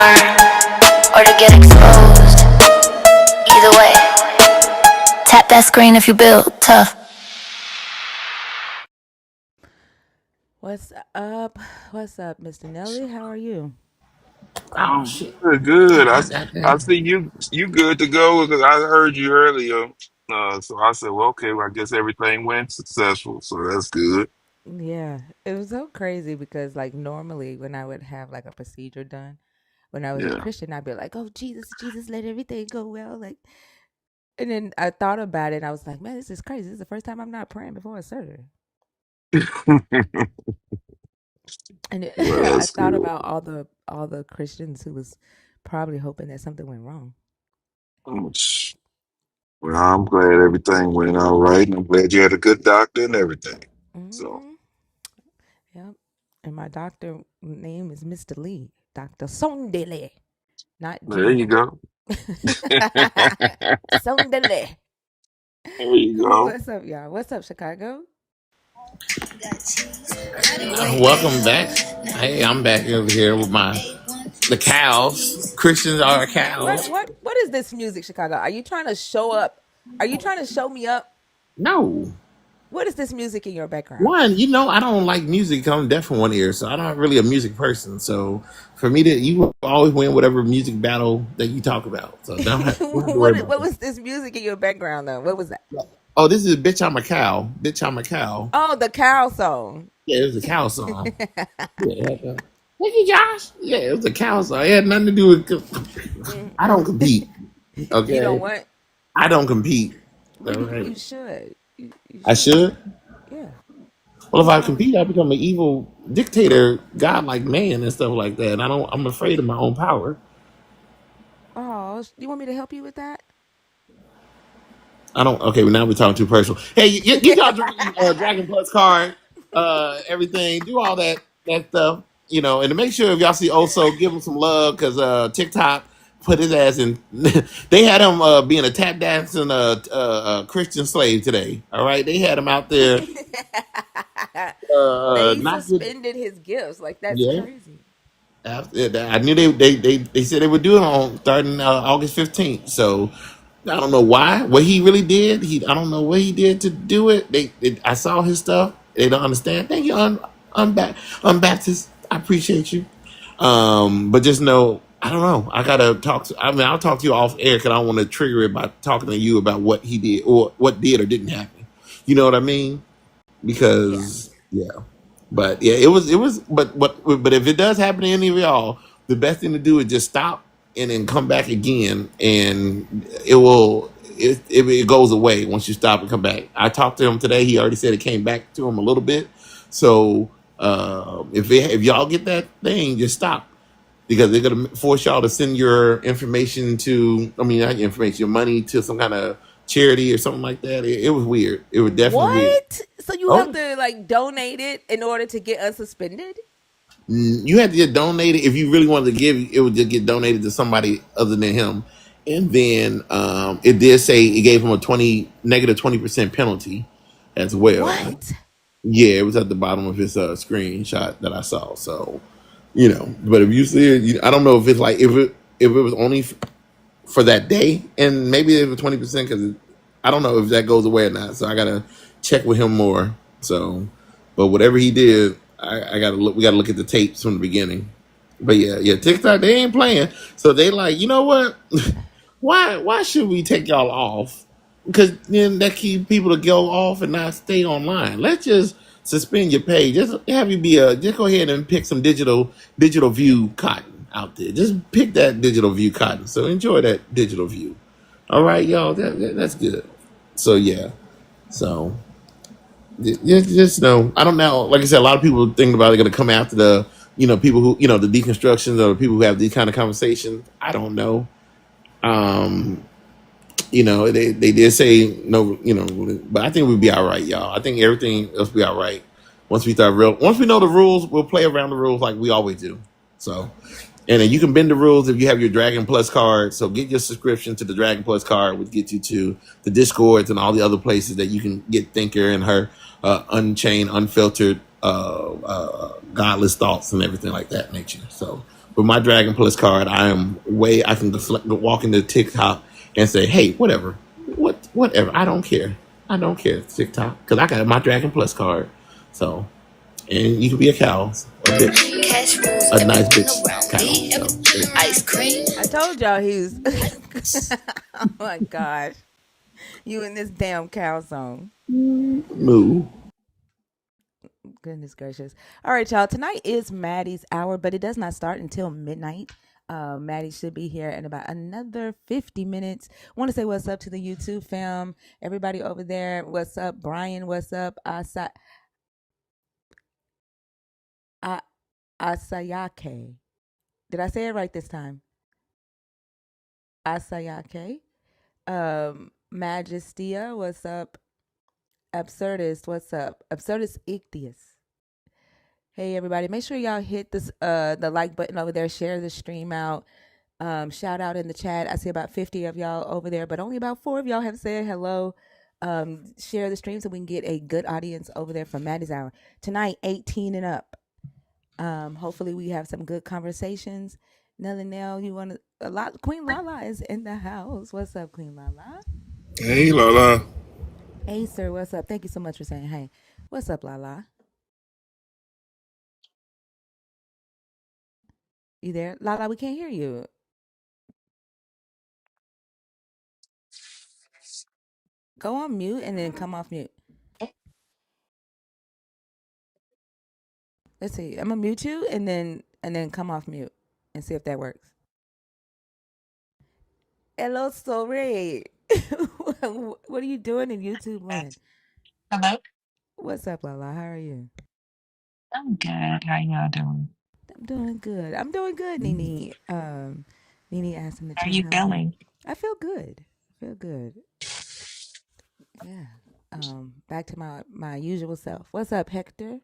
or to get exposed. Either way, tap that screen if you build tough. What's up? What's up, Mr. Nelly? How are you? Oh I'm shit! good. I got I that. see you good to go because I heard you earlier. So I said, well, okay, well, I guess everything went successful, so that's good. Yeah, it was so crazy because like normally when I would have like a procedure done, when I was a Yeah. Christian, I'd be like, "Oh Jesus, Jesus, let everything go well." Like, and then I thought about it, and I was like, "Man, this is crazy. This is the first time I'm not praying before a surgery." And Well, I that's thought good. about all the Christians who was probably hoping that something went wrong. Well, I'm glad everything went all right, and I'm glad you had a good doctor and everything. So Hmm. Yep. And my doctor name is Mr. Lee, Doctor Sondele, not there you Gene. go. Sondele. There you go. What's up, y'all? What's up, Chicago? Welcome back. Hey, I'm back over here with the cows. Christians are What cows. what what is this music, Chicago? Are you trying to show up? Are you trying to show me up? No. What is this music in your background? One, I don't like music. 'Cause I'm deaf in one ear, so I'm not really a music person. So for me, you will always win whatever music battle that you talk about. So don't have to worry about What that. was this music in your background though? What was that? Oh, this is "Bitch I'm a Cow." "Bitch I'm a Cow." Oh, the cow song. Yeah, it was a cow song. Yeah, thank you, Josh. Yeah, it was a cow song. It had nothing to do with. I don't compete. You don't Okay, want? I don't compete. All But you right, should. You I should. should. Yeah. Well, if What's I wrong with compete, I become an evil dictator, godlike man, and stuff like that. And I don't. I'm afraid of my own power. Oh, you want me to help you with that? I don't. Okay, well, now we're talking too personal. Hey, get y'all Dragon Plus card, everything. Do all that stuff, and to make sure if y'all see Oso, give him some love because TikTok put his ass in. They had him being a tap dancing Christian slave today. All right, they had him out there. They Not good. suspended his gifts. Like that's Yeah. crazy. After that, I knew they said they would do it on starting August 15th. So I don't know why. What he really did, I don't know what he did to do it. I saw his stuff. They don't understand. Thank you, Baptist. I appreciate you. But just know, I don't know. I gotta talk. I'll talk to you off air because I don't want to trigger it by talking to you about what he did or what did or didn't happen. You know what I mean? Yeah. Because yeah. But yeah, it was. But if it does happen to any of y'all, the best thing to do is just stop and then come back again, and it goes away once you stop and come back. I talked to him today. He already said it came back to him a little bit. So if y'all get that thing, just stop because they're gonna force y'all to send your information to. I mean, not your information, your money to some kind of charity or something like that. It was weird. It was definitely weird. What? So you have Oh. to like donate it in order to get unsuspended? You had to get donated if you really wanted to give. It would just get donated to somebody other than him, and then it did say it gave him a 20% penalty as well. What? Yeah, it was at the bottom of his screenshot that I saw. So but if you see it, I don't know if it's like if it was only for that day, and maybe it was 20% because I don't know if that goes away or not. So I gotta check with him more. So, but whatever he did, I gotta look. We gotta look at the tapes from the beginning. But yeah, TikTok they ain't playing. So they like, you know what? Why should we take y'all off? Because then that keep people to go off and not stay online. Let's just suspend your page. Just have you just go ahead and pick some digital view cotton out there. Just pick that digital view cotton. So enjoy that digital view. All right, y'all. That's good. So yeah. So just know. I don't know. Like I said, a lot of people thinking about it going to come after the people who the deconstructions or the people who have these kind of conversations. I don't know. Um, they did say no, but I think we'll be all right, y'all. I think everything else will be all right once we know the rules, we'll play around the rules like we always do. So, and then you can bend the rules if you have your Dragon Plus card. So get your subscription to the Dragon Plus card, which gets you to the Discords and all the other places that you can get Thinker and her unchained, unfiltered, godless thoughts and everything like that nature. So, with my Dragon Plus card, I can go walk into TikTok and say, hey, whatever. I don't care. I don't care, TikTok, because I got my Dragon Plus card. So, and you can be a cow, a bitch, Cash rules a nice everything bitch around cow. me. So, Ice cream. I told y'all he was. Oh my gosh, you in this damn cow song. moo. Goodness gracious. All right, y'all. Tonight is Maddie's hour, but it does not start until midnight. Maddie should be here in about another 50 minutes. Want to say what's up to the YouTube fam. Everybody over there. What's up? Brian, what's up? Asayake. Did I say it right this time? Asayake. Majestia, what's up? Absurdist, what's up? Absurdist Ichthys. Hey everybody, make sure y'all hit this the like button over there, share the stream out. Shout out in the chat. I see about 50 of y'all over there, but only about 4 of y'all have said hello. Share the stream so we can get a good audience over there for Maddie's Hour. Tonight, 18 and up. Hopefully we have some good conversations. Nelly Nell, you want to a lot Queen Lala is in the house. What's up, Queen Lala? Hey, Lola. Hey sir, what's up? Thank you so much for saying hey. What's up, Lala? You there? Lala, we can't hear you. Go on mute and then come off mute. Let's see. I'm gonna mute you and then come off mute and see if that works. Hello, sorry. What are you doing in YouTube land? Hello? What's up, Lala? How are you? I'm good. How y'all doing? I'm doing good. I'm doing good, Nene. Nene asked in the How are chat, you "How's it?" feeling? I feel good. I feel good. Yeah. Back to my usual self. What's up, Hector?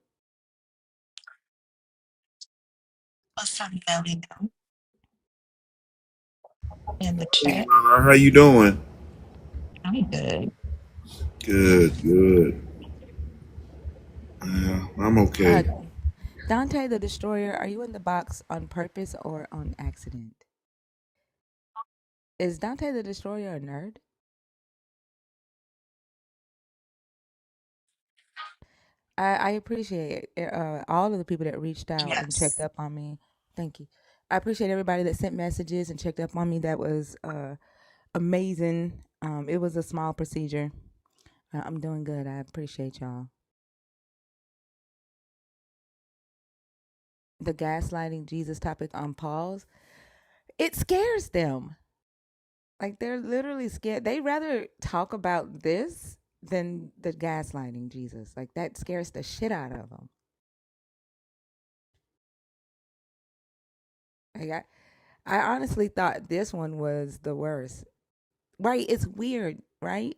What's up, Nelly down in the Hey, chat? Lola, how you doing? I'm good. Good, good. Yeah, I'm Uh, okay. Dante the Destroyer, are you in the box on purpose or on accident? Is Dante the Destroyer a nerd? I appreciate all of the people that reached out and checked Yes. up on me. Thank you. I appreciate everybody that sent messages and checked up on me. That was amazing. It was a small procedure. I'm doing good. I appreciate y'all. The gaslighting Jesus topic on pause, it scares them. Like they're literally scared. They rather talk about this than the gaslighting Jesus. Like that scares the shit out of them. Like I honestly thought this one was the worst. Right? It's weird, right?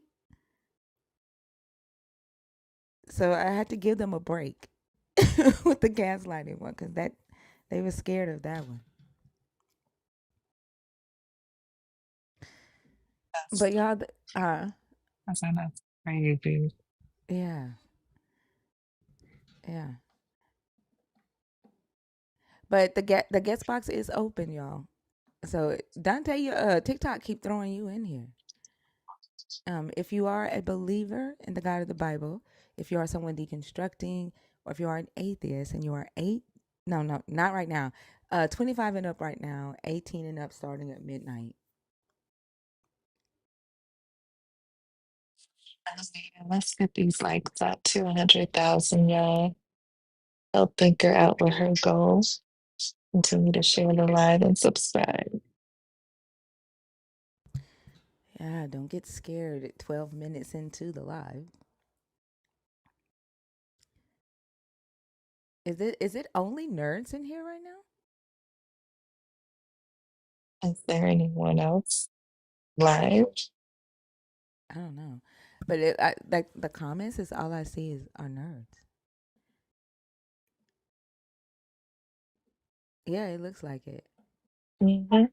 So I had to give them a break with the gaslighting one because that they were scared of that one. That's, But y'all, that's crazy. yeah, yeah. But the guest box is open, y'all. So Dante, your TikTok keep throwing you in here. If you are a believer in the God of the Bible, if you are someone deconstructing, or if you are an atheist and you are no, not right now. 25 and up right now, 18 and up starting at midnight. Let's get these likes up to 100,000, y'all. Help Thinker out with her goals. Continue to share the live and subscribe. Yeah, don't get scared at 12 minutes into the live. Is it only nerds in here right now? Is there anyone else live? I don't know. But like the comments is all I see is are nerds. Yeah, it looks like it. Mm-hmm.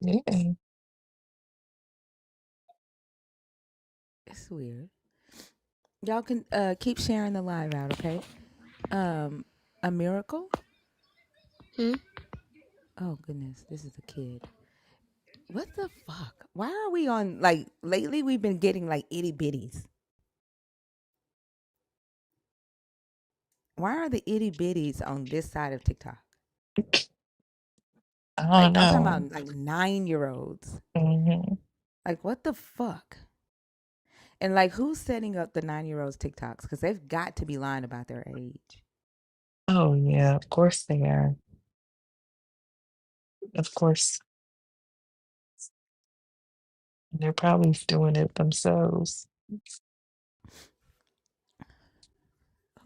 Yeah. It's weird. Y'all can keep sharing the live out, okay? A miracle. Hmm? Oh goodness, this is a kid. What the fuck? Why are we on like lately? We've been getting like itty bitties. Why are the itty bitties on this side of TikTok? I Like don't I'm talking know. about like 9 year olds. Hmm. Like what the fuck? And like who's setting up the 9 year olds TikToks? Because they've got to be lying about their age. Oh yeah, of course they are. Of course, they're probably doing it themselves.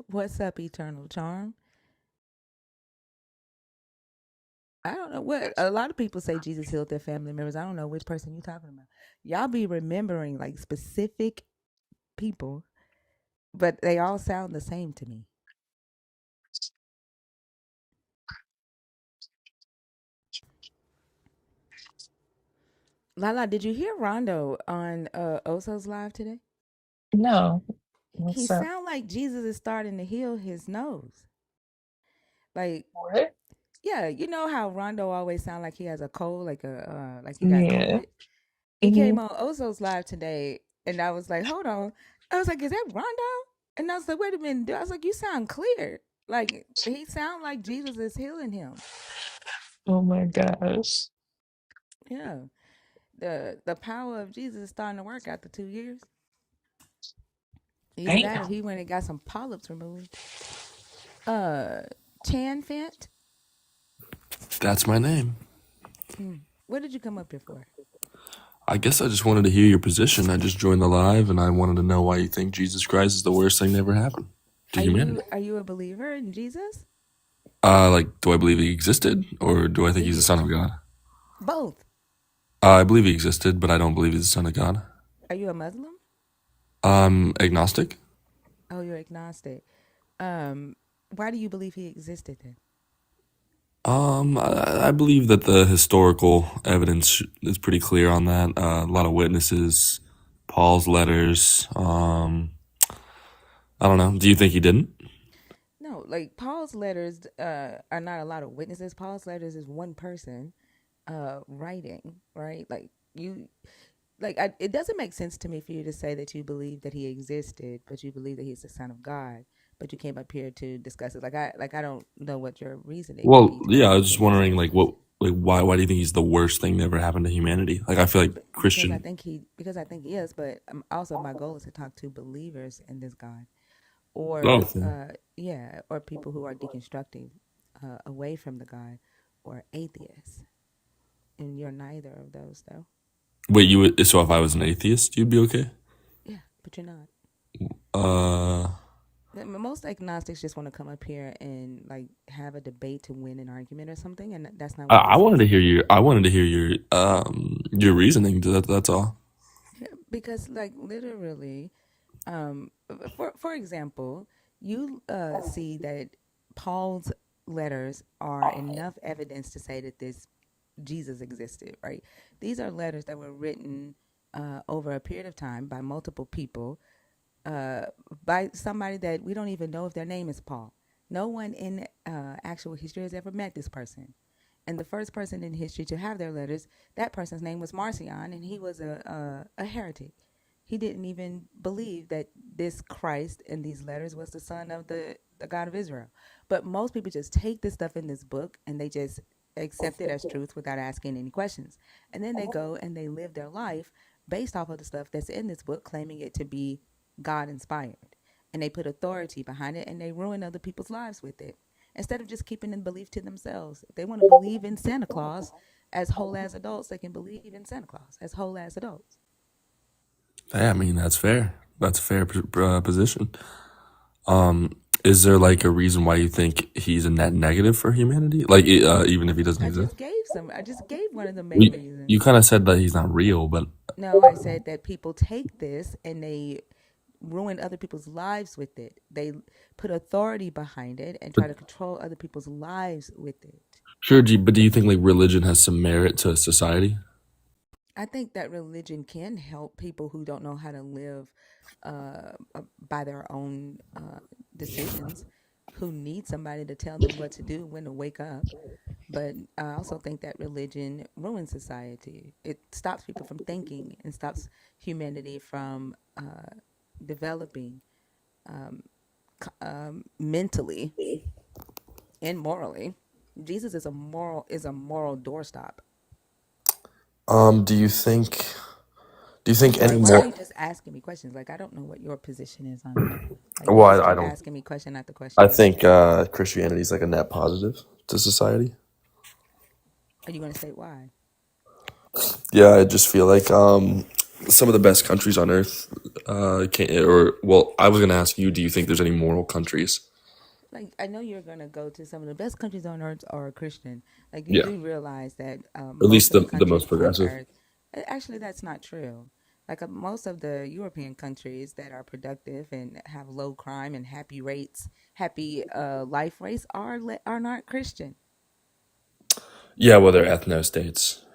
What's up, Eternal Charm? I don't know what a lot of people say Jesus healed their family members. I don't know which person you're talking about. Y'all be remembering like specific people, but they all sound the same to me. Lala, did you hear Rondo on Oso's live today? No, He what's up? sound like Jesus is starting to heal his nose. Like, What? yeah, you know how Rondo always sound like he has a cold, like he got Yeah. COVID. He Hmm. came on Oso's live today, and I was like, hold on. I was like, is that Rondo? And I was like, wait a minute. I was like, you sound clear. Like he sound like Jesus is healing him. Oh my gosh. Yeah, the power of Jesus is starting to work after 2 years. Either that or Damn. he went and got some polyps removed. Uh, Chan Fant. That's my name. What did you come up here for? I guess I just wanted to hear your position. I just joined the live and I wanted to know why you think Jesus Christ is the worst thing that ever happened to humanity. Are you a believer in Jesus? Like, do I believe he existed or do I think he's the son of God? Both. I believe he existed, but I don't believe he's the son of God. Are you a Muslim? Agnostic. Oh, you're agnostic. Why do you believe he existed then? I believe that the historical evidence is pretty clear on that. A lot of witnesses, Paul's letters. I don't know. Do you think he didn't? No, like Paul's letters are not a lot of witnesses. Paul's letters is one person writing, right? Like it doesn't make sense to me for you to say that you believe that he existed, but you believe that he's the son of God, but you came up here to discuss it. I don't know what your reasoning would Well, be to yeah, I believe was just that he's the wondering, one like, person. why do you think he's the worst thing that ever happened to humanity? Like, I feel like Because Christian. I think he is, but also my goal is to talk to believers in this God, or Okay. yeah, or people who are deconstructing away from the God, or atheists. And you're neither of those, though. Wait, you would, so if I was an atheist, you'd be okay? Yeah, but you're not. Uh, Most agnostics just want to come up here and like have a debate to win an argument or something, and that's not I, what I this wanted is. to hear your reasoning. That's all. Yeah, because like literally, for example, you see that Paul's letters are enough evidence to say that this Jesus existed, right? These are letters that were written over a period of time by multiple people, uh, by somebody that we don't even know if their name is Paul. No one in actual history has ever met this person. And the first person in history to have their letters, that person's name was Marcion, and he was a heretic. He didn't even believe that this Christ in these letters was the son of the God of Israel. But most people just take this stuff in this book and they just accept it as truth without asking any questions. And then they go and they live their life based off of the stuff that's in this book, claiming it to be God inspired. And they put authority behind it and they ruin other people's lives with it. Instead of just keeping the belief to themselves. If they want to believe in Santa Claus as whole as adults, they can believe in Santa Claus as whole as adults. Yeah, I mean, that's fair. That's a fair position. Is there like a reason why you think he's a net negative for humanity? Like, even if he doesn't exist? I just gave one of the main You reasons. kind of said that he's not real, but No, I said that people take this and they ruin other people's lives with it. They put authority behind it and try to control other people's lives with it. sure. But do you think like religion has some merit to society? I think that religion can help people who don't know how to live by their own decisions, who need somebody to tell them what to do, when to wake up. But I also think that religion ruins society. It stops people from thinking and stops humanity from developing mentally and morally. Jesus is a moral doorstop. Do you think any Why are more? you just asking me questions? Like, I don't know what your position is on that. Like, you Well, just I keep don't. asking me question after I question. think Christianity is like a net positive to society. Are you going to state why? Yeah, I just feel like some of the best countries on earth can't. Or well, I was gonna ask you, do you think there's any moral countries? Like, I know you're going to go to some of the best countries on earth are Christian. Like, you Yeah, do realize that at most least of the the countries most on progressive. earth, actually, that's not true. Like, most of the European countries that are productive and have low crime and happy rates, happy life rates, are not Christian. Yeah, well, they're ethno states,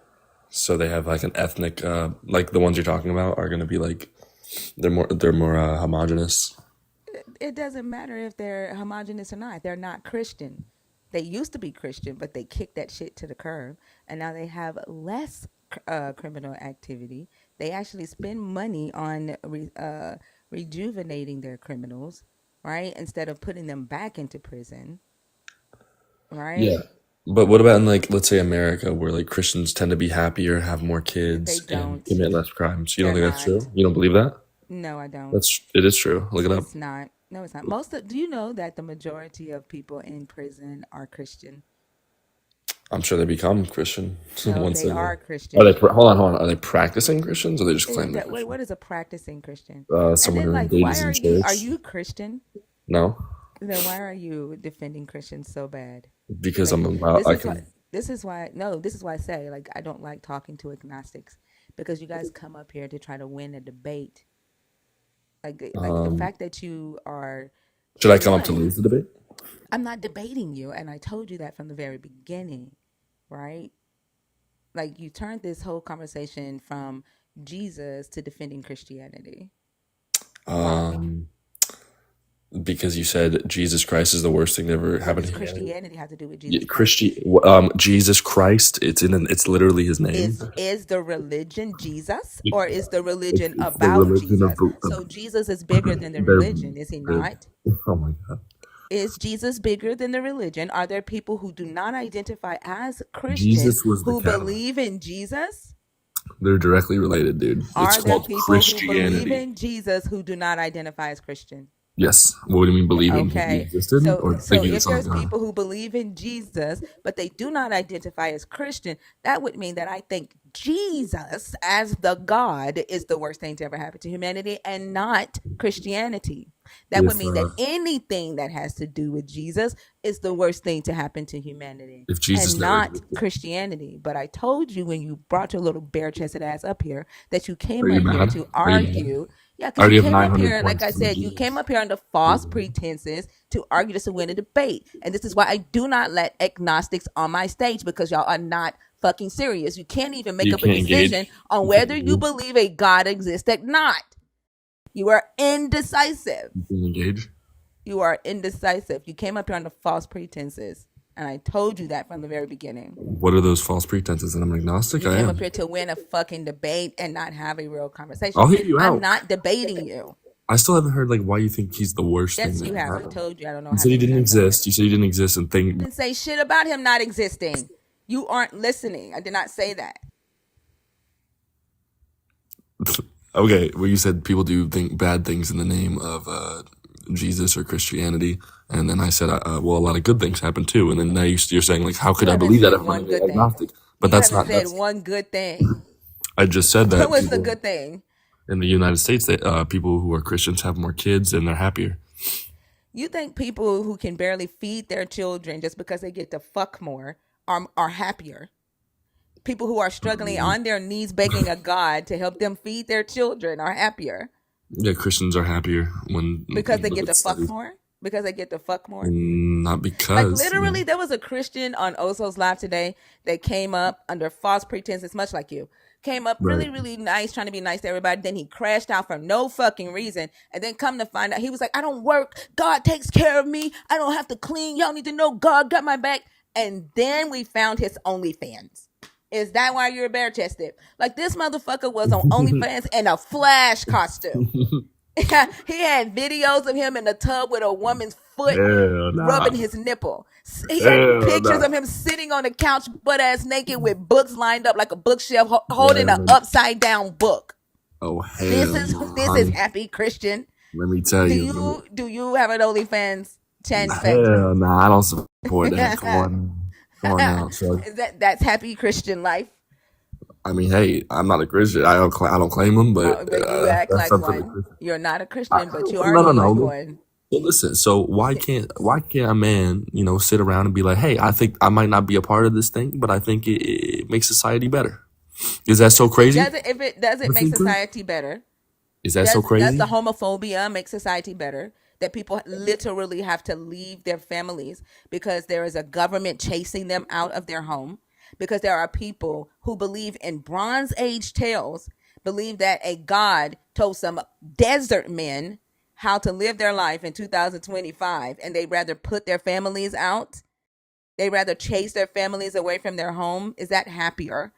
so they have like an ethnic, like the ones you're talking about are gonna be like they're more homogenous. It doesn't matter if they're homogenous or not. They're not Christian. They used to be Christian, but they kicked that shit to the curb, and now they have less criminal activity. They actually spend money on rejuvenating their criminals, right? Instead of putting them back into prison, right? Yeah. But what about in like let's say America where like Christians tend to be happier, have more They kids, and don't. commit less crimes? You don't They're think that's not. true? You don't believe that? No, I don't. It is true. Look it up. It's not. No, it's not. Do you know that the majority of people in prison are Christian? I'm sure they become Christian No, once they they are are they Christian. hold on, are they practicing Christians or they just claim they're Christian? What is a practicing Christian? And Someone then, who like, why engages are in you? Are church? you Christian? No, Then why are you defending Christians so bad? because Like, I'm about this I is why. can. This is why. No, this is why I say, like, I don't like talking to agnostics, because you guys come up here to try to win a debate. Like the Um, fact that you are, should for I come up to one, lose the debate? I'm not debating you, and I told you that from the very beginning, right? Like, you turned this whole conversation from Jesus to defending Christianity. Why? Um, because you said Jesus Christ is the worst thing that ever What happened does to humanity. Christianity have to do with Yeah, Jesus Christ? Jesus Christ. It's literally his name. Is the religion Jesus, It- or is the religion it's the about religion Jesus? So Jesus is bigger than the religion, is he their not? oh my god. Is Jesus bigger than the religion? Are there people who do not identify as Christian Jesus was the who catalyst. believe in Jesus? They're directly related, dude. It's Are there called people who believe Christianity. in Jesus who do not identify as Christian? Yes. What do you mean believing he Okay. existed or So thinking the if Son of there's God? people who believe in Jesus, but they do not identify as Christian, that would mean that I think Jesus as the God is the worst thing to ever happen to humanity, and not Christianity. That would If mean that anything that has to do with Jesus is the worst thing to happen to humanity, if Jesus and never not existed, Christianity. But I told you when you brought your little bare chested ass up here that you are came you up here mad? to Are you mad? argue. Yeah, I because you already have came up 900 here, like points I from said, you came Jesus. up here under false pretenses to argue this to win a debate. And this is why I do not let agnostics on my stage, because y'all are not fucking serious. You can't even make You up a can't decision engage. on You can't whether you engage. believe a God exists or not. You are indecisive. You can engage. You are indecisive. You came up here under false pretenses. And I told you that from the very beginning. What are those false pretenses? That I'm agnostic? You I came am. up here to win a fucking debate and not have a real conversation. I'll hear you I'm out. not debating you. I still haven't heard like why you think he's the worst thing Yes, that you can have. I happen. told you I don't know You how said he many didn't times already. exist. You said he didn't exist and I think didn't say shit about him not existing. You aren't listening. I did not say that. okay, well you said people do think bad things in the name of Jesus or Christianity, and then I said, well, a lot of good things happen too, and then now you're saying like, how could You I haven't believe that said if I'm one good thing. agnostic? But You that's haven't not. said That's one good thing. I just said What that was the people good thing? in the United States, that people who are Christians have more kids and they're happier. You think people who can barely feed their children just because they get to fuck more are happier? People who are struggling on their knees begging a God to help them feed their children are happier Yeah, Christians are happier when because you they look get at to fuck studies. more? Because they get to fuck more? Not Like, because literally, there was a Christian on Oso's Live today that came up under false pretenses, much like you, came up Right. really, really nice, trying to be nice to everybody. Then he crashed out for no fucking reason. And then come to find out, he was like, I don't work. God takes care of me. I don't have to clean. Y'all need to know God got my back. And then we found his OnlyFans. Is that why you're bare chested? Like, this motherfucker was on OnlyFans in a Flash costume. He had videos of him in the tub with a woman's foot Hell nah. rubbing his nipple. He had Hell pictures nah. of him sitting on the couch, butt ass naked, with books lined up like a bookshelf, holding an Man. upside down book. Oh hell. This is happy Christian. Let me tell you. Do you have an OnlyFans? Chan Hell nah, I don't support that. Come on now. So that's happy Christian life. I mean, hey, I'm not a Christian. I don't claim them, but But you act that's like something. one. You're not a Christian, but you are No. one. Well, listen. So why can't a man, sit around and be like, hey, I think I might not be a part of this thing, but I think it makes society better. Is that so crazy? If it doesn't make society better. Is that so crazy? Does the homophobia make society better? That people literally have to leave their families because there is a government chasing them out of their home? Because there are people who believe in Bronze Age tales, believe that a god told some desert men how to live their life in 2025, and they'd rather put their families out. They'd rather chase their families away from their home. Is that happier?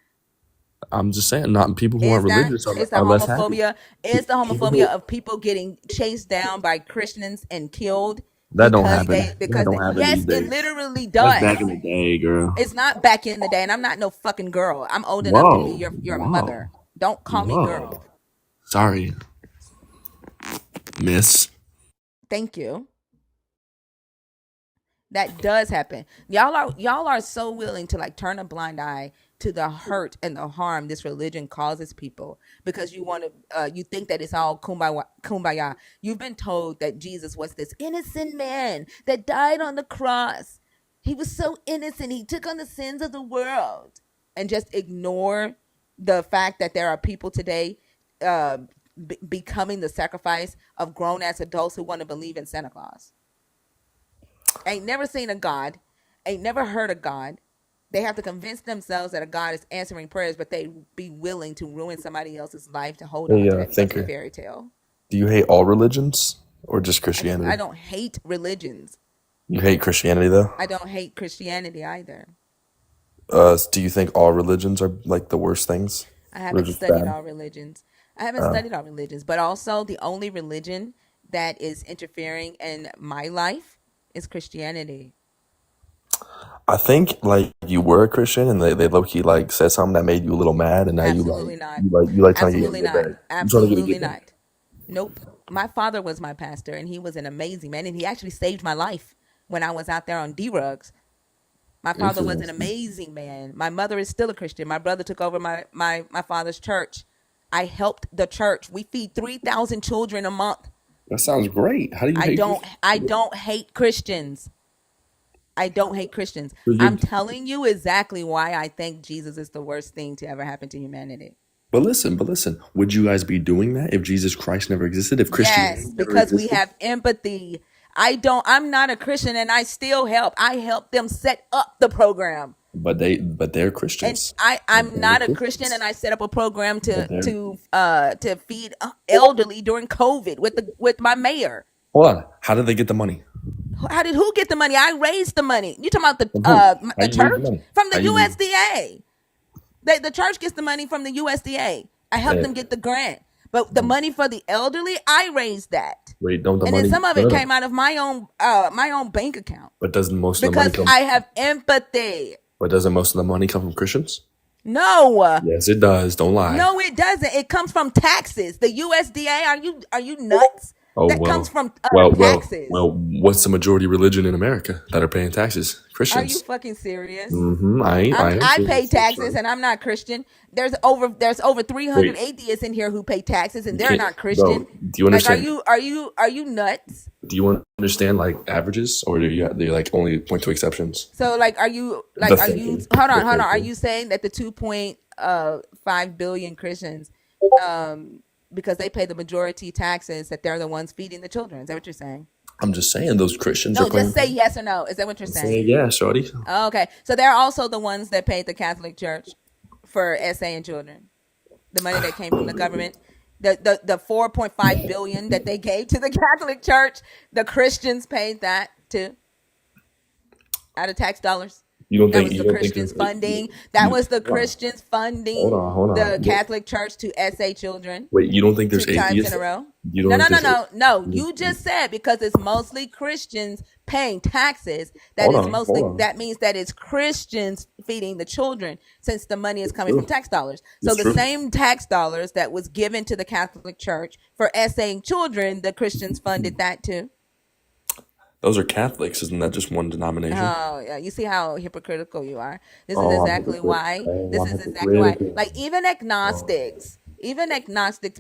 I'm just saying, not people who are religious are less happy. Is the homophobia of people getting chased down by Christians and killed? That don't happen. Yes, it literally does. That's back in the day, girl. It's not back in the day, and I'm not no fucking girl. I'm old enough to be your mother. Don't call me girl. Sorry, miss. Thank you. That does happen. Y'all are so willing to like turn a blind eye to the hurt and the harm this religion causes people because you want to you think that it's all kumbaya. You've been told that Jesus was this innocent man that died on the cross. He was so innocent. He took on the sins of the world, and just ignore the fact that there are people today becoming the sacrifice of grown ass adults who want to believe in Santa Claus. Ain't never seen a God, ain't never heard of God. They have to convince themselves that a God is answering prayers, but they be willing to ruin somebody else's life to hold on to that fucking fairy tale. Do you hate all religions or just Christianity? I don't hate religions. You hate Christianity though? I don't hate Christianity either. Do you think all religions are like the worst things? I haven't studied all religions. But also the only religion that is interfering in my life is Christianity. I think like you were a Christian and they low key like said something that made you a little mad and now Absolutely you not. trying to get back. Absolutely not. Nope. My father was my pastor and he was an amazing man, and he actually saved my life when I was out there on D-Rugs. My father was an amazing man. My mother is still a Christian. My brother took over my father's church. I helped the church. We feed 3,000 children a month. That sounds great. How do you hate Christians? I don't hate Christians. I don't hate Christians. I'm telling you exactly why I think Jesus is the worst thing to ever happen to humanity. But listen, would you guys be doing that if Jesus Christ never existed? If Christianity Yes, because we have empathy. I'm not a Christian and I still help. I help them set up the program. But they're Christians. And I'm not a Christian, and I set up a program to feed elderly during COVID with my mayor. Hold on. How did they get the money? Who get the money? I raised the money. You talking about the church? From the USDA. The church gets the money from the USDA. I helped them get the grant. But the money for the elderly, I raised that. Wait, don't the and money? And then some of it came out of my own bank account. But doesn't most of the money come? Because I have empathy. But doesn't most of the money come from Christians? No. Yes, it does. Don't lie. No, it doesn't. It comes from taxes. The USDA. Are you nuts? Comes from taxes. Well, what's the majority religion in America that are paying taxes? Christians. Are you fucking serious? Mm-hmm. I pay taxes, and I'm not Christian. There's over 300 atheists in here who pay taxes, and they're not Christian. Bro, do you understand? Like, are you nuts? Do you understand like averages, or do you like only point to exceptions? So like, are you hold on? Are you saying that the 2.5 billion Christians, because they pay the majority taxes, that they're the ones feeding the children? Is that what you're saying? I'm just saying those Christians are just say yes or no. Is that what you're saying? Yeah, shorty. Oh, okay. So they're also the ones that paid the Catholic Church for SA and children. The money that came from the government, the 4.5 billion that they gave to the Catholic Church, the Christians paid that too out of tax dollars. You don't That think was you the don't think Christians funding. That was the hold on, Christians funding hold the on. Catholic Church to SA children Wait, you don't think there's 2 times in atheists? a row. You No, don't no, think no, there's no, no. You just said because it's mostly Christians paying taxes. That hold is on, mostly hold on. that means that it's Christians feeding the children since the money is coming True. from tax dollars. So It's the true. same tax dollars that was given to the Catholic Church for SA children, the Christians funded that too. Those are Catholics, isn't that just one denomination? Oh, yeah. You see how hypocritical you are. This is Oh, I'm exactly hypocritical. why. Oh, This I'm is exactly why. hypocritical. Like even agnostics,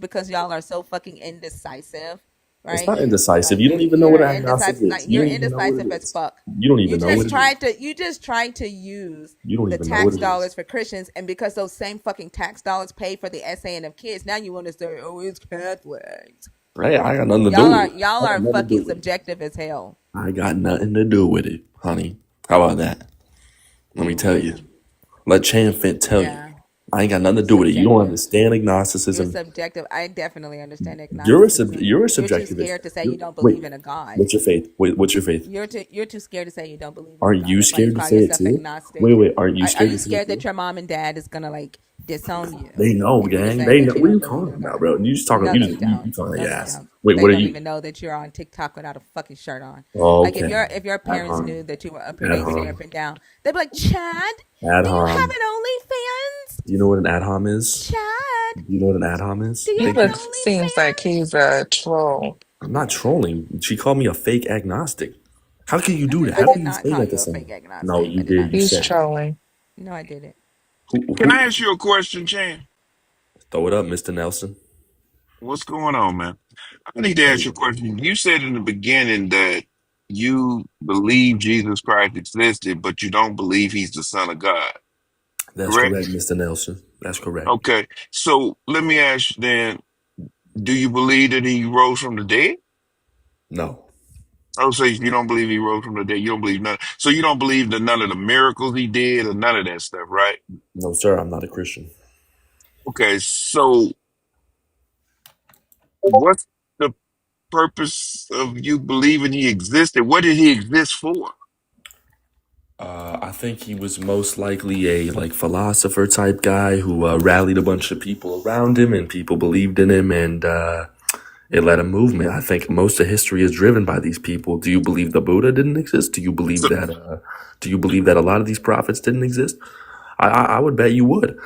because y'all are so fucking indecisive, It's right? not indecisive. Like You don't even know you're what an agnostic indecisive. is. Like You you're don't even know what indecisive it as is. fuck. You don't even know what it is. You just tried to use You don't the even know what tax it dollars is. for Christians, and because those same fucking tax dollars pay for the SAN of kids, now you want to say, oh, it's Catholics. Hey, I got nothing to do with it. Y'all I got are nothing to do fucking with it. subjective as hell. I got nothing to do with it, honey. How about that? Let me tell you. Let Chan Fit tell you. Yeah. I ain't got nothing to do with it. You don't understand You're agnosticism. subjective. I definitely understand You're a agnosticism. you're a You're too subjectivist. scared to say you don't Wait, believe in a God. what's your faith? Wait, what's your faith? You're too scared to say you don't believe in a Aren't God. you That's why you scared to call say it yourself too? agnostic. Wait, aren't you Are scared you to say it scared that too? your mom and dad is gonna like disown you They know, if you're gang. saying They that know. you What are you don't believe talking in a about, God? bro? You just talking. No, You they just don't. you talking No, they ass. don't. Wait, They what are don't you? even know that you're on TikTok without a fucking shirt on. Like Okay. if your Ad parents hom. knew that you were up here Ad dancing hom. up and down, they'd be like, Chad, Ad do you hom. have an OnlyFans? Do you know what an ad hom is? Chad, Do you know what an ad hom is? do you He have an looks seems like OnlyFans? he's a troll. I'm not trolling. She called me a fake agnostic. How can you do that? I How can did you not say call that you to a fake someone? No, agnostic. you I did did. not You do He's said that. that. trolling. No, I didn't. Can I Who? ask you a question, Chan? Throw it up, Mr. Nelson. What's going on, man? I need to ask you a question. You said in the beginning that you believe Jesus Christ existed, but you don't believe he's the Son of God, That's correct? correct, Mr. Nelson. That's correct. Okay. So let me ask you then, do you believe that he rose from the dead? No. I would say you don't believe he rose from the dead. You don't believe none. So you don't believe that none of the miracles he did or none of that stuff, right? No, sir, I'm not a Christian. Okay. So what's the purpose of you believing he existed? What did he exist for? I think he was most likely a philosopher type guy who rallied a bunch of people around him, and people believed in him, and it led a movement. I think most of history is driven by these people. Do you believe the Buddha didn't exist? Do you believe So, that? Do you believe that a lot of these prophets didn't exist? I would bet you would.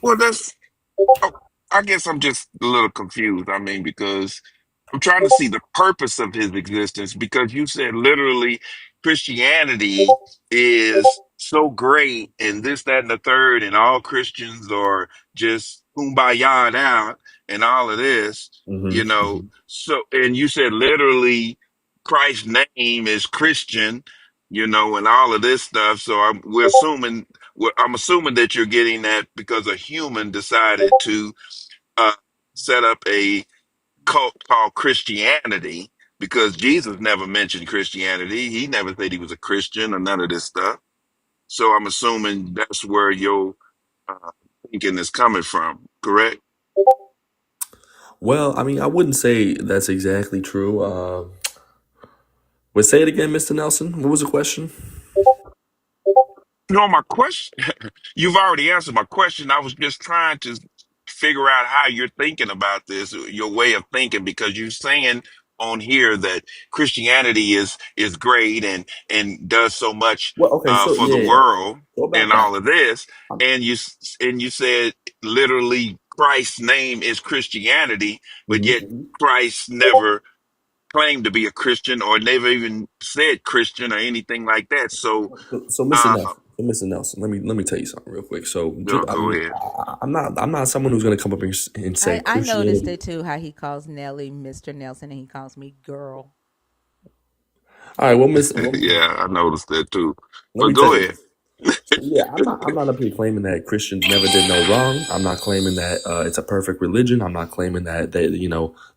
well, oh, I guess I'm just a little confused. I mean, because I'm trying to see the purpose of his existence because you said literally Christianity is so great and this, that, and the third, and all Christians are just kumbaya out and all of this, Hmm. Hmm. So, and you said literally Christ's name is Christian, and all of this stuff. So I'm assuming that you're getting that because a human decided to uh, set up a cult called Christianity because Jesus never mentioned Christianity. He never said he was a Christian or none of this stuff. So I'm assuming that's where your uh, thinking is coming from, correct? Well, I mean, I wouldn't say that's exactly true. Say it again, Mr. Nelson. What was the question? No, my question, you've already answered my question. I was just trying to figure out how you're thinking about this, your way of thinking, because you're saying on here that Christianity is great and does so much Well, okay, so for the yeah, yeah. world So and about that. all of this, and you said literally Christ's name is Christianity, but yet Mhm. Christ never claimed to be a Christian or never even said Christian or anything like that. So. So, Mr. Uh, Nelson, let me tell you something real quick. So, I Go mean, ahead. I'm not someone who's gonna come up and say I noticed Christianity. it too. How he calls Nelly Mr. Nelson and he calls me girl. All right, well, Yeah, I noticed that too. let But me tell go you ahead. this. So yeah, I'm not up here claiming that Christians never did no wrong. I'm not claiming that it's a perfect religion. I'm not claiming that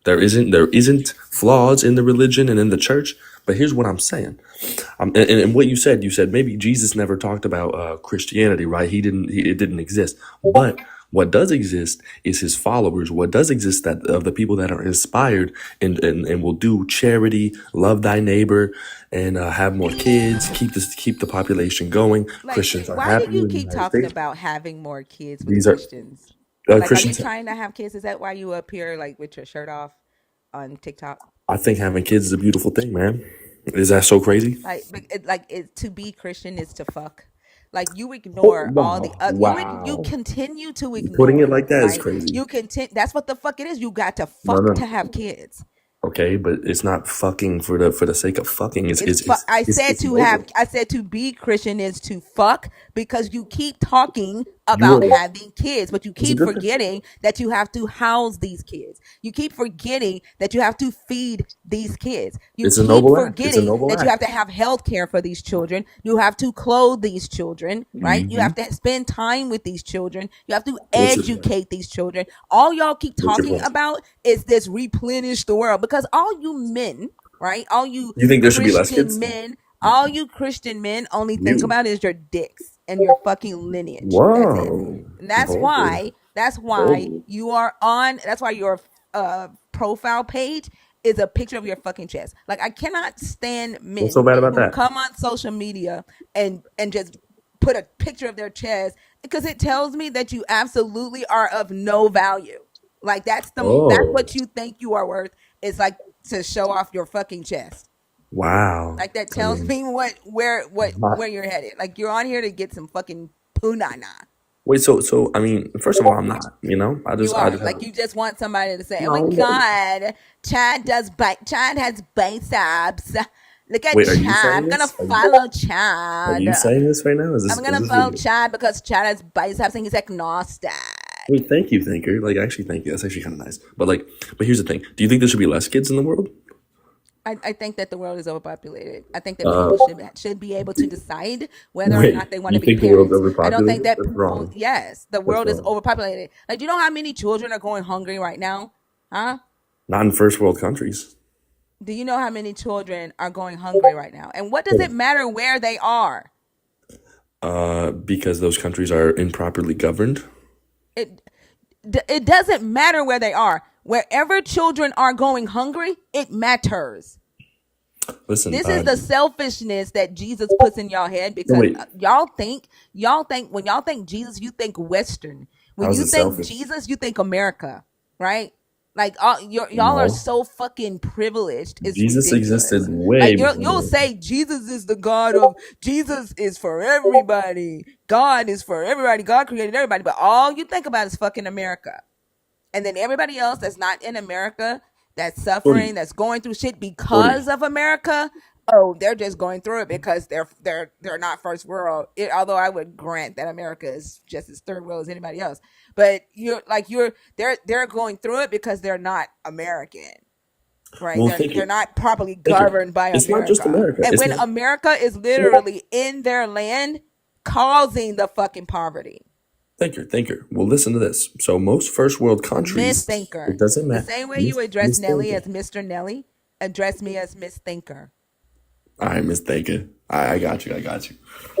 there isn't flaws in the religion and in the church. But here's what I'm saying. And what you said maybe Jesus never talked about Christianity, right? It didn't exist. But what does exist is his followers. What does exist that of the people that are inspired and will do charity, love thy neighbor, and have more kids, keep the population going. Like, Christians are why do happier you in the keep United talking States. about having more kids with These are Christians? Like, are you Christians. trying to have kids? Is that why you up here like with your shirt off on TikTok? I think having kids is a beautiful thing, man. Is that so crazy? To be Christian is to fuck. Like you Oh, ignore all the wow, you wow. continue to Putting it ignore, like that is right? crazy. You continue. That's what the fuck it is. You got to No, fuck to no. have kids. Okay, but it's not fucking for the sake of fucking. It's noble. I said to be Christian is to fuck because you keep talking You about are. having kids, but you It's a keep good thing. forgetting that you have to house these kids. You keep forgetting that you have to feed these kids. You It's a keep noble act. It's a forgetting noble that you have act. to have health care for these children. You have to clothe these children, right? You Mm-hmm. have to spend time with these children. You have to What's your point? educate these children. All y'all keep What's your talking point? about is this replenish the world because all you men, right? All you You think there should be less Christian kids? men, all you Christian men only think You. about is your dicks and your fucking lineage. That's it. Whoa. And that's Bold. why Bold. you are on that's why your profile page is a picture of your fucking chest. Like I cannot stand What's so men bad about who that? come on social media and just put a picture of their chest because it tells me that you absolutely are of no value. Like that's Oh, what you think you are worth is like to show off your fucking chest. wow. Like that I tells mean, me where my- you're headed. Like you're on here to get some fucking punana. wait. So I mean, first of all, I'm not. You I are just have. like you just want somebody to say, "Oh my No, no. God, Chad has biceps. Look at Wait, are Chad. you saying I'm gonna this? follow Are Chad. you saying this right now? I'm Is gonna this follow real? Chad because Chad has biceps and he's agnostic." Wait, thank you, thinker. Like, actually, thank you. That's actually kind of nice. But here's the thing. Do you think there should be less kids in the world? I think that the world is overpopulated. I think that Uh, people should be able to decide whether or wait. not they want You to be think the world's parents. I don't think overpopulated? that That's people. wrong. Yes, the That's world is wrong. overpopulated. Like, do you know how many children are going hungry right now? Huh? Not in first world countries. Do you know how many children are going hungry right now? And what does it matter where they are? Because those countries are improperly governed. It it doesn't matter where they are. Wherever children are going hungry, it matters. Listen, This is the selfishness that Jesus puts in y'all head no, because wait. y'all think when y'all think Jesus, you think Western. When How's you it think selfish? Jesus, you think America, right? Like y'all are No. so fucking privileged. It's Jesus existed ridiculous. way Like you'll before. say Jesus is the God of Jesus is for everybody. God is for everybody. God created everybody, but all you think about is fucking America. And then everybody else that's not in America, that's Shorty, suffering, that's going through shit shorty. because of America. Oh, they're just going through it because they're not first world. Although I would grant that America is just as third world as anybody else, but they're going through it because they're not American, right? Well, They're not properly thinker. governed by It's not just America, America. and It's when not. America is literally in their land, causing the fucking poverty. Thinker. Well, listen to this. So most first world Miss countries, Thinker. it doesn't The matter. same way you address Miss Nelly Thinker. as Mr. Nelly, address me as Miss Thinker. All right, Miss Thinker. I got you.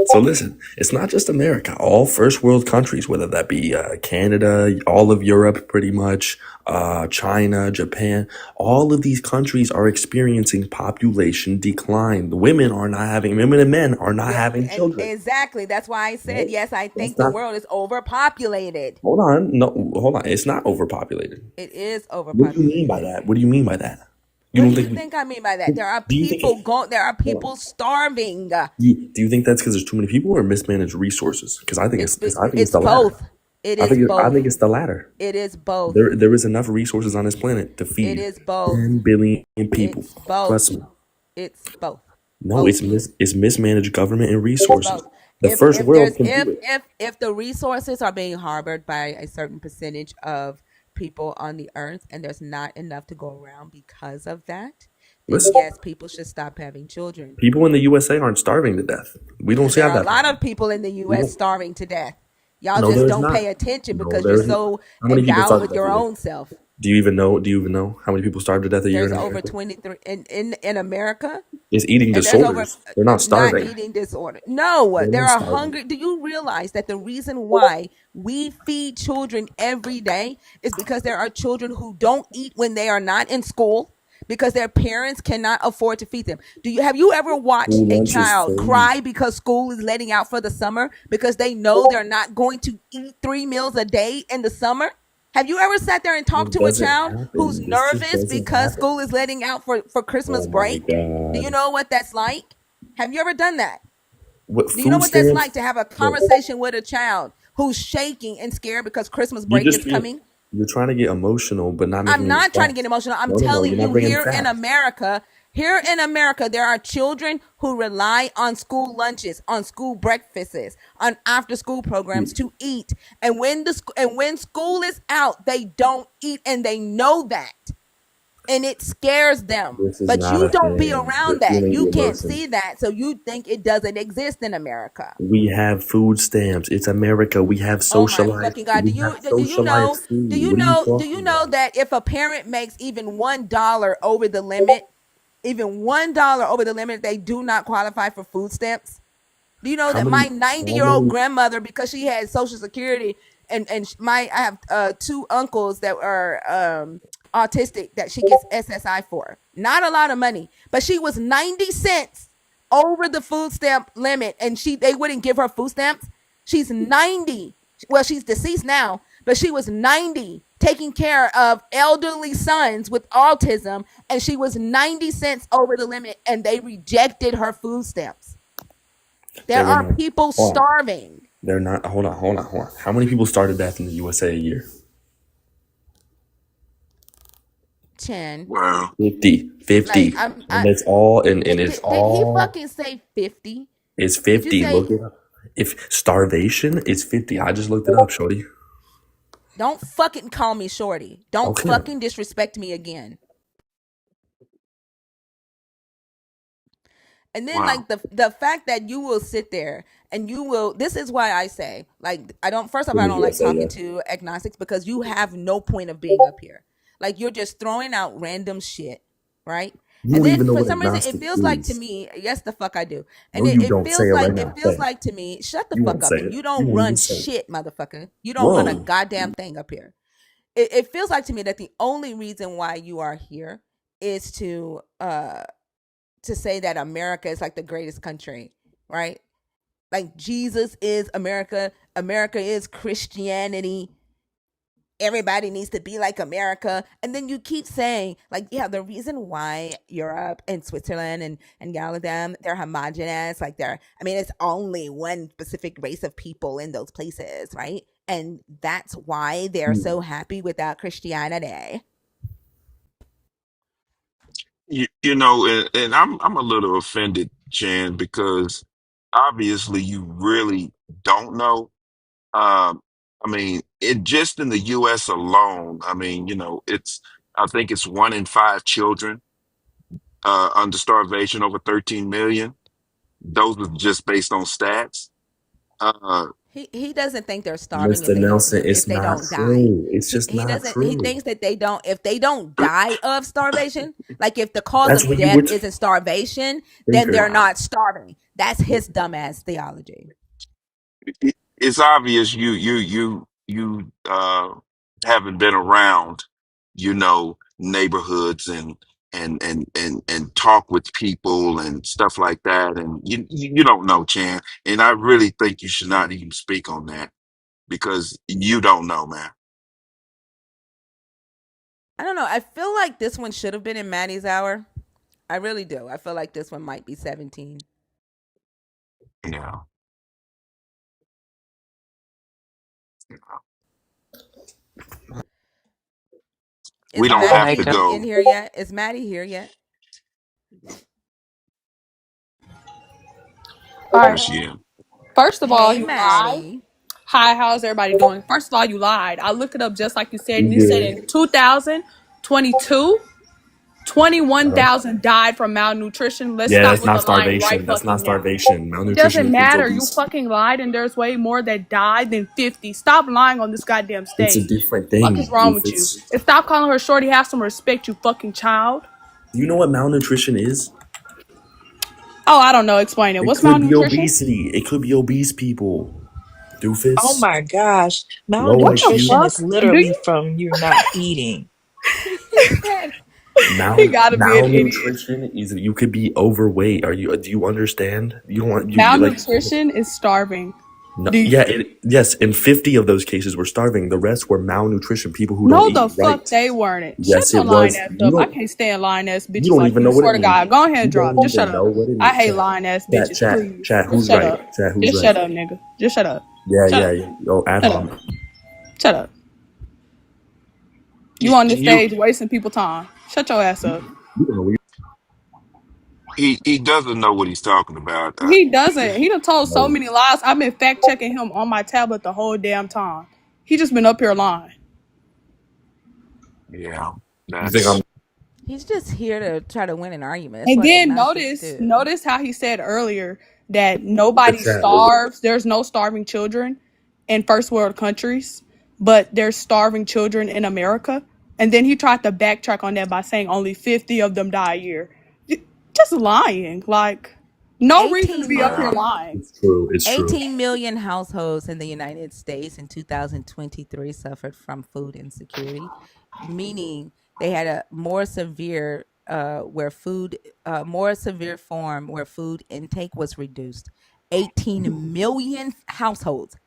So listen, it's not just America. All first world countries, whether that be Canada, all of Europe, pretty much, China, Japan, all of these countries are experiencing population decline. The women and men are not having And children. exactly. That's why I said, Right? yes, I That's think the not. world is overpopulated. Hold on. No, hold on. It's not overpopulated. It is What do you mean by overpopulated. that? What do you mean by that? You What don't do you think? think I mean by that? There are Do you think? there are Hold on. people starving. Do you think that's because there's too many people or mismanaged resources? Because I think it's the latter. Both. It I is think both. it's the latter. It is both. There is enough resources on this planet to It feed is both. 10 billion people. It's both. Trust me. It's both. No, Both. it's mismanaged government and It's resources. both. The first world can do it. If the resources are being harbored by a certain percentage of people on the earth and there's not enough to go around because of that, then Listen, yes, people should stop having children. people in the USA aren't starving to death. We don't see There how are a that. lot of people in the We US don't. starving to death. Y'all No, just there's don't not. pay attention No, because you're there's not. so How many people endowed talk with about your that? own self. Do you even know? Do you even know how many people starve to death a year in There's over America? 23 in America. It's eating And there's over disorders. They're not not starving. eating disorder. No, They're there not are starving. hungry. Do you realize that the reason why we feed children every day is because there are children who don't eat when they are not in school because their parents cannot afford to feed them? Have you ever watched School a lunch is child free. cry because school is letting out for the summer because they know they're not going to eat 3 meals a day in the summer? Have you ever sat there and talked It to a doesn't child who's happen. This just nervous doesn't because happen. school is letting out for Christmas Oh my break? Do you god. know what that's like? Have you ever done that? What Do you know food what that's stamps? like to have a Bro, conversation with a child who's shaking and scared because Christmas you break just is being coming? you're trying to get emotional, but not I'm making any not trying to get facts. emotional. I'm No, no, no. telling You're not you, bringing facts. here in America, there are children who rely on school lunches, on school breakfasts, on after school programs to eat. And when school is out, they don't eat and they know that. And it scares them. This is But not you a don't be thing. You're around that. feeling You the can't emotion. see that. So you think it doesn't exist in America. We have food stamps. It's America. We have Oh my socialized. fucking god! We have socialized food. What are you Do you talking know about? that if a parent makes even $1 over the limit, even $1 over the limit, they do not qualify for food stamps? Do you know How that many? my 90 How year old many? grandmother, because she had Social Security, and I have two uncles that are autistic that she gets SSI for. Not a lot of money, but she was 90 cents over the food stamp limit, and they wouldn't give her food stamps. She's 90. Well, she's deceased now, but she was 90 taking care of elderly sons with autism, and she was 90 cents over the limit, and they rejected her food stamps. They There were are not. people Hold on. starving. They're not. Hold on. Hold on. Hold on. How many people starve to death in the USA a year? Chin. Wow. 50. Like 50. I'm And I it's all. And it's did he all. fucking say 50? It's Did you 50. Look say it up. If starvation is 50, I just looked it up, shorty. don't fucking call me shorty. Don't Okay. fucking disrespect me again. And then Wow. like the fact that you will sit there and you will, this is why I say, like, I don't, first off, In I the don't like USA, talking yeah. to agnostics because you have no point of being up here. Like, you're just throwing out random shit, right? You And don't even then know for what some reason it agnostic feels like to is. me, yes, the fuck I do. No, And you it don't. Say it right now. Say it. like to me, shut the You fuck won't up. say And it. you You don't won't even run say it. shit, motherfucker. You don't run a Whoa. goddamn thing up here. It feels like to me that the only reason why you are here is to say that America is like the greatest country, right? Like, Jesus is America, America is Christianity. Everybody needs to be like America. And then you keep saying, like, yeah, the reason why Europe and Switzerland and all of them, they're homogenous, like it's only one specific race of people in those places, right? And that's why they're so happy without Christianity. And I'm a little offended, Chan, because obviously you really don't know. Um, I mean, it just in the U.S. alone. I mean, I think it's 1 in 5 children under starvation, over 13 million. Those are just based on stats. Uh, He doesn't think they're starving Mr. Nelson, if it's they not don't die. true. It's just He not doesn't, he true. thinks that they don't, if they don't die of starvation, like if the cause That's of what you death would isn't starvation, then they're figure. not starving. That's his dumbass theology. it's obvious you haven't been around, neighborhoods and talk with people and stuff like that, and you don't know, Chan. And I really think you should not even speak on that because you don't know, man. I don't know. I feel like this one should have been in Maddie's hour. I really do. I feel like this one might be 17. Yeah. We Is don't I'll have Maddie make to it. in go. here yet? Is Maddie here yet? All There right. she is. First of all, Hey, you lied. Maddie. Hi, how's everybody doing? First of all, you lied. I looked it up just like you said, You and you said good. in 2022 Uh, 21,000 died from malnutrition. Let's yeah, stop that's with not the lying right starvation. That's not fucking now. starvation. It Malnutrition doesn't includes matter. You obesity. fucking lied, and there's way more that died than 50. Stop lying on this goddamn It's a stage. different Fuck is thing, wrong with you? doofus. And stop calling her shorty. Have some respect, you fucking child. Do you know what malnutrition is? Oh, I don't know. Explain it. It What's could be malnutrition? obesity. It could be obese people, Oh doofus. my gosh. Low What the IQ. Malnutrition fuck? is Do literally you? from you not eating. He said, He gotta be an idiot. Malnutrition is you could be overweight. Are you? Do you understand? You don't want you like. Malnutrition is starving. No, Do you? yeah, yes. In 50 of those cases were starving. The rest were malnutrition. People who don't No, the eat fuck right. they weren't. Shut Yes, your it lying was. ass You up. I don't. can't stand lying ass You bitches don't like even you. know what Swear it to means. God. Go ahead You and drop. don't Just shut even know up. what it I means. hate lying ass Chat, bitches. chat, Please. chat. Just Who's shut right? up. Chat. Who's Just right? shut up, nigga. Just shut up. Yeah, Shut yeah, up. yeah. Oh, ad Shut up. hom. Shut up. You You, on this you stage wasting people time. Shut your ass up. You don't know what he doesn't know what he's talking about. He doesn't. He done told so you're. many lies. I've been fact checking him on my tablet the whole damn time. He just been up here lying. Yeah, You think I'm that's he's just here to try to win an argument. That's And what then agnostics notice, do. notice how he said earlier that the nobody chat? starves. There's no starving children in first world countries, but there's starving children in America. And then he tried to backtrack on that by saying only 50 of them die a year. Just lying. Like, no reason to 18 be up here yeah. million lying. It's true. It's true. 18 million households in the United States in 2023 suffered from food insecurity, meaning they had a more severe more severe form where food intake was reduced. 18 million households,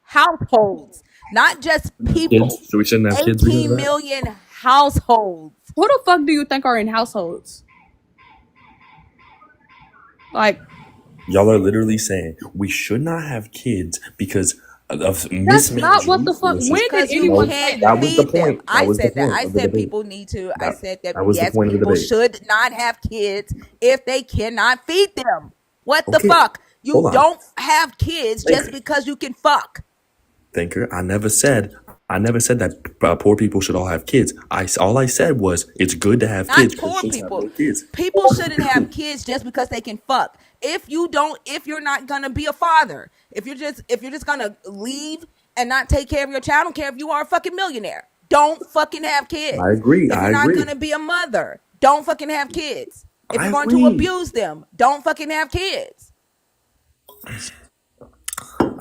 not just Kids? people. So we shouldn't have kids because of 18 that? million households. Who the fuck do you think are in households? Like, Y'all are literally saying we should not have kids because of that's not mismanaged what the fuck. resources. When did Because you anyone No, say can't that that? was the feed them. point. That I was the said that. point I of the said debate. people need to. I That, said that that was the yes, point of the people debate. should not have kids if they cannot feed them. What the Okay, fuck? hold You on. don't have kids just Thinker, because you can fuck. thinker. I never said that poor people should all have kids. All I said was it's good to have Not kids. poor Christians have people. no kids. People shouldn't have kids just because they can fuck. If you're not gonna be a father, if you're just gonna leave and not take care of your child, I don't care if you are a fucking millionaire. Don't fucking have kids. I agree. If I you're not agree. gonna be a mother, don't fucking have kids. If I you're going to agree. abuse them, don't fucking have kids.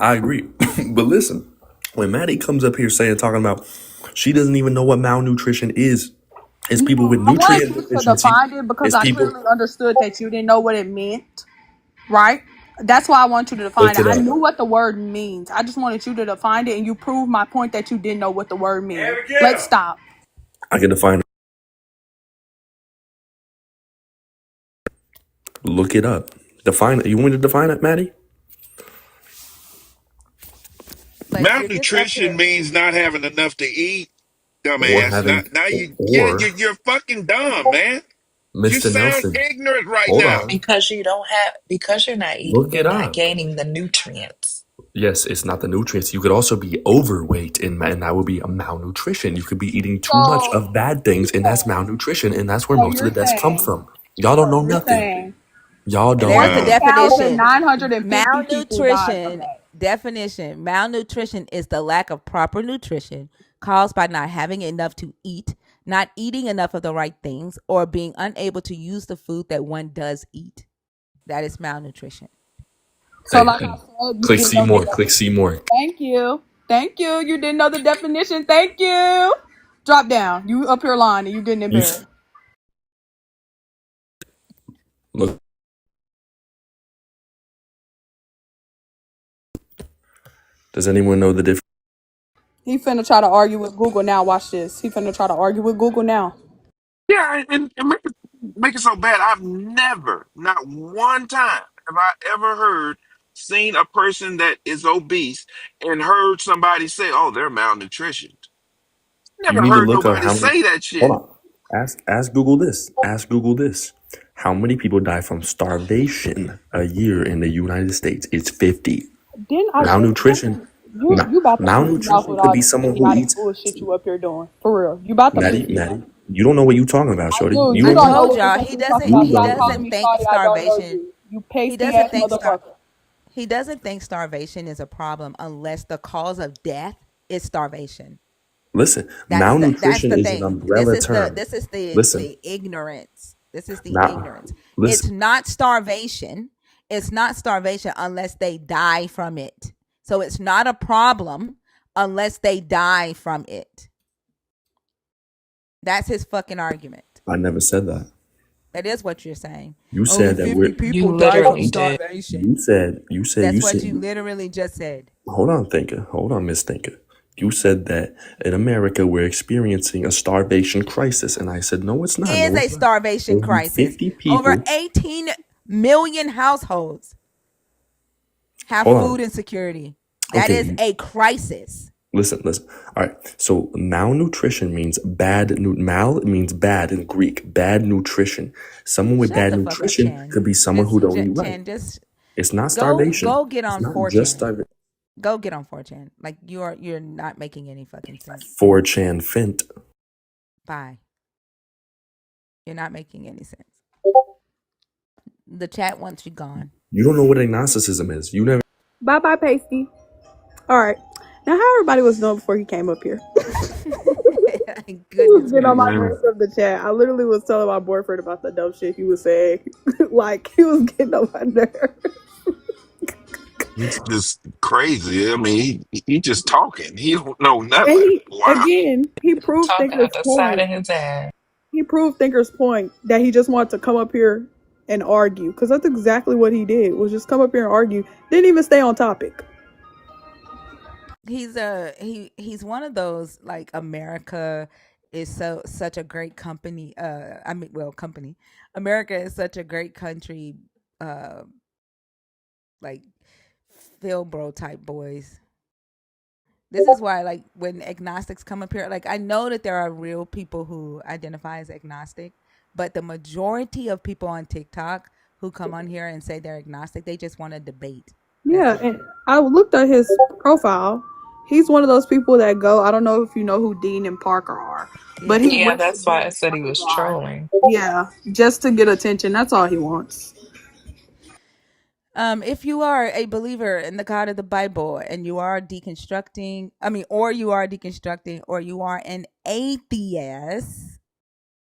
I agree. But listen, when Maddie comes up here talking about she doesn't even know what malnutrition is. It's people with I wanted nutrient you to deficiency. define it because It's I people. clearly understood that you didn't know what it meant, right? That's why I want you to define Look it. it I up. knew what the word means. I just wanted you to define it, and you proved my point that you didn't know what the word means. Let's stop. I can define it. Look it up. Define it. You want me to define it, Maddie? But you're just up Malnutrition here. means not having enough to eat, Or dumbass. Now, having, now you, yeah, or you're fucking dumb, man. You Mr. sound Nelson. ignorant right Hold now. on. Because you don't have, because you're not eating, Look you're it not up. gaining the nutrients. Yes, it's not the nutrients. You could also be overweight, and that would be a malnutrition. You could be eating too much So, of bad things, and that's malnutrition, and that's where so most of the you're deaths come saying, from. Y'all don't know you're nothing. saying Y'all don't There's the know. Wow. definition. 1,950 people died from Malnutrition that. definition. Malnutrition is the lack of proper nutrition caused by not having enough to eat, not eating enough of the right things, or being unable to use the food that one does eat. That is malnutrition. So, Hey, like hey, I said, you click didn't see know the more. Click definition. see more. Thank you. Thank you. You didn't know the definition. Thank you. Drop down. You up here lying and you getting You embarrassed. look. Does anyone know the difference? He finna try to argue with Google now. Watch this. He finna try to argue with Google now. Yeah, and make it so bad. I've never, not one time, have I ever seen a person that is obese and heard somebody say, "Oh, they're malnutritioned." You Never need to heard look up nobody how many. say that Hold shit. on. Ask Google this. Ask Google this. How many people die from starvation a year in the United States? It's 50. Didn't I just Malnutrition. you about to piss me off Malnutrition with could all be this someone who idiotic eats. bullshit you up here doing. For real. You about to piss Maddie, me off. Maddie, You don't know what you're talking about, shorty. Dude, You you I don't don't know know. told what the y'all fuck you're talking about. You he Stop don't calling know. doesn't me think sorry. I don't know starvation. you. You He pasty doesn't ass think motherfucker. he doesn't think starvation is a problem unless the cause of death is starvation. Listen, That's malnutrition the is an thing. This umbrella is the term. this is the Listen, the ignorance. This is the now, ignorance. It's listen. not starvation. It's not starvation unless they die from it. So it's not a problem unless they die from it. That's his fucking argument. I never said that. That is what you're saying. You Only said that 50 we're. You people die from literally did. starvation. You That's said. what you literally just said. Hold on, thinker. Hold on, Miss Thinker. You said that in America we're experiencing a starvation crisis, and I said no, it's not. Is No, a it's not. starvation Only crisis. 50 Over people. 18 million households have Hold on. food insecurity. That is Okay, a crisis. listen. All right. So malnutrition means bad. Mal means bad in Greek. Bad nutrition. Someone with Shut bad the fuck up, nutrition Chan. could be someone who don't eat right. Chan, just It's not starvation. go get It's on not just 4chan. starvation. Go get on 4chan. Like you're not making any fucking sense. 4chan fint. Bye. You're not making any sense. The chat wants you gone. You don't know what agnosticism is. You never. Bye bye, pasty. All right. Now, how everybody was doing before he came up here? He was Goodness getting on my gracious. nerves from the chat. I literally was telling my boyfriend about the dumb shit he was saying. Like, he was getting on my nerves. He's just crazy. I mean, he just talking. He don't know And nothing. he, Wow. again, he proved Talking out Thinker's the side point. of his ass. He proved Thinker's point that he just wanted to come up here and argue. Because that's exactly what he did, was just come up here and argue. Didn't even stay on topic. He's one of those, like, America is such a great company. Company. America is such a great country. Uh, like Phil Bro type boys. This is why, like, when agnostics come up here, like, I know that there are real people who identify as agnostic, but the majority of people on TikTok who come on here and say they're agnostic, they just want to debate. Yeah, and I looked at his profile. He's one of those people that go. I don't know if you know who Dean and Parker are, but Yeah. he Yeah, went to that's why Dean I and said he Parker was live. trolling. Yeah, just to get attention. That's all he wants. If you are a believer in the God of the Bible and you are deconstructing, or you are deconstructing, or you are an atheist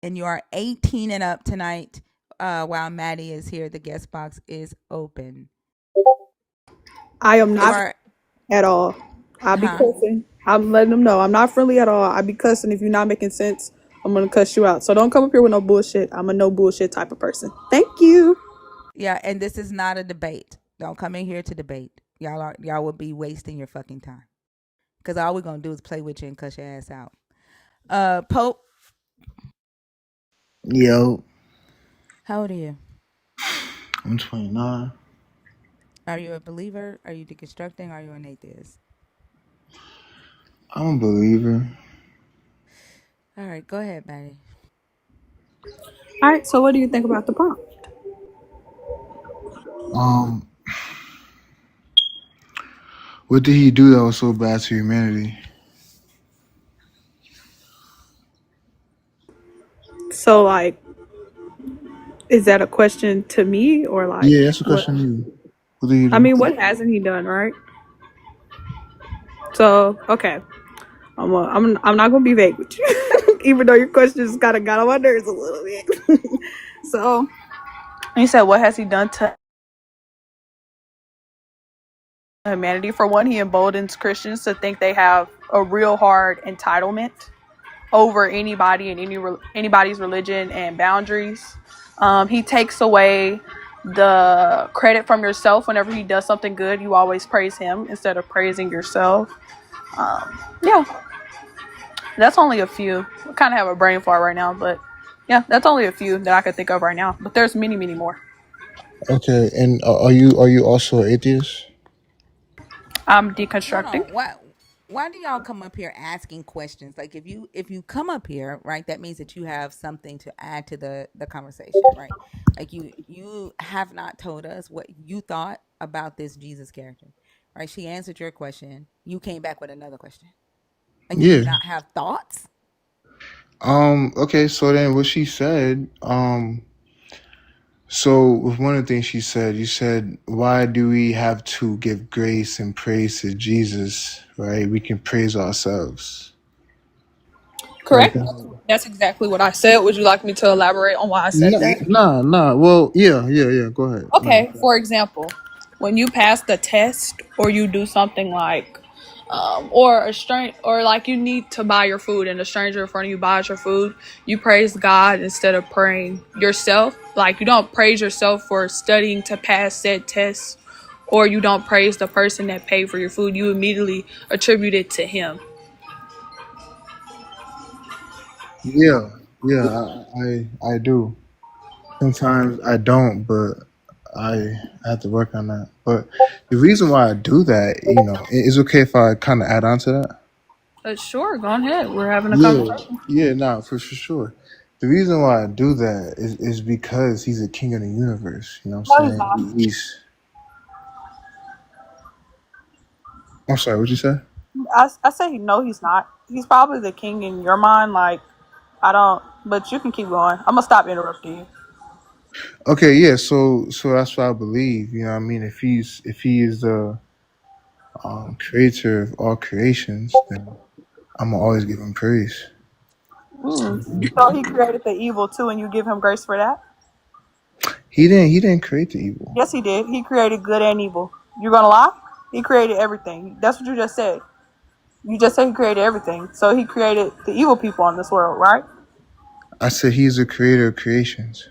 and you are 18 and up tonight, while Maddie is here, the guest box is open. I am You not are, at all. I be huh? cussing. I'm letting them know I'm not friendly at all. I be cussing. If you're not making sense, I'm gonna cuss you out. So don't come up here with no bullshit. I'm a no bullshit type of person. Thank you. Yeah, and this is not a debate. Don't come in here to debate. Y'all will be wasting your fucking time. Because all we're gonna do is play with you and cuss your ass out. Pope, Yo, how old are you? I'm 29. Are you a believer? Are you deconstructing? Are you an atheist? I'm a believer. All right, go ahead, Maddie. All right. So what do you think about the prompt? Um, what did he do that was so bad to humanity? So like, is that a question to me or like Yeah, that's a what? question to you. What did he I do? mean, what hasn't he done, right? So okay, I'm not gonna be vague with you, even though your questions kind of got on my nerves a little bit. So you said, what has he done to humanity? For one, he emboldens Christians to think they have a real hard entitlement over anybody and anybody's religion and boundaries. He takes away the credit from yourself. Whenever he does something good, you always praise him instead of praising yourself. Yeah, that's only a few. I kind of have a brain fart right now, but yeah, that's only a few that I could think of right now. But there's many, many more. Okay, and are you also an atheist? I'm Hold deconstructing. on. Why do y'all come up here asking questions? Like, if you come up here, right, that means that you have something to add to the conversation, right? Like, you have not told us what you thought about this Jesus character, right? She answered your question. You came back with another question. Like, do you Yeah. not have thoughts? Okay, so then what she said, so with one of the things she said, you said, why do we have to give grace and praise to Jesus, right? We can praise ourselves. Right? Correct. That's exactly what I said. Would you like me to elaborate on why I said that? Nah. Well, yeah. Go ahead. No. Okay, for example, when you pass the test or you do something like or a strange or like you need to buy your food and a stranger in front of you buys your food, you praise God instead of praying yourself. Like you don't praise yourself for studying to pass said test, or you don't praise the person that paid for your food. You immediately attribute it to him. I do. Sometimes I don't, but I have to work on that. But the reason why I do that, it's okay if I kind of add on to that. Sure, go ahead. We're having a Yeah, conversation. nah, for sure. The reason why I do that is because he's a king of the universe. You know what No, I'm he's saying? not. I'm sorry, what'd you say? I say no, he's not. He's probably the king in your mind. Like I don't, but you can keep going. I'm gonna stop interrupting you. Okay, yeah, so that's what I believe. You know what I mean? If he is the creator of all creations, then I'm gonna always give him praise. So he created the evil too, and you give him grace for that? He didn't create the evil. Yes, he did. He created good and evil. You're gonna lie? He created everything. That's what you just said. You just said he created everything. So he created the evil people in this world, right? I said he's the creator of creations.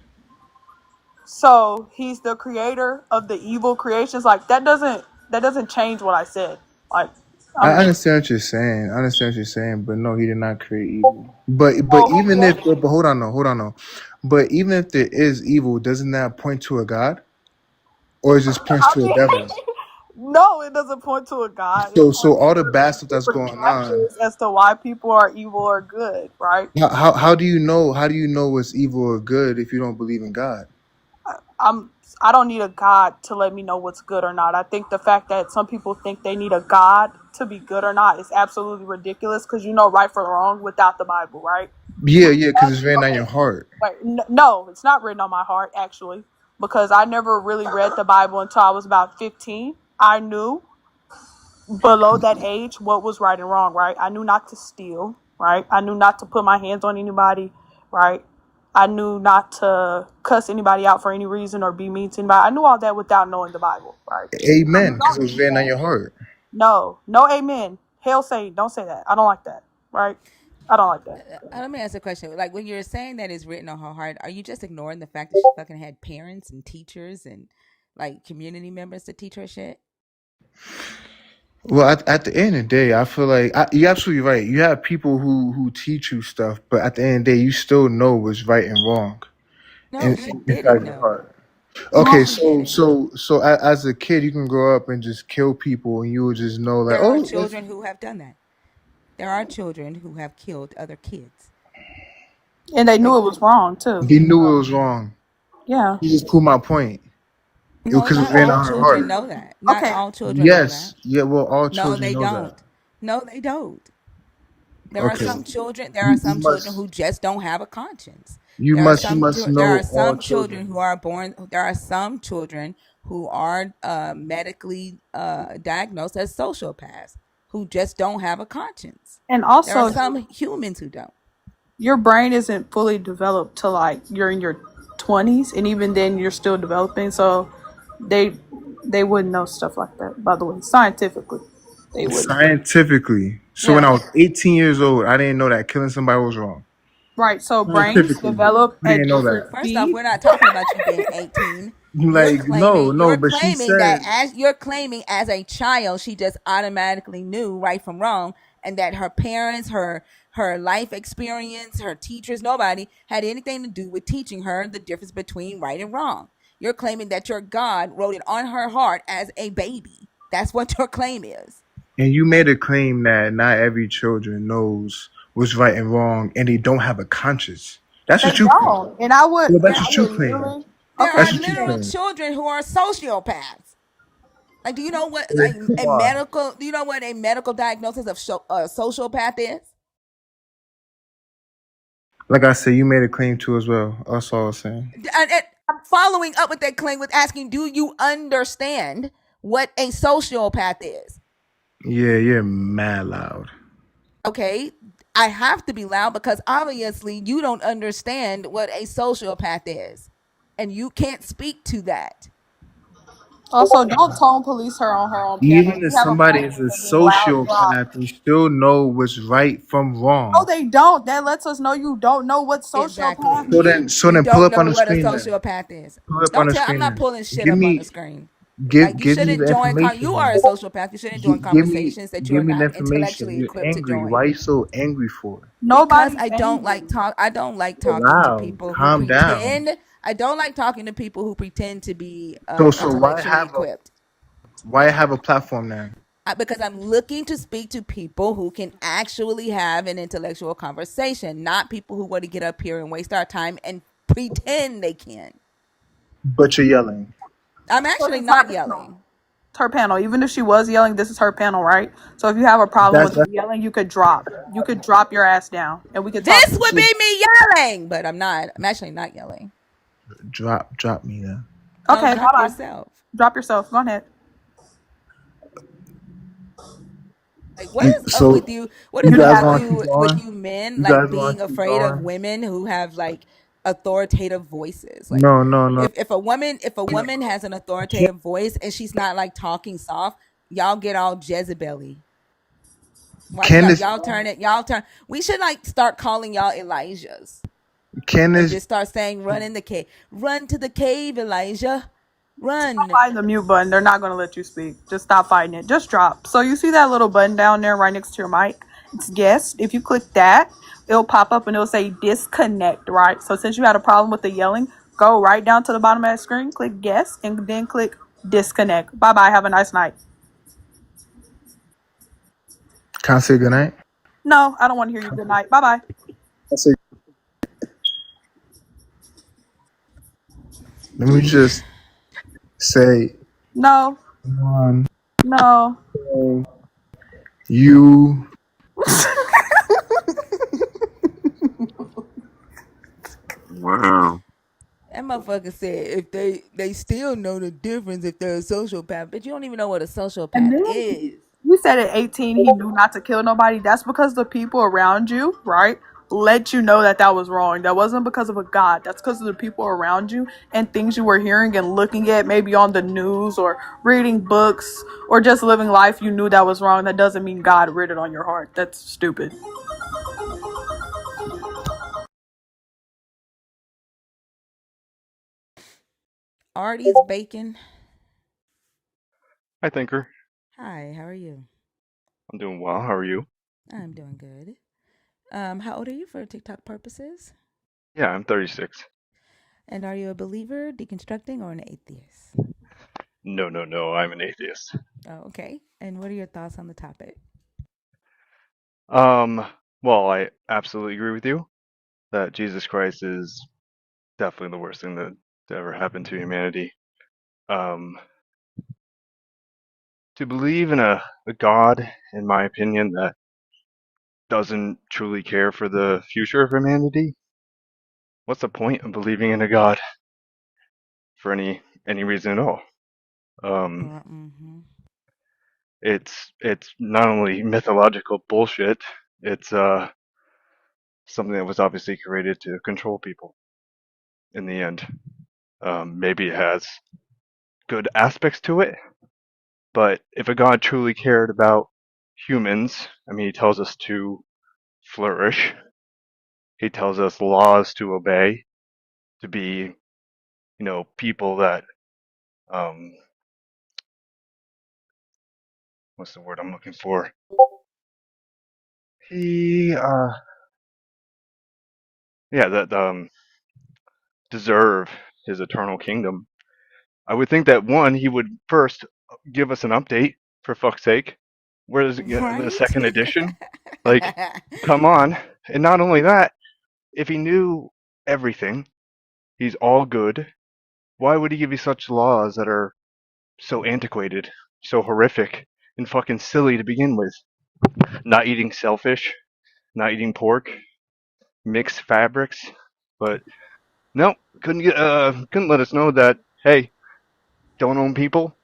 So he's the creator of the evil creations. Like that doesn't change what I said. Like I I'm understand what you're saying. I understand what you're saying, but no, he did not create evil. But so who even if created but it? hold on no. But even if there is evil, doesn't that point to a God? Or it just points I to a mean, devil? no, it doesn't point to a God. It So points all the to bad stuff that's different going on, factors as to why people are evil or good, right? how do you know what's evil or good if you don't believe in God? I'm I don't need a God to let me know what's good or not. I think the fact that some people think they need a God to be good or not is absolutely ridiculous because you know right from wrong without the Bible, right? Yeah, because it's written on your heart. Wait, no, it's not written on my heart actually because I never really read the Bible until I was about 15. I knew below that age what was right and wrong, right? I knew not to steal, right? I knew not to put my hands on anybody, right? I knew not to cuss anybody out for any reason or be mean to anybody. I knew all that without knowing the Bible, right? Amen, You because don't it was need written on that. your heart. No, no, amen. Hell say, don't say that. I don't like that, right? I don't like that. Let me ask a question. Like when you're saying that it's written on her heart, are you just ignoring the fact that she fucking had parents and teachers and like community members to teach her shit? Well, at the end of the day, I feel like you're absolutely right. You have people who teach you stuff, but at the end of the day, you still know what's right and wrong, No, and she inside didn't your know. heart. No, Okay, she didn't. as a kid, you can grow up and just kill people, and you will just know like, There are oh, that's, children who have done that. There are children who have killed other kids. And they knew Like it was wrong too. they knew it was wrong. Yeah. You just proved my point no, because it was not written all on her children heart. know that. Not Okay. all children know Yes, that. yeah. Well, all No, children they know that. don't. No, they don't. There are Okay, some children. There are you some children must who just don't have a conscience. you must There are know all some children children. who are born. There are some children who are medically diagnosed as sociopaths who just don't have a conscience. And There are also, some humans who don't. your brain isn't fully developed till like you're in your 20s, and even then you're still developing. So they they wouldn't know stuff like that. By the way, scientifically, they wouldn't. Scientifically, so when Yeah. I was 18 years old, I didn't know that killing somebody was wrong. Right. So brains Scientifically, develop I at didn't know different that. First off, speeds. we're not talking about you being 18. Like, no, You're but she claiming that said, as you're claiming as a child, she just automatically knew right from wrong, and that her parents, her life experience, her teachers, nobody had anything to do with teaching her the difference between right and wrong. You're claiming that your God wrote it on her heart as a baby. That's what your claim is. and you made a claim that not every children knows what's right and wrong, and they don't have a conscience. That's They what you claim. don't. And I would Well, and that's I what you would claim. literally. There Okay. are That's what you literal claim. children who are sociopaths. Like, do you know what a Why? medical? Do you know what a medical diagnosis of sociopath is? Like I said, you made a claim too as well. That's all I was saying. And I'm following up with that claim with asking, do you understand what a sociopath is? Yeah, you're mad loud. Okay, I have to be loud because obviously you don't understand what a sociopath is, and you can't speak to that. Also, don't tone police her on her own panel. Even You if have a somebody problem is with a her being loud, drop. sociopath, they still know what's right from No, wrong. they don't. That lets us know you don't know what sociopath Exactly. means. So You then pull don't up on know the what a screen then. sociopath is. Pull up on Don't the tell. I'm screen not then. pulling shit Give up on the me screen. Like you give me shouldn't the join. information You are a then. sociopath. You shouldn't join conversations that you Give are me the not information. intellectually You're equipped to angry. Why join. are you so angry for? Because Nobody's I don't like angry. talk. I don't like You're talking to loud. people who Calm down. pretend. I don't like talking to people who pretend to be So intellectually equipped. why have a platform then? Because I'm looking to speak to people who can actually have an intellectual conversation, not people who want to get up here and waste our time and pretend they can. But you're yelling. I'm So actually it's her not panel. yelling. It's her panel. Even if she was yelling, this is her panel, right? So if you have a problem with That's her yelling, you could drop. You could drop your ass down, and we could talk. This would be me yelling, but I'm not. I'm actually not yelling. drop me then. No, Okay, bye drop bye. yourself. Drop yourself. Go ahead. Like, what is up So with you? What you is You up guys have with want to it. keep you with going? you men You like guys being want to keep afraid of going? women who have like authoritative voices? Like No. if a woman has an Can, authoritative voice and she's not like talking soft, y'all get all Jezebel-y. Watch can this y'all turn. We should like start calling y'all Elijahs can and this just start saying run in the cave. Run to the cave, Elijah. Stop Run. fighting the mute button. They're not going to let you speak. Just stop fighting it. Just drop. So you see that little button down there right next to your mic? It's guest. If you click that, it'll pop up and it'll say disconnect, right? So since you had a problem with the yelling, go right down to the bottom of that screen, click guest, and then click disconnect. Bye bye. Have a nice night. can I say goodnight? No, I don't want to hear you. Good night. Bye bye. Let me just say No, one no. thing. You Wow. That motherfucker said if they still know the difference if they're a sociopath, but you don't even know what a And sociopath then is. he said at 18 he knew not to kill nobody. That's because the people around you, right, let you know that that was wrong. That wasn't because of a God. That's because of the people around you and things you were hearing and looking at maybe on the news or reading books or just living life. You knew that was wrong. That doesn't mean God writ it on your heart. That's stupid. Artie's bacon. Hi, Thinker. Hi, how are you? I'm doing well. How are you? I'm doing good. How old are you for TikTok purposes? Yeah, I'm 36. And are you a believer, deconstructing, or an atheist? No. I'm an atheist. Oh, okay. And what are your thoughts on the topic? Um, well, I absolutely agree with you that Jesus Christ is definitely the worst thing that ever happened to humanity. Um, to believe in a God, in my opinion, that doesn't truly care for the future of humanity, what's the point of believing in a God for any reason at all? Um, Mm-hmm. it's not only mythological bullshit, it's something that was obviously created to control people in the end. Maybe it has good aspects to it, but if a God truly cared about humans, I mean, he tells us to flourish, he tells us laws to obey, to be, people that, um, what's the word I'm looking for? He, yeah, that deserve his eternal kingdom. I would think that one, he would first give us an update, for fuck's sake. Where's the Right? second edition? Like, come on. And not only that, if he knew everything, he's all good, why would he give you such laws that are so antiquated, so horrific, and fucking silly to begin with? Not eating shellfish, not eating pork, mixed fabrics, but no, couldn't let us know that, hey, don't own people,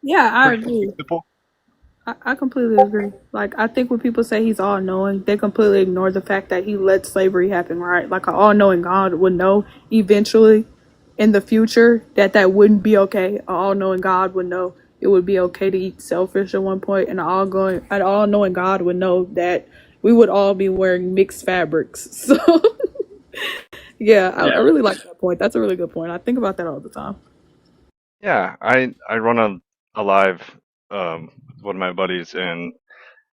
Yeah, I pretty agree. simple. I completely agree. Like, I think when people say he's all knowing, they completely ignore the fact that he let slavery happen, right? Like, an all knowing God would know eventually in the future that that wouldn't be okay. An all knowing God would know it would be okay to eat shellfish at one point, and an all knowing God would know that we would all be wearing mixed fabrics. So, yeah, I really like that point. That's a really good point. I think about that all the time. Yeah, I run a live with one of my buddies, and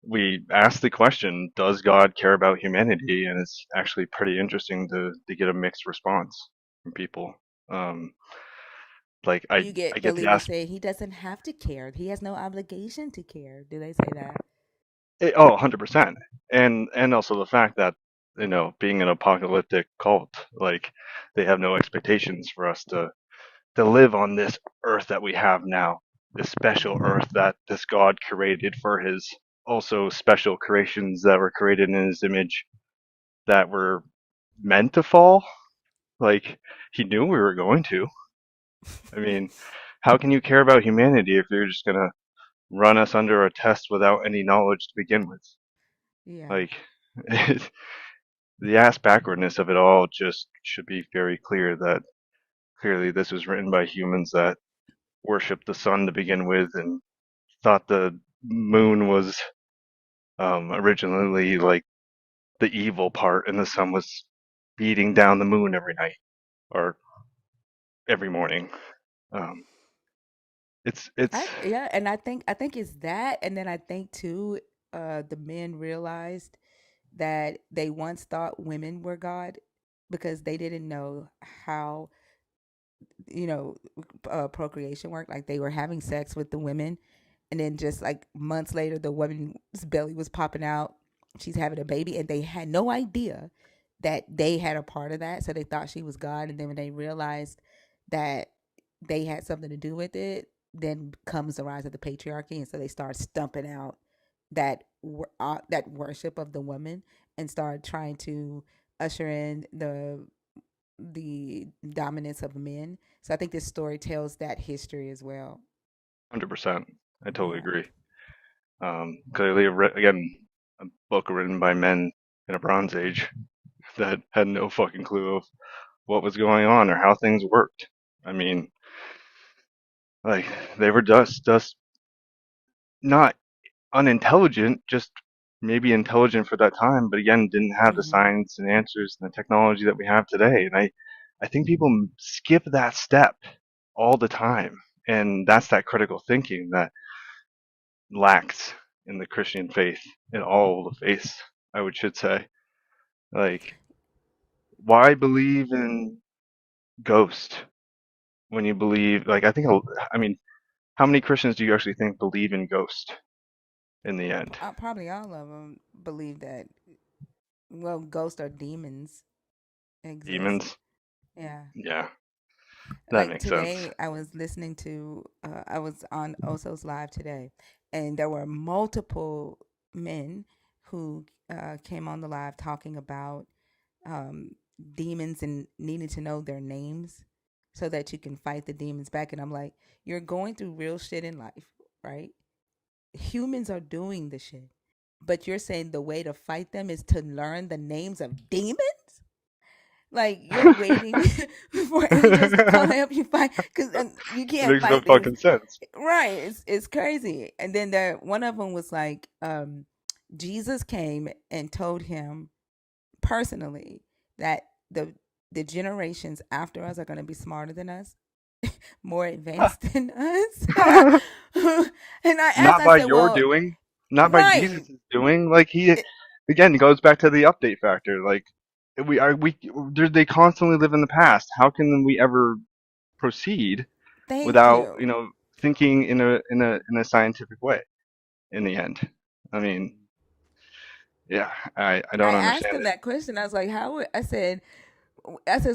we asked the question, does God care about humanity? And it's actually pretty interesting to get a mixed response from people. Um, like Do you I get get the believers ask, say he doesn't have to care? He has no obligation to care. Do they say that? oh, 100%. And also the fact that, being an apocalyptic cult, like they have no expectations for us to live on this earth that we have now, this special Mm-hmm. earth that this God created for his also special creations that were created in his image that were meant to fall. Like, he knew we were going to. I mean, how can you care about humanity if you're just gonna run us under a test without any knowledge to begin with? Yeah. Like, the ass backwardness of it all just should be very clear that clearly this was written by humans that worshipped the sun to begin with and thought the moon was originally like the evil part, and the sun was beating down the moon every night or every morning. Um, it's Yeah, and I think it's that, and then I think too, the men realized that they once thought women were God because they didn't know how, you know, procreation worked. Like they were having sex with the women, and then just like months later, the woman's belly was popping out. She's having a baby, and they had no idea that they had a part of that. So they thought she was God, and then when they realized that they had something to do with it, then comes the rise of the patriarchy, and so they start stumping out that worship of the woman and start trying to usher in the dominance of men. So I think this story tells that history as well. 100%. I totally Yeah. agree. Clearly, again, a book written by men in a Bronze Age that had no fucking clue of what was going on or how things worked. I mean, like they were just not unintelligent, just maybe intelligent for that time, but again, didn't have the Mm-hmm. science and answers and the technology that we have today. And I think people skip that step all the time. And that's that critical thinking that lacks in the Christian faith, in all the faiths, should say. Like, why believe in ghost when you believe, like, I mean, how many Christians do you actually think believe in ghost in the end? Probably all of them believe that, well, ghosts or demons exist. Demons? Yeah. Yeah, that Like makes sense. today, I was listening to, I was on Oso's live today, and there were multiple men who came on the live talking about um, demons and needing to know their names so that you can fight the demons back. And I'm like, you're going through real shit in life, right? Humans are doing the shit, but you're saying the way to fight them is to learn the names of demons? Like you're waiting for angels to come help you fight because you It can't makes no fight these, fucking sense. right? It's crazy. And then one of them was like, Jesus came and told him personally that the generations after us are going to be smarter than us, more advanced than us. And I asked, Not I by said, your well, doing, not by right. Jesus' doing. Like he, It, again, goes back to the update factor. Like they constantly live in the past. How can we ever proceed thank without, you. thinking in a scientific way? In the end, I mean, yeah, I I don't asked understand him that question. I was like, how would, I said,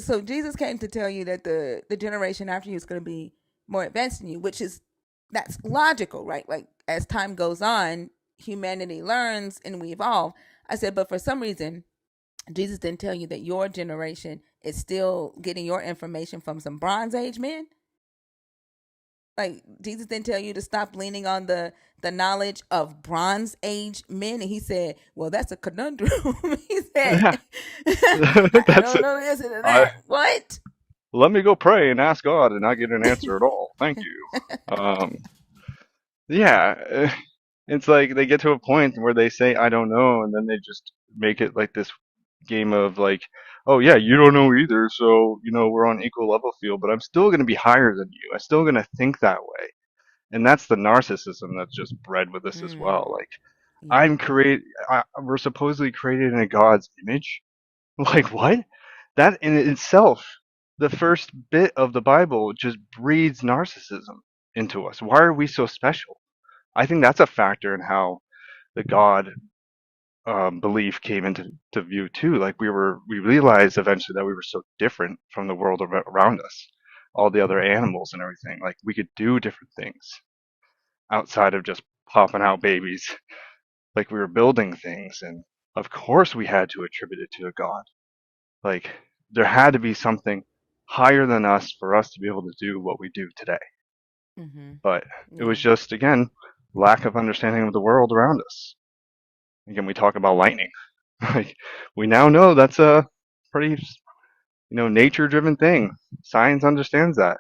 so Jesus came to tell you that the generation after you is going to be more advanced than you, which is, that's logical, right? Like as time goes on, humanity learns and we evolve. I said, but for some reason, Jesus didn't tell you that your generation is still getting your information from some Bronze Age men. Like Jesus didn't tell you to stop leaning on the knowledge of Bronze Age men, and he said, "Well, that's a conundrum." He said, Yeah, "I that's don't it. know this and I that." What? Let me go pray and ask God and not get an answer at all. Thank you. Um, yeah, it's like they get to a point where they say I don't know, and then they just make it like this game of like, oh yeah, you don't know either, so we're on equal level field, but I'm still gonna be higher than you. I'm still gonna think that way, and that's the narcissism that's just bred with us as well. Mm, Like yeah. we're supposedly created in a God's image. Like what? That in itself, the first bit of the Bible just breeds narcissism into us. Why are we so special? I think that's a factor in how the God belief came into view too. Like we realized eventually that we were so different from the world around us, all the other animals and everything. Like we could do different things outside of just popping out babies. Like we were building things, and of course we had to attribute it to a God. Like there had to be something higher than us for us to be able to do what we do today. Mhm. But it was Yeah. just again lack of understanding of the world around us. Again, we talk about lightning. Like we now know that's a pretty nature driven thing. Science understands that.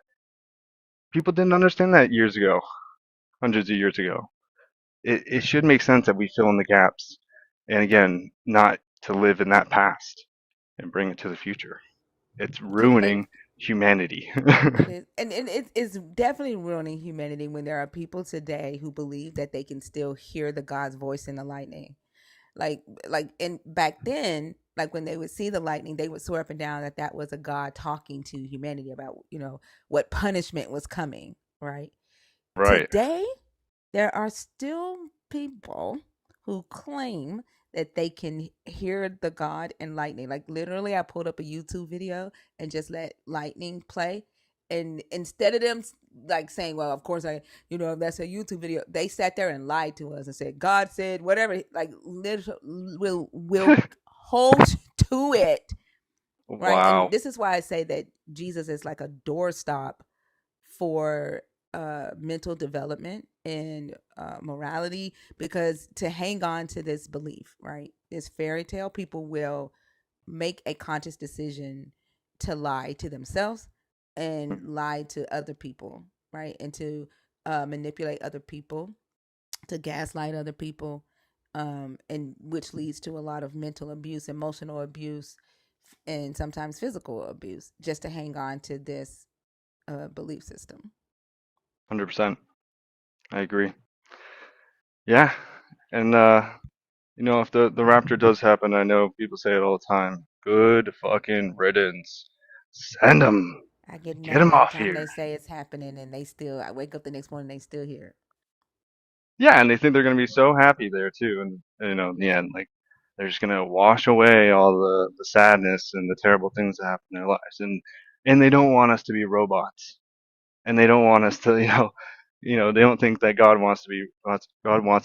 People didn't understand that years ago, hundreds of years ago. It should make sense that we fill in the gaps, and again, not to live in that past and bring it to the future. It's And ruining humanity. it is, and it's definitely ruining humanity when there are people today who believe that they can still hear the God's voice in the lightning. And back then, like when they would see the lightning, they would swear up and down that that was a God talking to humanity about what punishment was coming. Right. Right. Today, there are still people who claim that they can hear the God and lightning. Like literally, I pulled up a YouTube video and just let lightning play. And instead of them like saying, "Well, of course that's a YouTube video," they sat there and lied to us and said, "God said whatever." Like literally, will hold to it, right? And Wow. this is why I say that Jesus is like a doorstop for mental development and morality, because to hang on to this belief, right, this fairy tale, people will make a conscious decision to lie to themselves and lie to other people, right, and to manipulate other people, to gaslight other people, and which leads to a lot of mental abuse, emotional abuse, and sometimes physical abuse, just to hang on to this belief system. 100%. I agree. Yeah. And if the rapture does happen, I know people say it all the time. Good fucking riddance. Send them. I get Get mad them every off time here. they say it's happening, and I wake up the next morning, they still here. Yeah, and they think they're gonna be so happy there too, and in the end, like they're just gonna wash away all the sadness and the terrible things that happen in their lives, and they don't want us to be robots, and they don't want us to, they don't think that God wants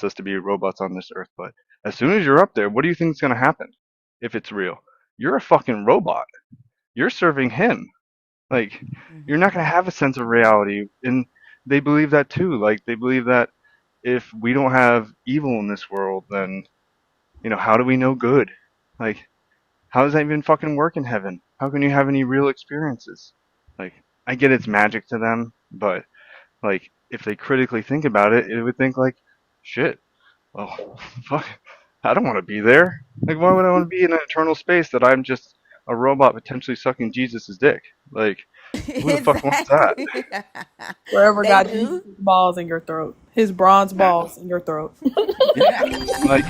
us to be robots on this earth. But as soon as you're up there, what do you think is gonna happen if it's real? You're a fucking robot. You're serving him. Like you're Mm-hmm. not gonna have a sense of reality, and they believe that too. Like they believe that if we don't have evil in this world, then how do we know good? Like, how does that even fucking work in heaven? How can you have any real experiences? Like, I get it's magic to them, but like, if they critically think about it, it would think like, shit, well, fuck, I don't want to be there. Like, why would I want to be in an eternal space that I'm just a robot potentially sucking Jesus's dick? Like, who the fuck wants that? Exactly. Forever They got Jesus' do. balls in your throat. His bronze balls in your throat. Yeah, like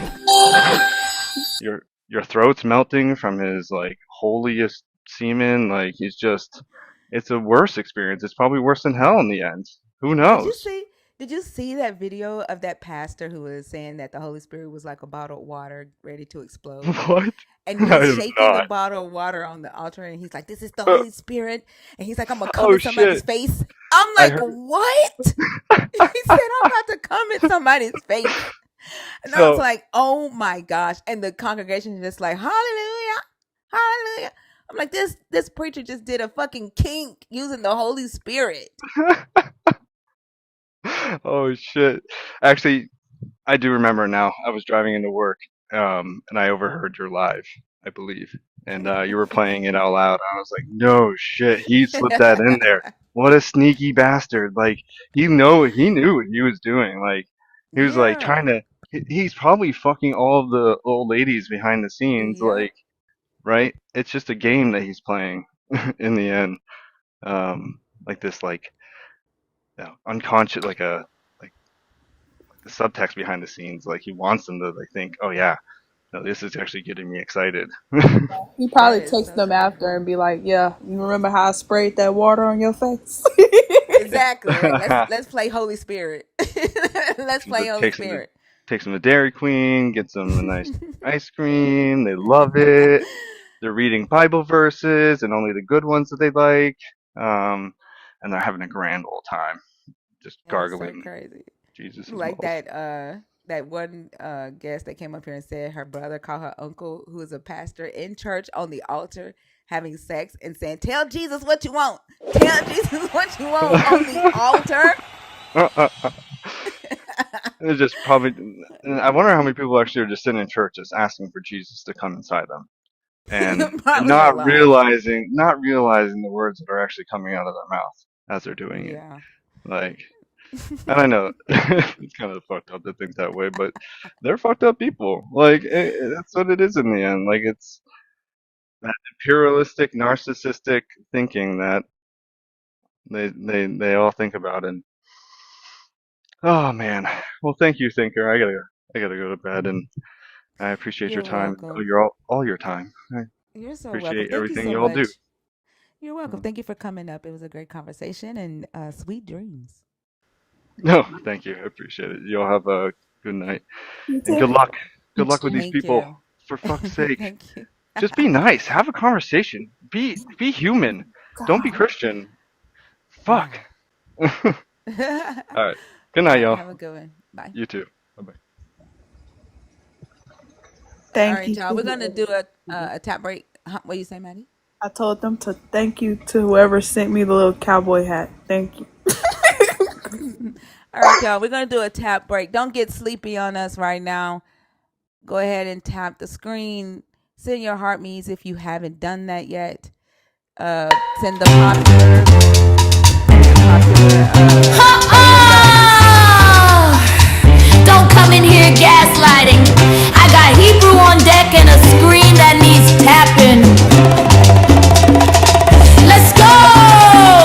your throat's melting from his like holiest semen. Like he's just, it's a worse experience. It's probably worse than hell in the end. Who Did you knows? see? Did you see that video of that pastor who was saying that the Holy Spirit was like a bottle of water ready to explode? What? And I he's have shaking the not. bottle of water on the altar, and he's like, "This is the Uh, Holy Spirit," and he's like, "I'm gonna come oh in somebody's shit! face." I'm I like, heard. "What?" He said, "I'm about to come in somebody's face," and I was So like, "Oh my gosh!" And the congregation is just like, "Hallelujah!" Hallelujah. I'm like, this preacher just did a fucking kink using the Holy Spirit. Oh shit. Actually, I do remember now. I was driving into work, and I overheard your live, I believe, and you were playing it out loud. I was like, "No shit, he slipped that in there. What a sneaky bastard! Like he knew what he was doing. Like he was like Yeah. trying to. He's probably fucking all of the old ladies behind the scenes. Yep. Like right? It's just a game that he's playing in the end. Like this, like unconscious, like the subtext behind the scenes. Like he wants them to like think, oh yeah, no, this is actually getting me excited. He That probably is takes so them crazy. after and be like, "Yeah, you remember how I sprayed that water on your face?" Exactly. Like let's play Holy Spirit. Let's play Holy takes them to Spirit. takes them to Dairy Queen, gets them a nice ice cream. They love it. They're reading Bible verses and only the good ones that they like. And they're having a grand old time, just That is so gargling crazy. Jesus' Like mouth. that one guest that came up here and said her brother called her uncle, who is a pastor in church, on the altar having sex and saying, "Tell Jesus what you want. Tell Jesus what you want on the altar." It's just probably. I wonder how many people actually are just sitting in church, just asking for Jesus to come inside them, and Probably a lot. not realizing the words that are actually coming out of their mouth as they're doing it. Yeah. Like, and I know it's kind of fucked up to think that way, but they're fucked up people. Like, that's what it is in the end. Like, it's that imperialistic, narcissistic thinking that they all think about. And oh man, well, thank you, thinker. I gotta go to bed, and I appreciate your You're time. Oh, welcome. your all your time. I You're so welcome. appreciate Thank you everything so you all do. much. You're welcome. Thank you for coming up. It was a great conversation and sweet dreams. No, thank you. I appreciate it. You all have a good night You and too. good luck. You Good luck with too. these Thank people. you. For fuck's sake, Thank you. just be nice. Have a conversation. Be human. Don't be God. Christian. Fuck. Right. All All right. Good night, right. y'all. Have a good one. Bye. You too. Bye bye. All Thank right, you y'all. to We're gonna do whoever. a tap break. Huh, what you say, Maddie? I told them to thank you to whoever sent me the little cowboy hat. Thank you. All right, y'all. We're gonna do a tap break. Don't get sleepy on us right now. Go ahead and tap the screen. Send your heart me's if you haven't done that yet. Send the popular emojis. Don't come in here gaslighting. I got Hebrew on deck and a screen that needs tapping. Let's go!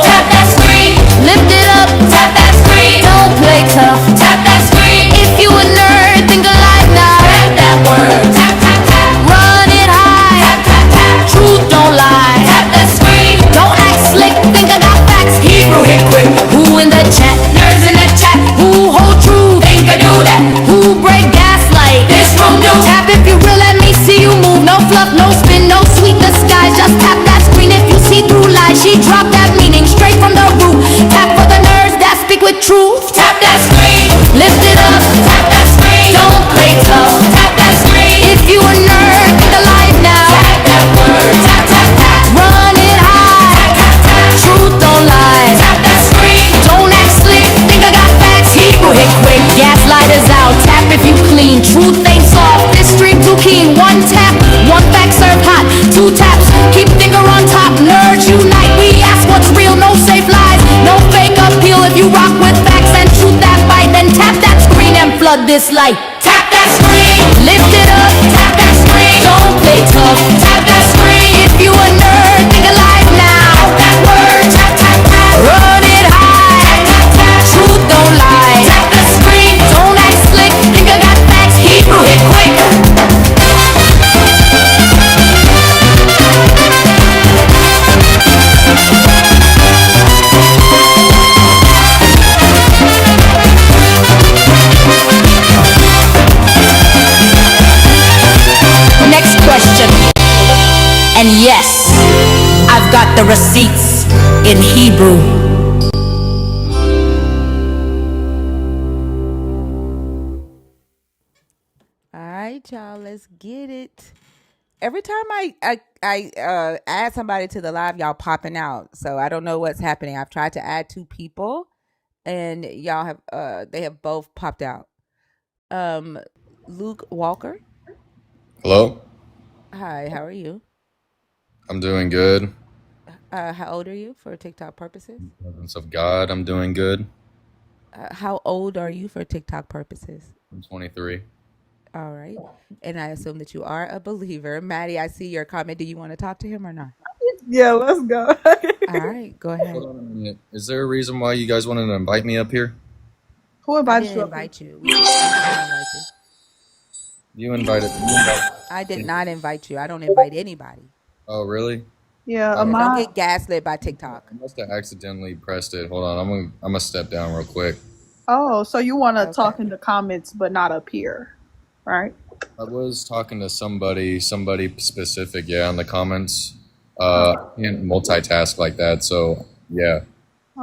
Tap that screen. Lift it up. Tap that screen. Don't play tough. Tap that screen. If you a nerd, think alive now. Tap that word. Tap, tap, tap. Run it high. Tap, tap, tap. Truth don't lie. Tap that screen. Don't act slick. Think I got facts. Hebrew hit quick. Who in the chat? Nerds in the chat. Who hold true? Think I do that. Who break gaslight? This room do. Tap if you real. Let me see you move. No fluff, no spin, no sweet disguise. Just tap that screen if you see through lies. She dropped that meaning straight from the root. Tap for the nerds that speak with truth. Tap that screen. Lift it up. Tap that screen. Don't play tough. Tap that screen. If you a nerd, think alive now. Tap that word. Tap, tap, tap. Run it high. Tap, tap, tap. Truth don't lie. Tap that screen. Don't act slick. Think I got facts. Hebrew hit quick. Gaslighters out. Tap if you clean. Truth ain't soft. This stream too keen. One tap. One fact served hot. Two taps. Keep finger on top. Nerds unite. We ask what's real. No safe lies. No fake appeal. If you rock with facts and truth that bite, then tap that screen and flood this light. Tap that screen. Lift it up. Tap that screen. Don't play tough. Tap that screen. If you a nerd, think alive now. Tap that word. Tap, tap, tap. Run it high. Tap, tap, tap. Truth don't lie. Tap that screen. Don't act slick. Think I got facts. Hebrew hit quick. Next question. And yes, I've got the receipts in Hebrew. All right, y'all. Let's get it. Every time I add somebody to the live, y'all popping out. So I don't know what's happening. I've tried to add 2 people, and y'all have they have both popped out. Um, Luke Walker. Hello? Hi, how are you? I'm doing good. How old are you for TikTok purposes? In the presence of God, I'm doing good. How old are you for TikTok purposes? I'm 23. All right. And I assume that you are a believer. Maddie, I see your comment. Do you want to talk to him or not? Yeah, let's go. All right, go ahead. Hold on a minute. Is there a reason why you guys wanted to invite me up here? Who I invited didn't you up here? invite you. I did not invite you. You invited. I did not invite you. I don't invite anybody. Oh, really? Yeah, Oh, Yeah, don't Ahmad. get gaslit by TikTok. I must have accidentally pressed it. Hold on. I'm gonna step down real quick. Oh, so you want to Okay. talk in the comments, but not up here, right? I was talking to somebody specific, yeah, in the comments. Oh, I can't multitask like that, so yeah,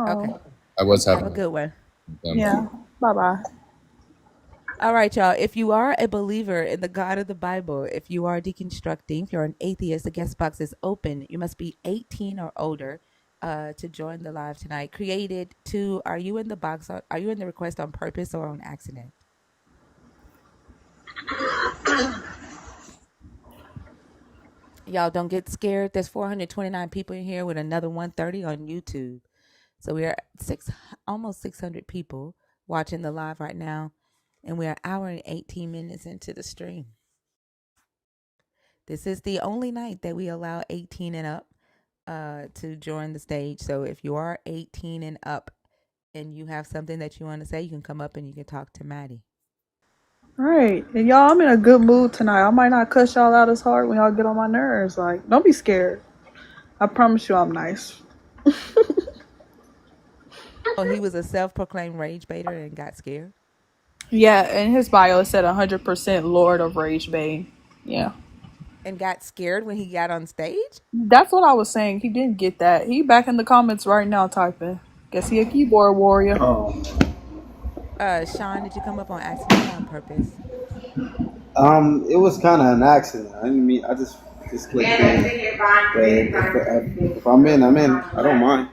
Okay. oh, I was Have a having good one. them. yeah. Bye bye. All right, y'all. If you are a believer in the God of the Bible, if you are deconstructing, if you're an atheist, the guest box is open. You must be 18 or older to join the live tonight. Created to, are you in the box? Are you in the request on purpose or on accident? Y'all don't get scared. There's 429 people in here with another 130 on YouTube. So we are almost 600 people watching the live right now. And we're an hour and 18 minutes into the stream. This is the only night that we allow 18 and up to join the stage. So if you are 18 and up and you have something that you want to say, you can come up and you can talk to Maddie. All right, and y'all, I'm in a good mood tonight. I might not cuss y'all out as hard when y'all get on my nerves. Like, don't be scared. I promise you, I'm nice. Oh, he was a self-proclaimed rage baiter and got scared Yeah, in his bio it said 100% Lord of Rage Bay. Yeah, and got scared when he got on stage. that's what I was saying. He didn't get that. He back in the comments right now typing. Guess he a keyboard warrior. Sean, did you come up on accident or on purpose? It was kind of an accident. I didn't mean. I just clicked in. But if I'm in, I'm in. I don't mind.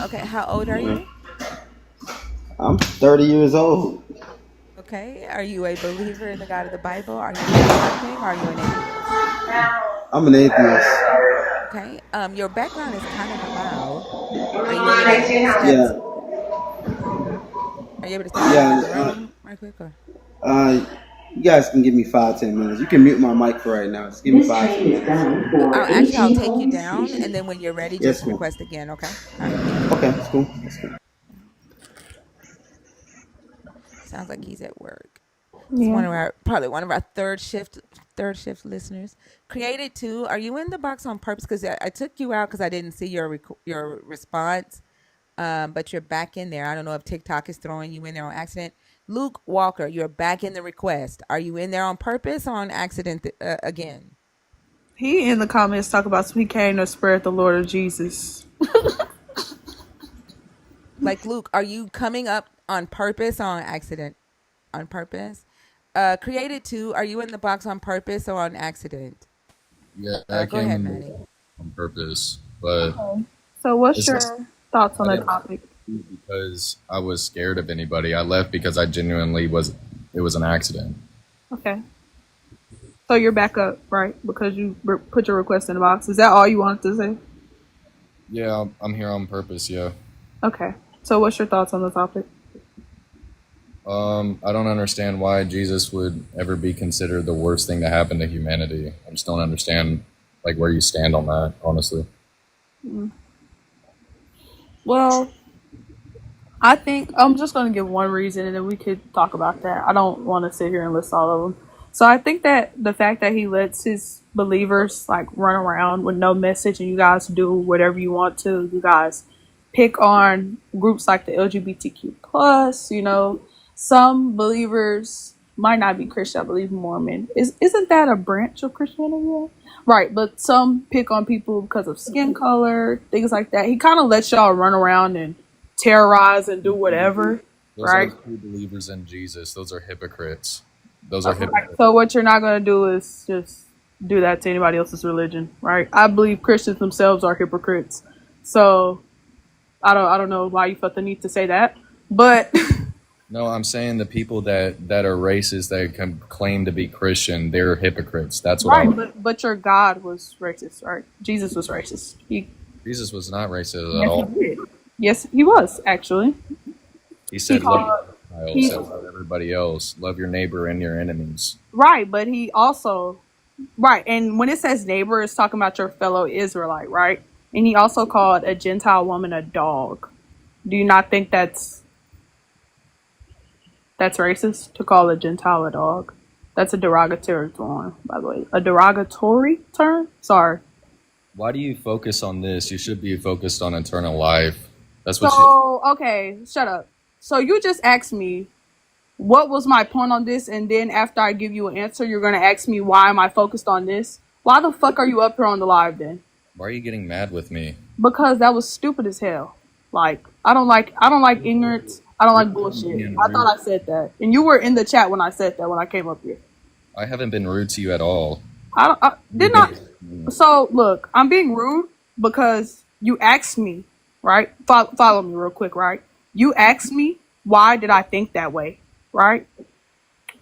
Okay, how old are Yeah. you? I'm 30 years old. Okay, are you a believer in the God of the Bible? Are you deconstructing? Or are you an atheist? I'm an atheist. Okay, your background is kind of loud. Are you able to step? Yeah. Are you able to step to another Yeah. room right quick? Or? You guys can give me 5-10 minutes. You can mute my mic for right now. Just give me 5-10 minutes. I'll take you down, and then when you're ready, Yes, just ma'am. request again. Okay. All right. Thank you. Okay, that's cool. That's cool. Sounds like he's at work. It's Yeah. probably one of our third shift listeners. Created too. Are you in the box on purpose? Because I took you out because I didn't see your response. But you're back in there. I don't know if TikTok is throwing you in there on accident. Luke Walker, you're back in the request. Are you in there on purpose or on accident again? He in the comments talk about he came to spread the Lord of Jesus. Like Luke, are you coming up on purpose or on accident? On purpose. Created too. Are you in the box on purpose or on accident? Yeah, I Go came ahead, in Maddie. on purpose, but Okay. So what's it's your just thoughts on I the didn't topic? leave because I was scared of anybody. I left because I genuinely was. It was an accident. Okay. So you're back up, right? Because you put your request in the box. Is that all you wanted to say? Yeah, I'm here on purpose. Yeah. Okay. So what's your thoughts on the topic? I don't understand why Jesus would ever be considered the worst thing to happen to humanity. I just don't understand, like, where you stand on that, honestly. Well, I think I'm just going to give one reason and then we could talk about that. I don't want to sit here and list all of them. So I think that the fact that he lets his believers like run around with no message and you guys do whatever you want to, you guys pick on groups like the LGBTQ plus, some believers might not be Christian, I believe Mormon. Isn't that a branch of Christianity? Right, but some pick on people because of skin color, things like that. He kind of lets y'all run around and terrorize and do whatever, Those are right? true believers in Jesus. Those are hypocrites. Those are Right. hypocrites. So what you're not gonna do is just do that to anybody else's religion, right? I believe Christians themselves are hypocrites. So I don't know why you felt the need to say that, but No, I'm saying the people that are racist that can claim to be Christian, they're hypocrites. That's what I right, was. but your God was racist, right? Jesus was racist. Jesus was not racist at Yes, he all. did. Yes, he was actually. He He said, "Love called your Gentiles, he said love everybody else, love your neighbor and your enemies." right, but he also right, and when it says neighbor, it's talking about your fellow Israelite, right? And he also called a Gentile woman a dog. Do you not think that's racist to call a Gentile a dog? That's a derogatory term, by the way. A derogatory term? Sorry. Why do you focus on this? You should be focused on eternal life. That's what you. So, okay, shut up. So you just asked me what was my point on this, and then after I give you an answer, you're gonna ask me why am I focused on this? Why the fuck are you up here on the live then? Why are you getting mad with me? Because that was stupid as hell. Like I don't like ignorance. I don't like bullshit. Being I rude. thought I said that, and you were in the chat when I said that when I came up here. I haven't been rude to you at all. I did not. So look, I'm being rude because you asked me, right? Follow me real quick, right? You asked me why did I think that way, right?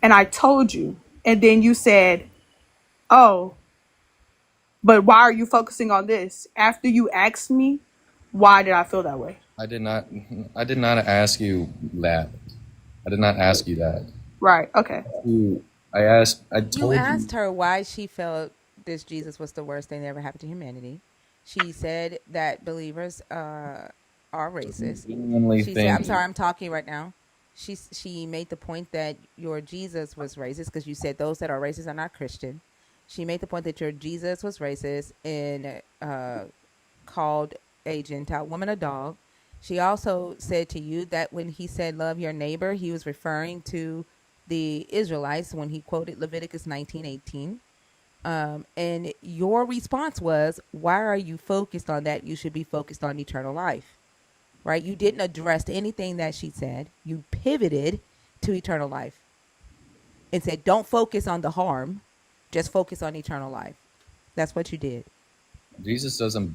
And I told you, and then you said, "Oh, but why are you focusing on this?" After you asked me, why did I feel that way? I did not. I did not ask you that. I did not ask you that. Right? Okay. I asked. I You told you. asked her why she felt this Jesus was the worst thing that ever happened to humanity. She said that believers are racist. Genuinely She said, "I'm think. sorry, I'm talking right now." She made the point that your Jesus was racist because you said those that are racist are not Christian. She made the point that your Jesus was racist and called a Gentile woman a dog. She also said to you that when he said love your neighbor, he was referring to the Israelites when he quoted Leviticus 19:18. And your response was, why are you focused on that? You should be focused on eternal life, right? You didn't address anything that she said. You pivoted to eternal life and said, don't focus on the harm, just focus on eternal life. That's what you did. Jesus doesn't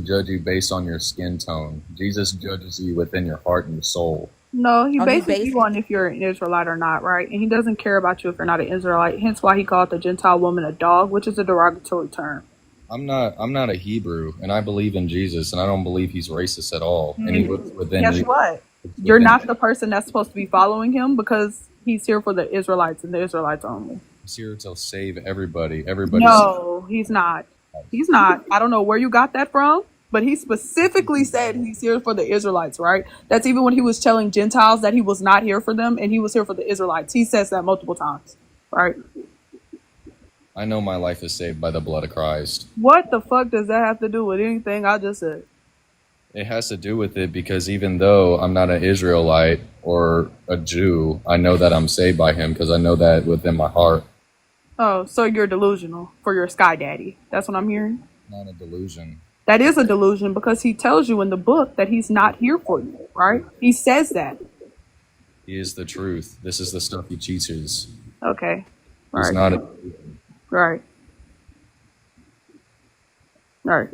judge you based on your skin tone. Jesus judges you within your heart and your soul. No, he Oh, bases you on if you're an Israelite or not, right? And he doesn't care about you if you're not an Israelite. Hence why he called the Gentile woman a dog, which is a derogatory term. I'm not a Hebrew, and I believe in Jesus, and I don't believe he's racist at all. And he looks within Guess you. what? You're not the person that's supposed to be following him because he's here for the Israelites and the Israelites only. He's here to save everybody. Everybody. No, he's not. He's not. I don't know where you got that from, but he specifically said he's here for the Israelites, right? That's even when he was telling Gentiles that he was not here for them and he was here for the Israelites. He says that multiple times, right? I know my life is saved by the blood of Christ. What the fuck does that have to do with anything I just said? It has to do with it because even though I'm not an Israelite or a Jew, I know that I'm saved by him because I know that within my heart. Oh, so you're delusional for your sky daddy. That's what I'm hearing. Not a delusion. That is a delusion because he tells you in the book that he's not here for you, right? He says that. He is the truth. This is the stuff he teaches. Okay. He's Right. not a Right. Right.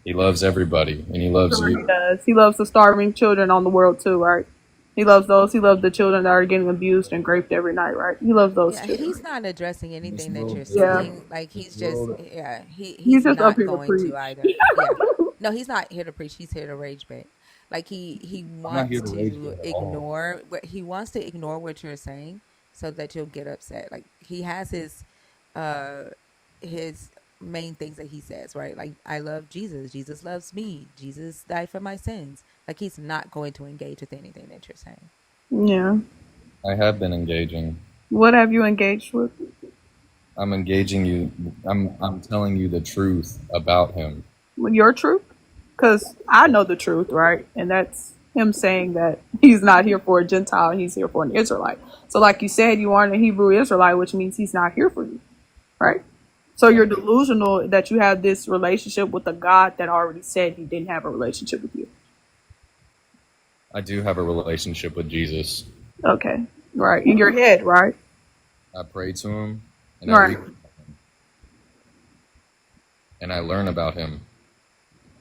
He loves everybody, and he loves Sure he you. does. He loves the starving children on the world too, right? He loves those. He loves the children that are getting abused and raped every night, right? He loves those Yeah, children. he's not addressing anything that you're Yeah. saying. Like he's just, yeah, He's he's just up not here to going preach. to either. Yeah, no, he's not here to preach. He's here to rage bait. Like he not here wants to rage to bait at all. ignore what he wants to ignore what you're saying, so that you'll get upset. Like he has his main things that he says, right? Like I love Jesus. Jesus loves me. Jesus died for my sins. Like he's not going to engage with anything that you're saying. Yeah. I have been engaging. What have you engaged with? I'm engaging you. I'm telling you the truth about him. Your truth? Because I know the truth, right? And that's him saying that he's not here for a Gentile, he's here for an Israelite. So like you said, you aren't a Hebrew Israelite, which means he's not here for you, right? So you're delusional that you have this relationship with a God that already said he didn't have a relationship with you. I do have a relationship with Jesus. Okay, right. In your head, right? I pray to him, and Right. I read. and I learn about him.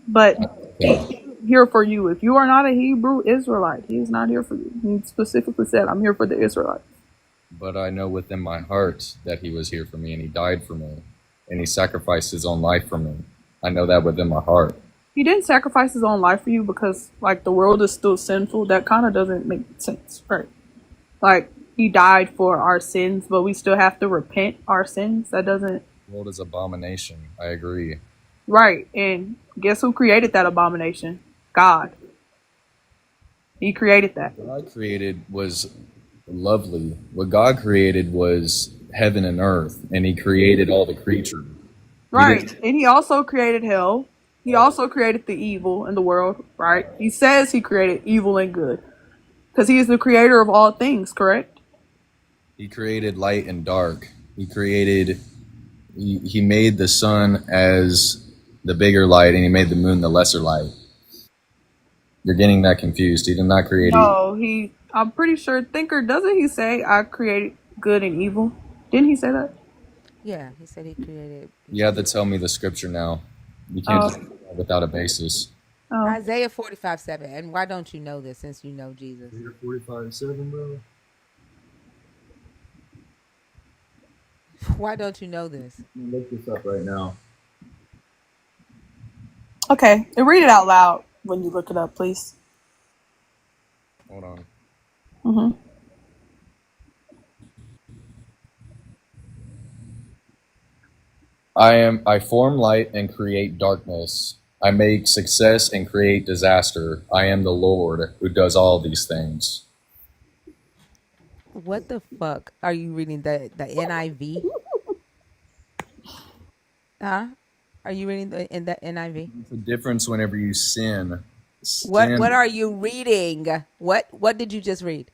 But Yeah. he's here for you. If you are not a Hebrew Israelite, he is not here for you. He specifically said, I'm here for the Israelites. But I know within my heart that he was here for me and he died for me and he sacrificed his own life for me. I know that within my heart. He didn't sacrifice his own life for you because, like, the world is still sinful. That kind of doesn't make sense, right? Like, he died for our sins, but we still have to repent our sins. That doesn't... The world is abomination. I agree. Right. And guess who created that abomination? God. He created that. What God created was lovely. What God created was heaven and earth, and he created all the creatures. Right. And he also created hell. He also created the evil in the world, right? He says he created evil and good because he is the creator of all things, correct? He created light and dark. He made the sun as the bigger light, and he made the moon the lesser light. You're getting that confused. He did not create evil. No, I'm pretty sure Thinker, doesn't he say I created good and evil? Didn't he say that? Yeah, he said he created. You have to tell me the scripture now. You can't just do that without a basis. Isaiah 45:7. And why don't you know this since you know Jesus? Isaiah 45:7, bro. Why don't you know this? I'm gonna look this up right now. Okay, and read it out loud when you look it up, please. Hold on. Mm-hmm. I form light and create darkness. I make success and create disaster. I am the Lord who does all these things. What the fuck are you reading? The NIV? Huh? Are you reading in the NIV? It's a difference whenever you sin. What are you reading? What did you just read?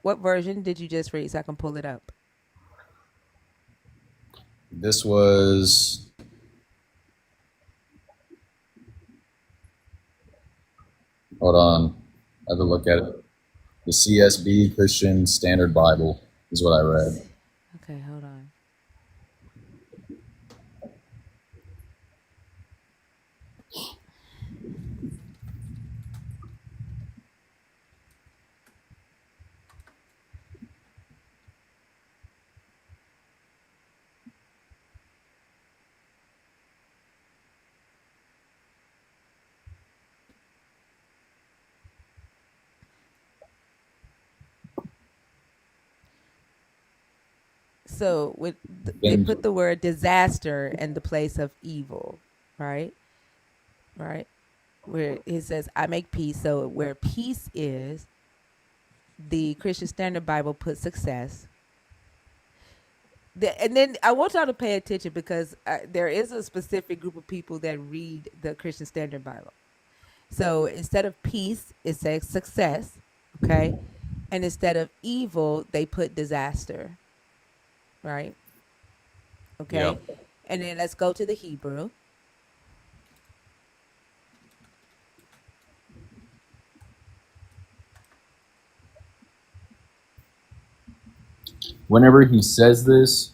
What version did you just read so I can pull it up? This was... Hold on. I have to look at it. The CSB, Christian Standard Bible, is what I read. Okay, hold on. So they put the word disaster in the place of evil, right? Right? Where it says, I make peace. So where peace is, the Christian Standard Bible puts success. And then I want y'all to pay attention because there is a specific group of people that read the Christian Standard Bible. So instead of peace, it says success, okay? And instead of evil, they put disaster, right? Okay. Yep. And then let's go to the Hebrew. Whenever he says this,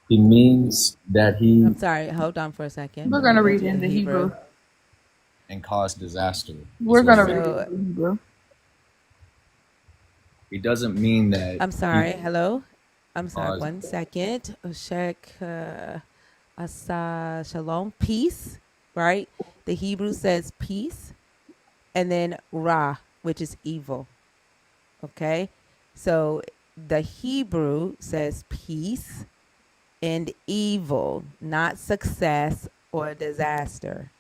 he means that he... I'm sorry, hold on for a second. We're going to read in the Hebrew. And cause disaster. We're going to read in the Hebrew. He doesn't mean that... I'm sorry, hello? I'm sorry, 1 second. Check asa shalom, peace, right? The Hebrew says peace, and then ra, which is evil. Okay? So the Hebrew says peace and evil, not success or disaster.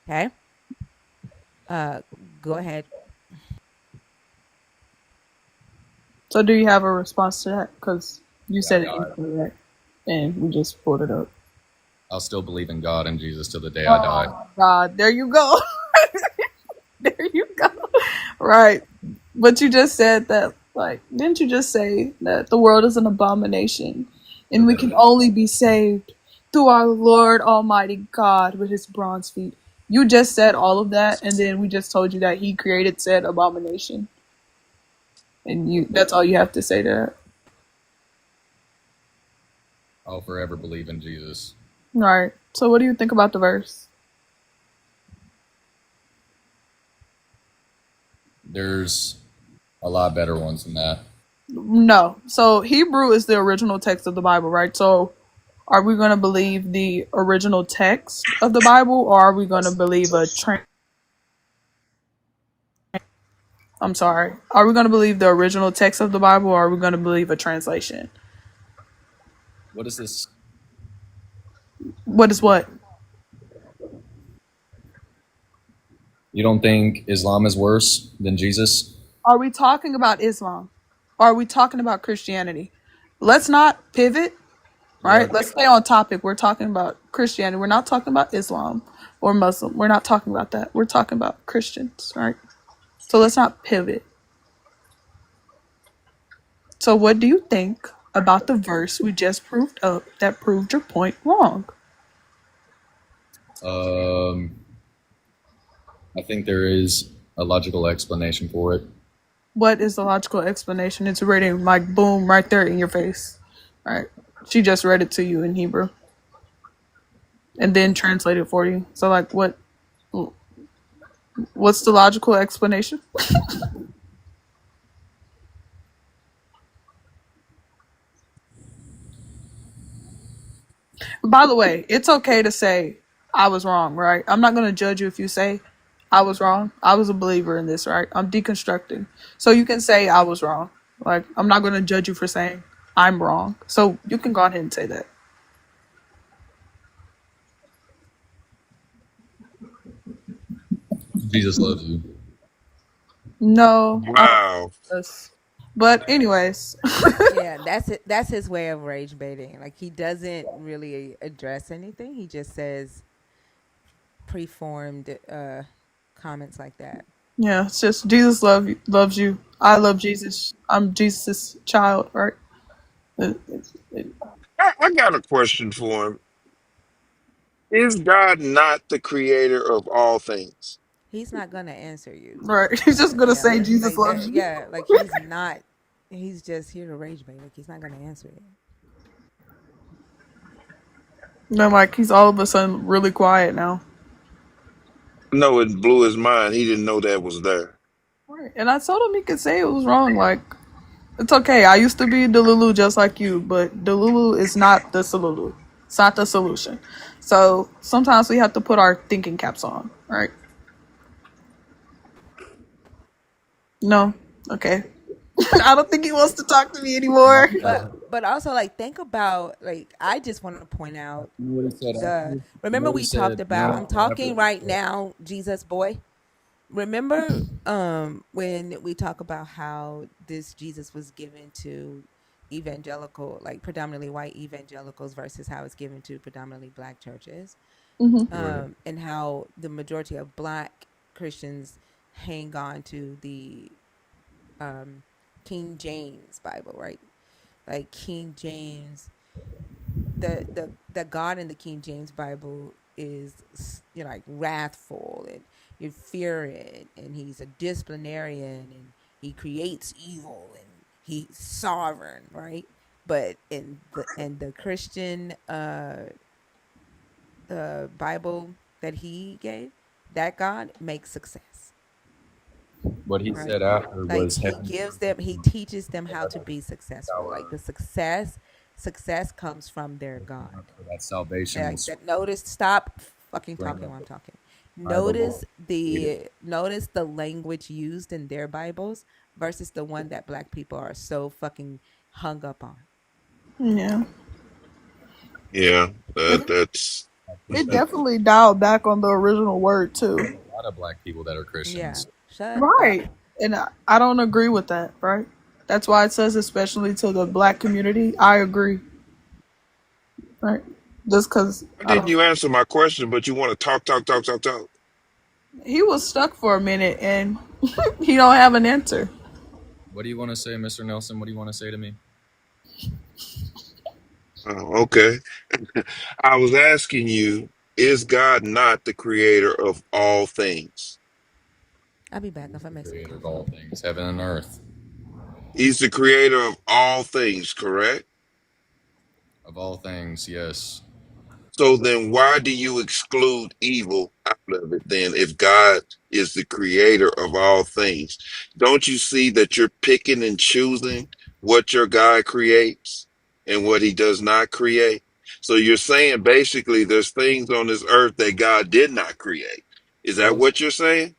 Okay? Go ahead. So do you have a response to that? Because you said it incorrect, and we just pulled it up. I'll still believe in God and Jesus till the day I die. God, there you go. There you go. Right. But you just said that, like, didn't you just say that the world is an abomination and we can only be saved through our Lord Almighty God with his bronze feet? You just said all of that, and then we just told you that he created said abomination. And that's all you have to say to that. I'll forever believe in Jesus. All right. So what do you think about the verse? There's a lot better ones than that. No. So Hebrew is the original text of the Bible, right? So are we going to believe the original text of the Bible, or are we going to believe I'm sorry. Are we going to believe the original text of the Bible, or are we going to believe a translation? What is this? What is what? You don't think Islam is worse than Jesus? Are we talking about Islam? Or are we talking about Christianity? Let's not pivot, Yeah. right? Let's stay on topic. We're talking about Christianity. We're not talking about Islam or Muslim. We're not talking about that. We're talking about Christians, right? So let's not pivot. So what do you think about the verse we just proved up that proved your point wrong? I think there is a logical explanation for it. What is the logical explanation? It's written like boom right there in your face. All right. She just read it to you in Hebrew and then translated for you. So like what's the logical explanation? By the way, it's okay to say I was wrong, right? I'm not going to judge you if you say I was wrong. I was a believer in this, right? I'm deconstructing. So you can say I was wrong. Like, I'm not going to judge you for saying I'm wrong. So you can go ahead and say that. Jesus loves you. No, I don't Wow. think this. But anyways, Yeah, that's it. That's his way of rage baiting. Like he doesn't really address anything. He just says preformed comments like that. yeah, it's just Jesus loves you. I love Jesus. I'm Jesus' child, right? I got a question for him. Is God not the creator of all things? He's not gonna answer you. Right. He's just gonna Yeah, say Jesus like loves that. you. Yeah, like he's not. He's just here to rage bait. Like he's not gonna answer you. Then like he's all of a sudden really quiet now. No, it blew his mind. He didn't know that was there. Right. And I told him he could say it was wrong. Like, it's okay. I used to be Delulu just like you, but Delulu is not the solution. It's not the solution. So sometimes we have to put our thinking caps on, right? No? Okay. I don't think he wants to talk to me anymore. But also like think about like I just want to point out You know what he said the after? You know remember what he we talked said about now I'm or after? talking right now Jesus boy. Remember when we talk about how this Jesus was given to evangelical like predominantly white evangelicals versus how it's given to predominantly black churches, Right. and how the majority of black Christians hang on to the King James Bible, right? Like King James, the God in the King James Bible is like wrathful and you fear it, and he's a disciplinarian and he creates evil and he's sovereign, right? But in the Christian Bible that he gave, that God makes success, What he right? said after Like was he heaven gives them, he teaches them how to be successful. Like our the success comes from their God. that salvation Like was that. Notice. Stop fucking talking surrendered while I'm talking. by the Lord. Notice the language used in their Bibles versus the one that black people are so fucking hung up on. Yeah. Yeah, It, that's it definitely dialed back on the original word, too. A lot of black people that are Yeah. Christians. Shut up. Right. And I don't agree with that, right? That's why it says, especially to the black community, I agree, right? Just because why I didn't don't. you answer my question? But you want to talk, talk, talk, talk, talk. He was stuck for a minute and he don't have an answer. What do you want to say, Mr. Nelson? What do you want to say to me? Oh, okay. I was asking you, is God not the creator of all things? I'll be back if I make some Creator of coffee. all things, heaven and earth. He's the creator of all things, correct? Of all things, yes. So then why do you exclude evil out of it then if God is the creator of all things? Don't you see that you're picking and choosing what your God creates and what he does not create? So you're saying basically there's things on this earth that God did not create. Is that Woe, what you're saying?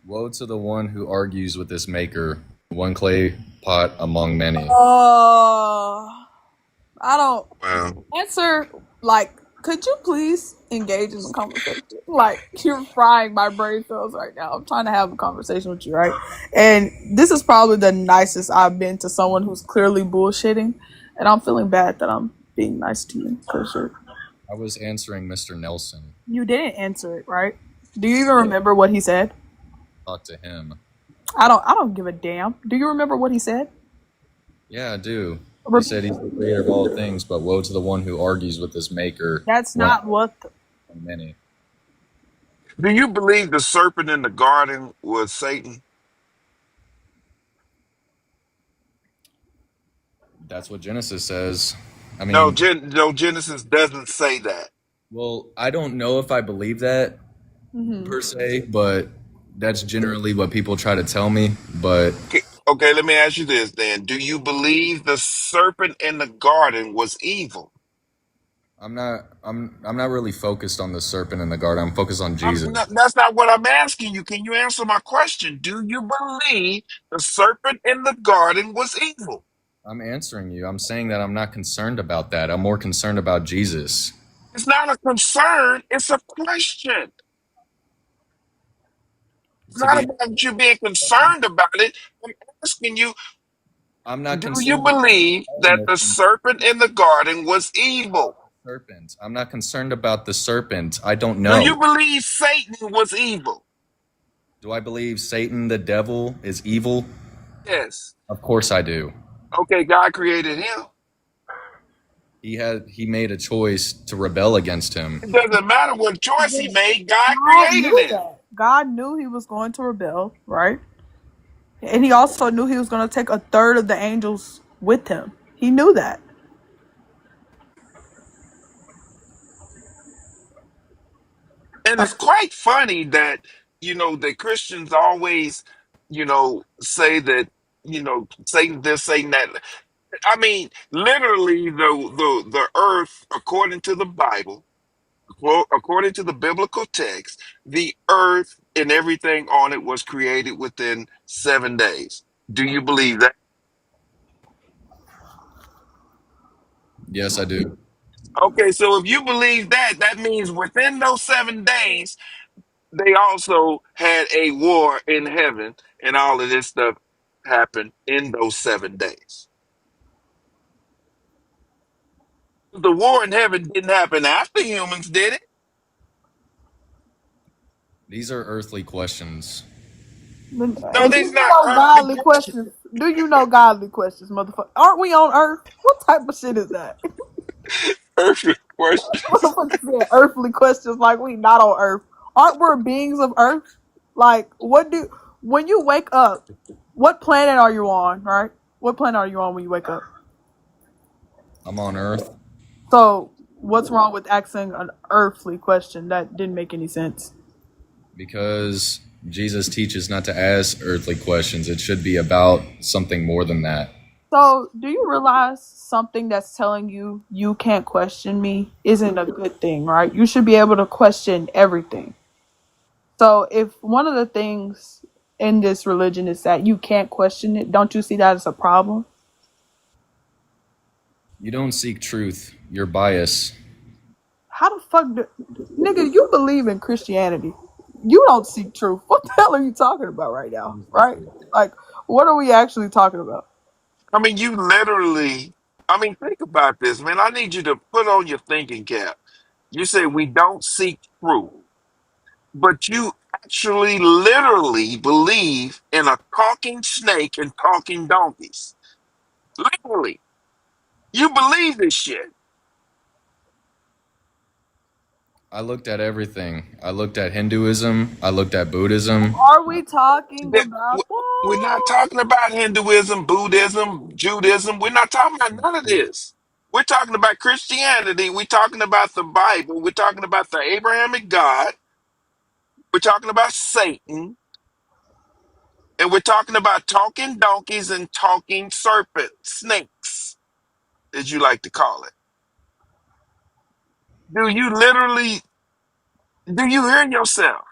woe to the one who argues with his maker, one clay pot among many. I don't Wow. answer. Like, could you please engage in the conversation? Like, you're frying my brain cells right now. I'm trying to have a conversation with you, right? And this is probably the nicest I've been to someone who's clearly bullshitting, and I'm feeling bad that I'm being nice to you because I was answering Mr. Nelson. you didn't answer it, right? Do you even remember what he said? Talk to him. I don't give a damn. Do you remember what he said? Yeah, I do. He said he's the creator of all things, but woe to the one who argues with his maker, That's one not what. among many. Do you believe the serpent in the garden was Satan? That's what Genesis says. I No, mean, No, Genesis doesn't say that. well, I don't know if I believe that Mhm. per se, but that's generally what people try to tell me. But Okay, let me ask you this then. Do you believe the serpent in the garden was evil? I'm not really focused on the serpent in the garden. I'm focused on Jesus. That's not what I'm asking you. Can you answer my question? Do you believe the serpent in the garden was evil? I'm answering you. I'm saying that I'm not concerned about that. I'm more concerned about Jesus. It's not a concern, it's a question. It's To not be about you being concerned about it. I'm asking you, I'm not do you concerned about believe that the the serpent in the garden was evil? serpent. I'm not concerned about the serpent. I don't Do know. you believe Satan was evil? Do I believe Satan the devil is evil? Yes. Of course I do. Okay, God created him. He made a choice to rebel against him. It doesn't matter what choice he made, God God created knew him. that. God knew he was going to rebel, right? And he also knew he was going to take a third of the angels with him. He knew that. And it's quite funny that, that Christians always, say that, Satan this, Satan that. I mean, literally the earth, according to the Bible, according to the biblical text, the earth and everything on it was created within 7 days. Do you believe that? Yes, I do. Okay, so if you believe that, that means within those 7 days, they also had a war in heaven, and all of this stuff happened in those 7 days. The war in heaven didn't happen after humans did it. These are earthly questions. No, And do these you not know earthly godly questions. questions? Do you know godly questions, motherfucker? Aren't we on Earth? What type of shit is that? Earthly questions. Motherfucker said earthly questions like we not on Earth. Aren't we beings of Earth? Like, when you wake up, what planet are you on, right? What planet are you on when you wake up? I'm on earth So, what's wrong with asking an earthly question? That didn't make any sense. because Jesus teaches not to ask earthly questions. It should be about something more than that. So, do you realize something that's telling you you can't question me isn't a good thing, right? You should be able to question everything. So, if one of the things in this religion is that you can't question it, don't you see that as a problem? You don't seek truth. You're biased. How the fuck nigga, you believe in Christianity. You don't seek truth. What the hell are you talking about right now? Right? Like, what are we actually talking about? I mean, you literally, I mean, think about this, man. I need you to put on your thinking cap. You say we don't seek truth, but you actually literally believe in a talking snake and talking donkeys. Literally. You believe this shit. I looked at everything. I looked at Hinduism. I looked at Buddhism. Are we talking That- about We're not what? talking about Hinduism, Buddhism, Judaism. We're not talking about none of this. We're talking about Christianity. We're talking about the Bible. We're talking about the Abrahamic God. We're talking about Satan. And we're talking about talking donkeys and talking serpents, snakes, as you like to call it. Do you literally, do you hear yourself?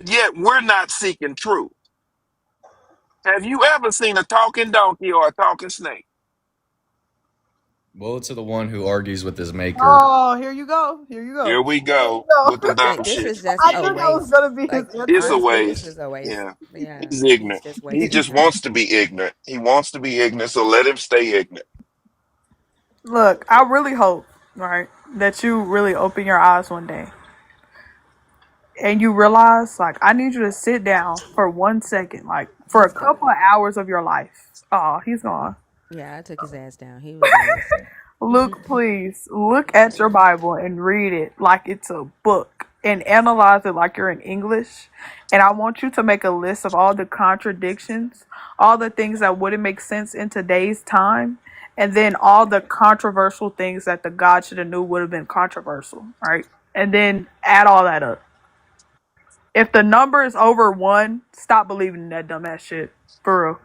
Yet we're not seeking truth. Have you ever seen a talking donkey or a talking snake? Woe to the one who argues with his maker. Oh, here you go. Here you Here go. we Here you go with the go. dumb This shit. is just I a knew that was waste. gonna be his Like, It's a answer. honestly, this waste. is a waste. Yeah. Yeah, He's he's ignorant. just He wasting just time. wants to be ignorant. He wants to be ignorant, so let him stay ignorant. Look, I really hope, right, that you really open your eyes one day and you realize, like, I need you to sit down for 1 second, like, for a He's couple gone. of hours of your life. Oh, he's gone. Yeah, I took his ass down. He was a waste. Look, please, look at your Bible and read it like it's a book and analyze it like you're in English. And I want you to make a list of all the contradictions, all the things that wouldn't make sense in today's time, and then all the controversial things that the God should have knew would have been controversial, right? And then add all that up. If the number is over 1, stop believing in that dumbass shit. For real.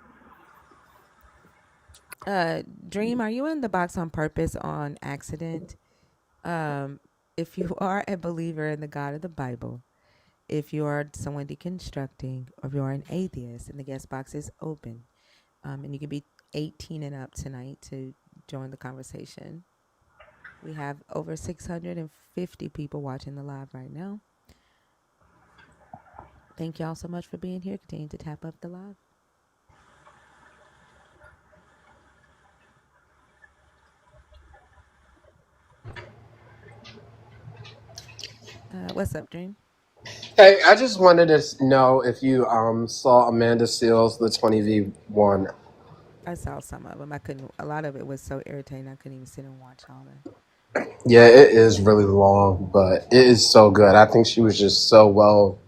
Dream, are you in the box on purpose on accident? Um, if you are a believer in the God of the Bible, if you are someone deconstructing, or if you are an atheist, and the guest box is open, and you can be 18 and up tonight to join the conversation. We have over 650 people watching the live right now. Thank y'all so much for being here. Continue to tap up the live. What's up, Dream? Hey, I just wanted to know if you saw Amanda Seals, the 20v1. I saw some of them. I couldn't. A lot of it was so irritating. I couldn't even sit and watch all of it. Yeah, it is really long, but it is so good. I think she was just so well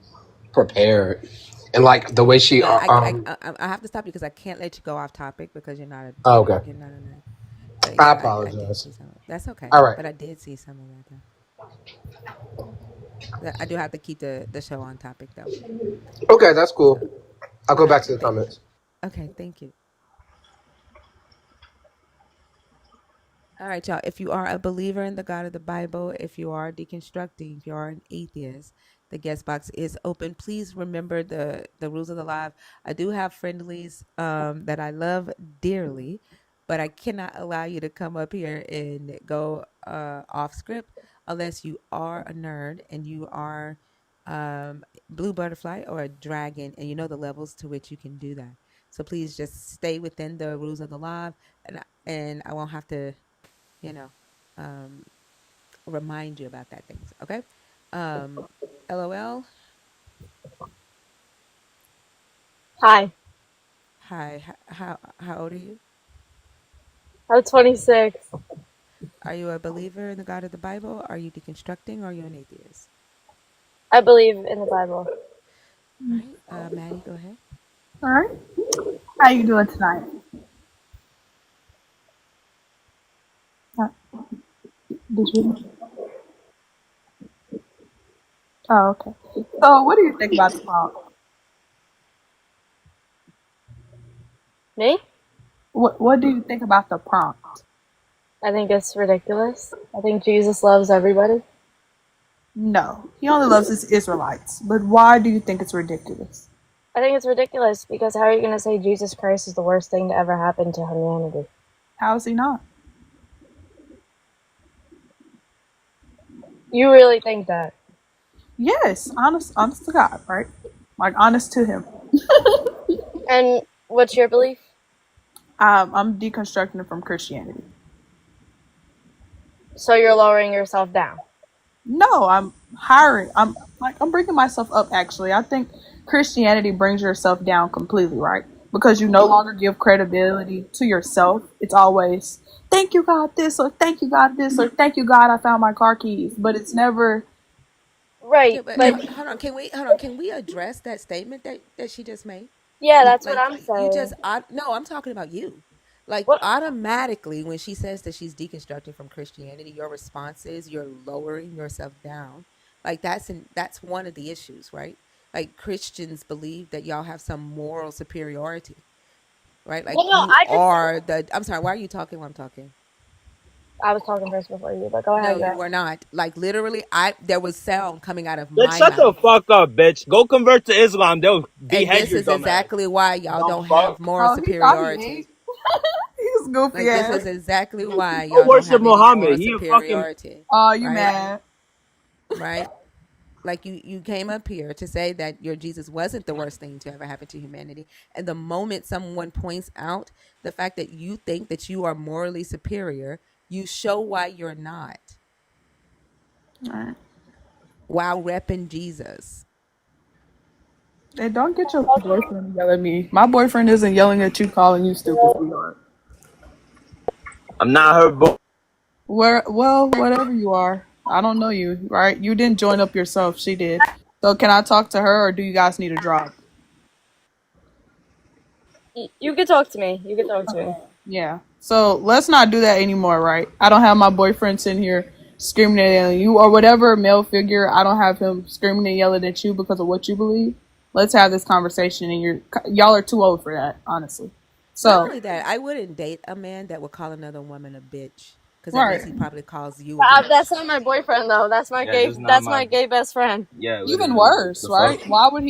prepared, and like the way she Yeah, I have to stop you because I can't let you go off topic because you're not a oh, okay. you're not a. But I yeah, I did apologize. see some of it. That's okay. All right. But I did see some of that though. I do have to keep the show on topic though. Okay, that's So, cool. I'll all go right. back to the Thank. comments. Okay. Thank you. All right, y'all. If you are a believer in the God of the Bible, if you are deconstructing, if you are an atheist, the guest box is open. Please remember the rules of the live. I do have friendlies that I love dearly, but I cannot allow you to come up here and go off script unless you are a nerd and you are blue butterfly or a dragon, and you know the levels to which you can do that. So please just stay within the rules of the live, and I won't have to um, remind you about that things. Okay. LOL. Hi, Hi. How old are you? I'm 26. Are you a believer in the God of the Bible? Are you deconstructing, or are you an atheist? I believe in the Bible. All right. Maddie, go ahead. All right. How you doing tonight? Uh, Did you? Oh, okay. So, what do you think about the prompt? Me? What do you think about the prompt? I think it's ridiculous. I think Jesus loves everybody. No, he only loves his Israelites. But why do you think it's ridiculous? I think it's ridiculous because how are you going to say Jesus Christ is the worst thing to ever happen to humanity? How is he not? You really think that? Yes, honest to God, right? Like honest to him. And what's your belief? I'm deconstructing it from Christianity. So you're lowering yourself down. No, I'm hiring. I'm bringing myself up. Actually, I think Christianity brings yourself down completely, right? Because you no longer give credibility to yourself. It's always thank you God this, or thank you God this, or thank you God I found my car keys. But it's never Yeah, Right, but but hold on. Hold on? Can we address that statement that she just made? yeah, that's what Like I'm you just saying. no, I'm talking about you. Like What? automatically when she says that she's deconstructing from Christianity, your response is you're lowering yourself down. Like that's one of the issues, right? Like Christians believe that y'all have some moral superiority, right? Like Well, no, you I just are the I'm sorry, why are you talking while I'm talking? I was talking first before you, but go No, ahead, you girl. were not. Like literally I there was sound coming out of Bitch, my shut the mouth. fuck up, bitch. Go convert to Islam. They'll And behead this your is dumb ass. exactly why y'all Dumb don't have fuck. moral Oh, he thought he superiority. ate. He's goofy Like this ass. is exactly why Go y'all don't worship have any moral Muhammad. He a fucking. superiority, Oh, you right? mad? Right? Like you came up here to say that your Jesus wasn't the worst thing to ever happen to humanity. And the moment someone points out the fact that you think that you are morally superior, you show why you're not Alright. while repping Jesus. Hey, don't get your boyfriend to yell at me. My boyfriend isn't yelling at you, calling you stupid, sweetheart. I'm not her boy. Well, whatever you are. I don't know you, right? You didn't join up yourself. She did. So can I talk to her, or do you guys need a drop? You can talk to me. You can talk to me. Yeah. So let's not do that anymore, right? I don't have my boyfriend sitting here screaming and yelling at you or whatever male figure. I don't have him screaming and yelling at you because of what you believe. Let's have this conversation, and y'all are too old for that, honestly. Not So only that, I wouldn't date a man that would call another woman a bitch because that means right, he probably calls you a bitch. That's not my boyfriend though. That's my Yeah, gay. this is not That's my. my gay best friend. Yeah, even literally. worse, The right? fuck? Why would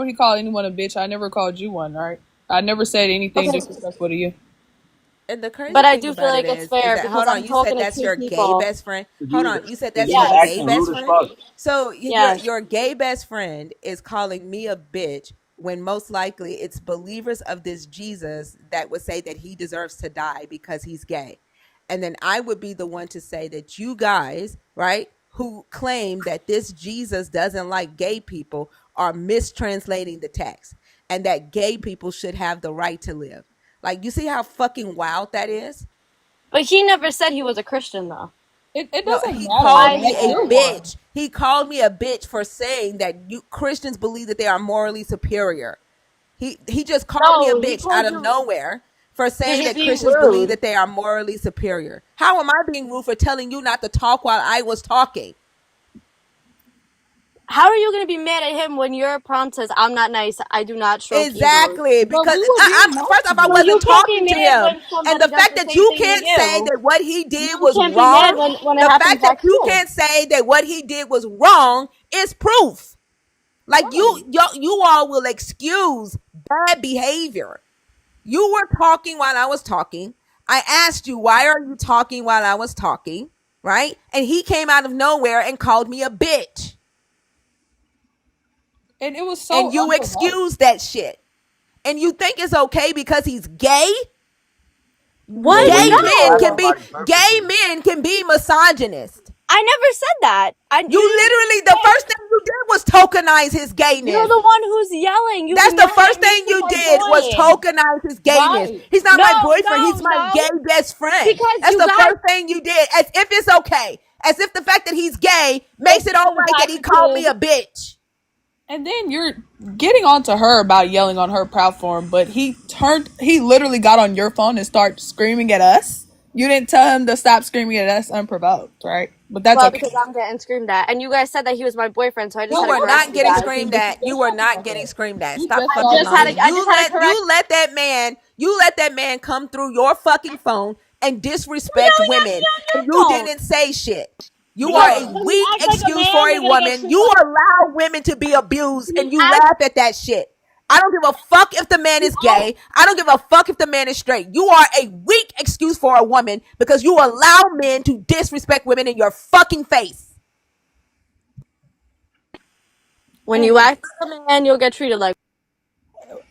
he call anyone a bitch? I never called you one, right? I never said anything Okay, disrespectful to you. And the crazy but I thing do feel about it like it's is fair that because hold on, I'm you said talking to that's two your gay people. best friend. Cause Hold on, you said that's you was your Yes. gay acting best rude as friend. fuck. So Yes. your gay best friend is calling me a bitch when most likely it's believers of this Jesus that would say that he deserves to die because he's gay. And then I would be the one to say that you guys, right, who claim that this Jesus doesn't like gay people are mistranslating the text and that gay people should have the right to live. Like, you see how fucking wild that is? But he never said he was a Christian though. It No, doesn't he matter, called I me right? a You're did. one. bitch. He called me a bitch for saying that you Christians believe that they are morally superior. He just called me a No, he bitch out told of you nowhere for you're saying just that being Christians believe rude. that they are morally superior. How am I being rude for telling you not to talk while I was talking? How are you gonna be mad at him when your prompt says I'm not nice? I do not stroke egos. Exactly, But because we were being nice first to off, I So you. you wasn't can't be talking to mad him, when and somebody the does fact the that same you thing to can't say you. that what he did You was can't be mad wrong, when it the happens fact that back to you you. can't say that what he did was wrong is proof. Like Right. you all will excuse bad behavior. You were talking while I was talking. I asked you, why are you talking while I was talking? Right? And he came out of nowhere and called me a bitch. And it was And so you unprovoked. excuse that shit. And you think it's okay because he's gay? Bro, What? when Gay you men No. describe can be somebody gay perfectly. men can be misogynist. I never said that. You literally the first thing you did was tokenize his You're gayness. the one who's yelling. You've That's been the yelling first at me thing since you I did was joined. tokenize his gayness. Right. He's not No, my boyfriend. no, He's my no. gay best friend. Because That's you the guys, first thing you did. As if it's okay. As if the fact that he's gay makes it listen, all you right that guys he are called me too. a bitch. And then you're getting onto her about yelling on her platform, but he literally got on your phone and started screaming at us. You didn't tell him to stop screaming at us unprovoked, right? But that's Well, okay. because I'm getting screamed at. And you guys said that he was my boyfriend, so I just You had to were No, correct not that's you getting another guys. thing, screamed but you at. You just were talked not about getting her. screamed at. You Stop just fucking talked about her. I lying. just had to correct. You let that man come through your fucking phone and You're disrespect yelling at me women on and your you phone. didn't say shit. You are Because a Yeah. when you weak act like a excuse for man, a you're gonna get woman. You treated like. allow women to be abused When you and you act, laugh at that shit. I don't give a fuck if the man you is all. gay. I don't give a fuck if the man is straight. You are a weak excuse for a woman because you allow men to disrespect women in your fucking face. When you And act like a man, you'll get treated like.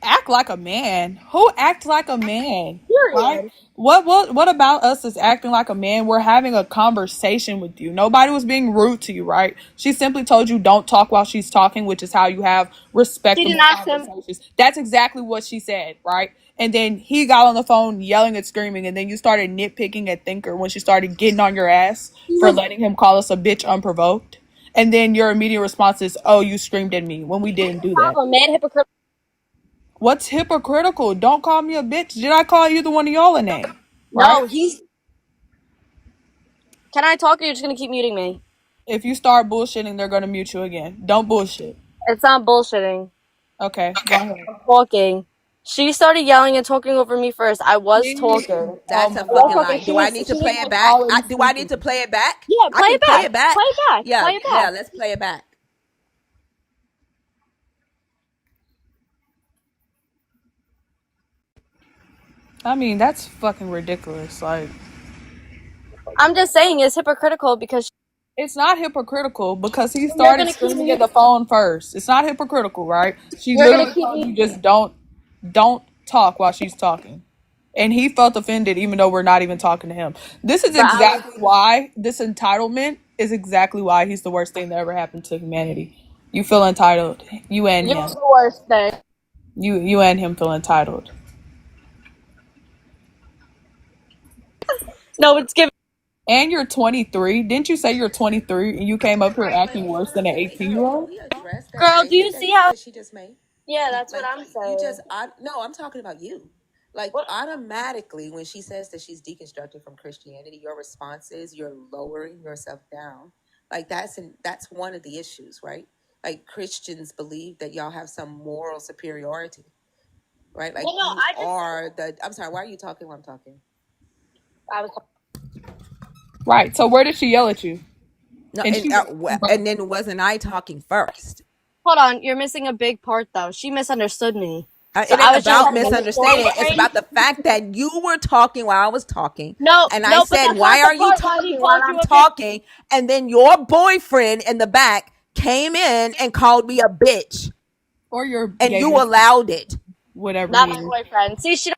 act like a man. Who acts like a man? Right? Period. What about us is acting like a man? We're having a conversation with you. Nobody was being rude to you, right? She simply told you don't talk while she's talking, which is how you have She didn't respectable ask him. conversations. That's exactly what she said, right? And then he got on the phone yelling and screaming, and then you started nitpicking at Thinker when she started getting on your ass for letting him call us a bitch unprovoked. And then your immediate response is, "Oh, you screamed at me," when we didn't do that. I'm a mad hypocrite. What's hypocritical? Don't call me a bitch. Did I call either one of y'all a name? Right? No, he's. Can I talk or you're just gonna keep muting me? If you start bullshitting, they're gonna mute you again. Don't bullshit. It's not bullshitting. Okay, go ahead. I'm talking. She started yelling and talking over me first. I was talking. Oh That's my a I was fucking god. lie. talking. Do I need She to play was it like back? Already Do I need to speaking. play it back? yeah, I play can it play back. it back. Play it back. Yeah, Play it yeah. back. Let's play it back. I mean, that's fucking ridiculous. Like, I'm just saying it's hypocritical because it's not hypocritical because he you're started gonna keep screaming at muting. the phone first. It's not hypocritical, right? She You're gonna literally keep told muting. you just don't talk while she's talking. And he felt offended even though we're not even talking to him. This is But I was. exactly why this entitlement is exactly why he's the worst thing that ever happened to humanity. You feel entitled. You and You're him. the worst thing. You and him feel entitled. No, it's giving. And you're 23. Didn't you say you're 23 and you came up here Right, but acting worse than an can 18-year-old? we address that Girl, do you statement see how? that she just made? Yeah, that's what Like I'm you saying. just, no, I'm talking about you. Like What? automatically, when she says that she's deconstructing from Christianity, your response is you're lowering yourself down. Like that's one of the issues, right? Like Christians believe that y'all have some moral superiority, right? Like Well, no, you I just. are the. I'm sorry. Why are you talking while I'm talking? I was. Right. So where did she yell at you? No, And she was and then wasn't I talking first? Hold on, you're missing a big part though. She misunderstood me. So It I ain't was trying to about tell the story misunderstanding. It's frame. about the fact that you were talking while I was talking. No, And I no, but said, that's why not the are you part why he talking while called you I'm a bitch. talking? And then your boyfriend in the back came in and called me a bitch. or your And gay you boyfriend, allowed it. whatever Not he my is. boyfriend. See, she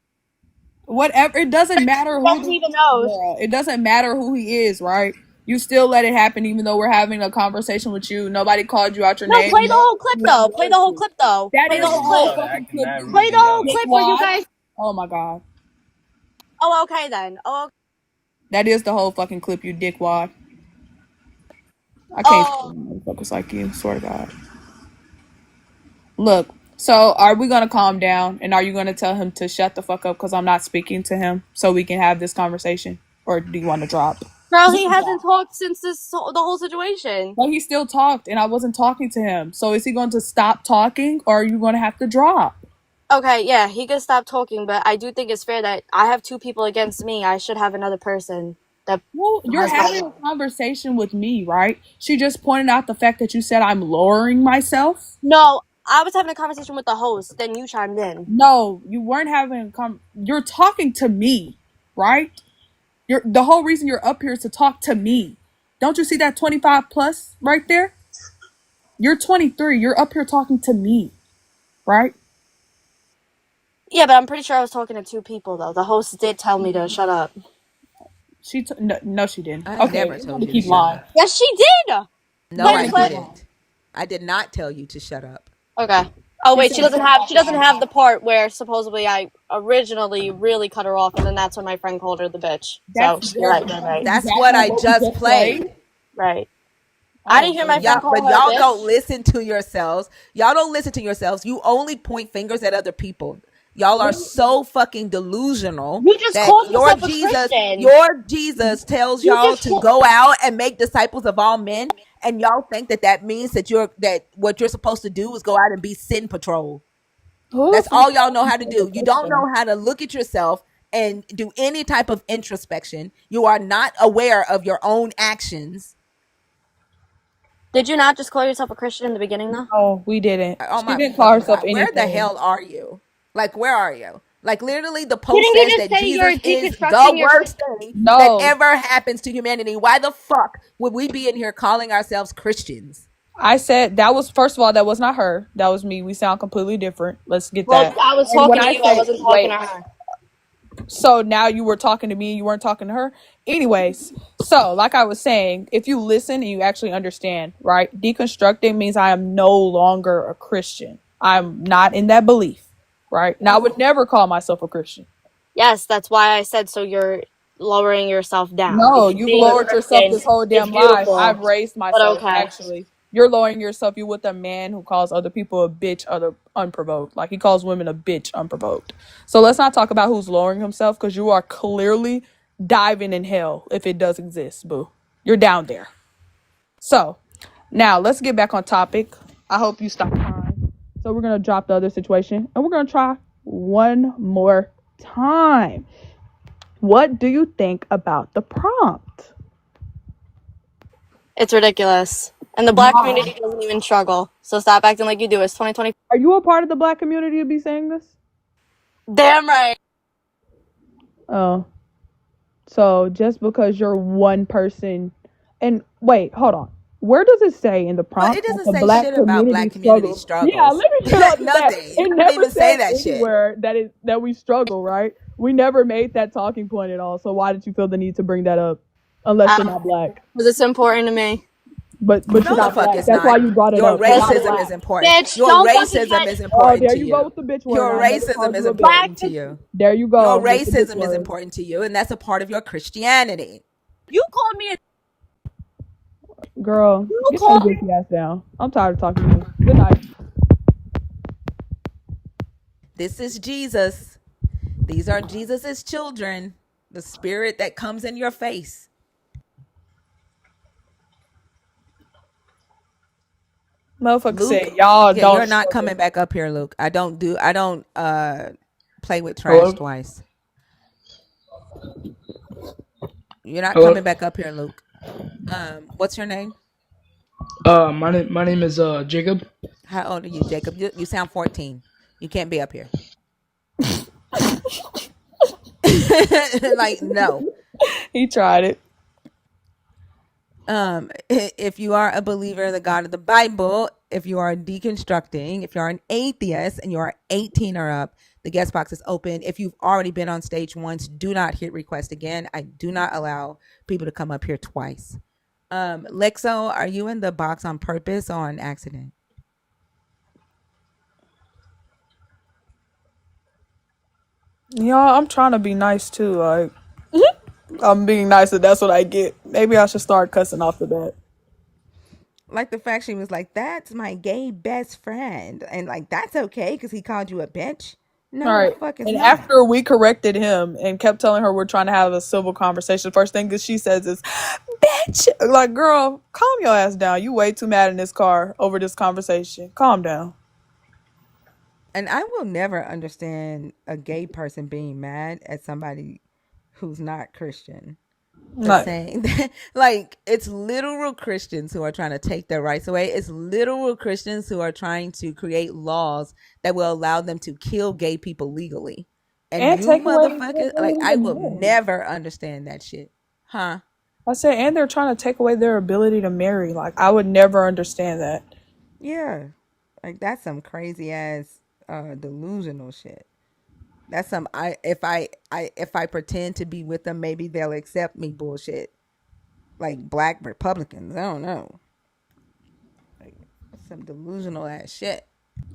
Whatever. It doesn't matter who doesn't even knows. girl. It doesn't matter who he is, right? You still let it happen even though we're having a conversation with you. Nobody called you out your No, name. play the whole clip You have though. Play the whole words. clip though. That Play is the the whole whole clip. fucking clip. Play the whole clip where you Dickwad. guys. Oh my god. Oh, okay then. Oh, okay. That is the whole fucking clip, you dickwad. I can't Oh, stand motherfuckers like you, swear to God. Look, so are we gonna calm down and are you gonna tell him to shut the fuck up because I'm not speaking to him so we can have this conversation? Or do you want to drop? girl, he hasn't talked since the whole situation. But he still talked and I wasn't talking to him. So is he going to stop talking or are you going to have to drop? Okay, yeah, he could stop talking, but I do think it's fair that I have two people against me. I should have another person that Well, you're has my having a conversation with me, right? She just pointed out the fact that you said I'm lowering myself. No, I was having a conversation with the host, then you chimed in. No, you weren't having you're talking to me, right? You're the whole reason you're up here is to talk to me. Don't you see that 25 plus right there? You're 23. You're up here talking to me, right? Yeah, but I'm pretty sure I was talking to two people though. The host did tell me to shut up. No, she didn't. I Okay, never you're told gonna you to keep shut lying. up. Yes, she did. No, You're I gonna keep lying. didn't. I did not tell you to shut up. Okay. Oh She wait, said she doesn't that. have the part where supposedly I originally really cut her off, and then that's when my friend called her the bitch. So That's you're right, you're that's right, That's what exactly I what we just just played. played. right. I Oh, didn't hear my goodness. friend Y'all, call but her a y'all don't bitch. listen to yourselves. Y'all don't listen to yourselves. You only point fingers at other people. Y'all are so fucking delusional You just that called yourself a Christian. your Jesus tells You y'all just to go out and make disciples of all men, and y'all think that that means that what you're supposed to do is go out and be sin patrol. Who the That's fuck all y'all know how to is a do. You don't Christian? know how to look at yourself and do any type of introspection. You are not aware of your own actions. Did you not just call yourself a Christian in the beginning though? No, we didn't. Oh She my didn't call fucking herself god, where the anything. hell are you? Like, where are you? Like, literally the post Didn't you says just that say you're Jesus is the deconstructing your worst Christian? thing that No, ever happens to humanity. Why the fuck would we be in here calling ourselves Christians? I said that was first of all that was not her. That was me. We sound completely different. Let's get Well, that. I was And when talking to I you. I say wasn't talking wait, to her. so now you were talking to me, you weren't talking to her. Anyways, so like I was saying, if you listen and you actually understand, right? Deconstructing means I am no longer a Christian. I'm not in that belief, right? And I would never call myself a Christian. Yes, that's why I said so. You're lowering yourself down No, because you've being a lowered yourself Christian this whole is damn life. beautiful. I've raised But myself, okay, actually. You're lowering yourself. You with a man who calls other people a bitch unprovoked. Like he calls women a bitch unprovoked. So let's not talk about who's lowering himself because you are clearly diving in hell if it does exist, boo. You're down there. So now let's get back on topic. I hope you stop crying. So we're gonna drop the other situation and we're gonna try one more time. What do you think about the prompt? It's ridiculous. And the black community doesn't even struggle. So stop acting like you do. It's 2020. Are you a part of the black community to be saying this? Damn right. Oh. So just because you're one person, and wait, hold on. Where does it say in the Well, it prompt that doesn't the say black shit about black community community struggles? Yeah, struggles. let me shut up to that. Nothing. It It don't never even say said that shit. anywhere that we struggle, right? We never made that talking point at all. So why did you feel the need to bring that up? Unless you're not black. Because it's important to me. But No, you're the not fuck black. it's That's why not. you brought it Your up. You're not racism black. is important. Bitch, Your don't fucking racism get. is Oh, important there to you go you. with the bitch word. Your I never racism called is you a bitch. important to you. There you go. Your with the bitch racism is word. important to you, and that's a part of your Christianity. You called me a. Girl, You get your called. goofy ass down. I'm tired of talking to you. Good night. This is Jesus. These are Jesus's children. The spirit that comes in your face. Motherfucker Luke, said y'all yeah, don't you're not struggle. coming back up here, Luke. I don't play with trash Hello? twice. You're not Hello? coming back up here, Luke. What's your name? My name is Jacob. How old are you, Jacob? You sound 14. You can't be up here. Like, no. He tried it. If you are a believer in the God of the Bible, if you are deconstructing, if you are an atheist and you are 18 or up, the guest box is open. If you've already been on stage once, do not hit request again. I do not allow people to come up here twice. Lexo, are you in the box on purpose or on accident? Y'all, I'm trying to be nice too. Like, I'm being nice and that's what I get. Maybe I should start cussing off the bat. Like the fact she was like, "That's my gay best friend," and like that's okay because he called you a bitch. All No, the right. fuck is And not. after we corrected him and kept telling her we're trying to have a civil conversation, the first thing that she says is, bitch. Like, girl, calm your ass down. You way too mad in this car over this conversation. Calm down. And I will never understand a gay person being mad at somebody who's not Christian for Like, saying that. Like, it's literal Christians who are trying to take their rights away. It's literal Christians who are trying to create laws that will allow them to kill gay people legally. And and you take away their motherfuckers, like, ability I to will marry. never understand that shit. Huh? I said, and they're trying to take away their ability to marry. Like, I would never understand that. Yeah. Like, that's some crazy ass delusional shit. That's some if I pretend to be with them, maybe they'll accept me bullshit. Like black Republicans. I don't know. Like some delusional ass shit.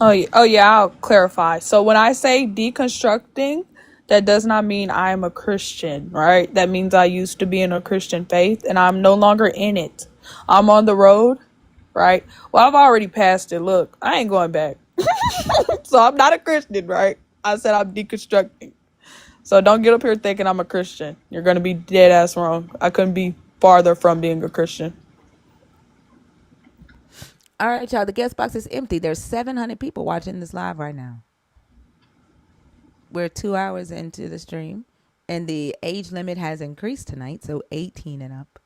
Oh yeah, I'll clarify. So when I say deconstructing, that does not mean I'm a Christian, right? That means I used to be in a Christian faith and I'm no longer in it. I'm on the road, right? Well, I've already passed it. Look, I ain't going back. So I'm not a Christian, right? I said I'm deconstructing. So don't get up here thinking I'm a Christian. You're going to be dead ass wrong. I couldn't be farther from being a Christian. All right, y'all. The guest box is empty. There's 700 people watching this live right now. We're 2 hours into the stream, and the age limit has increased tonight, so 18 and up.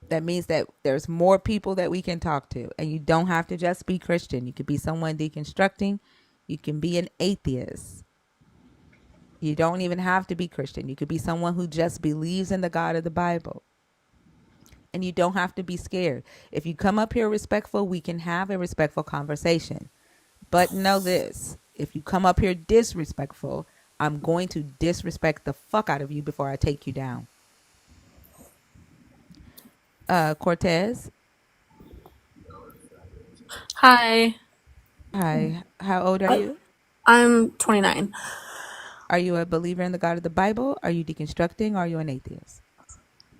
That means that there's more people that we can talk to, and you don't have to just be Christian. You could be someone deconstructing. You can be an atheist. You don't even have to be Christian. You could be someone who just believes in the God of the Bible. And you don't have to be scared. If you come up here respectful, we can have a respectful conversation. But know this, if you come up here disrespectful, I'm going to disrespect the fuck out of you before I take you down. Cortez, Hi, hi. How old are you? I'm 29. Are you a believer in the God of the Bible? Are you deconstructing? Or are you an atheist?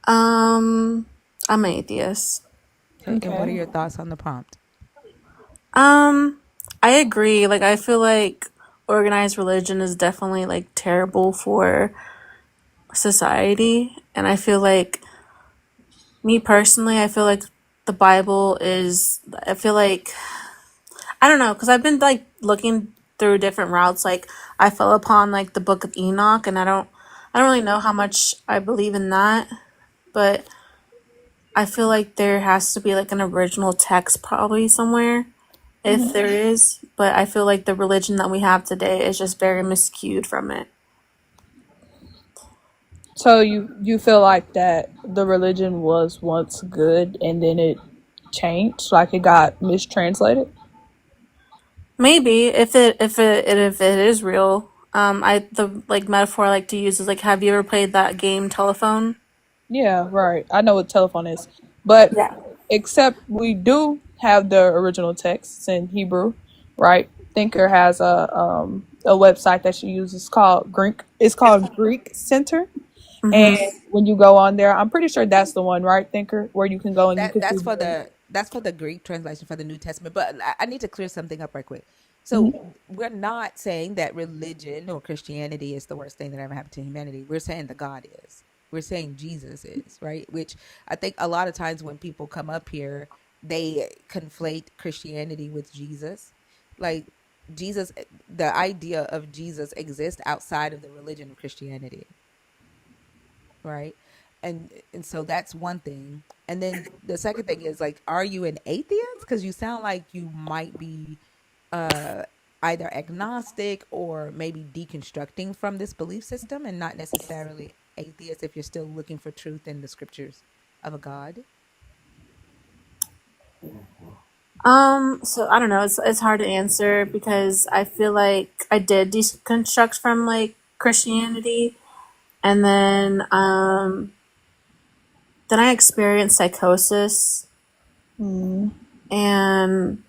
I'm an atheist. Okay, and what are Okay. your thoughts on the prompt? I agree. Like, I feel like organized religion is definitely like terrible for society. And I feel like, me personally, I feel like the Bible is, I feel like, I don't know, because I've been like looking through different routes. Like, I fell upon like the book of Enoch, and I don't really know how much I believe in that, but I feel like there has to be like an original text probably somewhere, if there is. But I feel like the religion that we have today is just very miscued from it. So you feel like that the religion was once good and then it changed, like it got mistranslated? Maybe if it is real. I the like metaphor I like to use is like, have you ever played that game Telephone? Yeah, right. I know what telephone is. But Yeah. except we do have the original texts in Hebrew, right? Thinker has a website that she uses called Greek. It's called Greek Center. And Mm-hmm. when you go on there, I'm pretty sure that's the one, right, Thinker, where you can go and you That can see that's for the. the Greek translation for the New Testament. But I need to clear something up right quick. So Mhm. we're not saying that religion or Christianity is the worst thing that ever happened to humanity. We're saying that God is. We're saying Jesus is, right? Which I think a lot of times when people come up here, they conflate Christianity with Jesus. Like Jesus, the idea of Jesus exists outside of the religion of Christianity, right? And so that's one thing. And then the second thing is like, are you an atheist? Because you sound like you might be uh either agnostic or maybe deconstructing from this belief system and not necessarily atheist if you're still looking for truth in the scriptures of a God. So I don't know. It's hard to answer because I feel like I did deconstruct from like Christianity, and then I experienced psychosis, Mm. and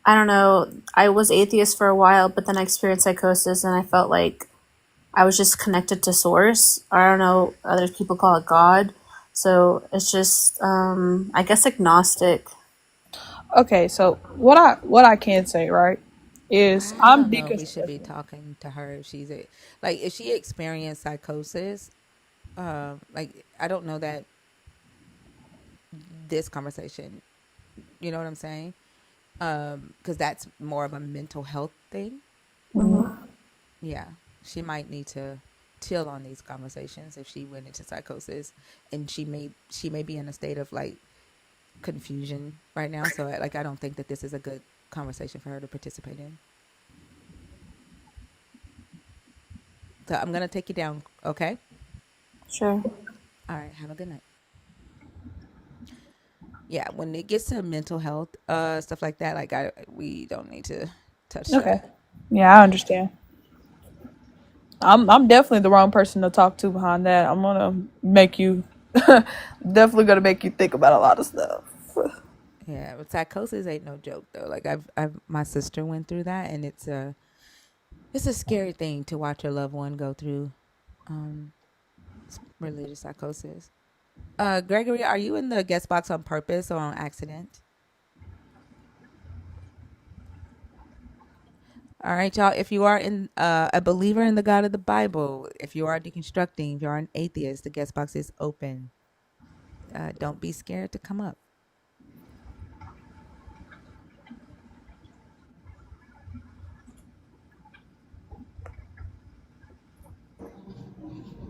I don't know. I was atheist for a while, but then I experienced psychosis, and I felt like I was just connected to source. I don't know. Other people call it God. So it's just, I guess, agnostic. Okay, so what I can say, right, is I I'm don't know if we should be deconstructing. talking to her if she's a, like if she experienced psychosis. Like I don't know that this conversation. You know what I'm saying? Because that's more of a mental health thing. Hmm. Yeah, she might need to chill on these conversations if she went into psychosis, and she may be in a state of like confusion right now. So like I don't think that this is a good conversation for her to participate in. So I'm gonna take you down. Okay. Sure. All right. Have a good night. Yeah. When it gets to mental health, stuff like that, like we don't need to touch Okay. that. Yeah, I understand. I'm definitely the wrong person to talk to behind that. I'm gonna make you definitely gonna make you think about a lot of stuff. Yeah, but psychosis ain't no joke though. Like I've my sister went through that, and it's a scary thing to watch a loved one go through um, religious psychosis. Gregory, are you in the guest box on purpose or on accident? All right, y'all. If you are in a believer in the God of the Bible, if you are deconstructing, if you are an atheist, the guest box is open. Don't be scared to come up.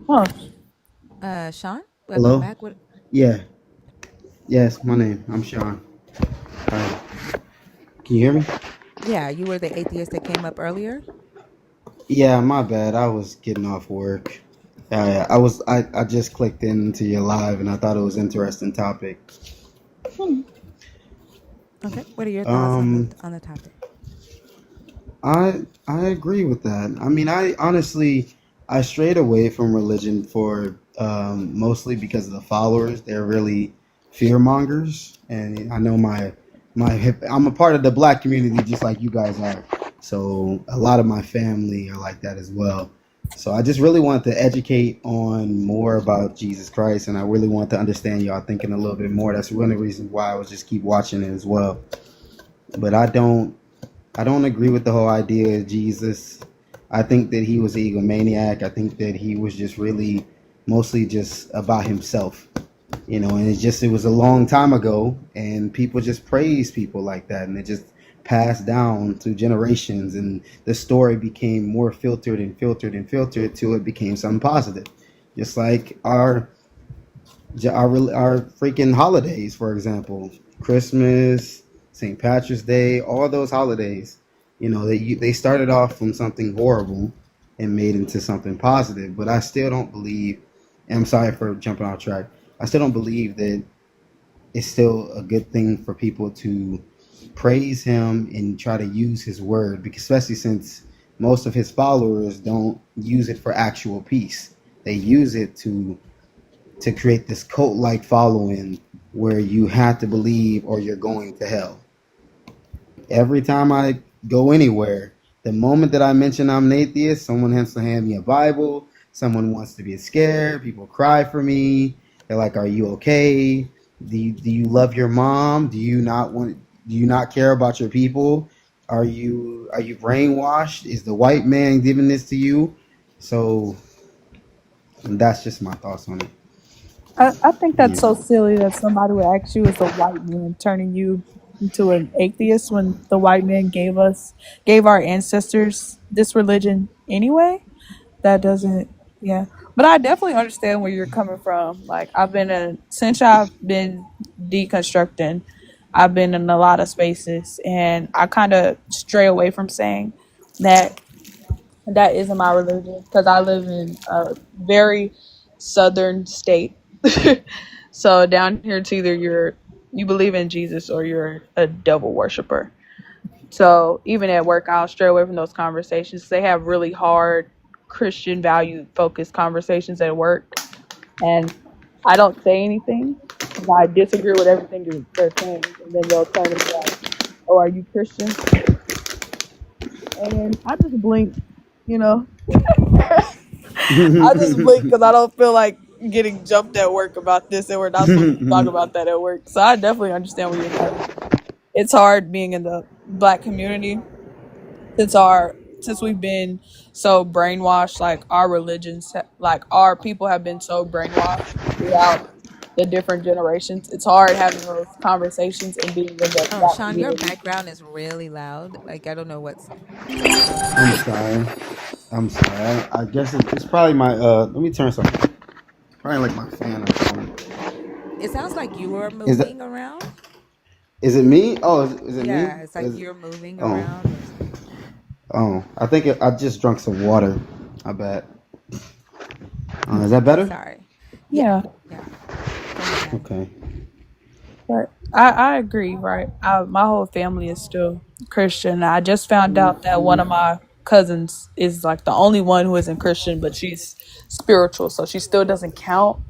Huh. Sean, welcome Hello? back. What? Yeah. Yes, my name. I'm Sean. Hi. Can you hear me? Yeah, you were the atheist that came up earlier. Yeah, my bad. I was getting off work. I just clicked into your live and I thought it was an interesting topic. Okay. What are your thoughts Um on the topic? I agree with that. I mean, I honestly I strayed away from religion for mostly because of the followers. They're really fear mongers, and I know I'm a part of the black community just like you guys are. So a lot of my family are like that as well. So I just really want to educate on more about Jesus Christ, and I really want to understand y'all thinking a little bit more. That's one of the reasons why I was just keep watching it as well. But I don't agree with the whole idea of Jesus. I think that he was an egomaniac. I think that he was just really mostly just about himself. And it was a long time ago, and people just praise people like that, and it just passed down through generations, and the story became more filtered and filtered and filtered till it became something positive. Just like our freaking holidays, for example, Christmas, St. Patrick's Day, all those holidays, they started off from something horrible and made into something positive. But I still don't believe, and I'm sorry for jumping off track, I still don't believe that it's still a good thing for people to praise him and try to use his word, because especially since most of his followers don't use it for actual peace. They use it to create this cult-like following where you have to believe or you're going to hell. Every time I go anywhere, the moment that I mention I'm an atheist, someone has to hand me a Bible. Someone wants to be scared. People cry for me. They're like, "Are you okay? Do you love your mom? Do you not care about your people? Are you brainwashed? Is the white man giving this to you?" So that's just my thoughts on it. I think that's Yeah. so silly that somebody would ask you as a white man turning you into an atheist when the white man gave our ancestors this religion anyway. That doesn't, yeah. But I definitely understand where you're coming from. Like since I've been deconstructing, I've been in a lot of spaces, and I kind of stray away from saying that that isn't my religion because I live in a very southern state. So down here, it's either you believe in Jesus or you're a devil worshiper. So even at work, I'll stray away from those conversations. They have really hard Christian value focused conversations at work, and I don't say anything because I disagree with everything they're saying, and then they'll turn to me like, "Oh, are you Christian?" And I just blink, you know. I just blink because I don't feel like getting jumped at work about this, and we're not supposed to talk about that at work. So I definitely understand where you're coming from. It's hard being in the Black community since we've been so brainwashed. Like our religions, like our people have been so brainwashed throughout the different generations. It's hard having those conversations and being in the Oh, Black Sean, your community. background is really loud. Like I don't know what's going I'm on. sorry. I'm sorry. I guess it's probably my let me turn something. Probably like my fan or something. It sounds like you are Is that moving around. is it me? Oh, is it me? Yeah, it's like you're moving Oh, around or something. I think I just drunk some water. I bet. Is that better? Sorry. Yeah, Yeah, yeah. Go ahead. Okay. but I agree. Right, my whole family is still Christian. I just found out that one of my cousins is like the only one who isn't Christian, but she's spiritual, so she still doesn't count.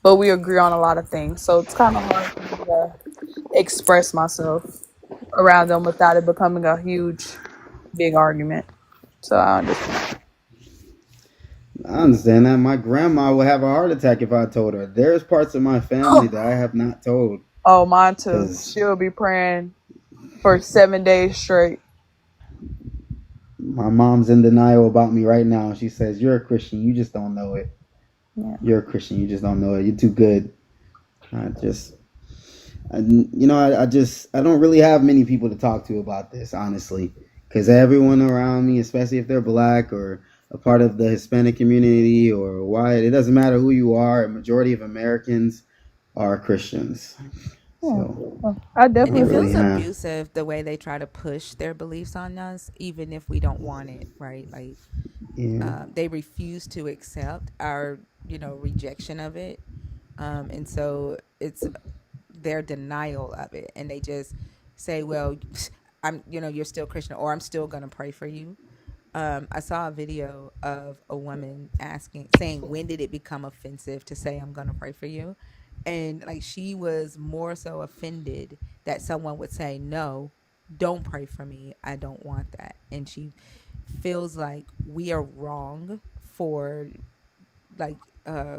But we agree on a lot of things, so it's kind of hard for me to express myself around them without it becoming a huge, big argument. So I understand. I understand that. My grandma would have a heart attack if I told her. There's parts of my family that I have not told Oh, mine too. because She'll be praying for 7 days straight. my mom's in denial about me right now. She says, "You're a Christian. You just don't know it. Yeah. You're a Christian. You just don't know it. You're too good." I just, I don't really have many people to talk to about this, honestly, because everyone around me, especially if they're black or a part of the Hispanic community or white, it doesn't matter who you are. A majority of Americans are Christians, Yeah. so Well, I I And definitely it don't agree. really feels have. abusive the way they try to push their beliefs on us, even if we don't want it, right? Like Yeah. they refuse to accept our, rejection of it, and so it's their denial of it, and they just say, "Well, you're still Christian, or I'm still gonna pray for you." I saw a video of a woman saying, "When did it become offensive to say I'm gonna pray for you?" And like she was more so offended that someone would say, "No, don't pray for me. I don't want that." And she feels like we are wrong for like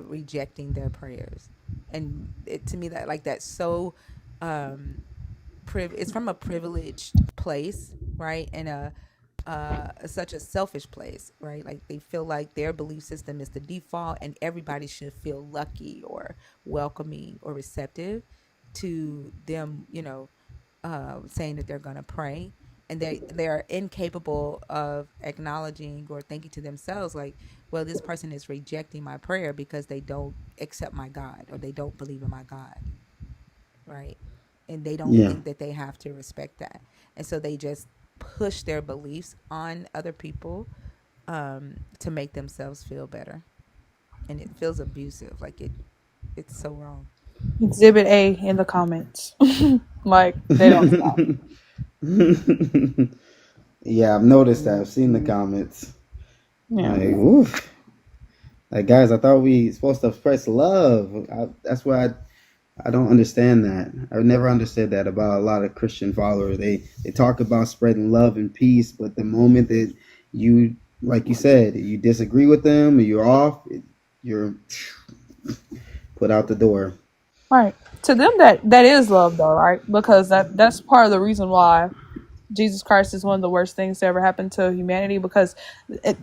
rejecting their prayers. And to me, that like that's so um it's from a privileged place, right? And such a selfish place, right? Like they feel like their belief system is the default and everybody should feel lucky or welcoming or receptive to them, saying that they're going to pray. And they are incapable of acknowledging or thinking to themselves like, well, this person is rejecting my prayer because they don't accept my God or they don't believe in my God, right? And they don't Yeah. think that they have to respect that. And so they just push their beliefs on other people to make themselves feel better. And it feels abusive. Like it's so wrong. Exhibit A in the comments. Like they don't stop. Yeah, I've noticed that. I've seen the comments. Yeah. Like, oof. Like, guys, I thought we supposed to express love. That's why I don't understand that. I've never understood that about a lot of Christian followers. They talk about spreading love and peace, but the moment that you, like you said, you disagree with them or you're off, you're put out the door. Right. To them that is love though, right? Because that's part of the reason why Jesus Christ is one of the worst things to ever happen to humanity, because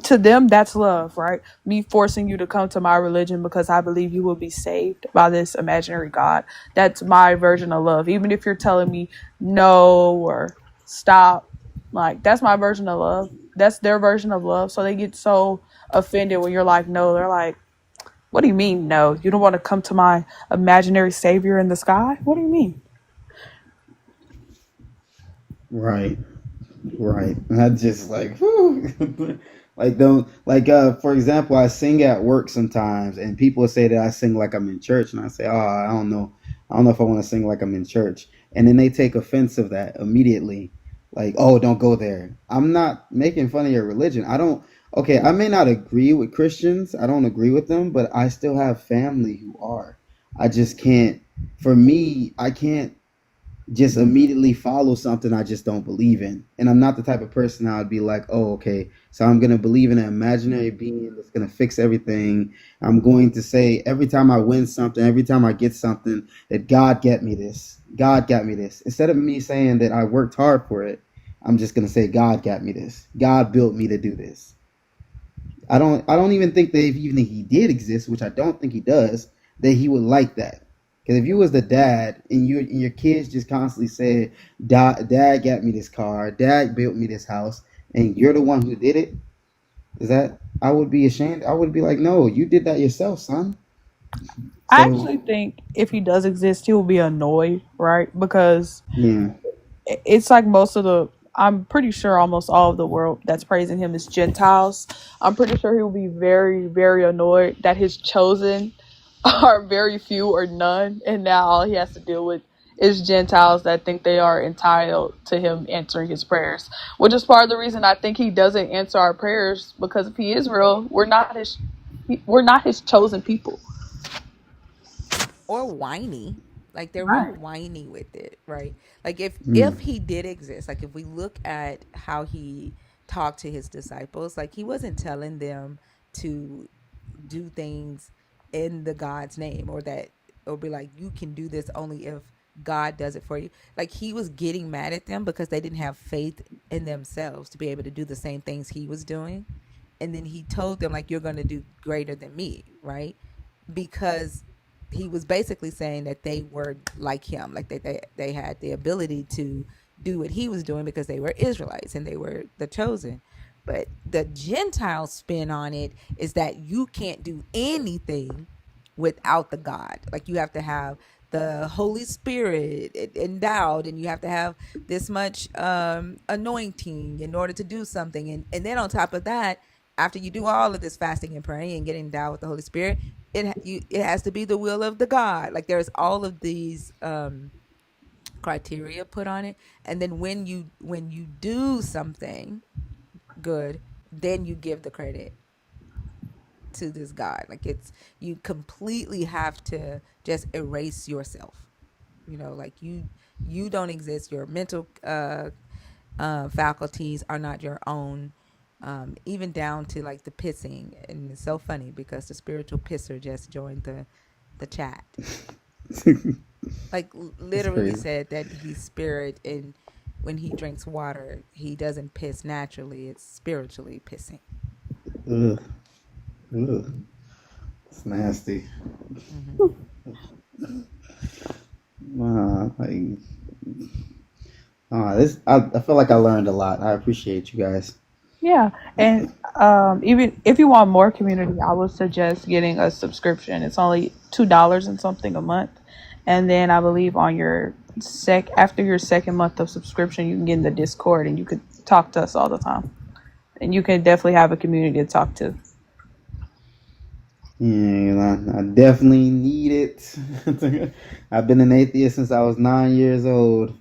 to them that's love, right? Me forcing you to come to my religion because I believe you will be saved by this imaginary God. That's my version of love. Even if you're telling me no or stop, like that's my version of love. That's their version of love. So they get so offended when you're like no. They're like, what do you mean no? You don't want to come to my imaginary savior in the sky? What do you mean? Right. Right. And I just like, whew. Like don't like for example, I sing at work sometimes and people say that I sing like I'm in church and I say, "Oh, I don't know. I don't know if I want to sing like I'm in church." And then they take offense of that immediately. Like, "Oh, don't go there." I'm not making fun of your religion. I don't Okay, I may not agree with Christians. I don't agree with them, but I still have family who are. I just can't For me, I can't just immediately follow something I just don't believe in. And I'm not the type of person I would be like, oh, okay, so I'm going to believe in an imaginary being that's going to fix everything. I'm going to say every time I win something, every time I get something, that God got me this. God got me this. Instead of me saying that I worked hard for it, I'm just going to say God got me this. God built me to do this. I don't even think that if even if he did exist, which I don't think he does, that he would like that. Because if you was the dad and your kids just constantly said, "Dad got me this car, Dad built me this house," and you're the one who did it, is that I would be ashamed. I would be like, "No, you did that yourself, son." I So actually think if he does exist, he will be annoyed, right? Because yeah, it's like I'm pretty sure almost all of the world that's praising him is Gentiles. I'm pretty sure he will be very, very annoyed that his chosen are very few or none, and now all he has to deal with is Gentiles that think they are entitled to him answering his prayers, which is part of the reason I think he doesn't answer our prayers, because if he is real, we're not his chosen people. Or whiny. Like they're real Right. whiny with it, right? Like if mm, he did exist, like if we look at how he talked to his disciples, like he wasn't telling them to do things in the God's name, or that, or be like, you can do this only if God does it for you. Like he was getting mad at them because they didn't have faith in themselves to be able to do the same things he was doing. And then he told them like, you're going to do greater than me, right? Because he was basically saying that they were like him, like they had the ability to do what he was doing because they were Israelites and they were the chosen. But the Gentile spin on it is that you can't do anything without the God. Like you have to have the Holy Spirit endowed, and you have to have this much anointing in order to do something. And then on top of that, after you do all of this fasting and praying and getting endowed with the Holy Spirit, it has to be the will of the God. Like there's all of these criteria put on it, and then when you do something good, then you give the credit to this God. Like it's, you completely have to just erase yourself. Like you don't exist. Your mental faculties are not your own. even down to like the pissing. And it's so funny because the spiritual pisser just joined the chat. Like That's literally crazy. said that he's spirit, and when he drinks water, he doesn't piss naturally. It's spiritually pissing. Ugh. Ugh. It's nasty. Like, this I feel like I learned a lot. I appreciate you guys. Yeah, and even if you want more community, I would suggest getting a subscription. It's only $2 and something a month, and then I believe on your after your second month of subscription, you can get in the Discord and you could talk to us all the time, and you can definitely have a community to talk to. Yeah, I definitely need it. I've been an atheist since I was 9 years old.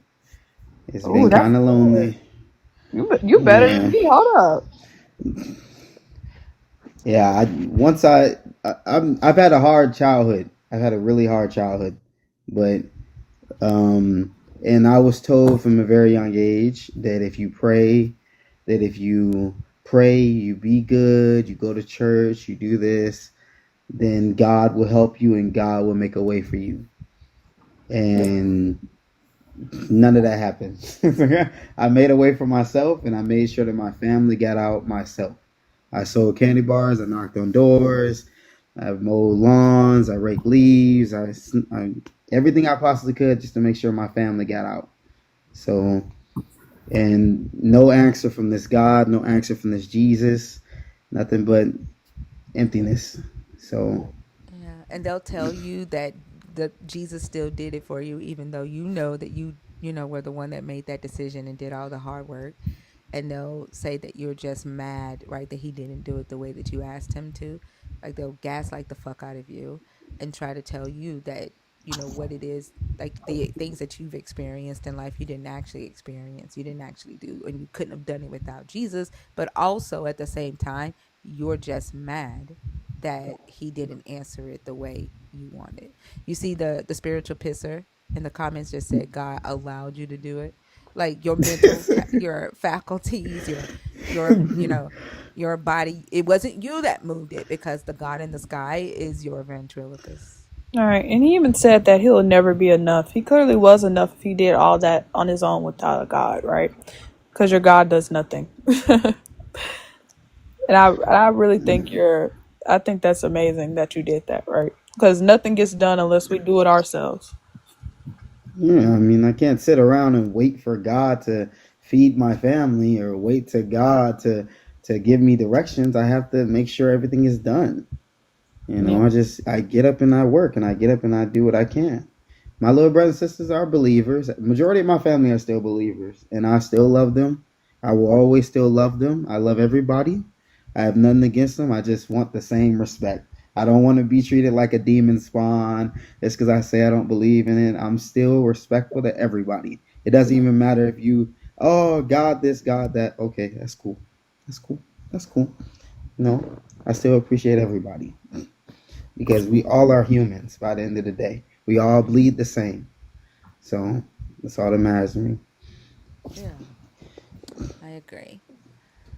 It's Oh, been that's kind of good. lonely. You better than Yeah, me. Hold up. yeah. I've had a hard childhood. I've had a really hard childhood, but and I was told from a very young age that if you pray, you be good, you go to church, you do this, then God will help you and God will make a way for you. And none of that happened. I made a way for myself and I made sure that my family got out myself. I sold candy bars, I knocked on doors, I mowed lawns, I raked leaves, I everything I possibly could just to make sure my family got out. So, and no answer from this God, no answer from this Jesus, nothing but emptiness. So, Yeah, and they'll tell you that the Jesus still did it for you, even though you know that you know were the one that made that decision and did all the hard work. And they'll say that you're just mad, right? That he didn't do it the way that you asked him to. Like they'll gaslight the fuck out of you and try to tell you that you know what it is, like the things that you've experienced in life you didn't actually experience, you didn't actually do, and you couldn't have done it without Jesus. But also at the same time, you're just mad that he didn't answer it the way you wanted. You see the spiritual pisser in the comments just said God allowed you to do it. Like your your faculties, your you know your body, it wasn't you that moved it, because the God in the sky is your ventriloquist. All right, and he even said that he'll never be enough. He clearly was enough if he did all that on his own without a God, right? Because your God does nothing. And I really think I think that's amazing that you did that, right? Because nothing gets done unless we do it ourselves. yeah, I mean, I can't sit around and wait for God to feed my family or wait to God to give me directions. I have to make sure everything is done. Yeah. I get up and I work and I get up and I do what I can. My little brothers and sisters are believers. Majority of my family are still believers, and I still love them. I will always still love them. I love everybody. I have nothing against them. I just want the same respect. I don't want to be treated like a demon spawn just because I say I don't believe in it. I'm still respectful to everybody. It doesn't even matter if you, oh, God this, God that. Okay, that's cool. That's cool. That's cool. No, I still appreciate everybody because we all are humans by the end of the day. We all bleed the same. So that's all that matters to me. Yeah, I agree.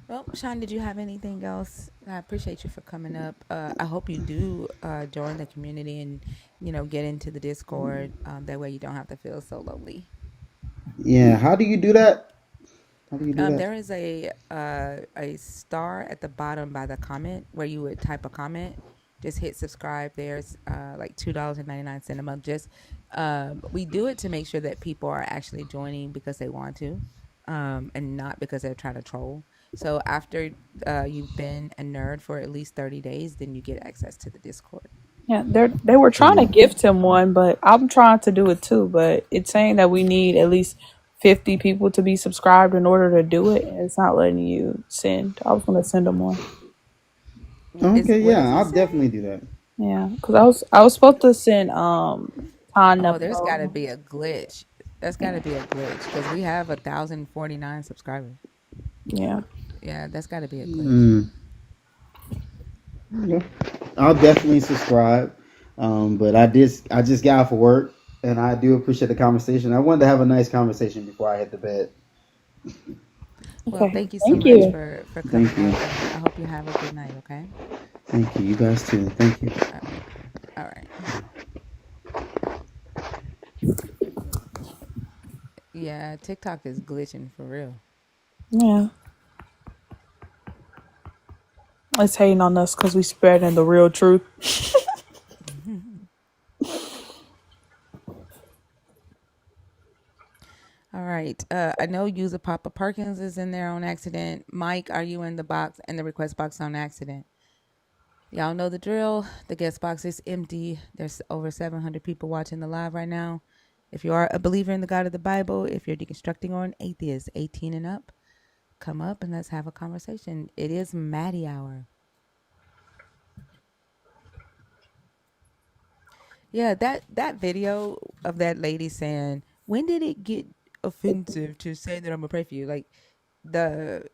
Well, Sean, did you have anything else? I appreciate you for coming up. I hope you do join the community and get into the Discord. That way you don't have to feel so lonely. Yeah, how do you do that? How do you do that? There is a star at the bottom by the comment where you would type a comment. Just hit subscribe. There's like $2.99 a month. Just we do it to make sure that people are actually joining because they want to, and not because they're trying to troll. So after you've been a nerd for at least 30 days, then you get access to the Discord. Yeah, they were trying to gift him one, but I'm trying to do it too. But it's saying that we need at least 50 people to be subscribed in order to do it, and it's not letting you send. I was gonna send him one. Okay, What does yeah, it I'll say? definitely do that. Yeah, because I was supposed to send Oh, there's got to be a glitch. That's got to be a glitch because we have 1,049 subscribers. Yeah. Yeah, that's got to be a glitch. Mm, okay. I'll definitely subscribe. But I just got off of work, and I do appreciate the conversation. I wanted to have a nice conversation before I hit the bed. Well, Okay. thank you so Thank much you. for Thank coming you. up, and I hope you have a good night. Okay. Thank you. You guys too. Thank you. Uh, all right. Yeah, TikTok is glitching for real. Yeah. It's hating on us because we spreading the real truth. All right. I know user Papa Perkins is in there on accident. Mike, are you in the box and the request box on accident? Y'all know the drill. The guest box is empty. There's over 700 people watching the live right now. If you are a believer in the God of the Bible, if you're deconstructing or an atheist, 18 and up, come up and let's have a conversation. It is Maddie hour. Yeah, that video of that lady saying, "When did it get offensive to say that I'm gonna pray for you?" Like the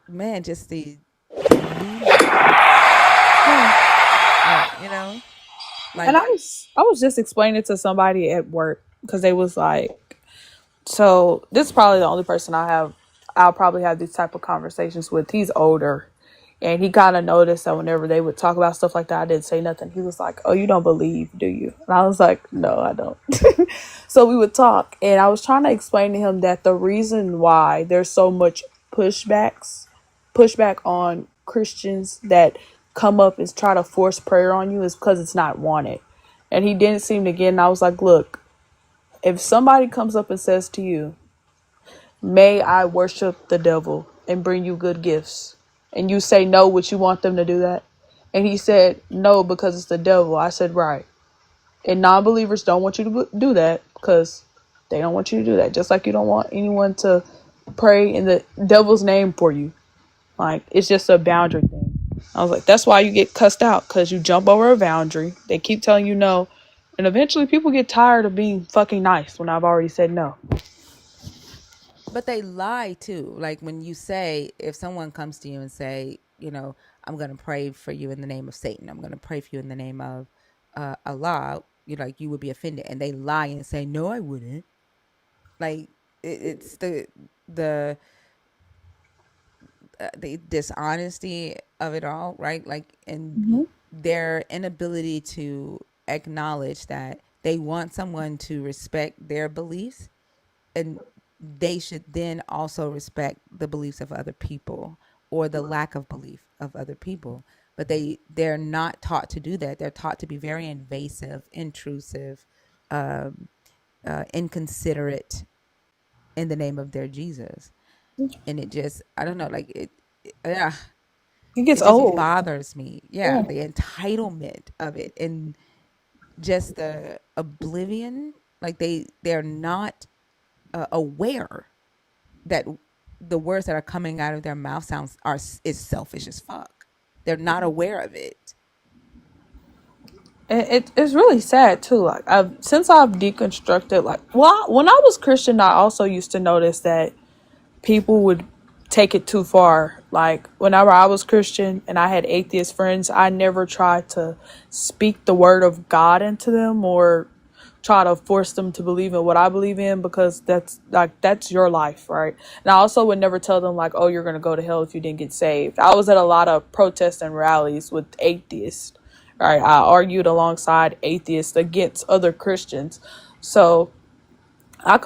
man, just the delusion. Yeah. You know, And like I was just explaining to somebody at work because they was like, so this is probably the only person I'll probably have these type of conversations with. He's older, and he kind of noticed that whenever they would talk about stuff like that, I didn't say nothing. He was like, "Oh, you don't believe, do you?" And I was like, "No, I don't." So we would talk, and I was trying to explain to him that the reason why there's so much pushback on Christians that come up and try to force prayer on you is because it's not wanted. And he didn't seem to get. And I was like, "Look, if somebody comes up and says to you, 'May I worship the devil and bring you good gifts,' and you say no, would you want them to do that?" And he said, "No, because it's the devil." I said, "Right." And non-believers don't want you to do that because they don't want you to do that. Just like you don't want anyone to pray in the devil's name for you. Like, it's just a boundary thing. I was like, that's why you get cussed out, because you jump over a boundary. They keep telling you no. And eventually people get tired of being fucking nice when I've already said no. but they lie too. Like when you say, if someone comes to you and say, I'm going to pray for you in the name of Satan, I'm going to pray for you in the name of Allah, you would be offended, and they lie and say, no, I wouldn't. Like it's the the dishonesty of it all, right? Like, and Mm-hmm. their inability to acknowledge that they want someone to respect their beliefs, and they should then also respect the beliefs of other people, or the lack of belief of other people. But they're not taught to do that. They're taught to be very invasive, intrusive, um, inconsiderate in the name of their Jesus. And it just, I don't know, like yeah, It gets it just old. bothers me. Yeah, Yeah. the entitlement of it, and just the oblivion. Like they're not aware that the words that are coming out of their mouth is selfish as fuck. They're not aware of it. It's really sad too. Like, since I've deconstructed, like, well, when I was Christian, I also used to notice that people would take it too far. Like, whenever I was Christian and I had atheist friends, I never tried to speak the word of God into them or try to force them to believe in what I believe in, because that's your life, right? And I also would never tell them like, "Oh, you're gonna go to hell if you didn't get saved." I was at a lot of protests and rallies with atheists, right? I argued alongside atheists against other Christians. So I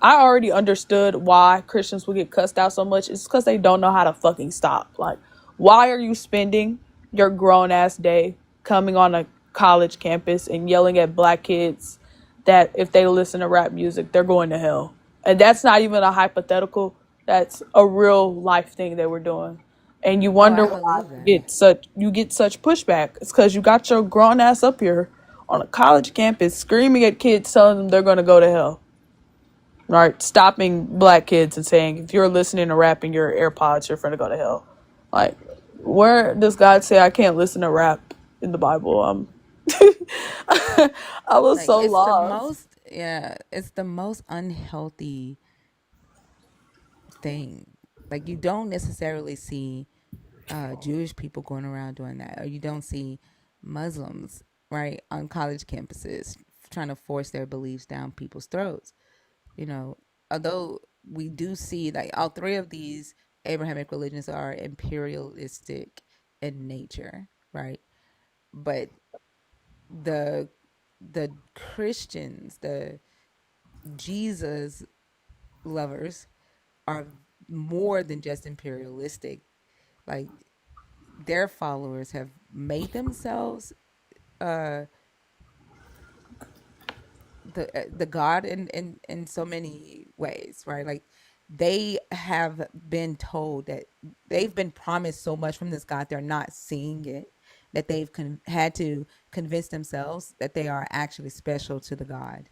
already understood why Christians would get cussed out so much. It's because they don't know how to fucking stop. Like, why are you spending your grown ass day coming on a college campus and yelling at black kids that if they listen to rap music, they're going to hell? And that's not even a hypothetical. That's a real life thing that we're doing. And you Oh, wonder I why believe that. you get such pushback. It's because you got your grown ass up here on a college campus screaming at kids, telling them they're going to go to hell, right? Stopping black kids and saying, if you're listening to rap in your AirPods, you're finna go to hell. Like, where does God say I can't listen to rap in the Bible? I was Like so it's the lost. most, yeah, it's the most unhealthy thing. Like you don't necessarily see Jewish people going around doing that, or you don't see Muslims, right, on college campuses trying to force their beliefs down people's throats. You know, although we do see like all three of these Abrahamic religions are imperialistic in nature, right? But the the Christians, the Jesus lovers, are more than just imperialistic. Like their followers have made themselves uh the God in so many ways, right? Like they have been told that they've been promised so much from this God, they're not seeing it, that they've had to convince themselves that they are actually special to the God,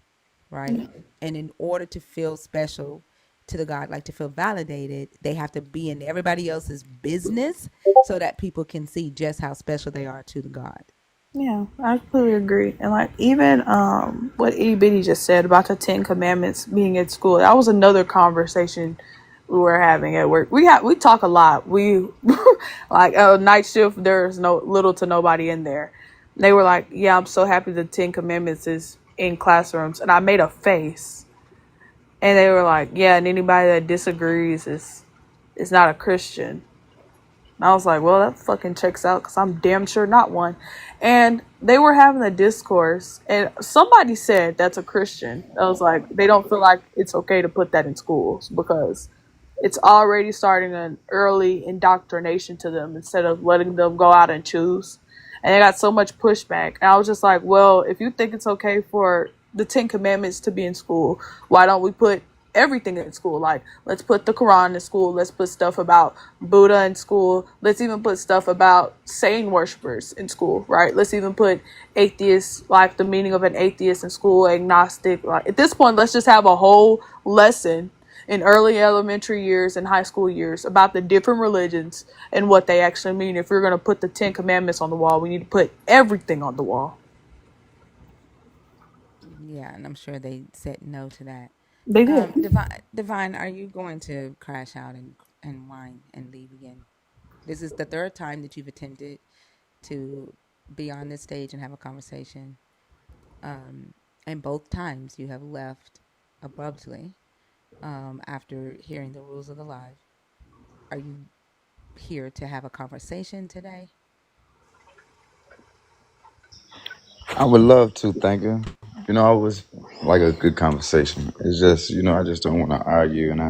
right? And in order to feel special to the God, like to feel validated, they have to be in everybody else's business so that people can see just how special they are to the God. Yeah, I completely agree. And like even what Itty Bitty just said about the Ten Commandments being at school, that was another conversation we were having at work. We talk a lot. We like night shift. There's no little to nobody in there. They were like, "Yeah, I'm so happy the Ten Commandments is in classrooms," and I made a face, and they were like, "Yeah," and anybody that disagrees is not a Christian. I was like, well, that fucking checks out because I'm damn sure not one. And they were having a discourse, and somebody said that's a Christian. I was like, they don't feel like it's okay to put that in schools because it's already starting an early indoctrination to them instead of letting them go out and choose. And they got so much pushback. And I was just like, well, if you think it's okay for the Ten Commandments to be in school, why don't we put everything in school? Like, let's put the Quran in school. Let's put stuff about Buddha in school. Let's even put stuff about Satan worshippers in school, right? Let's even put atheists, like the meaning of an atheist in school, agnostic. Like, at this point, let's just have a whole lesson in early elementary years and high school years about the different religions and what they actually mean. If you're going to put the Ten Commandments on the wall, we need to put everything on the wall. Yeah, and I'm sure they said no to that. They did. Divine, are you going to crash out and whine and leave again? This is the third time that you've attempted to be on this stage and have a conversation. And both times you have left abruptly after hearing the rules of the live. Are you here to have a conversation today? I would love to, thank you. I was like a good conversation. It's just, I just don't want to argue, and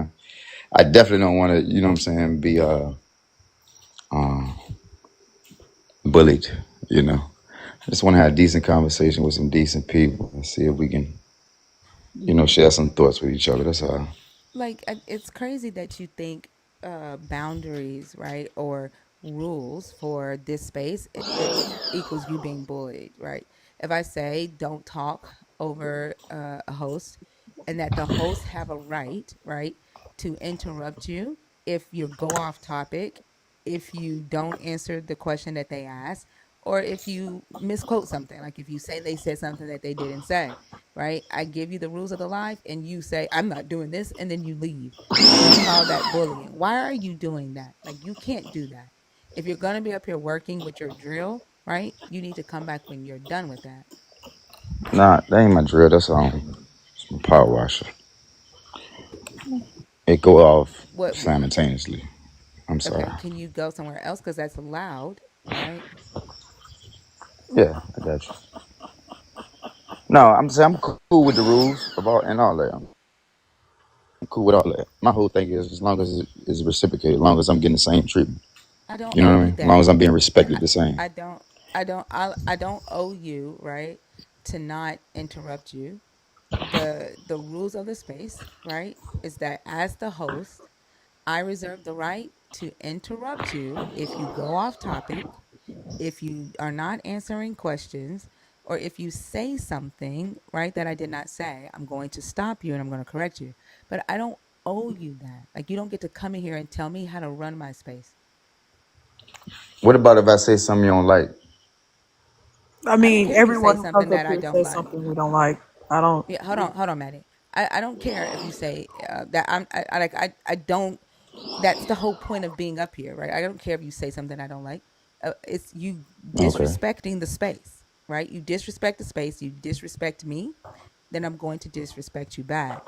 I definitely don't want to, what I'm saying, be bullied. I just want to have a decent conversation with some decent people and see if we can, share some thoughts with each other. That's all. Like it's crazy that you think boundaries, right, or rules for this space it equals you being bullied, right? If I say don't talk over a host, and that the hosts have a right, to interrupt you if you go off topic, if you don't answer the question that they ask, or if you misquote something, like if you say they said something that they didn't say, right? I give you the rules of the life and you say, I'm not doing this, and then you leave. You call that bullying. Why are you doing that? Like, you can't do that. If you're going to be up here working with your drill, right, you need to come back when you're done with that. Nah, that ain't my drill. That's it's my power washer. It go off What? simultaneously. I'm sorry. Okay, can you go somewhere else? Because that's loud, right? Yeah, I got you. No, I'm saying I'm cool with the rules about and all that. I'm cool with all that. My whole thing is as long as it's reciprocated, as long as I'm getting the same treatment. I don't You know owe what I you mean? As long that. as I'm being respected the same. I don't I don't owe you, right, to not interrupt you. The rules of the space, right, is that as the host, I reserve the right to interrupt you if you go off topic, if you are not answering questions, or if you say something, right, that I did not say. I'm going to stop you and I'm going to correct you. But I don't owe you that. Like, you don't get to come in here and tell me how to run my space. What about if I say something you don't like? I I don't mean, care if you say everyone who something comes up that I here don't says like. something we don't like. I don't. Yeah, hold on, Maddie. I don't care if you say that I don't. That's the whole point of being up here, right? I don't care if you say something I don't like. It's you Okay. disrespecting the space, right? You disrespect the space. You disrespect me, then I'm going to disrespect you back.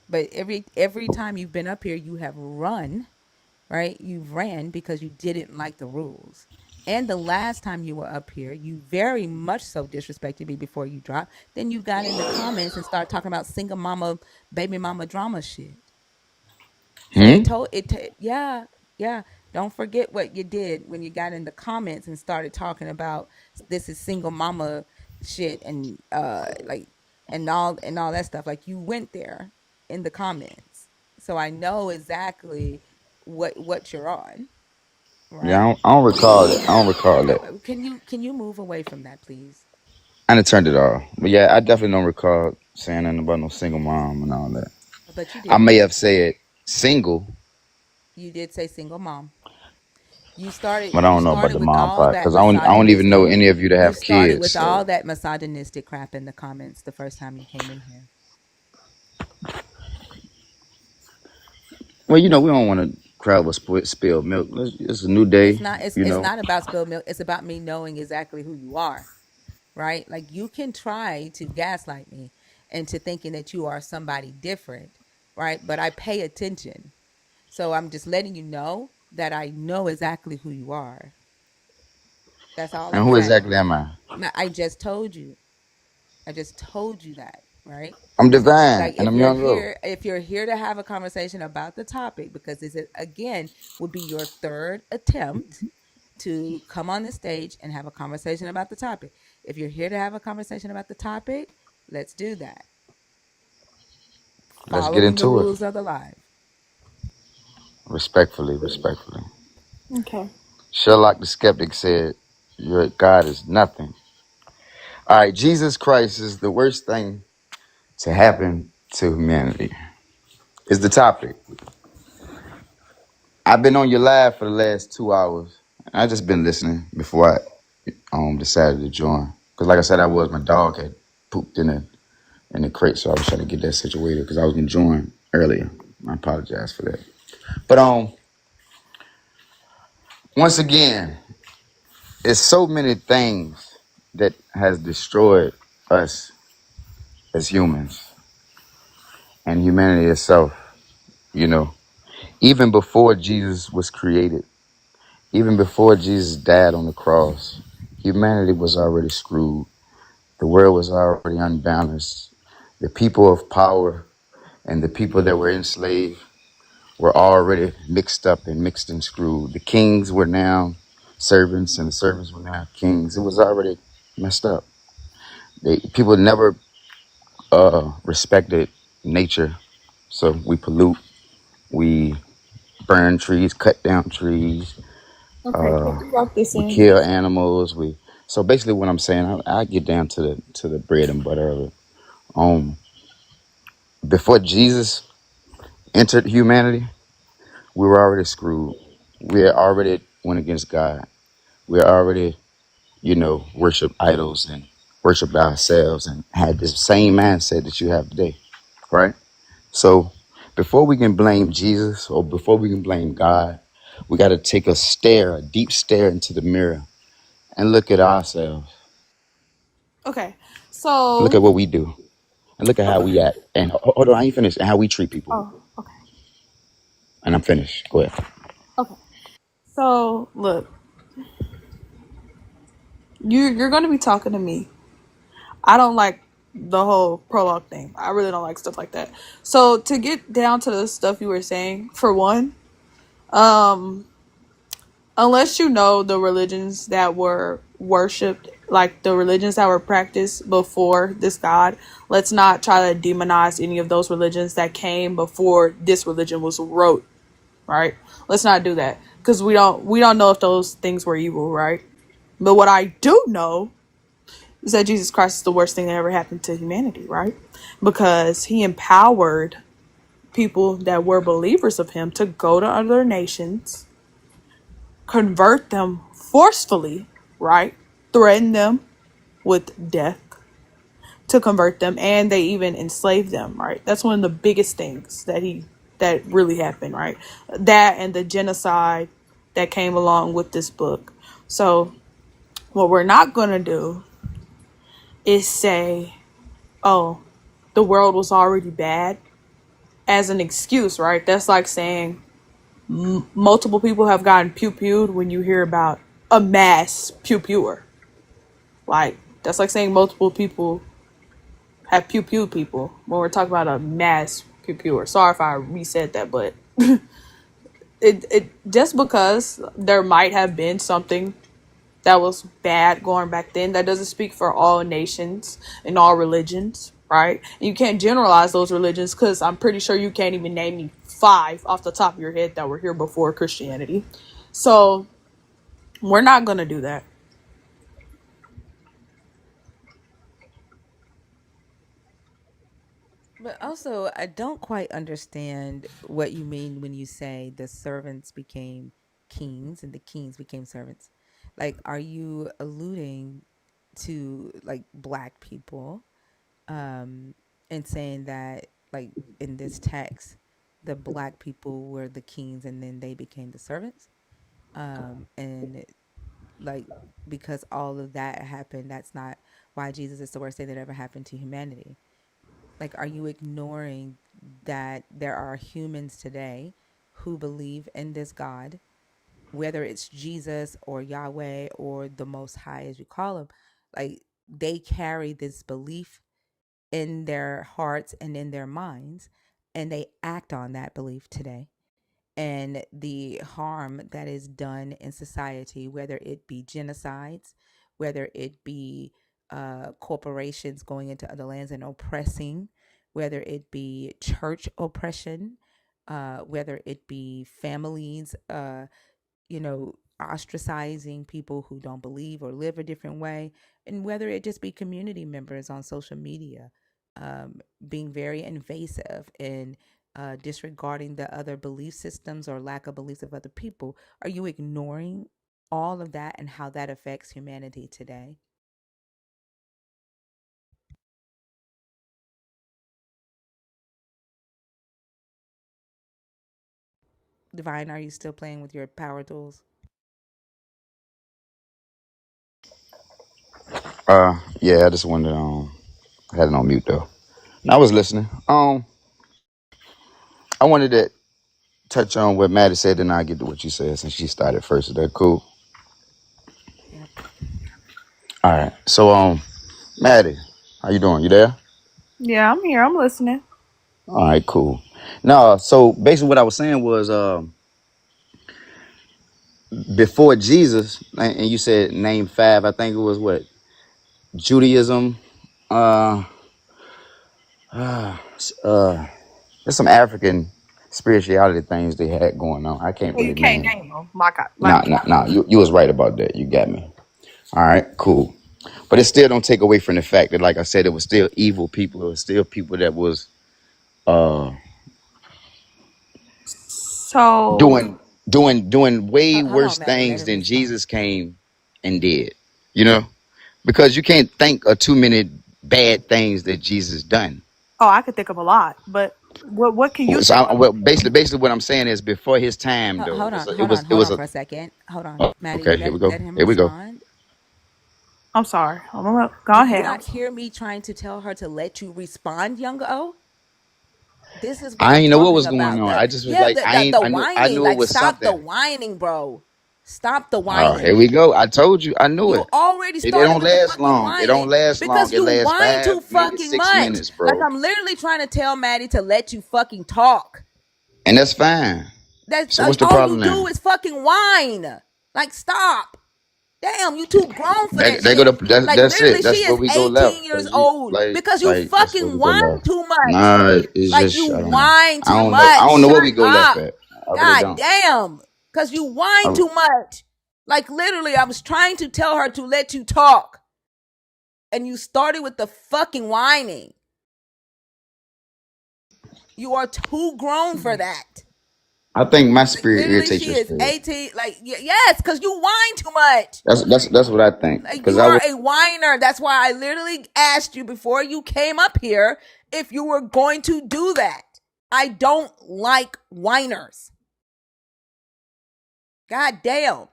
But every time you've been up here, you have run, right? You've ran because you didn't like the rules. And the last time you were up here, you very much so disrespected me before you dropped. Then you got in the comments and started talking about single mama, baby mama drama shit. So Hmm? yeah, yeah. Don't forget what you did when you got in the comments and started talking about this is single mama shit and like and all that stuff. Like you went there in the comments, so I know exactly what you're on, Yeah, right? I don't recall that. I don't recall that. Can you move away from that, please? I done turned it off. But yeah, I definitely don't recall saying nothing about no single mom and all that. But you I did. may have said single, You did say single mom. but I You don't know about started the with mom all part that because I don't even know misogynistic. any of you that You have started kids. with So, all that misogynistic crap in the comments the first time you came in here. well, we don't want to crowd with spilled milk. It's a new It's day, not it's you it's know. not about spilled milk. It's about me knowing exactly who you are, right? Like you can try to gaslight me into thinking that you are somebody different, right? But I pay attention. So I'm just letting you know that I know exactly who you are. That's all And I'm who saying. exactly am I? I just told you. I just told you that, right? I'm divine Like and I'm young girl. if you're here to have a conversation about the topic, because this is, again, would be your third attempt to come on the stage and have a conversation about the topic. If you're here to have a conversation about the topic, let's do that, Let's get following the into it. rules of the live. Respectfully, respectfully. Okay. Sherlock the skeptic said, "Your God is nothing." All right, Jesus Christ is the worst thing to happen to humanity. Is the topic. I've been on your live for the last 2 hours. I just been listening before I decided to join. Cause like I said, my dog had pooped in the crate, so I was trying to get that situated because I was gonna join earlier. I apologize for that. But once again, it's so many things that has destroyed us as humans and humanity itself. You know, even before Jesus was created, even before Jesus died on the cross, humanity was already screwed. The world was already unbalanced. The people of power and the people that were enslaved were already mixed up and mixed and screwed. The kings were now servants and the servants were now kings. It was already messed up. People never respected nature. So we pollute, we burn trees, cut down trees, Okay, can you lock this we in? kill animals. So basically what I'm saying, I get down to the bread and butter of it. Um, Before Jesus entered humanity, we were already screwed. We already went against God. We already, worship idols and worship ourselves and had this same mindset that you have today, right? So before we can blame Jesus or before we can blame God, we got to take a deep stare into the mirror and look at ourselves, Okay. look So at what we do, and look at how okay. we act. And hold on, I ain't finished. And how we treat people. Oh, okay. And I'm finished. Go ahead. Okay. So look, you're gonna be talking to me. I don't like the whole prologue thing. I really don't like stuff like that. So to get down to the stuff you were saying, for one, um, unless you know the religions that were worshipped, like the religions that were practiced before this God, let's not try to demonize any of those religions that came before this religion was wrote, right? Let's not do that because we don't know if those things were evil, right? But what I do know is that Jesus Christ is the worst thing that ever happened to humanity, right? Because he empowered people that were believers of him to go to other nations, convert them forcefully, right? Threaten them with death to convert them, and they even enslaved them, right? That's one of the biggest things that really happened, right? That and the genocide that came along with this book. So what we're not going to do is say, oh, the world was already bad as an excuse, right? That's like saying multiple people have gotten pew-pewed when you hear about a mass pew-pewer. Like, that's like saying multiple people have pew-pewed people when we're talking about a mass pew-pewer. Sorry if I resaid that, but it just because there might have been something that was bad going back then, that doesn't speak for all nations and all religions, right? And you can't generalize those religions because I'm pretty sure you can't even name me 5 off the top of your head that were here before Christianity. So we're not going to do that. But also, I don't quite understand what you mean when you say the servants became kings and the kings became servants. Like, are you alluding to like black people, and saying that like in this text, the black people were the kings and then they became the servants? And like because all of that happened, that's not why Jesus is the worst thing that ever happened to humanity. Like, are you ignoring that there are humans today who believe in this God, whether it's Jesus or Yahweh or the Most High, as you call him? Like, they carry this belief in their hearts and in their minds, and they act on that belief today. And the harm that is done in society, whether it be genocides, whether it be corporations going into other lands and oppressing, whether it be church oppression, whether it be families, ostracizing people who don't believe or live a different way, and whether it just be community members on social media being very invasive and disregarding the other belief systems or lack of beliefs of other people. Are you ignoring all of that and how that affects humanity today? Divine, are you still playing with your power tools? Yeah, I just wanted to, I had it on mute though. I was listening. I wanted to touch on what Maddie said, then I get to what you said since she started first. Is that cool? Yep. All right. So, Maddie, how you doing? You there? Yeah, I'm here. I'm listening. All right, cool. No, so basically what I was saying was, before Jesus, and you said name 5. I think it was what, Judaism. Uh, uh, uh, there's some African spirituality things they had going on. I can't Well, you really can't name. name them. Like, Nah, nah, nah. You was right about that. You got me. All right, cool. But it still don't take away from the fact that, like I said, it was still evil people. It was still people that was uh so doing way Hold worse on, Maddie. Let things him than respond. Jesus came and did. You know, because you can't think of too many bad things that Jesus done. oh, I could think of a lot, but what can you So think of? well, basically, what I'm saying is before his time, though, Hold on, it hold was on, it hold was on a. for a second. Hold on, Oh, Maddie. okay, here we go. Let him Here we go. respond. I'm sorry. Go Did you ahead. not hear me trying to tell her to let you respond, young O? This is what I I'm ain't know what talking was going about. on. The I just was yeah, like, the the, the I whining. knew it Like, was stop the something. whining, bro. Stop the Oh, here whining. we go. I told you. I knew You it. already It started don't with the last fucking long. It don't whining last long. because It you lasts whine too 5, maybe fucking 6 much. minutes, Like, bro. I'm literally trying to tell Maddie to let you fucking talk. And that's fine. That's So what's the all you problem do now? is fucking whine. Like, stop. Damn, you too grown for that They go to shit. Like, that's literally, it. she That's where is we go 18 left. years Cause you old because you that's where fucking we go whine left. too much. Nah, it's Like, you just I don't know. whine I too don't know. I much. don't know where Shut we go left up. at. I really God don't. damn. Because you whine I, too much. Like, literally, I was trying to tell her to let you talk. And you started with the fucking whining. You are too grown for that. I think my Like, spirit literally, irritates she your is spirit. 18. Like, yes, because you whine too much. That's what I think. Like, Cause you I are was. a whiner. That's why I literally asked you before you came up here if you were going to do that. I don't like whiners. God damn.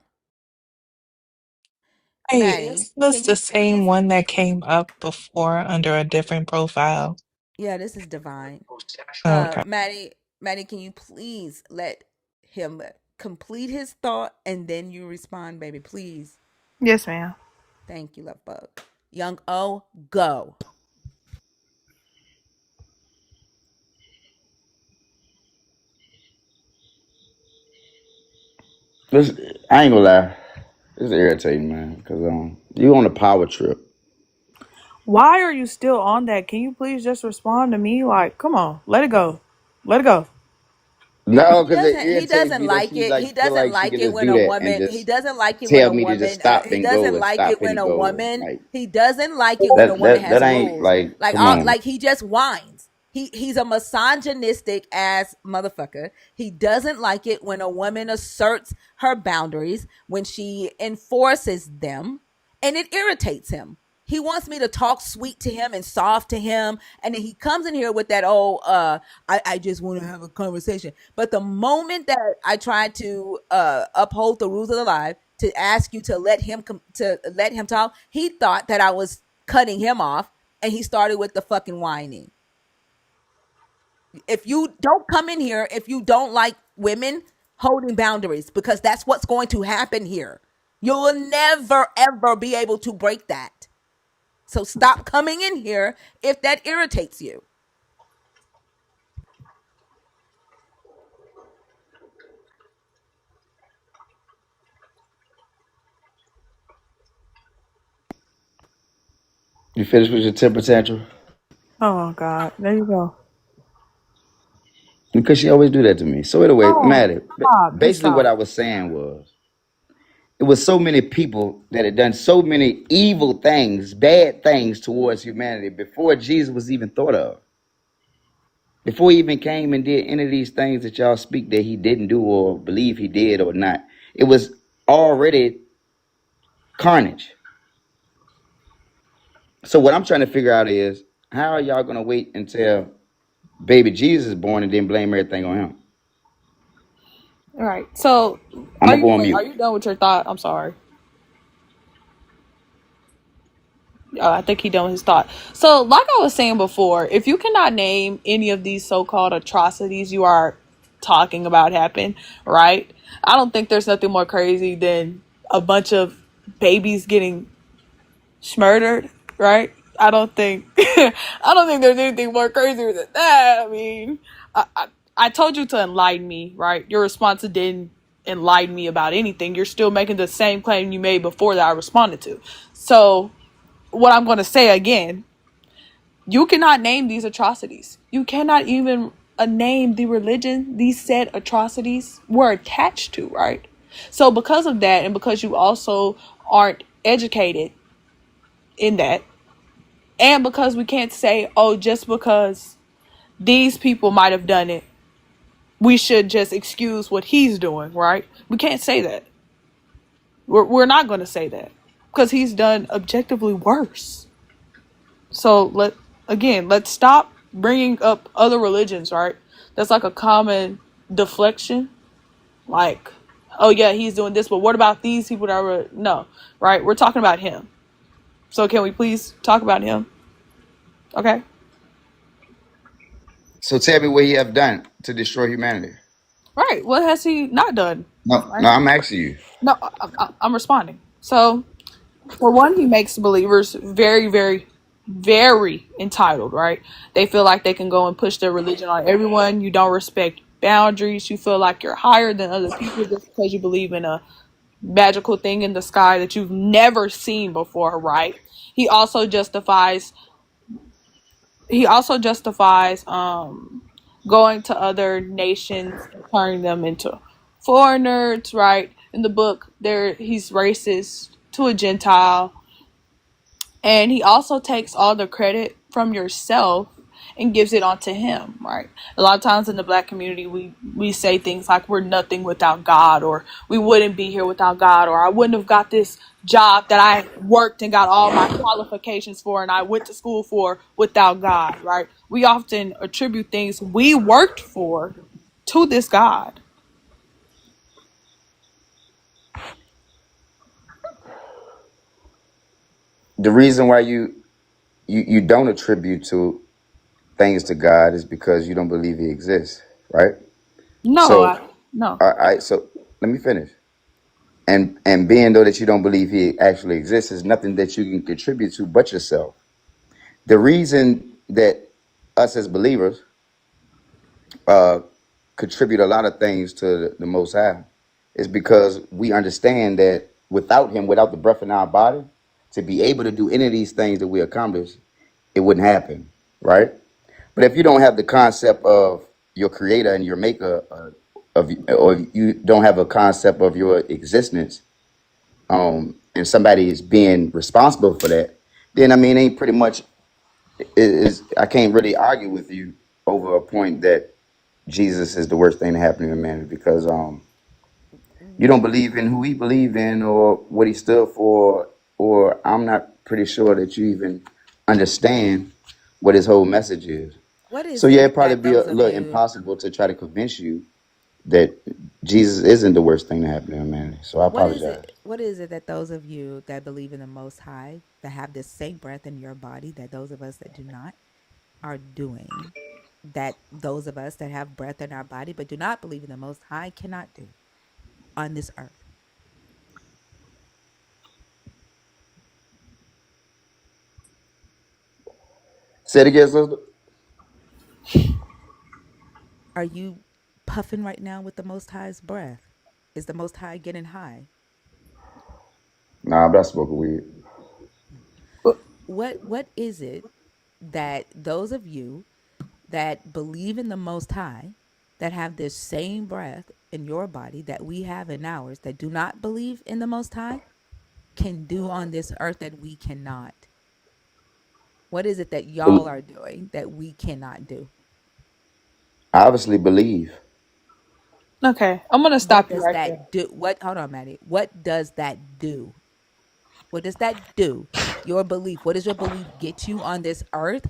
Hey, Maddie, isn't this can the you? same one that came up before under a different profile? Yeah, this is divine. Okay. Maddie, can you please let him complete his thought and then you respond, baby? Please. Yes, ma'am. Thank you, love bug. Young O, go. This, I ain't gonna lie. This is irritating, man. Because you on a power trip. Why are you still on that? Can you please just respond to me? Like, come on, let it go. Let it go. No, because it He irritates doesn't me that like she it. He like feel doesn't like she like can it just when do a that and woman he just doesn't like it when tell a me to just woman stop he and go doesn't and like stop it when and a go. woman Like he doesn't like it when a woman that has ain't rules. like come on. Like he just whines. He's a misogynistic ass motherfucker. He doesn't like it when a woman asserts her boundaries, when she enforces them, and it irritates him. He wants me to talk sweet to him and soft to him, and then he comes in here with that old I just want to have a conversation. But the moment that I try to uphold the rules of the live, to ask you to let him talk, he thought that I was cutting him off, and he started with the fucking whining. If you don't come in here, if you don't like women holding boundaries, because that's what's going to happen here. You will never ever be able to break that. So stop coming in here if that irritates you. You finished with your temper tantrum? Oh God, there you go. Because she always do that to me. So anyway, Oh, Maddie, stop! Just basically what stop. I was saying was it was so many people that had done so many evil things, bad things towards humanity before Jesus was even thought of. Before he even came and did any of these things that y'all speak that he didn't do or believe he did or not. It was already carnage. So what I'm trying to figure out is how are y'all gonna wait until baby Jesus is born and then blame everything on him? All right. So, I'm gonna go on mute. are you done with your thought? I'm sorry. I think he done with his thought. So, like I was saying before, if you cannot name any of these so-called atrocities you are talking about happen, right? I don't think there's nothing more crazy than a bunch of babies getting murdered, right? I don't think there's anything more crazier than that. I mean, I told you to enlighten me, right? Your response didn't enlighten me about anything. You're still making the same claim you made before that I responded to. So, what I'm going to say again, you cannot name these atrocities. You cannot even name the religion these said atrocities were attached to, right? So, because of that, and because you also aren't educated in that, and because we can't say, oh, just because these people might have done it, we should just excuse what he's doing, right? We can't say that. We're not going to say that because he's done objectively worse. So let's stop bringing up other religions, right? That's like a common deflection. Like, oh yeah, he's doing this, but what about these people that were no, right? We're talking about him. So can we please talk about him? Okay. So tell me what he have done to destroy humanity. Right. What has he not done? No, no, Right. I'm asking you. No, I'm responding. So, for one, he makes believers very, very, very entitled, right? They feel like they can go and push their religion on everyone. You don't respect boundaries. You feel like you're higher than other people just because you believe in a magical thing in the sky that you've never seen before, right? He also justifies going to other nations and turning them into foreigners, right? In the book there he's racist to a Gentile, and he also takes all the credit from yourself and gives it onto him, right? A lot of times in the black community we say things like we're nothing without God, or we wouldn't be here without God, or I wouldn't have got this job that I worked and got all my qualifications for and I went to school for without God, right? We often attribute things we worked for to this God. The reason why you don't attribute to things to God is because you don't believe He exists, right? No, So, no. all right. So let me finish. And being though that you don't believe He actually exists is nothing that you can contribute to but yourself. The reason that us as believers contribute a lot of things to the Most High is because we understand that without Him, without the breath in our body, to be able to do any of these things that we accomplish, it wouldn't happen, right? But if you don't have the concept of your creator and your maker, or you don't have a concept of your existence, and somebody is being responsible for that, then I mean, ain't pretty much is I can't really argue with you over a point that Jesus is the worst thing to happen to humanity because you don't believe in who He believed in or what He stood for, or I'm not pretty sure that you even understand what His whole message is. What So is yeah, it it'd probably that be a those of little you impossible to try to convince you that Jesus isn't the worst thing to happen to humanity. So I what is apologize. it what is it that those of you that believe in the most high, that have this same breath in your body that those of us that do not are doing, that those of us that have breath in our body but do not believe in the most high cannot do on this earth? Say it again, sister. Are you puffing right now with the most high's breath? Is the most high getting high? Nah, I'm not smoking weed. What is it that those of you that believe in the most high, that have this same breath in your body that we have in ours, that do not believe in the most high, can do on this earth that we cannot? What is it that y'all are doing that we cannot do? Obviously believe. Okay, I'm gonna What stop you does right there. that do? What, hold on, Maddie. What does that do? What does that do? Your belief. What does your belief get you on this earth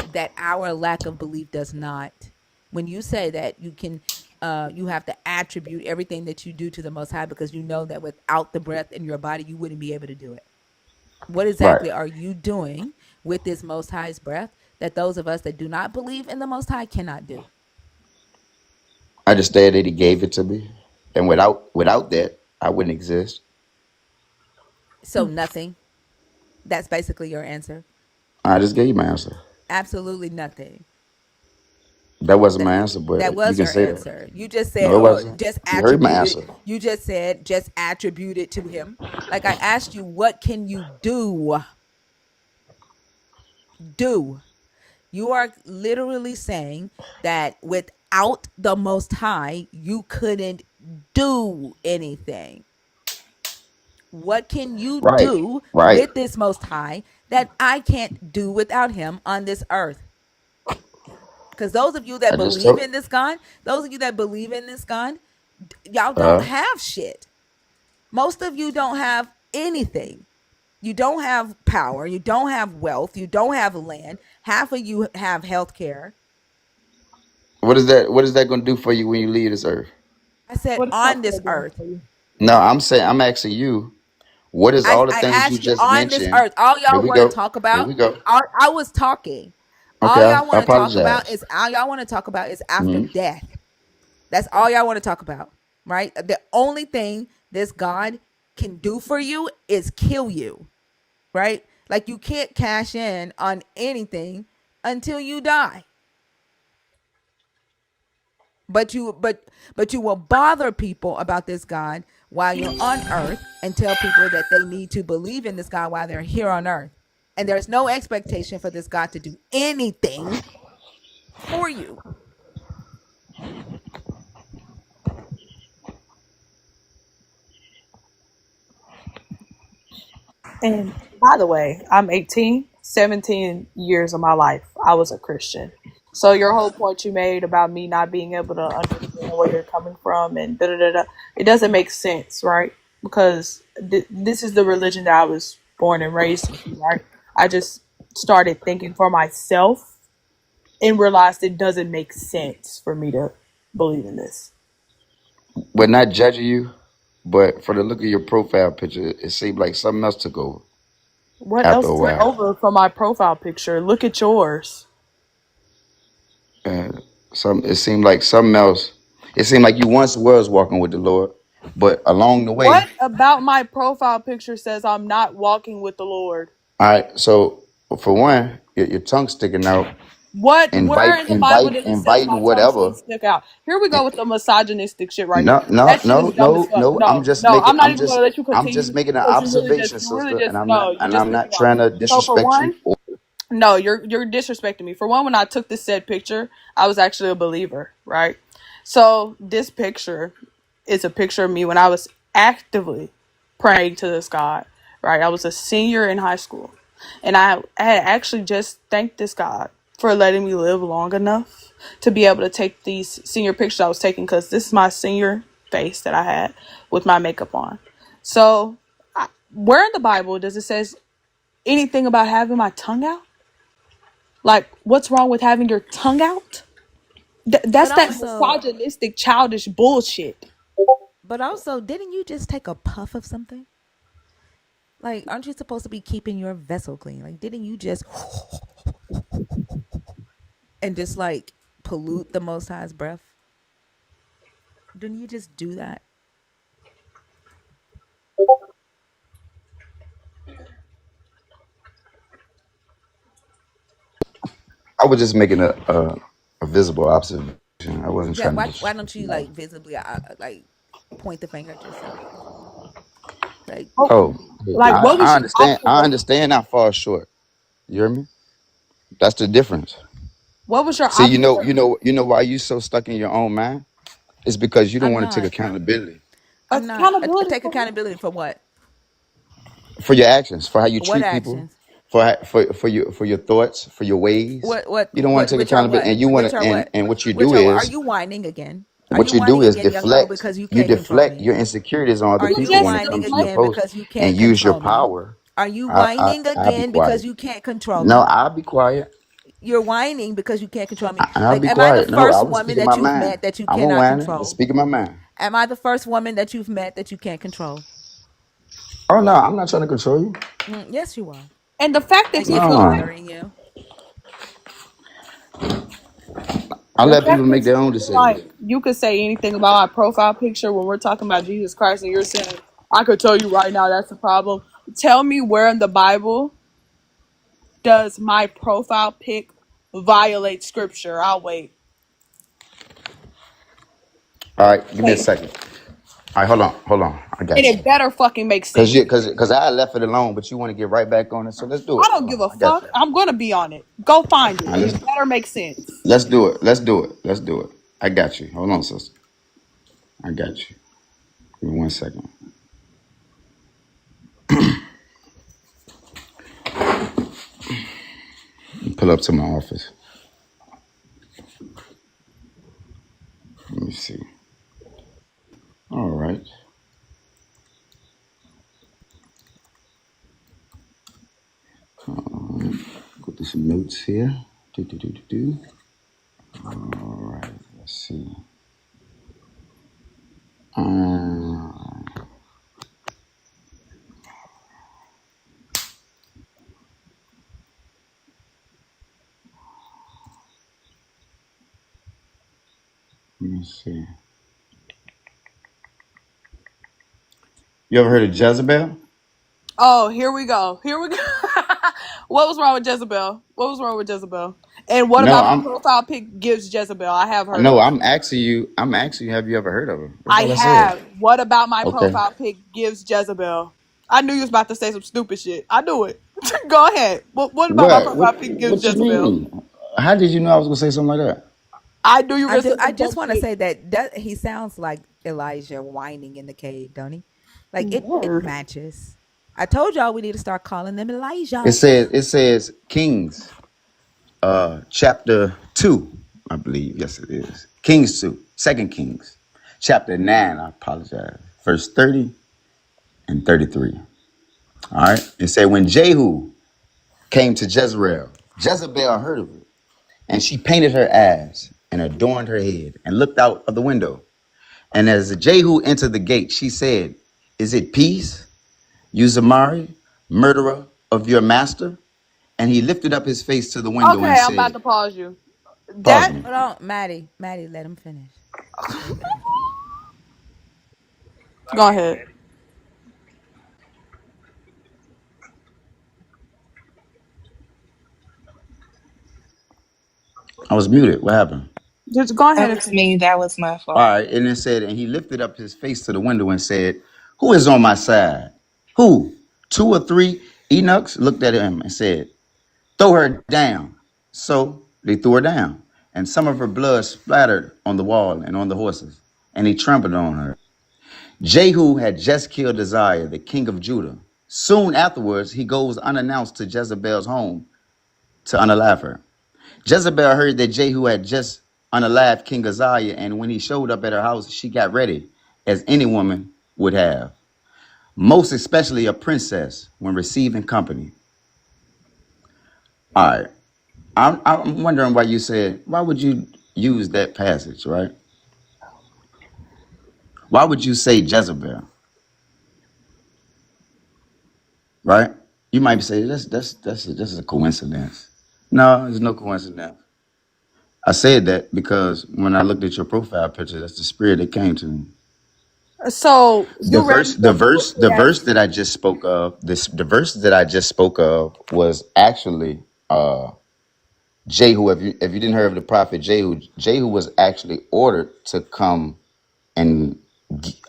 that our lack of belief does not? When you say that you have to attribute everything that you do to the Most High because you know that without the breath in your body, you wouldn't be able to do it. What Right. exactly are you doing with this Most High's breath that those of us that do not believe in the Most High cannot do? I just said that He gave it to me. And without that, I wouldn't exist. So nothing. That's basically your answer. I just gave you my answer. Absolutely nothing. That wasn't That my answer, that but you was can your say that. answer. You just said, No, it "Oh, wasn't. just You heard my attribute it." answer. You just said, "Just attribute it to him." Like I asked you, what can you do? Do you are literally saying that without the Most High, you couldn't do anything? What can you Right. do Right. with this Most High that I can't do without Him on this earth? Because those of you I that just believe told in this God, those of you that believe in this God, y'all don't uh have shit. Most of you don't have anything. You don't have power. You don't have wealth. You don't have land. Half of you have health care. what is that gonna do for you when you leave this earth? I said What is on this healthcare doing earth. for you? No, I'm asking you, what is all the I things you asked you just on this mentioned? earth. All Here y'all we want to go. talk Here about. we go. I was talking. Okay, All y'all I want to talk about apologize. is all y'all want to talk about is after Mhm. death. That's all y'all want to talk about, right? The only thing this God can do for you is kill you, right? Like you can't cash in on anything until you die. But you will bother people about this God while you're on earth and tell people that they need to believe in this God while they're here on earth. And there's no expectation for this God to do anything for you. And by the way, I'm 18. 17 years of my life, I was a Christian. So your whole point you made about me not being able to understand where you're coming from and da da da da, it doesn't make sense, right? Because this is the religion that I was born and raised into, right? I just started thinking for myself and realized it doesn't make sense for me to believe in this. We're not judging you, but for the look of your profile picture, it seemed like something else took over What after else a took while. over from my profile picture? Look at yours. It seemed like something else. It seemed like you once was walking with the Lord, but along the way, What about my profile picture says I'm not walking with the Lord? all right. So for one, your tongue sticking out, Where in the Bible does it says inviting my tongue whatever. should stick out? Here we go with the misogynistic shit right here. No, no, That shit is no, dumb as no, fuck. no. No, no, I'm not even gonna let you I'm continue just making an because observation, you really sister, just no, you and just I'm pissed not me off. trying to So for disrespect you. one, no, you're disrespecting me. For one, when I took this said picture, I was actually a believer, right? So this picture is a picture of me when I was actively praying to this God, right? I was a senior in high school, and I had actually just thanked this God for letting me live long enough to be able to take these senior pictures I was taking, because this is my senior face that I had with my makeup on. So, where in the Bible does it says anything about having my tongue out? Like, what's wrong with having your tongue out? But That's that also, misogynistic, childish bullshit. didn't you just take a puff of something? Like, aren't you supposed to be keeping your vessel clean? Like, didn't you just and just like pollute the Most High's breath? Didn't you just do that? I was just making a visible observation. I wasn't Yeah. trying to Why just. don't you like visibly like point the finger at yourself? Like, Oh, Like, what was I your understand. I observation? understand. I fall short. You hear me? That's the difference. What was your See, observation? you know why you so stuck in your own mind? It's because you don't I'm want to take not. accountability I'm not. I Accountability take for what? accountability for what? for your actions, for how you What treat people, actions? for your thoughts, for your ways. You don't want to take Which are accountability, what? and you want Which to, are what? and what you Which do are what? Are is you whining again? Are what you you do whining is again, young girl, deflect. because you You can't control deflect me? your insecurities on other Are You you people just when it whining comes to your deflect. again post, because you and can't use your control me? power. Are you whining I'll be again because quiet. you can't control No, me? I'll be quiet. You're whining because you can't control me. I'll Like, be am I the quiet. No, I first was woman speaking that my you've mind. met that you I'm a cannot whiner. Just control? speaking my mind. Am I the first woman that you've met that you can't control? Oh no, I'm not trying to control you. Yes, you are. And the fact I that he keep feels No, bothering you. I the let people fact that make their you own feel like decisions. you could say anything about my profile picture when we're talking about Jesus Christ and you're saying, I could tell you right now that's a problem. Tell me where in the Bible does my profile pic violate scripture? I'll wait. All right, give me a Wait. second. All right, hold on. I And got you. it better fucking make Cause sense. I left it alone, but you want to get right back on it. So let's do I it. don't Hold give on, a I got fuck. you. I'm gonna be on it. Go find it. All right, And it better make sense. let's do it. Let's do it. Let's do it. I got you. Hold on, sister. I got you. Give me 1 second. Pull up to my office. Let me see. All right. Go through some notes here. Do. All right. Let's see. Uh, Let me see. You ever heard of Jezebel? Oh, here we go. Here we go. What was wrong with Jezebel? What was wrong with Jezebel? And what No, about my I'm profile pic gives Jezebel? I have heard of no, her. I'm asking you. I'm asking you. Have you ever heard of her? That's I all I said. have. What about my Okay. profile pic gives Jezebel? I knew you was about to say some stupid shit. I knew it. Go ahead. What about my What? profile pic gives What you Jezebel? mean? How did you know I was gonna say something like that? I knew you were gonna say I some just dumb want to shit. say that he sounds like Elijah whining in the cave, don't he? Like, it Word. matches. I told y'all we need to start calling them It Elijahs. says Kings, chapter 2, I believe. Yes, it is. Kings 2, 2 Kings, chapter 9. I apologize. Verse 30 and 33. All right. It said when Jehu came to Jezreel, Jezebel heard of it, and she painted her eyes and adorned her head and looked out of the window. And as Jehu entered the gate, she said, "Is it peace, you Zamari, murderer of your master?" And he lifted up his face to the window Okay, and I'm about said, to pause you. That Pardon me. Hold on, Maddie. Maddie, let him finish. Let him finish. go ahead. I was muted. What happened? Just go That ahead and was finish. me. That was my All fault. right. And it said, and he lifted up his face to the window and said, "Who is on my side? Who? Two or three?" Enoch looked at him and said, "Throw her down." So they threw her down, and some of her blood splattered on the wall and on the horses, and he trampled on her. Jehu had just killed Uzziah, the king of Judah. Soon afterwards, he goes unannounced to Jezebel's home to unalive her. Jezebel heard that Jehu had just unalived King Uzziah, and when he showed up at her house, she got ready, as any woman would have, most especially a princess when receiving company. All right. I'm wondering why you said, why would you use that passage, right? Why would you say Jezebel, right? You might say that's a coincidence. No, there's no coincidence. I said that because when I looked at your profile picture, that's the spirit that came to me. So The you read verse, the the verse, bullshit the ass. verse that I just spoke of, the verse that I just spoke of was actually Jehu. If you didn't hear of the prophet Jehu, Jehu was actually ordered to come and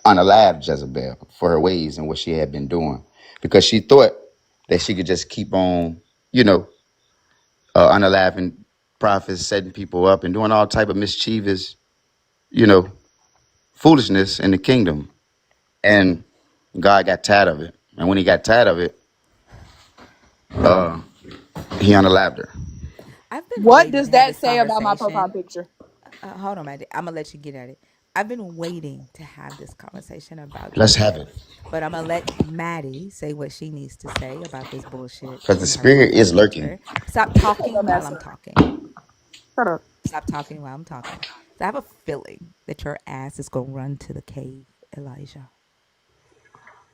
unalive Jezebel for her ways and what she had been doing, because she thought that she could just keep on, unaliving prophets, setting people up, and doing all type of mischievous, you know, foolishness in the kingdom. And God got tired of it. And when he got tired of it, he unalived her. I've been What waiting does to have that this say about my profile conversation. picture? Hold on, Maddie. I'm gonna let you get at it. I've been waiting to have this conversation about Let's have Jezebel, it. but I'm gonna let Maddie say what she needs to say about this bullshit Because the in her spirit profile is lurking. picture. Stop Shut your talking dumb while ass I'm up. talking. Shut up. Stop talking while I'm talking. So I have a feeling that your ass is gonna run to the cave, Elijah.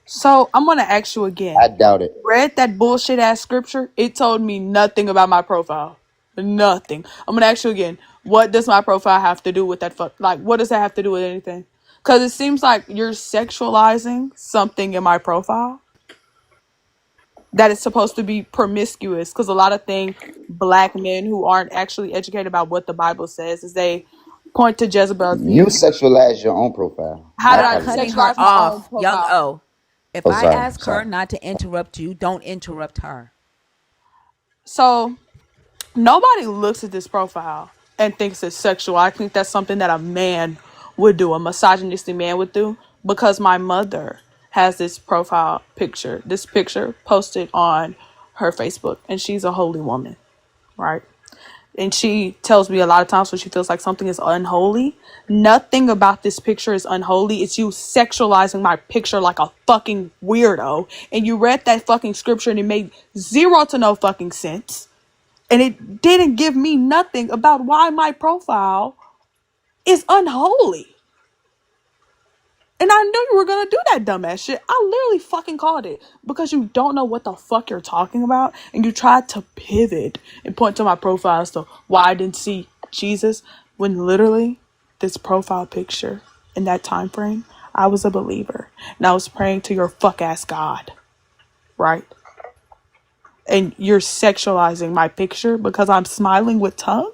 So I'm gonna ask you again. I doubt it. Read that bullshit ass scripture. It told me nothing about my profile. Nothing. I'm gonna ask you again. What does my profile have to do with that fuck? Like, what does that have to do with anything? Because it seems like you're sexualizing something in my profile that is supposed to be promiscuous. Because a lot of things black men who aren't actually educated about what the Bible says is they point to Jezebel as You being. sexualize your own profile. How did I Stop I probably cutting didn't. her sexualize my own off, young profile? O. If Oh, I sorry. ask her Sorry. not to interrupt you, don't interrupt her. So nobody looks at this profile and thinks it's sexual. I think that's something that a man would do, a misogynistic man would do, because my mother has this picture posted on her Facebook, and she's a holy woman, right? And she tells me a lot of times when she feels like something is unholy, nothing about this picture is unholy. It's you sexualizing my picture like a fucking weirdo. And you read that fucking scripture and it made zero to no fucking sense, and it didn't give me nothing about why my profile is unholy. And I knew you were gonna do that dumbass shit. I literally fucking called it because you don't know what the fuck you're talking about, and you tried to pivot and point to my profile as to why I didn't see Jesus, when literally this profile picture in that time frame, I was a believer and I was praying to your fuck ass God, right? And you're sexualizing my picture because I'm smiling with tongue.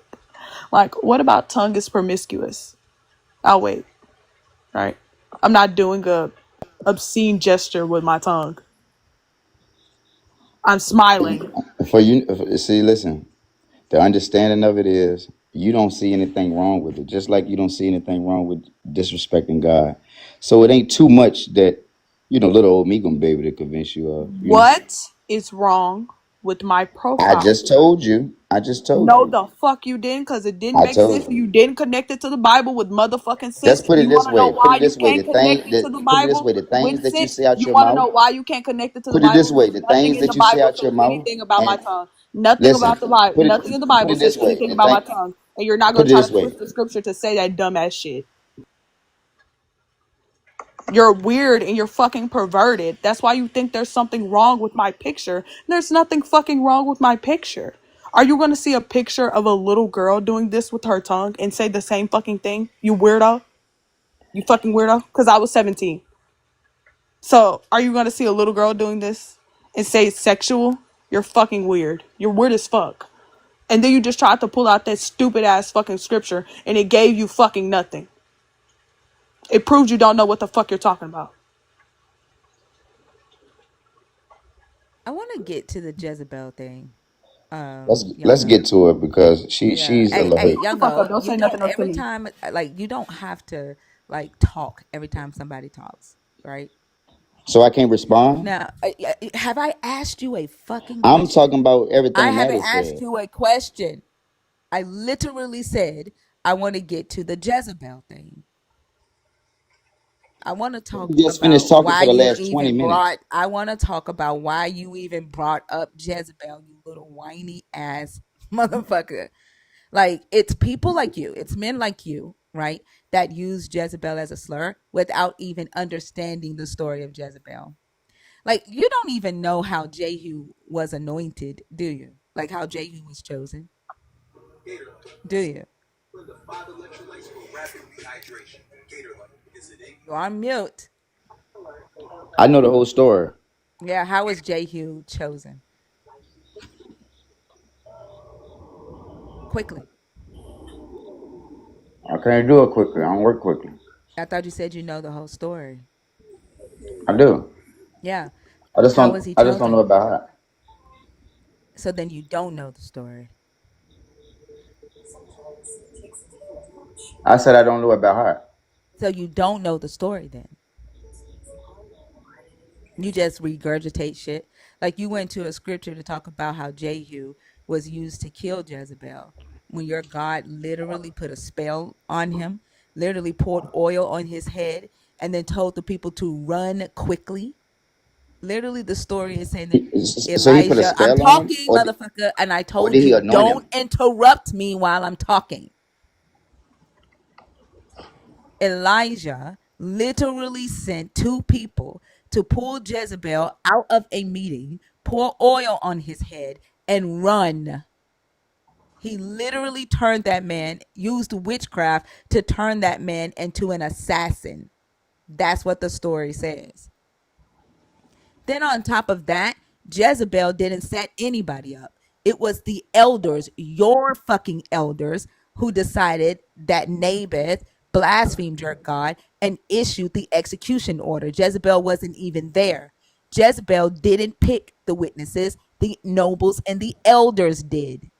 Like, what about tongue is promiscuous? I'll wait, right? I'm not doing a obscene gesture with my tongue. I'm smiling. For you, see, listen. The understanding of it is you don't see anything wrong with it, just like you don't see anything wrong with disrespecting God. So it ain't too much that little old me gonna be able to convince you of. What is wrong with my I profile? just told you. I just told No, you. the fuck you didn't, because it didn't I make told sense. you. You didn't connect it to the Bible with motherfucking Just sense. put it You this want to know way. Put why it you this way. can't The connect thing it to that the put it this Bible way. The with things that you sense? say out You your want to know mouth. why you can't connect it to the Put it Bible? this way. Because The nothing things in the that you say Bible out says your mouth. anything about my And tongue. Nothing listen. about the Bible. Put it. Nothing in the Put Bible it says this way. anything The about my thing. tongue. And you're not Put gonna it try to this way. twist the scripture to say that dumbass shit. You're weird and you're fucking perverted. That's why you think there's something wrong with my picture. There's nothing fucking wrong with my picture. Are you going to see a picture of a little girl doing this with her tongue and say the same fucking thing? You weirdo. You fucking weirdo. Because I was 17. So, are you going to see a little girl doing this and say it's sexual? You're fucking weird. You're weird as fuck. And then you just tried to pull out that stupid ass fucking scripture and it gave you fucking nothing. It proves you don't know what the fuck you're talking about. I want to get to the Jezebel thing. Let's Younger. get to it because Yeah. she's a Hey, little. Shut the fuck Youngo, up. Don't you say don't nothing else to every me. time like you don't have to like talk every time somebody talks, right? So I can't respond. Now, have I asked you a fucking I'm question? talking about I everything haven't Maddie asked said. you a question. I literally said I want to get to the Jezebel thing. I want to talk We just finished about talking why for the you last 20 even minutes. brought. I want to talk about why you even brought up Jezebel, you little whiny ass motherfucker. Like, it's people like you, it's men like you, right, that use Jezebel as a slur without even understanding the story of Jezebel. Like, you don't even know how Jehu was anointed, do you? Like, how Jehu was chosen, do you? You're on mute. I know the whole story. Yeah, how was Jehu chosen? Quickly. I can't do it quickly. I don't work quickly. I thought you said you know the whole story. I do. Yeah. I just How was don't. he I just don't know chosen? about her. So then you don't know the story. I said I don't know about her. So you don't know the story then. You just regurgitate shit. Like, you went to a scripture to talk about how Jehu was used to kill Jezebel when your God literally put a spell on him, literally poured oil on his head, and then told the people to run quickly. Literally, the story is saying that So he put a Elijah, I'm spell on him, talking, motherfucker, and I or told did he you, anoint don't him? interrupt me while I'm talking. Elijah literally sent two people to pull Jezebel out of a meeting, pour oil on his head, and run. He literally turned that man, used witchcraft to turn that man into an assassin. That's what the story says. Then on top of that, Jezebel didn't set anybody up. It was the elders, your fucking elders, who decided that Naboth blasphemed your God and issued the execution order. Jezebel wasn't even there. Jezebel didn't pick the witnesses, the nobles and the elders did.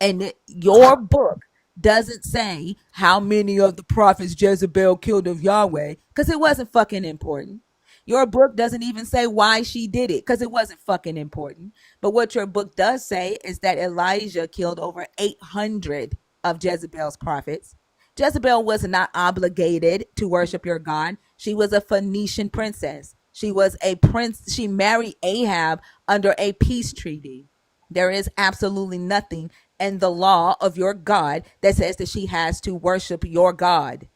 And your book doesn't say how many of the prophets Jezebel killed of Yahweh, because it wasn't fucking important. Your book doesn't even say why she did it, because it wasn't fucking important. But what your book does say is that Elijah killed over 800 of Jezebel's prophets. Jezebel was not obligated to worship your God. She was a Phoenician princess. She was a prince. She married Ahab under a peace treaty. There is absolutely nothing in the law of your God that says that she has to worship your God.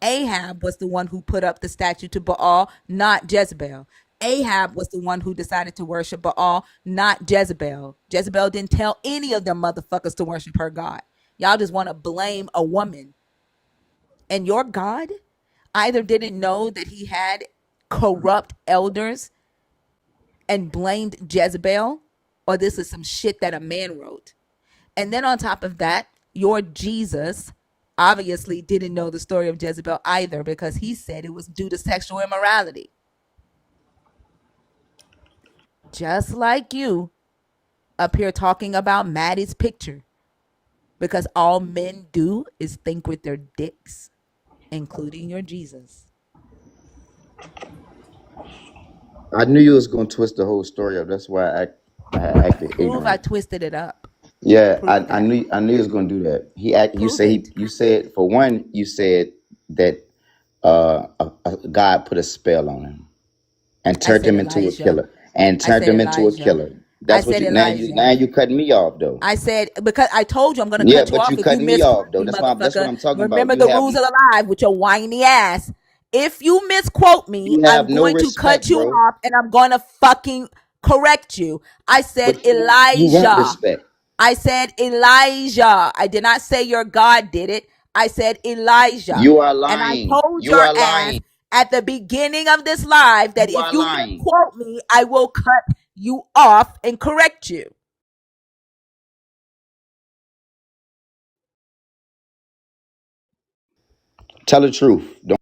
Ahab was the one who put up the statue to Baal, not Jezebel. Ahab was the one who decided to worship Baal, not Jezebel. Jezebel didn't tell any of them motherfuckers to worship her God. Y'all just want to blame a woman. And your God either didn't know that he had corrupt elders and blamed Jezebel, or this is some shit that a man wrote. And then on top of that, your Jesus obviously didn't know the story of Jezebel either, because he said it was due to sexual immorality. Just like you up here talking about Maddie's picture, because all men do is think with their dicks, including your Jesus. I knew you was gonna twist the whole story up. That's why I acted Prove I ignorant. twisted it up. Yeah, Prove I it. knew he was gonna do that. He act. You Prove say it. you said for one. You said that God put a spell on him and I turned said him into a Elijah. killer. And I turned said him into a Elijah. killer. I That's what said you now Elijah. you cutting me off though. I said, because I told you I'm going to Yeah, cut you but off you if you cutting me misquote off though. me, That's what motherfucker. I'm talking about. Remember the rules of the live with your whiny ass. If you misquote me, You I'm have no going to cut respect, you bro. off and I'm going to fucking correct you. I said But you want Elijah. respect. I said Elijah. I did not say your God did it. I said Elijah. You are And I lying. told You your are ass lying. at the beginning of this live that You if are you lying. misquote me, I will cut you off and correct you. Tell the truth. Don't.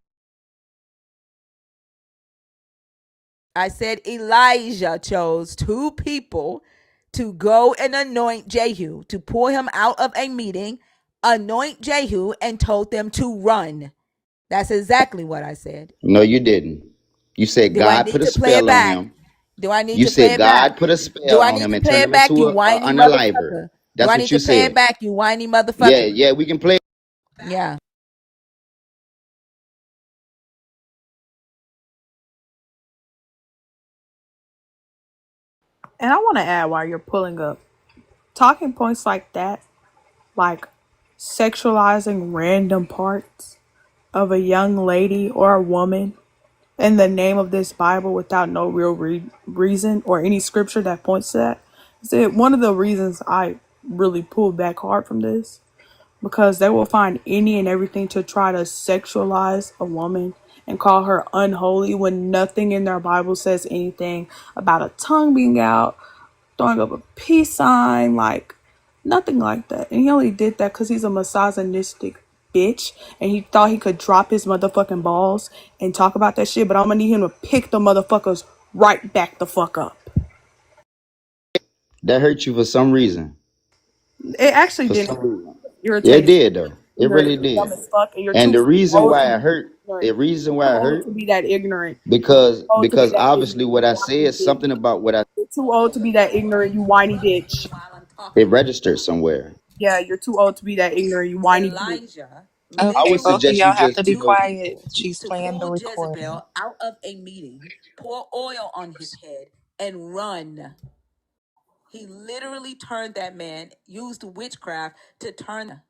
I said Elijah chose two people to go and anoint Jehu, to pull him out of a meeting, anoint Jehu, and told them to run. That's exactly what I said. No, you didn't. You said Do I God need put a to play it spell on back? him. Do I need You to play said it back? God put a Do spell I on need him to and play turned it him back, into you a whiny unaliver. motherfucker? Do That's I what need you to play it said. back, you whiny Yeah, motherfucker? yeah, we can play. Yeah. And I want to add while you're pulling up talking points like that, like sexualizing random parts of a young lady or a woman in the name of this Bible without no real reason or any scripture that points to that. Is one of the reasons I really pulled back hard from this, because they will find any and everything to try to sexualize a woman and call her unholy when nothing in their Bible says anything about a tongue being out, throwing up a peace sign, like nothing like that. And he only did that because he's a misogynistic bitch and he thought he could drop his motherfucking balls and talk about that shit, but I'm gonna need him to pick the motherfuckers right back the fuck up. That hurt you for some reason. It actually For didn't some reason. Yeah, it irritate did though. It you're really dumb did. as fuck and you're And too the reason old to why be it hurt, ignorant. the reason Too why it old hurt, to be that ignorant. because Too old to be because that obviously ignorant, what you I whiny said, bitch. something about what I You're too old to be that ignorant, you whiny bitch. While I'm it talking, registered somewhere. Yeah, you're too old to be that ignorant, you whiny bitch. Elijah I Okay, would literally both of suggest you y'all have sent to just, be two quiet. people She's to playing the pull recording. Jezebel out of a meeting, pour oil on his head, and run. He literally turned that man, used witchcraft to turn.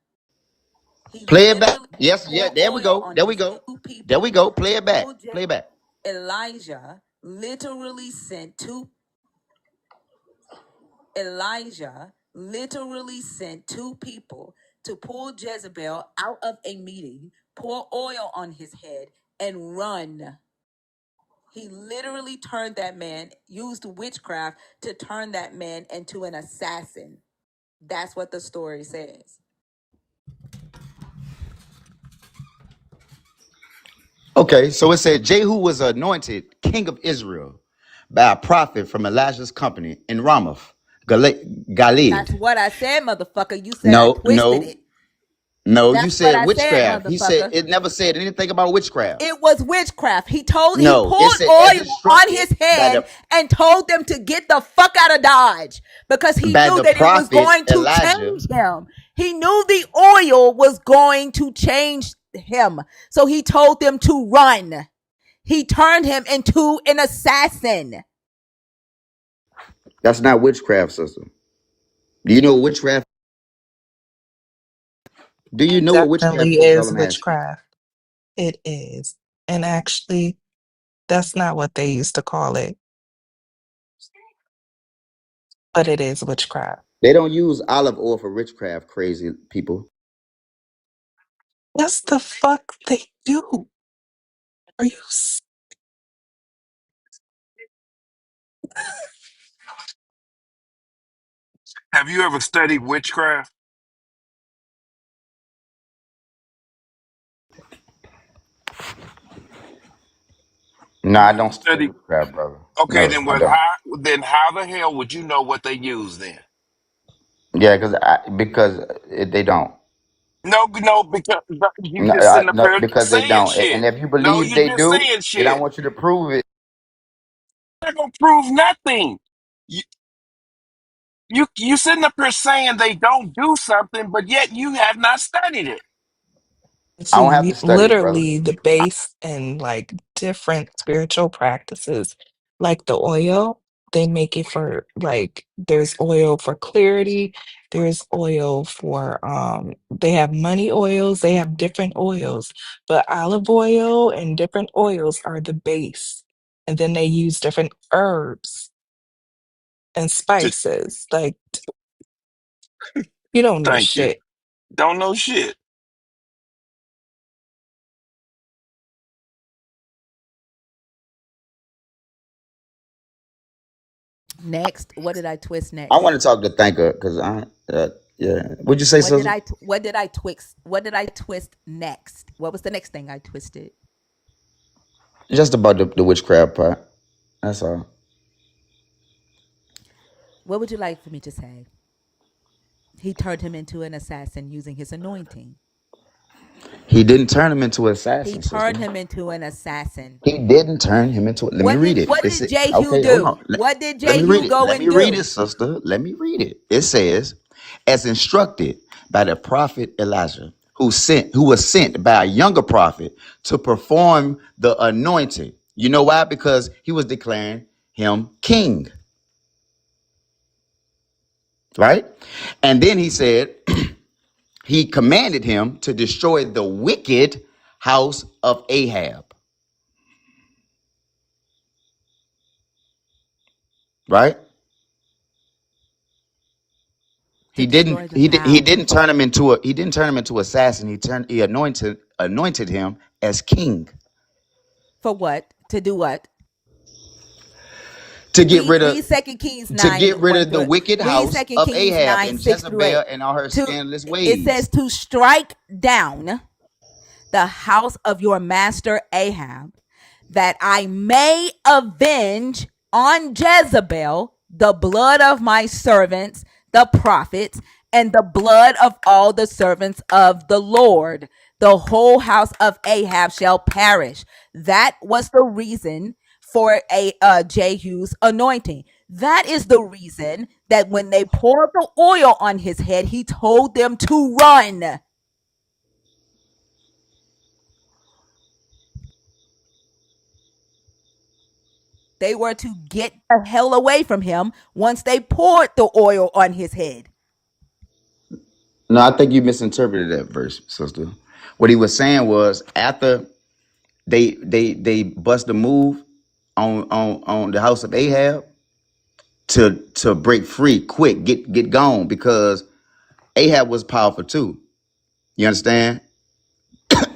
He play it back. literally Yes, yeah, poured there we oil go. on There we his go. head. Two There we people go. Play to it back. pull Play it back. Elijah literally sent two Elijah literally sent two people to pull Jezebel out of a meeting, pour oil on his head, and run. He literally turned that man, used witchcraft to turn that man into an assassin. That's what the story says. Okay, so it said Jehu was anointed king of Israel by a prophet from Elijah's company in Ramoth, That's Gilead. what I said, motherfucker. You said I No, twisted no, it. no. You That's what said I said, witchcraft. He said motherfucker. it never said anything about witchcraft. It was witchcraft. He No, it poured said as oil on instructed his head and told them to get the fuck out of Dodge because he by knew the that it was prophet going to Elijah. change him. He knew the oil was going to change him. So he told them to run. He turned him into an assassin. That's not witchcraft, sister. Do you know what witchcraft? Do you It know what witchcraft definitely is? All is I'm asking. witchcraft. It is. And actually, that's not what they used to call it, but it is witchcraft. They don't use olive oil for witchcraft, crazy people. Yes, the fuck they do. Are you Have you ever studied witchcraft? No, Have I you ever don't study studied? witchcraft, brother. Okay, No, then I what? don't. How the hell would you know what they use then? Yeah, because they don't. No, no, because you No, just sitting up no, here because they saying don't. shit. And if you No, believe you they just do, saying then I shit. want you to prove it. They're not gonna prove nothing. You, you sitting up here saying they don't do something, but yet you have not studied it. I don't have to study it, brother. literally the base and like different spiritual practices, like the oil, they make it for like there's oil for clarity, there's oil for they have money oils, they have different oils, but olive oil and different oils are the base. And then they use different herbs and To spices. Like, you don't know thank you. shit. Don't know shit. Next, what did I twist I next? want to talk to Thinker because yeah. What'd you say, What did Sizzle? I twist? What did I twist next? What was the next thing I twisted? Just about the witchcraft part. That's all. What would you like for me to say? He turned him into an assassin using his anointing. He didn't turn him into an He assassin, sister. turned him into an assassin. He didn't turn him into. Let me read it. What It's did Jehu okay. Hold do? on. What did Let me read Jehu it. go Let and me read it, do? sister. Let me read it. It says, as instructed by the prophet Elijah, who was sent by a younger prophet to perform the anointing. You know why? Because he was declaring him king, right? And then he said, he commanded him to destroy the wicked house of Ahab, right? To destroy them He how? didn't turn him into assassin. He anointed him as king For what? To do what? to get rid of Read Second Kings 9 1 the through wicked read house Second of Kings Ahab 9 and 6 through 8. Jezebel and all her To scandalous it says ways. to strike down the house of your master Ahab, that I may avenge on Jezebel the blood of my servants, the prophets, and the blood of all the servants of the Lord. The whole house of Ahab shall perish. That was the reason for Jehu's anointing. That is the reason that when they poured the oil on his head, he told them to run. They were to get the hell away from him once they poured the oil on his head. No, I think you misinterpreted that verse, sister. What he was saying was after they bust a move on the house of Ahab to break free quick, get gone because Ahab was powerful too. You understand?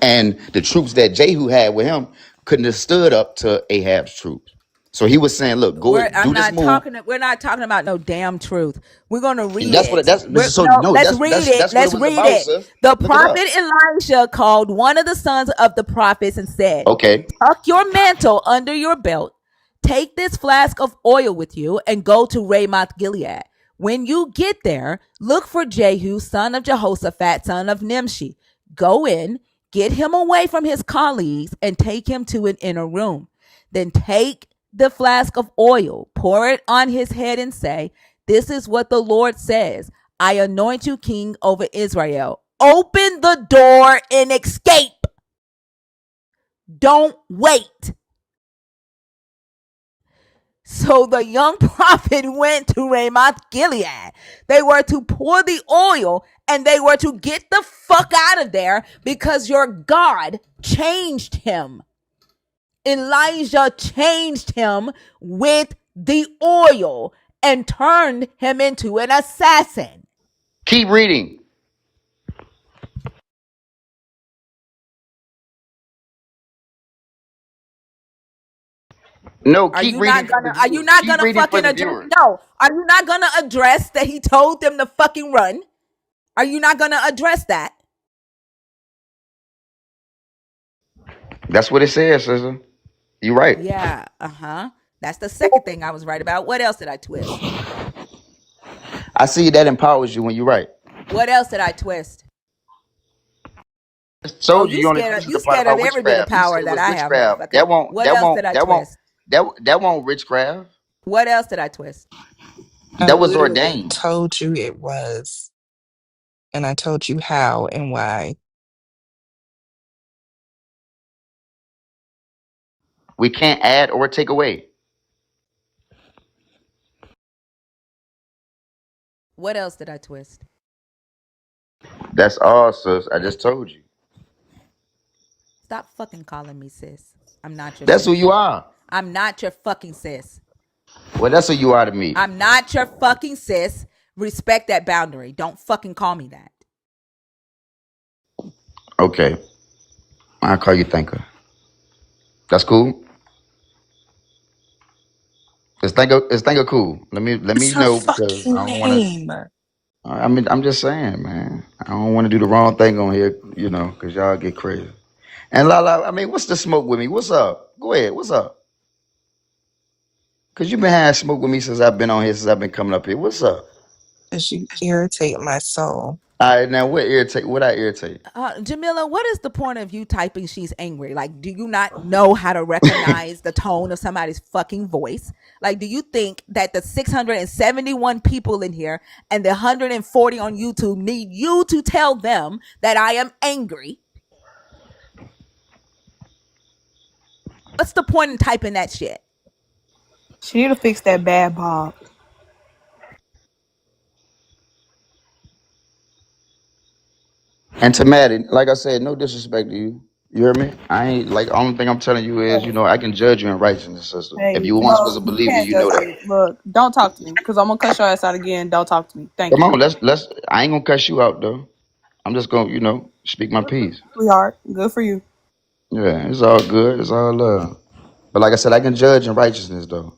And the troops that Jehu had with him couldn't have stood up to Ahab's troops. So he was saying, "Look, go do this move." We're not talking about no damn truth. We're going to read That's what it. so No, no, let's read it. that's what it Let's was read about, it. sir. The Look it up. prophet Elisha called one of the sons of the prophets and said, Okay. tuck your mantle under your belt. Take this flask of oil with you and go to Ramoth Gilead. When you get there, look for Jehu, son of Jehoshaphat, son of Nimshi. Go in, get him away from his colleagues, and take him to an inner room. Then take the flask of oil, pour it on his head, and say, this is what the Lord says. I anoint you king over Israel. Open the door and escape. Don't wait. So the young prophet went to Ramoth Gilead. They were to pour the oil and they were to get the fuck out of there because your God changed him. Elijah changed him with the oil and turned him into an assassin. Keep reading. No, Are keep you reading not for the gonna are you viewers. not Keep gonna reading for fucking the address viewers. no? Are you not gonna address that he told them to fucking run? Are you not gonna address that? That's what it says, sister. You're right. Yeah, That's the second thing I was right about. What else did I twist? I see that empowers you when you're right. What else did I twist? I Oh, told you you only twisted you the part scared of about every bit of witchcraft. You said power it that was I have, witchcraft. motherfucker. What else did I twist? That won't witchcraft. What else did I twist? I That was literally ordained. told you it was, and I told you how and why. We can't add or take away. What else did I twist? That's all, sis. I just told you. Stop fucking calling me sis. I'm not your That's who sis. you are. I'm not your fucking sis. Well, that's who you are to me. I'm not your fucking sis. Respect that boundary. Don't fucking call me that. Okay, I'll call you thinker. That's cool. Is thinker cool? Let me It's her know because fucking I don't want to. name. I mean, I'm just saying, man. I don't want to do the wrong thing on here, because y'all get crazy. And Lala, I mean, what's the smoke with me? What's up? Go ahead. What's up? Cause you've been having smoke with me since I've been on here, since I've been coming up here. What's up? Because you irritate my soul. All right, now what irritate? What I irritate? Jamila, what is the point of you typing she's angry? Like, do you not know how to recognize the tone of somebody's fucking voice? Like, do you think that the 671 people in here and the 140 on YouTube need you to tell them that I am angry? What's the point in typing that shit? She need to fix that bad Bob. And to Maddie, like I said, no disrespect to you. You hear me? I ain't like only thing I'm telling you is, I can judge you in righteousness, sister. If Hey, you once was no, a you believer, can't you know judge that. me. Look, don't talk to me because I'm gonna cuss your ass out again. Don't talk to me. Thank Come you, on, let's. I ain't gonna cuss you out though. I'm just gonna, speak my piece. sweetheart. Good for you. Yeah, it's all good. It's all love. But like I said, I can judge in righteousness though.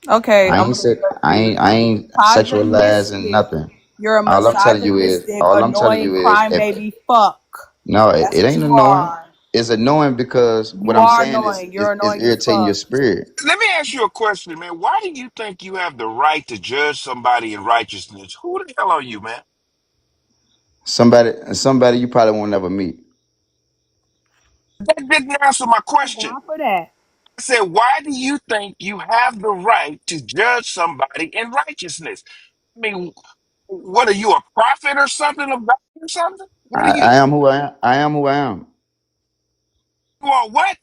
Okay, I I'm ain't gonna said judge I you. ain't I ain't sexualized and Misogynistic. nothing. You're a Misogynistic. misogynistic, All I'm telling annoying you is if crybaby fuck. no, That's it what ain't you annoying. are. It's annoying because what You I'm are saying is annoying. is, You're is annoying as irritating your fuck. spirit. Let me ask you a question, man. Why do you think you have the right to judge somebody in righteousness? Who the hell are you, man? Somebody you probably won't ever meet. That didn't answer my I'm question. down for that. I said, why do you think you have the right to judge somebody in righteousness? I mean, what are you, a prophet or something of God or something? What are I you? am who I am. I am who I am. You are what?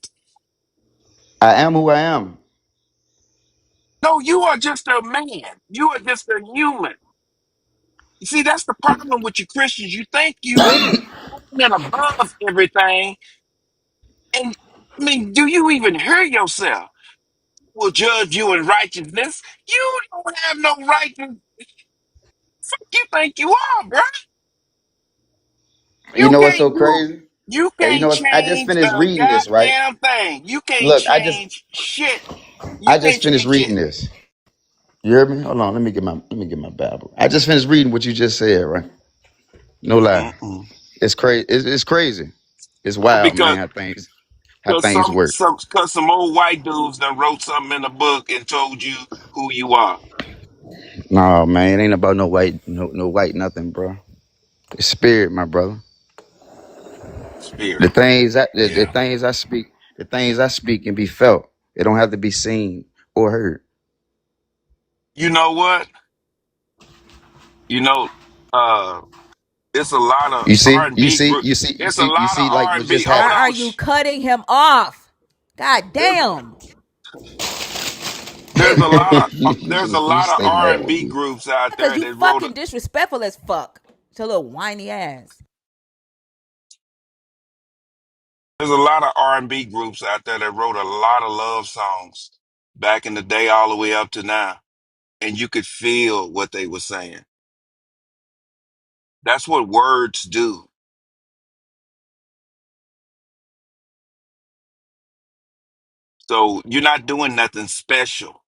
I am who I am. No, you are just a man. You are just a human. You see, that's the problem with you Christians. You think you men above everything. And I mean, do you even hear yourself? Will judge you in righteousness. You don't have no right to fuck you think you are, bro. You You know what's can't so do crazy? you You know can't what? I just change finished a reading this, right? goddamn thing. You can't Look, I just change shit. You I just can't finished change reading shit. this. You hear me? Hold on, let me get my Bible. I just finished reading what you just said, right? No lie. Mm-mm. It's crazy. It's crazy. It's wild, man. Because How things work. cause some old white dudes done wrote something in a book and told you who you are. No, man, it ain't about no white nothing, bro. It's spirit, my brother. The Spirit. things that the Yeah. things I speak, the things I speak can be felt. It don't have to be seen or heard. You know what? You know, uh, it's a lot of You see, R and you B see, group. you see, you It's a see, you lot of see, like R what and B. just Why Hold happened. are on, you cutting him off? God damn. there's a lot of You stay R mad and with B me. groups out Because there you that wrote. fucking disrespectful as fuck. It's a little whiny ass. There's a lot of R and B groups out there that wrote a lot of love songs back in the day, all the way up to now, and you could feel what they were saying. That's what words do. So you're not doing nothing special.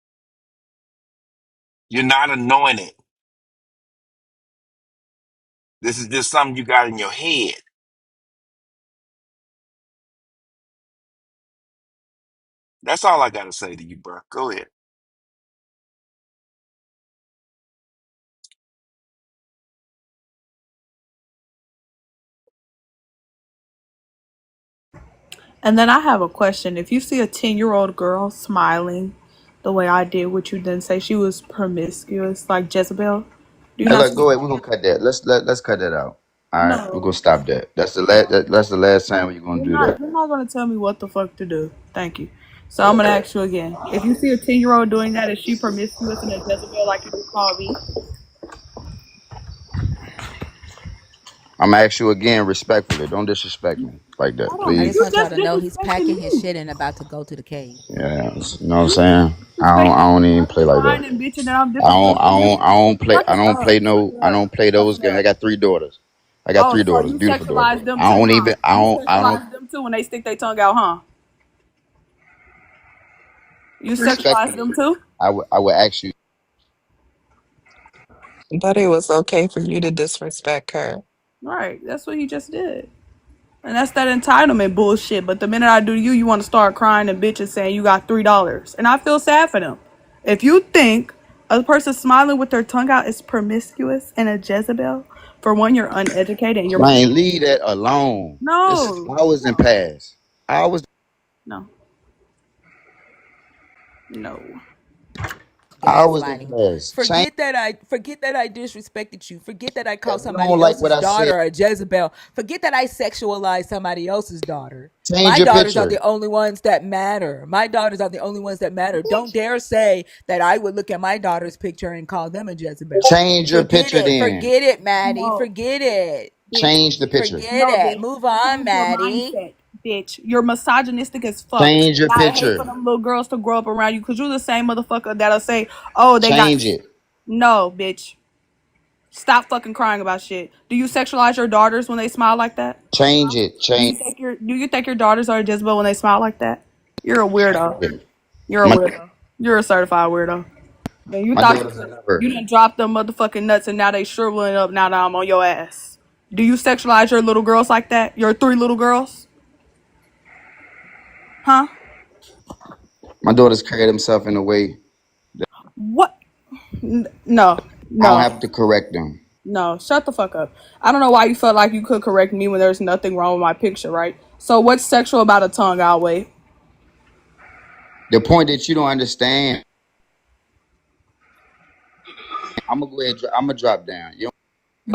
You're not anointed. This is just something you got in your head. That's all I got to say to you, bro. Go ahead. And then I have a question. If you see a 10-year-old girl smiling the way I did, would you then say she was promiscuous like Jezebel? Do you Hey, not look, see? go ahead. We're gonna cut that. Let's cut that out. All right, we're gonna No. stop that. That's the last time you're gonna You're do not that. you're not gonna tell me what the fuck to do. Thank you. So I'm gonna ask you again. If you see a 10-year-old doing that, is she promiscuous and a Jezebel like you would call me? I'm gonna ask you again respectfully. Don't disrespect me like that, Hold on. I please. just You want y'all just to know he's disrespected packing his me. shit and about to go to the cave. Yeah, you know what I'm saying. disrespecting I me don't when even I play be like that. crying and bitching that I'm disrespecting you. Shut up. Shut I up. don't play those Shut games. I up. got 3 daughters. I got Oh, three so daughters, you beautiful daughters. sexualize them I too, don't huh? even You I don't sexualize them too when they stick their tongue out, huh? You sexualize respectfully. them too? I would ask you. But it was okay for you to disrespect her. Right. That's what he just did. And that's that entitlement bullshit. But the minute I do you, you want to start crying and bitching saying you got $3. And I feel sad for them. If you think a person smiling with their tongue out is promiscuous and a Jezebel, for one, you're uneducated and you're Man, leave that alone. This is no, hours and past. Hours no, no. hours and Gaslighting. past. Change. Forget that I disrespected you. Forget that I If called you don't somebody like what else's I said, daughter a Jezebel. Forget that I sexualized somebody else's daughter. change My your daughters are picture. the only ones that matter. My daughters are the only ones that matter. Don't dare say that I would look at my daughter's picture and call them a Jezebel. Change your Forget picture it. then. Forget it, Maddie. No, Forget it. bitch. Change the picture. Forget No, it. bitch. Move on, Change your Maddie. mindset, bitch. You're misogynistic as fuck. Change your And I hate for picture. them little girls to grow up around you because you're the same motherfucker that'll say, oh, they got. Change it. No, bitch. Stop fucking crying about shit. Do you sexualize your daughters when they smile like that? Change it. Change Do you think your daughters are a Jezebel when they smile like that? You're a weirdo. it. You're a My, weirdo. You're a certified weirdo. Man, you my thought daughters are you never. done dropped them motherfucking nuts and now they shriveling up now that I'm on your ass. Do you sexualize your little girls like that? Your 3 little girls? Huh? My daughters carry themselves in a way What? No. I don't No. have to correct them. No. Shut the fuck up. I don't know why you felt like you could correct me when there's nothing wrong with my picture, right? So what's sexual about a tongue out, wait? The point that you don't understand, I'm gonna go ahead. I'm gonna drop down. You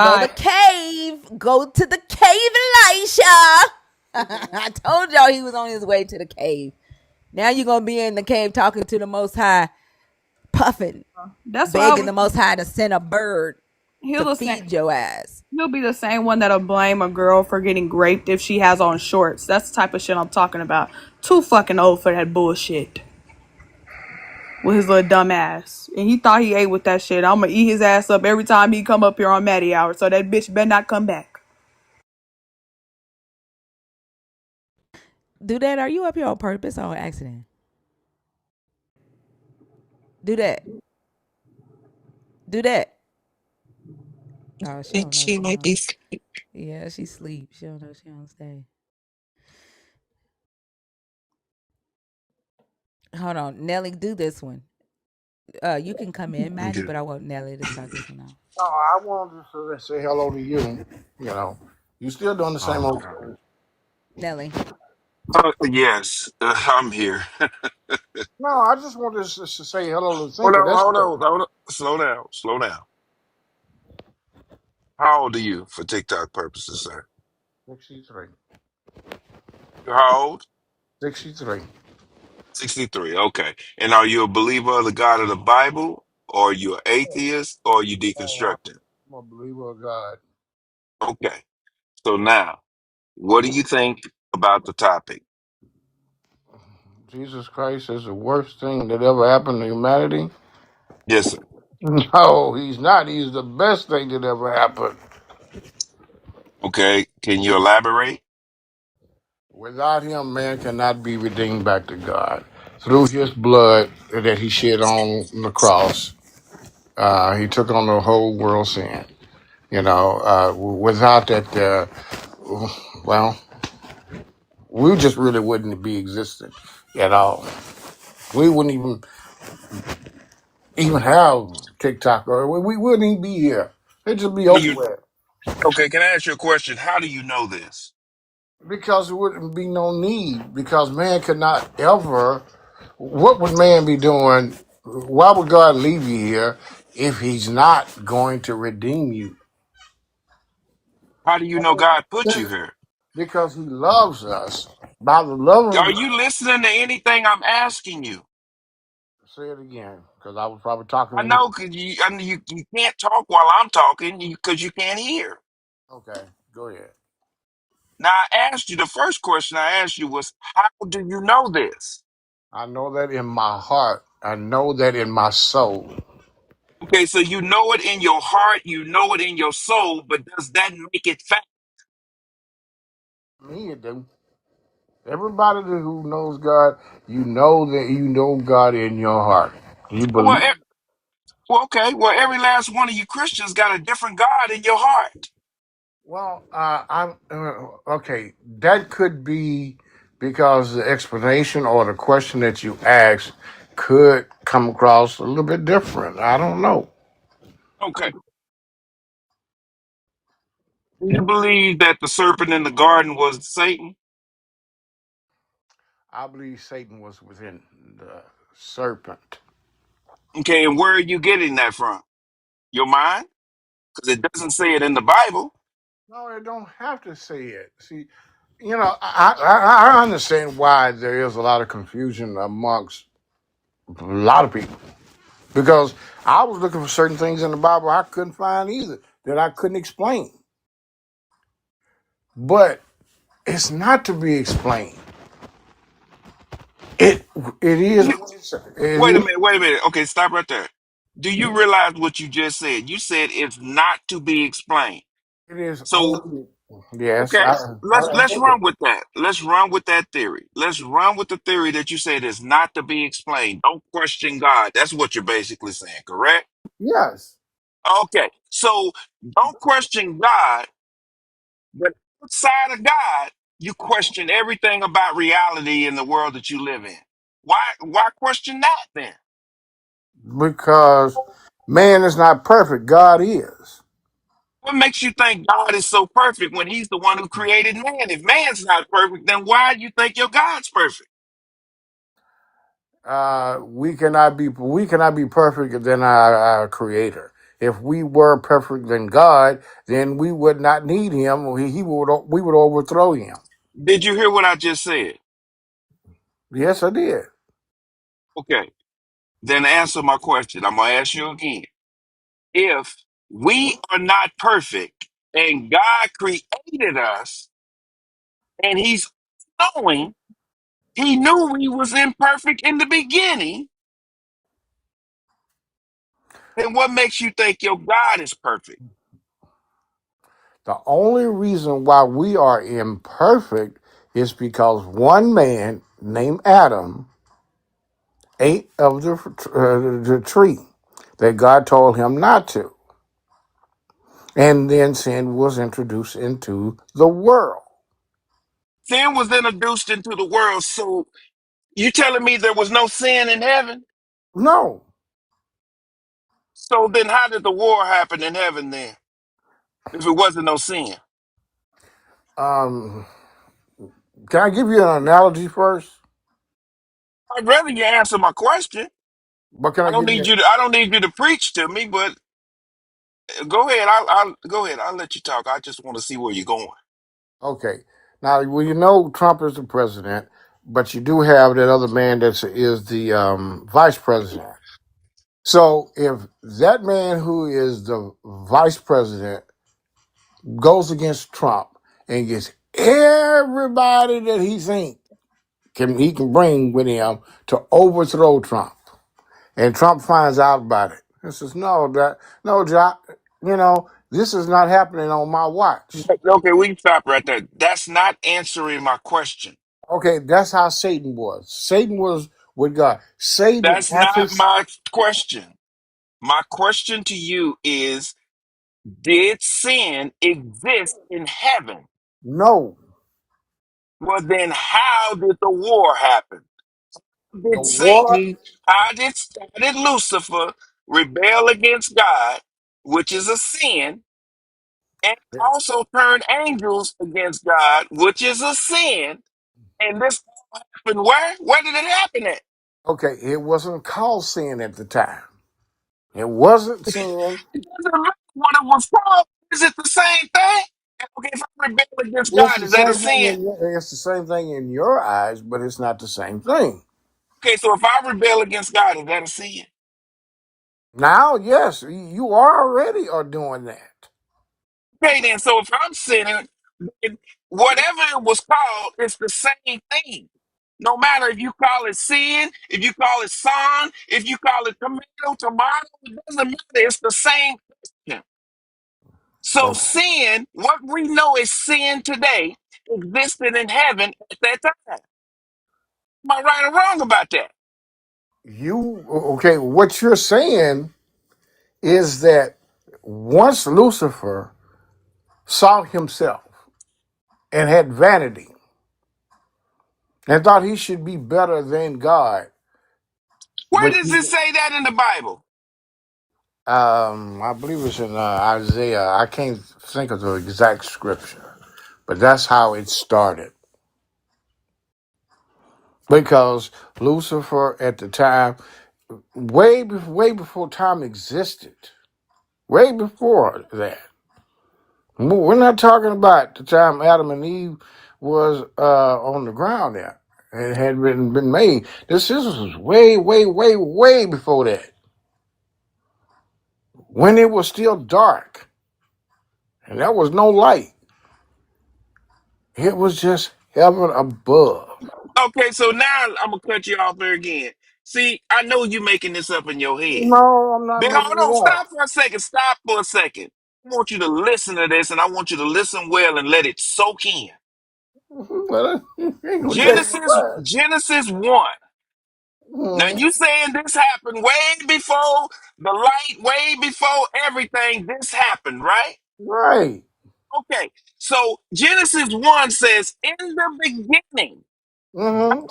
Go Bye. the cave. Go to the cave, Elisha. I told y'all he was on his way to the cave. Now you're gonna be in the cave talking to the Most High, puffing, That's what I begging was. the Most High to send a bird He'll to the same. feed your ass. He'll be the same one that'll blame a girl for getting raped if she has on shorts. That's the type of shit I'm talking about. Too fucking old for that bullshit. With his little dumb ass. And he thought he ate with that shit. I'm gonna eat his ass up every time he come up here on Maddie Hour. So that bitch better not come back. Do that. Are you up here on purpose or on accident? Do that. Do that. Oh, she Think don't know she she might on. be. Yeah, she sleep. She don't know she on stage. Hold on, Nelly. Do this one. You can come in, Maddie, Okay. but I want Nelly to start this one out. No, I wanted to say hello to you. You know, you still doing the same old Okay. thing. Nelly. Yes, I'm here. No, I just wanted to say hello to Thinker. That's it. Hold on. Slow down, slow down. How old are you for TikTok purposes, sir? 63. You're how old? 63. 63. Okay. And are you a believer of the God of the Bible, or are you an atheist, or are you Oh, deconstructing? I'm a believer of God. Okay. So now, what do you think about the topic? Jesus Christ is the worst thing that ever happened to humanity. Yes, sir. No, he's not. He's the best thing that ever happened. Okay. Can you elaborate? Without him, man cannot be redeemed back to God. Through his blood that he shed on the cross, he took on the whole world's sin. You know, without that, well, we just really wouldn't be existing at all. We wouldn't even have TikTok, or we wouldn't even be here. It'd just be How do over you? with Okay. Can I ask you a question? How do you know this? because there wouldn't be no need. Because man could not ever. What would man be doing? Why would God leave you here if He's not going to redeem you? How do you know God put you here? Because He loves us. By the love of Are God. you listening to anything I'm asking you? Say it again, because I was probably talking I to you. know, cause you can't talk while I'm talking because you can't hear. Okay, go ahead. Now I asked you the first question I asked you was, how do you know this? I know that in my heart. I know that in my soul. Okay, so you know it in your heart, you know it in your soul, but does that make it fact? Me, it do. Everybody who knows God, you know that you know God in your heart. You Well, believe. okay. Well, every last one of you Christians got a different God in your heart. Well, I'm okay. That could be because the explanation or the question that you asked could come across a little bit different. I don't know. Okay. Do you believe that the serpent in the garden was Satan? I believe Satan was within the serpent. Okay, and where are you getting that from? Your mind? Because it doesn't say it in the Bible. No, I don't have to say it. See, I understand why there is a lot of confusion amongst a lot of people because I was looking for certain things in the Bible I couldn't find either that I couldn't explain. But it's not to be explained. It it is You- it Wait a is minute, wait a minute. Okay, stop right there. Do you realize what you just said? You said it's not to be explained. it is So, only yes. okay, I let's get it. run with that. Let's run with that theory. Let's run with the theory that you said is not to be explained. Don't question God. That's what you're basically saying, correct? Yes, Okay, so don't question God, but outside of God, you question everything about reality in the world that you live in. Why question that then? because man is not perfect. God is. What makes you think God is so perfect when he's the one who created man? If man's not perfect, then why do you think your God's perfect? We cannot be perfect than our Creator. If we were perfect than God, then we would not need Him. He would we would overthrow Him. Did you hear what I just said? Yes, I did. Okay, then answer my question. I'm going to ask you again. If we are not perfect and God created us and he's knowing, he knew we was imperfect in the beginning, then what makes you think your God is perfect? The only reason why we are imperfect is because one man named Adam ate of the tree that God told him not to. And then sin was introduced into the world. Sin was introduced into the world, so you telling me there was no sin in heaven? No. So then how did the war happen in heaven then? If it wasn't no sin? Um, can I give you an analogy first? I'd rather you answer my question. But can I give you I don't need you to preach to me, but go ahead. I'll go ahead. I'll let you talk. I just want to see where you're going. okay. Now, well, you know Trump is the president, but you do have that other man that is the vice president. So if that man who is the vice president goes against Trump and gets everybody that he can bring with him to overthrow Trump, and Trump finds out about it, he says, "No, Jock, this is not happening on my watch." Okay, we can stop right there. That's not answering my question. Okay, that's how Satan was. Satan was with God. Satan, That's after not my question. My question to you is, did sin exist in heaven? no, Well, then how did the war happen? the Did war. Satan, how did Lucifer rebel against God, which is a sin, and also turn angels against God, which is a sin? And this happened where? Where did it happen at? Okay, it wasn't called sin at the time. It wasn't sin. It doesn't matter what it was called. Is it the same thing? Okay, if I rebel against It's God, the is that a same thing sin? it's the same thing in your eyes, but it's not the same thing. Okay, so if I rebel against God, is that a sin? Now, yes, you already are doing that. Okay, then, so if I'm sinning, whatever it was called, it's the same thing. No matter if you call it sin, if you call it son, if you call it tomato, it doesn't matter. It's the same question. So Okay. sin, what we know is sin today, existed in heaven at that time. Am I right or wrong about that? Okay, what you're saying is that once Lucifer saw himself and had vanity and thought he should be better than God, Where but does it say that in the Bible? I believe it's in Isaiah. I can't think of the exact scripture, but that's how it started. Because Lucifer at the time, way before time existed, way before that. We're not talking about the time Adam and Eve was on the ground there and had been made. This was way before that, when it was still dark and there was no light. It was just heaven above. Okay, so now I'm gonna cut you off there again. See, I know you making this up in your head. No, I'm not But hold making it on, up. stop for a second. Stop for a second. I want you to listen to this, and I want you to listen well and let it soak in. Well, you ain't gonna take my Genesis, word. Genesis 1. Now Mhm. you saying this happened way before the light, way before everything. This happened, right? Right. Okay. So Genesis 1 says, in the beginning, Mm-hmm.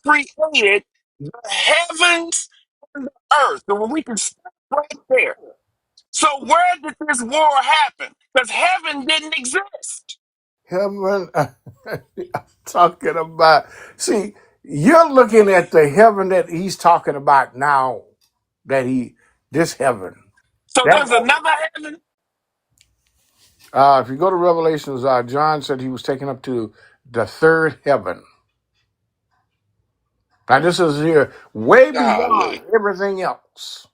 created the heavens and the earth. So when we can stop right there. So where did this war happen? Because heaven didn't exist. Heaven, talking about. See, you're looking at the heaven that he's talking about now. This heaven. So That there's another heaven. if you go to Revelations, John said he was taken up to the third heaven. Now this is here way beyond Golly. everything else.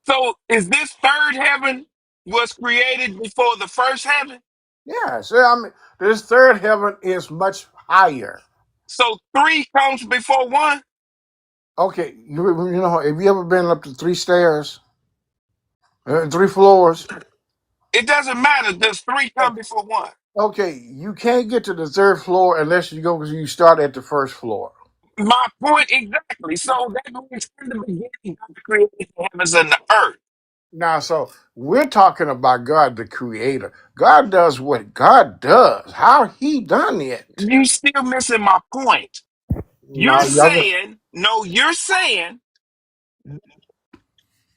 So is this third heaven was created before the first heaven? Yeah, so I mean, this third heaven is much higher. So three comes before one? Okay, you know, have you ever been up to three stairs, three floors? It doesn't matter. Does three come before one? Okay, you can't get to the third floor unless you start at the first floor. My point exactly. So that means in the beginning, God created the heavens and the earth. Now, so we're talking about God, the Creator. God does what God does. How He done it? You still missing my point. You're No, y'all. saying, no, you're saying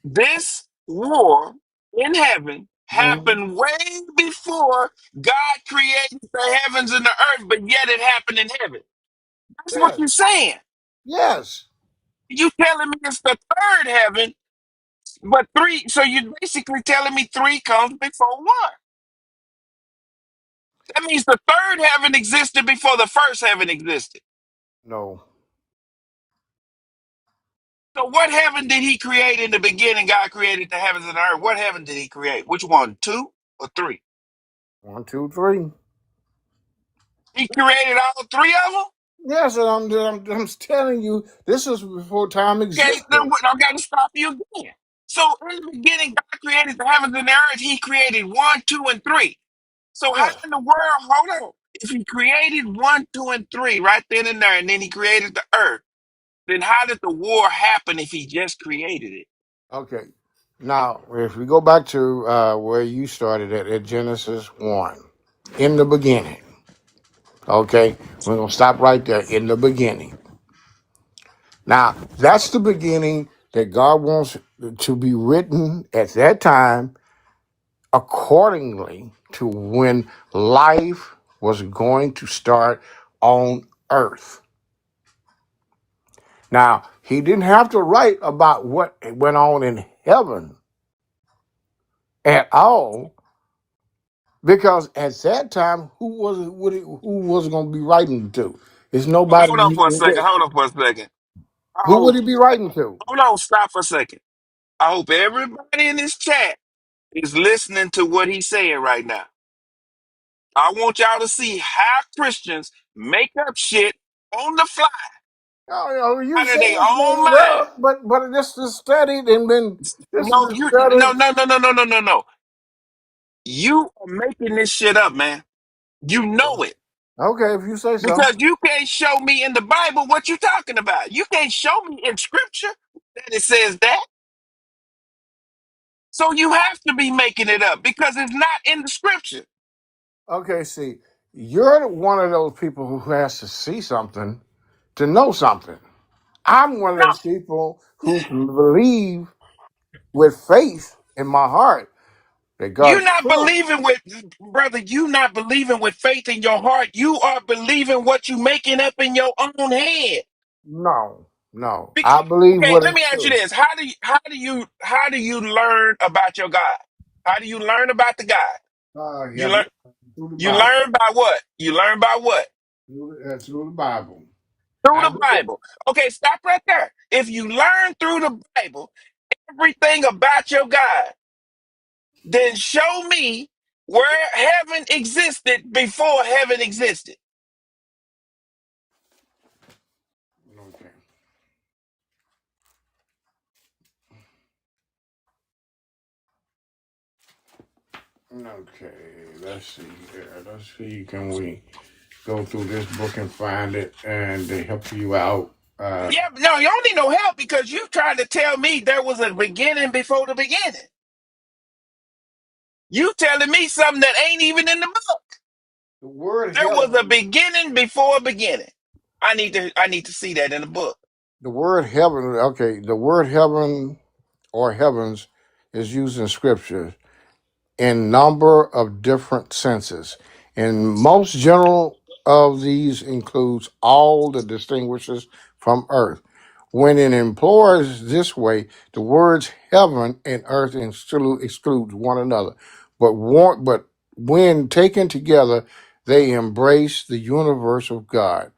this war in heaven Mhm. happened way before God created the heavens and the earth, but yet it happened in heaven. That's what Yes, you're saying. yes. You telling me it's the third heaven, but three. So you're basically telling me three comes before one. That means the third heaven existed before the first heaven existed. No, So what heaven did he create in the beginning? God created the heavens and the earth. What heaven did he create? Which one? Two or three? one, two, three. He created all three of them? Yes, and I'm telling you, this is before time Okay, then existed. I got to stop you again. So in the beginning, God created the heavens and the earth. He created one, two, and three. So how Yes. in the world, hold on, if he created one, two, and three right then and there, and then he created the earth, then how did the war happen if he just created it? Okay. Now, if we go back to where you started at Genesis 1, in the beginning, okay, we're going to stop right there, in the beginning. Now, that's the beginning that God wants to be written at that time accordingly to when life was going to start on earth. Now, he didn't have to write about what went on in heaven at all, because at that time, who was going to be writing to? It's nobody. Hold on for a second. Hold on for a second. I Who would hope, he be writing to? hold on, stop for a second. I hope everybody in this chat is listening to what he's saying right now. I want y'all to see how Christians make up shit on the fly You out of say their it's own made mind. up, but this is studied and then this No, is you studied. no. You are making this shit up, man. You know it. Okay, if you say so. Because you can't show me in the Bible what you're talking about. You can't show me in scripture that it says that. So you have to be making it up because it's not in the scripture. Okay, see, you're one of those people who has to see something to know something. I'm one of No, those people who can believe with faith in my heart that you're God's not true. believing with, brother, you not believing with faith in your heart. You are believing what you making up in your own head. No, no. Be- I believe Okay, what let is me ask you true. this. How do you learn about your God? How do you learn about the God? You Yeah, learn through the you Bible. learn by what? You learn by what? Through the Bible. Through I the do it. Bible. Okay, stop right there. If you learn through the Bible everything about your God, then show me where heaven existed before heaven existed. Okay. Okay, let's see here. Let's see. Can we go through this book and find it and they help you out? Yeah, no, you don't need no help because you trying to tell me there was a beginning before the beginning. You telling me something that ain't even in the book. The word There was a heaven. beginning before a beginning. I need to see that in the book. The word heaven. Okay, the word heaven or heavens is used in scripture in number of different senses. And most general of these includes all that distinguishes from earth. When it employs this way, the words heaven and earth excludes one another. But when taken together, they embrace the universe of God.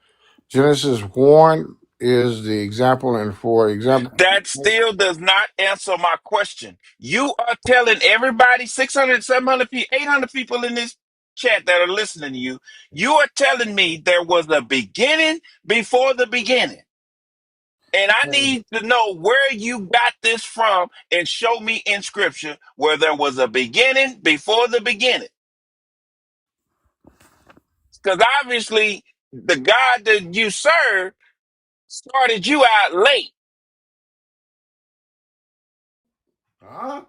Genesis 1 is the example, and for example, That still does not answer my question. You are telling everybody 600, 700 people, 800 people in this chat that are listening to you, you are telling me there was a beginning before the beginning. And I need to know where you got this from and show me in scripture where there was a beginning before the beginning. Because obviously, the God that you serve started you out late. huh?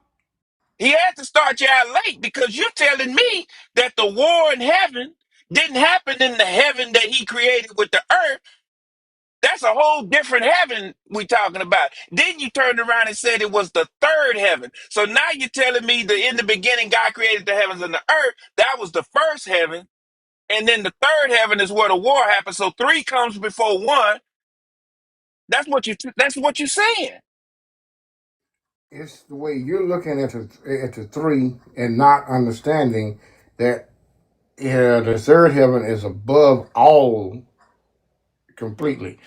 He had to start you out late because you're telling me that the war in heaven didn't happen in the heaven that he created with the earth. That's a whole different heaven we talking about. Then you turned around and said it was the third heaven. So now you're telling me that in the beginning God created the heavens and the earth. That was the first heaven. And then the third heaven is where the war happened. So three comes before one. That's what you're saying. It's the way you're looking at the three and not understanding that the third heaven is above all completely.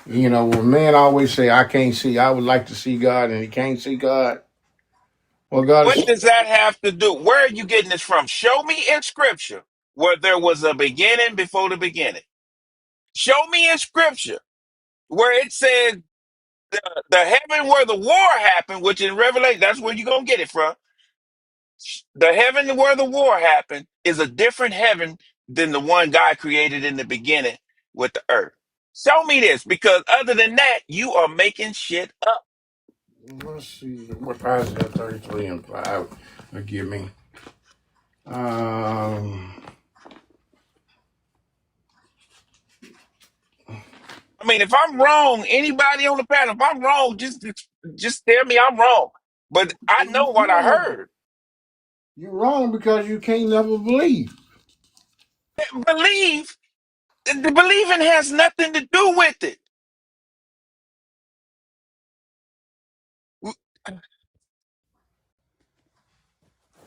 When men always say, "I can't see," I would like to see God, and he can't see God. Well, God What is. does that have to do? Where are you getting this from? Show me in scripture where there was a beginning before the beginning. Show me in scripture where it said the heaven where the war happened, which in Revelation, that's where you're going to get it from. The heaven where the war happened is a different heaven than the one God created in the beginning with the earth. Show me this because other than that, you are making shit up. Let's see what Isaiah 33 and 5 will give me. Um, I mean, if I'm wrong, anybody on the panel, if I'm wrong, just tell me I'm wrong. But I know what I heard. you're wrong because you can't never believe. Believe, the believing has nothing to do with it.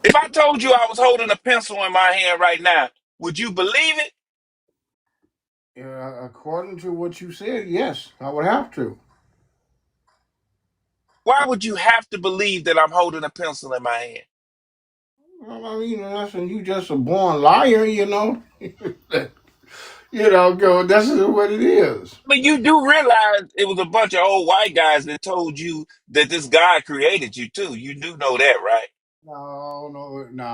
If I told you I was holding a pencil in my hand right now, would you believe it? According to what you said, yes, I would have to. Why would you have to believe that I'm holding a pencil in my hand? I mean, listen, you just a born liar, you know. You know, go. That's what it is. But you do realize it was a bunch of old white guys that told you that this God created you too. You do know that, right? No, no, no.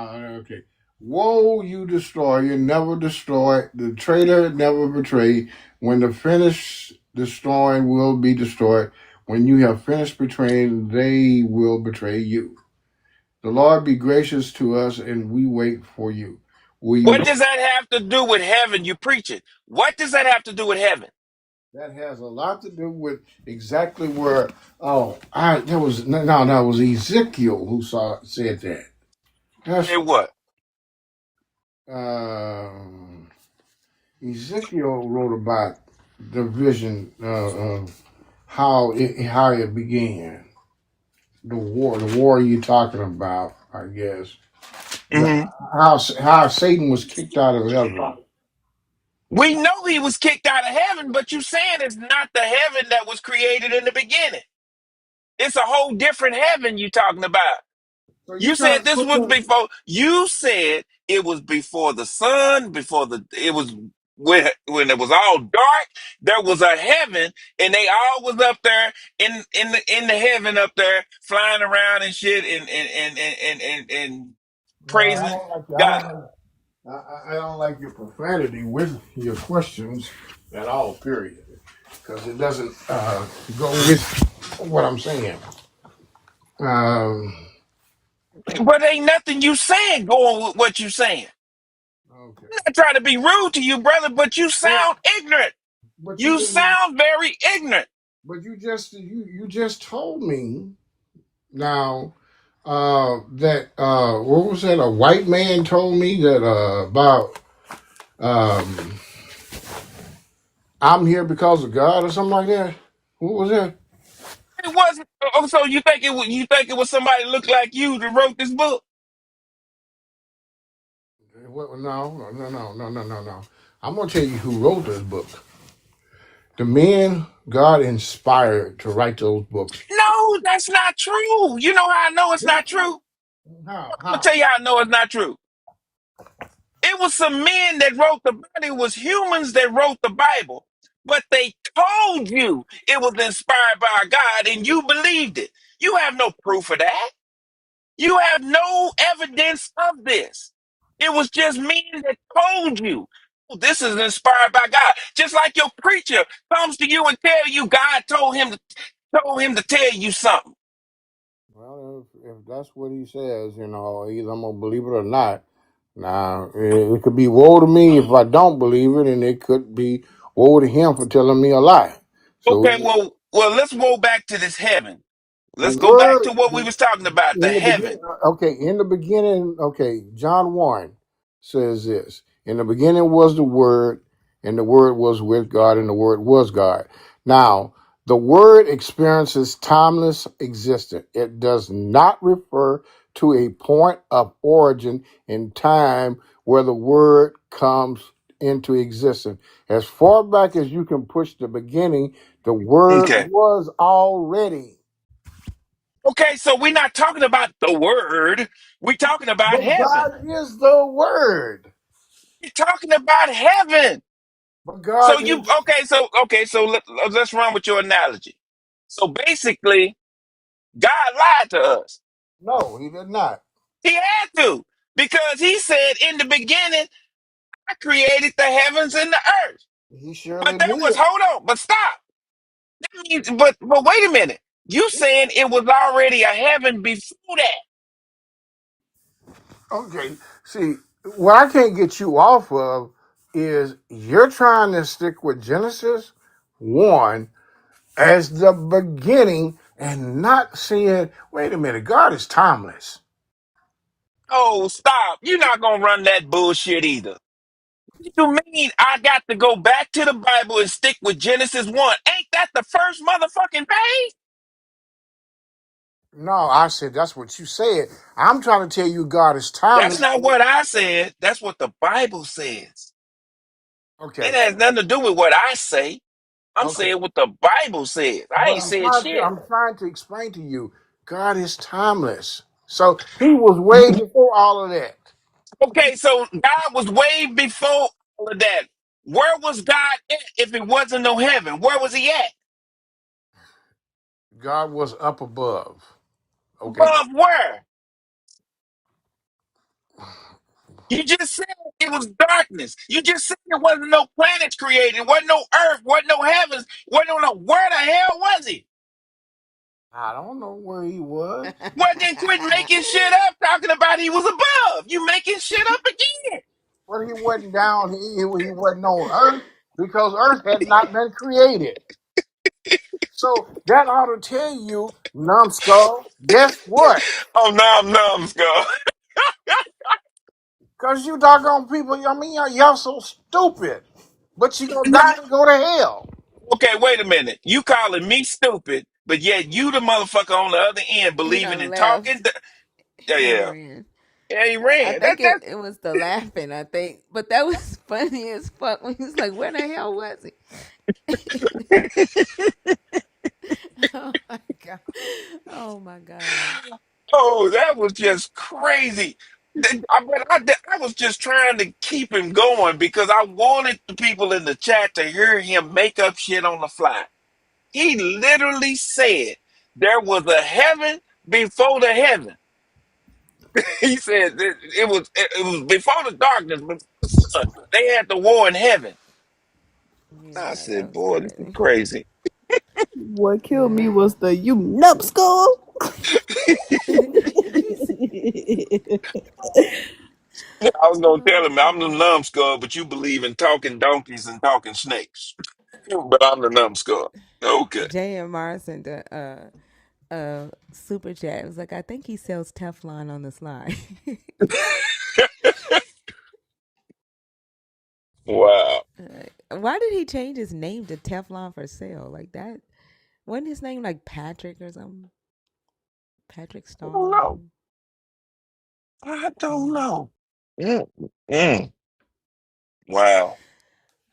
Okay. Woe, you destroyer, never destroy. The traitor never betray. When the finished destroying will be destroyed. When you have finished betraying, they will betray you. The Lord be gracious to us, and we wait for you. Will you? What does that have to do with heaven? You preach it. What does that have to do with heaven? That has a lot to do with exactly where. Oh, I that was no, no, it was Ezekiel who said that. That's Say what? um, Ezekiel wrote about the vision of how it began. The war you're talking about, I guess. The, Hmm. how Satan was kicked out of heaven. We know he was kicked out of heaven, but you saying it's not the heaven that was created in the beginning. It's a whole different heaven you talking about. So you You trying said to this put was them? before. You said it was before the sun, before it was when it was all dark. There was a heaven, and they all was up there in the heaven up there flying around and shit and No, I praising don't like. I God. don't like. I don't like your profanity with your questions at all. Period. Because it doesn't go with what I'm saying. Um, But ain't nothing you saying going with what you saying. okay. I'm not trying to be rude to you, brother, but you Well, sound ignorant. but you You didn't. sound very ignorant. But you just told me now that what was that? A white man told me that about um, I'm here because of God or something like that. What was that? It wasn't. Oh, so you think it was? You think it was somebody look like you that wrote this book? What, no. I'm gonna tell you who wrote this book. The men God inspired to write those books. No, that's not true. You know how I know it's not true? How? I'm gonna How? tell you how I know it's not true. It was some men that wrote the Bible. It was humans that wrote the Bible, but they told you it was inspired by God, and you believed it. You have no proof of that. You have no evidence of this. It was just men that told you, "Oh, this is inspired by God." Just like your preacher comes to you and tell you God told him to tell you something. Well, if that's what he says, either I'm gonna believe it or not. Now, it could be woe to me if I don't believe it, and it could be woe to him for telling me a lie. So Okay, well, let's go back to this heaven. the Let's go back to word what we was talking about, the in the beginning. heaven. Okay, in the beginning. Okay, John 1 says this: in the beginning was the Word, and the Word was with God, and the Word was God. Now, the Word experiences timeless existence. It does not refer to a point of origin in time where the Word comes into existence. As far back as you can push the beginning, the Word Okay. was already. Okay, so we're not talking about the word. We're talking about But heaven. God is the Word. We're talking about heaven. But So God you is okay, so let's run with your analogy. So basically, God lied to us. no, he did not. He had to, because he said in the beginning, I created the heavens and the earth. He But surely that was, did. hold on, but stop. That means, but wait a minute. You saying it was already a heaven before that. Okay. See, what I can't get you off of is you're trying to stick with Genesis 1 as the beginning and not seeing, wait a minute, God is timeless. Oh, stop. You're not gonna run that bullshit either. What you mean I got to go back to the Bible and stick with Genesis 1? Ain't that the first motherfucking page? No, I said that's what you said. I'm trying to tell you God is That's timeless. not what I said. That's what the Bible says. It Okay. has nothing to do with what I say. I'm Okay. saying what the Bible says. I But ain't said shit. I'm trying to explain to you, God is timeless. So he was way before all of that. Okay, so God was way before all of that. Where was God at if it wasn't no heaven? Where was he at? God was up above. Okay. Above where? You just said it was darkness. You just said there wasn't no planets created, wasn't no earth, wasn't no heavens, wasn't no where the hell was he? I don't know where he was. Well, then quit making shit up talking about he was above. You making shit up again. Well, he wasn't down. He wasn't on earth because earth had not been created. So that ought to tell you, numbskull, guess what? Oh, no, I'm numbskull. Because you doggone people, I mean, y'all so stupid. But you gonna die and go to hell. Okay, wait a minute. You calling me stupid, but yet you the motherfucker on the other end He believing done and talking. left. Yeah, He done yeah. ran. Yeah, he I ran. think it was the laughing, I think. But that was funny as fuck when he was like, where the hell was he? Oh my god. Oh my god. Oh, that was just crazy. I was just trying to keep him going because I wanted the people in the chat to hear him make up shit on the fly. He literally said there was a heaven before the heaven. He said that it was before the darkness, before the sun. They had the war in heaven. I Yeah, that said, was boy, this is crazy. crazy. What killed me Yeah. was the you numbskull. He's- I was gonna oh tell him I'm the god. numbskull, but you believe in talking donkeys and talking snakes. But I'm the numbskull. Okay. Jay and Mars and the super chat. It was like, I think he sells Teflon on the slide. Wow. Why did he change his name to Teflon for sale? Like that wasn't his name like Patrick or something? Patrick I don't Star or know. something? I don't Mm. know. Mm, mm. Wow.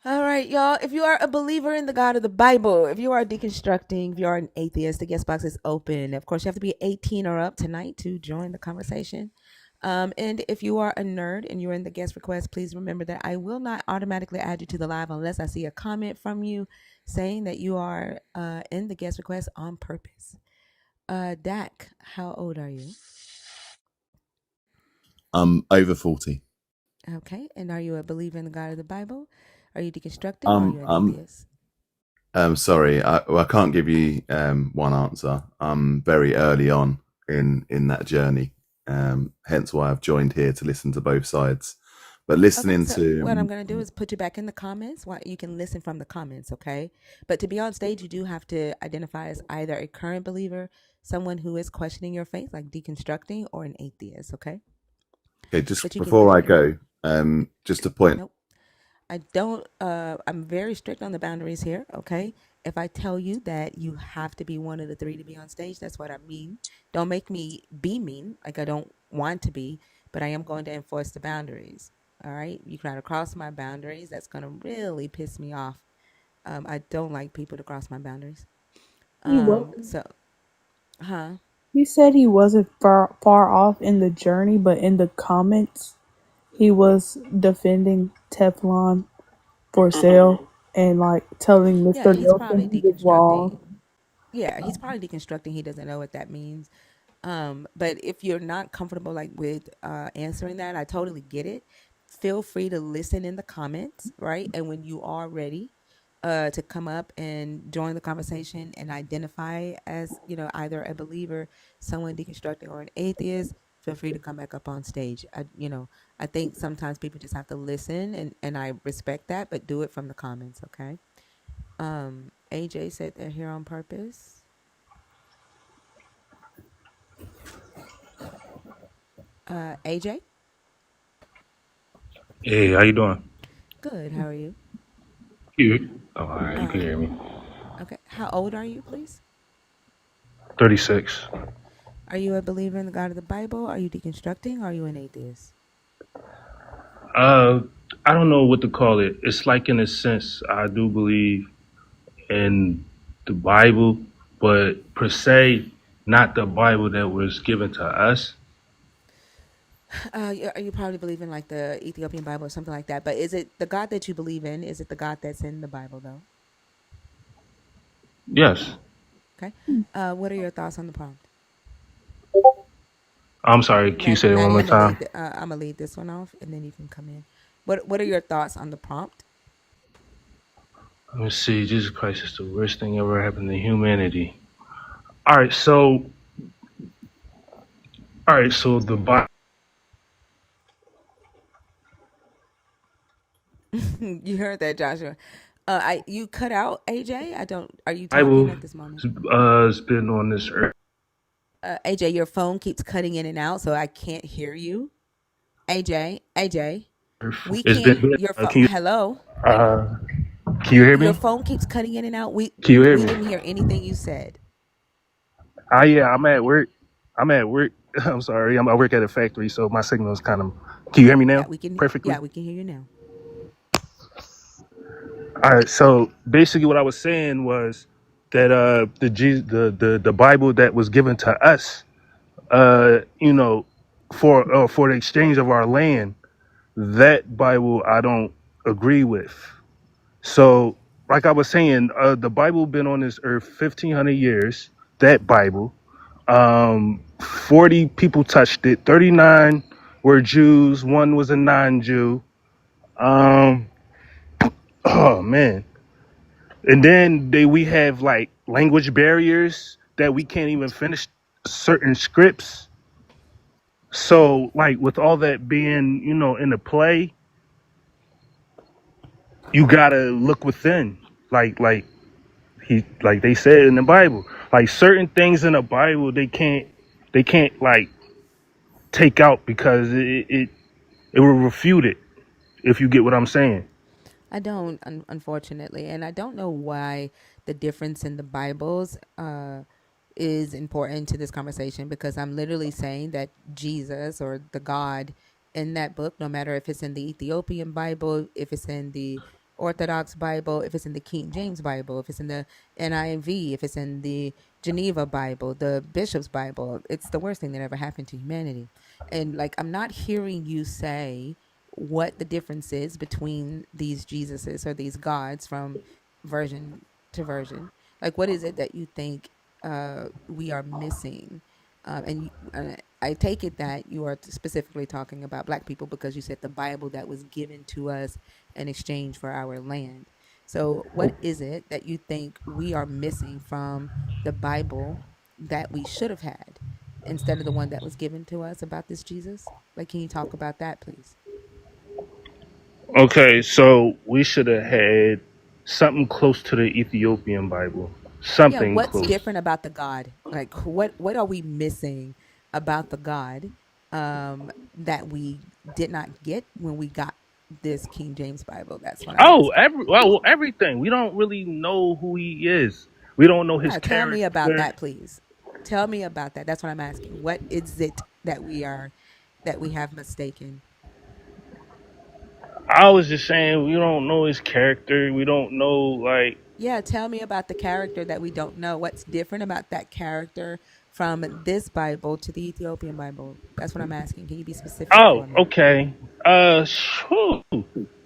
All right, y'all. If you are a believer in the God of the Bible, if you are deconstructing, if you are an atheist, the guest box is open. Of course, you have to be 18 or up tonight to join the conversation. And if you are a nerd and you're in the guest request, please remember that I will not automatically add you to the live unless I see a comment from you saying that you are in the guest request on purpose. Dak, how old are you? Over 40. Okay. And are you a believer in the God of the Bible? Are you deconstructing or are Um, you an um, atheist? sorry, I can't give you one answer. I'm very early on in that journey, hence why I've joined here to listen to both sides. But Okay, listening so what I'm to going to do is put you back in the comments. You can listen from the comments, okay? But to be on stage, you do have to identify as either a current believer, someone who is questioning your faith, like deconstructing, or an atheist, okay? okay, just But you can before I definitely. go, just a point. Nope. I don't, I'm very strict on the boundaries here, okay? If I tell you that you have to be one of the three to be on stage, that's what I mean. Don't make me be mean, like I don't want to be, but I am going to enforce the boundaries, all right? You try to cross my boundaries, that's going to really piss me off. I don't like people to cross my boundaries. He was. So, huh? He said he wasn't far off in the journey, but in the comments, he was defending Teflon for sale and like telling Yeah, Mr. he's probably Nelson he was deconstructing. wrong. Yeah, he's probably deconstructing. He doesn't know what that means. But if you're not comfortable like with answering that, I totally get it. Feel free to listen in the comments, right? And when you are ready to come up and join the conversation and identify as, either a believer, someone deconstructing, or an atheist, feel free to come back up on stage. I think sometimes people just have to listen, and I respect that, but do it from the comments, okay? AJ said they're here on purpose. AJ? Hey, how you doing? Good. How are you? You? Oh, all right. You can Um, hear me. okay. How old are you, please? 36. Are you a believer in the God of the Bible? Are you deconstructing? Or are you an atheist? Uh, I don't know what to call it. It's like, in a sense, I do believe in the Bible, but per se, not the Bible that was given to us. You probably believe in like the Ethiopian Bible or something like that. But is it the God that you believe in? Is it the God that's in the Bible though? Yes. Okay. What are your thoughts on the prompt? I'm sorry. Can you say it one Maddie, more time? I'm gonna lead this one off, and then you can come in. What are your thoughts on the prompt? Let me see. Jesus Christ is the worst thing ever happened to humanity. All right. So the Bible. You heard that, Joshua. You cut out, AJ. I don't. Are you talking at this moment? Has been on this earth. AJ, your phone keeps cutting in and out, so I can't hear you. AJ, we It's can't. been. Your phone. Can you? Hello. Uh, can you hear Your me? phone keeps cutting in and out. We Can you hear we me? didn't hear anything you said. Yeah. I'm at work. I'm sorry. I work at a factory, so my signal is kind of. Can you hear me Yeah, now? we can. Perfectly. Yeah, we can hear you now. All right. So basically, what I was saying was that the Bible that was given to us, you know, for the exchange of our land, that Bible I don't agree with. So, like I was saying, the Bible been on this earth 1,500 years. That Bible, 40 people touched it. 39 were Jews. One was a non-Jew. Um, oh man. And then we have like language barriers that we can't even finish certain scripts. So, like with all that being, in the play, you gotta look within. Like they said in the Bible, like certain things in the Bible they can't like take out because it will refute it, if you get what I'm saying. I don't, unfortunately, and I don't know why the difference in the Bibles is important to this conversation, because I'm literally saying that Jesus, or the God in that book, no matter if it's in the Ethiopian Bible, if it's in the Orthodox Bible, if it's in the King James Bible, if it's in the NIV, if it's in the Geneva Bible, the Bishop's Bible, it's the worst thing that ever happened to humanity. And like, I'm not hearing you say what the difference is between these Jesuses or these gods from version to version. Like, what is it that you think we are missing? I take it that you are specifically talking about Black people, because you said the Bible that was given to us in exchange for our land. So, what is it that you think we are missing from the Bible that we should have had instead of the one that was given to us about this Jesus? Like, can you talk about that, please? Okay, so we should have had something close to the Ethiopian Bible, Yeah, something what's close. different about the God? Like, what are we missing about the God that we did not get when we got this King James Bible? That's what I'm asking. Everything. We don't really know who he is. We don't know his Yeah, tell me about character. that, please. Tell me about that. That's what I'm asking. What is it that we have mistaken? I was just saying we don't know his character. We don't know like. Yeah, tell me about the character that we don't know. What's different about that character from this Bible to the Ethiopian Bible? That's what I'm asking. Can you be specific Oh, for me? okay. Shoo.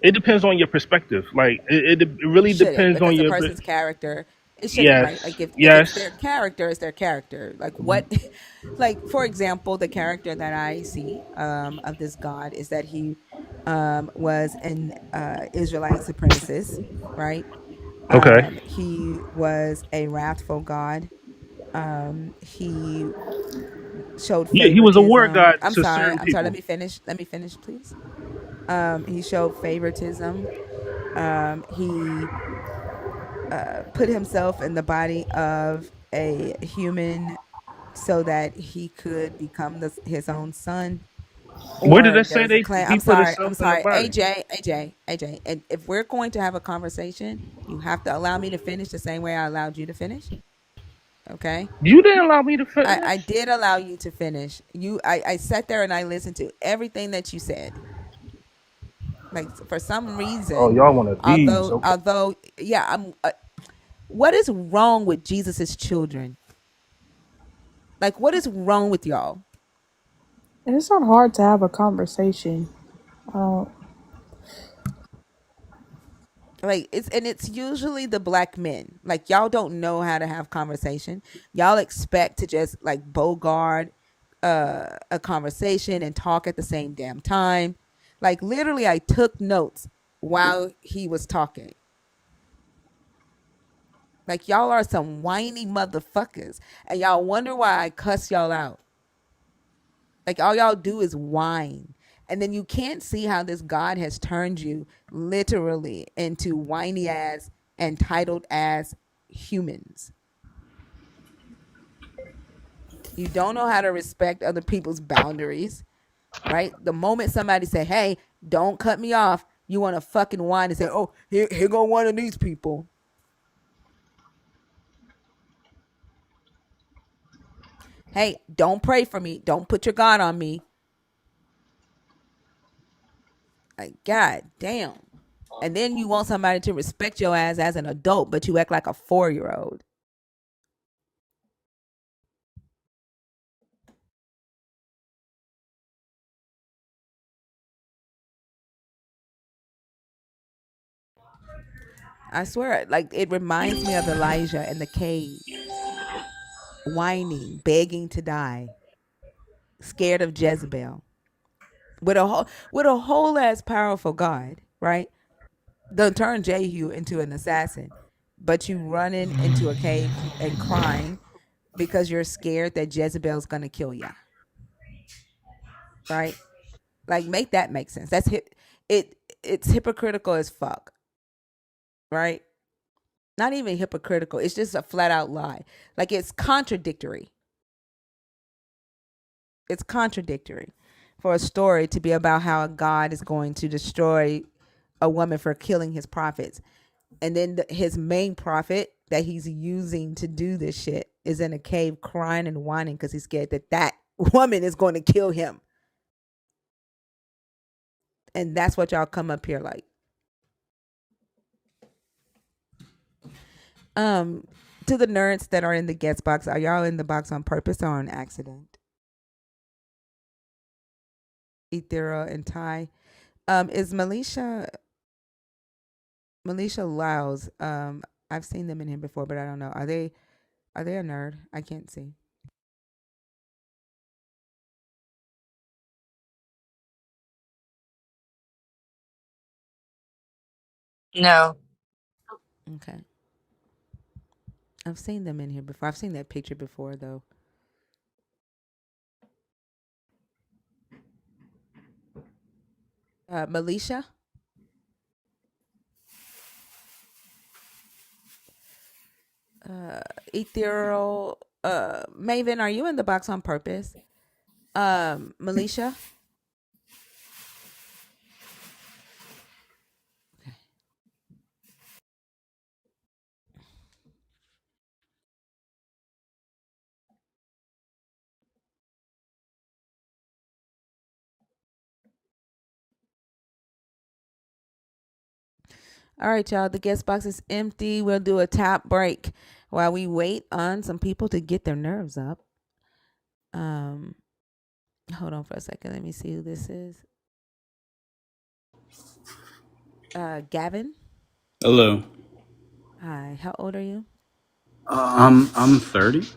It depends on your perspective. Like it really Should it? depends on Because the your. person's character, it shouldn't, right? Yes, Like, if it's yes. their character, it's their character. Like, what, like, for example, the character that I see of this God is that he was an Israelite supremacist, right? Okay. He was a wrathful God. He showed Yeah, he was a war favoritism. god to certain I'm sorry. Let people. me finish. Let me finish, please. He showed favoritism. He put himself in the body of a human so that he could become his own son. Where did Or it there say was a they claim. he put himself I'm in the sorry, body? AJ. And if we're going to have a conversation, you have to allow me to finish the same way I allowed you to finish. Okay. You didn't allow me to I finish. did allow you to finish. I sat there and I listened to everything that you said. Like, for some Oh, reason, y'all want to bees? Okay. although yeah, I'm. What is wrong with Jesus's children? Like, what is wrong with y'all? And it's not hard to have a conversation. Uh, Like it's usually the black men. Like y'all don't know how to have conversation. Y'all expect to just like bogart a conversation and talk at the same damn time. Like literally I took notes while he was talking. Like y'all are some whiny motherfuckers and y'all wonder why I cuss y'all out. Like all y'all do is whine. And then you can't see how this God has turned you literally into whiny ass, entitled ass humans. You don't know how to respect other people's boundaries, right? The moment somebody say, "Hey, don't cut me off," you want to fucking whine and say, "Oh, here go one of these people." Hey, don't pray for me. Don't put your God on me. Like, God damn. And then you want somebody to respect your ass as an adult, but you act like a 4-year-old. I swear, like it reminds me of Elijah in the cave, whining, begging to die, scared of Jezebel, with a whole ass powerful God, right? They'll turn Jehu into an assassin, but you running into a cave and crying because you're scared that Jezebel's gonna kill ya, right? Like make that make sense. It's hypocritical as fuck, right? Not even hypocritical. It's just a flat out lie. Like it's contradictory. It's contradictory for a story to be about how God is going to destroy a woman for killing his prophets. And then his main prophet that he's using to do this shit is in a cave crying and whining because he's scared that that woman is going to kill him. And that's what y'all come up here like. Um, to the nerds that are in the guest box, are y'all in the box on purpose or on accident? Ethera and Ty. Is Melisha Lyles? I've seen them in here before, but I don't know. Are they a nerd? I can't see. No. Okay. I've seen them in here before. I've seen that picture before though. Melisha? Ethereal Maven, are you in the box on purpose? Melisha? All right, y'all. The guest box is empty. We'll do a tap break while we wait on some people to get their nerves up. Um, hold on for a second. Let me see who this is. Gavin. Hello. Hi. How old are you? I'm 30.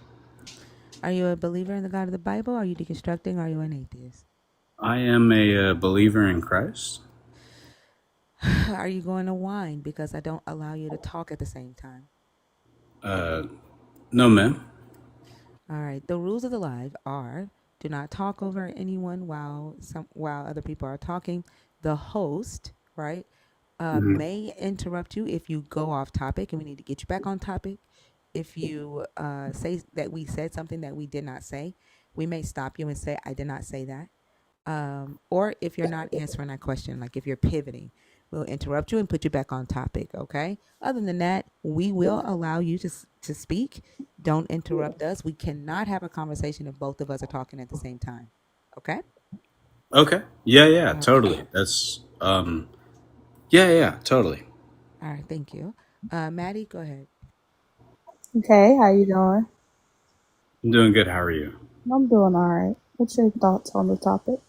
Are you a believer in the God of the Bible? Are you deconstructing? Or are you an atheist? I am a believer in Christ. Are you going to whine because I don't allow you to talk at the same time? Uh, no, ma'am. All right. The rules of the live are: do not talk over anyone while other people are talking. The host, right, Hmm. may interrupt you if you go off topic, and we need to get you back on topic. If you say that we said something that we did not say, we may stop you and say, "I did not say that." Or if you're not answering our question, like if you're pivoting, we'll interrupt you and put you back on topic. Okay. Other than that, we will allow you to speak. Don't interrupt us. We cannot have a conversation if both of us are talking at the same time. Okay. Okay. Yeah, All right. totally. That's, yeah, totally. All right. Thank you. Maddie, go ahead. okay, how you doing? I'm doing good. How are you? I'm doing all right. What's your thoughts on the topic?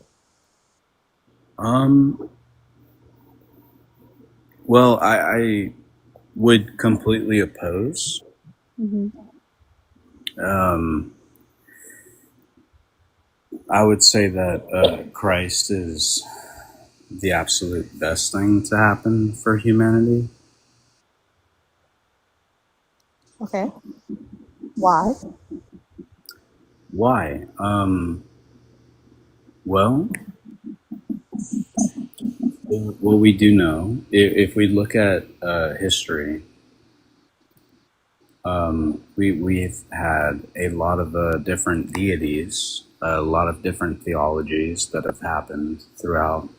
Well, I would completely oppose. Hmm. Um, I would say that Christ is the absolute best thing to happen for humanity. Okay. Why? Why? Well, what we do know, if we look at history, we've had a lot of different deities, a lot of different theologies that have happened throughout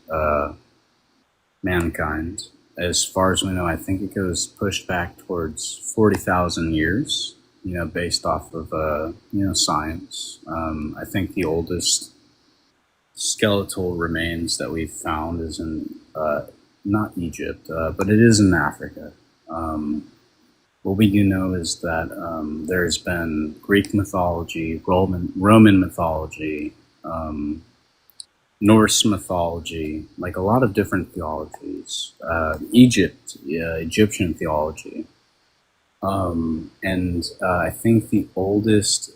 mankind. As far as we know, I think it goes pushed back towards 40,000 years, based off of, science. I think the oldest skeletal remains that we've found is in, not Egypt, but it is in Africa. What we do know is that there's been Greek mythology, Roman mythology, Norse mythology, like a lot of different theologies, Egyptian theology. And I think the oldest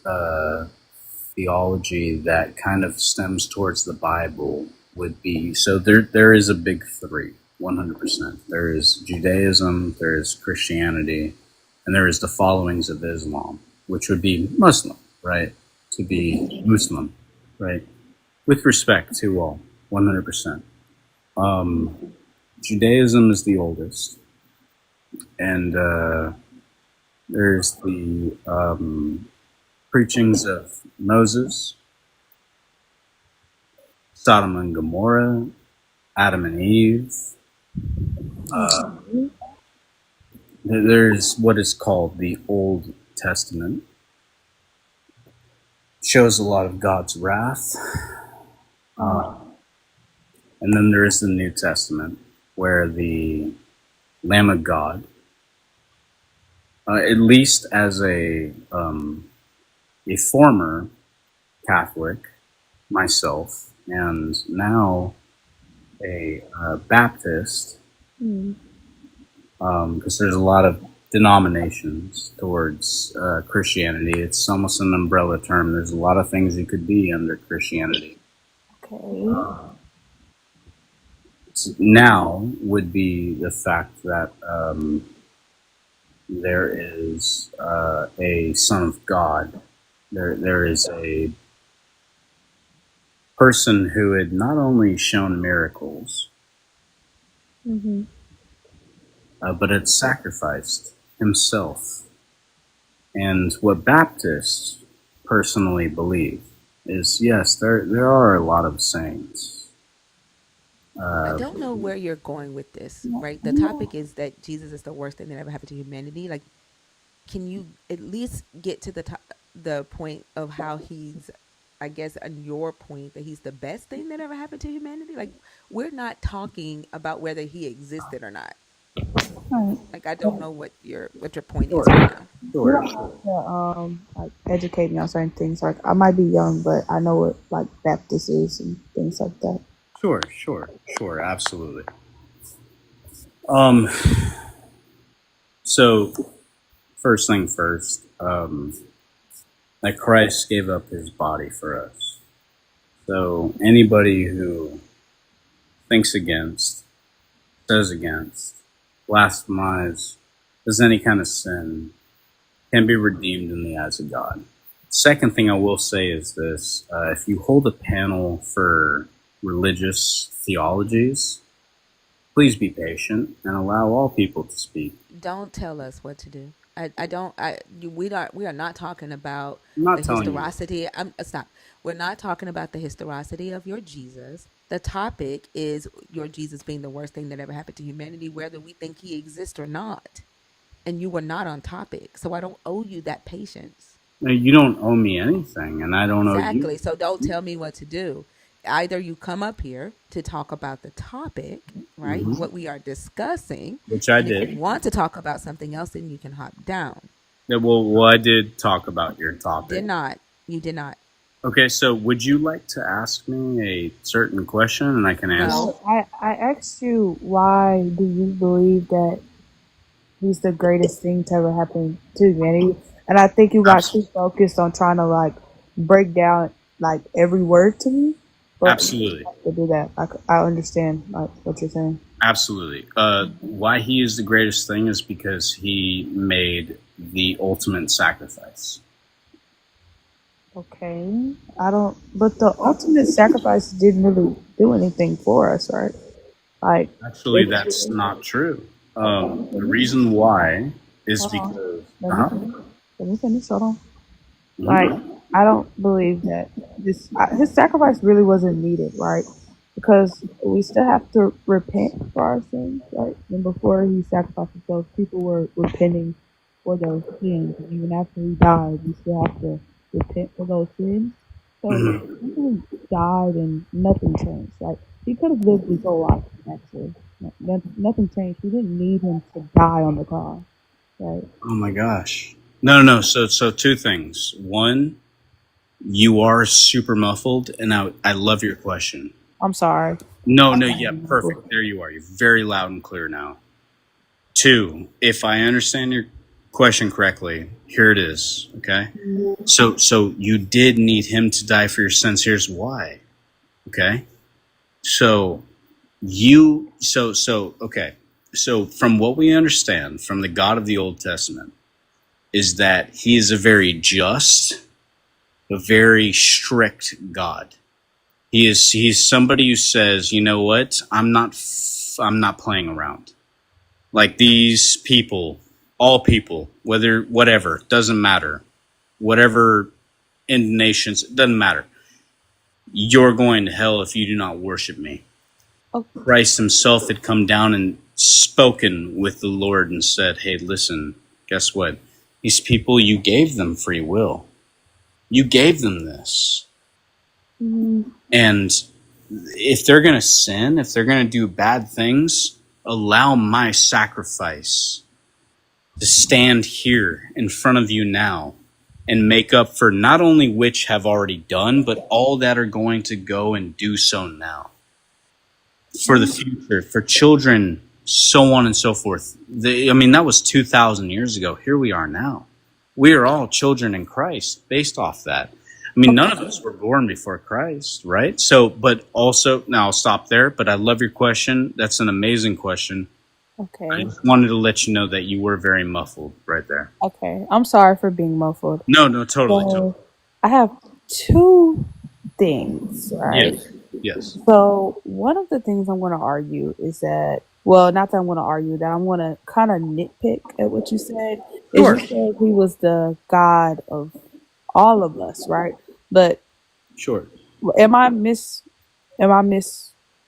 theology that kind of stems towards the Bible would be, so there is a big three, 100%. There is Judaism, there is Christianity, and there is the followings of Islam, which would be Muslim, right? To be Muslim, right? With respect to all, 100%. Judaism is the oldest, and there's the preachings of Moses, Sodom and Gomorrah, Adam and Eve. There's what is called the Old Testament. Shows a lot of God's wrath. And then there is the New Testament, where the Lamb of God, at least as a former Catholic myself, and now a Baptist, because there's a lot of denominations towards Christianity. It's almost an umbrella term. There's a lot of things you could be under Christianity. Okay. Now would be the fact that there is a Son of God. There is a person who had not only shown miracles, but had sacrificed himself. And what Baptists personally believe is, yes, there are a lot of saints. I don't know where you're going with this, right? The topic is that Jesus is the worst thing that ever happened to humanity. Like, can you at least get to the point of how he's, I guess, on your point that he's the best thing that ever happened to humanity? Like, we're not talking about whether he existed or not. Alright. Like, I don't know what your point is Sure, right now. You don't have to like educate me on certain things. Like I might be young, but I know what like Baptist is and things like that. sure, absolutely. So first thing first, that Christ gave up his body for us. So anybody who thinks against, says against, blasphemies, does any kind of sin, can be redeemed in the eyes of God. Second thing I will say is this: if you hold a panel for religious theologies, please be patient and allow all people to speak. Don't tell us what to do. We are not talking about I'm not the telling you. historicity. Stop. We're not talking about the historicity of your Jesus. The topic is your Jesus being the worst thing that ever happened to humanity, whether we think he exists or not. And you were not on topic, so I don't owe you that patience. No, you don't owe me anything, and I don't owe you. Exactly. So don't tell me what to do. Either you come up here to talk about the topic, right? What we are discussing. Which I And if you did. want to talk about something else, then you can hop down. Yeah, well, I did talk about your topic. Did not. You did not. Okay, so would you like to ask me a certain question and I can answer? No. Well, I asked you, why do you believe that he's the greatest thing to ever happen to humanity? And I think you got too Absolutely. focused on trying to like break down like every word to me. But you don't Absolutely. have to do that. I understand like what you're saying. Absolutely. Why he is the greatest thing is because he made the ultimate sacrifice. Okay. I don't. But the ultimate sacrifice didn't really do anything for us, right? Like, Actually, it, that's not true. okay. The reason why is Hold on. because. Let me Uh-huh. finish. Let me finish. Hold on. Like, Mhm. I don't believe that his sacrifice really wasn't needed, right? Because we still have to repent for our sins, right? And before he sacrificed himself, people were repenting for those sins. And even after he died, we still have to repent for those sins. So Mhm. he really died and nothing changed. Like, he could have lived his whole life, actually. Nothing changed. We didn't need him to die on the cross, right? Oh my gosh. No. So two things. One, you are super muffled, and I love your question. I'm sorry. No, yeah, perfect. There you are. You're very loud and clear now. Two, if I understand your question correctly, here it is. Okay. So you did need him to die for your sins. Here's why. Okay. So okay. So from what we understand from the God of the Old Testament is that he is a very just, a very strict God. He's somebody who says, you know what, I'm not playing around. Like these people, all people, whether whatever, doesn't matter. Whatever in nations, doesn't matter. You're going to hell if you do not worship me. Oh, Christ himself had come down and spoken with the Lord and said, hey, listen, guess what? These people, you gave them free will. You gave them this. mm, And if they're going to sin, if they're going to do bad things, allow my sacrifice to stand here in front of you now and make up for not only which have already done, but all that are going to go and do so now for the future, for children, so on and so forth. I mean, that was 2,000 years ago. Here we are now. We are all children in Christ based off that. I mean, none of us were born before Christ, right? So, but also, now I'll stop there, but I love your question. That's an amazing question. I okay. just wanted to let you know that you were very muffled right there. Okay. I'm sorry for being muffled. No, totally. So I have two things, right? Yes, yes. So one of the things I'm going to argue is that, well, not that I'm going to argue, that I'm going to kind of nitpick at what you said. Is you Sure, said he was the God of all of us, right? But sure. am I miss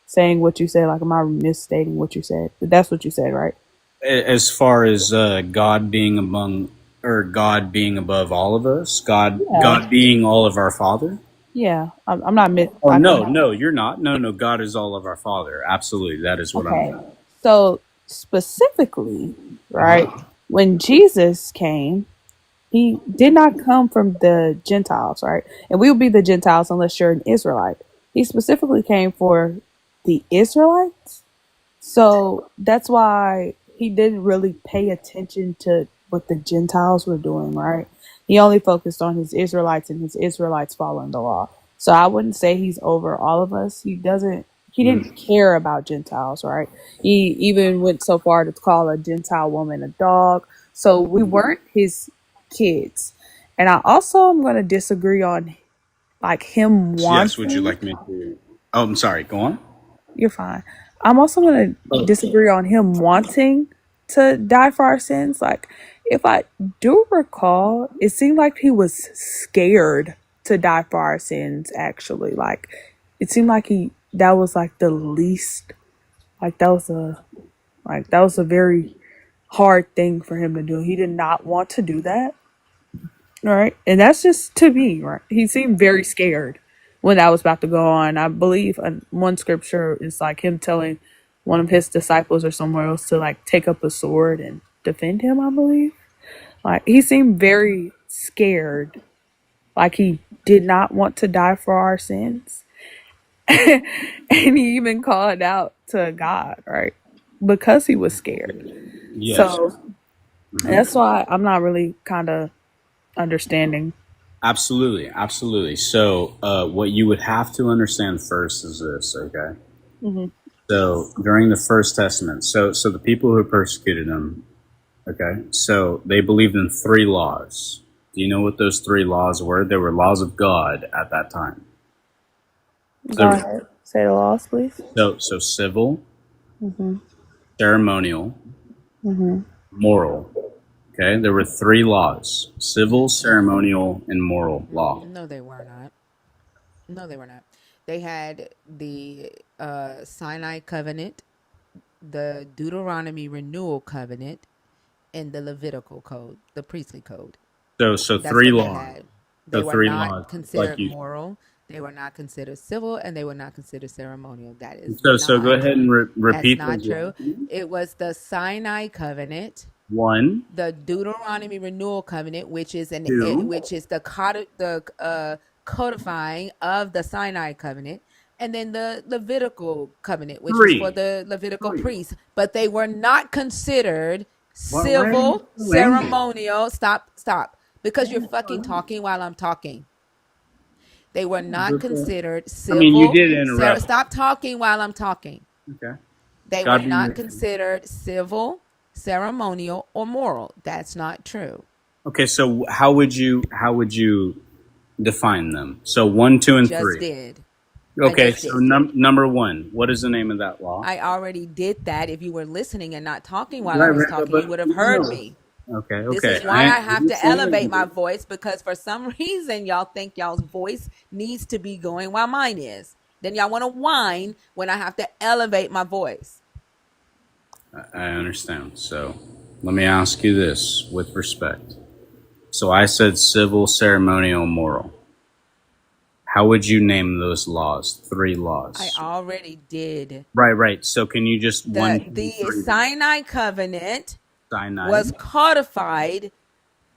saying what you said? Like, am I misstating what you said? That's what you said, right? As far as God being among, or God being above all of us, Yeah. God being all of our Father. Yeah. I'm not miss. Oh Like, I'm no, not. no, you're not. No, God is all of our Father. Absolutely, that is what I'm. Okay. So specifically, right, Uh-huh. when Jesus came, he did not come from the Gentiles, right? And we would be the Gentiles unless you're an Israelite. He specifically came for the Israelites. So that's why he didn't really pay attention to what the Gentiles were doing, right? He only focused on his Israelites and his Israelites following the law. So I wouldn't say he's over all of us. He didn't care about Gentiles, right? He even went so far to call a Gentile woman a dog. So we weren't his kids. And I also am going to disagree on like him Yes, would you wanting. like me to? Oh, I'm sorry. Go on. You're fine. I'm also going to Oh, disagree on him wanting to die for our sins. Like, if I do recall, it seemed like he was scared to die for our sins, actually. Like, it seemed like that was like the least, like, that was a very hard thing for him to do. He did not want to do that. Right. And that's just to me, right? He seemed very scared when that was about to go on. I believe one scripture is like him telling one of his disciples or somewhere else to like take up a sword and defend him, I believe. Like he seemed very scared Like he did not want to die for our sins. And he even called out to God, right? Because he was scared. Yes. So that's why I'm not really kind of understanding. Absolutely, absolutely. So, what you would have to understand first is this, okay? Hmm. So, during the First Testament, so the people who persecuted him, okay, so they believed in 3 laws. Do you know what those 3 laws were? They were laws of God at that time. Go So, ahead. Say the laws, please. so civil, Hmm. ceremonial, Hmm. moral. Okay, there were 3 laws: civil, ceremonial, and moral law. No, they were not. No, they were not. They had the Sinai covenant, the Deuteronomy renewal covenant, and the Levitical code, the priestly code. So That's 3 what they laws. had. They So were 3 not laws, like considered you. moral. They were not considered civil, and they were not considered ceremonial. That is So go not. ahead and That's repeat not those true. laws. It was the Sinai covenant, One, the Deuteronomy renewal covenant, which is two, which is the codifying of the Sinai covenant, and then the Levitical covenant, which is for three. the Levitical priests. But they were not considered Why are you civil, so angry? ceremonial. Stop, because you're fucking talking while I'm talking. They were not considered I mean, you civil. did interrupt. Stop talking while I'm talking. Okay. They were God be not with you. considered civil, ceremonial, or moral. That's not true. Okay, so how would you define them? So 1, 2, and Just 3. did. I Okay, just so did. number 1. What is the name of that law? I already did that. If you were listening and not talking while I Right, was right, talking, you but would have heard no. me. Okay, This okay. is why I I have to elevate my voice, because for some reason y'all think y'all's voice needs to be going while mine is. Then y'all want to whine when I have to elevate my voice. I understand. So let me ask you this with respect. So I said civil, ceremonial, moral. How would you name those laws? 3 I laws. already did. Right. So can you just The 1, 2, the 3 Sinai covenant cyanide? was codified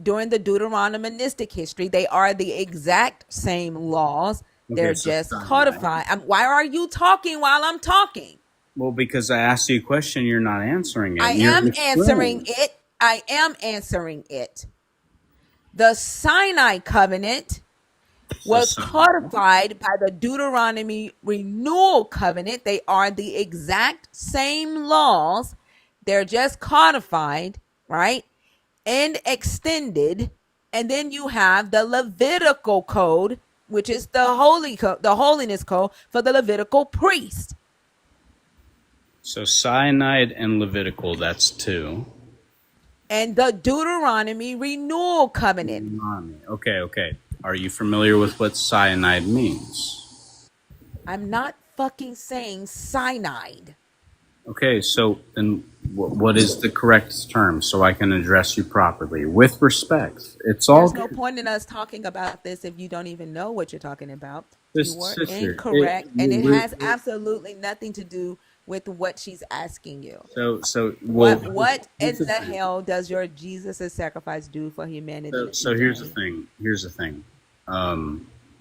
during the Deuteronomistic history. They are the exact same laws. Okay, They're so just cyanide. codified. Why are you talking while I'm talking? Well, because I asked you a question, you're not answering it. I And you're am answering explaining. it. I am answering it. The Sinai covenant The was cyanide. codified by the Deuteronomy renewal covenant. They are the exact same laws. They're just codified, right? And extended. And then you have the Levitical code, which is the holiness code for the Levitical priest. So cyanide and Levitical, that's 2. And the Deuteronomy renewal covenant. Okay. Are you familiar with what cyanide means? I'm not fucking saying cyanide. Okay, so then what is the correct term so I can address you properly with respect? It's all There's no good. point in us talking about this if you don't even know what you're talking about. You were Sister, incorrect, and it has absolutely nothing to do with what she's asking you. well, What here's in the the thing. hell does your Jesus' sacrifice do for humanity So here's the today? thing.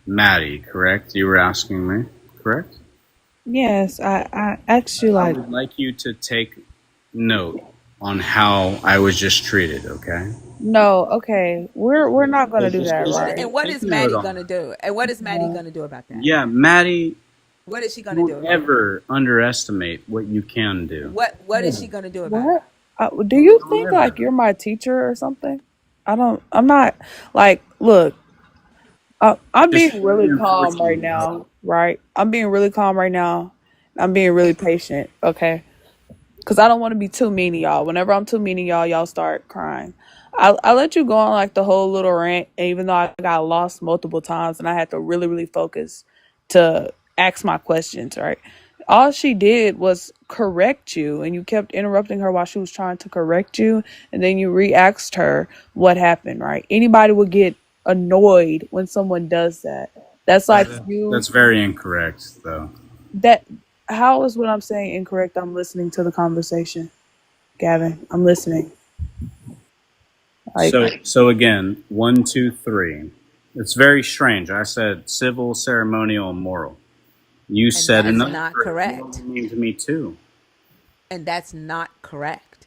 Maddie, correct? You were asking me, correct? Yes, I asked you I like, would like you to take note on how I was just treated, okay? no, okay, we're not So gonna do that, just right? What take is note Maddie on gonna that. do? And what is Maddie No. gonna do about that? Yeah, Maddie, What is she gonna do don't about it? ever underestimate what you can do. What is she gonna do about it? What? Do you Don't think like ever. you're my teacher or something? I don't. I'm not. Like, look, I'm Just being really calm right unfortunately. now, right? I'm being really calm right now. I'm being really patient, okay? Because I don't want to be too mean to y'all. Whenever I'm too mean to y'all, y'all start crying. I let you go on like the whole little rant, and even though I got lost multiple times and I had to really, really focus to ask my questions, right? All she did was correct you, and you kept interrupting her while she was trying to correct you, and then you re-asked her what happened, right? Anybody would get annoyed when someone does that. That's like you. That's very incorrect, though. That how is what I'm saying incorrect? I'm listening to the conversation, Gavin. I'm listening. Like, So again, 1, 2, 3. It's very strange. I said civil, ceremonial, and moral. You And said that's another not phrase. What correct. does it mean to me too? And that's not correct.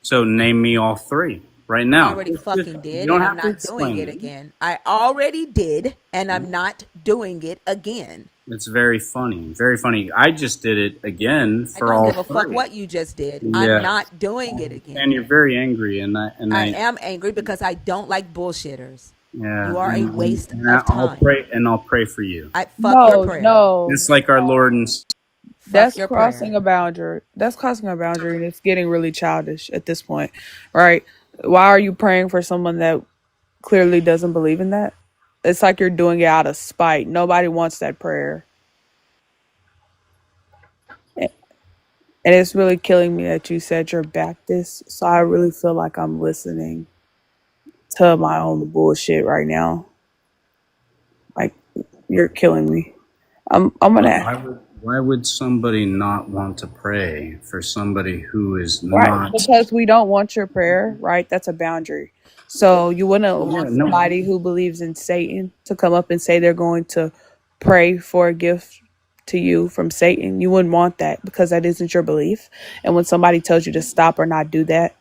So name me all three right I now. already fucking You did, don't and I'm have to not doing explain it it. again. I already did, and I'm not doing it again. It's very funny. Very funny. I just did it again I for don't all give a fuck three. what you just did. I'm Yeah. not doing it And again. you're very angry, and I I am angry because I don't like bullshitters. yeah, You are a waste and of time. I'll pray for you. I fuck your No, prayer. no. It's like our Lord and Fuck That's your prayer. crossing a boundary. That's crossing a boundary, and it's getting really childish at this point, right? Why are you praying for someone that clearly doesn't believe in that? It's like you're doing it out of spite. Nobody wants that prayer. And it's really killing me that you said you're Baptist. So I really feel like I'm listening to my own bullshit right now. Like, you're killing me. I'm gonna why would somebody not want to pray for somebody who is right, not? because we don't want your prayer, right? That's a boundary. So you wouldn't Yeah, want no. somebody who believes in Satan to come up and say they're going to pray for a gift to you from Satan. You wouldn't want that because that isn't your belief. And when somebody tells you to stop or not do that,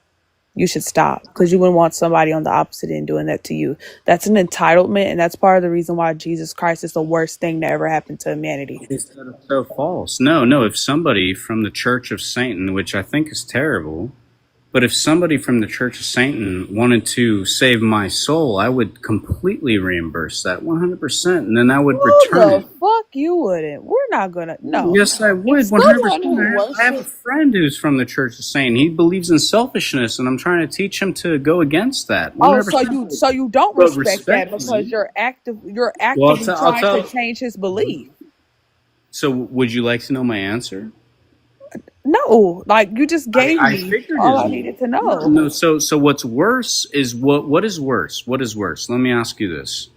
you should stop because you wouldn't want somebody on the opposite end doing that to you. That's an entitlement, and that's part of the reason why Jesus Christ is the worst thing that ever happened to humanity. It's so false. No, no. If somebody from the Church of Satan, which I think is terrible, but if somebody from the Church of Satan wanted to save my soul, I would completely reimburse that 100%, and then I would Who return the it. fuck you wouldn't? We're not gonna. No. Yes, I If would, someone 100%. who I have a worships. friend who's from the Church of Satan. He believes in selfishness, and I'm trying to teach him to go against that. Oh, 100%. so you don't But respect that because respectfully, you're well, actively I'll trying to tell. change his belief. So, would you like to know my answer? No, like you just gave I me figured all as I much. needed to No, know. no. So what's worse is what is worse? What is worse? Let me ask you this.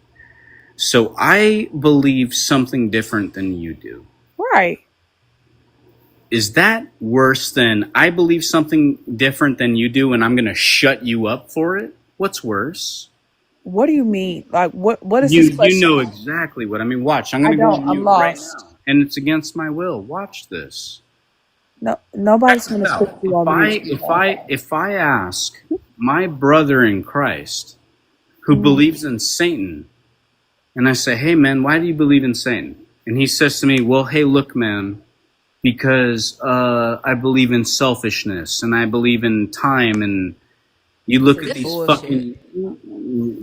So I believe something different than you do. Right. Is that worse than I believe something different than you do and I'm going to shut you up for it? What's worse? What do you mean? Like what is this You question? know exactly what I mean. Watch, I'm going I to go don't. on I'm mute right lost. now. And it's against my will. Watch this. No, Check nobody's this gonna put out. you on mute. If I ask my brother in Christ who Mm. believes in Satan, and I say, "Hey man, why do you believe in Satan?" And he says to me, "Well, hey, look, man, because I believe in selfishness and I believe in time." And you This look is at these bullshit. fucking.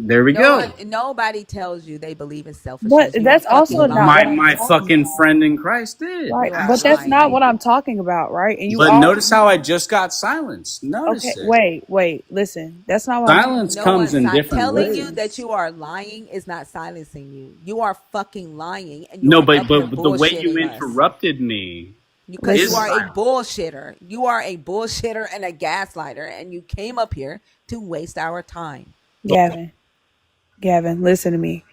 There we No go. one, nobody tells you they believe in But selfishness. You are that's also fucking not what My I'm lying. my talking fucking about. friend in Christ did. Right. You are But that's not Absolutely. what lying. I'm talking about, right? And you But all notice how I just got silenced. okay, Notice it. wait, listen. That's not what I'm talking Silence No one comes in different telling you that ways. you are lying is not silencing you. You are fucking lying, and No, you're but up here but the way you bullshitting us interrupted me because you is listen, are a silence. bullshitter. You are a bullshitter and a gaslighter, and you came up here to waste our time. Gavin. Gavin, listen to me.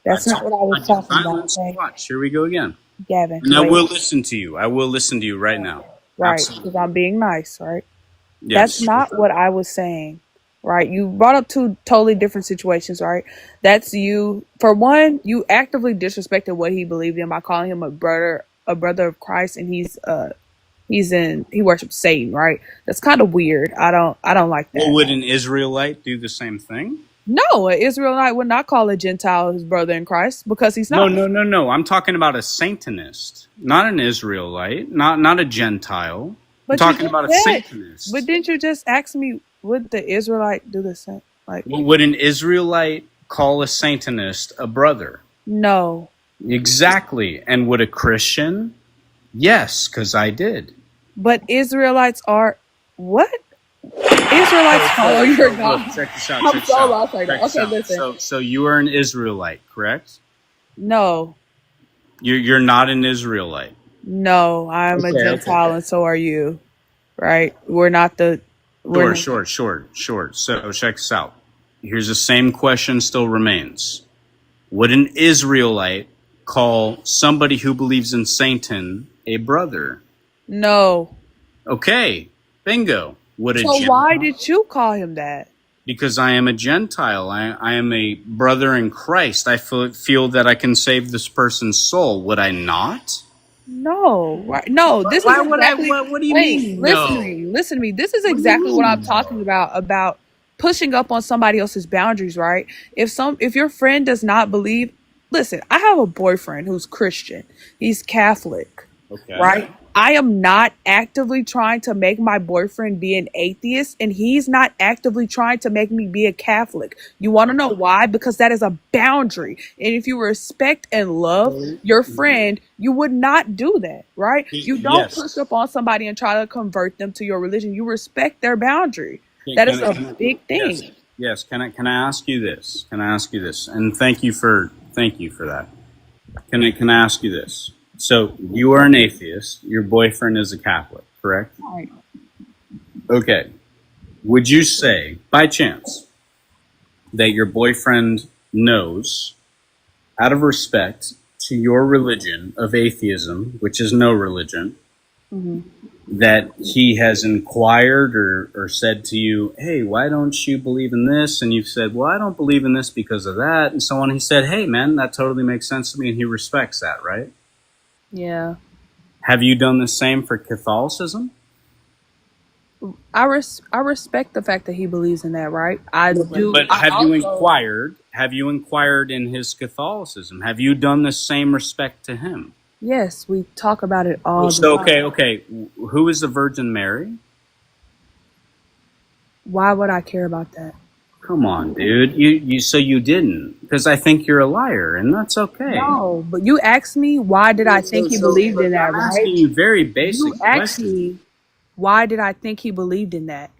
That's not what I I was just talking about, silenced. okay? Watch, here we go again. Gavin, And I wait. will listen to you. I will listen to you right now. Right. Because Absolutely. I'm being nice, right? That's Yes. not what I was saying, right? You brought up two totally different situations, right? That's you. For one, you actively disrespected what he believed in by calling him a brother of Christ, and he worships Satan, right? That's kind of weird. I don't like Well, that. would an Israelite do the same thing? No, an Israelite would not call a Gentile his brother in Christ because he's No, not. no, no, no. I'm talking about a Satanist, not an Israelite, not a Gentile. I'm But you talking just about a said. But Satanist. didn't you just ask me would the Israelite do the same? Like, Well, would an Israelite call a Satanist a brother? no. Exactly. And would a Christian? Yes, because I did. But Israelites are what? Israelites follow your Look, God. check this out. I'm Check this so out. lost right now. Check this Okay, out. listen. So you are an Israelite, correct? No, You're not an Israelite. no, I'm a Okay. Gentile, and so are you. Right? We're not. Sure. So check this out. Here's the same question still remains. Would an Israelite call somebody who believes in Satan a brother? No. Okay. Bingo. Would a So why Gentile? did you call him that? because I am a Gentile. I am a brother in Christ. I feel that I can save this person's soul. Would I not? No, right? No, this is Why would I? exactly. What do you Wait, mean, listen to no? me. Listen to me. This is What do you exactly what I'm mean, talking no? about pushing up on somebody else's boundaries, right? If your friend does not believe, listen, I have a boyfriend who's Christian. He's Catholic, Okay. right? I am not actively trying to make my boyfriend be an atheist, and he's not actively trying to make me be a Catholic. You want to know why? Because that is a boundary. And if you respect and love your friend, you would not do that, right? You don't Yes. push up on somebody and try to convert them to your religion. You respect their boundary. Can, That is can, a can I, big yes. thing. Yes. Can I ask you this? Can I ask you this? And thank you for that. Can I ask you this? So you are an atheist. Your boyfriend is a Catholic, correct? Right. Okay. Would you say, by chance, that your boyfriend knows, out of respect to your religion of atheism, which is no religion, that he has inquired or said to you, hey, why don't you believe in this? And you've said, well, I don't believe in this because of that, and so on. He said, hey, man, that totally makes sense to me, and he respects that, right? Yeah. Have you done the same for Catholicism? I respect the fact that he believes in that, right? I do. But I have you also. inquired? Have you inquired in his Catholicism? Have you done the same respect to him? Yes, we talk about it all the So time. okay. Who is the Virgin Mary? Why would I care about that? Come on, dude. You didn't, because I think you're a liar, and that's okay. No, but you asked me why did I think he believed in that, I'm right? asking you very You basic asked questions. me why did I think he believed in that?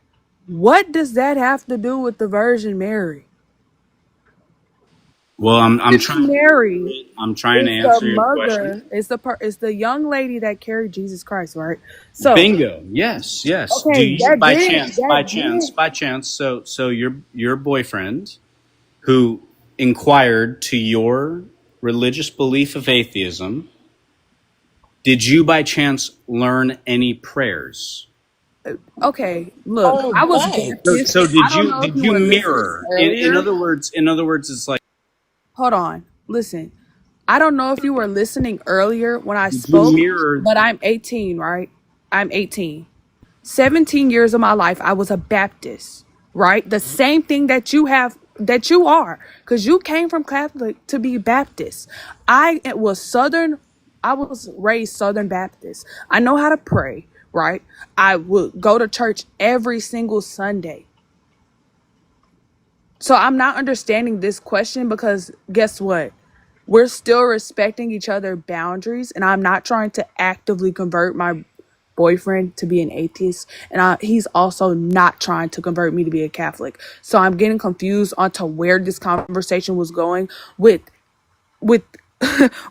What does that have to do with the Virgin Mary? Well, I'm Virgin trying to Mary is the answer your question. mother, is the young lady that carried Jesus Christ, right? So, Bingo. Yes, yes. Do okay, you by that did. chance, so your boyfriend who inquired to your religious belief of atheism, did you by chance learn any prayers? Okay, look, Oh, I was what? Baptist. So I don't know if did you you were listening mirror? In earlier. other words, it's like, Hold on, listen. I don't know if you were listening earlier when I did you spoke, mirror? but I'm 18, right? I'm 18. 17 years of my life, I was a Baptist, right? The same thing that you have, that you are, because you came from Catholic to be Baptist. I was raised Southern Baptist. I know how to pray, right? I would go to church every single Sunday. So I'm not understanding this question because guess what? We're still respecting each other's boundaries, and I'm not trying to actively convert my boyfriend to be an atheist, and he's also not trying to convert me to be a Catholic. So I'm getting confused onto where this conversation was going with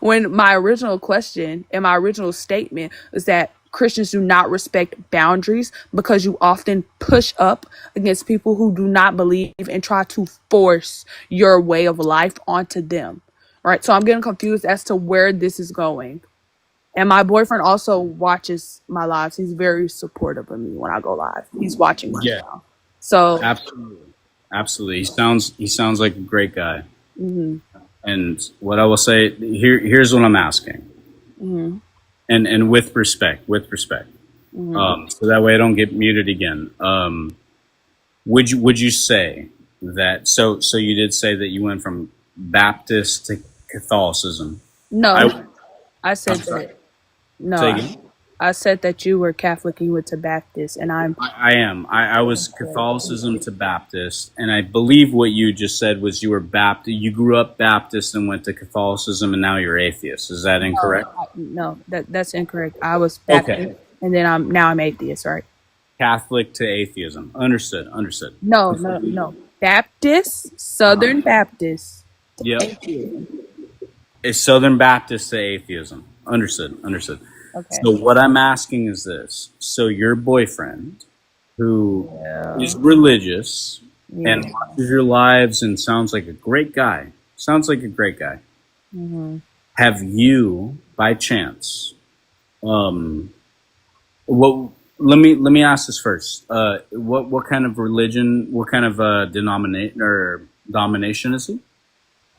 when my original question and my original statement is that Christians do not respect boundaries because you often push up against people who do not believe and try to force your way of life onto them. Right? So I'm getting confused as to where this is going. And my boyfriend also watches my lives. He's very supportive of me when I go live. He's watching right Yeah, now. So, absolutely. He sounds like a great guy. mhm, And what I will say here's what I'm asking, mhm, and with respect, mhm. so that way I don't get muted again. Would you say that? So you did say that you went from Baptist to Catholicism. No, I I I'm said sorry. that. No, Say again. I said that you were Catholic and you went to Baptist, and I'm. I am. I was Catholicism to Baptist, and I believe what you just said was you were Baptist. You grew up Baptist and went to Catholicism, and now you're atheist. Is that No, incorrect? no, that's incorrect. I was Okay. Baptist, and then I'm atheist, right? Catholic to atheism. Understood. Understood. No, no, no. Baptist, Southern Baptist, Yep. atheism. It's Southern Baptist to atheism. Understood. Understood. Okay. So what I'm asking is this. So your boyfriend, who is Yeah. religious and Yeah. watches your lives and sounds like a great guy, Hmm. have you, by chance, what let me ask this first. What kind of religion? What kind of domination is he?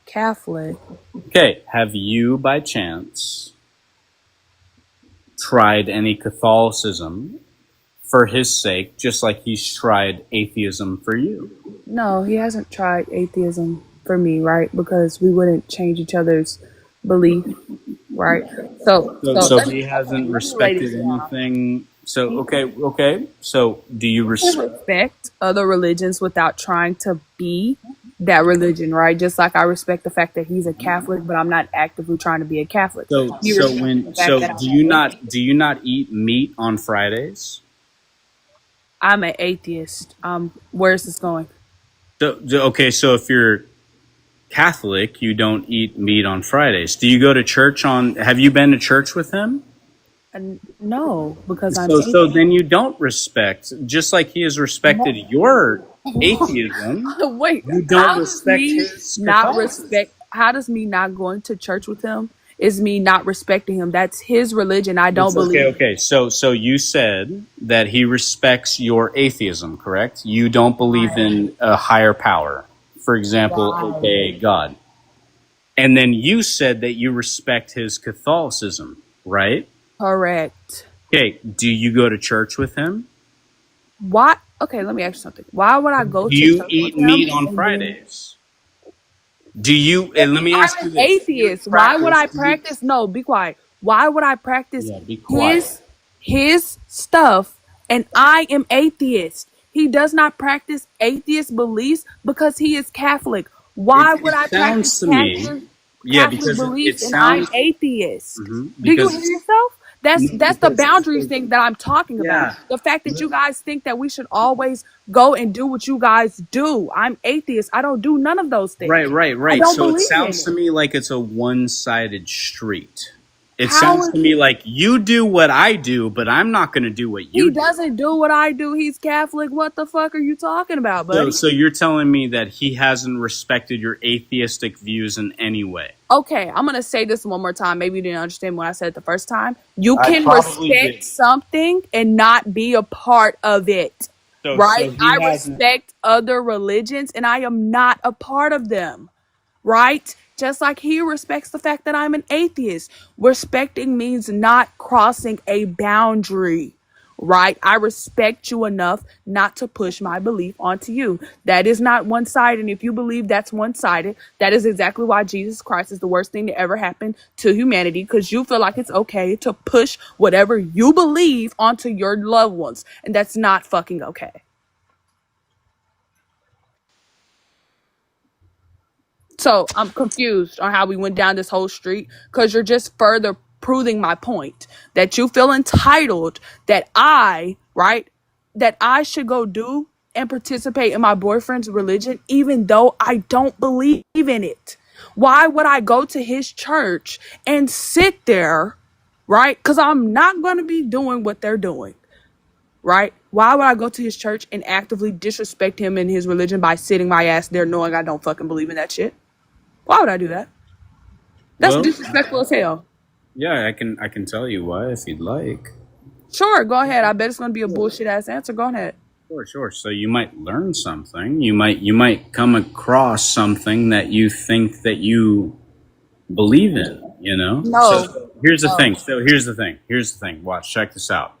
Catholic. Okay. Have you, by chance, tried any Catholicism for his sake, just like he's tried atheism for you? No, he hasn't tried atheism for me, right? Because we wouldn't change each other's belief, right? So Let me, he hasn't let me lay respected this down. anything. So okay. So do you Respect other religions without trying to be that religion, right? Just like I respect the fact that he's a Catholic, but I'm not actively trying to be a Catholic. He respects the fact that do you not eat meat on Fridays? I'm an atheist. Where's this going? So if you're Catholic, you don't eat meat on Fridays. Do you go to church on? Have you been to church with him? No, because I'm So atheist. then you don't respect, just like he has respected your atheism. Wait, You don't how does respect me his not Catholicism. respect? How does me not going to church with him is me not respecting him? That's his religion. I don't It's okay. believe. Okay. So you said that he respects your atheism, correct? You don't believe Right. in a higher power, for example, Right. aka God. And then you said that you respect his Catholicism, right? Correct. Okay. Do you go to church with him? Why? Okay, let me ask you something. Why would I go Do to you church with eat him meat on and then Fridays? Do you? And let me I'm ask you an this: Do you atheist? Why would practice? I practice? No, be quiet. Why would I practice Yeah, be quiet. his stuff and I am atheist? He does not practice atheist beliefs because he is Catholic. Why would It I practice sounds to me, yeah, Catholic because it beliefs and I'm sounds atheist? Do you because hear yourself? That's the because boundaries thing that I'm talking about. yeah. The fact that you guys think that we should always go and do what you guys do. I'm atheist. I don't do none of those Right, things. right, I right. don't So it believe in sounds to it. me like it's a one-sided street. It How sounds is to me like you do what I do, but I'm not going to do what you he do. doesn't do what I do? He's Catholic. What the fuck are you talking about, So, buddy? so you're telling me that he hasn't respected your atheistic views in any way? Okay, I'm gonna say this one more time. Maybe you didn't understand what I said the first time. You I can probably respect did. something and not be a part of it, So right? he I hasn't. respect other religions and I am not a part of them, right? Just like he respects the fact that I'm an atheist. Respecting means not crossing a boundary, right? I respect you enough not to push my belief onto you. That is not one sided. And if you believe that's one sided, that is exactly why Jesus Christ is the worst thing to ever happen to humanity because you feel like it's okay to push whatever you believe onto your loved ones. And that's not fucking okay. So I'm confused on how we went down this whole street because you're just further proving my point that you feel entitled that right, that I should go do and participate in my boyfriend's religion, even though I don't believe in it. Why would I go to his church and sit there, right? Because I'm not going to be doing what they're doing, right? Why would I go to his church and actively disrespect him and his religion by sitting my ass there knowing I don't fucking believe in that shit? Why would I do that? That's Well, disrespectful as hell. yeah, I can tell you why if you'd like. Sure, go ahead. I bet it's gonna be a bullshit ass answer. Go ahead. Sure, sure. So you might learn something. You might come across something that you think that you believe in. No, So here's the no. thing. Here's the thing. Watch. Check this out.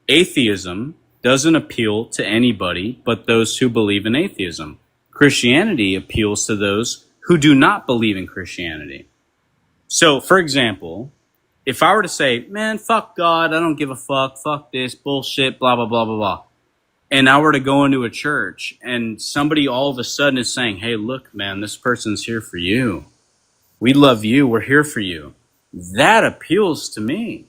Atheism doesn't appeal to anybody but those who believe in atheism. Christianity appeals to those who do not believe in Christianity. So, for example, if I were to say, man, fuck God, I don't give a fuck this, bullshit, blah, blah, blah, blah, blah, and I were to go into a church and somebody all of a sudden is saying, hey, look, man, this person's here for you. We love you. We're here for you. That appeals to me.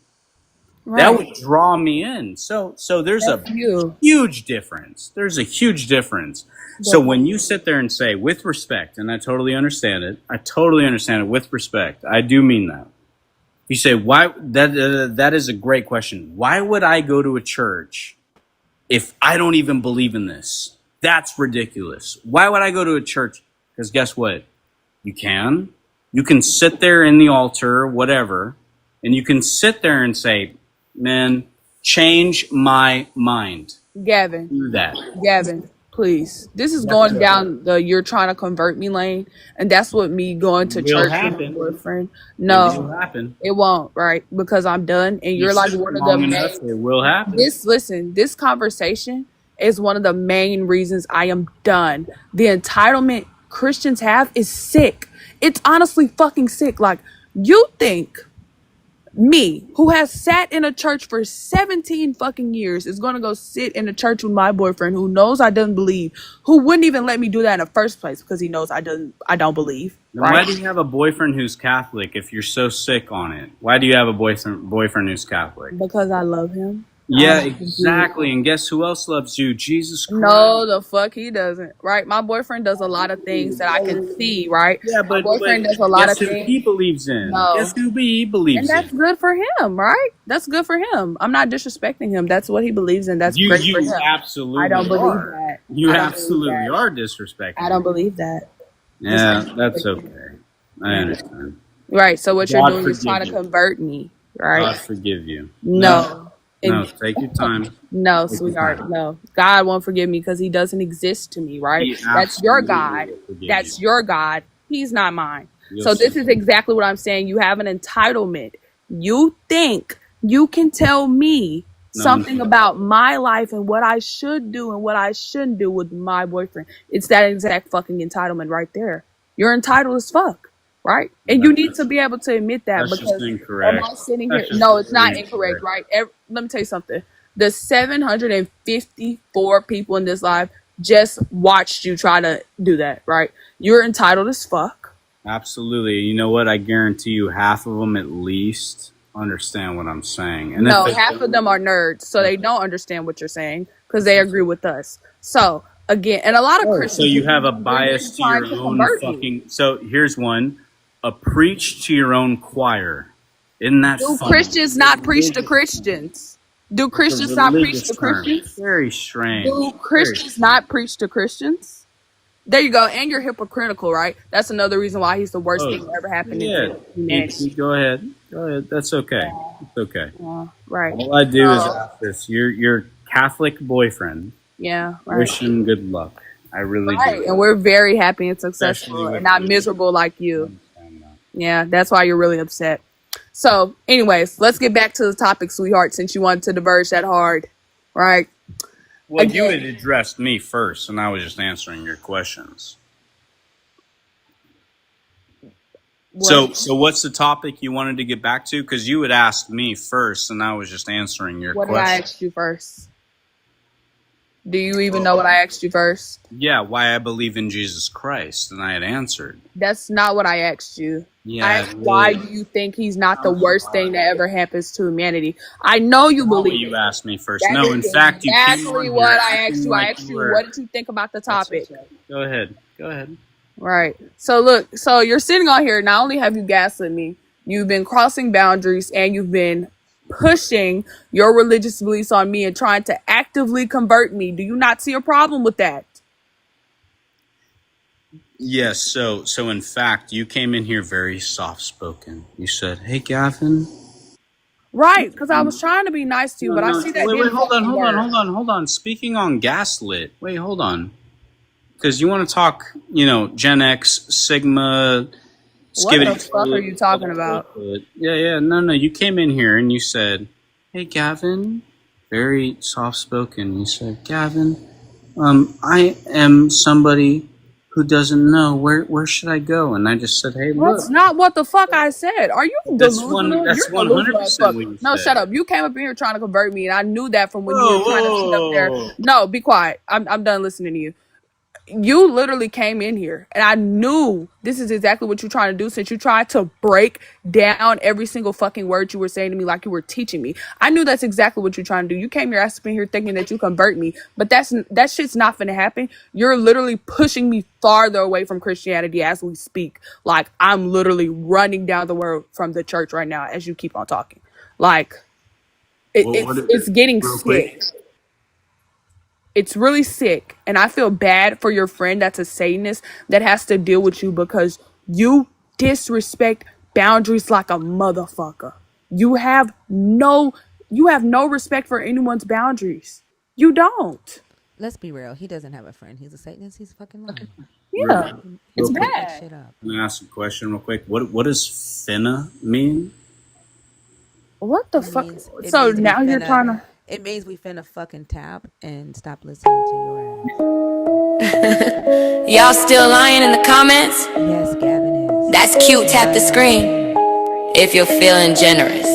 That Right. would draw me in. So there's a That's you. huge difference. There's a huge difference. So But when you sit there and say, with respect, and I totally understand it, with respect. I do mean that. You say, why? That is a great question. Why would I go to a church if I don't even believe in this? That's ridiculous. Why would I go to a church? Because guess what? You can. You can sit there in the altar, whatever, and you can sit there and say, man, change my mind. Gavin, Do that. Gavin, please. This is Yes, going sir. down the you're trying to convert me lane, and that's what me going to It will church with my happen. boyfriend. It will No, happen. it won't, right? Because I'm done, and You you're like sit one of the long enough, main. it will happen. This conversation is one of the main reasons I am done. The entitlement Christians have is sick. It's honestly fucking sick. Like, you think me, who has sat in a church for 17 fucking years, is gonna go sit in a church with my boyfriend who knows I don't believe, who wouldn't even let me do that in the first place because he knows I don't believe, Then why right? do you have a boyfriend who's Catholic if you're so sick on it? Why do you have a boyfriend who's Catholic? Because I love him. Yeah, exactly. And guess who else loves you? Jesus Christ. No, the fuck he doesn't. Right? My boyfriend does a lot of things that I can see, right? Yeah, My but boyfriend does a lot of guess who things. he believes in? No. Guess who he And believes that's in? good for him, right? That's good for him. I'm not disrespecting him. That's what he believes in. That's great for You him. absolutely I don't believe are. that. You I don't believe absolutely that. are disrespecting. I don't believe that. Yeah, that's okay. I understand. Right. So what you're God doing is forgive trying to you. convert me, God right? forgive you. No. No, take your time. No, Take your sweetheart. time. No. God won't forgive me because he doesn't exist to me, right? He That's your absolutely God. will forgive That's you. your God. He's not mine. You'll So this see. is exactly what I'm saying. You have an entitlement. You think you can tell me something about my life and what I should do and what I shouldn't do with my boyfriend. It's that exact fucking entitlement right there. You're entitled as fuck, right? And you need to be able to admit that That's just because am incorrect. I sitting here? That's just No, it's not very incorrect, incorrect. right? Let me tell you something. The 754 people in this live just watched you try to do that, right? You're entitled as fuck. Absolutely. You know what? I guarantee you half of them at least understand what I'm saying. And No, if they half of them are nerds, so they don't understand what you're saying because they agree with us. So again, and a lot of so Christians you have a they're bias to trying your to own convert me. fucking. So here's one: a preach to your own choir. Isn't that Do funny? Christians not preach to Christians? Do It's a Christians not preach religious to term. Christians? Very strange. Do Very Christians not preach to Christians? There you go. And you're hypocritical, right? That's another reason why he's the worst thing that ever happened yeah. to humanity. Go ahead. Go ahead. That's okay. It's okay. Right. All I do is ask this: your Catholic boyfriend. Yeah, right. Wish him good luck. I really Right. do. And we're very happy and successful Especially with and not you. miserable like you. Yeah, that's why you're really upset. So, anyways, let's get back to the topic, sweetheart, since you wanted to diverge that hard. Right? Well, you Again, had addressed me first, and I was just answering your questions. So what's the topic you wanted to get back to? Because you had asked me first, and I was just answering your what did I question. ask you first? Do you even know what I asked you first? Yeah, why I believe in Jesus Christ, and I had answered. That's not what I asked you. Yeah, I asked, why do you think he's not the worst thing that ever happens to humanity? I know you believe you it. asked me first. That No, is in fact, you came exactly on what here I asked acting you. I like asked you you, were. what did you think about the topic? Go ahead. Go ahead. Right. So look, so you're sitting on here. Not only have you gaslit me, you've been crossing boundaries and you've been pushing your religious beliefs on me and trying to actively convert me. Do you not see a problem with that? Yes. So in fact, you came in here very soft spoken. You said, "Hey, Gavin." Right, because I was trying to be nice to you, but I see that Wait, didn't hold fucking work. on. Speaking on gaslit. Wait, hold on. Because you want to talk, Gen X, Sigma, What the fuck are you talking about? Yeah. No. You came in here and you said, "Hey, Gavin," very soft spoken. You said, "Gavin, I am somebody who doesn't know where should I go," and I just said, "Hey, look." That's not what the fuck I said. Are you delusional? That's You're delusional as 100% fuck. what you No, said. shut up. You came up in here trying to convert me, and I knew that from when you were trying to sit up there. No, be quiet. I'm done listening to you. You literally came in here and I knew this is exactly what you're trying to do since you tried to break down every single fucking word you were saying to me like you were teaching me. I knew that's exactly what you're trying to do. You came here asking here thinking that you convert me, but that shit's not gonna happen. You're literally pushing me farther away from Christianity as we speak. Like I'm literally running down the road from the church right now as you keep on talking. Like it's getting sick. It's really sick, and I feel bad for your friend that's a Satanist that has to deal with you because you disrespect boundaries like a motherfucker. You have no You have no respect for anyone's boundaries. You don't. Let's be real. He doesn't have a friend. He's a Satanist. He's fucking lying. Yeah, He it's Real quick, made that bad. shit up. I'm gonna ask a question real quick. What does finna mean? What the It fuck? means So we now you're finna. trying to. It means we finna fucking tap and stop listening to your ass. Y'all still lying in the comments? Yes, Gavin is. That's cute. He's Tap the lying on screen camera. if you're feeling generous.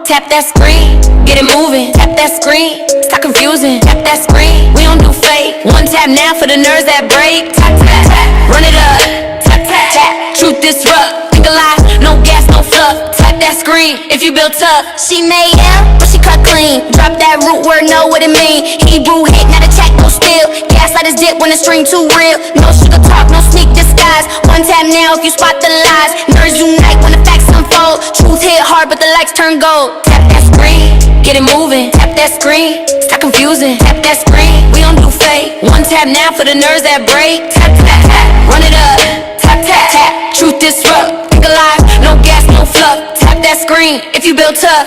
Tap that screen, get it moving. Tap that screen, stop confusing. Tap that screen, we don't do fake. One tap now for the nerves that break. Tap, tap, tap, run it up. Tap, tap, tap, truth disrupt. Think alive, no gas, no fluff. Tap that screen if you built up. She made up, but she cut clean. Drop that root word, know what it mean. Hebrew hit, not a check, no steal. Gaslight his dip when the string too real. No sugar talk, no sneak disguise. One tap now if you spot the lies. Nerves unite when the facts unfold. Truth hit hard, but the lights turn gold. Tap that screen, get it moving. Tap that screen, stop confusing. Tap that screen, we don't do fake. One tap now for the nerves that break. Tap, tap, tap, run it up. Tap, tap, tap, truth disrupt. Think alive, no gas, no fluff. Tap that screen if you built up.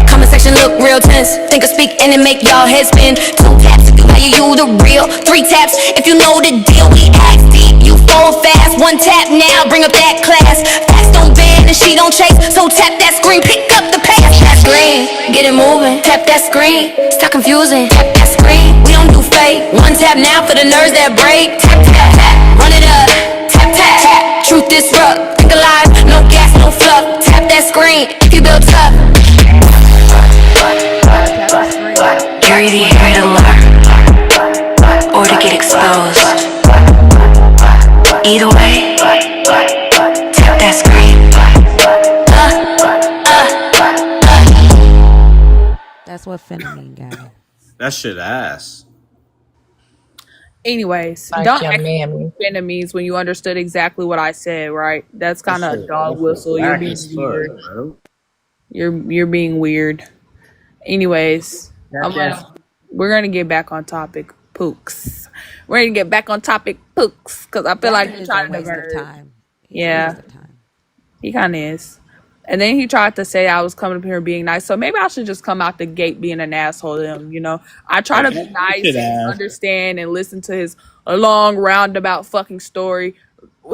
Comment section look real tense. Think of speak and it make y'all head spin. 2 taps if you value you the real. 3 taps if you know the deal. We act deep, you fall fast. 1 tap now, bring up that class. Facts don't bend and she don't chase. So tap that screen, pick up the pace. Tap that screen, get it moving. Tap that screen, stop confusing. Tap that screen, we don't do fake. 1 tap now for the nerves that break. Tap, tap, tap, run it up. Tap, tap, tap, truth disrupt. Think alive, no gas, no fluff. Tap that screen if you built up. Tap the screen. You're either here to learn or to get exposed. Either way, tap that screen. That's what finna mean, Gavin. That shit ass. Anyways, Like don't your ask me mammy. what finna means when you understood exactly what I said, right? That's That kind of a shit, dog that shit whistle. You're whack being as fuck, weird. bro. You're being weird. Anyways, That shit. we're gonna get back on topic, Pooks. We're gonna get back on topic, Pooks, because I feel like Gavin you're is a trying to waste of divert. time. He's a Yeah, waste of time. he kind of is. And then he tried to say I was coming up here being nice, so maybe I should just come out the gate being an asshole to him. You know, I try to be That nice shit and ass. understand and listen to his long roundabout fucking story.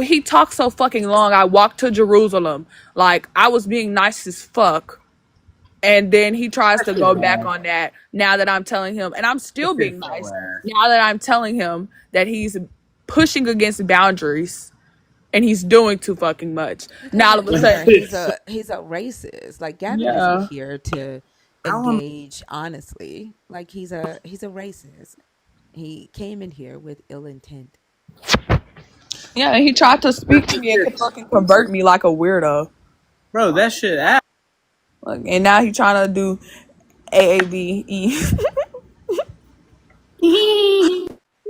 He talked so fucking long. I walked to Jerusalem like I was being nice as fuck. And then he tries That to shit go back ass. on that now that I'm telling him, and I'm That still shit being so nice ass. now that I'm telling him that he's pushing against boundaries and he's doing too fucking much. He Now all of doesn't a care. sudden, He's a racist. Like Gavin isn't yeah, here to I don't. engage honestly. Like he's a racist. He came in here with ill intent. yeah, and he tried to speak to me and could fucking convert me like a weirdo. Bro, that shit ass. Like, and now he's trying to do AAVE.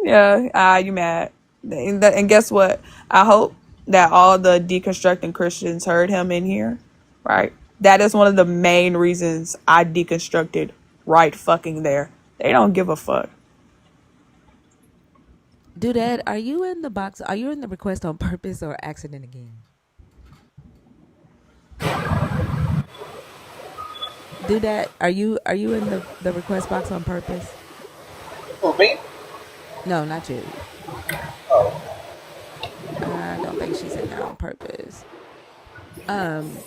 Yeah, you mad. And guess what? I hope that all the deconstructing Christians heard him in here, right? That is one of the main reasons I deconstructed right fucking there. They don't give a fuck. Dudette, are you in the box? Are you in the request on purpose or accident again? Dudette, are you in the request box on purpose? For me? No, not you. I don't think she's in there on purpose. Um,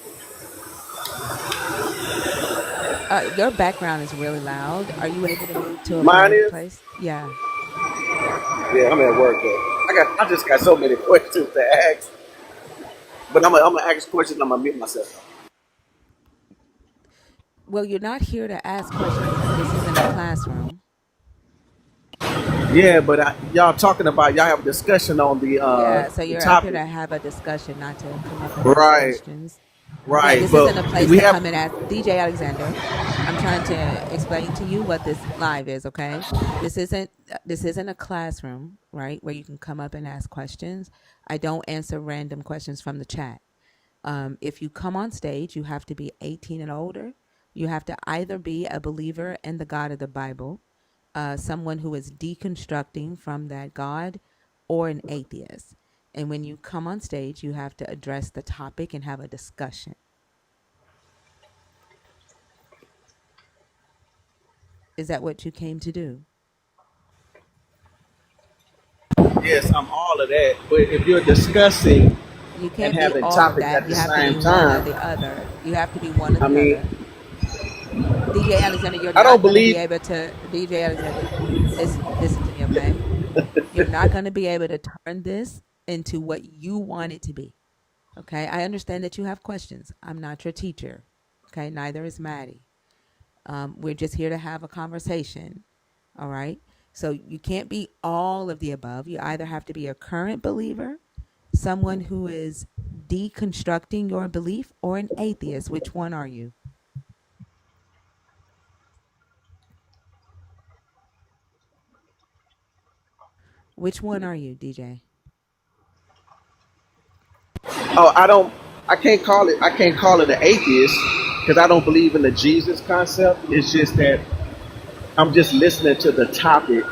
your background is really loud. Are you able to move to a Mine quieter is? place? Yeah. Yeah, I'm at work though. I just got so many questions to ask. But I'm gonna ask questions, I'm gonna mute myself. Well, you're not here to ask questions. This isn't a classroom. Yeah, but y'all talking about y'all have a discussion on Yeah, so the you're up here topic. to have a discussion, not to come up and ask Right, questions. Yeah, right. this But isn't a place we to have come and ask DJ Alexander. I'm trying to explain to you what this live is, okay? This isn't a classroom, right, where you can come up and ask questions. I don't answer random questions from the chat. If you come on stage, you have to be 18 and older. You have to either be a believer in the God of the Bible, someone who is deconstructing from that God, or an atheist. And when you come on stage, you have to address the topic and have a discussion. Is that what you came to do? Yes, I'm all of that. But if you're discussing You and can't be having all of topics that. at the You have to be same one or time, the other. You have to be one or I the mean, other. DJ Alexander, you're I don't not going to be believe. able to. DJ Alexander, listen to me, okay? You're not going to be able to turn this into what you want it to be. Okay? I understand that you have questions. I'm not your teacher. Okay? Neither is Maddie. We're just here to have a conversation. All right? So you can't be all of the above. You either have to be a current believer, someone who is deconstructing your belief, or an atheist. Which one are you? Which one are you, DJ? Oh, I don't. I can't call it. I can't call it an atheist because I don't believe in the Jesus concept. It's just that I'm just listening to the topic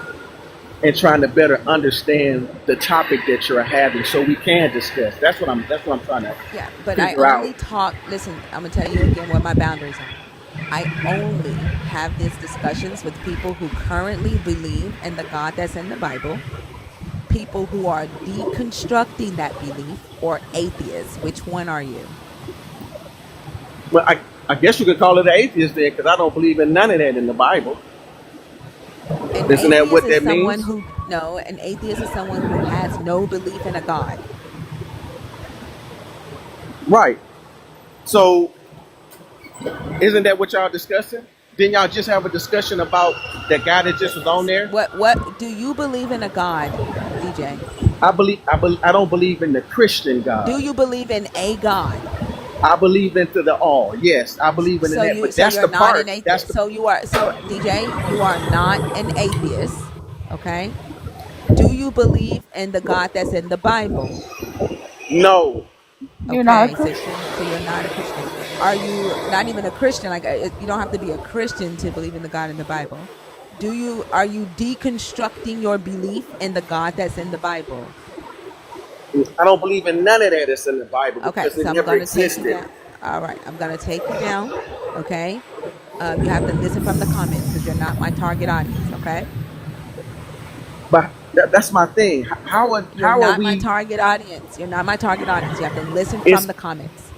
and trying to better understand the topic that you're having, so we can discuss. That's what I'm. That's what I'm trying to Yeah, but I figure out. only talk. Listen, I'm gonna tell you again what my boundaries are. I only have these discussions with people who currently believe in the God that's in the Bible, people who are deconstructing that belief, or atheists. Which one are you? Well, I guess you could call it an atheist then, because I don't believe in none of that in the Bible. An Isn't that atheist what is that someone means? who no, an atheist is someone who has no belief in a God. Right. So, isn't that what y'all discussing? Didn't y'all just have a discussion about that guy that just was on there? What do you believe in a God, DJ? I don't believe in the Christian Do God. you believe in a God? I believe into the all. Yes, I believe in that. But So that's you're the not part. an That's atheist. the So DJ, you are not an atheist. Okay? Do you believe in the God that's in the Bible? no. You're not a Okay, so Christian. you're not a Christian. Are you not even a Christian? Like you don't have to be a Christian to believe in the God in the Bible. Are you deconstructing your belief in the God that's in the Bible? I don't believe in none of that that's in the Bible Okay, because it so I'm never going to take you existed. down. All right, I'm going to take you down. Okay, you have to listen from the comments because you're not my target audience. Okay, But that's my thing. you're How are not my we? target audience. You're not my target audience. You have to listen from It's the comments.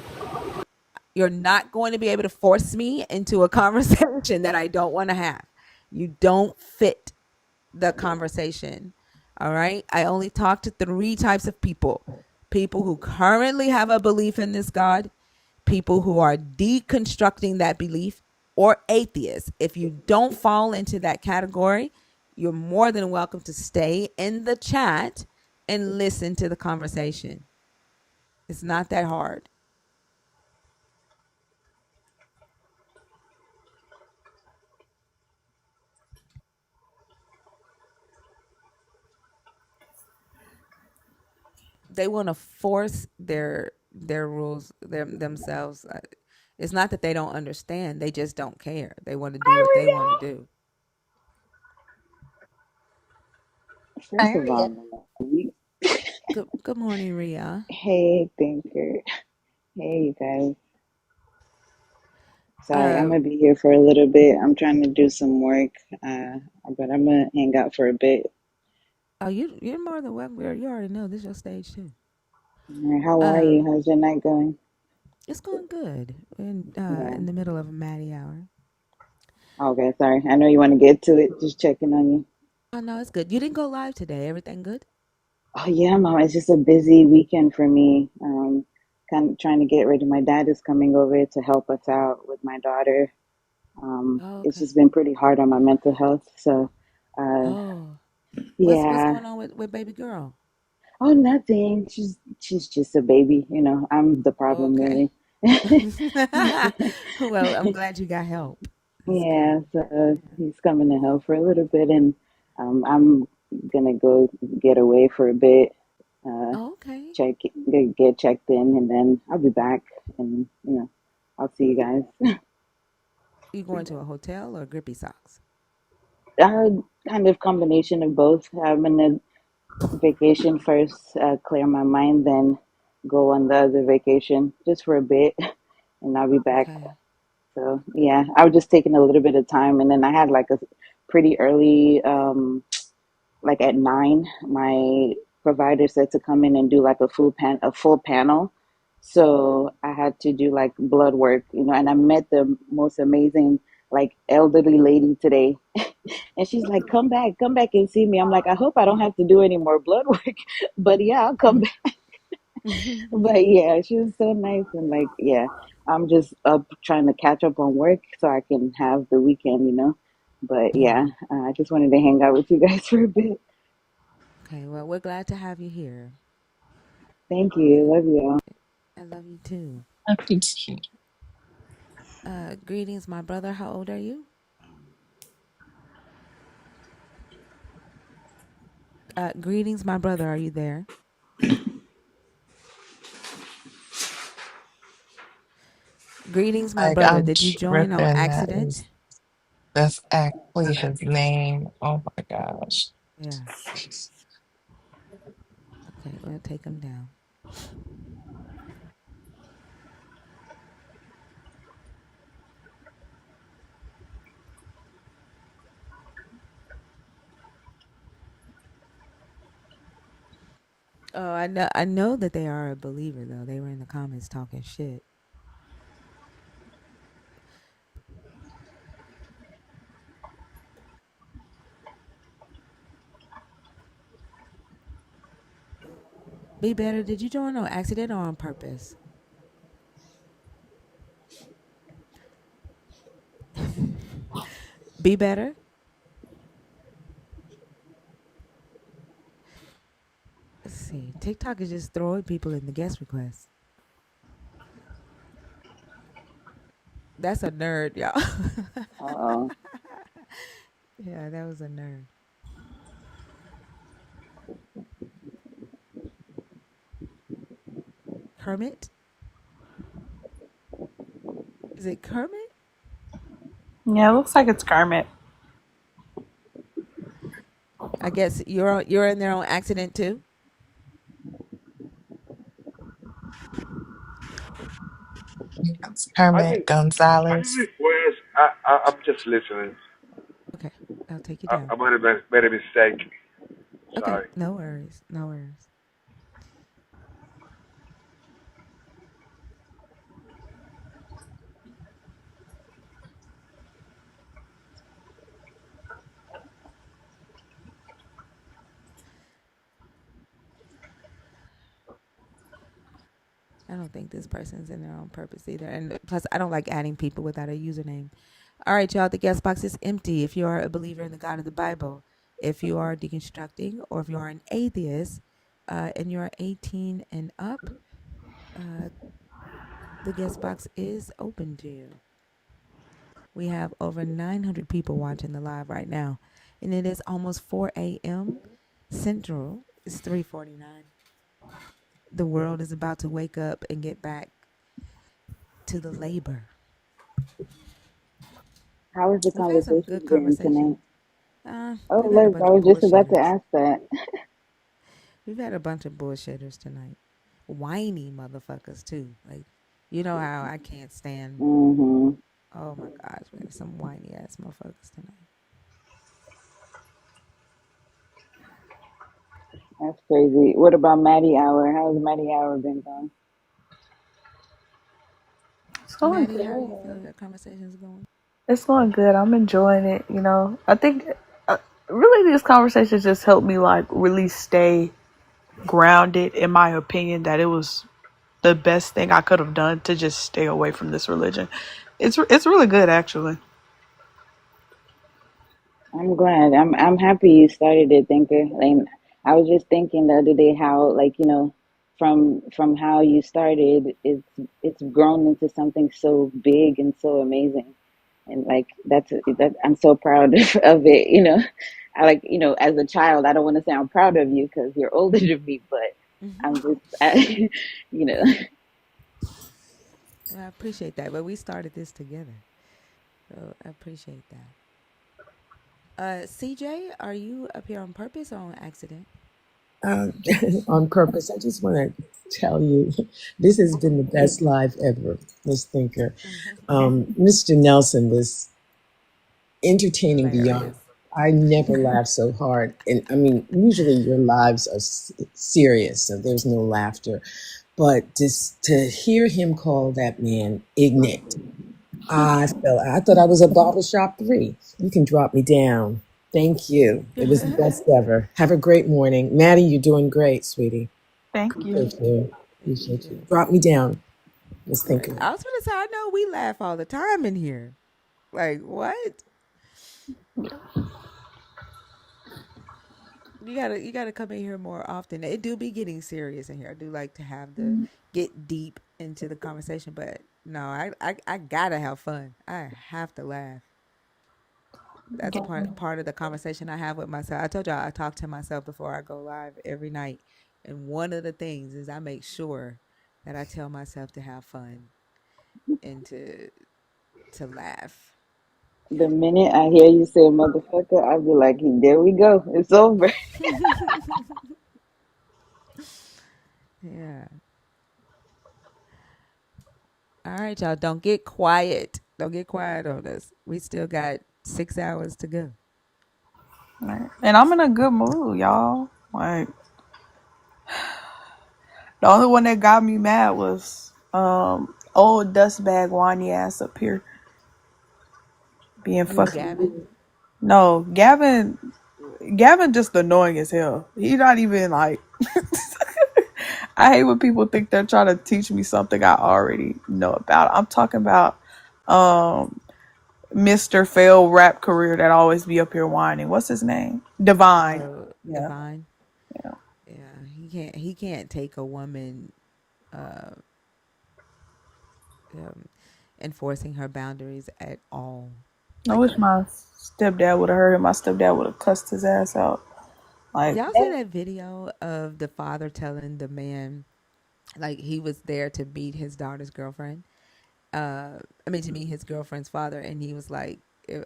You're not going to be able to force me into a conversation that I don't want to have. You don't fit the conversation. All right. I only talk to three types of people: people who currently have a belief in this God, people who are deconstructing that belief, or atheists. If you don't fall into that category, you're more than welcome to stay in the chat and listen to the conversation. It's not that hard. They want to force their rules themselves. It's not that they don't understand; they just don't care. They want to do what they want to do. First of all, Good morning, Ria. hey, thinker. Hey, you guys. Sorry, I'm Uh, gonna be here for a little bit. I'm trying to do some work, but I'm gonna hang out for a bit. oh, you're more than welcome. You already know this is your stage too. All right, how are you? Um, How's your night going? it's going good. Yeah. In the middle of a Maddie hour. Okay, sorry. I know you want to get to it. Just checking on you. Oh no, it's good. You didn't go live today. Everything good? Oh yeah, Mom. It's just a busy weekend for me. Kind of trying to get ready. My dad is coming over to help us out with my daughter. Oh, It's okay. just been pretty hard on my mental health. So, uh, Oh, what's yeah. going on with baby girl? Oh, nothing. She's just a baby. I'm the problem, Okay. really. Well, I'm glad you got help. That's Yeah, good. so Yeah. he's coming to help for a little bit, and I'm gonna go get away for a bit, uh, Oh, okay. get checked in, and then I'll be back, and I'll see you guys. You going to a hotel or grippy socks? uh, Kind of combination of both. I'm gonna Vacation first, clear my mind, then go on the other vacation just for a bit, and I'll be back. Okay. So yeah, I was just taking a little bit of time, and then I had like a pretty early, like at 9, my provider said to come in and do like a full panel. So I had to do like blood work, and I met the most amazing like elderly lady today, and she's like, come back and see me. I'm like, I hope I don't have to do any more blood work, but yeah, I'll come back. But yeah, she was so nice, and like, yeah, I'm just up trying to catch up on work so I can have the weekend. But Yeah. yeah, I just wanted to hang out with you guys for a bit. Okay. Well, we're glad to have you here. Thank you. Love you all. I love you too. Happy Greetings, my brother. How old are you? Greetings, my brother. Are you there? Greetings, my Like brother. I'm Did you join on tripping. accident? That's actually his name. Oh my gosh. Yeah. Okay. We'll take him down. Oh, I know. I know that they are a believer, though. They were in the comments talking shit. Be better. Did you join on accident or on purpose? Be better. Let's see. TikTok is just throwing people in the guest requests. That's a nerd, y'all. Oh, Yeah, that was a nerd. Kermit? Is it Kermit? Yeah, it looks like it's Kermit. I guess you're in there on accident too. It's Kermit I Gonzalez. didn't. Whereas I'm just listening. Okay, I'll take you down. I might have made a mistake. Okay, Sorry. no worries, no worries. I don't think this person's in there on purpose either. And plus, I don't like adding people without a username. All right, y'all, the guest box is empty. If you are a believer in the God of the Bible, if you are deconstructing, or if you are an atheist and you are 18 and up, uh, the guest box is open to you. We have over 900 people watching the live right now, and it is almost 4 a.m. Central. It's 3:49. The world is about to wake up and get back to the labor. how was the We've had some conversation good going tonight? conversations. Oh, We've had a Liz, I bunch of was just about to bullshitters. ask that. We've had a bunch of bullshitters tonight. Whiny motherfuckers too. Like, you know how I can't stand. Mm-hmm. Oh my gosh, we have some whiny ass motherfuckers tonight. That's crazy. What about Maddie Hour? How's Maddie Hour been going? It's going Maddie, how do you good. feel your conversation's going? It's going good. I'm enjoying it. I think really these conversations just help me like really stay grounded in my opinion that it was the best thing I could have done to just stay away from this religion. It's really good actually. I'm glad. I'm happy you started it, Thinker. And I was just thinking the other day how, like, from how you started, it's grown into something so big and so amazing. And like that, I'm so proud of it. I like, as a child, I don't want to say I'm proud of you because you're older than me, but I'm just, you know. I appreciate that. But we started this together. So I appreciate that. CJ, are you up here on purpose or on accident? uh, on purpose. I just want to tell you, this has been the best live ever, Miss Thinker. Mr. Nelson was entertaining beyond. Hilarious. I never laughed so hard. And I mean, usually your lives are serious, so there's no laughter. But just to hear him call that man ignorant, I thought I was a barbershop 3. You can drop me down. Thank you. It was the best ever. Have a great morning. Maddie, you're doing great, sweetie. Thank you. Appreciate you. Appreciate you. Appreciate Drop me down. Let's you. think Right. of it. I was gonna say I know we laugh all the time in here. Like what? You gotta come in here more often. It do be getting serious in here. I do like to have the get deep into the conversation, but no, I gotta have fun. I have to laugh. That's part of the conversation I have with myself. I told y'all I talk to myself before I go live every night, and one of the things is I make sure that I tell myself to have fun and to laugh. The minute I hear you say motherfucker, I'll be like, there we go. It's over. Yeah. All right, y'all. Don't get quiet. Don't get quiet on us. We still got 6 hours to go. Right. And I'm in a good mood, y'all. Like the only one that got me mad was old dustbag whiny ass up here being Who's fucking Gavin? weird. No, Gavin just annoying as hell. He not even like I hate when people think they're trying to teach me something I already know about. I'm talking about um Mr. Fail rap career that always be up here whining. What's his name? Divine. Yeah. Divine. Yeah. Yeah, he can't take a woman uh um, enforcing her boundaries at all. I Like wish my stepdad would have heard him. My stepdad would have cussed his ass out. Like, y'all see that video of the father telling the man like he was there to meet his daughter's girlfriend? I mean to meet his girlfriend's father, and he was like,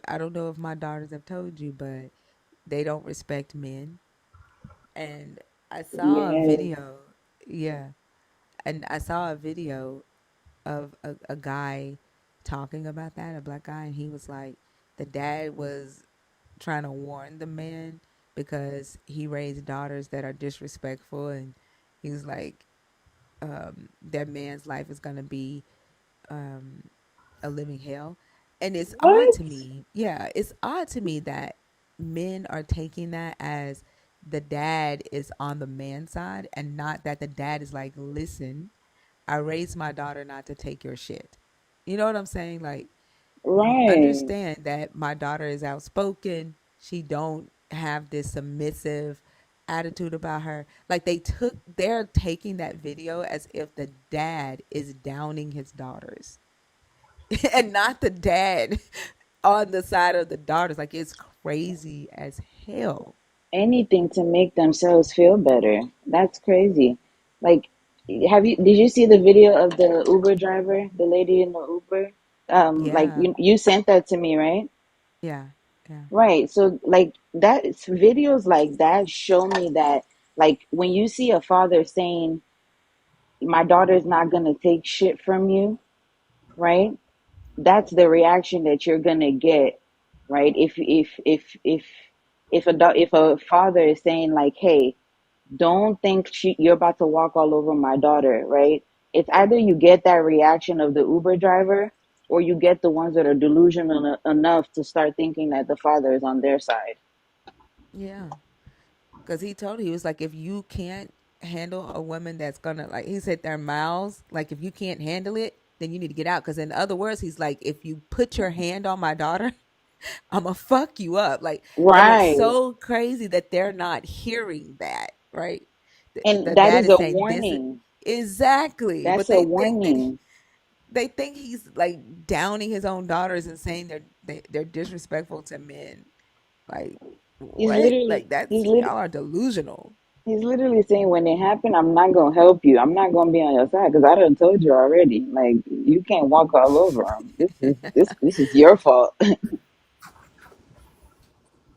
I don't know if my daughters have told you, but they don't respect men. And I saw a Yes. video, yeah, and I saw a video of a guy talking about that, a black guy, and he was like, the dad was trying to warn the man because he raised daughters that are disrespectful, and he's like, that man's life is gonna be um, a living hell. And it's odd What? to me, yeah, it's odd to me that men are taking that as the dad is on the man's side and not that the dad is like, listen, I raised my daughter not to take your shit. You know what I'm saying? Like, Right. understand that my daughter is outspoken. She don't have this submissive attitude about her. Like they're taking that video as if the dad is downing his daughters and not the dad on the side of the daughters. Like it's crazy as hell. Anything to make themselves feel better. That's crazy. Like, did you see the video of the Uber driver, the lady in the Uber? Like Yeah. you sent that to me, right? Yeah. Yeah. Right. So like that videos like that show me that like when you see a father saying my daughter's not gonna take shit from you, right? That's the reaction that you're gonna get, right? If a father is saying like, "Hey, don't think you're about to walk all over my daughter," right? It's either you get that reaction of the Uber driver, or you get the ones that are delusional enough to start thinking that the father is on their side. Yeah. Because he told her, he was like, if you can't handle a woman that's gonna, like, he said their mouths, like, if you can't handle it, then you need to get out. Because in other words, he's like, if you put your hand on my daughter, I'm gonna fuck you up. Like, and it's Right. so crazy that they're not hearing that, right? The And that dad is is a saying this warning. exactly, but That's a warning. they think he's like downing his own daughters and saying they're disrespectful to men. Like He's what? literally Like that's he's lit y'all are delusional. he's literally saying when it happened, I'm not gonna help you. I'm not gonna be on your side because I done told you already. Like you can't walk all over him. This is your fault.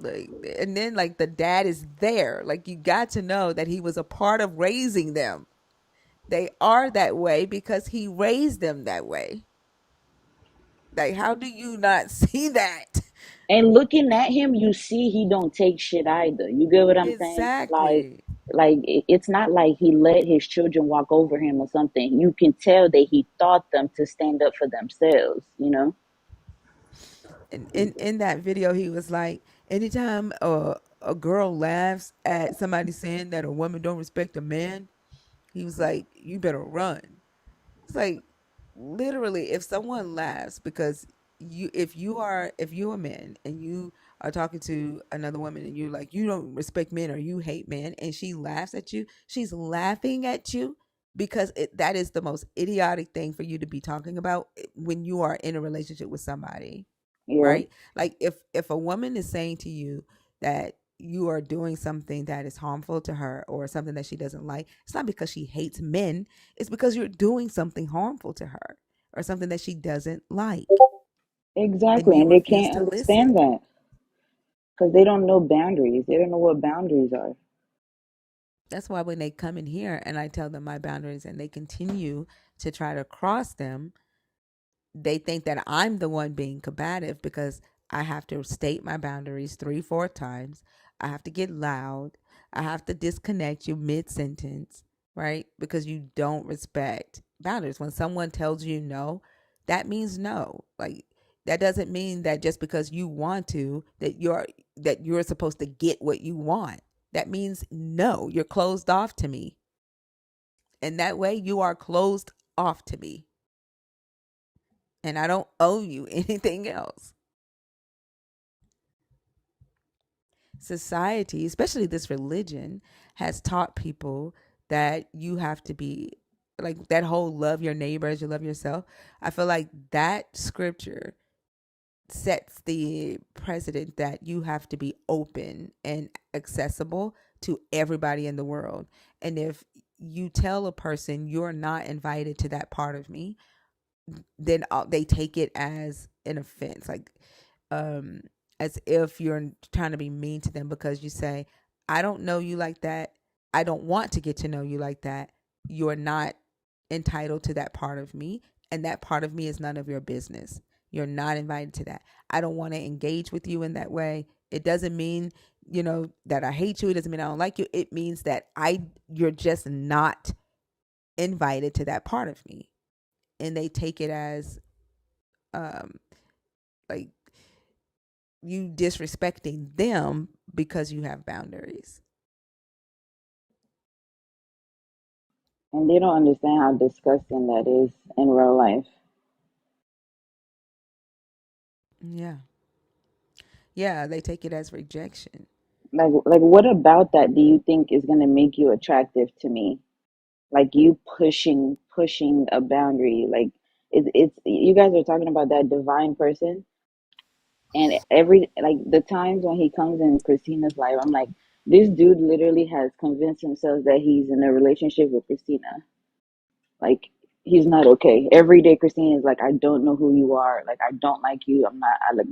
Like, and then like the dad is there. Like you got to know that he was a part of raising them. They are that way because he raised them that way. Like, how do you not see that? And looking at him, you see he don't take shit either. You get what I'm saying? Exactly. Like it's not like he let his children walk over him or something. You can tell that he taught them to stand up for themselves, you know? And in that video, he was like, anytime a girl laughs at somebody saying that a woman don't respect a man, he was like, you better run. It's like literally if someone laughs because if you're a man and you are talking to another woman and you're like you don't respect men or you hate men and she laughs at you, she's laughing at you because that is the most idiotic thing for you to be talking about when you are in a relationship with somebody, Yeah, right? Like if a woman is saying to you that you are doing something that is harmful to her or something that she doesn't like, it's not because she hates men, it's because you're doing something harmful to her or something that she doesn't like and exactly. you And they refuse can't to understand listen. that because they don't know boundaries. They don't know what boundaries are. That's why when they come in here and I tell them my boundaries and they continue to try to cross them, they think that I'm the one being combative because I have to state my boundaries 3, 4 times. I have to get loud. I have to disconnect you mid sentence, right? Because you don't respect boundaries. When someone tells you no, that means no. Like that doesn't mean that just because you want to that you're supposed to get what you want. That means no, you're closed off to me. And that way you are closed off to me and I don't owe you anything else. Society, especially this religion, has taught people that you have to be like that whole love your neighbor as you love yourself. I feel like that scripture sets the precedent that you have to be open and accessible to everybody in the world. And if you tell a person you're not invited to that part of me, then they take it as an offense, like um as if you're trying to be mean to them because you say, I don't know you like that, I don't want to get to know you like that, you're not entitled to that part of me, and that part of me is none of your business, you're not invited to that. I don't want to engage with you in that way. It doesn't mean that I hate you, it doesn't mean I don't like you, it means that you're just not invited to that part of me. And they take it as um like you disrespecting them because you have boundaries. And they don't understand how disgusting that is in real life. Yeah. Yeah, they take it as rejection. Like what about that do you think is gonna make you attractive to me? Like you pushing a boundary. Like it's you guys are talking about that divine person, and every like the times when he comes in Christina's life, I'm like, this dude literally has convinced himself that he's in a relationship with Christina. Like he's not okay. Every day Christina is like, I don't know who you are. Like I don't like you. I'm not. I like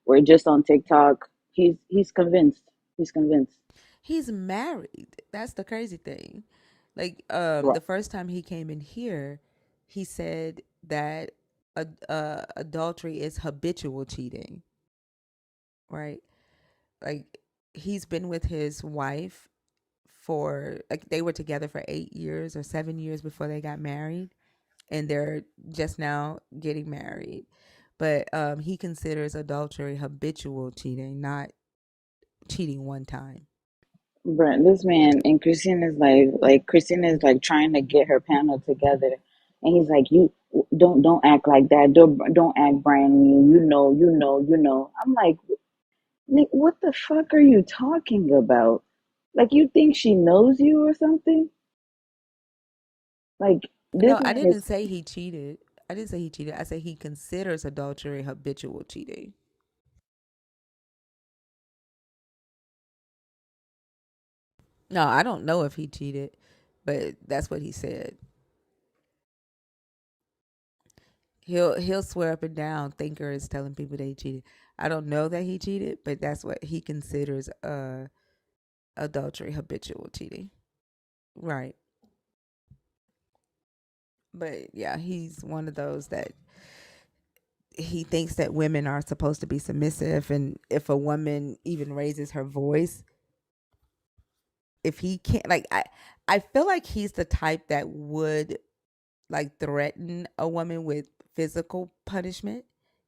We're just on TikTok. He's convinced. He's convinced. He's married. That's the crazy thing. Like Right. the first time he came in here, he said that adultery is habitual cheating, right? Like he's been with his wife for like they were together for 8 years or 7 years before they got married, and they're just now getting married. But he considers adultery habitual cheating, not cheating one time. Brent, this man and Christina is like trying to get her panel together, and he's like, "You don't act like that. Don't act brand new. You know." I'm like, Nick, what the fuck are you talking about? Like, you think she knows you or something? Like, this No, I man didn't is say he cheated. I didn't say he cheated. I said he considers adultery habitual cheating. No, I don't know if he cheated, but that's what he said. He'll swear up and down Thinker is telling people they cheated. I don't know that he cheated, but that's what he considers adultery, habitual cheating. Right. But yeah, he's one of those that he thinks that women are supposed to be submissive, and if a woman even raises her voice, if he can't, like, I feel like he's the type that would like threaten a woman with physical punishment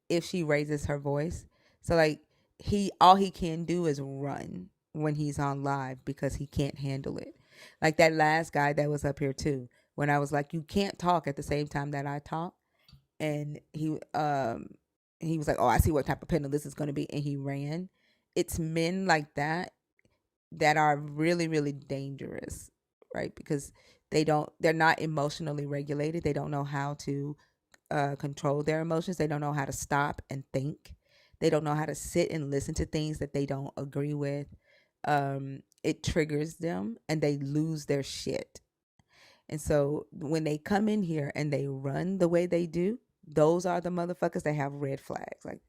if she raises her voice. So like he all he can do is run when he's on live because he can't handle it. Like that last guy that was up here too, when I was like, you can't talk at the same time that I talk, and he was like, oh, I see what type of panel this is going to be, and he ran. It's men like that that are really really dangerous, right? Because they're not emotionally regulated. They don't know how to control their emotions. They don't know how to stop and think. They don't know how to sit and listen to things that they don't agree with. It triggers them and they lose their shit. And so when they come in here and they run the way they do, those are the motherfuckers that have red flags. Like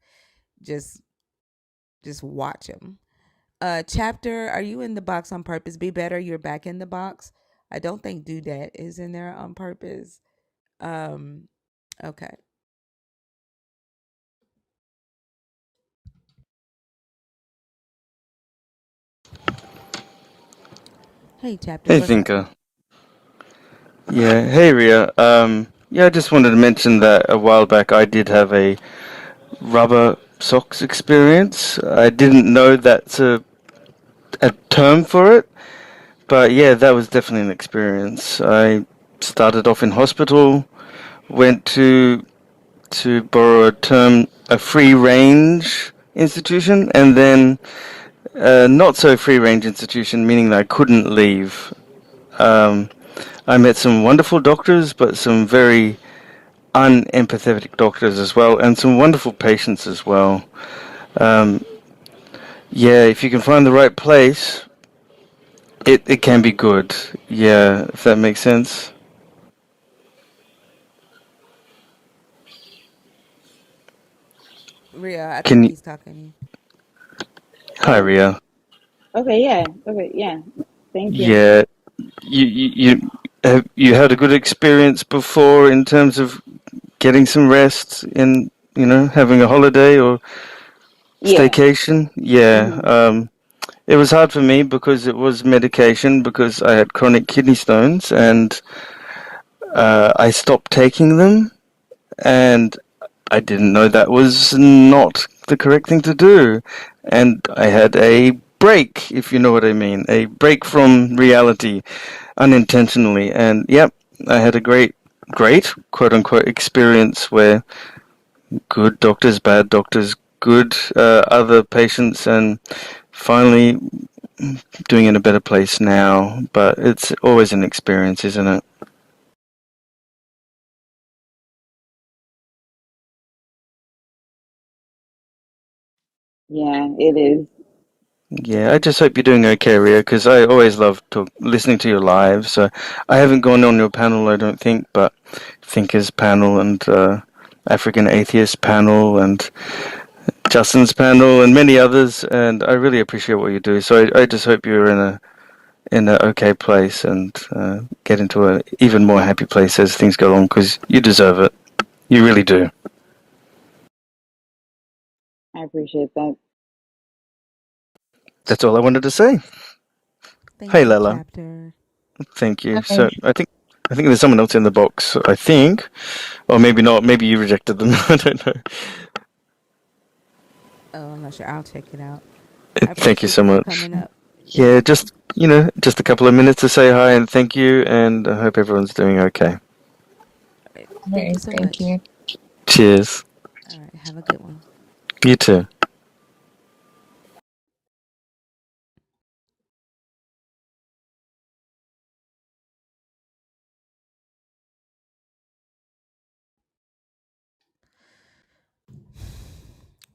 just watch them. Chapter, are you in the box on purpose? Be better, you're back in the box. I don't think do that is in there on purpose. Okay. Hey chapter, Hey, what's up? Thinker. Yeah, hey, Ria. Yeah, I just wanted to mention that a while back I did have a rubber socks experience. I didn't know that's a term for it, but yeah, that was definitely an experience. I started off in hospital, went to borrow a term, a free range institution, and then not so free range institution, meaning that I couldn't leave. Um, I met some wonderful doctors, but some very unempathetic doctors as well, and some wonderful patients as well. Um, yeah, if you can find the right place, it can be good. Yeah, if that makes sense. Ria, I Can think you? he's talking to you. Hi, Oh, Ria. okay, yeah, okay, yeah. Thank you. Yeah, you have you had a good experience before in terms of getting some rest in having a holiday or Yeah. staycation. Yeah. Mhm. It was hard for me because it was medication because I had chronic kidney stones and I stopped taking them and I didn't know that was not the correct thing to do. And I had a break, if you know what I mean, a break from reality unintentionally. And yep, I had a great quote unquote experience where good doctors, bad doctors, good other patients, and finally doing in a better place now. But it's always an experience, isn't it? Yeah, it is. Yeah, I just hope you're doing okay, Ria, because I always love listening to your live. So I haven't gone on your panel, I don't think, but Thinkers panel and African Atheist panel and Justin's panel and many others, and I really appreciate what you do. So I just hope you're in a okay place and get into a even more happy place as things go on, because you deserve it. You really do. I appreciate that. That's all I wanted to say. Hey, Thank you, Lella. chapter. Thank you. So I think there's someone else in the box. I think, or maybe not. Maybe you rejected them. I don't know. Oh, I'm not sure. I'll check it out. I Thank you appreciate so you for much. coming up. Yeah, just a couple of minutes to say hi and thank you, and I hope everyone's doing okay. All right. All Thank you right, so thank much. you. Cheers. All right. Have a good one. You too.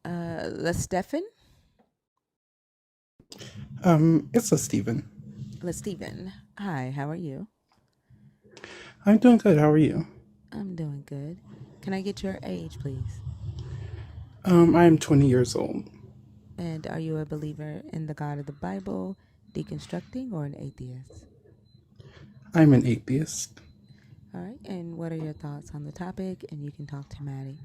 Les Stefan? It's a Steven. Les Steven. Hi, how are you? I'm doing good. How are you? I'm doing good. can I get your age, please? I am 20 years old. And are you a believer in the God of the Bible, deconstructing, or an atheist? I'm an atheist. All right. And what are your thoughts on the topic? And you can talk to Maddie.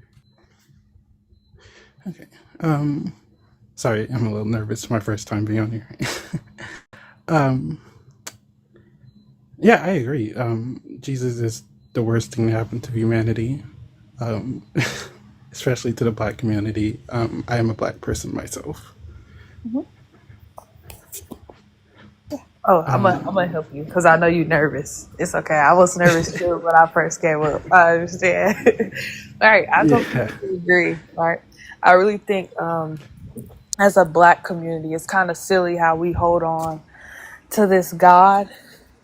Okay. Um, Sorry, I'm a little nervous. My first time being on here. um, yeah, I agree. Jesus is the worst thing that happened to humanity, um, especially to the Black community. I am a Black person myself. Oh, I'm Um, gonna help you because I know you're nervous. It's okay. I was nervous too when I first came up. I understand. All right, I yeah, completely agree. All right, I really think as a Black community, it's kind of silly how we hold on to this God,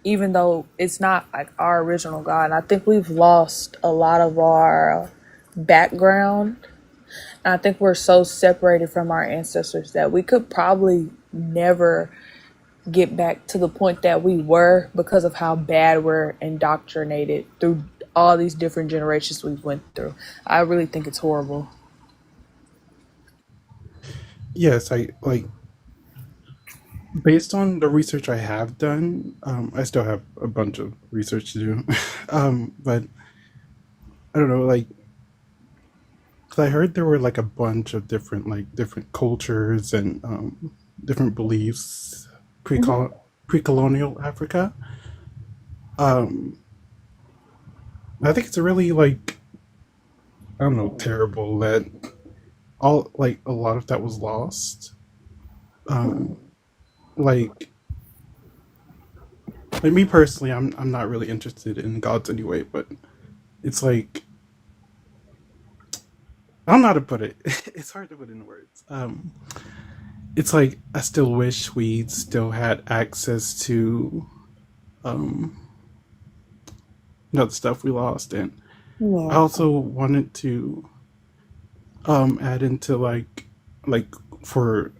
even though it's not like our original God. And I think we've lost a lot of our background. And I think we're so separated from our ancestors that we could probably never get back to the point that we were because of how bad we're indoctrinated through all these different generations we've went through. I really think it's horrible. yes, I like based on the research I have done. I still have a bunch of research to do, but I don't know, like, because I heard there were like a bunch of different cultures and different beliefs pre-colonial Africa. Um, I think it's really like, I don't know, terrible that all like a lot of that was lost. Um, like like me personally, I'm not really interested in gods anyway, but it's like, I don't know how to put it. It's hard to put into words. It's like I still wish we still had access to um the stuff we lost, and I Yeah. also wanted to add into like for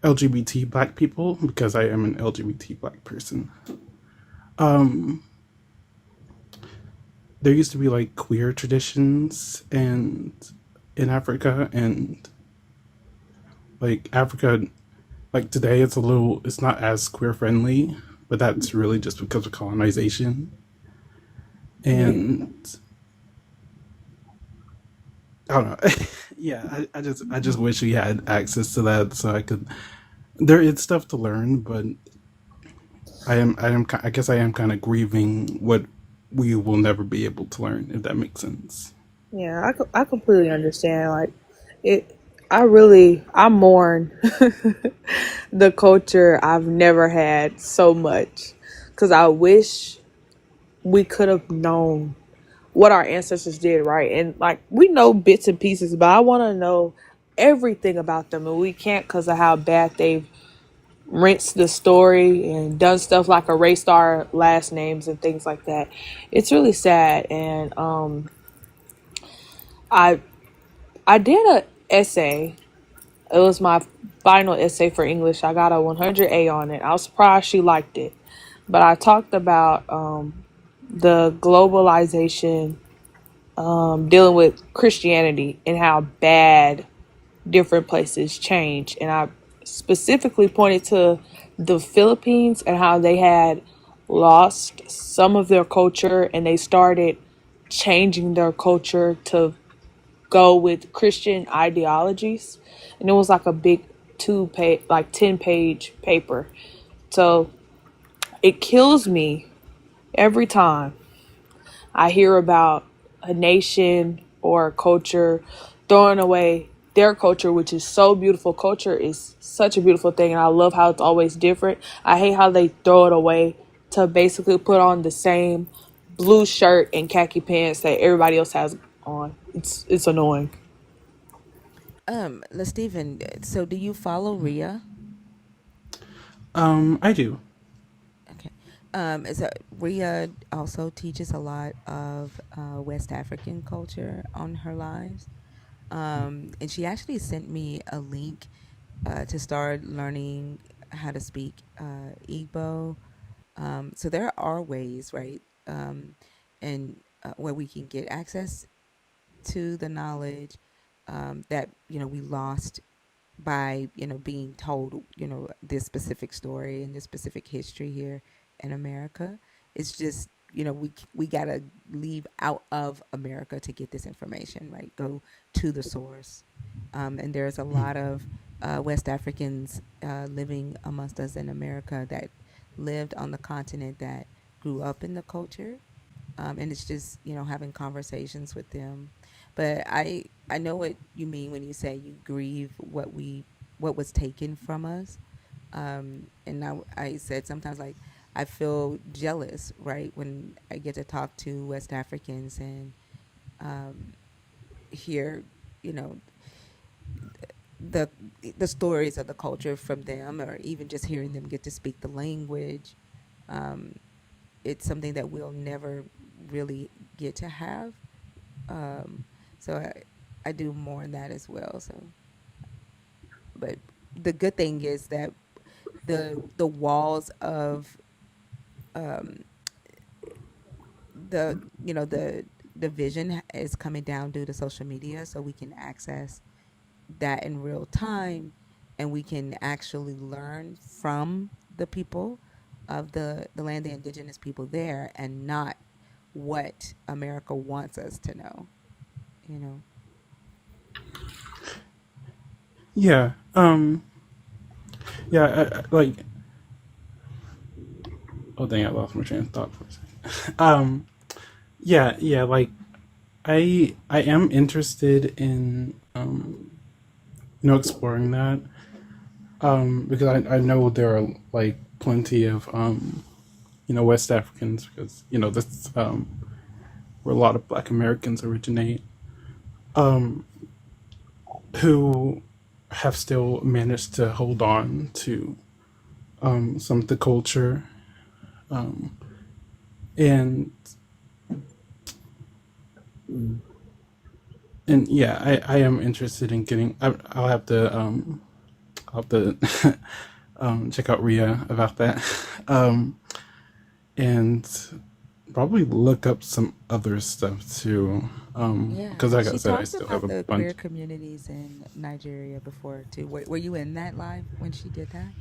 LGBT Black people, because I am an LGBT Black person. Um, there used to be like queer traditions and in Africa, and like Africa, like today it's not as queer friendly, but that's really just because of colonization. Yeah. And I don't know. Yeah, I just wish we had access to that so I could. There is stuff to learn, but I guess I am kind of grieving what we will never be able to learn, if that makes sense. Yeah, I completely understand. Like, it, I mourn the culture I've never had so much because I wish we could have known what our ancestors did, right? And like, we know bits and pieces, but I want to know everything about them, and we can't because of how bad they've rinsed the story and done stuff like erased our last names and things like that. It's really sad, and I I did a essay. It was my final essay for English. I got a 100A on it. I was surprised she liked it. But I talked about the globalization, dealing with Christianity and how bad different places change. And I specifically pointed to the Philippines and how they had lost some of their culture and they started changing their culture to go with Christian ideologies. And it was like a big 2 page, like 10-page paper. So it kills me every time I hear about a nation or a culture throwing away their culture, which is so beautiful. Culture is such a beautiful thing, and I love how it's always different. I hate how they throw it away to basically put on the same blue shirt and khaki pants that everybody else has on. It's annoying. Stephen, so do you follow Ria? I do. Okay. So Ria also teaches a lot of West African culture on her lives. And she actually sent me a link to start learning how to speak Igbo. So there are ways, right? And where we can get access. to the knowledge that we lost by being told this specific story and this specific history here in America. It's just we gotta leave out of America to get this information, right? Go to the source. And there's a lot of West Africans living amongst us in America that lived on the continent, that grew up in the culture, and it's just having conversations with them. But I know what you mean when you say you grieve what was taken from us. And I said sometimes, like, I feel jealous, right, when I get to talk to West Africans and hear you know the the stories of the culture from them, or even just hearing them get to speak the language. um, it's something that we'll never really get to have. Um, so I do mourn that as well. So, but the good thing is that the walls of the the vision is coming down due to social media, so we can access that in real time, and we can actually learn from the people of the land, the indigenous people there, and not what America wants us to know. You know. Yeah. Yeah. Like, oh dang, I lost my train of thought for a second. Yeah. Yeah. Like, I am interested in exploring that, because I know there are like plenty of West Africans, because that's where a lot of Black Americans originate, who have still managed to hold on to some of the culture, and yeah, I am interested in getting. I'll have to check out Ria about that, and probably look up some other stuff too. Yeah, Because like I she said, I talked still have about a the bunch. queer communities in Nigeria before too. Were you in that live when she did that?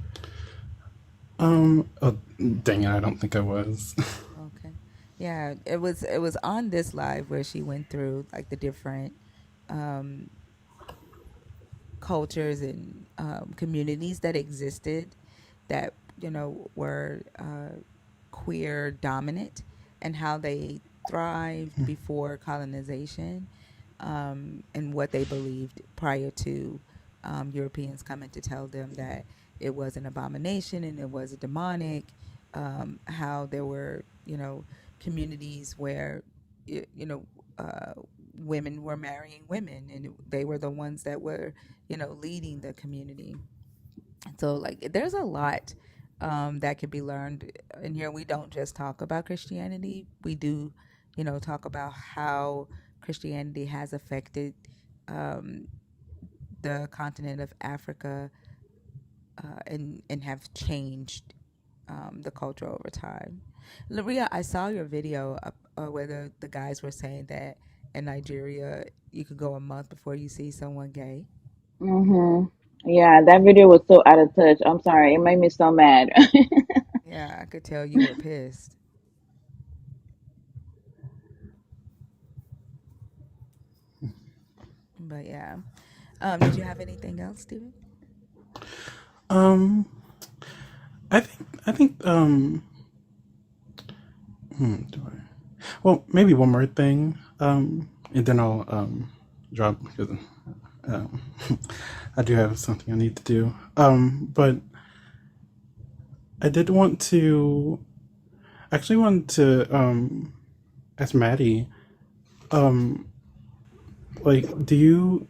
Oh, dang it, I don't think I was. Okay. Yeah, it was on this live where she went through like the different um, cultures and communities that existed, that were queer dominant, and how they thrived before colonization, and what they believed prior to Europeans coming to tell them that it was an abomination and it was a demonic. How there were communities where y- you know uh, women were marrying women, and they were the ones that were leading the community. So, like, there's a lot that can be learned in here. We don't just talk about Christianity. We do, talk about how Christianity has affected um, the continent of Africa, and have changed the culture over time. Laria, I saw your video where the guys were saying that in Nigeria you could go a month before you see someone gay. Yeah, that video was so out of touch. I'm sorry. It made me so mad. Yeah, I could tell you were pissed. But yeah. Did you have anything else, Steven? Um, I think do I? Well, maybe one more thing, and then I'll drop, because um, I do have something I need to do. But I did want to actually want to ask Maddie, um, like, do you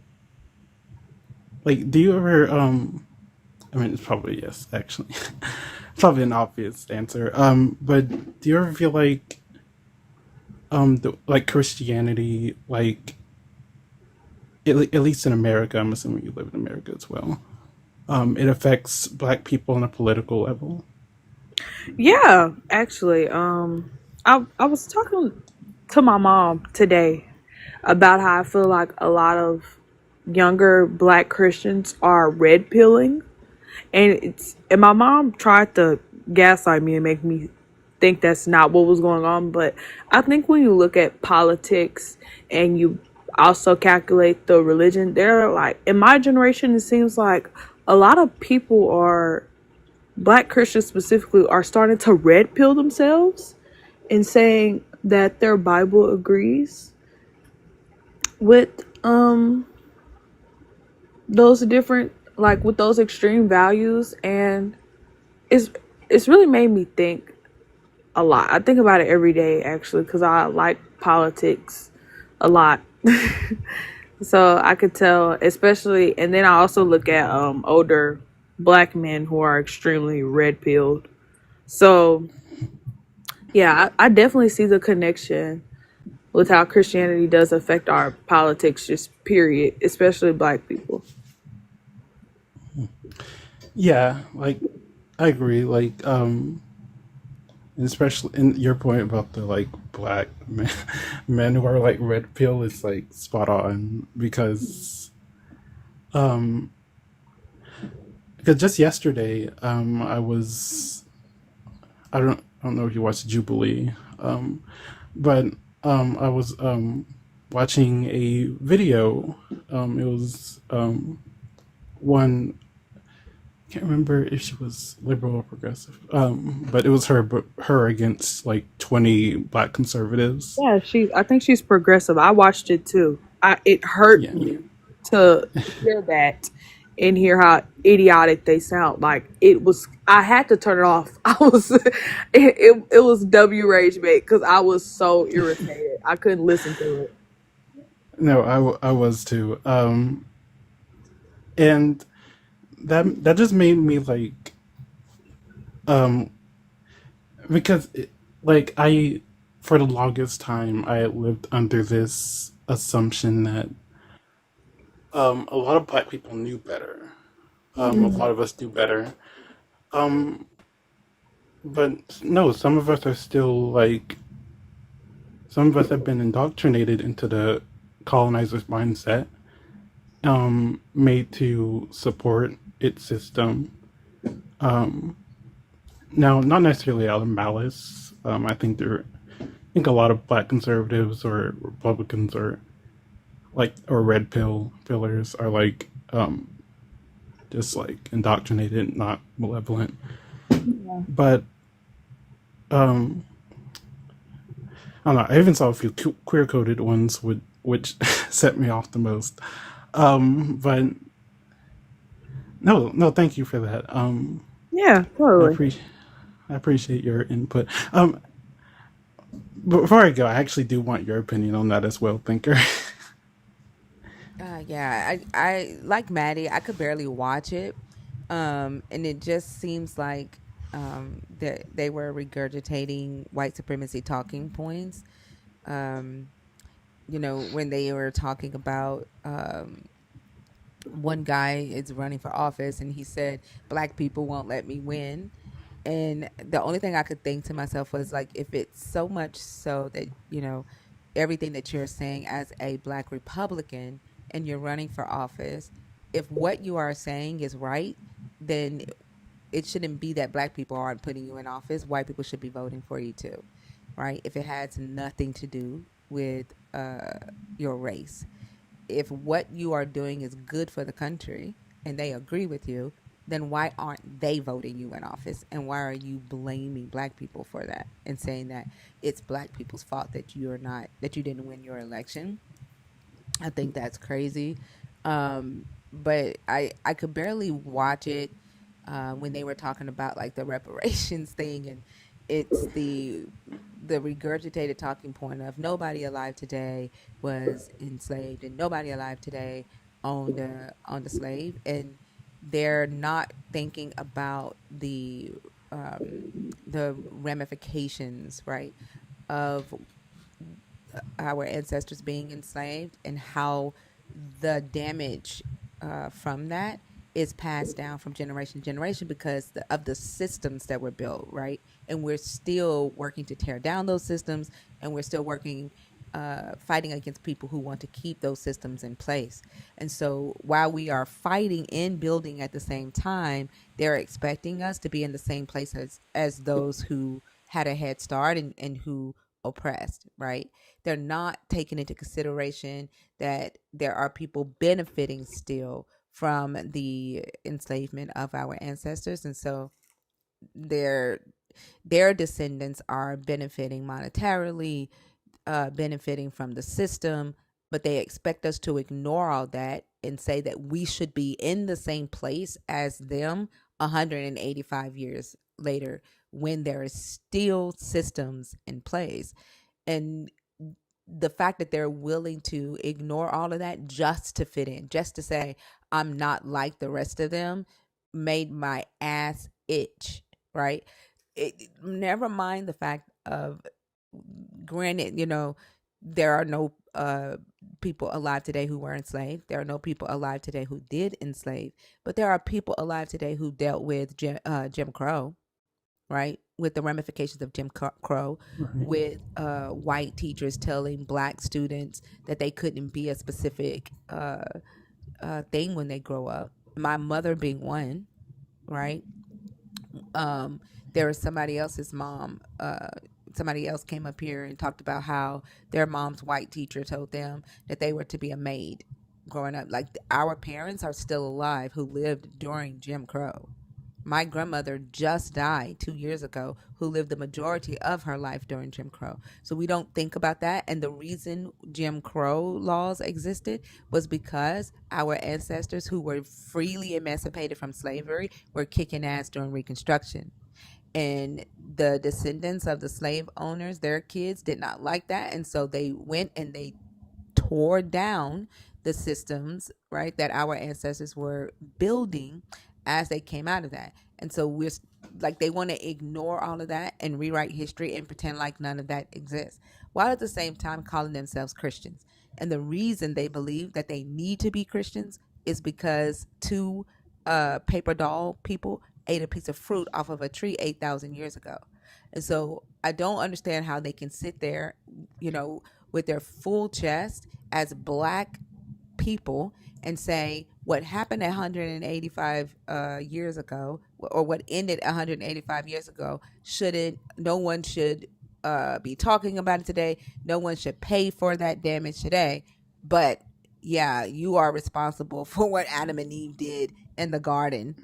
ever I mean, it's probably yes, actually. Probably an obvious answer. But do you ever feel like like Christianity, like at least in America, I'm assuming you live in America as well. It affects Black people on a political level. Yeah, actually, I was talking to my mom today about how I feel like a lot of younger black Christians are red pilling, and my mom tried to gaslight me and make me think that's not what was going on. But I think when you look at politics and you also calculate the religion, they're like, in my generation, it seems like a lot of people are, black Christians specifically, are starting to red pill themselves and saying that their Bible agrees with those different, like with those extreme values. And it's it's really made me think a lot. I think about it every day actually, because I like politics a lot. So I could tell, especially, and then I also look at older black men who are extremely red pilled. So yeah, I definitely see the connection with how Christianity does affect our politics, just period, especially black people. Yeah, like I agree. Like, especially in your point about the like black men, men who are like red pill is like spot on um because just yesterday I don't know if you watched Jubilee, but I was watching a video. It was one, I can't remember if she was liberal or progressive, but it was her against like 20 black conservatives. Yeah, I think she's progressive. I watched it too. It hurt Yeah, me to hear that and hear how idiotic they sound. Like, it was, I had to turn it off. I was, it was W rage bait because I was so irritated. I couldn't listen to it. no, I was too, and that just made me like, um, because like I, for the longest time I lived under this assumption that a lot of black people knew better. A lot of us knew better. Um, but no, some of us are still like, some of us have been indoctrinated into the colonizer's mindset, made to support its system. Um, Now, not necessarily out of malice. I think a lot of black conservatives or Republicans or like or red pill pillars are like just like indoctrinated, not malevolent. But um, I don't know. I even saw a few queer coded ones which set me off the most. But no, thank you for that. Yeah, I totally. appreciate I appreciate your input. Before I go, I actually do want your opinion on that as well, thinker. Yeah, I like Maddie. I could barely watch it, and it just seems like that they were regurgitating white supremacy talking points. Um, when they were talking about one guy is running for office, and he said, "Black people won't let me win." And the only thing I could think to myself was like, if it's so much so that everything that you're saying as a Black Republican and you're running for office, if what you are saying is right, then it shouldn't be that Black people aren't putting you in office. White people should be voting for you too, right? If it has nothing to do with your race, if what you are doing is good for the country and they agree with you, then why aren't they voting you in office? And why are you blaming Black people for that and saying that it's Black people's fault that you didn't win your election? I think that's crazy. But I could barely watch it when they were talking about like the reparations thing, and it's the regurgitated talking point of nobody alive today was enslaved and nobody alive today owned a slave, and they're not thinking about the ramifications, right, of our ancestors being enslaved and how the damage from that is passed down from generation to generation because of the systems that were built, right? And we're still working to tear down those systems, and we're still working fighting against people who want to keep those systems in place. And so while we are fighting and building at the same time, they're expecting us to be in the same place as those who had a head start and who oppressed, right? They're not taking into consideration that there are people benefiting still from the enslavement of our ancestors. And so their their descendants are benefiting monetarily, benefiting from the system, but they expect us to ignore all that and say that we should be in the same place as them 185 years later when there is still systems in place. And the fact that they're willing to ignore all of that just to fit in, just to say, I'm not like the rest of them, made my ass itch, right? Never mind the fact of, granted, there are no people alive today who were enslaved. There are no people alive today who did enslave, but there are people alive today who dealt with Jim Crow, right? With the ramifications of Jim Crow, Right. with white teachers telling black students that they couldn't be a specific thing when they grow up. My mother being one, right? There was somebody else's mom. Somebody else came up here and talked about how their mom's white teacher told them that they were to be a maid growing up. Like, our parents are still alive who lived during Jim Crow. My grandmother just died 2 years ago, who lived the majority of her life during Jim Crow. So we don't think about that. And the reason Jim Crow laws existed was because our ancestors who were freely emancipated from slavery were kicking ass during Reconstruction. And the descendants of the slave owners, their kids did not like that. And so they went and they tore down the systems, right, that our ancestors were building as they came out of that. And so we're like, they want to ignore all of that and rewrite history and pretend like none of that exists, while at the same time calling themselves Christians. And the reason they believe that they need to be Christians is because two paper doll people ate a piece of fruit off of a tree 8,000 years ago. And so I don't understand how they can sit there, with their full chest as black people and say what happened 185 years ago, or what ended 185 years ago, no one should be talking about it today. No one should pay for that damage today. But yeah, you are responsible for what Adam and Eve did in the garden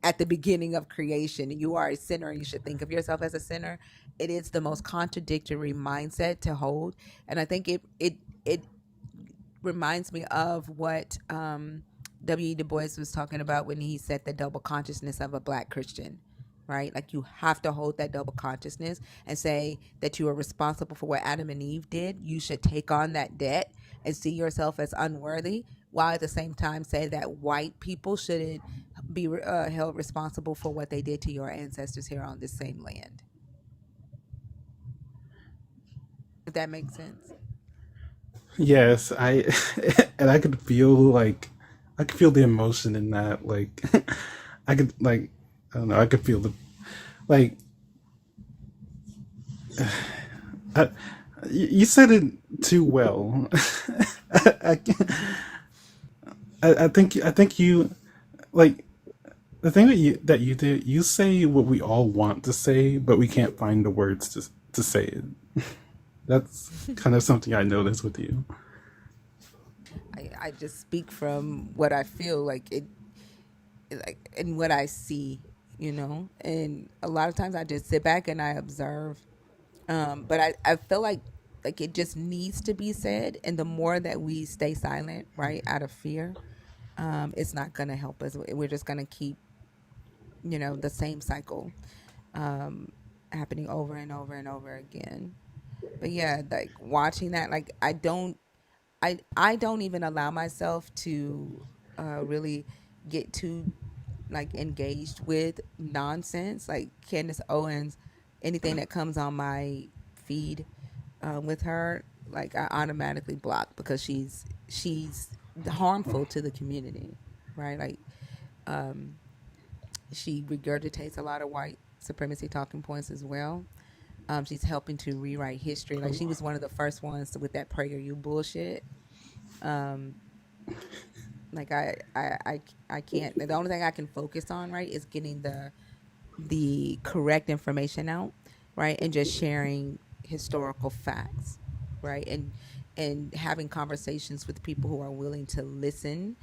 at the beginning of creation. You are a sinner and you should think of yourself as a sinner. It is the most contradictory mindset to hold. And I think it reminds me of what W.E. Du Bois was talking about when he said the double consciousness of a black Christian, right? Like, you have to hold that double consciousness and say that you are responsible for what Adam and Eve did. You should take on that debt and see yourself as unworthy, while at the same time say that white people shouldn't be held responsible for what they did to your ancestors here on this same land. If that makes sense. Yes, I and I could feel the emotion in that. Like, I could, like, I don't know, I could feel the, like, you said it too well. I, I think you, like, the thing that you did, you say what we all want to say, but we can't find the words to say it. That's kind of something I noticed with you. I just speak from what I feel like and what I see, and a lot of times I just sit back and I observe. But I feel like it just needs to be said, and the more that we stay silent, right, out of fear, it's not gonna help us. We're just gonna keep, the same cycle happening over and over and over again. But yeah, like, watching that, like, I don't even allow myself to really get too, like, engaged with nonsense like Candace Owens. Anything that comes on my feed with her, like, I automatically block, because she's harmful to the community, right? Like, she regurgitates a lot of white supremacy talking points as well. She's helping to rewrite history. Like, she was one of the first ones with that PragerU bullshit. Um, like I can't. The only thing I can focus on, right, is getting the correct information out, right, and just sharing historical facts, right, and having conversations with people who are willing to listen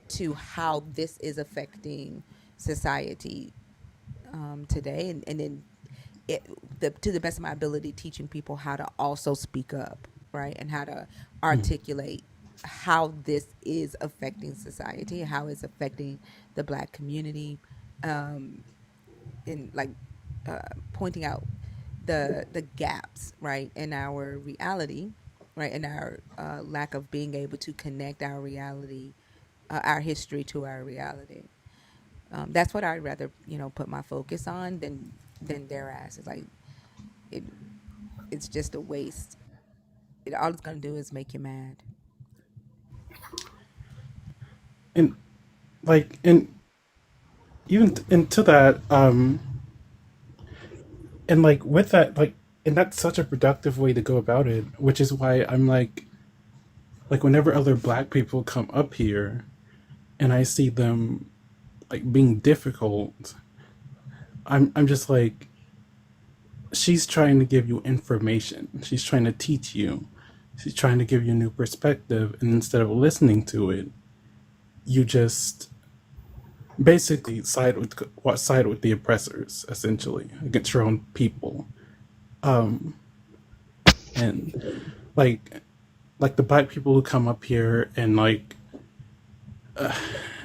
to how this is affecting society today, and then to the best of my ability, teaching people how to also speak up, right, and how to articulate how this is affecting society, how it's affecting the Black community, and like pointing out the gaps, right, in our reality, right, in our lack of being able to connect our reality, our history to our reality. That's what I'd rather, put my focus on than their asses. Like, it, it's just a waste. All it's gonna do is make you mad. And like, and even into that, and like with that, like, and that's such a productive way to go about it, which is why I'm like whenever other Black people come up here and I see them like being difficult, I'm just like, she's trying to give you information. She's trying to teach you. She's trying to give you a new perspective, and instead of listening to it, you just basically side with the oppressors, essentially, against your own people. And like the Black people who come up here and like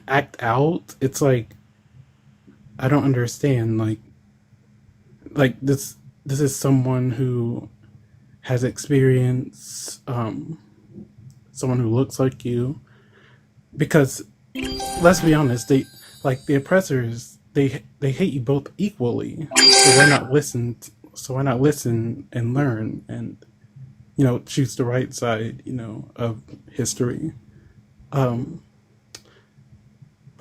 act out, it's like, I don't understand. Like this is someone who has experience, someone who looks like you, because let's be honest, they, like, the oppressors, they hate you both equally. So why not listen and learn and, choose the right side, of history. But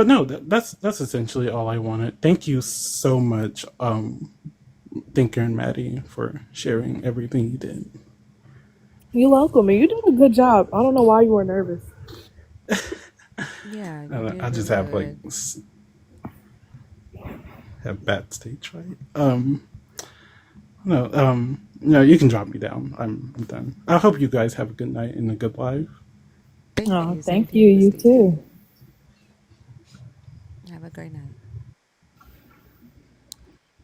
no, that's essentially all I wanted. Thank you so much, Thinker and Maddie, for sharing everything you did. You're welcome, and you did a good job. I don't know why you were nervous. Yeah, you did I just really have like good. have bad stage fright. No, no, you can drop me down. I'm done. I hope you guys have a good night and a good life. Thank Oh, you. Same thank to you. you, You Mystique. too. Have a great night.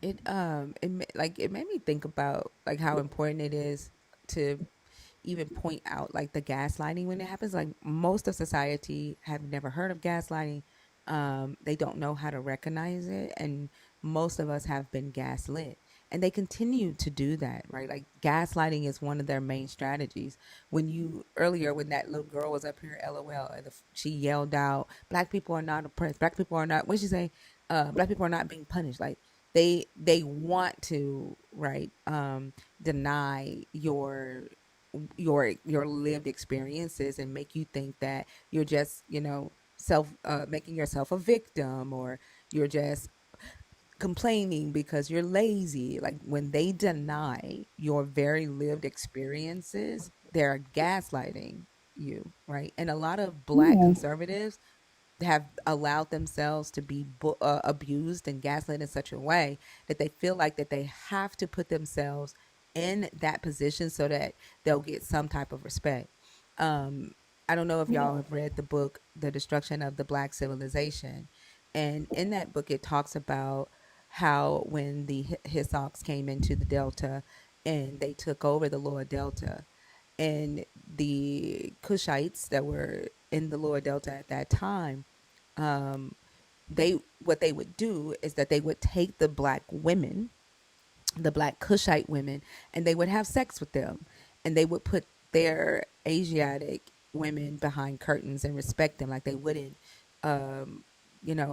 It made me think about like how important it is to even point out like the gaslighting when it happens. Like, most of society have never heard of gaslighting. They don't know how to recognize it, and most of us have been gaslit, and they continue to do that, right? Like, gaslighting is one of their main strategies. When that little girl was up here, LOL, and she yelled out, "Black people are not oppressed. Black people are not." What did she say? Black people are not being punished. Like, they want to, right, deny your lived experiences and make you think that you're just, self making yourself a victim, or you're just complaining because you're lazy. Like, when they deny your very lived experiences, they're gaslighting you, right? And a lot of Black Yeah. conservatives have allowed themselves to be abused and gaslit in such a way that they feel like that they have to put themselves in that position so that they'll get some type of respect. Um, I don't know if y'all have read the book, The Destruction of the Black Civilization. And in that book, it talks about how when the Hissox came into the Delta and they took over the lower Delta, and the Kushites that were in the lower Delta at that time, um, what they would do is that they would take the Black women, the Black Kushite women, and they would have sex with them, and they would put their Asiatic women behind curtains and respect them. Like, they wouldn't, um,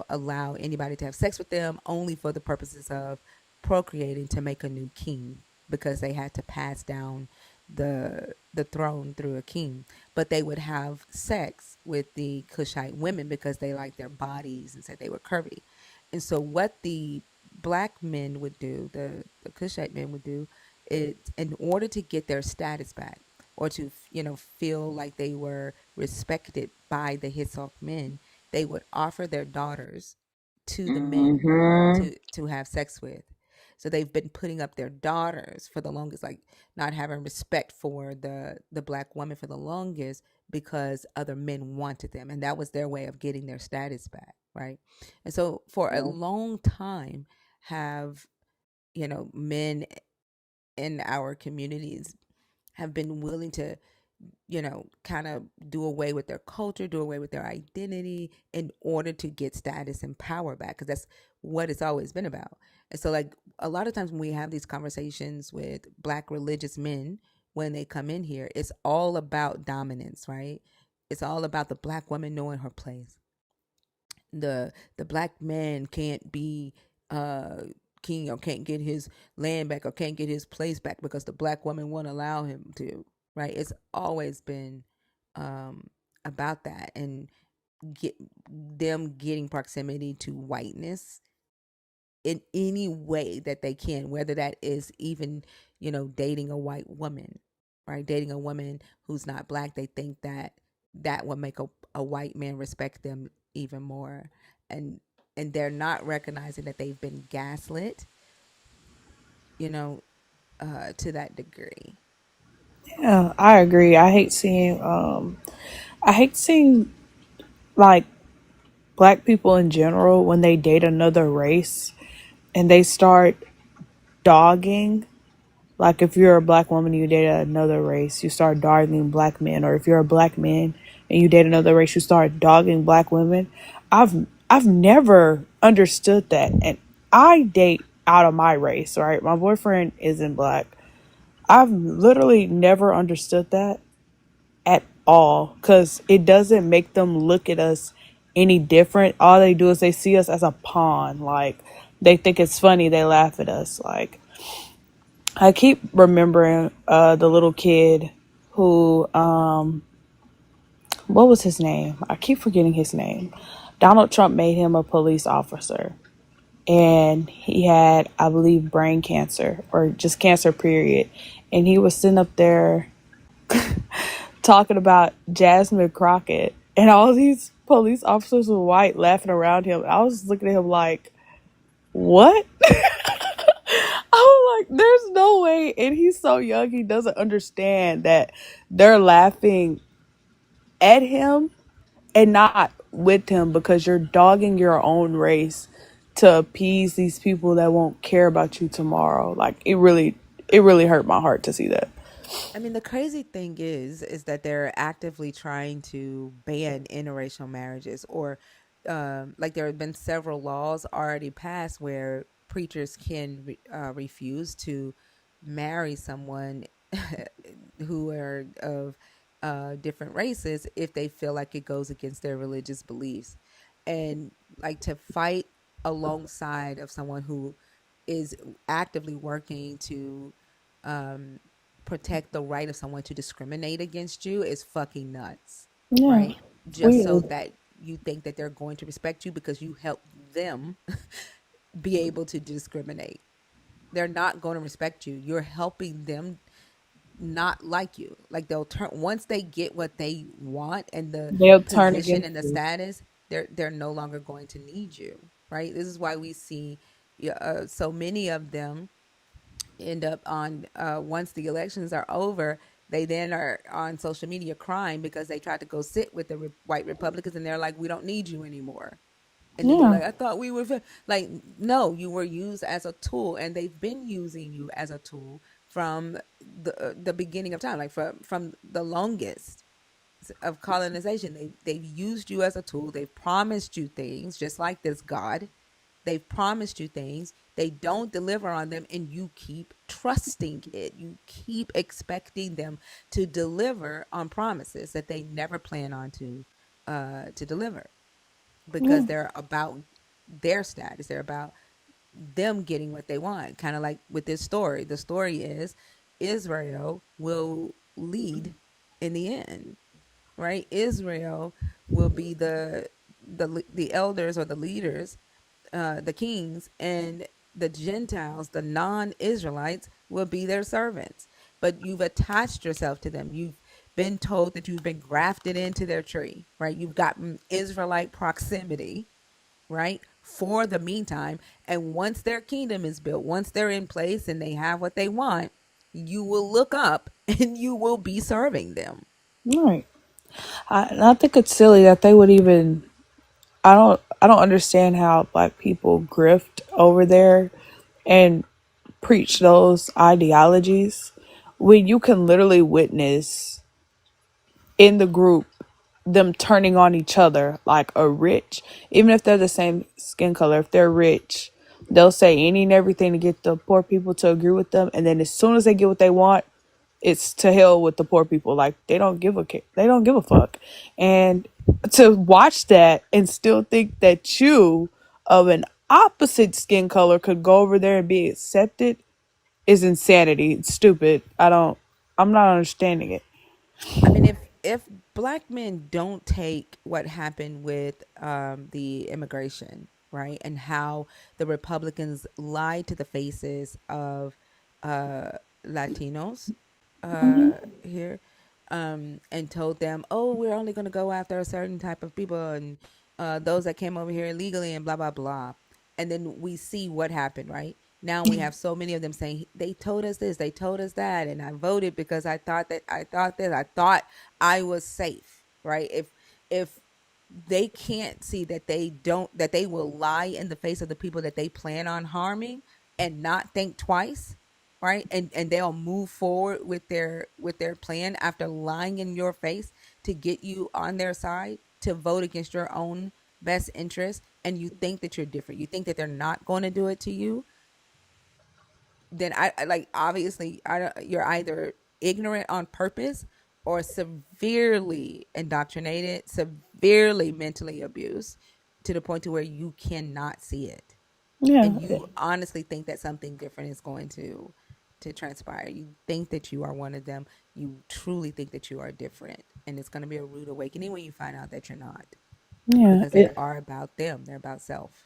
allow anybody to have sex with them, only for the purposes of procreating to make a new king, because they had to pass down the throne through a king. But they would have sex with the Kushite women because they liked their bodies and said they were curvy. And so what the black men would do, the Cushite men would do, it in order to get their status back or to feel like they were respected by the Hittite men, they would offer their daughters to the men Mm-hmm. to have sex with. So they've been putting up their daughters for the longest, like not having respect for the black woman for the longest because other men wanted them, and that was their way of getting their status back, right? And so for a Yeah. long time, have men in our communities have been willing to kind of do away with their culture, do away with their identity in order to get status and power back, because that's what it's always been about. And so, like, a lot of times when we have these conversations with black religious men, when they come in here, it's all about dominance, right? It's all about the black woman knowing her place. The black man can't be king or can't get his land back or can't get his place back because the black woman won't allow him to, right? It's always been um about that, and get them getting proximity to whiteness in any way that they can, whether that is even dating a white woman, right? Dating a woman who's not black, they think that that will make a white man respect them even more, and they're not recognizing that they've been gaslit, you know to that degree. Yeah, I agree. I hate seeing like black people in general when they date another race and they start dogging. Like if you're a black woman and you date another race, you start dogging black men, or if you're a black man and you date another race, you start dogging black women. I've never understood that, and I date out of my race. Right, my boyfriend isn't black. I've literally never understood that at all, because it doesn't make them look at us any different. All they do is they see us as a pawn. Like they think it's funny. They laugh at us. Like I keep remembering the little kid who what was his name? I keep forgetting his name. Donald Trump made him a police officer, and he had, I believe, brain cancer or just cancer period, and he was sitting up there talking about Jasmine Crockett, and all these police officers were white laughing around him. I was looking at him like, what? I was like, there's no way. And he's so young, he doesn't understand that they're laughing at him and not with him because you're dogging your own race to appease these people that won't care about you tomorrow. Like it really hurt my heart to see that. I mean, the crazy thing is that they're actively trying to ban interracial marriages, or like there have been several laws already passed where preachers can refuse to marry someone who are of different races if they feel like it goes against their religious beliefs, and like to fight alongside of someone who is actively working to um, protect the right of someone to discriminate against you is fucking nuts, Yeah. right? Just so Weird. that you think that they're going to respect you because you help them be able to discriminate. They're not going to respect you. You're helping them not like you. Like they'll turn once they get what they want and the They'll turn position against and the you. status, they're no longer going to need you, right? This is why we see so many of them end up on once the elections are over, they then are on social media crying because they tried to go sit with the white Republicans and they're like, we don't need you anymore. And then they're Yeah. like, I thought we were like, no, you were used as a tool, and they've been using you as a tool from the beginning of time, like from the longest of colonization. They've used you as a tool. They've promised you things, just like this God. They've promised you things. They don't deliver on them, and you keep trusting it. You keep expecting them to deliver on promises that they never plan on to deliver, because Yeah. they're about their status. They're about them getting what they want. Kind of like with this story. The story is Israel will lead in the end, right? Israel will be the elders or the leaders, the kings, and the Gentiles, the non-Israelites, will be their servants. But you've attached yourself to them. You've been told that you've been grafted into their tree, right? You've gotten Israelite proximity, right? For the meantime. And once their kingdom is built, once they're in place and they have what they want, you will look up and you will be serving them. Right. And I think it's silly that they would even. I don't understand how black people grift over there and preach those ideologies when you can literally witness in the group them turning on each other, like a rich, even if they're the same skin color, if they're rich, they'll say any and everything to get the poor people to agree with them, and then as soon as they get what they want, it's to hell with the poor people. Like they don't give a fuck. And to watch that and still think that you of an opposite skin color could go over there and be accepted is insanity. It's stupid. I'm not understanding it. I mean, if black men don't take what happened with the immigration, right, and how the Republicans lied to the faces of uh, Latinos here, and told them, "Oh, we're only going to go after a certain type of people and those that came over here illegally and blah blah blah," and then we see what happened, right? Now we have so many of them saying they told us this, they told us that, and I voted because I thought that I thought this, I thought I was safe, right? If they can't see that they don't, that they will lie in the face of the people that they plan on harming and not think twice, right? And they'll move forward with their plan after lying in your face to get you on their side to vote against your own best interest, and you think that you're different, you think that they're not going to do it to you, then I like obviously you're either ignorant on purpose or severely indoctrinated, severely mentally abused to the point to where you cannot see it, Yeah. and you honestly think that something different is going to transpire. You think that you are one of them. You truly think that you are different, and it's going to be a rude awakening when you find out that you're not, Yeah. because they are about them. They're about self.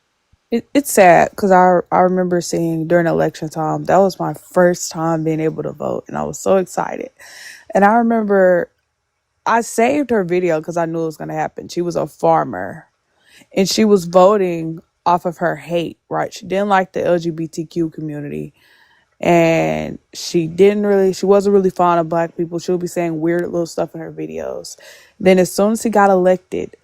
It's sad because I remember seeing during election time, that was my first time being able to vote, and I was so excited. And I remember I saved her video because I knew it was going to happen. She was a farmer and she was voting off of her hate, right? She didn't like the LGBTQ community, and she wasn't really fond of black people. She would be saying weird little stuff in her videos. Then as soon as he got elected,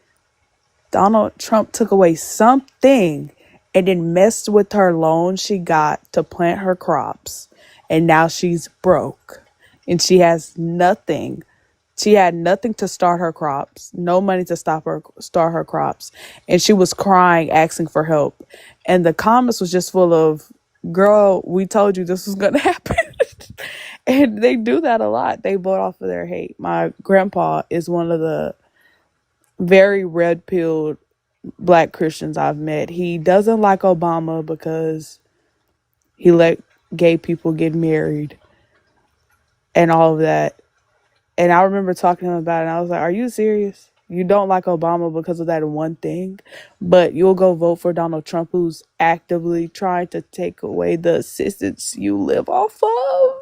Donald Trump took away something and then messed with her loan she got to plant her crops. And now she's broke and she has nothing. She had nothing to start her crops, no money to start her crops. And she was crying, asking for help. And the comments was just full of, girl, we told you this was going to happen. And they do that a lot. They vote off of their hate. My grandpa is one of the very red pilled black Christians I've met. He doesn't like Obama because he let gay people get married and all of that. And I remember talking to him about it, and I was like, are you serious? You don't like Obama because of that one thing, but you'll go vote for Donald Trump, who's actively trying to take away the assistance you live off of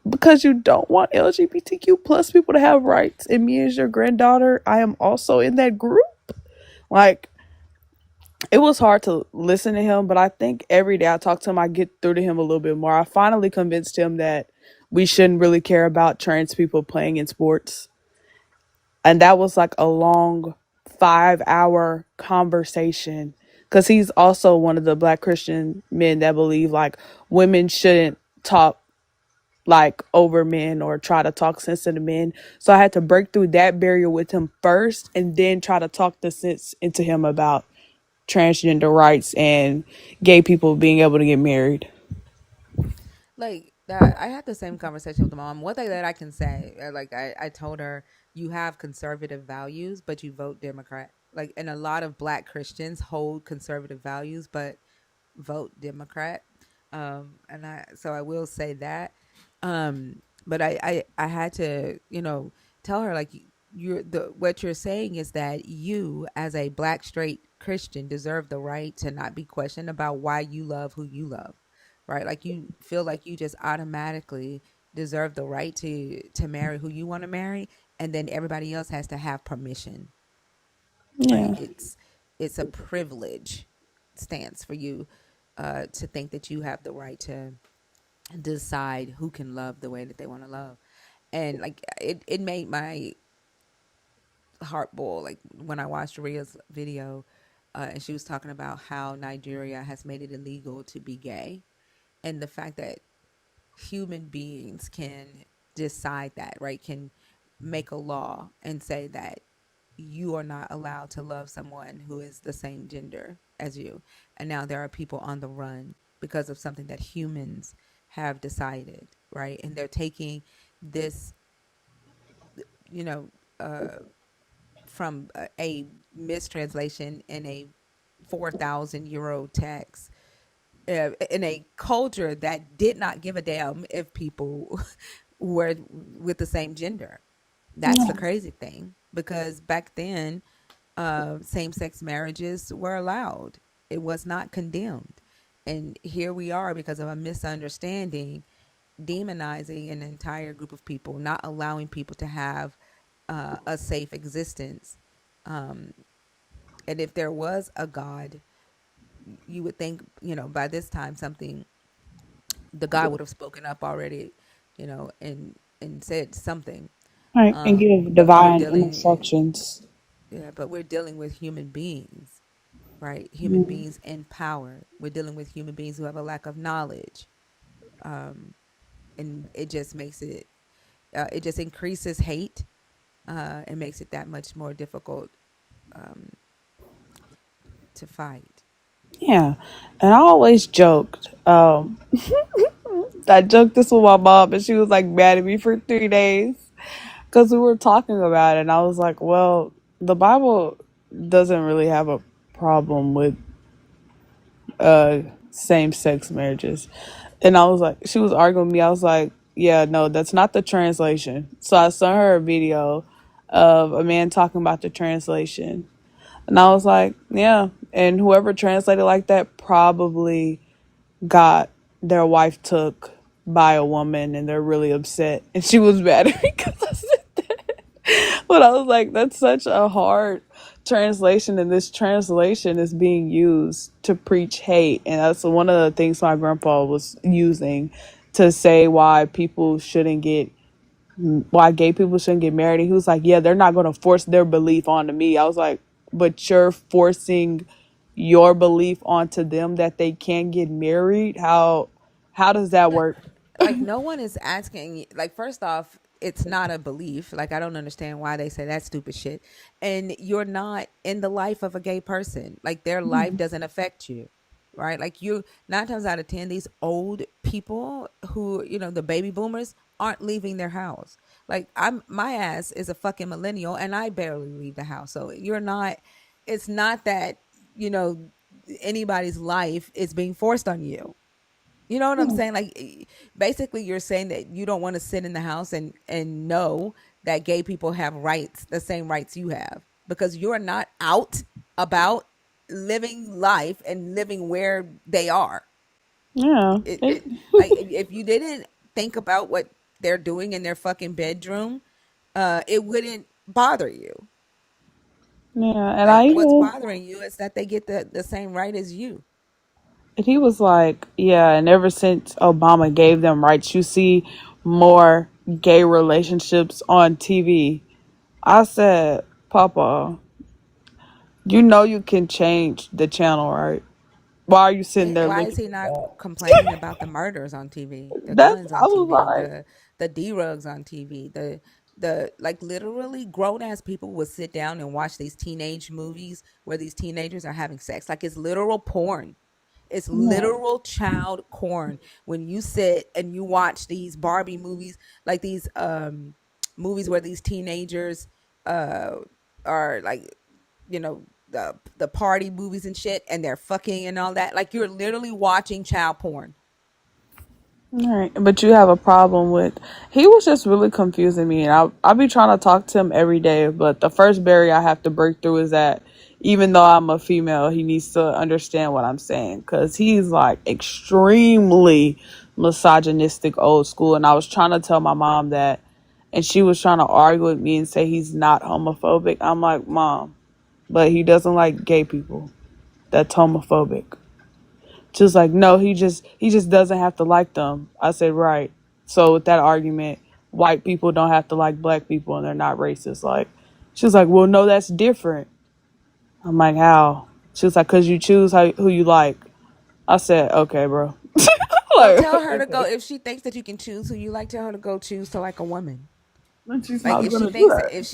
because you don't want LGBTQ plus people to have rights. And me as your granddaughter, I am also in that group. Like, it was hard to listen to him, but I think every day I talk to him, I get through to him a little bit more. I finally convinced him that we shouldn't really care about trans people playing in sports. And that was like a long 5-hour conversation because he's also one of the black Christian men that believe like women shouldn't talk like over men or try to talk sense into men. So I had to break through that barrier with him first and then try to talk the sense into him about transgender rights and gay people being able to get married. Like that, I had the same conversation with my mom. One thing that I can say, like I told her, you have conservative values, but you vote Democrat. Like, and a lot of black Christians hold conservative values, but vote Democrat. And I will say that. But I had to, tell her like you're what you're saying is that you as a black straight Christian deserve the right to not be questioned about why you love who you love, right? Like you feel like you just automatically deserve the right to marry who you want to marry, and then everybody else has to have permission, right? Yeah. It's a privilege stance for you to think that you have the right to decide who can love the way that they want to love. And like it made my heart boil like when I watched Ria's video, and she was talking about how Nigeria has made it illegal to be gay, and the fact that human beings can decide that, right? Can make a law and say that you are not allowed to love someone who is the same gender as you. And now there are people on the run because of something that humans have decided, right? And they're taking this, you know, from a mistranslation in a 4,000 euro text in a culture that did not give a damn if people were with the same gender. That's the Yeah. crazy thing, because back then, same-sex marriages were allowed. It was not condemned. And here we are, because of a misunderstanding, demonizing an entire group of people, not allowing people to have a safe existence. And if there was a God, you would think, by this time something, the God would have spoken up already, and said something. Right. And give But we're divine dealing, instructions. yeah, but we're dealing with human beings, right? Human Mm. beings in power. We're dealing with human beings who have a lack of knowledge, and it just makes it just increases hate. It makes it that much more difficult to fight. Yeah. And I always joked. I joked this with my mom, and she was like mad at me for 3 days because we were talking about it. And I was like, well, the Bible doesn't really have a problem with same sex marriages. And I was like, she was arguing with me. I was like, yeah, no, that's not the translation. So I sent her a video of a man talking about the translation. And I was like, yeah. And whoever translated like that probably got their wife took by a woman and they're really upset. And she was mad at me because I said that. But I was like, that's such a hard translation, and this translation is being used to preach hate. And that's one of the things my grandpa was using to say why gay people shouldn't get married. And he was like, yeah, they're not going to force their belief onto me. I was like, but you're forcing your belief onto them that they can't get married. How does that work? Like, no one is asking, like, first off, it's not a belief. Like, I don't understand why they say that stupid shit. And you're not in the life of a gay person. Like, their life doesn't affect you, right? Like, 9 times out of 10, these old people who, the baby boomers, aren't leaving their house. Like, my ass is a fucking millennial and I barely leave the house. So it's not that, you know anybody's life is being forced on you. You know what I'm saying? Like, basically, you're saying that you don't want to sit in the house and know that gay people have rights, the same rights you have, because you're not out about living life and living where they are. Yeah. Like, if you didn't think about what they're doing in their fucking bedroom, it wouldn't bother you. Yeah. And Like, I what's even bothering you is that they get the same right as you. And he was like, yeah, and ever since Obama gave them rights, you see more gay relationships on TV. I said, Papa, you know you can change the channel, right? Why are you sitting there Why is looking he at not that? complaining about the murders on TV, the That's guns I on was TV, like, the D-rugs on TV, the like, literally grown ass people would sit down and watch these teenage movies where these teenagers are having sex. Like, it's literal porn. It's yeah, literal child porn when you sit and you watch these Barbie movies, like these movies where these teenagers uh are like, the party movies and shit, and they're fucking and all that. Like, you're literally watching child porn. all right. But you have a problem with. He was just really confusing me, and I'll be trying to talk to him every day. But the first barrier I have to break through is that Even though I'm a female, he needs to understand what I'm saying because he's like extremely misogynistic, old school. And I was trying to tell my mom that, and she was trying to argue with me and say he's not homophobic. I'm like, Mom, but he doesn't like gay people. That's homophobic. She was like, no, he just doesn't have to like them. I said, right. So with that argument, white people don't have to like black people and they're not racist. Like, she was like, well, no, that's different. I'm like, how? She was like, cause you choose who you like. I said, okay, bro. So Like, tell her to go okay. if she thinks that you can choose who you like. Tell her to go choose to like a woman. And she's Like not if she gonna do thinks that. if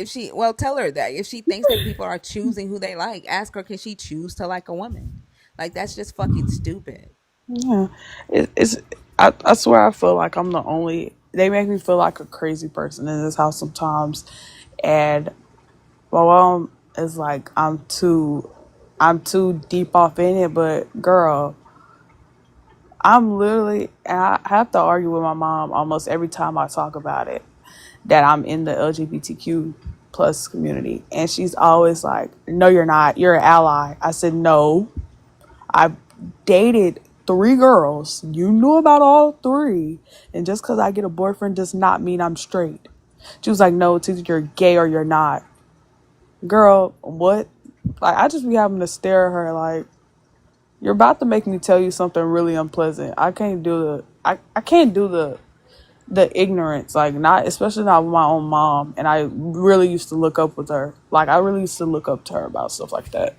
she well tell her that if she thinks that people are choosing who they like, ask her can she choose to like a woman. Like that's just fucking stupid. Yeah, it's. I swear, I feel like I'm the only. They make me feel like a crazy person in this house sometimes, and my mom is like, I'm too deep off in it. But girl, I'm literally. And I have to argue with my mom almost every time I talk about it that I'm in the LGBTQ plus community, and she's always like, "No, you're not. You're an ally." I said, "No, I've dated 3 girls. You knew about all 3. And just because I get a boyfriend does not mean I'm straight." She was like, no, it's either you're gay or you're not. Girl, what? Like, I just be having to stare at her like, you're about to make me tell you something really unpleasant. I can't do the ignorance, like not especially not with my own mom. And I really used to look up with her. Like I really used to look up to her about stuff like that.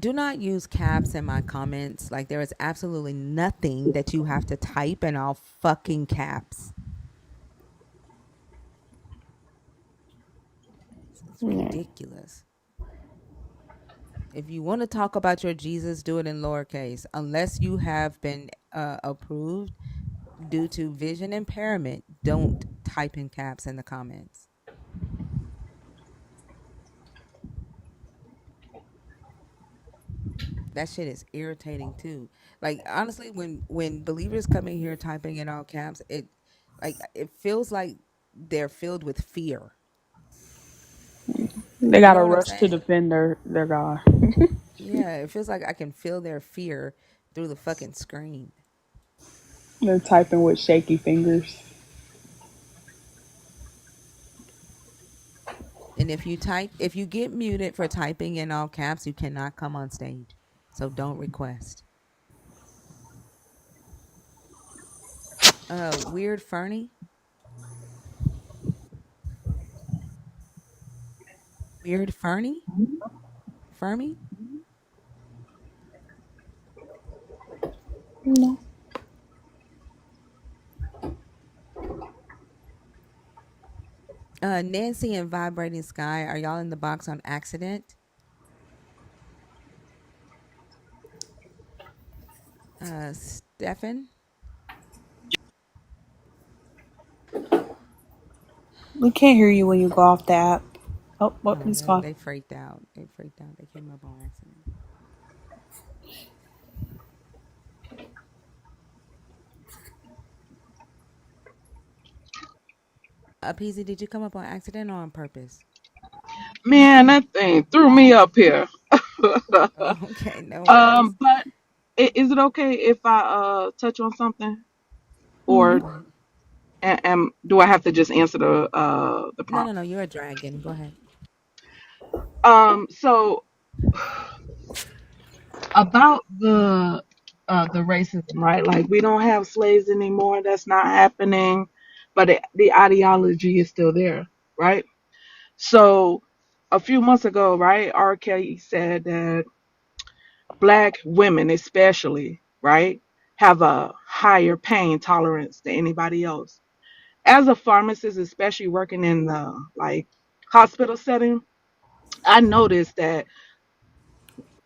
Do not use caps in my comments. Like there is absolutely nothing that you have to type in all fucking caps. It's Yeah. ridiculous. If you want to talk about your Jesus, do it in lowercase. Unless you have been approved due to vision impairment, don't type in caps in the comments. That shit is irritating too. Like honestly, when believers come in here typing in all caps, it feels like they're filled with fear. They You got to know what I'm rush to saying? defend their God. Yeah, it feels like I can feel their fear through the fucking screen. They're typing with shaky fingers. And if you get muted for typing in all caps, you cannot come on stage. So don't request. Weird Fernie? Weird Fernie? Fermi? No. Nancy and Vibrating Sky, are y'all in the box on accident? Stefan? We can't hear you when you go off the app. Oh, what? Oh, He's gone. they freaked out. They freaked out. They came up on accident. Peasy, did you come up on accident or on purpose? Man, that thing threw me up here. Oh, okay, no worries. But is it okay if I touch on something, Mm-hmm. or Go ahead. do I have to just answer the No, no, prompt? no. You're a dragon. Go ahead. So about the racism, right? Like we don't have slaves anymore. That's not happening, but the ideology is still there, right? So a few months ago, right, R. Kelly said that Black women, especially, right, have a higher pain tolerance than anybody else. As a pharmacist, especially working in the like hospital setting, I noticed that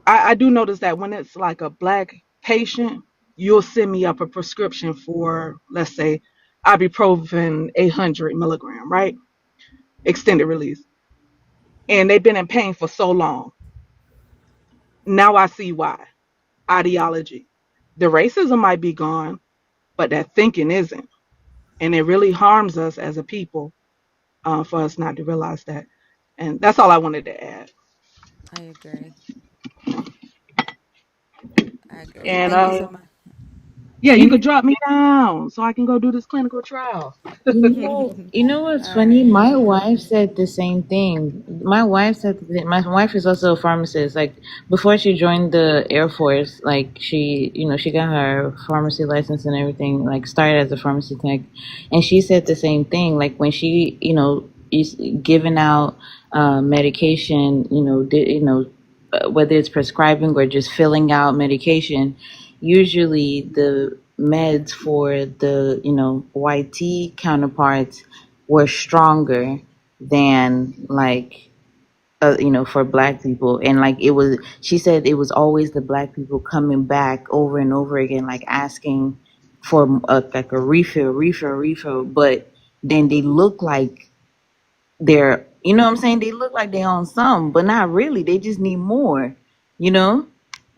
I do notice that when it's like a Black patient, you'll send me up a prescription for, let's say, ibuprofen 800 milligram, right? Extended release. And they've been in pain for so long. Now I see why. Ideology. The racism might be gone, but that thinking isn't. And it really harms us as a people for us not to realize that. And that's all I wanted to add. I agree. I agree. And Thank you so much. yeah, you You could drop me down so I can go do this clinical trial. you know what's All funny? right. My wife said the same thing. My wife is also a pharmacist. Like before she joined the Air Force, like she got her pharmacy license and everything. Like started as a pharmacy tech, and she said the same thing. Like when she, is giving out medication, whether it's prescribing or just filling out medication, usually the meds for the YT counterparts were stronger than like for black people. And like it was, she said it was always the black people coming back over and over again, like asking for like a refill, but then they look like they're, what I'm saying, they look like they own some, but not really. They just need more, you know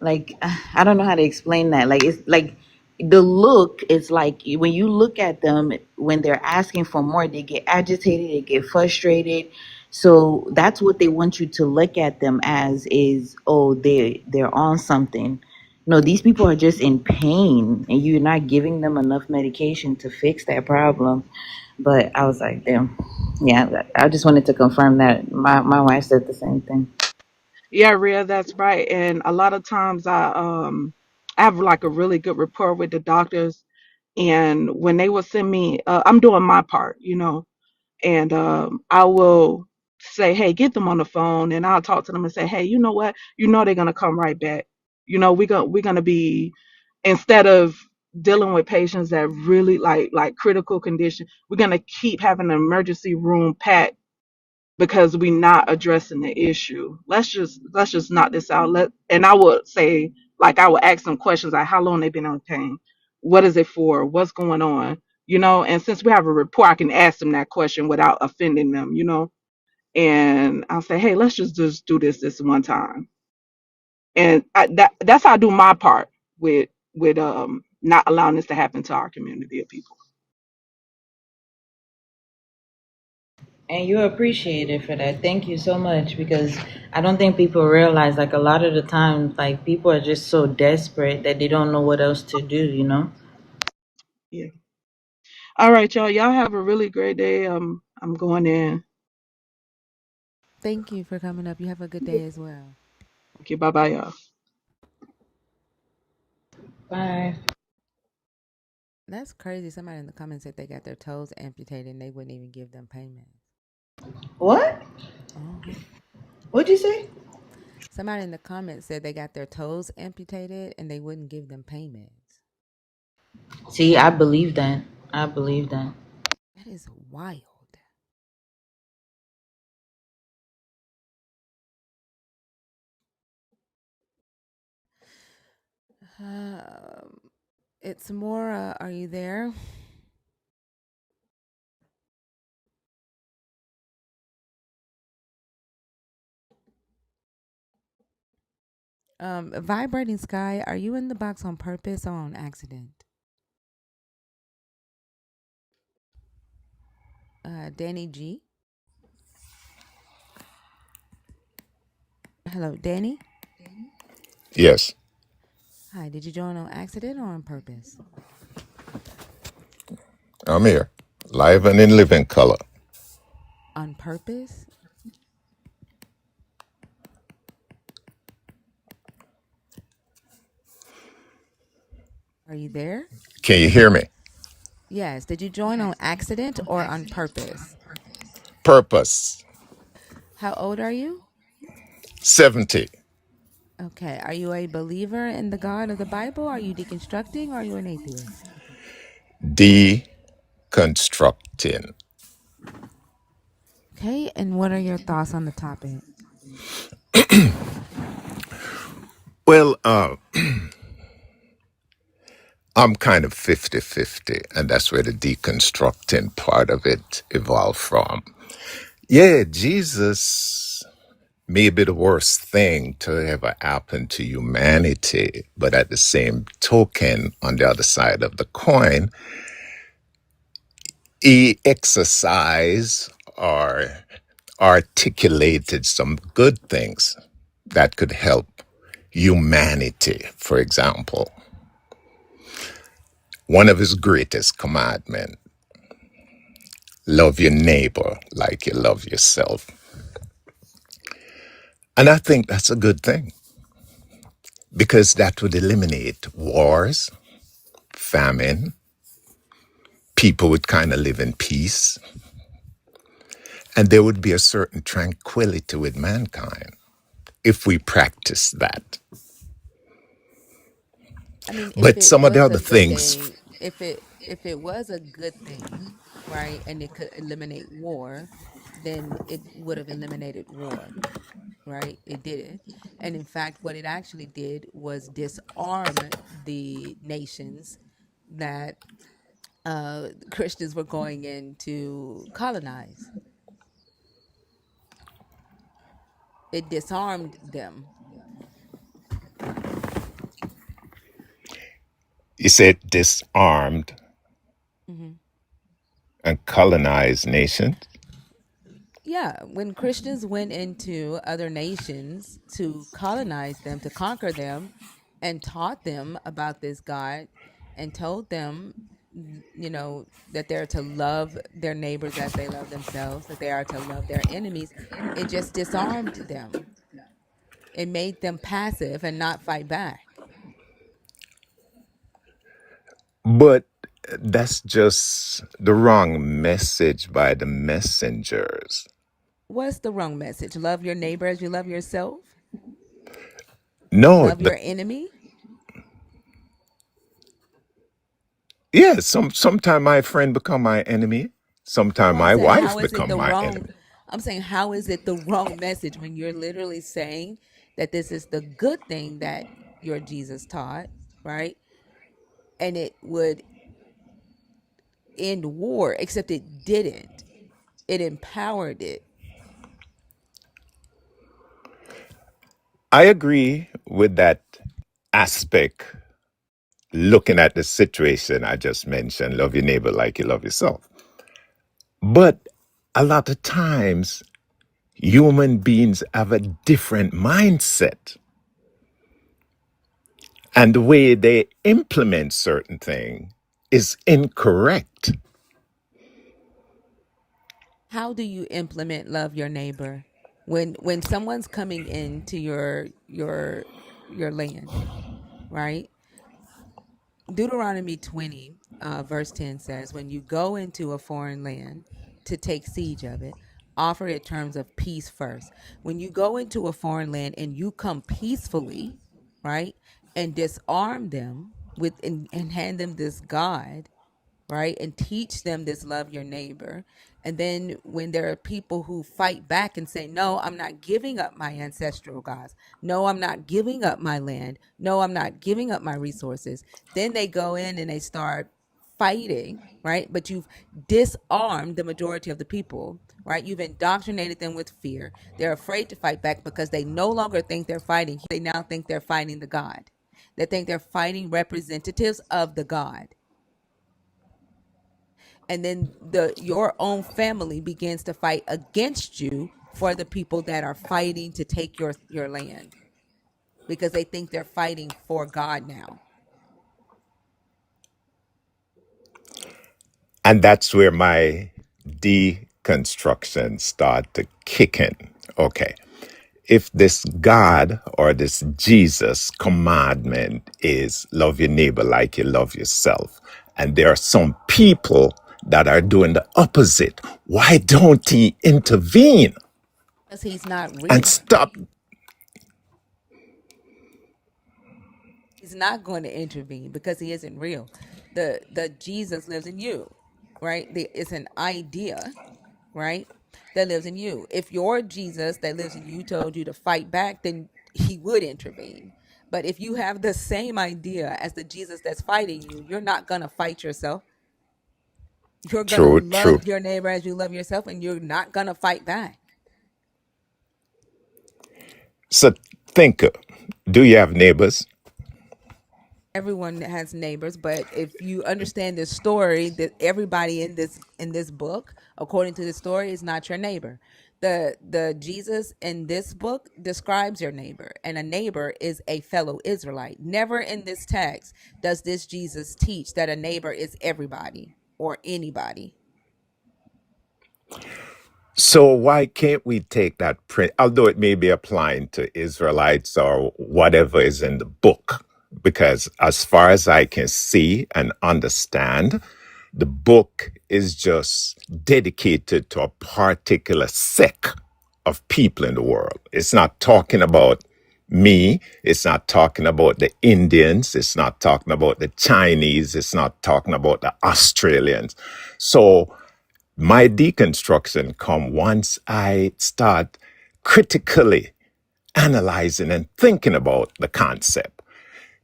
like I don't know how to explain that. Like it's like the look is like when you look at them when they're asking for more, they get agitated, they get frustrated. So that's what they want you to look at them as, is, oh, they're on something. No, these people are just in pain and you're not giving them enough medication to fix that problem. But I was like, damn. Yeah, I just wanted to confirm that my wife said the same thing. Yeah, Rhea, that's right. And a lot of times I have like a really good rapport with the doctors, and when they will send me I'm doing my part, and I will say, hey, get them on the phone, and I'll talk to them and say, hey, you know what? They're gonna come right back. We're gonna be, instead of dealing with patients that really like critical condition, we're gonna keep having an emergency room packed because we're not addressing the issue. Let's just knock this out. And I would say, like, I would ask them questions like how long they've been on pain, what is it for, what's going on, and since we have a report, I can ask them that question without offending them. And I'll say, hey, let's just do this one time. And that's how I do my part with not allowing this to happen to our community of people. And you're appreciated for that. Thank you so much, because I don't think people realize, like, a lot of the time, like, people are just so desperate that they don't know what else to do. Yeah. All right, y'all have a really great day. I'm going in. Thank you for coming up. You have a good day as well. Okay, bye bye, y'all. Bye. That's crazy. Somebody in the comments said they got their toes amputated and they wouldn't even give them payment. What? Uh-huh. What'd you say? Somebody in the comments said they got their toes amputated and they wouldn't give them payments. See, I believe that. I believe that. That is wild. Um, it's more. Are you there? Vibrating Sky, are you in the box on purpose or on accident? Danny G. Hello, Danny. Yes, Hi. Did you join on accident or on purpose? I'm here. Live and in living color. On purpose? Are you there? Can you hear me? Yes. Did you join on accident or on purpose? Purpose. How old are you? 70. Okay. Are you a believer in the God of the Bible? Are you deconstructing or are you an atheist? Deconstructing. Okay. And what are your thoughts on the topic? Well, I'm kind of 50-50, and that's where the deconstructing part of it evolved from. Yeah, Jesus may be the worst thing to ever happen to humanity, but at the same token, on the other side of the coin, he exercised or articulated some good things that could help humanity. For example, one of his greatest commandments, love your neighbor like you love yourself. And I think that's a good thing because that would eliminate wars, famine. People would kind of live in peace, and there would be a certain tranquility with mankind if we practice that. I mean, if But it some of the was a other good things, thing, if it was a good thing, right, and it could eliminate war, then it would have eliminated war, right? It didn't. And in fact, what it actually did was disarm the nations that Christians were going in to colonize. It disarmed them. you said disarmed Hmm. and colonized nations. Yeah, when Christians went into other nations to colonize them, to conquer them, and taught them about this God and told them, that they're to love their neighbors as they love themselves, that they are to love their enemies, it just disarmed them. It made them passive and not fight back. But that's just the wrong message by the messengers. What's the wrong message? Love your neighbor as you love yourself? No, Love your enemy? yeah, sometime my friend become my enemy. Sometime No, I'm my saying wife how is it become the my wrong enemy. I'm saying how is it the wrong message when you're literally saying that this is the good thing that your Jesus taught, right? And it would end war, except it didn't. It empowered it. I agree with that aspect. Looking at the situation I just mentioned, love your neighbor like you love yourself. But a lot of times, human beings have a different mindset. And the way they implement certain things is incorrect. How do you implement love your neighbor when someone's coming into your land, right? Deuteronomy 20, verse 10 says, when you go into a foreign land to take siege of it, offer it terms of peace first. When you go into a foreign land and you come peacefully, right, and disarm them and hand them this God, right? And teach them this love your neighbor. And then when there are people who fight back and say, no, I'm not giving up my ancestral gods. No, I'm not giving up my land. No, I'm not giving up my resources. Then they go in and they start fighting, right? But you've disarmed the majority of the people, right? You've indoctrinated them with fear. They're afraid to fight back because they no longer think they're fighting. They now think they're fighting the God. They think they're fighting representatives of the God, and then your own family begins to fight against you for the people that are fighting to take your land because they think they're fighting for God now. And that's where my deconstruction start to kick in. Okay. If this God or this Jesus commandment is love your neighbor like you love yourself, and there are some people that are doing the opposite, why don't he intervene Because he's not and real. stop? He's not going to intervene because he isn't real. The Jesus lives in you, right? It's an idea, right? That lives in you. If your Jesus that lives in you told you to fight back, then he would intervene. But if you have the same idea as the Jesus that's fighting you, you're not going to fight yourself. You're going to True, true. love your neighbor as you love yourself, and you're not going to fight back. So think, do you have neighbors? everyone has neighbors, but if you understand this story, that everybody in this book, according to the story, is not your neighbor. The Jesus in this book describes your neighbor, and a neighbor is a fellow Israelite. Never in this text does this Jesus teach that a neighbor is everybody or anybody. So why can't we take that print, although it may be applying to Israelites or whatever is in the book? Because as far as I can see and understand, the book is just dedicated to a particular sect of people in the world. It's not talking about me. It's not talking about the Indians. It's not talking about the Chinese. It's not talking about the Australians. So my deconstruction come once I start critically analyzing and thinking about the concept.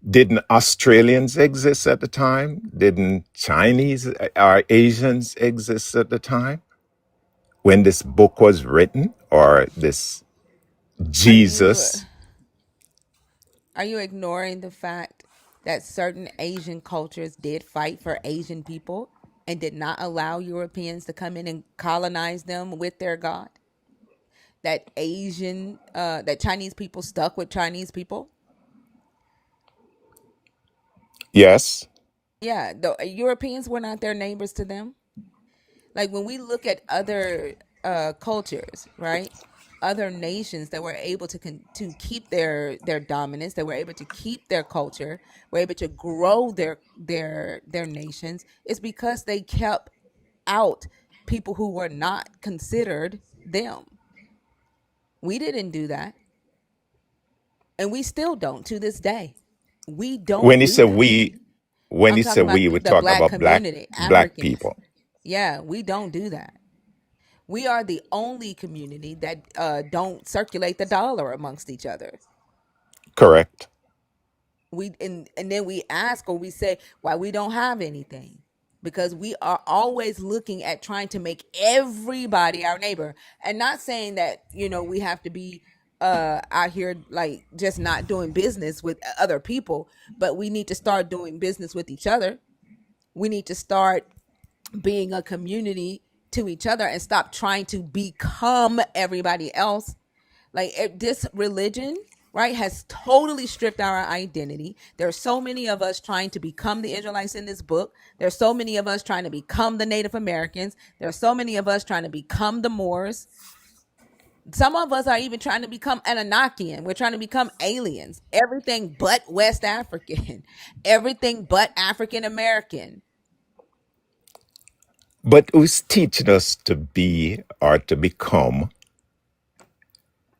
Didn't Australians exist at the time? Didn't Chinese or Asians exist at the time when this book was written, or this Are you Jesus? are you ignoring the fact that certain Asian cultures did fight for Asian people and did not allow Europeans to come in and colonize them with their God? That Chinese people stuck with Chinese people. Yes. Yeah, the Europeans were not their neighbors to them. Like when we look at other cultures, right? Other nations that were able to keep their dominance, that were able to keep their culture, were able to grow their nations, it's because they kept out people who were not considered them. We didn't do that, and we still don't to this day. We When don't you do say that. we, when I'm you say talking we, about we the talk black about community, black Africans. people. Yeah, we don't do that. We are the only community that don't circulate the dollar amongst each other. Correct. And then we ask or we say why we don't have anything, because we are always looking at trying to make everybody our neighbor, and not saying that we have to be out here like just not doing business with other people, but we need to start doing business with each other. We need to start being a community to each other and stop trying to become everybody else. Like this religion, right, has totally stripped our identity. There's so many of us trying to become the Israelites in this book. There's so many of us trying to become the Native Americans. There's so many of us trying to become the Moors. Some of us are even trying to become Anunnakian. We're trying to become aliens. Everything but West African. Everything but African American. But who's teaching us to be or to become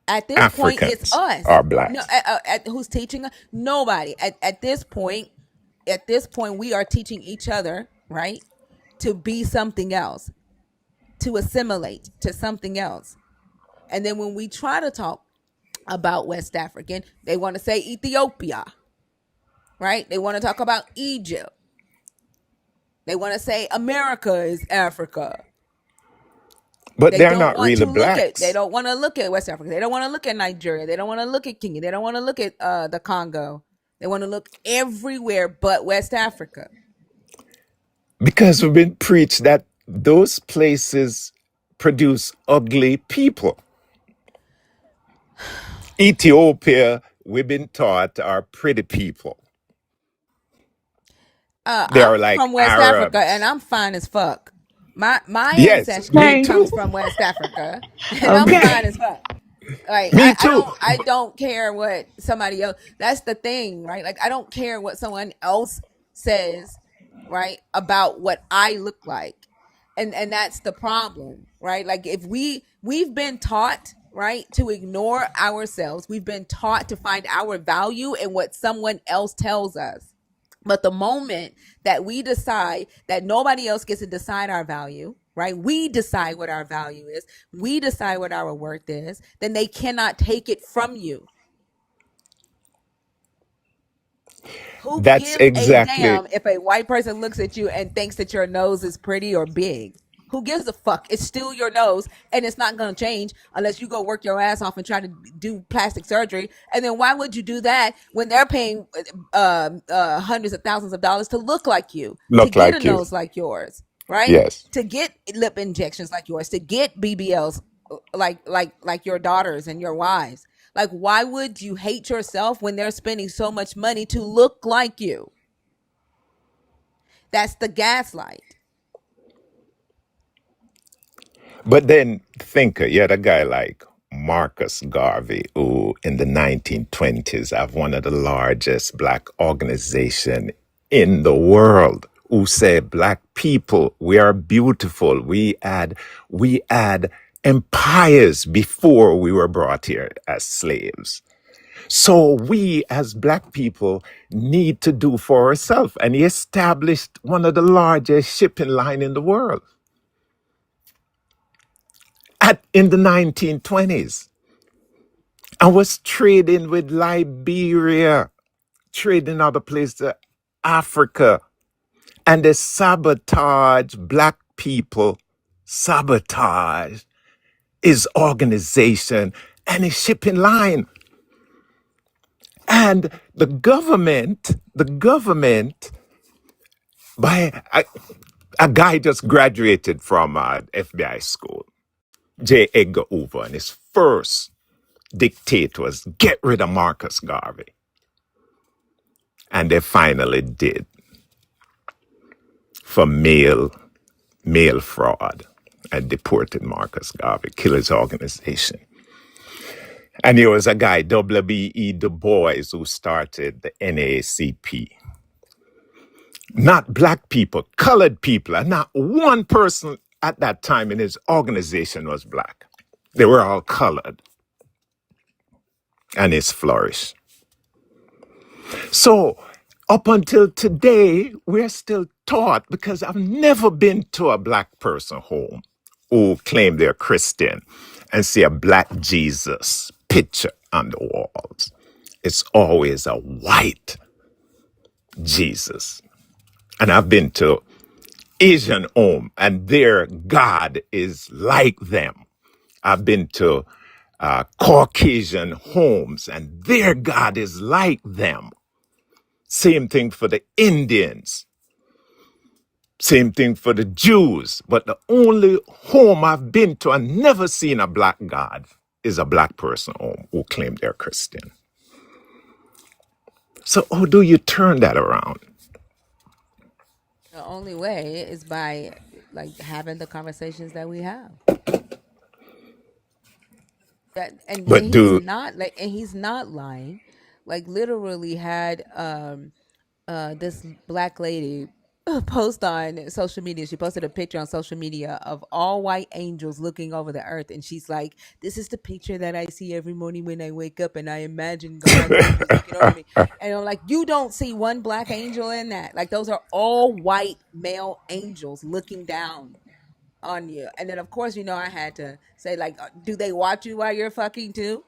At this point, it's Africans us. or No, blacks? who's teaching us? Nobody. At this point, we are teaching each other, right, to be something else, to assimilate to something else. And then when we try to talk about West African, they want to say Ethiopia, right? They want to talk about Egypt. They want to say America is Africa. But They they're don't not want really to look at. They blacks don't want to look at West Africa. They don't want to look at Nigeria. They don't want to look at Kenya. They don't want to look at the Congo. They want to look everywhere but West Africa. because we've been preached that those places produce ugly people. Ethiopia, we've been taught, are pretty people. They I'm are like from West Africa and Arabs. I'm fine as fuck. My Yes, me ancestry Okay. too. comes from West Africa, and I'm Okay. fine as fuck. Like Me I too. don't I don't care what somebody else. That's the thing, right? Like I don't care what someone else says, right, about what I look like. And that's the problem, right? Like if we've been taught, right, to ignore ourselves. We've been taught to find our value in what someone else tells us. But the moment that we decide that nobody else gets to decide our value, right? We decide what our value is. We decide what our worth is. Then they cannot take it from you. Who That's gives a exactly damn if a white person looks at you and thinks that your nose is pretty or big? Who gives a fuck? It's still your nose, and it's not going to change unless you go work your ass off and try to do plastic surgery. And then why would you do that when they're paying hundreds of thousands of dollars to look like you, to Look get a like you. nose like yours, right? Yes. To get lip injections like yours, to get BBLs like your daughters and your wives. Like, why would you hate yourself when they're spending so much money to look like you? That's the gaslight. But then think, you had a guy like Marcus Garvey, who in the 1920s have one of the largest black organization in the world, who said black people, we are beautiful. We had empires before we were brought here as slaves. So we as black people need to do for ourselves. And he established one of the largest shipping line in the world in the 1920s. I was trading with Liberia, trading other places, Africa, and they sabotage black people, sabotage his organization and his shipping line. And the government, by a guy just graduated from FBI school, J. Edgar Hoover, and his first dictate was get rid of Marcus Garvey. And they finally did, for mail fraud, and deported Marcus Garvey, killed his organization. And there was a guy, W.E. Du Bois, who started the NAACP. Not black people, colored people, and not one person at that time in his organization was black. They were all colored. And it's flourished. So up until today, we're still taught, because I've never been to a black person home who claim they're Christian and see a black Jesus picture on the walls. It's always a white Jesus. And I've been to Asian home and their God is like them. I've been to Caucasian homes and their God is like them. Same thing for the Indians. Same thing for the Jews. But the only home I've been to and never seen a black God is a black person home who claim they're Christian. So how do you turn that around? The only way is by like having the conversations that we have. That and But he's do not like, and he's not lying. Like, literally had this black lady post on social media. She posted a picture on social media of all white angels looking over the earth, and she's like, "This is the picture that I see every morning when I wake up, and I imagine God's angels looking over me." And I'm like, "You don't see one black angel in that. Like, those are all white male angels looking down on you." And then, of course, I had to say, like, "Do they watch you while you're fucking too?"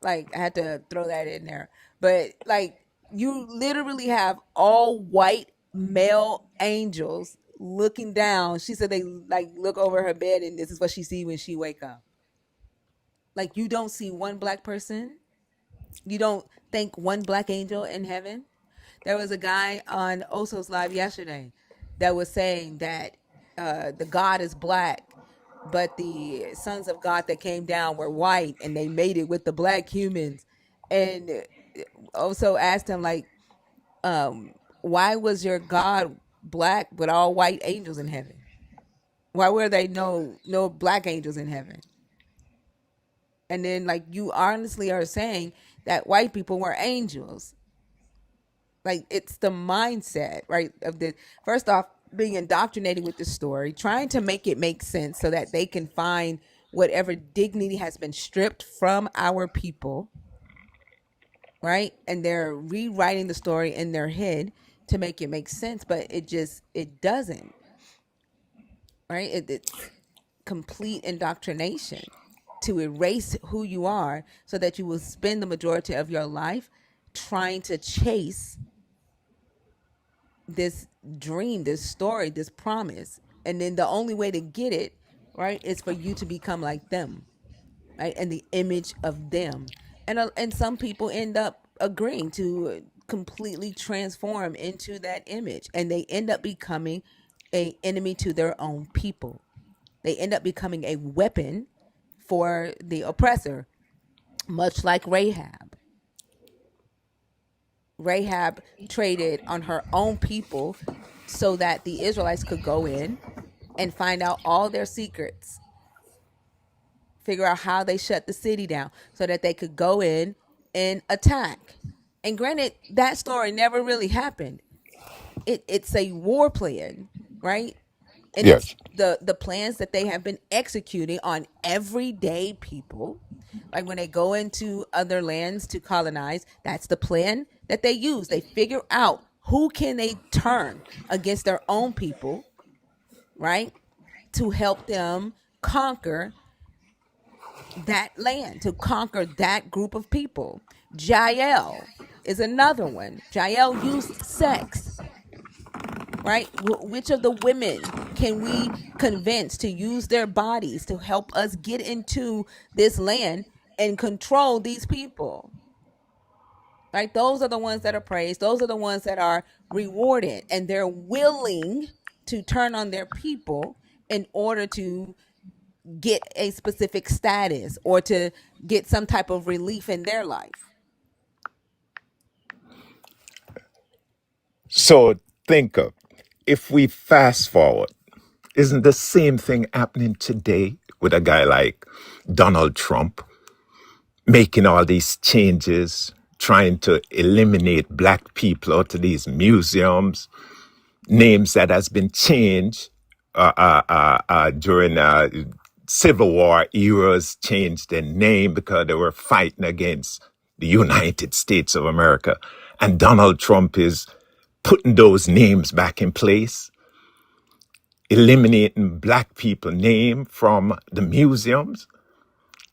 Like, I had to throw that in there. But like, you literally have all white male angels looking down. She said they like look over her bed and this is what she see when she wake up. Like, you don't see one black person. You don't think one black angel in heaven. There was a guy on Oso's live yesterday that was saying that the God is black, but the sons of God that came down were white, and they made it with the black humans. And also asked him, like, why was your God black with all white angels in heaven? Why were they no black angels in heaven? And then, like, you honestly are saying that white people were angels. Like, it's the mindset, right? Of the first off, being indoctrinated with the story, trying to make it make sense so that they can find whatever dignity has been stripped from our people, right? And they're rewriting the story in their head to make it make sense, but it doesn't, right? It's complete indoctrination to erase who you are so that you will spend the majority of your life trying to chase this dream, this story, this promise. And then the only way to get it, right, is for you to become like them, right, and the image of them. And some people end up agreeing to completely transform into that image, and they end up becoming a enemy to their own people. They end up becoming a weapon for the oppressor, much like Rahab. Rahab traded on her own people so that the Israelites could go in and find out all their secrets, figure out how they shut the city down so that they could go in and attack. And granted, that story never really happened. It's a war plan, right? And it's Yes. the plans that they have been executing on everyday people. Like when they go into other lands to colonize, that's the plan that they use. They figure out who can they turn against their own people, right? To help them conquer that land, to conquer that group of people. Jael is another one. Jael used sex, right? Which of the women can we convince to use their bodies to help us get into this land and control these people? Right? Those are the ones that are praised. Those are the ones that are rewarded, and they're willing to turn on their people in order to get a specific status or to get some type of relief in their life. So think of, if we fast forward, isn't the same thing happening today with a guy like Donald Trump making all these changes, trying to eliminate black people out of these museums, names that has been changed during Civil War eras, changed their name because they were fighting against the United States of America. And Donald Trump is putting those names back in place, eliminating black people name from the museums.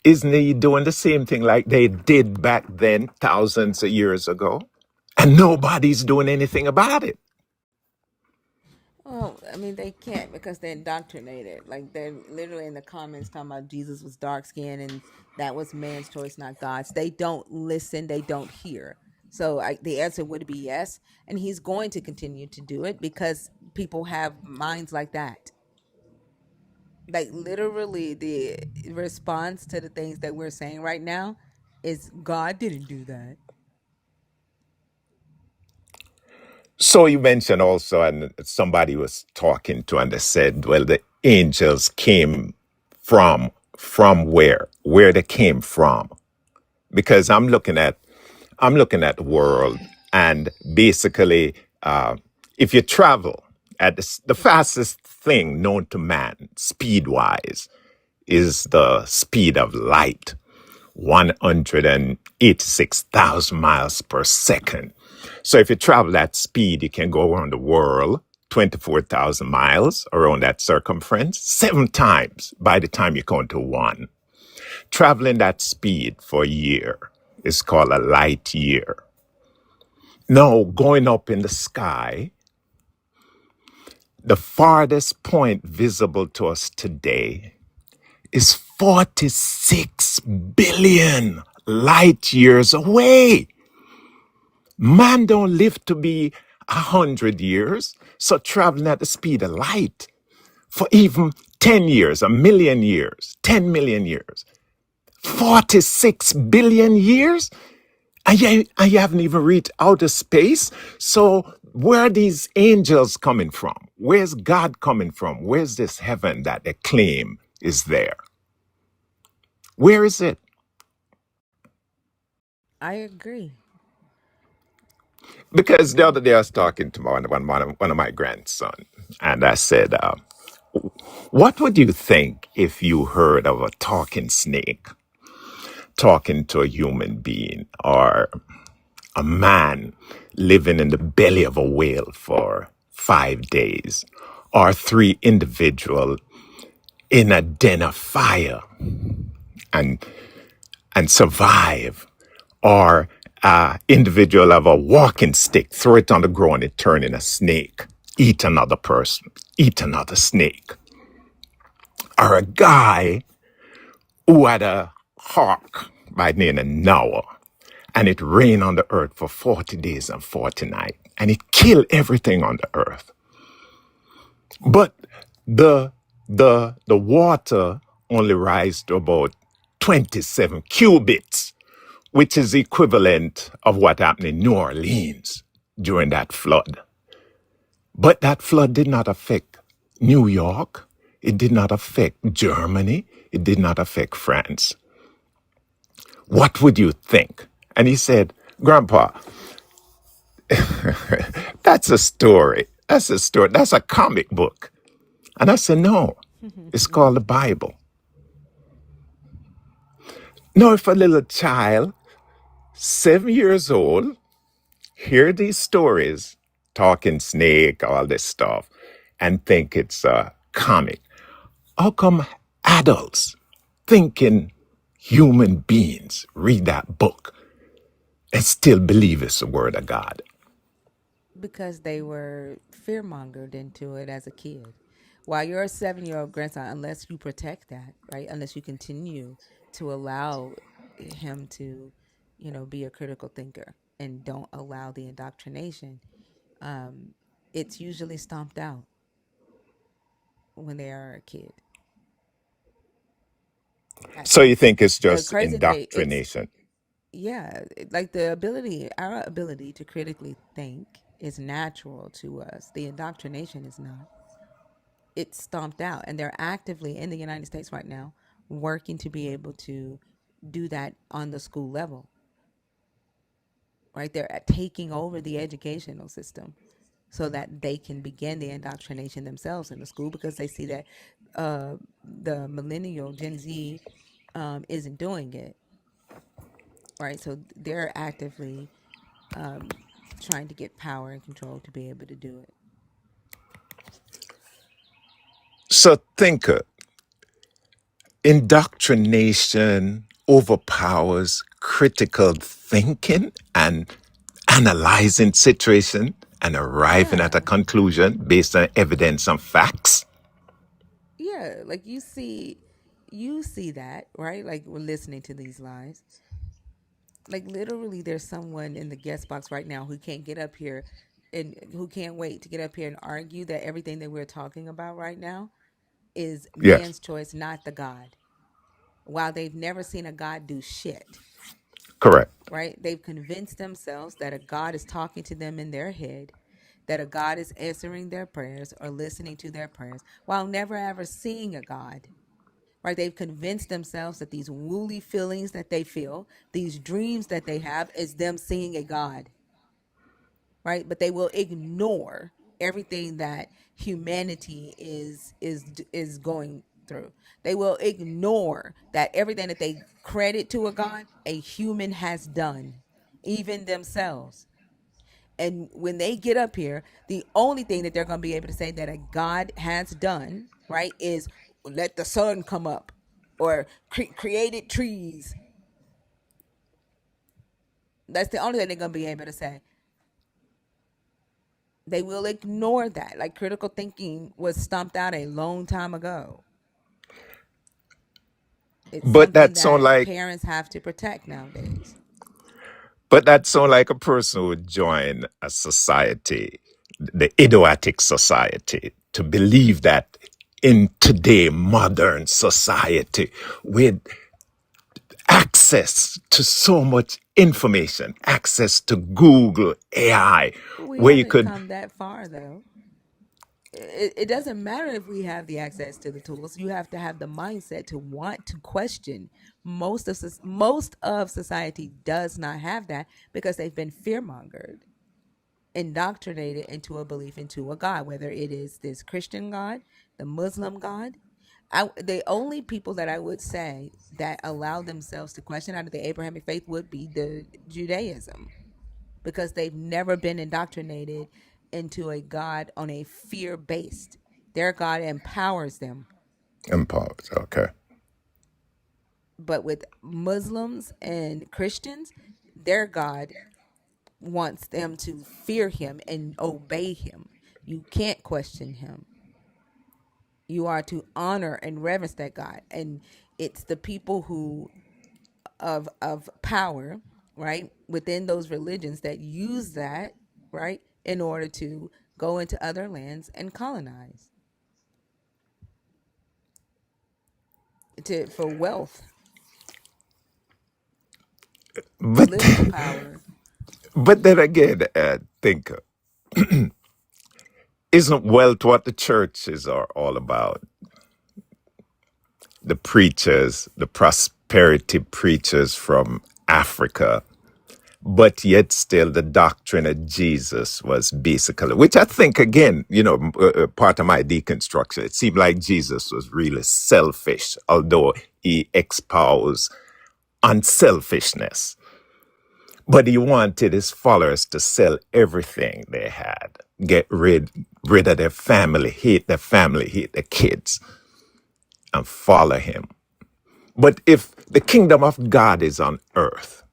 Isn't he doing the same thing like they did back then, thousands of years ago? And nobody's doing anything about it. Well, I mean, they can't because they're indoctrinated. Like, they're literally in the comments talking about Jesus was dark skinned and that was man's choice, not God's. They don't listen, they don't hear. So the answer would be yes. And he's going to continue to do it because people have minds like that. Like, literally, the response to the things that we're saying right now is God didn't do that. So you mentioned also, and somebody was talking to, and they said, well, the angels came from where they came from. Because I'm looking at the world, and basically, if you travel at the fastest thing known to man, speed wise, is the speed of light, 186,000 miles per second. So if you travel that speed, you can go around the world 24,000 miles around that circumference 7 times by the time you come to one. Traveling that speed for a year is called a light year. Now, going up in the sky, the farthest point visible to us today is 46 billion light years away. Man don't live to be 100 years, so traveling at the speed of light for even 10 years, a million years, 10 million years, 46 billion years, and you haven't even reached outer space. So where are these angels coming from? Where's God coming from? Where's this heaven that they claim is there? Where is it? I agree. Because the other day I was talking to one of my grandson, and I said, what would you think if you heard of a talking snake talking to a human being, or a man living in the belly of a whale for 5 days, or 3 individuals in a den of fire and survive, or individual have a walking stick, throw it on the ground, it turn in a snake? eat another person, eat another snake. Or a guy who had a hawk by the name of Noah, and it rained on the earth for 40 days and 40 nights, and it killed everything on the earth. But the water only rise to about 27 cubits, which is equivalent of what happened in New Orleans during that flood. But that flood did not affect New York. It did not affect Germany. It did not affect France. What would you think? And he said, Grandpa, that's a story. That's a story. That's a comic book. And I said, no, it's called the Bible. Now, if a little child, 7 years old, hear these stories, talking snake, all this stuff, and think it's a comic, how come adults thinking human beings read that book and still believe it's the word of God? Because they were fear mongered into it as a kid. While you're a 7-year-old grandson, unless you protect that, right? Unless you continue to allow him to, be a critical thinker and don't allow the indoctrination, it's usually stomped out when they are a kid. So you think it's The just crazy thing, indoctrination? like our ability to critically think is natural to us. The indoctrination is not. It's stomped out, and they're actively in the United States right now working to be able to do that on the school level. Right, they're taking over the educational system so that they can begin the indoctrination themselves in the school, because they see that the millennial Gen Z isn't doing it. Right, so they're actively trying to get power and control to be able to do it. So thinker, indoctrination overpowers critical thinking and analyzing situation and arriving at a Yeah, conclusion based on evidence and facts. yeah, like you see that, right? Like, we're listening to these lies. Like, literally, there's someone in the guest box right now who can't get up here and who can't wait to get up here and argue that everything that we're talking about right now is Yes, man's choice, not the God. While they've never seen a God do shit, correct. right? They've convinced themselves that a God is talking to them in their head, that a God is answering their prayers or listening to their prayers, while never ever seeing a God. Right? They've convinced themselves that these woolly feelings that they feel, these dreams that they have, is them seeing a God. Right? But they will ignore everything that humanity is going through. They will ignore that everything that they credit to a God, a human has done, even themselves. And when they get up here, the only thing that they're going to be able to say that a God has done, right, is let the sun come up or created trees. That's the only thing they're going to be able to say. They will ignore that. Like, critical thinking was stomped out a long time ago. It's But something that sound that like parents have to protect nowadays. a person who would join a society, the idiotic society, to believe that in today modern society with access to so much information, access to Google, AI, We where you haven't could, come that far, though. It doesn't matter if we have the access to the tools. You have to have the mindset to want to question. Most of society does not have that because they've been fearmongered, indoctrinated into a belief into a God, whether it is this Christian God, the Muslim God. The only people that I would say that allow themselves to question out of the Abrahamic faith would be the Judaism, because they've never been indoctrinated into a God on a fear based. Their God empowers them. impose. Okay. But with Muslims and Christians, their God wants them to fear him and obey him. You can't question him. You are to honor and reverence that God. And it's the people who of power, right, within those religions that use that, right, in order to go into other lands and colonize to for wealth, But political power. but then again, think isn't wealth what the churches are all about? The preachers, the prosperity preachers from Africa, but yet still the doctrine of Jesus was basically, which I think again, part of my deconstruction, it seemed like Jesus was really selfish, although he espoused unselfishness. But he wanted his followers to sell everything they had, get rid of their family, hate their kids, and follow him. But if the kingdom of God is on earth,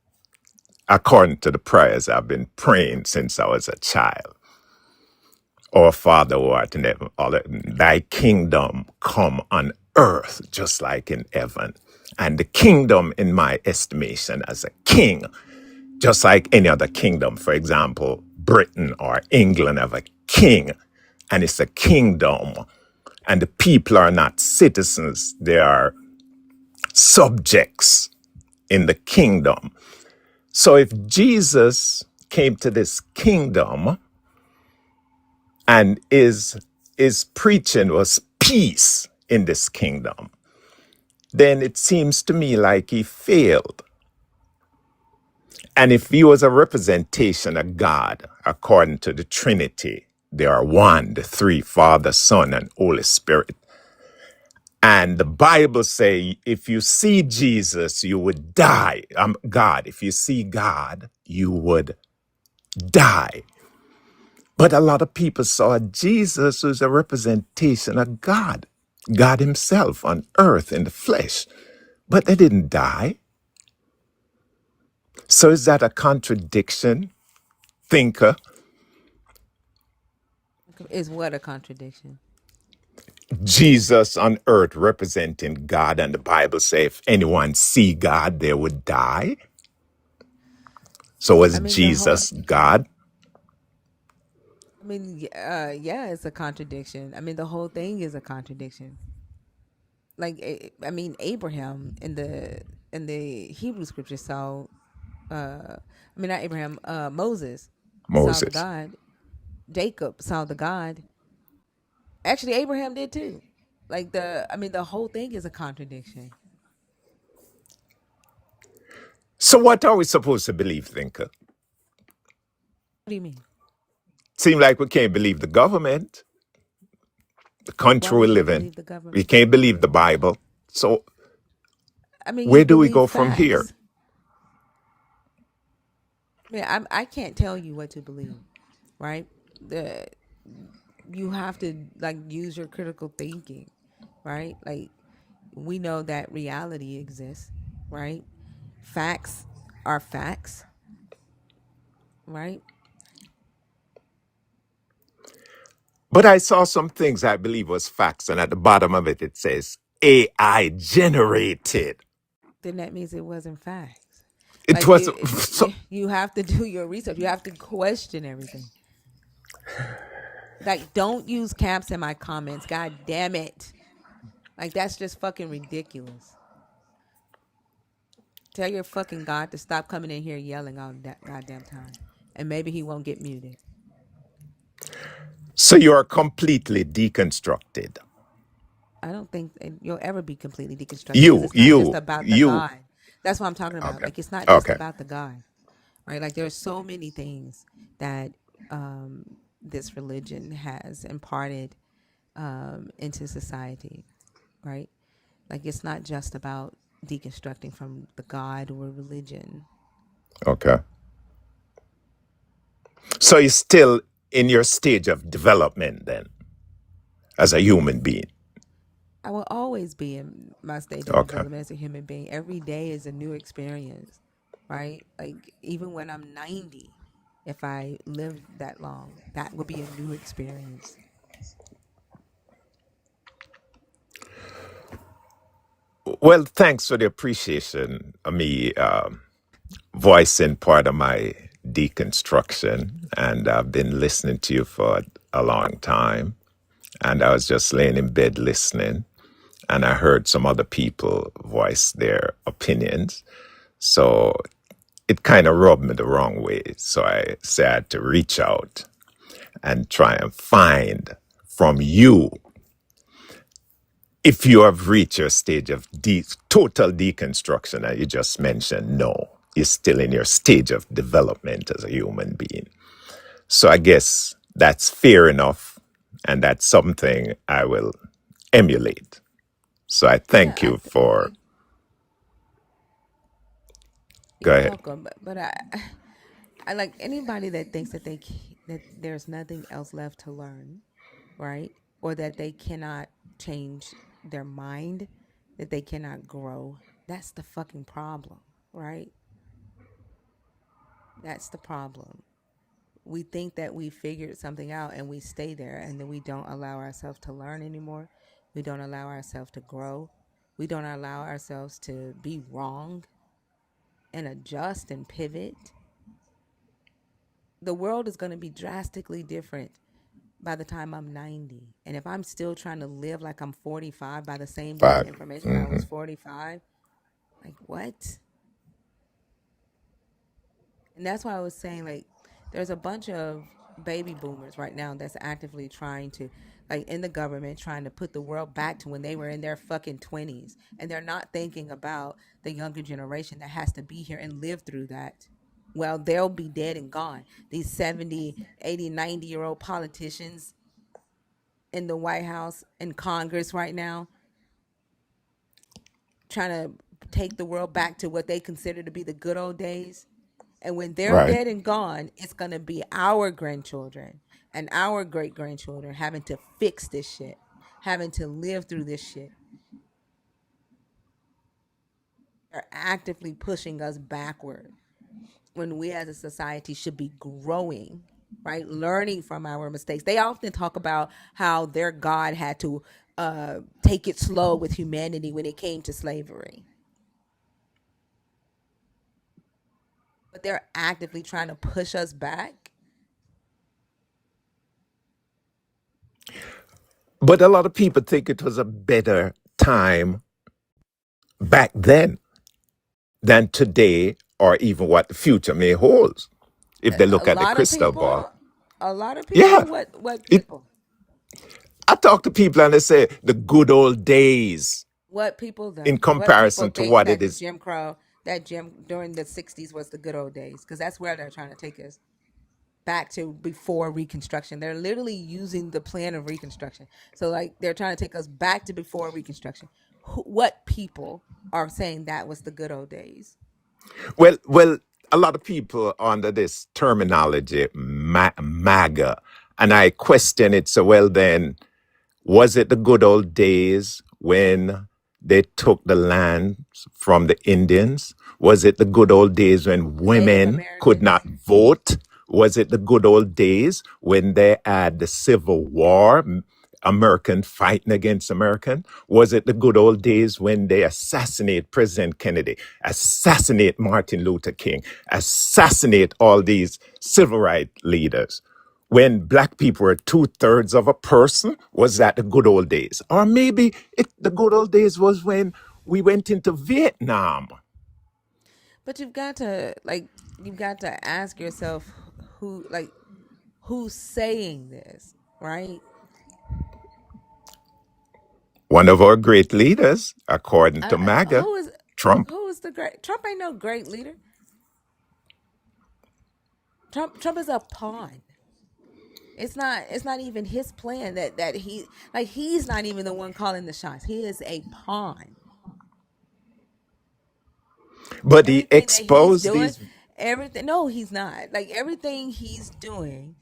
according to the prayers I've been praying since I was a child, our Father who art in heaven, thy kingdom come on earth just like in heaven. And the kingdom, in my estimation, as a king, just like any other kingdom, for example, Britain or England have a king, and it's a kingdom, and the people are not citizens, they are subjects in the kingdom. So if Jesus came to this kingdom and his preaching was peace in this kingdom, then it seems to me like he failed. And if he was a representation of God, according to the Trinity, they are one, the three, Father, Son, and Holy Spirit. And the Bible say, if you see Jesus, you would die. God, if you see God, you would die. But a lot of people saw Jesus as a representation of God, God himself on earth in the flesh. But they didn't die. So is that a contradiction, thinker? Is what a contradiction. Jesus on earth representing God, and the Bible says if anyone see God, they would die. So was I mean the whole Jesus God? yeah, it's a contradiction. I mean the whole thing is a contradiction. Like Abraham in the Hebrew scripture saw not Abraham, Moses saw the Moses. God. Jacob saw the God. Actually Abraham did too. Like the whole thing is a contradiction. So what are we supposed to believe, thinker? What do you mean? Seem like we can't believe the government, the Why country we would you live in. believe the government? We can't believe the Bible. So I mean, you where do we believe go from here? facts. I can't tell you what to believe, right? The You have to like use your critical thinking, right? Like we know that reality exists, right? Facts are facts, right? But I saw some things I believe was facts, and at the bottom of it, it says AI generated. Then that means it wasn't facts. It Like was so. you have to do your research. You have to question everything. Like don't use caps in my comments. God damn it. Like that's just fucking ridiculous. Tell your fucking God to stop coming in here yelling all that goddamn time. And maybe he won't get muted. So you are completely deconstructed. I don't think you'll ever be completely deconstructed because You, it's not just you, about the you. God. That's what I'm talking about. Okay. Like it's not just Okay. about the God, right? Like there's so many things that this religion has imparted into society, right? Like it's not just about deconstructing from the God or religion. Okay. So you're still in your stage of development then, as a human being. I will always be in my stage of Okay. development as a human being. Every day is a new experience, right? Like even when I'm 90. if I lived that long. That would be a new experience. Well, thanks for the appreciation of me voicing part of my deconstruction. And I've been listening to you for a long time. And I was just laying in bed listening. And I heard some other people voice their opinions. So it kind of rubbed me the wrong way. So I said to reach out and try and find from you, if you have reached your stage of total deconstruction that you just mentioned, no, you're still in your stage of development as a human being. So I guess that's fair enough, and that's something I will emulate. So I thank Yeah, you for. Go you're ahead. welcome. But I like anybody that thinks that that there's nothing else left to learn, right? Or that they cannot change their mind, that they cannot grow. That's the fucking problem, right? That's the problem. We think that we figured something out and we stay there, and then we don't allow ourselves to learn anymore. We don't allow ourselves to grow. We don't allow ourselves to be wrong and adjust and pivot. The world is going to be drastically different by the time I'm 90. And if I'm still trying to live like I'm 45 by the same damn Five. information when I Mm-hmm. was 45, like what? And that's why I was saying, like, there's a bunch of baby boomers right now that's actively trying to, like, in the government, trying to put the world back to when they were in their fucking 20s. And they're not thinking about the younger generation that has to be here and live through that. Well, they'll be dead and gone. These 70, 80, 90-year-old politicians in the White House and Congress right now trying to take the world back to what they consider to be the good old days. And when they're Right. dead and gone, it's going to be our grandchildren and our great grandchildren having to fix this shit, having to live through this shit. They're actively pushing us backward when we as a society should be growing, right? Learning from our mistakes. They often talk about how their God had to take it slow with humanity when it came to slavery. But they're actively trying to push us back. But a lot of people think it was a better time back then than today, or even what the future may hold if they A look at the lot of crystal ball. people, a lot of Yeah. people, what It, people? I talk to people and they say the good old days What people though? in What people comparison to think what it that is. Jim Crow, that Jim during the 60s was the good old days? Because that's where they're trying to take us back to before Reconstruction. They're literally using the plan of Reconstruction. So like they're trying to take us back to before Reconstruction. What people are saying that was the good old days? Well, a lot of people are under this terminology, MAGA, and I question it. So, well, then, was it the good old days when they took the land from the Indians? Was it the good old days when Native women could Americans. not vote? Was it the good old days when they had the Civil War, American fighting against American? Was it the good old days when they assassinate President Kennedy, assassinate Martin Luther King, assassinate all these civil rights leaders? When black people were 2/3 of a person, was that the good old days? Or maybe the good old days was when we went into Vietnam. But you've got to ask yourself who's saying this, right? One of our great leaders, according to MAGA, Who is Trump. who is the great Trump ain't no great leader. Trump is a pawn. It's not even his plan that he's not even the one calling the shots. He is a pawn. But he Everything that he's exposed doing, these. everything no, he's not. Like everything he's doing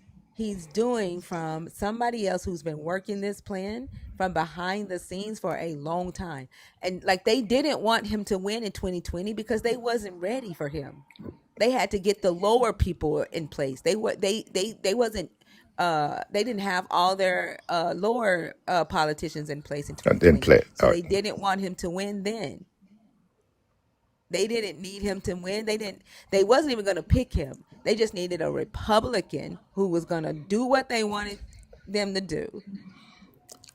from somebody else who's been working this plan from behind the scenes for a long time. And like they didn't want him to win in 2020 because they wasn't ready for him. They had to get the lower people in place. They wasn't they didn't have all their lower politicians in place in Didn't 2020. play. So they didn't want him to win then. They didn't need him to win. They wasn't even going to pick him. They just needed a Republican who was going to do what they wanted them to do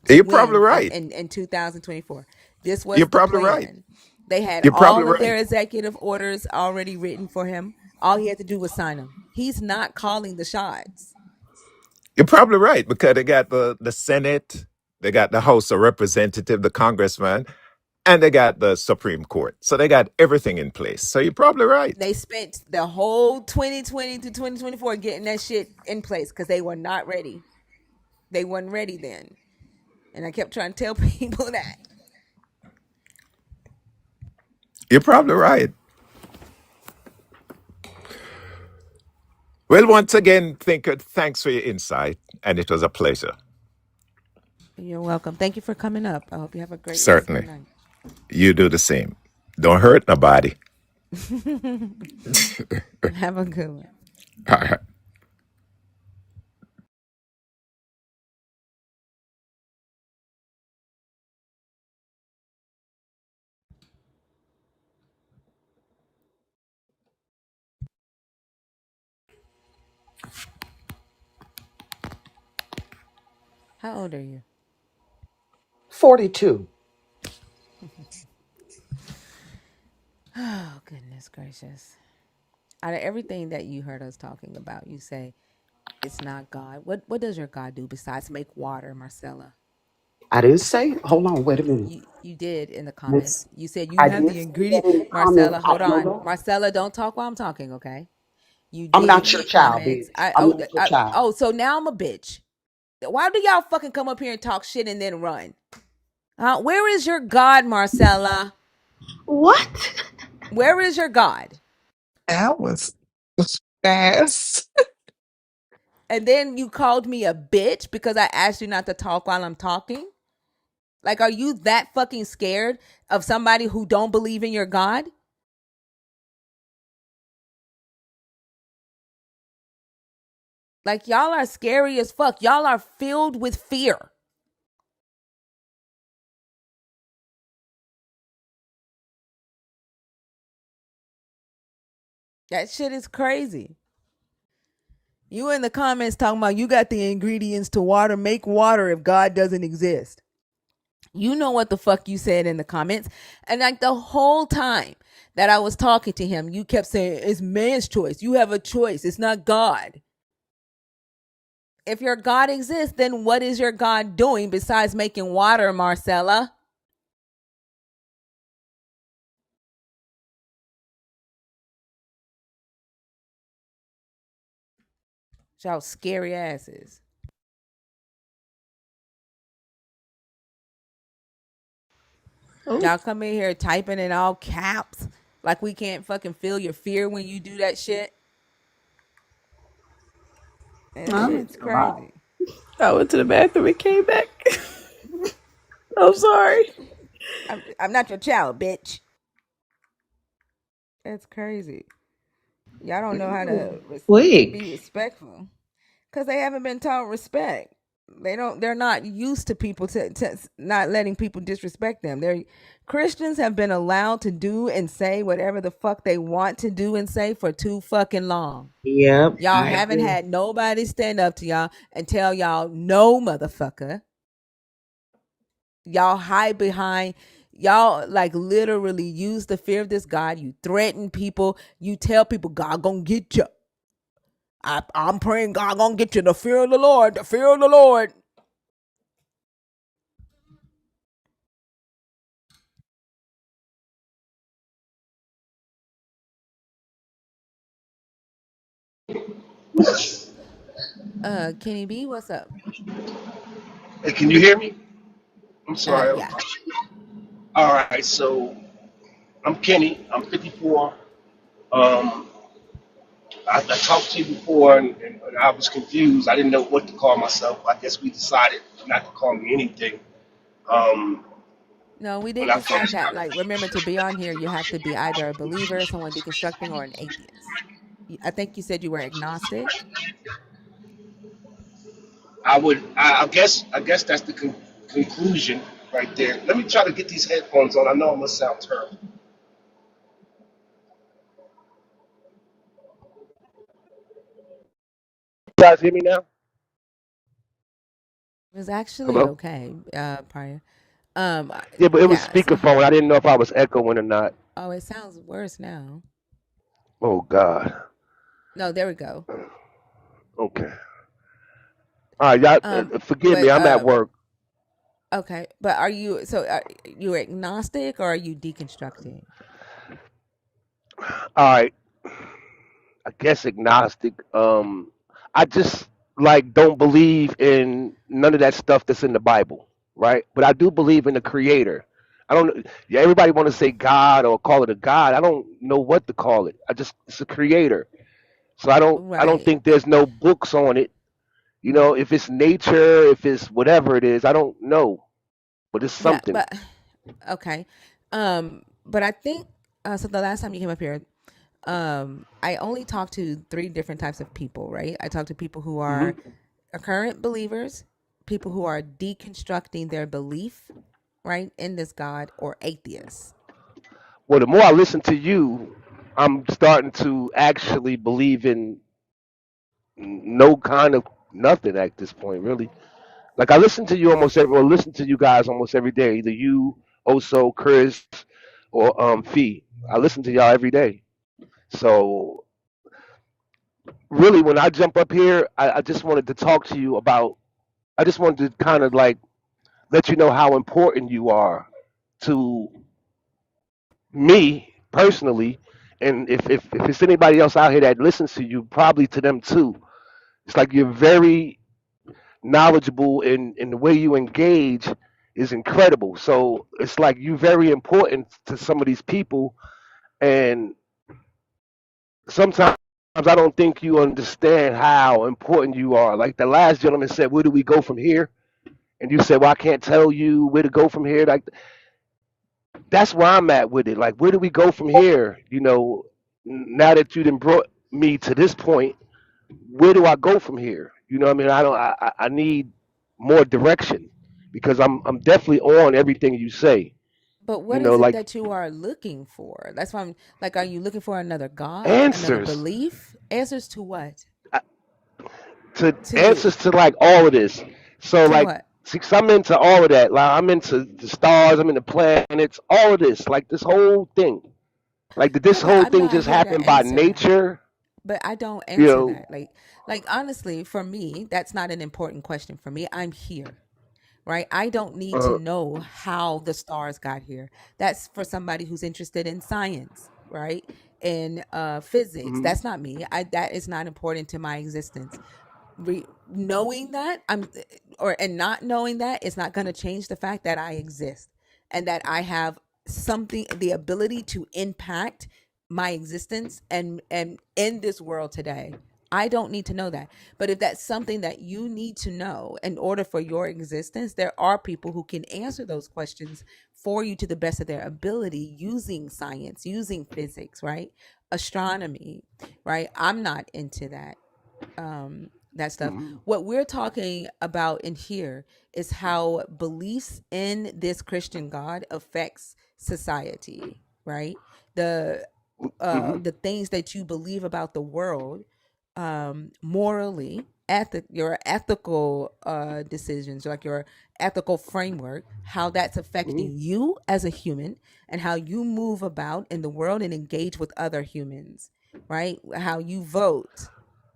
to You're probably win right. in 2024. This You're was the probably right. plan. They had You're probably all of their right. executive orders already written for him. All he had to do was sign them. He's not calling the shots. You're probably right because they got the Senate, they got the House of Representative, the Congressman, and they got the Supreme Court. So they got everything in place. So you're probably right. They spent the whole 2020 to 2024 getting that shit in place because they were not ready. They weren't ready then. And I kept trying to tell people that. You're probably right. Well, once again, Thinker, thanks for your insight, and it was a pleasure. You're welcome. Thank you for coming up. I hope you have a great rest of your Certainly. night. You do the same. Don't hurt nobody. Have a good one. All right. How old are you? 42. Oh, goodness gracious. Out of everything that you heard us talking about, you say it's not God. What does your God do besides make water, Marcella? I didn't say, hold on, wait a minute. You did in the comments. Miss, You said you I have did the say ingredient. that in the comments. Marcella, hold No, on. no, Marcella, don't talk while I'm talking, okay? You I'm did not in your the child, comments. bitch. I'm not your child. So now I'm a bitch. Why do y'all fucking come up here and talk shit and then run? Where is your God, Marcella? What? Where is your God? That was fast. And then you called me a bitch because I asked you not to talk while I'm talking? Like, are you that fucking scared of somebody who don't believe in your God? Like, y'all are scary as fuck. Y'all are filled with fear. That shit is crazy. You in the comments talking about you got the ingredients to water, make water if God doesn't exist. You know what the fuck you said in the comments. And like the whole time that I was talking to him, you kept saying it's man's choice. You have a choice. It's not God. If your God exists, then what is your God doing besides making water, Marcella? Y'all scary asses. Oh, Y'all come in here typing in all caps like we can't fucking feel your fear when you do that shit. That I, shit's crazy. I went to the bathroom and came back. I'm sorry. I'm not your child, bitch. That's crazy. Y'all don't know how to be Wig. respectful because they haven't been taught respect. They're not used to people to not letting people disrespect them. They're Christians have been allowed to do and say whatever the fuck they want to do and say for too fucking long. Yep, Y'all I haven't agree. had nobody stand up to y'all and tell y'all no, motherfucker. Y'all hide behind, y'all like literally use the fear of this God. You threaten people. You tell people God gonna get you. I'm praying God gonna get you. The fear of the Lord. The fear of the Lord. Kenny B, what's up? Hey, can you hear me? I'm sorry. Yeah. All right, so I'm Kenny. I'm 54. Um, I talked to you before, and I was confused. I didn't know what to call myself. I guess we decided not to call me anything. Um, No, we When did I first decide that. started. Like, remember, to be on here, you have to be either a believer, someone deconstructing, or an atheist. I think you said you were agnostic. I guess that's the conclusion right there. Let me try to get these headphones on. I know I'm gonna sound terrible. You guys hear me now? It was actually Hello? okay prior. Yeah, but it was Yeah. So, speakerphone. I didn't know if I was echoing or not. oh, it sounds worse now. Oh God. No, there we go. Okay. All right, y'all. Forgive me. But I'm at work. okay. But are you so you agnostic or are you deconstructing? All right. I guess agnostic. I just like don't believe in none of that stuff that's in the Bible, right? But I do believe in the Creator. I don't. Yeah, everybody want to say God or call it a God. I don't know what to call it. I just it's a Creator. So I don't Right. think there's no books on it. You know, if it's nature, if it's whatever it is, I don't know, but it's Yeah, something. but okay. But I think so the last time you came up here, I only talked to three different types of people, right? I talked to people who Hmm. are current believers, people who are deconstructing their belief, right, in this God, or atheists. Well, the more I listen to you, I'm starting to actually believe in no kind of nothing at this point, really. Like I listen to you almost every, or listen to you guys almost every day. Either you, Oso, Chris, or Fee. I listen to y'all every day. So really, when I jump up here, I just wanted to talk to you about. I just wanted to kind of like let you know how important you are to me personally, and if it's anybody else out here that listens to you, probably to them too. It's like you're very knowledgeable in the way you engage is incredible. So it's like you're very important to some of these people, and sometimes I don't think you understand how important you are. Like the last gentleman said, "Where do we go from here?" And you said, "Well, I can't tell you where to go from here." Like that's where I'm at with it. Like, where do we go from here? You know, now that you done brought me to this point, where do I go from here? You know what I mean? I don't. I need more direction because I'm definitely on everything you say. But You what know, is it like that you are looking for? That's why I'm like, are you looking for another God, another answers belief? Answers to what? uh, to To answers to like all of this. So like, what? see, 'cause I'm into all of that. Like I'm into the stars. I'm into planets. All of this. Like this whole thing. Like did Yeah, this but whole I'm thing not just here to happen by answer that. nature? But I don't You answer know. that. Like honestly, for me, that's not an important question for me. I'm here, right? I don't need to Uh, know how the stars got here. That's for somebody who's interested in science, right? In physics. mhm, That's not me. I that is not important to my existence. Knowing that I'm or and not knowing that it's not going to change the fact that I exist and that I have something the ability to impact my existence and in this world today. I don't need to know that. But if that's something that you need to know in order for your existence, there are people who can answer those questions for you to the best of their ability using science, using physics, right? Astronomy, right? I'm not into that stuff. mhm, What we're talking about in here is how beliefs in this Christian God affects society, right? The mhm, the things that you believe about the world, morally, your ethical decisions, like your ethical framework, how that's mhm, affecting you as a human and how you move about in the world and engage with other humans, right? How you vote,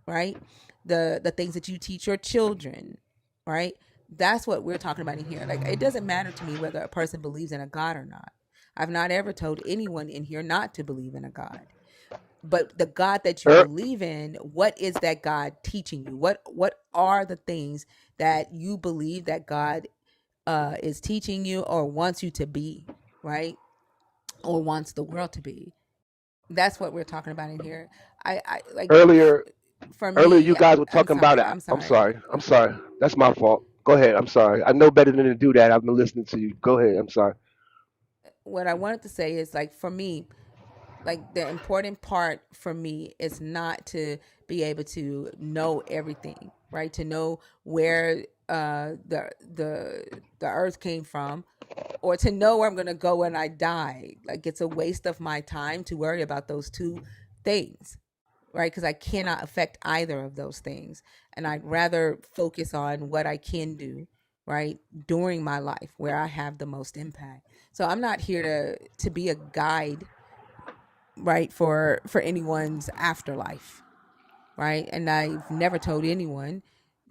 right? The things that you teach your children, right? That's what we're talking about in here. Like it doesn't matter to me whether a person believes in a God or not. I've not ever told anyone in here not to believe in a God. But the God that you er, believe in, what is that God teaching you? What are the things that you believe that God is teaching you or wants you to be, right? Or wants the world to be? That's what we're talking about in here. I like earlier, for earlier me, you guys were I'm talking about sorry. it. I'm I'm sorry. sorry. I'm sorry. That's my fault. Go ahead. I'm sorry. I know better than to do that. I've been listening to you. Go ahead. I'm sorry. what I wanted to say is, like, for me, like, the important part for me is not to be able to know everything, right? To know where the earth came from, or to know where I'm going to go when I die. Like, it's a waste of my time to worry about those two things, right? Because I cannot affect either of those things. And I'd rather focus on what I can do, right, during my life where I have the most impact. So I'm not here to be a guide, right, for anyone's afterlife, right? And I've never told anyone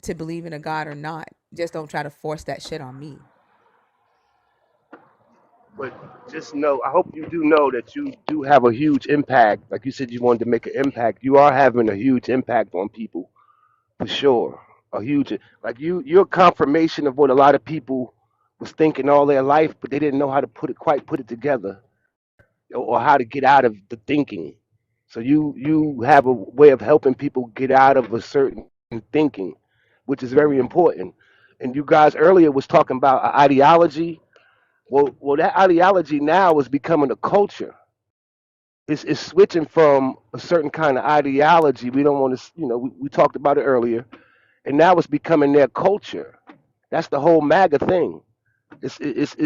to believe in a God or not. Just don't try to force that shit on me. But just know, I hope you do know that you do have a huge impact. Like you said, you wanted to make an impact. You are having a huge impact on people, for sure. A huge, like you're a confirmation of what a lot of people was thinking all their life, but they didn't know how to put it together, or how to get out of the thinking. So you have a way of helping people get out of a certain thinking, which is very important. And you guys earlier was talking about a ideology. Well, that ideology now is becoming a culture. It's switching from a certain kind of ideology. We don't want to, we talked about it earlier, and now it's becoming their culture. That's the whole MAGA thing. It's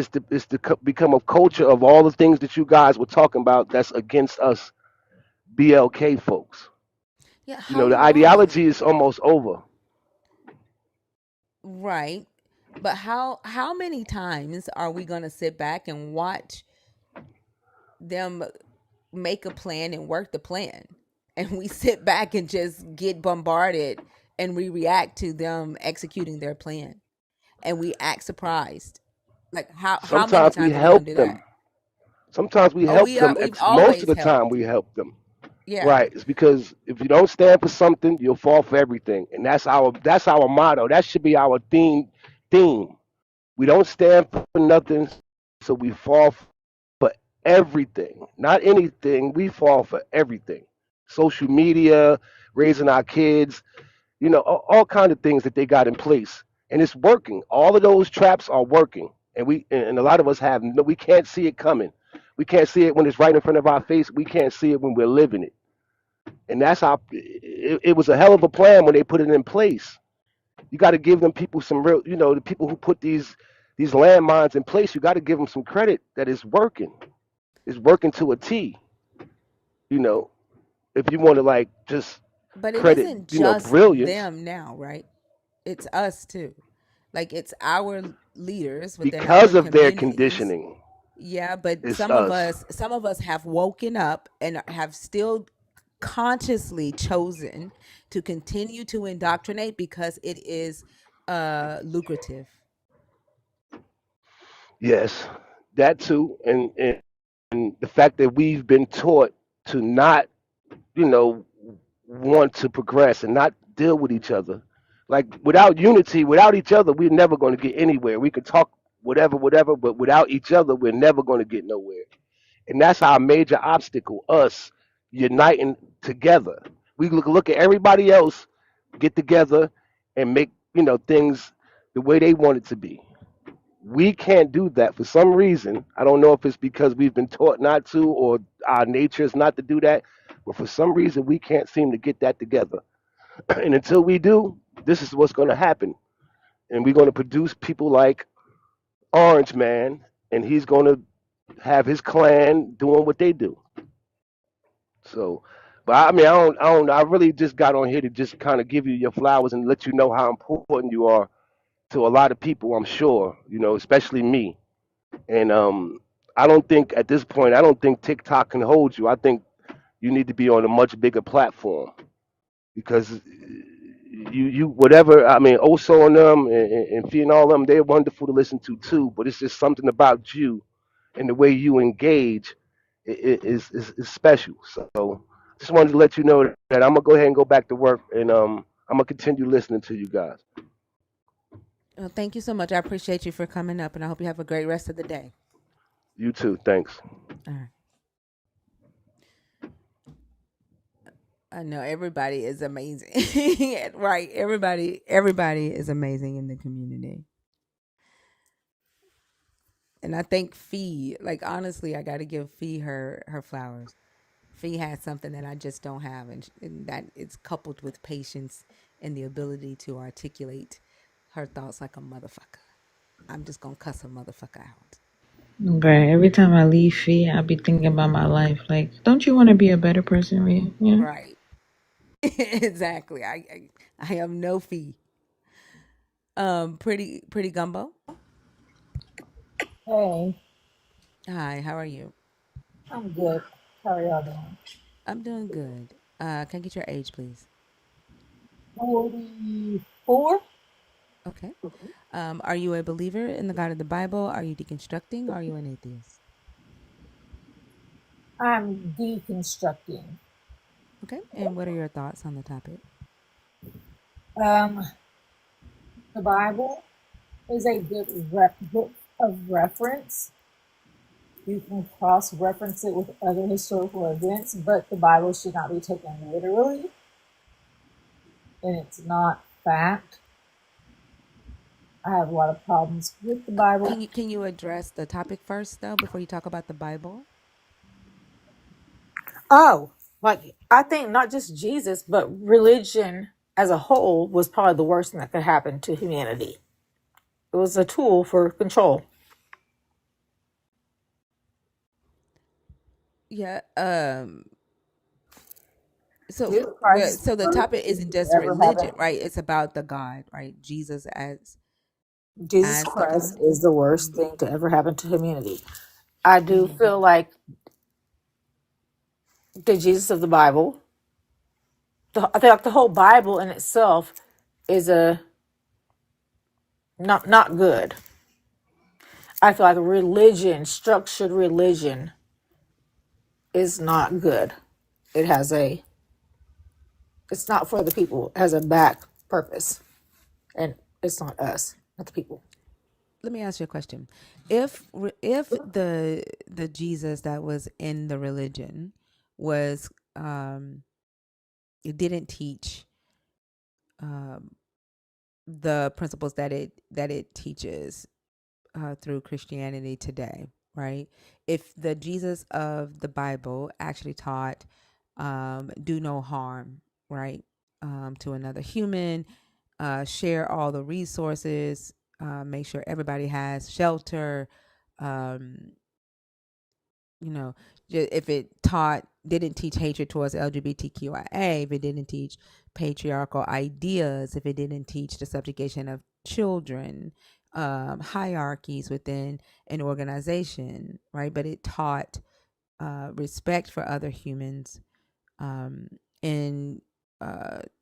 to become a culture of all the things that you guys were talking about that's against us BLK folks. Yeah, how The long? ideology is almost over. Right. But how many times are we going to sit back and watch them make a plan and work the plan, and we sit back and just get bombarded, and we react to them executing their plan, and we act surprised? Like, how many Sometimes we times are we going to help do that? them. Sometimes we Oh, help them. we've Most of always the time helped. we help them. Yeah. Right. It's because if you don't stand for something, you'll fall for everything. And that's our motto. That should be our theme. We don't stand for nothing, so we fall for everything. Not anything, we fall for everything. Social media, raising our kids, all kind of things that they got in place. And it's working. All of those traps are working. And a lot of us we can't see it coming. We can't see it when it's right in front of our face. We can't see it when we're living it. And that's how it was a hell of a plan when they put it in place. You got to give them people some real, the people who put these landmines in place. You got to give them some credit that it's working. It's working to a T. You know, if you want to like just But it credit, isn't just brilliance them now, right? It's us too. Like, it's our leaders within because our of their communities. conditioning. Yeah, but It's some of us. us some of us have woken up and have still consciously chosen to continue to indoctrinate because it is lucrative. Yes, that too, and the fact that we've been taught to not, you know, want to progress and not deal with each other. Like without unity, without each other, we're never going to get anywhere. We can talk whatever, but without each other, we're never going to get nowhere. And that's our major obstacle: us uniting together. We look at everybody else, get together, and make things the way they want it to be. We can't do that for some reason. I don't know if it's because we've been taught not to or our nature is not to do that, but for some reason we can't seem to get that together. And until we do, this is what's going to happen. And we're going to produce people like Orange Man, and he's going to have his clan doing what they do. So, but I mean, I don't, I really just got on here to just kind of give you your flowers and let you know how important you are to a lot of people. I'm sure, especially me. And I don't think at this point, I don't think TikTok can hold you. I think you need to be on a much bigger platform because you whatever. I mean, Oso and them and Fee and all them, they're wonderful to listen to too. But it's just something about you and the way you engage is special. So just wanted to let you know that I'm gonna go ahead and go back to work, and I'm gonna continue listening to you guys. Well, thank you so much. I appreciate you for coming up, and I hope you have a great rest of the day. You too. Thanks. All right. I know everybody is amazing. Right. Everybody is amazing in the community. And I think Fee, like honestly, I got to give Fee her flowers. Fee has something that I just don't have, and that it's coupled with patience and the ability to articulate her thoughts like a motherfucker. I'm just gonna cuss a motherfucker out. But every time I leave Fee, I be thinking about my life. Like, don't you want to be a better person, Rhea? You know? Right. Exactly. I have no Fee. Pretty gumbo. Hey, Hi, how are you? I'm good. How are y'all doing? I'm doing good. Can I get your age, please? 44? Okay. Are you a believer in the God of the Bible? Are you deconstructing? Or are you an atheist? I'm deconstructing. Okay. And what are your thoughts on the topic? Um, the Bible is a good book of reference. You can cross reference it with other historical events, but the Bible should not be taken literally, and it's not fact. I have a lot of problems with the Bible. Can you address the topic first though before you talk about the Bible? Oh, like I think not just Jesus, but religion as a whole was probably the worst thing that could happen to humanity. It was a tool for control. Yeah. Jesus Christ is the So the worst topic thing isn't to just ever religion, happen. right? It's about the God, right? Jesus Jesus as the Christ God. is the worst Mhm. thing to ever happen to humanity. I do Mhm. feel like the Jesus of the Bible, I feel like the whole Bible in itself is a not good. I feel like religion, structured religion, is not good. It has a it's not for the people. It has a back purpose, and it's not us, not the people. Let me ask you a question. If the Jesus that was in the religion was it didn't teach um the principles that it teaches through Christianity today, right? If the Jesus of the Bible actually taught do no harm, right, to another human, share all the resources, make sure everybody has shelter, um, you know, if it taught didn't teach hatred towards LGBTQIA, if it didn't teach patriarchal ideas, if it didn't teach the subjugation of children, hierarchies within an organization, right? But it taught respect for other humans, um, and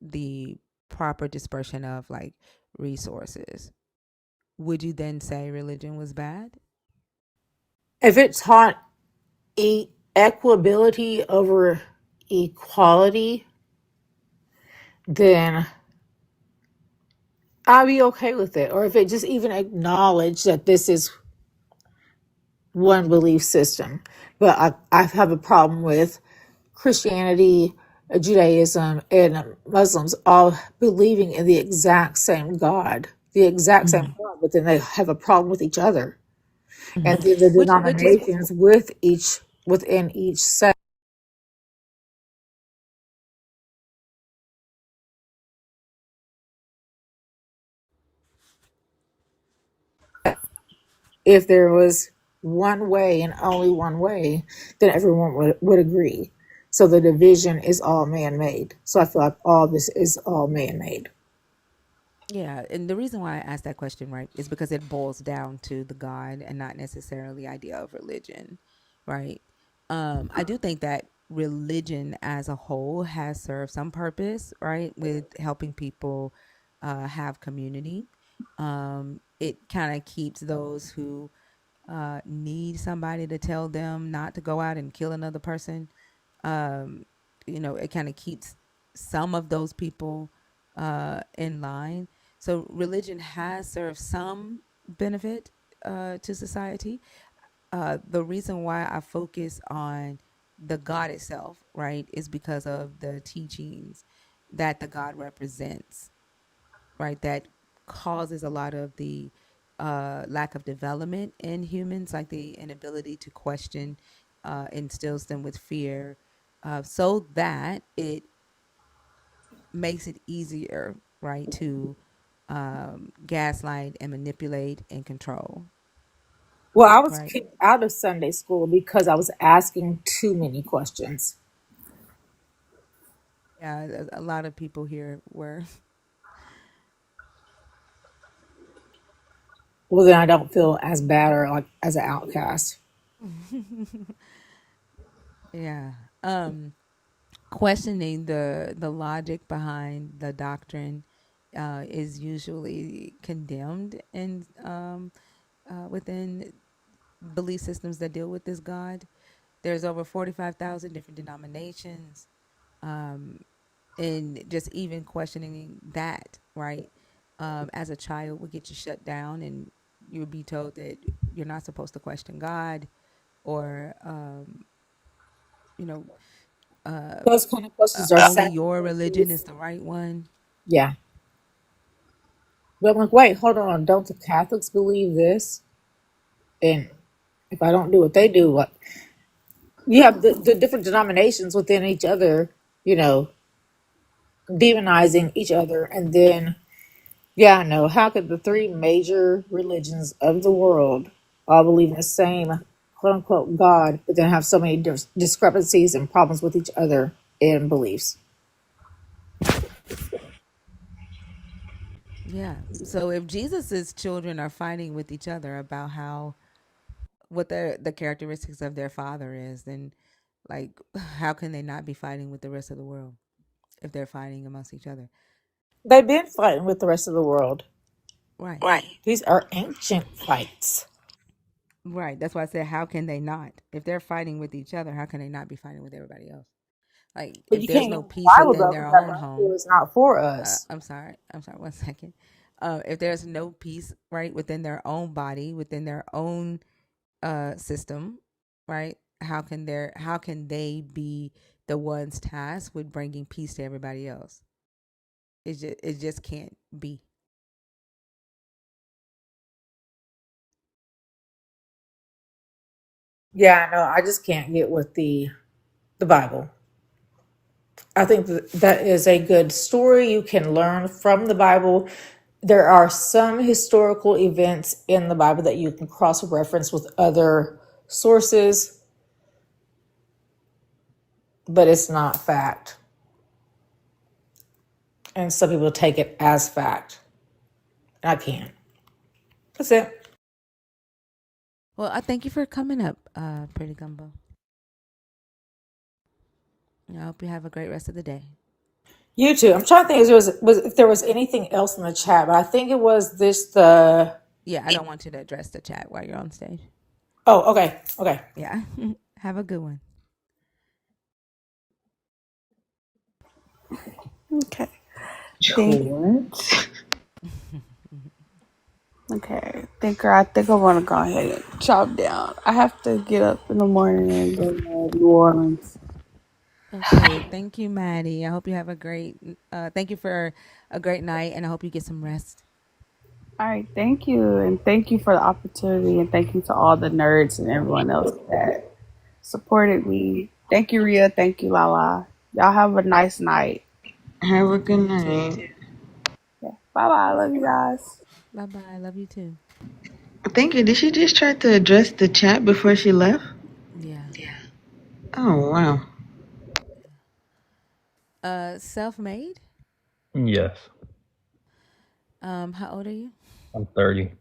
the proper dispersion of like resources. Would you then say religion was bad? If it taught equability over equality, then I'll be okay with it. Or if it just even acknowledged that this is one belief system. But I have a problem with Christianity, Judaism, and Muslims all believing in the exact same God, the exact same Mhm. God, but then they have a problem with each other. Mhm. And then the Which is denominations within each sect, if there was one way and only one way, then everyone would agree. So the division is all man made. So I feel like all this is all man made. Yeah, and the reason why I asked that question, right, is because it boils down to the God and not necessarily idea of religion, right? I do think that religion as a whole has served some purpose, right, with helping people have community. It kind of keeps those who need somebody to tell them not to go out and kill another person. Um, it kind of keeps some of those people in line. So religion has served some benefit to society. The reason why I focus on the God itself, right, is because of the teachings that the God represents, right, that causes a lot of the lack of development in humans, like the inability to question, instills them with fear, so that it makes it easier, right, to gaslight and manipulate and control, Well, I was right? kicked out of Sunday school because I was asking too many questions. Yeah, a lot of people here were. Well, then I don't feel as bad or like as an outcast. Yeah. Questioning the logic behind the doctrine is usually condemned in within belief systems that deal with this God. There's over 45,000 different denominations, and just even questioning that, right? As a child would get you shut down, and you would be told that you're not supposed to question God, or you know, Those kind of questions are only your religion sacrilegious. is the right one. Yeah. But I'm like, wait, hold on. Don't the Catholics believe this? And if I don't do what they do, what? You have the different denominations within each other, you know, demonizing each other. And then, yeah, no, how could the three major religions of the world all believe in the same quote unquote God, but then have so many discrepancies and problems with each other in beliefs? Yeah. So if Jesus's children are fighting with each other about how what the characteristics of their father is, then like how can they not be fighting with the rest of the world if they're fighting amongst each other? They've been fighting with the rest of the world. Right. Right. These are ancient fights. Right. That's why I said how can they not? If they're fighting with each other, how can they not be fighting with everybody else? Like But if you there's can't no use the peace Bible within though, their because that own Bible home. is not for us. I'm sorry. I'm sorry. One second. If there's no peace, right, within their own body, within their own system, right? How can they be the ones tasked with bringing peace to everybody else? It just can't be. Yeah, no, I just can't get with the Bible. I think that is a good story you can learn from the Bible. There are some historical events in the Bible that you can cross reference with other sources, but it's not fact. And some people take it as fact. I can't. That's it. Well, I thank you for coming up, Pretty Gumbo. I hope you have a great rest of the day. You too. I'm trying to think if there was anything else in the chat, but I think it was this the Yeah, I don't want you to address the chat while you're on stage. Oh, okay. Okay. Yeah. Have a good one. Okay. What? Okay. I think I want to go ahead and chop down. I have to get up in the morning and go to New Orleans. Okay, thank you, Maddie. I hope you have a great. Thank you for a great night, and I hope you get some rest. All right. Thank you. And thank you for the opportunity. And thank you to all the nerds and everyone else that supported me. Thank you, Rhea. Thank you, Lala. Y'all have a nice night. Have a good You too. night. Yeah. Bye bye. Love you guys. Bye bye. Love you too. Thank you. Did she just try to address the chat before she left? Yeah. Oh, wow. Self-made. Yes, How old are you? I'm 30.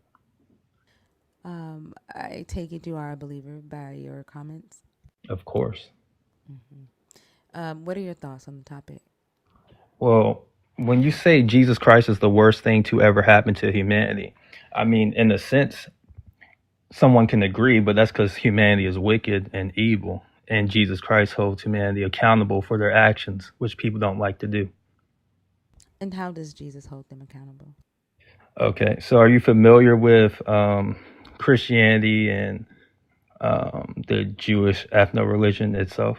I take it you are a believer by your comments. Of course. What are your thoughts on the topic? Well, when you say Jesus Christ is the worst thing to ever happen to humanity, I mean, in a sense, someone can agree, but that's because humanity is wicked and evil, and Jesus Christ holds humanity accountable for their actions, which people don't like to do. And how does Jesus hold them accountable? Okay, so are you familiar with Christianity and the Jewish ethno religion itself?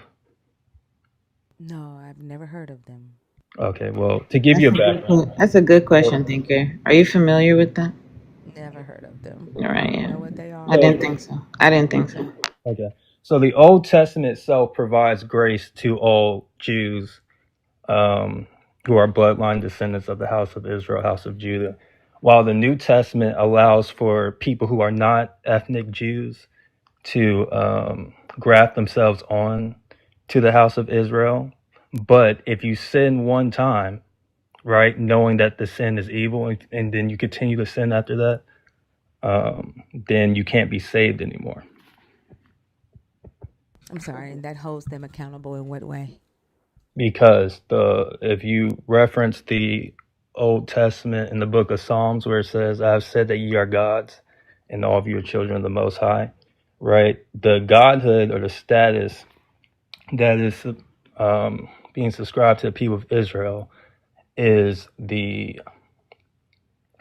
No, I've never heard of them. Okay, well, to give you a background. That's a good question, Thinker. Are you familiar with that? Never heard of. about them. Right, I don't yeah. know what they I are. didn't think so. I didn't think so. Okay. So the Old Testament itself provides grace to all Jews who are bloodline descendants of the house of Israel, house of Judah, while the New Testament allows for people who are not ethnic Jews to graft themselves on to the house of Israel. But if you sin one time, right, knowing that the sin is evil, and then you continue to sin after that, then you can't be saved anymore. I'm sorry, and that holds them accountable in what way? Because if you reference the Old Testament in the book of Psalms where it says, I have said that ye are gods and all of you are children of the Most High, right? The godhood or the status that is being subscribed to the people of Israel is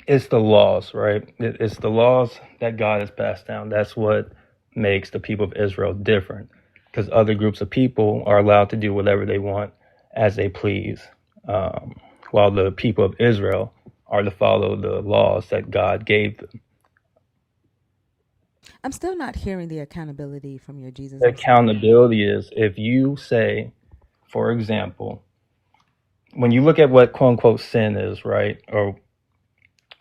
it's the laws, right? It's the laws that God has passed down. That's what makes the people of Israel different, because other groups of people are allowed to do whatever they want as they please, while the people of Israel are to follow the laws that God gave them. I'm still not hearing the accountability from your Jesus. The I'm sorry. accountability is if you say, for example, when you look at what quote unquote sin is, right? Or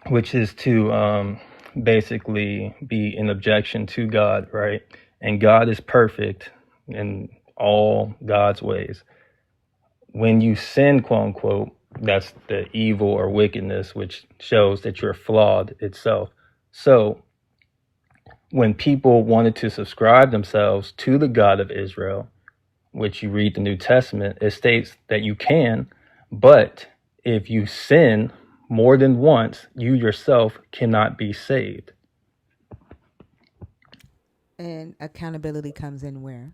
which is to basically be an objection to God, right? And God is perfect in all God's ways. When you sin, quote unquote, that's the evil or wickedness, which shows that you're flawed itself. So when people wanted to subscribe themselves to the God of Israel, which you read the New Testament, it states that you can, but if you sin more than once, you yourself cannot be saved. And accountability comes in where?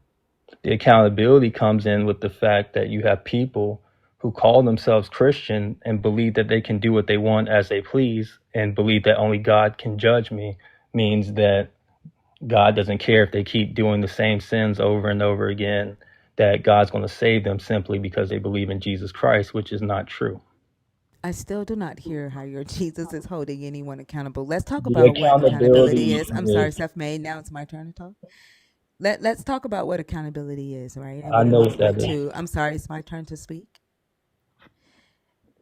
The accountability comes in with the fact that you have people who call themselves Christian and believe that they can do what they want as they please and believe that only God can judge me, means that God doesn't care if they keep doing the same sins over and over again, that God's going to save them simply because they believe in Jesus Christ, which is not true. I still do not hear how your Jesus is holding anyone accountable. Let's talk The about what accountability accountability is. I'm sorry, is, self-made. Now it's my turn to talk. Let's talk about what accountability is, right? And I what it know looks what that like is. to, I'm sorry, it's my turn to speak.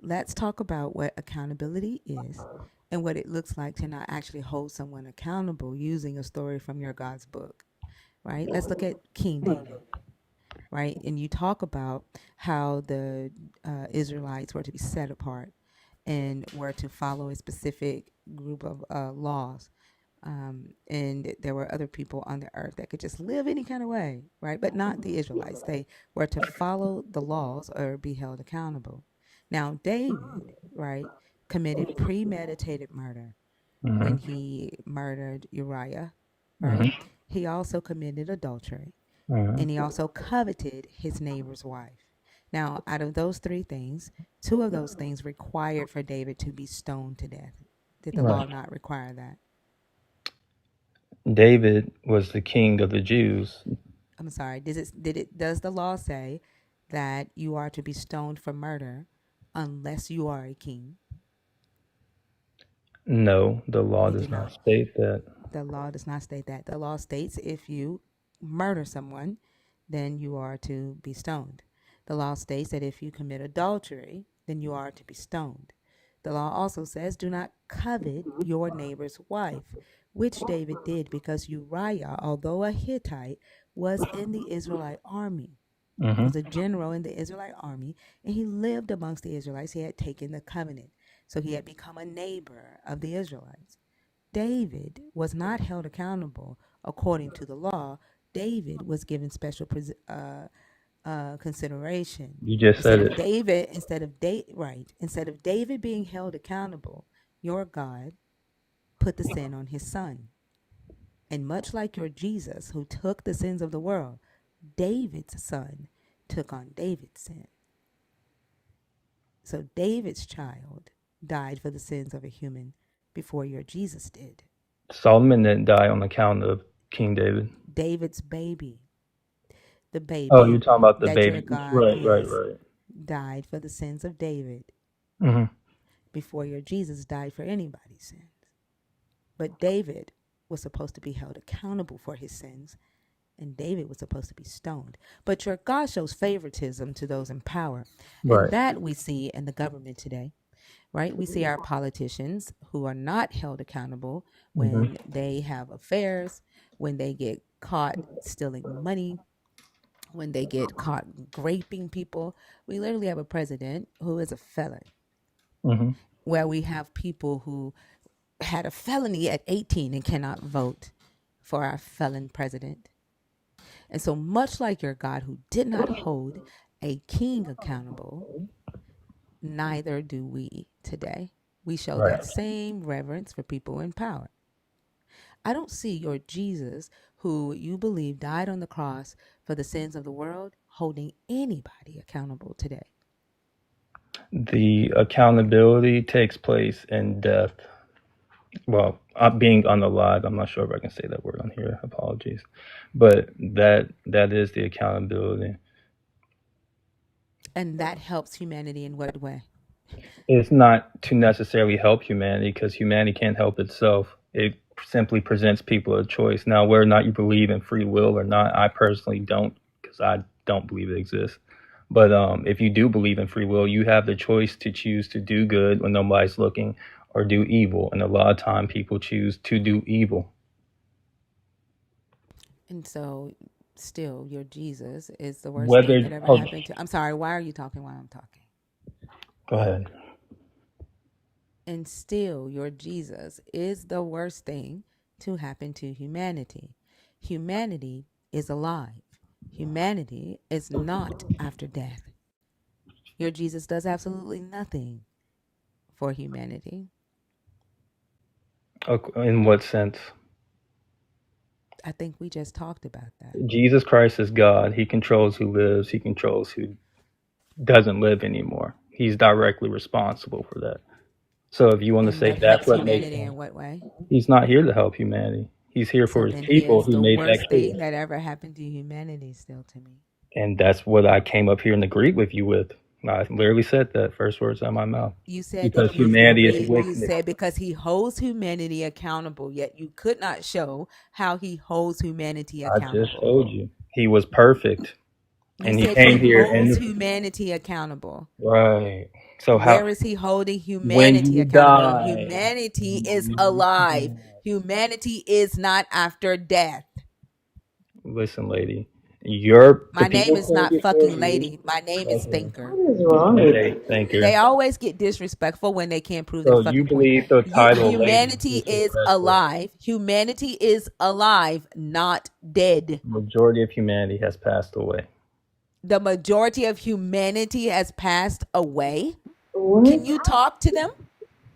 Let's talk about what accountability is and what it looks like to not actually hold someone accountable using a story from your God's book, right? Let's look at King David, right? And you talk about how the Israelites were to be set apart and were to follow a specific group of laws. And there were other people on the earth that could just live any kind of way, right? But not the Israelites. They were to follow the laws or be held accountable. Now, David, right, committed premeditated murder when Mm-hmm. he murdered Uriah, right? Mm-hmm. He also committed adultery Mm-hmm. and he also coveted his neighbor's wife. Now, out of those three things, two of those things required for David to be stoned to death. Did the law Right. not require that? David was the king of the Jews. I'm sorry. Does the law say that you are to be stoned for murder unless you are a king? No, the law They do does not not. state that. The law does not state that. The law states if you murder someone, then you are to be stoned. The law states that if you commit adultery, then you are to be stoned. The law also says, do not covet your neighbor's wife, which David did because Uriah, although a Hittite, was in the Israelite army. He Mm-hmm. was a general in the Israelite army, and he lived amongst the Israelites. He had taken the covenant. So he had become a neighbor of the Israelites. David was not held accountable according to the law. David was given special consideration. You just said it. Instead of David being held accountable, your God put the sin on his son. And much like your Jesus, who took the sins of the world, David's son took on David's sin. So David's child died for the sins of a human before your Jesus did. Solomon didn't die on account of King David. David's baby, the Oh, you're baby talking about the that your baby. God, Right, right, yes, right. died for the sins of David Mm-hmm. before your Jesus died for anybody's sins. But David was supposed to be held accountable for his sins, and David was supposed to be stoned. But your God shows favoritism to those in power. And Right. that we see in the government today, right? We see our politicians who are not held accountable Hmm. when they have affairs, when they get caught stealing money, when they get caught raping people. We literally have a president who is a felon, Hmm. where we have people who had a felony at 18 and cannot vote for our felon president. And so, much like your God, who did not hold a king accountable, neither do we today. We show Right. that same reverence for people in power. I don't see your Jesus, who you believe died on the cross for the sins of the world, holding anybody accountable today. The accountability takes place in death. Well, being unalive. I'm not sure if I can say that word on here. Apologies, but that is the accountability. And that helps humanity in what way? It's not to necessarily help humanity because humanity can't help itself. It simply presents people a choice. Now, whether or not you believe in free will or not, I personally don't, because I don't believe it exists. But if you do believe in free will, you have the choice to choose to do good when nobody's looking or do evil. And a lot of time people choose to do evil. And so, still, your Jesus is the worst thing Whether, that ever oh, happened to. I'm sorry, why are you talking while I'm talking? go ahead. And still, your Jesus is the worst thing to happen to humanity. Humanity is alive. Humanity is not after death. Your Jesus does absolutely nothing for humanity. In what sense? I think we just talked about that. Jesus Christ is God. He controls who lives. He controls who doesn't live anymore. He's directly responsible for that. So if you want to And say that that's helps what makes humanity in him, what way? he's not here to help humanity. He's here for So his then he people is who the made that worst clear. thing that ever happened to humanity still to me. And that's what I came up here and agreed with you with. I literally said that first words out of my mouth. You said Because that you humanity is agree. You wicked. said because he holds humanity accountable, yet you could not show how he holds humanity I just accountable. told you. He was perfect. You And he said he came here holds and humanity accountable. right. So how Where is he holding when humanity you accountable? die, Humanity is alive. Humanity is not after death. listen, lady, the My name people is came not before fucking you. lady. My name is Okay. Thinker. What is wrong with Okay, you? thank you. They always get disrespectful when they can't prove their So you fucking point. believe the title lady is Humanity is disrespectful. alive. Humanity is alive, not dead. Majority of humanity has passed away. The majority of humanity has passed away. What? Can you talk to them?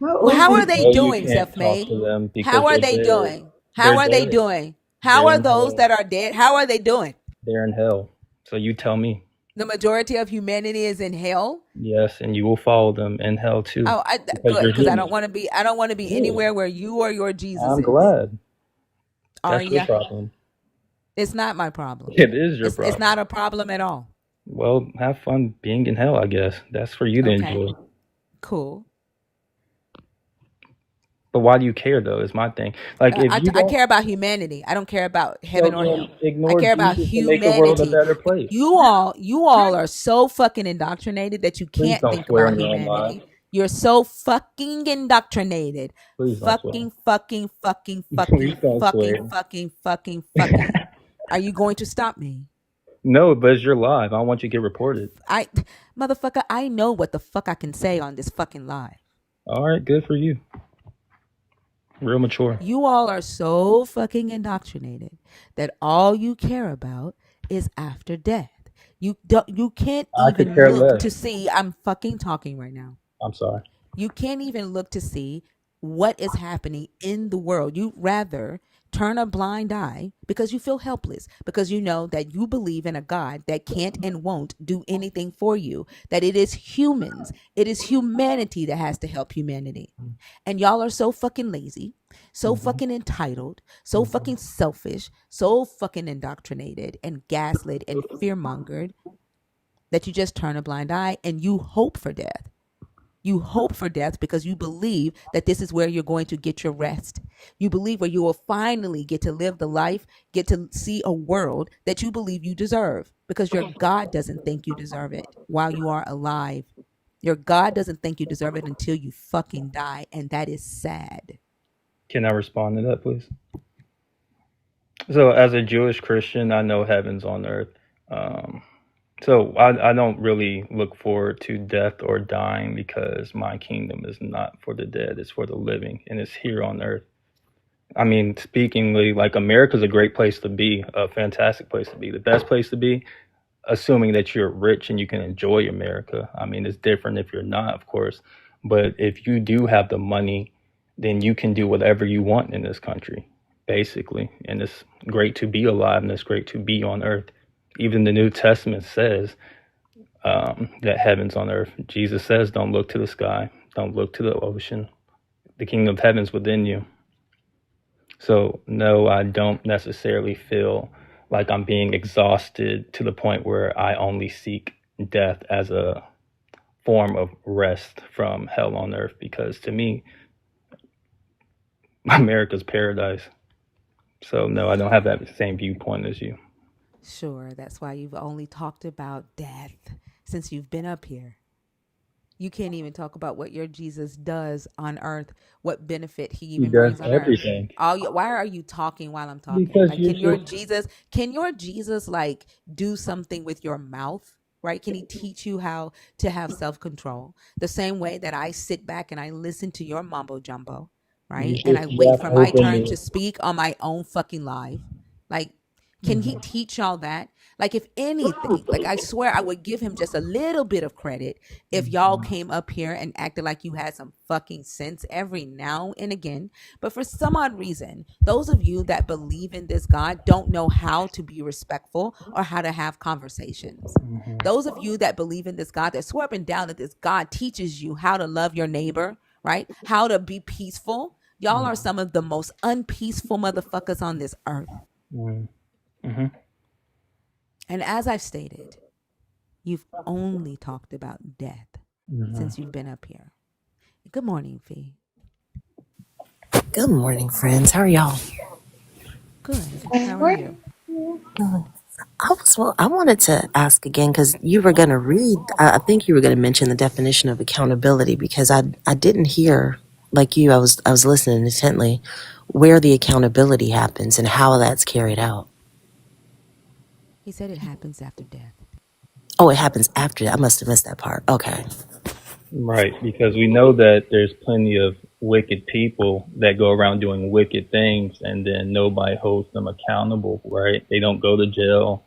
How Well, old how are are they No, you doing, you? can't talk self-made? to them because How are they're they dead. doing? How They're are they dead. doing? How They're are in those hell. that are dead? How are they doing? They're in hell. So you tell me. The majority of humanity is in hell. Yes, and you will follow them in hell too. Oh, Because good, you're because I human. don't want to be. I don't want to be Good. anywhere where you or your Jesus I'm is. glad. Are That's your ya? problem. It's not my problem. It is your It's problem. not a problem at all. Well, have fun being in hell, I guess. That's for you to Okay, enjoy. cool. But why do you care though? Is my thing. Like if you I don't, care about humanity. I don't care about well heaven or then hell. I ignore care about Jesus and make the world a humanity. better place. You all are so fucking indoctrinated that you Please can't don't think swear about on your own life. humanity. You're so fucking indoctrinated. Please don't swear. Fucking, fucking, fucking, Please fucking, don't fucking, swear. fucking, fucking, fucking. Are you going to stop me? No, but it's your live. I don't want you to get reported. Motherfucker, I know what the fuck I can say on this fucking live. All right, good for you. Real mature. You all are so fucking indoctrinated that all you care about is after death. You can't I could even care look less. to see. I'm fucking talking right now. I'm sorry. You can't even look to see what is happening in the world. You rather turn a blind eye because you feel helpless, because you know that you believe in a God that can't and won't do anything for you, that it is humans, it is humanity that has to help humanity. And y'all are so fucking lazy, so fucking entitled, so fucking selfish, so fucking indoctrinated and gaslit and fear mongered that you just turn a blind eye and you hope for death. You hope for death because you believe that this is where you're going to get your rest. You believe where you will finally get to live the life, get to see a world that you believe you deserve because your God doesn't think you deserve it while you are alive. Your God doesn't think you deserve it until you fucking die, and that is sad. Can I respond to that, please? So, as a Jewish Christian, I know heaven's on earth. So I don't really look forward to death or dying because my kingdom is not for the dead, it's for the living, and it's here on earth. I mean, speakingly, like America's a great place to be, a fantastic place to be, the best place to be, assuming that you're rich and you can enjoy America. I mean, it's different if you're not, of course, but if you do have the money, then you can do whatever you want in this country, basically. And it's great to be alive and it's great to be on earth. Even the New Testament says that heaven's on earth. Jesus says, don't look to the sky, don't look to the ocean. The kingdom of heaven's within you. So, no, I don't necessarily feel like I'm being exhausted to the point where I only seek death as a form of rest from hell on earth, because to me, America's paradise. So, no, I don't have that same viewpoint as you. Sure, that's why you've only talked about death since you've been up here. You can't even talk about what your Jesus does on earth, what benefit he He even does brings on earth. everything. Why are you talking while I'm talking? Because Like, you're can your Jesus like do something with your mouth? Right? Can he teach you how to have self-control? The same way that I sit back and I listen to your mumbo jumbo, you right? And should I see wait I've for my turn openly. to speak on my own fucking live. Like, can he teach y'all that? Like, if anything, like I swear I would give him just a little bit of credit if y'all came up here and acted like you had some fucking sense every now and again. But for some odd reason, those of you that believe in this God don't know how to be respectful or how to have conversations. Those of you that believe in this God, that swear up and down that this God teaches you how to love your neighbor, right? How to be peaceful. Y'all are some of the most unpeaceful motherfuckers on this earth. Mm-hmm. And as I've stated, you've only talked about death since you've been up here. Good morning, Fee. Good morning, friends. How are y'all? Good. How are you? I wanted to ask again because you were going to read. I think you were going to mention the definition of accountability because I didn't hear like you. I was listening intently where the accountability happens and how that's carried out. He said it happens after death. Oh, it happens after that. I must have missed that part. Okay. Right, because we know that there's plenty of wicked people that go around doing wicked things and then nobody holds them accountable, right? They don't go to jail.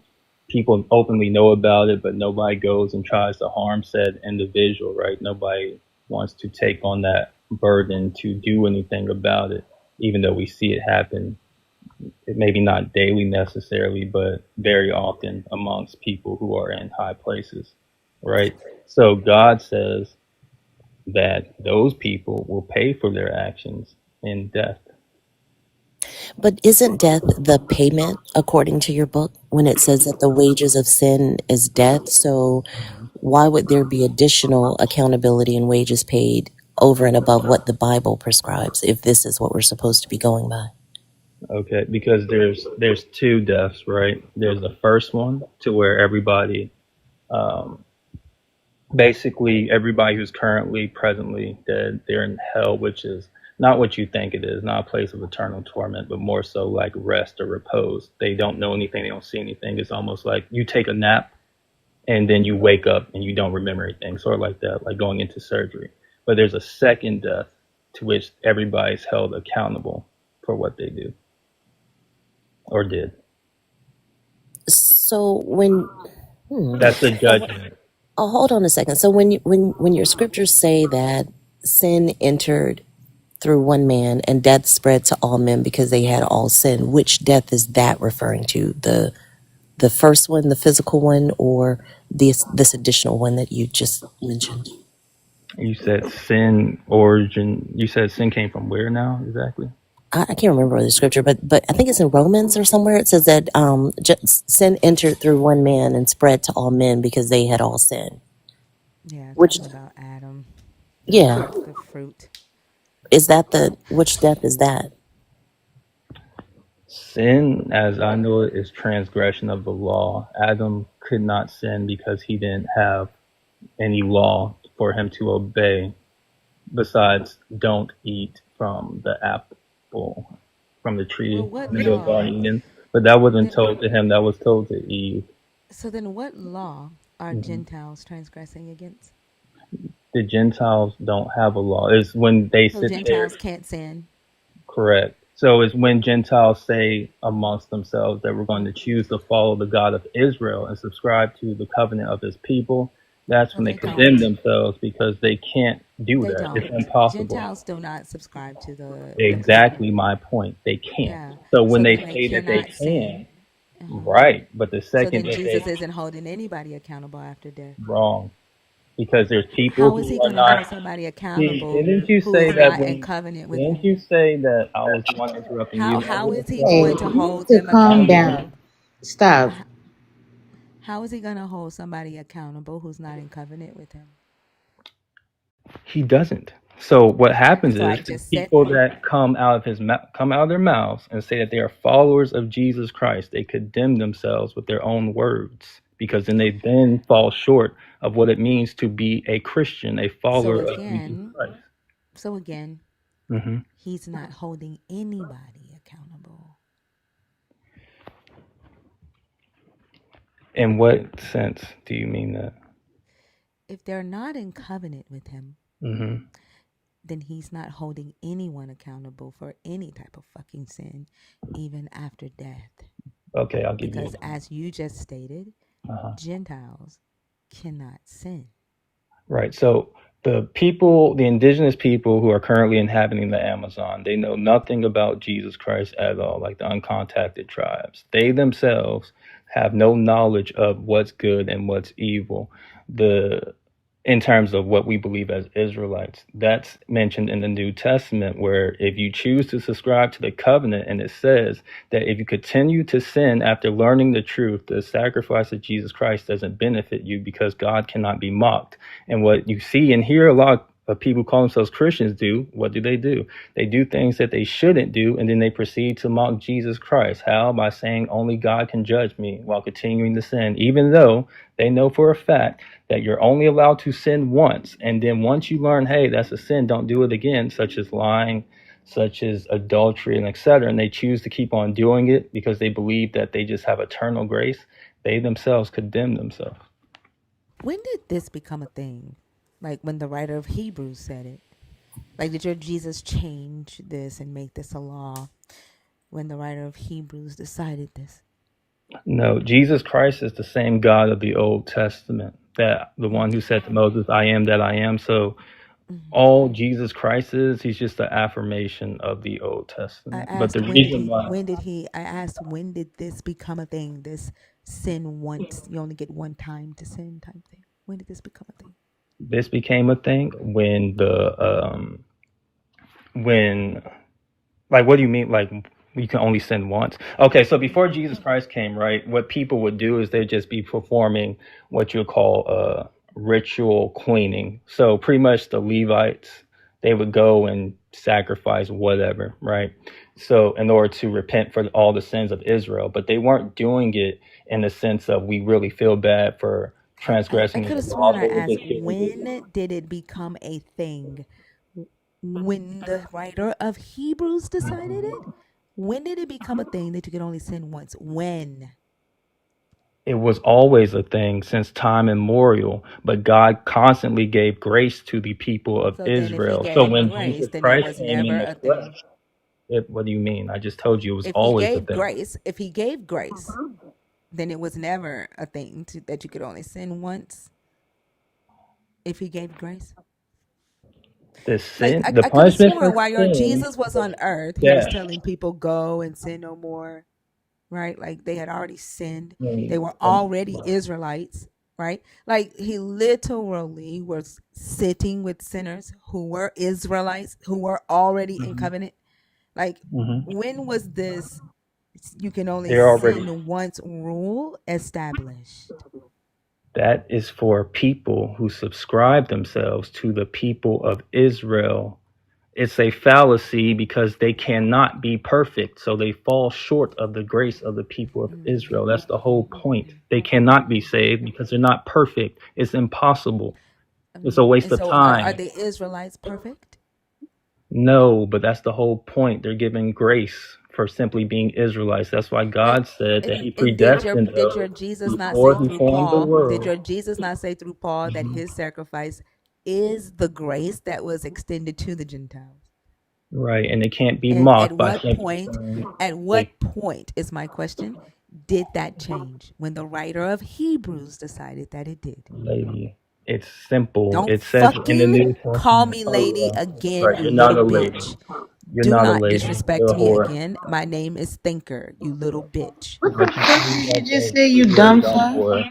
People openly know about it, but nobody goes and tries to harm said individual, right? Nobody wants to take on that burden to do anything about it, even though we see it happen, maybe not daily necessarily, but very often amongst people who are in high places, right? So God says that those people will pay for their actions in death. But isn't death the payment according to your book when it says that the wages of sin is death? So why would there be additional accountability and wages paid over and above what the Bible prescribes if this is what we're supposed to be going by? Okay, because there's two deaths, right? There's the first one to where everybody, basically everybody who's currently presently dead, they're in hell, which is not what you think it is, not a place of eternal torment, but more so like rest or repose. They don't know anything, they don't see anything. It's almost like you take a nap and then you wake up and you don't remember anything, sort of like that, like going into surgery. But there's a second death to which everybody's held accountable for what they do or did. So when That's the judgment. hold on a second. So when your scriptures say that sin entered through one man and death spread to all men because they had all sin, which death is that referring to? The first one, the physical one, or this additional one that you just mentioned? You said sin origin. You said sin came from where now exactly? I can't remember the scripture, but I think it's in Romans or somewhere. It says that sin entered through one man and spread to all men because they had all sinned. Yeah, Which talking about Adam. Yeah. The fruit. Is that which death is that? Sin, as I know it, is transgression of the law. Adam could not sin because he didn't have any law for him to obey besides don't eat from the apple from the Well, tree what in the law? Garden of Eden. But that wasn't Then, told to him, that was told to Eve. so then, what law are hmm Gentiles transgressing against? The Gentiles don't have a law. It's when they So sit there. Gentiles can't sin. Correct. So it's when Gentiles say amongst themselves that we're going to choose to follow the God of Israel and subscribe to the covenant of his people. That's Well, when they they condemn don't. themselves because they can't do They that. It's don't. impossible. Gentiles do not subscribe to the covenant. Exactly my point. They can't. Yeah. So when So they then they say that they cannot sin. can, right, but the So second then that they Jesus isn't holding anybody accountable after death. wrong, because there's people How is who he are going to hold not. somebody See, accountable didn't you who say is that not in when? covenant with Didn't him? you say that I was the one interrupting you? I How was is he Hey, going interrupting to you you. need hold to them calm accountable? down. Stop. How is he going to hold somebody accountable who's not in covenant with him? He doesn't. So what happens So I is the just said people that. that come out of their mouths and say that they are followers of Jesus Christ, they condemn themselves with their own words because then fall short of what it means to be a Christian, a So follower of Jesus again, Christ. so again, hmm he's not holding anybody accountable. In what sense do you mean that? If they're not in covenant with him, hmm then he's not holding anyone accountable for any type of fucking sin, even after death. Okay, I'll give you. Because as you just stated, Uh-huh. Gentiles cannot sin. Right. So the indigenous people who are currently inhabiting the Amazon, they know nothing about Jesus Christ at all, like the uncontacted tribes. They themselves have no knowledge of what's good and what's evil. The in terms of what we believe as Israelites. That's mentioned in the New Testament, where if you choose to subscribe to the covenant, and it says that if you continue to sin after learning the truth, the sacrifice of Jesus Christ doesn't benefit you because God cannot be mocked. And what you see and hear a lot of people call themselves Christians do, what do? They do things that they shouldn't do, and then they proceed to mock Jesus Christ. How? By saying only God can judge me while continuing to sin, even though they know for a fact that you're only allowed to sin once. And then once you learn, hey, that's a sin, don't do it again, such as lying, such as adultery, and etc. And they choose to keep on doing it because they believe that they just have eternal grace. They themselves condemn themselves. When did this become a thing? Like when the writer of Hebrews said it? Like, did your Jesus change this and make this a law when the writer of Hebrews decided this? No, Jesus Christ is the same God of the Old Testament, that the one who said to Moses, I am that I am. So all Jesus Christ is, he's just the affirmation of the Old I Testament. But the asked reason why, I asked when did this become a thing? This sin once, you only get one time to sin type thing. When did this become a thing? this became a thing when like, what do you mean? Like, you can only sin once? Okay, so before Jesus Christ came, right, what people would do is they'd just be performing what you call ritual cleaning. So pretty much the Levites, they would go and sacrifice whatever, right? So in order to repent for all the sins of Israel, but they weren't doing it in the sense of we really feel bad for I transgressing could the have sworn law. I They were asked just doing it. when did it become a thing? When the writer of Hebrews decided it? When did it become a thing that you could only sin once? When? It was always a thing since time immemorial, but God constantly gave grace to the people of So then if he Israel. So gave when grace, Jesus then it Christ was came in never the a thing. flesh, what do you mean? I just told you it was If he always a gave thing. grace, then it was never a thing that you could only sin once. If he gave grace. The Like sin, the I could have punishment for sworn while your sin, Jesus was on earth, he was death. telling people go and sin no more, right? Like they had already sinned. They Mm, were already Israelites, right? Like he literally was sitting with sinners who were Israelites, who were already in mhm, covenant. Like mhm. when was this you can only They're already sin once rule established? That is for people who subscribe themselves to the people of Israel. It's a fallacy because they cannot be perfect. So they fall short of the grace of the people of Israel. That's the whole point. They cannot be saved because they're not perfect. It's impossible. It's a waste And of so, are time. the Israelites perfect? No, but that's the whole point. They're given grace for simply being Israelites. That's why But God said that He did predestined your us Jesus not say before He through formed the Paul? Did world. your Jesus not say through Paul that his sacrifice is the grace that was extended to the Gentiles? Right, and it can't be And at mocked by what simply point? saying At they what point is my question? Did that change when the writer of Hebrews decided that it did? lady. It's simple. Don't It says in the fucking New call Testament. me lady Oh, again, right, you you're not little a lady. bitch. You're Do not a not lady. You're disrespect a me whore. again. My name is Thinker, you little bitch. What the But you fuck can use did you that just as say, the you word dumb dumb fuck? whore.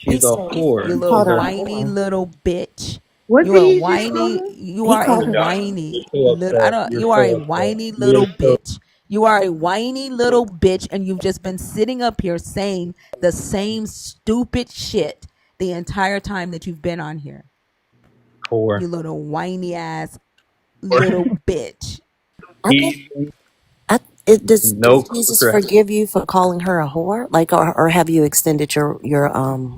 He She's a said You whore. he little called She's her a a whiny whore. little bitch. What You did are a he just call whiny. her? You He are a called her. You're whiny so little. I upset. don't. You're You are a so upset. whiny You're little so bitch. You are a whiny little bitch, and you've just been sitting up here saying the same stupid shit the entire time that you've been on here. whore. You little whiny ass little bitch. I think Heathen. does No Jesus correct. forgive you for calling her a whore? Like, or have you extended your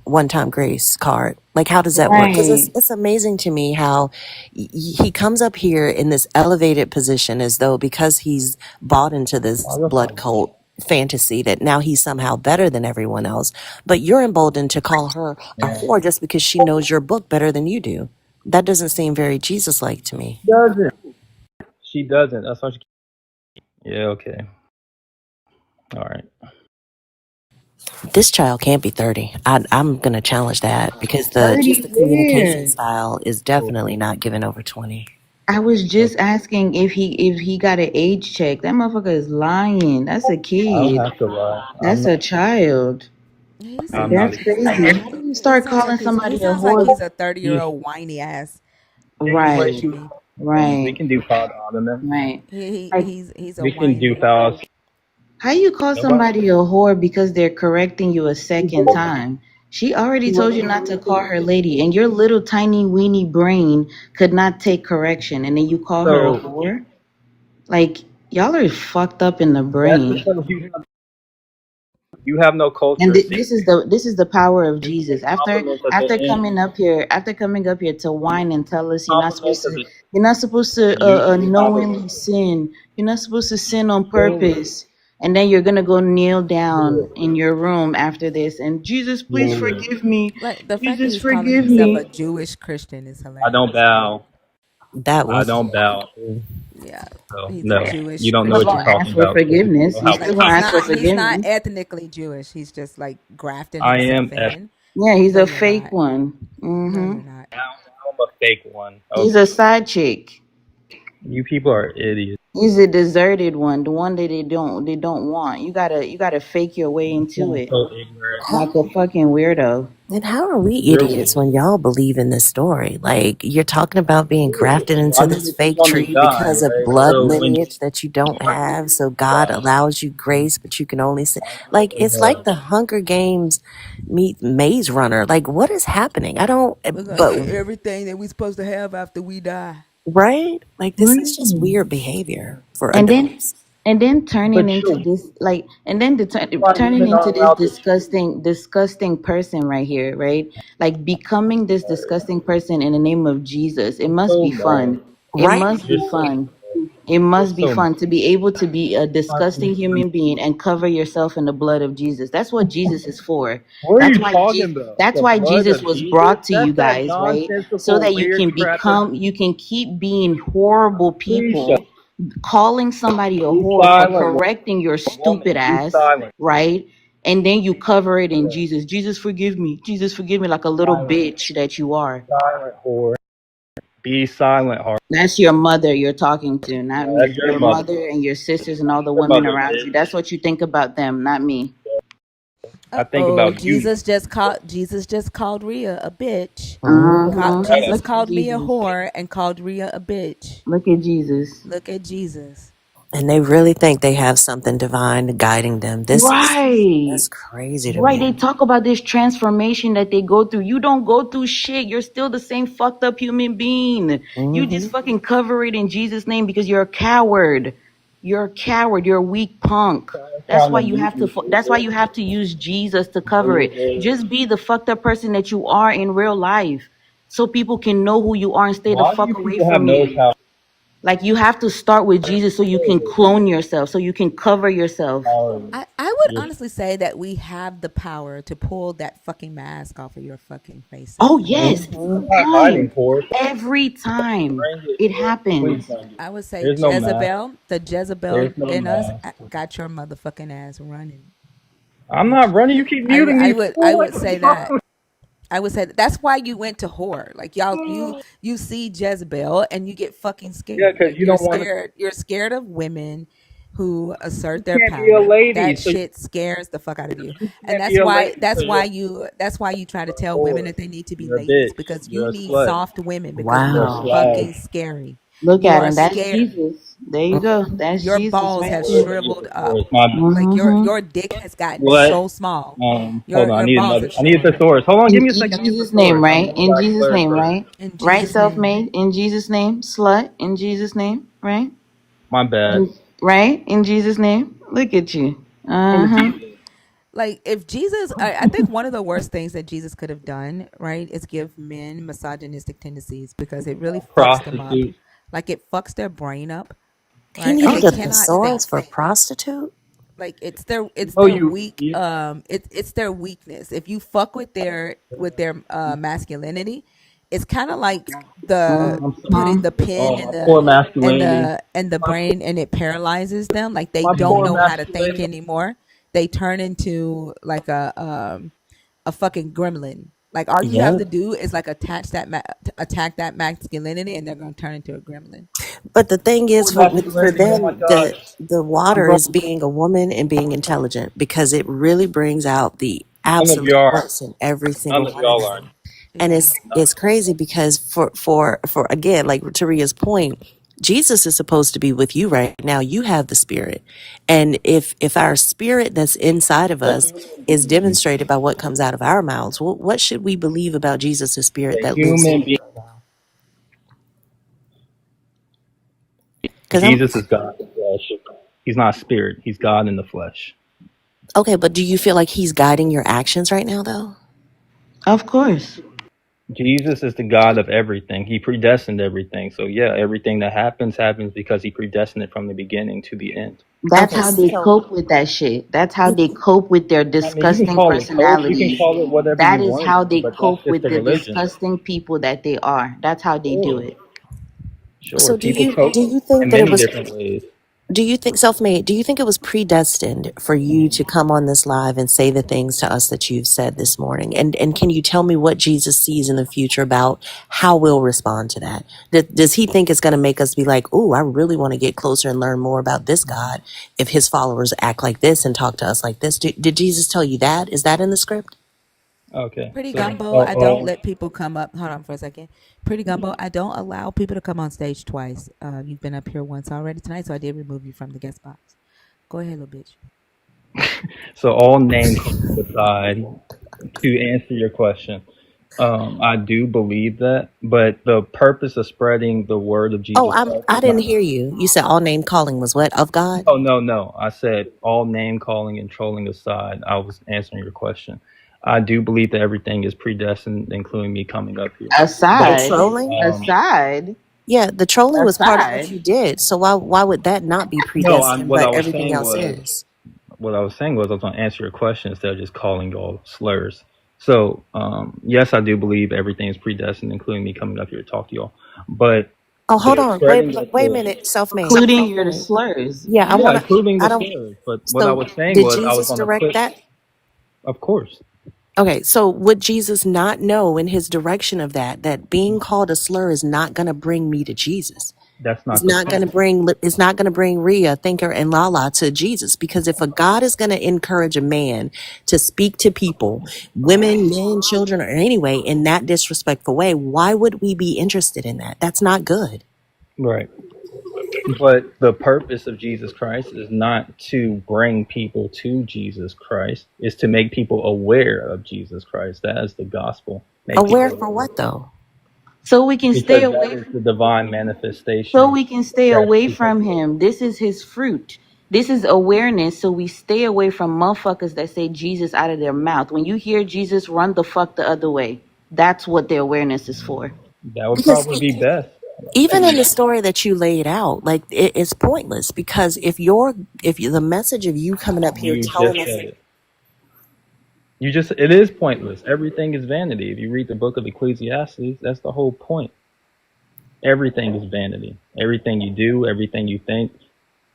one time grace card? Like, how does that work? Because Right. it's amazing to me how he comes up here in this elevated position as though because he's bought into this Oh, you're blood fine. cult fantasy that now he's somehow better than everyone else. But you're emboldened to call her a whore just because she knows your book better than you do. That doesn't seem very Jesus like to me. Doesn't. She doesn't. That's why she. Yeah. Okay. All right. This child can't be 30. I'm going to challenge that because just 30 the communication where? style is definitely not given over 20. I was just asking if he got an age check. That motherfucker is lying. That's a I don't kid. have to lie. That's a child. He Like, I'm seems not. that's like he sounds crazy. like How do you he start sounds calling like he somebody a sounds like whore? he's a 30-year He, old whiny ass Right, bitch to me. we right, can do foul dominant. right. He, Like, he's a We can do whiny. fouls. how you call Nobody. somebody a whore because they're correcting you a second time? She already told you not to call her lady, and your little tiny weeny brain could not take correction, and then you call her a So whore? Like, y'all are fucked up in the that's brain. because you have no And culture. See, this is the power of you say Jesus. After compliments at the after end. coming up here to whine and tell us Compliments at the. you're not supposed to You say knowingly compliments. sin. You're not supposed to sin on So purpose. And then you're gonna go kneel yeah, down in your room after this and Jesus, please yeah. forgive me. Like the fact that Jesus, he's calling forgive himself a me. Jewish Christian is I don't hilarious to me. bow. That I was don't bow. Yeah, So he's a no, you Jewish don't know Still what you're gonna Christian. ask talking for about because you don't forgiveness. know He's how Like still we gonna ask for he's not forgiveness. ethnically Jewish. He's just like grafting I am himself ethnic. in. Yeah, he's No, a you're fake not. one. No, Hmm. you're not. I'm a fake one. He's Okay, a side chick. you people are idiots. He's a deserted one, the one that they don't want. You gotta fake your way into You're it, so ignorant. like how a fucking weirdo. then how are we You're idiots when y'all believe in this story? Like you're talking about being grafted I into mean, this you're fake gonna tree die, because of right? blood So when you lineage that you don't have. So God die, allows you grace, but you can only say like go to it's like hell. the Hunger Games meet Maze Runner. Like what is happening? I don't We're gonna but get everything that we're supposed to have after we die. right? Like this is just Right. weird behavior for And then adults. and then But turning into you, this like and then like, turning women into aren't this allowed to choose. disgusting person right here, right? Like becoming this disgusting person in the name of Jesus. It must So be mad. fun. It Right? must You're be so fun. mad. It You're must be so mad. fun to be able to be a disgusting human being and cover yourself in the blood of Jesus. That's what Jesus is for. What are That's you why talking about? that's The why blood Jesus of was Jesus? brought to you That's that guys, right? So nonsensical, that weird crap. That, you can keep being horrible please shut. people, calling somebody a Be whore for silent, correcting your woman. stupid Be ass, silent. right? And then you cover it in Yeah. Jesus. Jesus forgive me. Jesus forgive me, like a little Silent. bitch that you are. Silent whore. Be silent, whore. That's your mother you're talking to, not That's me. your Your mother. mother and your sisters and all the Your women mother, around you. bitch. That's what you think about them, not me. I think Oh, about you. Jesus just called Rhea a bitch. Uh-huh. Shut up. Jesus Look at called me a Jesus. whore and called Rhea a bitch. Look at Jesus. Look at Jesus. And they really think they have something divine guiding them. Right. That's crazy to Right. me. They talk about this transformation that they go through. You don't go through shit. You're still the same fucked up human being. You Hmm. just fucking cover it in Jesus' name because you're a coward. You're a coward. You're a weak punk. That's Trying why to you mute have to. me for That's why this. you have to use Jesus to cover it. Just be the fucked up person that you are in real life, so people can know who you are and stay the Why do fuck you away people have from no you. power? Like you have to start with Jesus so you can clone yourself, so you can cover yourself. I would You're honestly say that we have the power to pull that fucking mask off of your fucking Oh faces. yes, Hmm. every not hiding time. for it. Every time Bring it. it Please happens. bring it. I would say There's no mask. Jezebel, the There's Jezebel no in us mask. got your motherfucking ass running, I'm not bitch. running. You keep muting I me. would I What would is say wrong that. I would say that's why you went to whore. Like y'all, you see Jezebel and you get fucking Yeah, scared. because you You're don't want to. scared. You're scared of women who assert You their can't be a power. lady, That so shit scares the fuck out of you. you And can't be a lady. So that's why you try to you're a tell women whore. that they need to be You're a ladies bitch. because you You're a need slut. soft women because You're a you're Wow. slag. fucking scary. Look You at are him. That's scary. Jesus. There you go. That's Your Jesus balls right have there. shriveled Or up. it's my Like Mm-hmm. your dick has gotten what? so small. Hold on. I Your need balls another. have I need a shriveled up. thesaurus. Hold on. Give me a In second. I need a Jesus' name, thesaurus. I'm right? gonna In got Jesus' clear name, first. right? In Right, Jesus' name. self-made. In Jesus' name, slut. In Jesus' name, right? My bad. Right? In Jesus' name. Look at you. Name of Uh-huh. Jesus. Like if Jesus, I think one of the worst things that Jesus could have done, right, is give men misogynistic tendencies because it really fucks them up. Prostitute. Like it fucks their brain up, He right? And they needed a cannot think. thesaurus for prostitute? Like it's No, their you. weak it's their weakness. If you fuck with their masculinity, it's kind of like the putting Uh-huh. the pin in My poor masculinity. in the My, brain and it paralyzes them. Like they my don't poor know how to think masculinity. anymore. They turn into like a fucking gremlin. Like all you have Yep. to do is like attack that masculinity and they're going to turn into a gremlin. But the thing is, Poor for masculinity. Oh my them, gosh. the I'm water grown. is being a woman and being intelligent because it really brings out the None of absolute you are. worst in every None single of one of y'all are. them. And Yeah. it's crazy because for again, like Taria's point, Jesus is supposed to be with you right now. You have the spirit, and if our spirit that's inside of us is demonstrated by what comes out of our mouths, what should we believe about Jesus' spirit A that lives in human you being. right now? Because I'm Jesus is God in the flesh. He's not spirit. He's God in the flesh. okay, but do you feel like he's guiding your actions right now, though? Of course. Jesus is the God of everything. He predestined everything. So yeah, everything that happens because he predestined it from the beginning to the end. That's Okay, how they so cope with that shit. That's how they cope with their I mean, you can disgusting call it cope. You can personalities. call it whatever That you is want to how do, they but that's cope just with the the religion. disgusting people that they are. That's how they do Sure, it. sure. so People cope do you think in that it many was different ways. do you think self-made do you think it was predestined for you to come on this live and say the things to us that you've said this morning? And can you tell me what Jesus sees in the future about how we'll respond to that? Does he think it's going to make us be like, oh, I really want to get closer and learn more about this God if his followers act like this and talk to us like this? Did Jesus tell you that? Is that in the script? Okay, Pretty so Gumbo, I don't let people come up. Hold on for a second. Pretty Gumbo, I don't allow people to come on stage twice. You've been up here once already tonight, so I did remove you from the guest box. Go ahead, little bitch. so all name calling aside, to answer your question, I do believe that, but the purpose of spreading the word of Oh, Jesus Christ I is didn't not. hear you. You said all name calling was what? Of God? Oh no, no. I said all name calling and trolling aside. I was answering your question. I do believe that everything is predestined, including me coming up here. The But Aside, trolling? aside, Yeah, the trolling was part of what aside. you did. So why would that not be no, predestined, what I but was everything saying else was is? I was going to answer your question instead of just calling y'all slurs. So yes, I do believe everything is predestined, including me coming up here to talk to y'all. But Oh, hold the on. spreading of Wait a the minute. Self-made. Including your Self-made. slurs. Yeah, I yeah, want to, including the I don't, slurs. But what I so was saying did was I was Jesus going to direct put, that? of course, Okay, so would Jesus not know in his direction of that being called a slur is not going to bring me to Jesus? that's It's not the not going point. to bring it's not going to bring Rhea, Thinker, and Lala to Jesus, because if a God is going to encourage a man to speak to people, women, men, children, or anyway, in that disrespectful way, why would we be interested in that? That's not good. Right. But the purpose of Jesus Christ is not to bring people to Jesus Christ. It's to make people aware of Jesus Christ. That is the gospel. Make Aware people for aware. what though? So we can stay Because that away is from the divine so manifestation we can stay that away people. from him. This is his fruit. This is awareness. So we stay away from motherfuckers that say Jesus out of their mouth. When you hear Jesus, run the fuck the other way. That's what the awareness is for. That would Because probably be best. even in the story that you laid out, like it's pointless because the message of you coming up here You telling just us, said it. It is pointless. Everything is vanity. If you read the book of Ecclesiastes, that's the whole point. Everything is vanity. Everything you do, everything you think,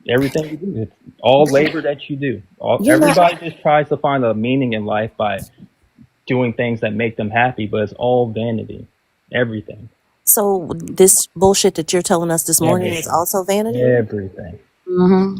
everything you do. It's all labor that you do. you're not. Everybody just tries to find a meaning in life by doing things that make them happy, but it's all vanity. Everything. So this bullshit that you're telling us this morning is Everything. also vanity. Everything.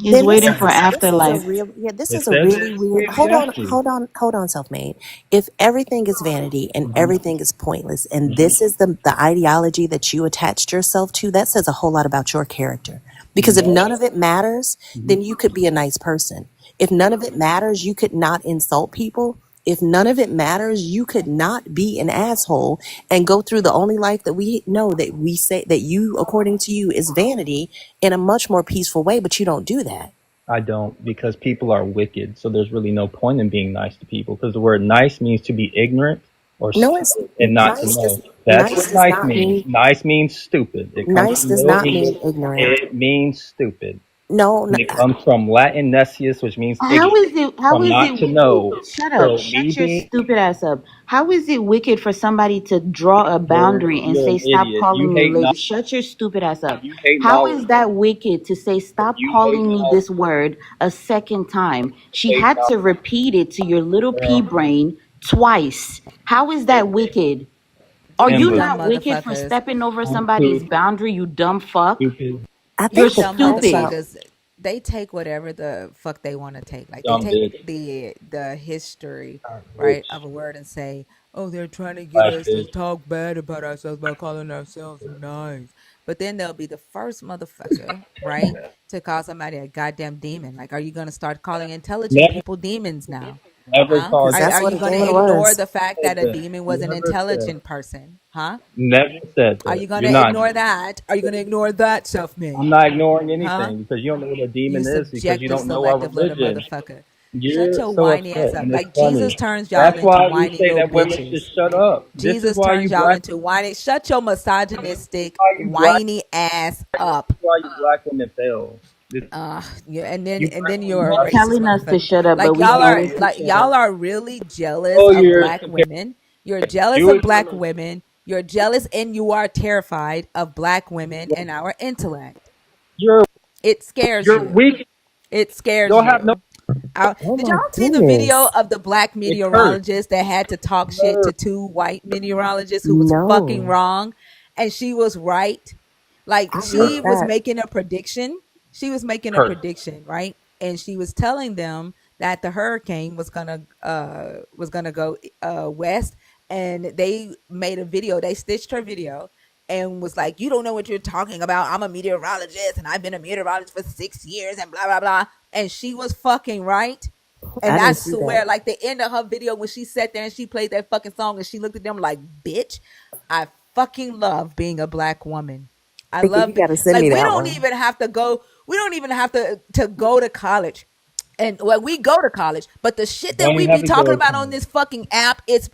He's Then waiting for this is a afterlife. real this It is a says really it weird. in Ecclesiastes. Hold on, self-made. If everything is vanity and Hmm. everything is pointless, and Hmm. this is the ideology that you attached yourself to, that says a whole lot about your character. Because if No. none of it matters, Hmm. then you could be a nice person. If none of it matters, you could not insult people. If none of it matters, you could not be an asshole and go through the only life that we know that we say that you, according to you, is vanity in a much more peaceful way, but you don't do that. I don't, because people are wicked. So there's really no point in being nice to people, because the word nice means to be ignorant or No, it's stupid and not to know. That's nice what does nice not means. mean Nice means stupid. It comes nice from does Middle not mean English. ignorant. It means stupid. No, And it comes from Latin nesius, which means How ignorant, is it? How from is not it to wicked? know. Shut up! So me Shut your being stupid ass up. How is it wicked for somebody to draw a boundary and you're say, an "Stop idiot. You calling me hate lady"? knowledge. Shut your stupid ass up. You hate How knowledge. is that wicked to say, "Stop You hate calling me knowledge. this word" a second time? She You hate had to knowledge. repeat it to your little pea Girl, brain twice. How is that wicked? Are These you Emma, dumb not wicked for motherfuckers. stepping over I'm somebody's too boundary? You dumb fuck. stupid, I You're think These the dumb stupid. concept. motherfuckers, they take whatever the fuck they want to take. Like they dumb take bitch, the history, right, bitch, of a word and say, "Oh, they're trying to get black us to bitch. talk bad about ourselves by calling ourselves nice." But then they'll be the first motherfucker, right, to call somebody a goddamn demon. Like, are you gonna start calling intelligent Never, people demons now? never Huh? called Because Are that's what you a gonna demon ignore was. the fact said that a that. demon was an Never said. intelligent person? Huh? Never said Are that. you gonna You're not. ignore that? Are you gonna ignore that, I'm self-made? not ignoring Huh? anything because you don't know what a You demon is because you subjective, don't know our selective little religion. motherfucker. Shut You're your so whiny ass upset up. and it's Like Jesus funny. turns y'all That's into why we whiny say little that women should bitches. shut up. This is Jesus why turns you y'all black. into whiny. Shut your misogynistic, Why you black? whiny ass This up. is why you black women fail. This Yeah, you and then black women you're a You're are racist telling us to motherfucker. shut up, but Like we can't wait to shut y'all up. are really jealous oh of you're black comparing women. You're jealous of Jewish black women. women. You're jealous and you are terrified of black women and our intellect. You're It scares you're you. weak. It scares You'll have no. you. Oh Did y'all my see the video goodness. of the black It hurts. meteorologist that had to talk shit to two white meteorologists who was fucking No, wrong, and she was right? Like I heard she Hurt. was that. making a prediction. She was making a Hurt. prediction, right? And she was telling them that the hurricane was gonna go west, and they made a video. They stitched her video and was like, "You don't know what you're talking about. I'm a meteorologist, and I've been a meteorologist for 6 years, and blah blah blah." And she was fucking right. I And I didn't see that. swear, like the end of her video when she sat there and she played that fucking song and she looked at them like, "Bitch, I fucking love being a black woman. I You love it. got to send Like me we that don't one. even have to go. We don't even have to go to college. And well, we go to college, but the shit that Don't we even have be to go talking to about on college. this fucking app, it's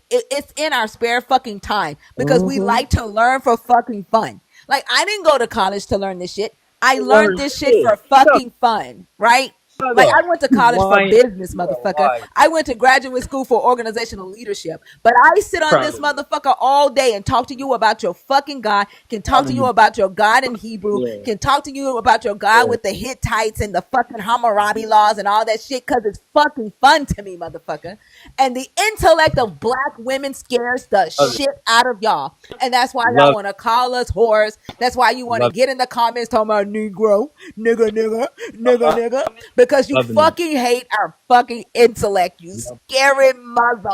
in our spare fucking time because we Hmm. like to learn for fucking fun. Like I didn't go to college to learn this shit. I You learned learn this shit shit. for fucking fun, right? Shut Like up. I went to You college for lying. business, You are motherfucker. lying. I went to graduate school for organizational leadership. But I sit on Proud this of you. motherfucker all day and talk to you about your fucking God, can talk Proud to of you you. about your God in Hebrew, Yeah. can talk to you about your God Yeah. with the Hittites and the fucking Hammurabi laws and all that shit because it's fucking fun to me, motherfucker. And the intellect of black women scares the Love it. shit out of y'all. And that's why y'all Love want to call us whores. That's why you it. want to Love get in the comments talking about Negro, it. nigga, because you Loving it. fucking hate our fucking intellect, you Love scary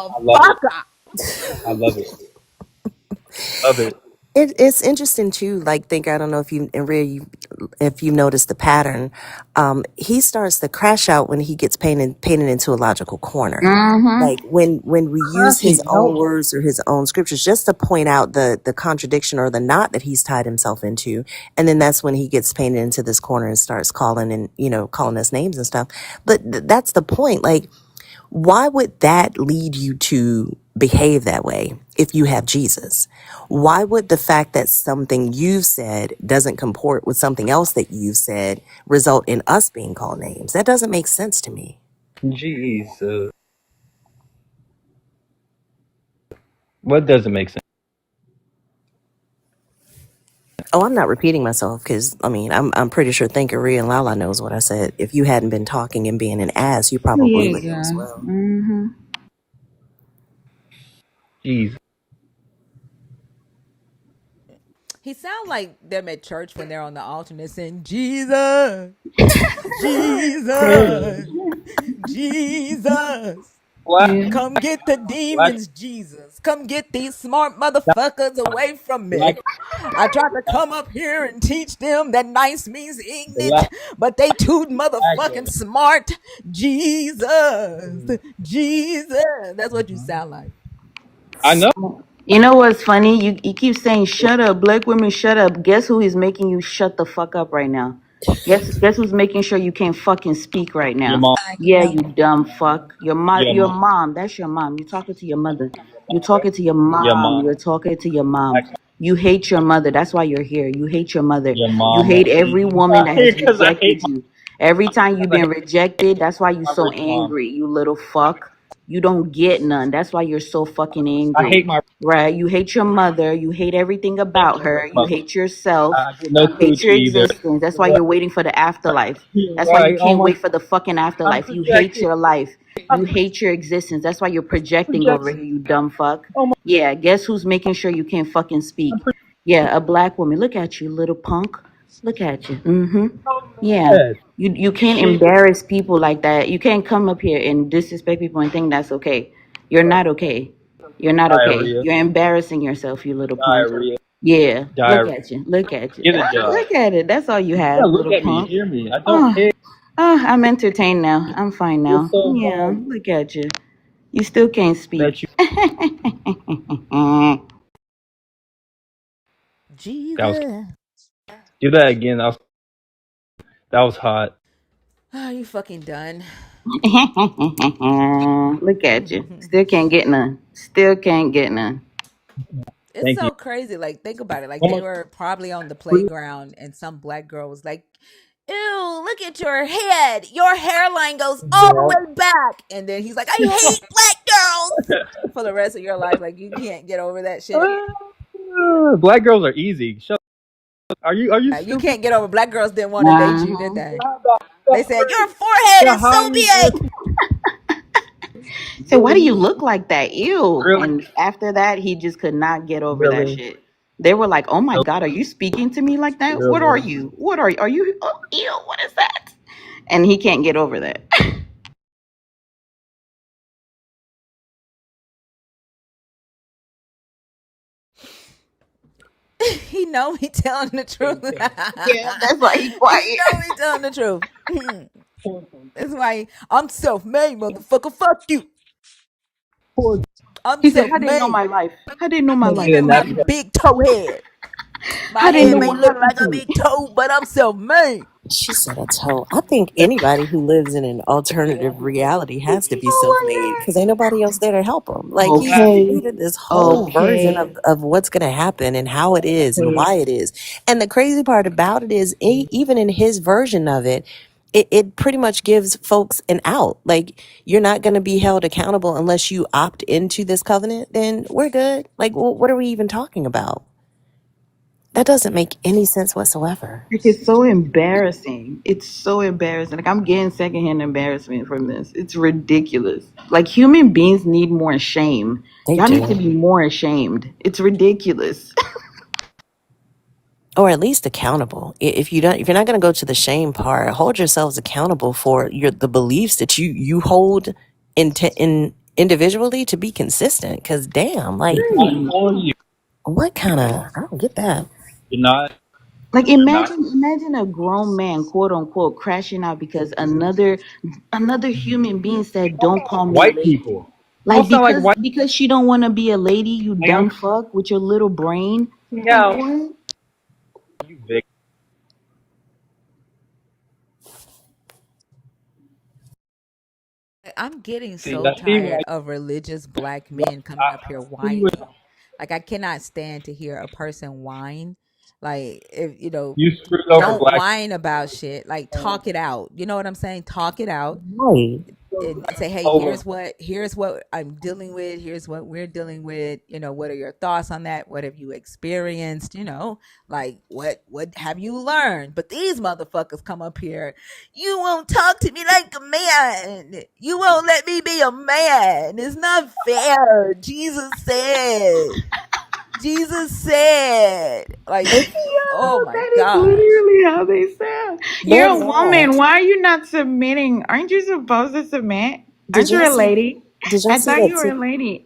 I love it. motherfucker. I love it. Love it. It's interesting too. Like, think I don't know if you and Rhea, you if you notice the pattern, he starts to crash out when he gets painted into a logical corner. Mm-hmm. Like when we use his Crashing own out. words or his own scriptures, just to point out the contradiction or the knot that he's tied himself into, and then that's when he gets painted into this corner and starts calling us names and stuff. But that's the point. Like, why would that lead you to behave that way if you have Jesus? Why would the fact that something you've said doesn't comport with something else that you've said result in us being called names? That doesn't make sense to me. Jesus. What doesn't make sense? Oh, I'm not repeating myself because I'm pretty sure Thinkery and Lala knows what I said. If you hadn't been talking and being an ass, you probably Yeah, would know as God. well. Mm-hmm. Jesus. He sounds like them at church when they're on the altar and they're saying, Jesus, Clearly. Jesus, Jesus. Black, Yeah. Come get the black, demons, Jesus. Come get these smart motherfuckers away from black, me. I tried to come up here and teach them that nice means ignorant, black, but they too black. motherfucking smart. Jesus, Jesus. That's what you sound like. I know. You know what's funny? You keep saying shut up, black women shut up. Guess who is making you shut the fuck up right now? Guess who's making sure you can't fucking speak right Your now? mom. Yeah, you dumb fuck. Your Your mom. mom. That's your mom. You're talking to your mother. You're talking to your Your mom. mom. You're talking to your mom. You hate your mother. That's why you're here. You hate your mother. Your You mama. hate every woman that has Because I hate rejected you. Every time you've my been rejected, that's why you're my so rich mom. angry, you little fuck. You don't get none. That's why you're so fucking I angry. hate my Right? You hate your mother. You hate everything about her. You mother. hate yourself. I get no You hate your coochie either. existence. That's why you're waiting for the afterlife. You're That's why you right. Oh can't my! wait for the fucking I'm afterlife. You hate projecting. your life. I'm You hate your existence. That's why you're projecting over projecting. here, you dumb fuck. Oh my! Yeah, guess who's making sure you can't fucking I'm speak? projecting. Yeah, a black woman. Look at you, little punk. Look at you. Mm-hmm. Oh Yeah. my! You can't Shit. embarrass people like that. You can't come up here and disrespect people and think that's okay. You're not okay. You're not okay. Diarrhea. You're embarrassing yourself, you little punk. Diarrhea. Yeah. Look Diarrhea. at you. Look at you. Get a Ah, job. look at it. That's all you Yeah, have, look little at me. punk. Hear me. I don't Oh, care. oh, I'm entertained now. I'm fine You're now. so Yeah. wrong. Look at you. You still can't Bet speak. you. That was. Jesus. Do that again. That was hot. Are you fucking done? Look at you. Still can't get none. Still can't get none. It's Thank you. so crazy. Like, think about it. Like, Oh they my! were probably on the playground, and some black girl was like, "Ew, look at your head. Your hairline goes all the Yeah. way back." And then he's like, "I hate black girls." For the rest of your life, like, you can't get over that shit. Black girls are easy. Shut. Are you You stupid? can't get over black girls didn't want to date you, did Uh-huh. they? They That's said your crazy. forehead Yeah, is so honey. big. So why do you Really? look like that? Ew. Really? And after that, he just could not get over that Really? shit. They were like, "Oh my God, are you speaking to me like that? What are Really? you? What are you? Are you? Oh, ew, what is that?" And he can't get over that. He know he telling the truth. Yeah, that's why he He quiet. know he telling the truth. That's why I'm self-made, motherfucker. Fuck you. Poor I'm He said, "How they know self-made. my life? How they know my life?" in a Even my natural. big toe head. My How they head know may what look happened like to a me? big toe, but I'm self-made. She said a toe. I think anybody who lives in an alternative reality has to be self-made because ain't nobody else there to help them. Like he's Okay. created this whole version Okay. of what's going to happen and how it is and Okay. why it is. And the crazy part about it is, even in his version of it, it pretty much gives folks an out. Like you're not going to be held accountable unless you opt into this covenant. Then we're good. Like, what are we even talking about? That doesn't make any sense whatsoever. Like, it's so embarrassing. It's so embarrassing. Like, I'm getting secondhand embarrassment from this. It's ridiculous. Like, human beings need more shame. They Y'all need to do. be more ashamed. It's ridiculous. Or at least accountable. If if you're not going to go to the shame part, hold yourselves accountable for the beliefs that you hold in individually to be consistent. Because damn, like Not Right. on you. what kind of I don't get that. You're not. Like imagine a grown man, quote unquote, crashing out because another human being said, "Don't call me White lady." people. Like Don't sound like white. because she don't want to be a lady, you dumb Ma'am. fuck with your little brain. Like Yeah. what? You big. I'm getting See, so I see why tired of religious black men coming up here I see what whining. Like I cannot stand to hear a person whine. Like if you screwed over don't black. whine about shit. Like talk it out. You know what I'm saying? Talk it out Right. and say, hey, Over. here's what I'm dealing with, here's what we're dealing with, what are your thoughts on that, what have you experienced, like what have you learned? But these motherfuckers come up here, you won't talk to me like a man, you won't let me be a man, it's not fair, Jesus said, like, oh Yo, my that is gosh. literally how they sound. You're They're a woman. mad. Why are you not submitting? Aren't you supposed to submit? Did Aren't you y'all a see? lady? Did y'all I see thought that? you were a lady.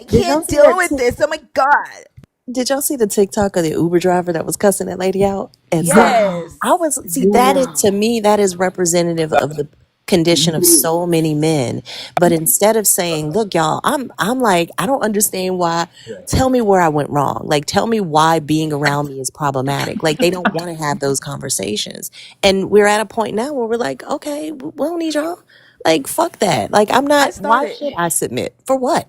I Did y'all can't see deal that? with this, oh my god. Did y'all see the TikTok of the Uber driver that was cussing that lady out? And said, Wow. I Yes. was, see, that is, to Wow. me, that is representative of the condition of so many men. But instead of saying, look, y'all, I'm like, I don't understand why, tell me where I went wrong. Like, tell me why being around me is problematic. Like, they don't want to have those conversations. And we're at a point now where we're like, okay, we don't need y'all. Like, fuck that. Like, I'm I not, why started should I submit? For what?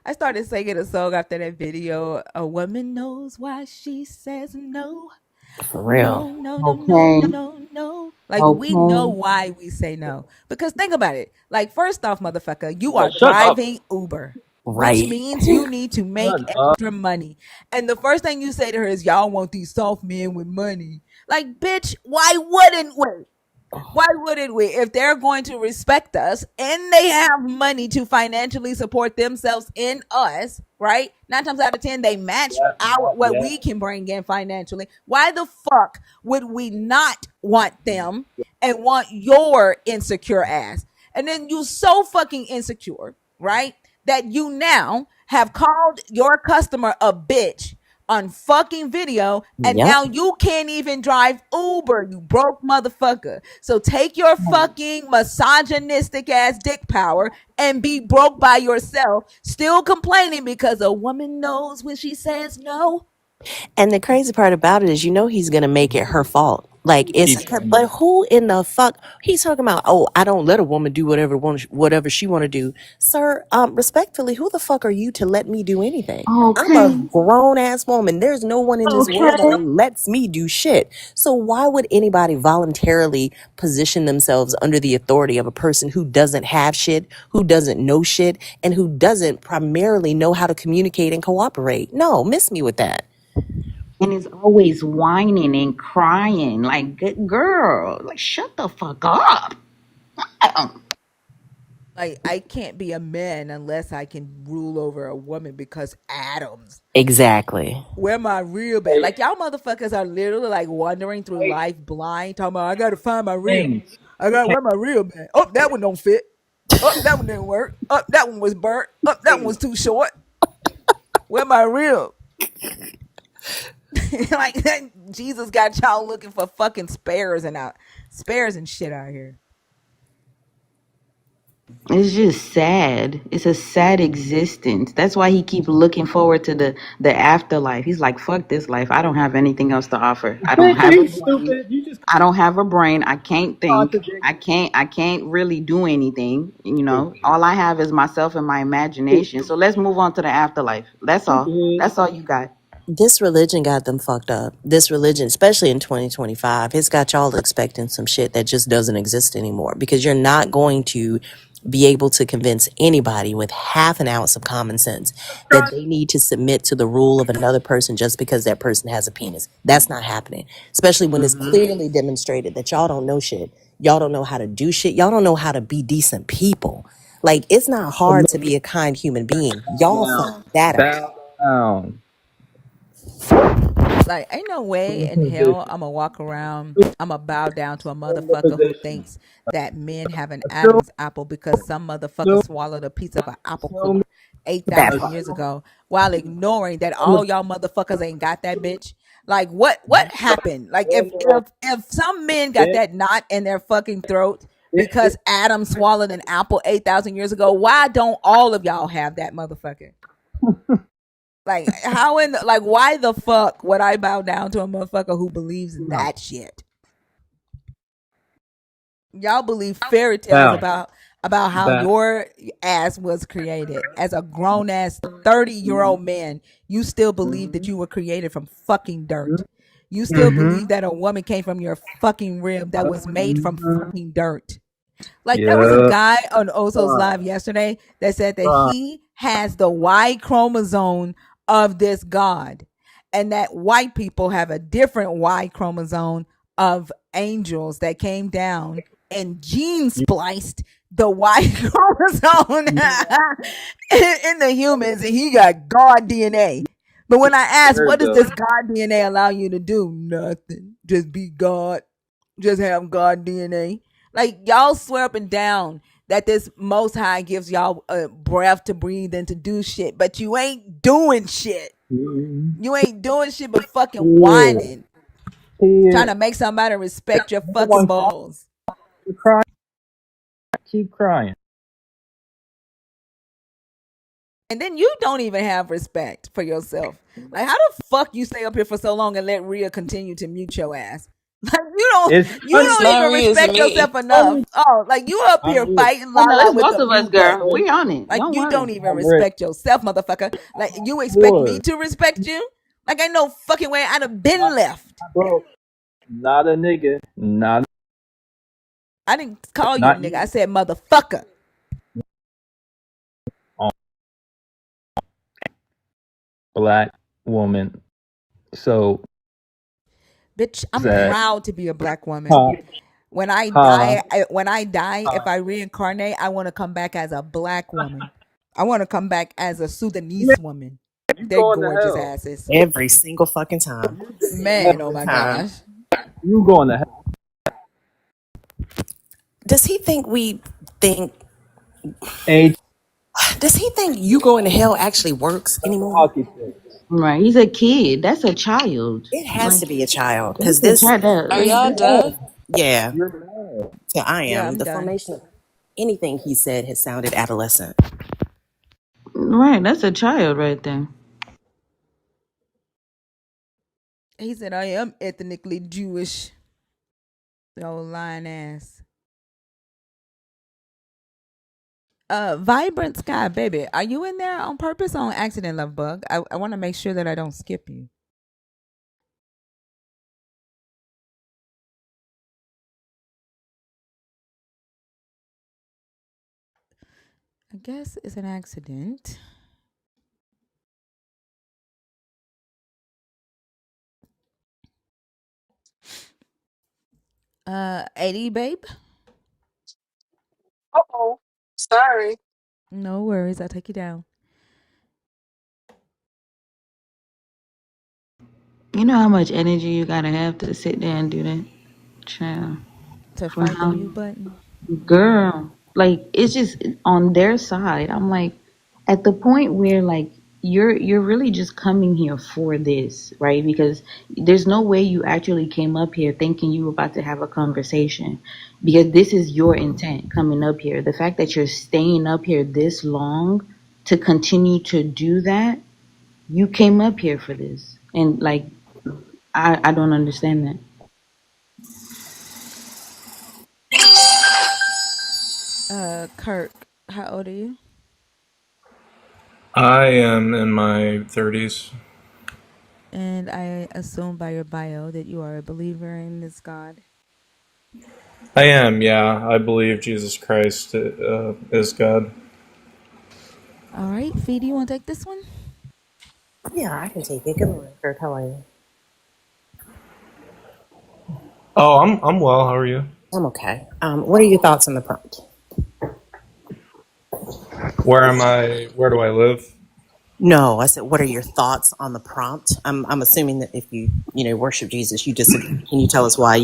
I started singing a song after that video. A woman knows why she says no. For real. No, no, no, no, Okay. no, no. Like we know Okay. why we say no. Because think about it. Like first off, motherfucker, you Yeah, are shut up. driving Uber, which Right. means you need to make Shut up. extra money. And the first thing you say to her is, "Y'all want these soft men with money." Like, bitch, why wouldn't we? Why wouldn't we? If they're going to respect us and they have money to financially support themselves in us, right? 9 times out of 10, they match Yeah, our yeah, what yeah. we can bring in financially. Why the fuck would we not want them and want your insecure ass? And then you so fucking insecure, right? That you now have called your customer a bitch on fucking video, and Yep. now you can't even drive Uber, you broke motherfucker. So take your fucking misogynistic ass dick power and be broke by yourself, still complaining because a woman knows when she says no. And the crazy part about it is, he's gonna make it her fault. Like it's, Keep saying but that. who in the fuck? He's talking about. Oh, I don't let a woman do whatever she want to do, sir. Respectfully, who the fuck are you to let me do anything? I'm a Okay. grown ass woman. There's no one in this world that Okay. lets me do shit. So why would anybody voluntarily position themselves under the authority of a person who doesn't have shit, who doesn't know shit, and who doesn't primarily know how to communicate and cooperate? No, miss me with that. And it's always whining and crying. Like, good girl, like, shut the fuck up. Like I can't be a man unless I can rule over a woman because Adams. Exactly. Where my real man? Like y'all motherfuckers are literally like wandering through life blind, talking about I gotta find my real. Things. I got where my real man. Oh, that one don't fit. Oh, that one didn't work. Oh, that one was burnt. Oh, that one was too short. Where my real? Like Jesus got y'all looking for fucking spares and shit out here. It's just sad. It's a sad existence. That's why he keep looking forward to the afterlife. He's like, fuck this life. I don't have anything else to offer. I don't Same have a thing, brain. stupid. You just I don't have a brain. I can't think. contradict. I can't really do anything. All I have is myself and my imagination. So let's move on to the afterlife. That's all. Stupid. That's all you got. This religion got them fucked up. This religion, especially in 2025, it's got y'all expecting some shit that just doesn't exist anymore, because you're not going to be able to convince anybody with half an ounce of common sense that they need to submit to the rule of another person just because that person has a penis. That's not happening, especially when it's Hmm. clearly demonstrated that y'all don't know shit. Y'all don't know how to do shit. Y'all don't know how to be decent people. Like, it's not hard to be a kind human being. Y'all Down. found that out. Bow down. Like, ain't no way In in hell position. I'm gonna walk around, I'm gonna bow down to a In the motherfucker who position. thinks that men have an Assume, Adam's apple because some motherfucker assume, swallowed a piece of an apple assume, core That 8,000 part. years assume, ago while ignoring that assume all y'all motherfuckers ain't got that bitch. Like what happened? Like if some men got that knot in their fucking throat because Adam swallowed an apple 8,000 years ago, why don't all of y'all have that motherfucker? Like how in the, like why the fuck would I bow down to a motherfucker who believes that shit? Y'all believe fairy tales Now, about how that your ass was created as a grown ass 30-year-old man. You still believe that you were created from fucking dirt. You still believe that a woman came from your fucking rib that was made from fucking dirt. Like there was a yeah, guy on Oso's live yesterday that said that he has the Y chromosome of this God, and that white people have a different Y chromosome of angels that came down and gene spliced the Y chromosome in the humans, and he got God DNA. But when I asked, what does this God DNA allow you to do? Nothing. Just be God. Just have God DNA. Like y'all swear up and down that this Most High gives y'all a breath to breathe and to do shit, but you ain't doing shit. You ain't doing shit but fucking whining, trying to make somebody respect your fucking balls. keep crying. And then you don't even have respect for yourself. Like, how the fuck you stay up here for so long and let Rhea continue to mute your ass? Like, It's you It's don't not even Rhea, it's respect me. yourself enough. Oh, like you up here fighting Oh no, Lala it's with both the of us, mute girl. button. We on it. Like Don't you worry. don't even respect yourself, motherfucker. Like you expect me to respect you? Like ain't no fucking way I'd have been left. bro, not a nigga, I didn't call you a not nigga. you. I said motherfucker. Black woman. So Bitch, I'm that proud to be a black woman. ha ha. When I die, if I reincarnate, I want to come back as a black woman. I want to come back as a Sudanese woman. You They're going to gorgeous hell? asses. Every single fucking time. Man, oh Every my time. gosh. You going to hell? Does he think we think, Ain't does he think you going to hell actually works the anymore? hockey stick. Right. He's a kid. That's a child. It has Like to be a child because that's a this, child. Are That, y'all done? yeah, You're mad. so I Yeah, am. I'm The done. formation of anything he said has sounded adolescent. right. That's a child right there. He said I am ethnically Jewish. The old lying ass. Vibrant Sky, baby. Are you in there on purpose or on accident, love bug? I want to make sure that I don't skip you. I guess it's an accident. AD babe. Uh-oh. Sorry. No worries, I'll take you down. You know how much energy you gotta have to sit there and do that, child. To For fight the how, mute button. girl? Like it's just on their side. I'm like, at the point where like you're really just coming here for this, right? Because there's no way you actually came up here thinking you were about to have a conversation, because this is your intent coming up here. The fact that you're staying up here this long to continue to do that, you came up here for this, and like I don't understand that. Kirk, how old are you? I am in my 30s. And I assume by your bio that you are a believer in this God. I am, yeah. I believe Jesus Christ is God. All right, Fee, do you want to take this one? Yeah, I can take it. Good morning, Kurt. How are you? Oh, I'm well. How are you? I'm okay. What are your thoughts on the prompt? Where am I? Where do I live? No, I said, what are your thoughts on the prompt? I'm assuming that if you worship Jesus, you disagree. Can you tell us why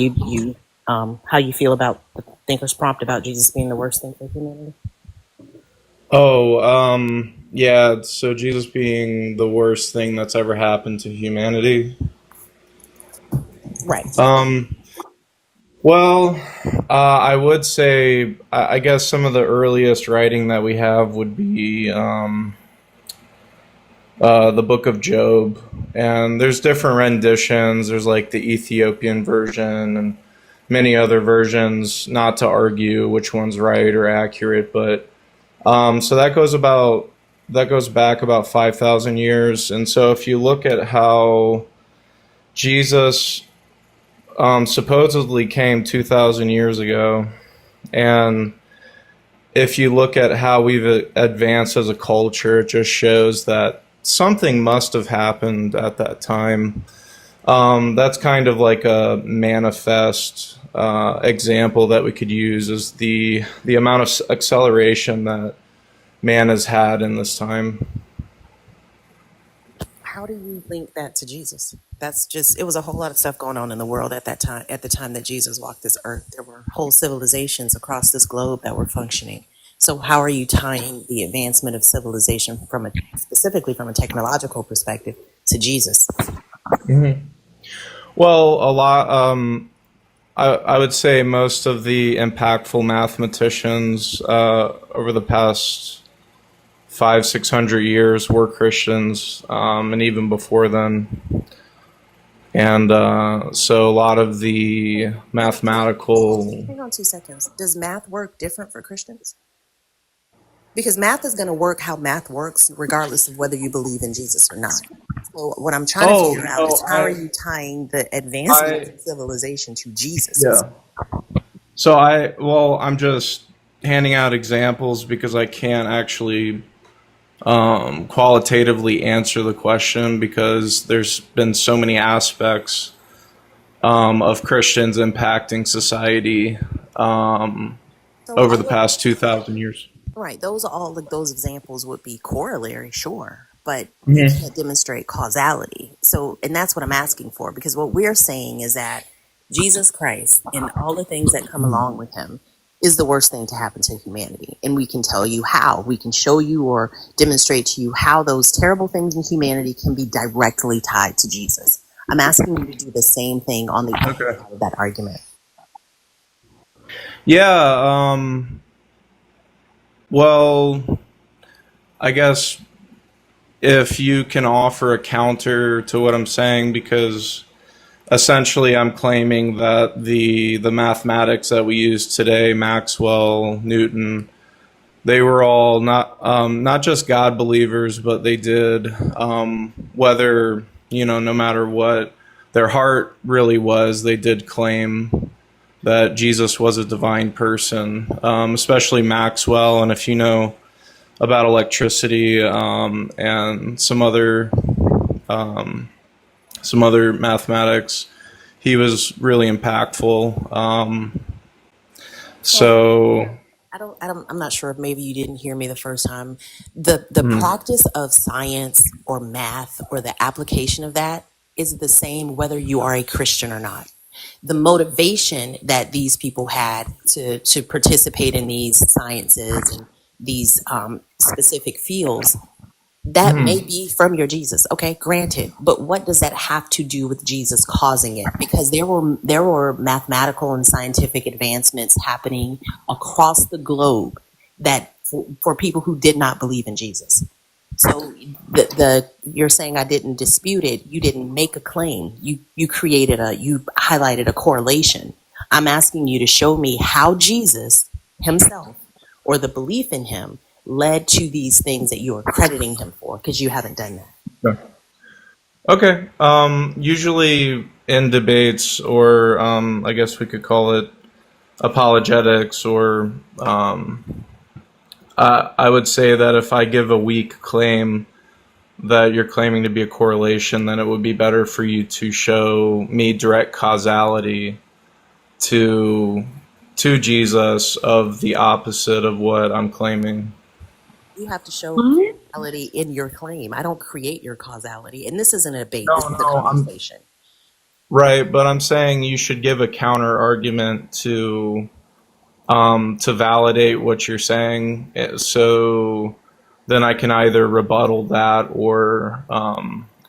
how you feel about the thinker's prompt about Jesus being the worst thing for humanity? Oh, yeah. So Jesus being the worst thing that's ever happened to humanity. Right. Well, I would say, I guess some of the earliest writing that we have would be the Book of Job. And there's different renditions. There's like the Ethiopian version and many other versions, not to argue which one's right or accurate, but so that goes back about 5,000 years. And so if you look at how Jesus supposedly came 2,000 years ago, and if you look at how we've advanced as a culture, it just shows that something must have happened at that time. That's kind of like a manifest example that we could use, is the amount of acceleration that man has had in this time. How do you link that to Jesus? That's just, it was a whole lot of stuff going on in the world at that time, at the time that Jesus walked this earth. There were whole civilizations across this globe that were functioning. So how are you tying the advancement of civilization specifically from a technological perspective to Jesus? Mm-hmm. Well, a lot, I would say most of the impactful mathematicians over the past 500-600 years were Christians, and even before then. And so a lot of the mathematical... Hang on 2 seconds. Does math work different for Christians? Because math is going to work how math works, regardless of whether you believe in Jesus or not. So what I'm trying to figure out is, how are you tying the advancement of civilization to Jesus? Yeah. So I'm just handing out examples because I can't actually qualitatively answer the question, because there's been so many aspects of Christians impacting society over the past 2,000 years. Right. Those are all, like, those examples would be corollary, sure, but you can't demonstrate causality. So, and that's what I'm asking for, because what we're saying is that Jesus Christ and all the things that come along with him is the worst thing to happen to humanity. And we can tell you how. We can show you or demonstrate to you how those terrible things in humanity can be directly tied to Jesus. I'm asking you to do the same thing on the other side of that argument. Yeah, well, I guess if you can offer a counter to what I'm saying, because essentially I'm claiming that the mathematics that we use today, Maxwell, Newton, they were all not just God believers, but they did, whether, no matter what their heart really was, they did claim that Jesus was a divine person, especially Maxwell. And if you know about electricity and some other mathematics, he was really impactful. I'm not sure if maybe you didn't hear me the first time. The practice of science or math or the application of that is the same whether you are a Christian or not. The motivation that these people had to participate in these sciences and these specific fields, that may be from your Jesus. Okay, granted. But what does that have to do with Jesus causing it? Because there were mathematical and scientific advancements happening across the globe that for people who did not believe in Jesus. So you're saying I didn't dispute it. You didn't make a claim. You highlighted a correlation. I'm asking you to show me how Jesus himself or the belief in him led to these things that you're crediting him for, because you haven't done that. Okay. Usually in debates, or I guess we could call it apologetics, or I would say that if I give a weak claim that you're claiming to be a correlation, then it would be better for you to show me direct causality to Jesus of the opposite of what I'm claiming. You have to show causality in your claim. I don't create your causality. And this isn't a debate. This is a conversation. Right, but I'm saying you should give a counter argument to validate what you're saying, so then I can either rebuttal that or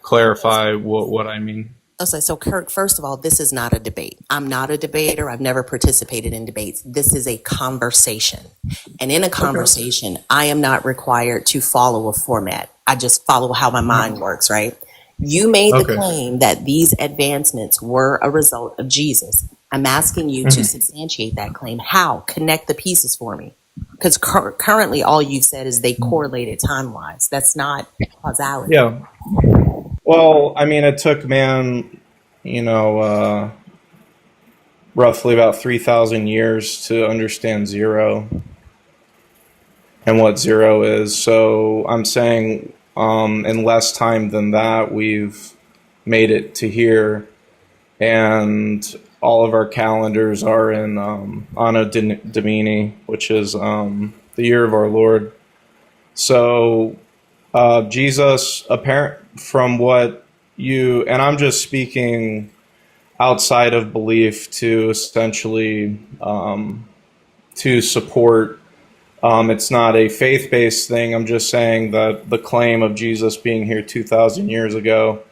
clarify what I mean. Okay, so Kirk, first of all, this is not a debate. I'm not a debater. I've never participated in debates. This is a conversation. And in a Okay. conversation, I am not required to follow a format. I just follow how my mind works, right? You made the Okay. claim that these advancements were a result of Jesus. I'm asking you to substantiate that claim. How? Connect the pieces for me. Because currently, all you've said is they correlated time wise. That's not causality. Yeah. Well, I mean, it took man, you know, roughly about 3,000 years to understand zero and what zero is. So I'm saying in less time than that, we've made it to here, and all of our calendars are in Anno Domini, which is the year of our Lord. So Jesus, apparent from what you, and I'm just speaking outside of belief to essentially to support. It's not a faith-based thing. I'm just saying that the claim of Jesus being here 2,000 years ago,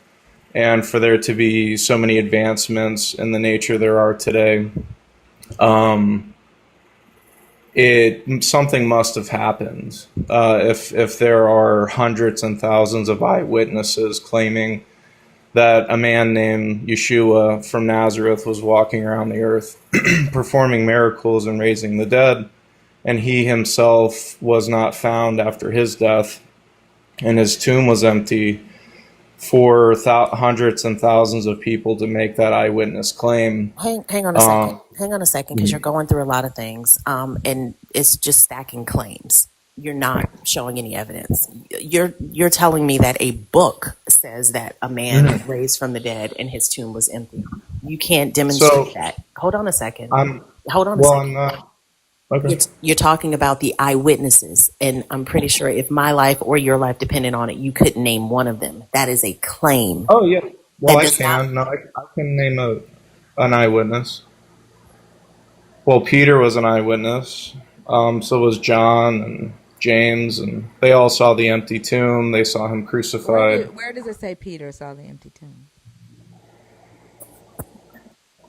and for there to be so many advancements in the nature there are today, something must have happened. If there are hundreds and thousands of eyewitnesses claiming that a man named Yeshua from Nazareth was walking around the earth performing miracles and raising the dead, and he himself was not found after his death, and his tomb was empty, for hundreds and thousands of people to make that eyewitness claim. Hang on a second. Hang on a second, because you're going through a lot of things, and it's just stacking claims. You're not showing any evidence. You're telling me that a book says that a man was raised from the dead and his tomb was empty. You can't demonstrate So that. Hold on a second. I'm Hold on a well. second. I'm not okay. You're talking about the eyewitnesses, and I'm pretty sure if my life or your life depended on it, you couldn't name one of them. That is a claim. Oh yeah. Well, That I does not. can. No, I can name an eyewitness. Well, Peter was an eyewitness. So was John and James, and they all saw the empty tomb. They saw him crucified. Where does it say Peter saw the empty tomb?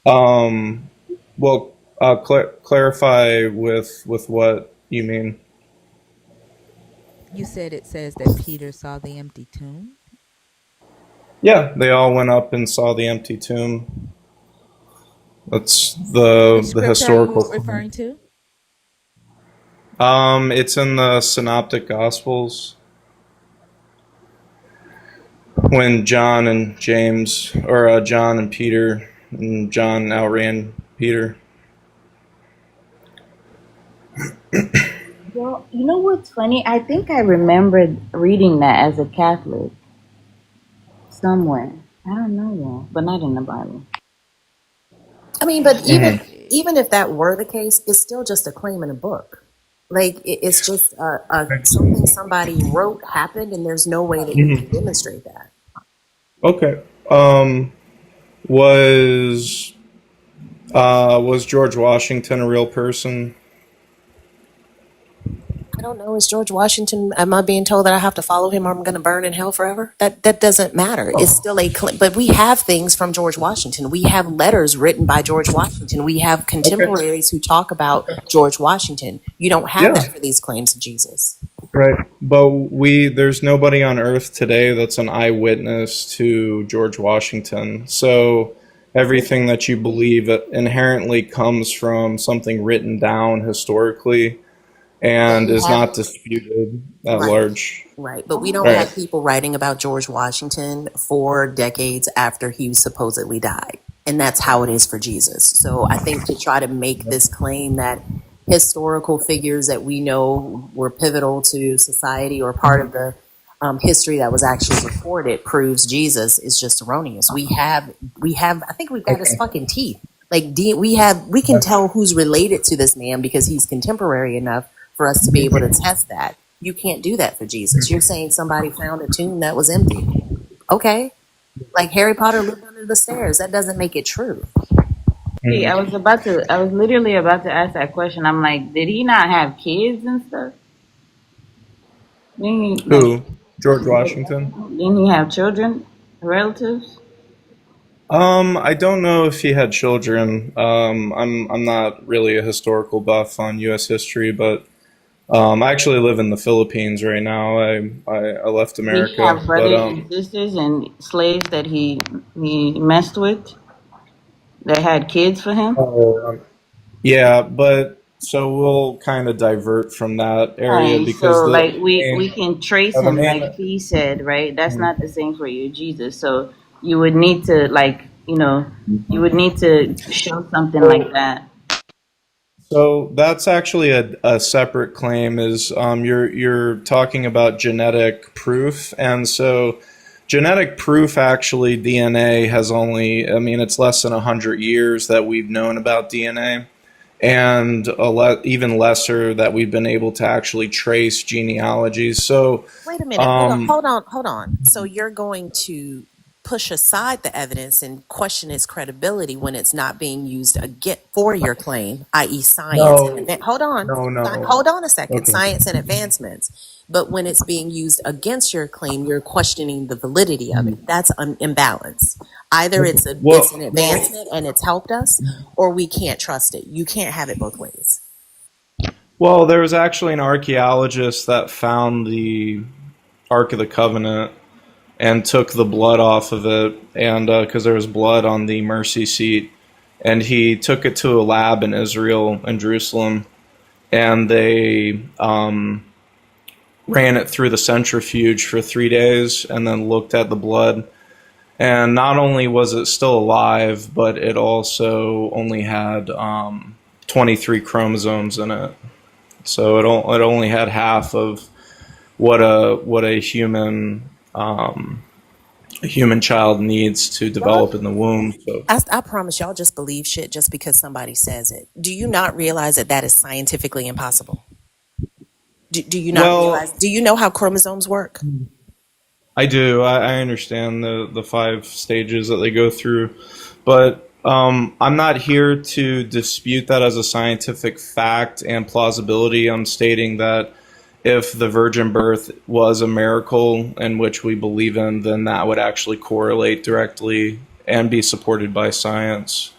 Um, well, clarify with what you mean. You said it says that Peter saw the empty tomb. Yeah, they all went up and saw the empty tomb. That's Which the scripture are historical you claim. referring to? It's in the Synoptic Gospels when John and James, or John and Peter, and John outran Peter. Well, you know what's funny? I think I remembered reading that as a Catholic somewhere. I don't know though, but not in the Bible. I mean, but Mhm. even if that were the case, it's still just a claim in a book. Like it's just something somebody wrote happened, and there's no way that you can Mhm. demonstrate that. Okay. Was was George Washington a real person? I don't know. Is George Washington? Am I being told that I have to follow him, or I'm going to burn in hell forever? That doesn't matter. It's Oh, still a claim. But we have things from George Washington. We have letters written by George Washington. We have okay. contemporaries who talk about George Washington. You don't have Yeah. that for these claims of Jesus. Right. But there's nobody on earth today that's an eyewitness to George Washington. So everything that you believe inherently comes from something written down historically But and we is have not disputed at right. large. Right, but we don't Right. have people writing about George Washington for decades after he supposedly died. And that's how it is for Jesus. So I think to try to make this claim that historical figures that we know were pivotal to society or part of the history that was actually recorded proves Jesus is just erroneous. I think we've got his fucking teeth. Like we can tell who's related to this man because he's contemporary enough for us to be able to test that. You can't do that for Jesus. You're saying somebody found a tomb that was empty. Okay. Like Harry Potter lived under the stairs. That doesn't make it true. See, Mhm. I was literally about to ask that question. I'm like, did he not have kids and stuff? Didn't Who? George Washington? didn't he have children, relatives? I don't know if he had children. I'm not really a historical buff on U.S. history, but I actually live in the Philippines right now. I left Did he America, have but brothers and sisters and slaves that he messed with that had kids for him? oh, yeah, but so we'll kind of divert from that area Alright, because so like the we main can trace the him main. like Fee said, right? That's Mhm. not the same for you, Jesus. So you would need to like, you would need to show something like So that. So that's actually a separate claim. Is you're talking about genetic proof, and so genetic proof actually DNA has only. I mean, it's less than 100 years that we've known about DNA, and even lesser that we've been able to actually trace genealogies. So, Wait a minute. um, Hold on. So you're going to push aside the evidence and question its credibility when it's not being used again for your claim, i.e., science and no, advan- hold on, no. hold on a second, Okay. science and advancements. But when it's being used against your claim, you're questioning the validity of it. That's an imbalance. Either it's an Well, advancement and it's helped us, or we can't trust it. You can't have it both ways. well, there was actually an archaeologist that found the Ark of the Covenant and took the blood off of it, and because there was blood on the mercy seat, and he took it to a lab in Israel in Jerusalem, and they ran it through the centrifuge for 3 days, and then looked at the blood. And not only was it still alive, but it also only had 23 chromosomes in it. So it only had half of what a human child needs to develop in the womb. So, I promise y'all just believe shit just because somebody says it. Do you not realize that that is scientifically impossible? Do you not realize? well, Do you know how chromosomes work? I do. I understand the five stages that they go through, but I'm not here to dispute that as a scientific fact and plausibility. I'm stating that if the virgin birth was a miracle in which we believe in, then that would actually correlate directly and be supported by science.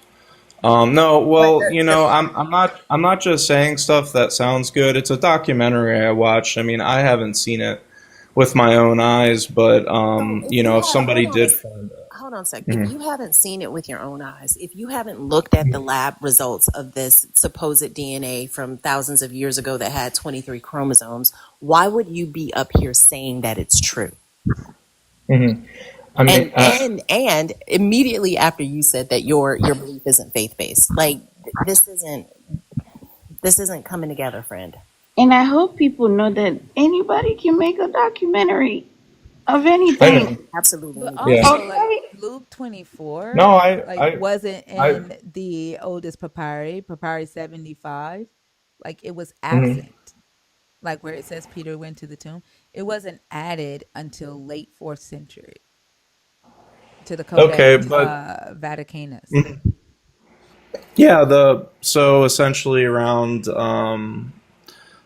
No, But well, I'm not just saying stuff that sounds good. It's a documentary I watched. I mean, I haven't seen it with my own eyes, but so if you if have, somebody did find hold on a sec. it. If Mhm. you haven't seen it with your own eyes, if you haven't looked at the lab results of this supposed DNA from thousands of years ago that had 23 chromosomes, why would you be up here saying that it's true? Mhm. I mean, And immediately after you said that your belief isn't faith based, like this isn't coming together, friend. And I hope people know that anybody can make a documentary of I anything. know. Absolutely But anybody Yeah. can. also, like Okay? Luke No, 24, like wasn't I. in the oldest papyri 75. Like it was Mhm. absent. Like where it says Peter went to the tomb, it wasn't added until late fourth century to the Okay, Codex but Vaticanus. mhm. Yeah, so essentially around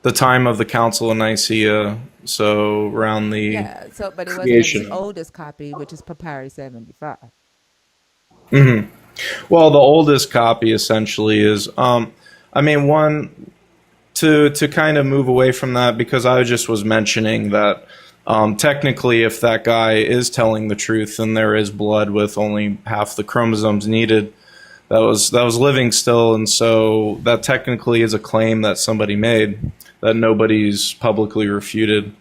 the time of the Council of Nicaea, so around the Yeah. So, but it wasn't in the creation. oldest copy, which is papyri 75. Hmm. Well, the oldest copy essentially is, I mean, one to kind of move away from that because I just was mentioning that technically, if that guy is telling the truth, then there is blood with only half the chromosomes needed. That was living still, and so that technically is a claim that somebody made that nobody's publicly refuted.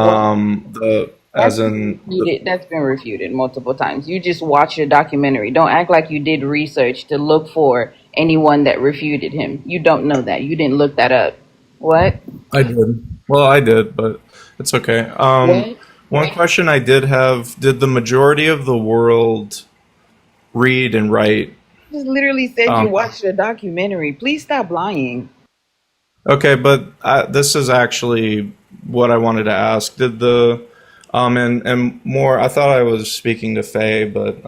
Well, The that's as been in the refuted. That's been refuted multiple times. You just watch your documentary. Don't act like you did research to look for anyone that refuted him. You don't know that. You didn't look that up. What? I did. Well, I did, but it's okay. What? One question I did have: did the majority of the world read and write? You literally said you Um, watched a documentary. Please stop lying. okay, but this is actually what I wanted to ask. Did the and more? I thought I was speaking to Faye, but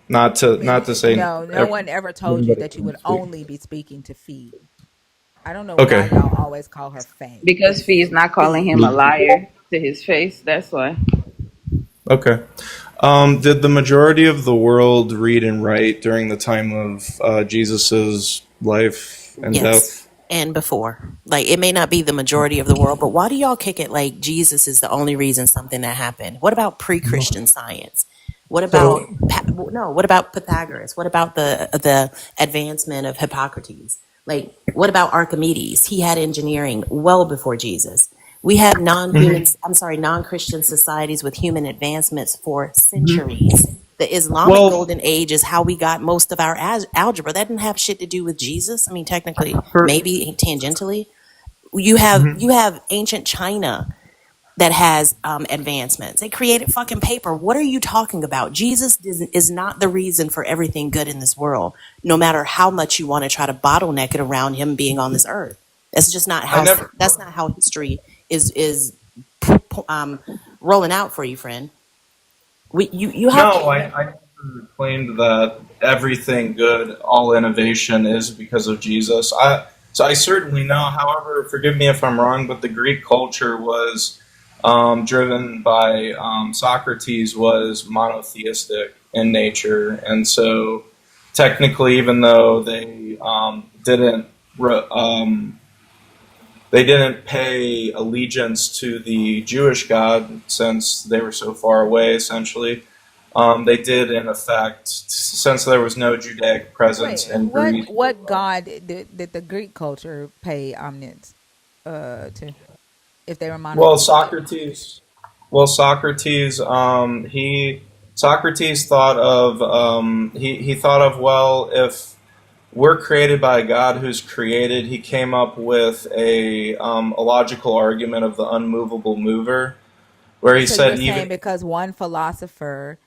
not to say No, no one ever told you everybody that you can would speak. only be speaking to Fee. I don't know why Okay. y'all always call her Faye. Because It's Fee is not calling Fee. him a liar to his face. That's why. Okay. Did the majority of the world read and write during the time of Jesus's life and Yes. death? And before. Like, it may not be the majority of the world, but why do y'all kick it like Jesus is the only reason something that happened? What about pre-Christian science? What about So no? What about Pythagoras? What about the advancement of Hippocrates? Like, what about Archimedes? He had engineering well before Jesus. We had non-Christian societies with human advancements for centuries. The Islamic well, golden age is how we got most of our algebra. That didn't have shit to do with Jesus. I mean, technically, for, maybe tangentially. You have ancient China that has advancements. They created fucking paper. What are you talking about? Jesus is not the reason for everything good in this world, no matter how much you want to try to bottleneck it around him being on this earth. That's just not I how. never. That's not how history is rolling out for you, friend. You have No, to. I never claimed that everything good, all innovation is because of Jesus. I certainly know. However, forgive me if I'm wrong, but the Greek culture was driven by Socrates was monotheistic in nature, and so technically, even though they didn't pay allegiance to the Jewish God since they were so far away, essentially. They did, in effect, since there was no Judaic presence Wait, in what Greece. what god did the Greek culture pay homage to if they were Well, monotheistic? Socrates. Well, Socrates. Socrates thought of. He thought of, well, if we're created by a God who's created, he came up with a logical argument of the unmovable mover, where he So you're said saying even. because one philosopher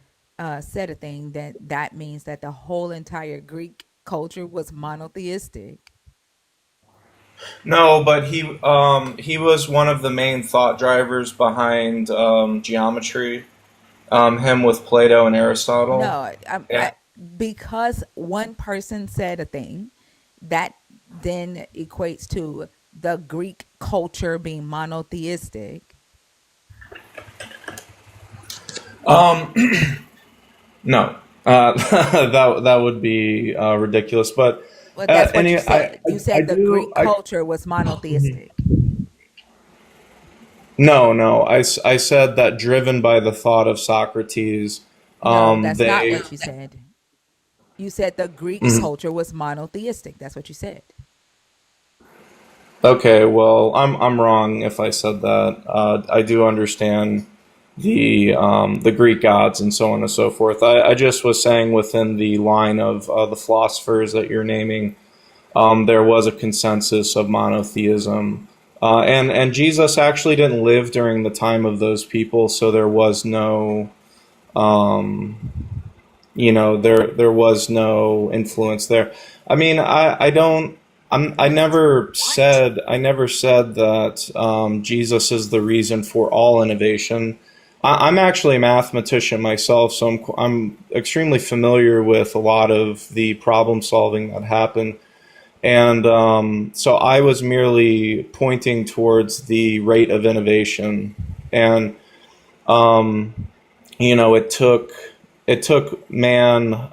said a thing that means that the whole entire Greek culture was monotheistic? No, but he was one of the main thought drivers behind geometry. Him with Plato and Aristotle. No, Yeah. because one person said a thing, that then equates to the Greek culture being monotheistic. Um, no, that would be ridiculous. But Well, that's what you any said. You I said the do Greek I culture was monotheistic. no, I said that driven by the thought of Socrates, No, that's not they. what you said. You said the Greek Mhm. culture was monotheistic. That's what you said. Okay, well, I'm wrong if I said that. I do understand the Greek gods and so on and so forth. I just was saying within the line of the philosophers that you're naming, there was a consensus of monotheism, and Jesus actually didn't live during the time of those people, so there was no um, there was no influence there. I mean, I don't. I never said that Jesus is the reason for all innovation. I'm actually a mathematician myself, so I'm extremely familiar with a lot of the problem solving that happened, and so I was merely pointing towards the rate of innovation, and um, it took man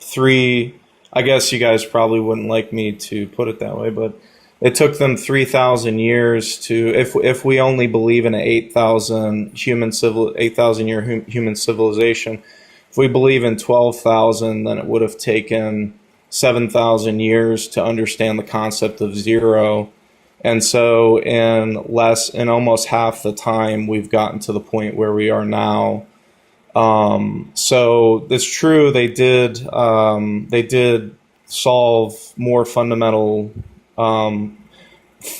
three. I guess you guys probably wouldn't like me to put it that way, but it took them 3,000 years to. If we only believe in an 8,000 year human civilization, if we believe in 12,000, then it would have taken 7,000 years to understand the concept of zero. And so in almost half the time, we've gotten to the point where we are now. So it's true they did solve more fundamental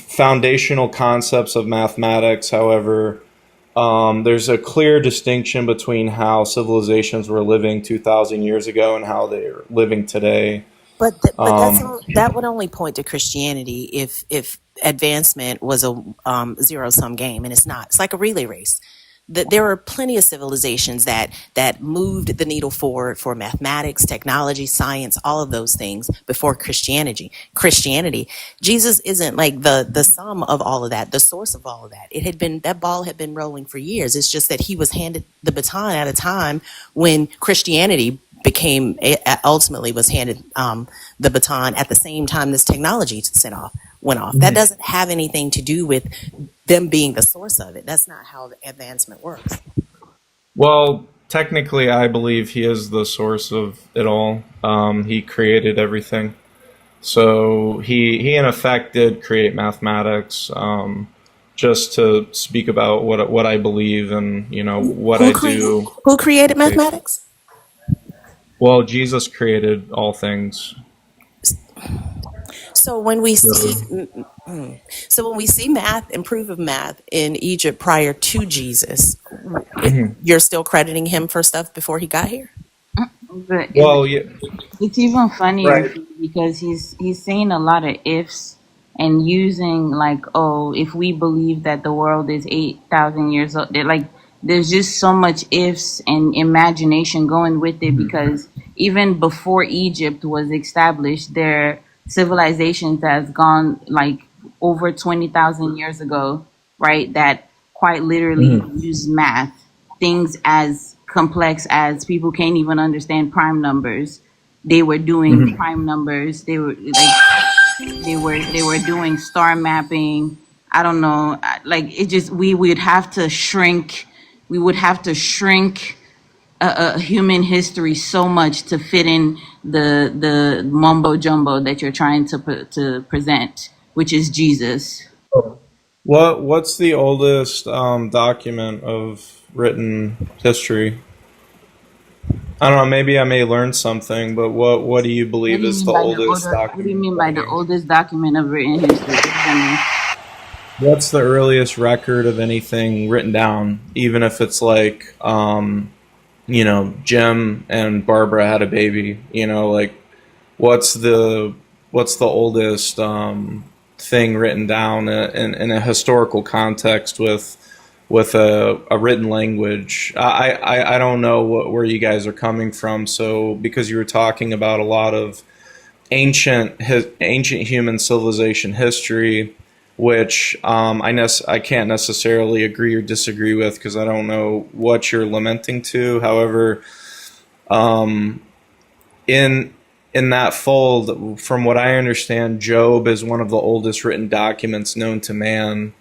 foundational concepts of mathematics. However, there's a clear distinction between how civilizations were living 2,000 years ago and how they're living today. That would only point to Christianity if advancement was a zero sum game, and it's not. It's like a relay race. there are plenty of civilizations that moved the needle forward for mathematics, technology, science, all of those things before Christianity. Jesus isn't like the sum of all of that, the source of all of that. It had been, that ball had been rolling for years. It's just that he was handed the baton at a time when Christianity ultimately was handed the baton at the same time this technology went off. That doesn't have anything to do with them being the source of it. That's not how the advancement works. Well, technically, I believe he is the source of it all. He created everything. So he in effect did create mathematics. Just to speak about what I believe and what I do. Who created mathematics? Well, Jesus created all things. So when we see So, so when we see math and proof of math in Egypt prior to Jesus, mhm. you're still crediting him for stuff before he got here? But Well, yeah, it's even funnier right. because he's saying a lot of ifs and using like, oh, if we believe that the world is 8,000 years old, like there's just so much ifs and imagination going with it because even before Egypt was established, their civilizations has gone like over 20,000 years ago, right? That quite literally use math, things as complex as people can't even understand prime numbers. They were doing prime numbers. They were like they were doing star mapping. I don't know. Like it just we would have to shrink. We would have to shrink a human history so much to fit in the mumbo jumbo that you're trying to present, which is Jesus. What's the oldest document of written history? I don't know. Maybe I may learn something, but what do you What believe do you is mean the by the oldest older? What do you document mean by the writing? oldest document of written history? What does that mean? What's the earliest record of anything written down, even if it's like, Jim and Barbara had a baby? Like what's the oldest thing written down in a historical context with a written language? I don't know where you guys are coming from. So because you were talking about a lot of ancient human civilization history, which I can't necessarily agree or disagree with because I don't know what you're lamenting to. However, um, in in that fold, from what I understand, Job is one of the oldest written documents known to man,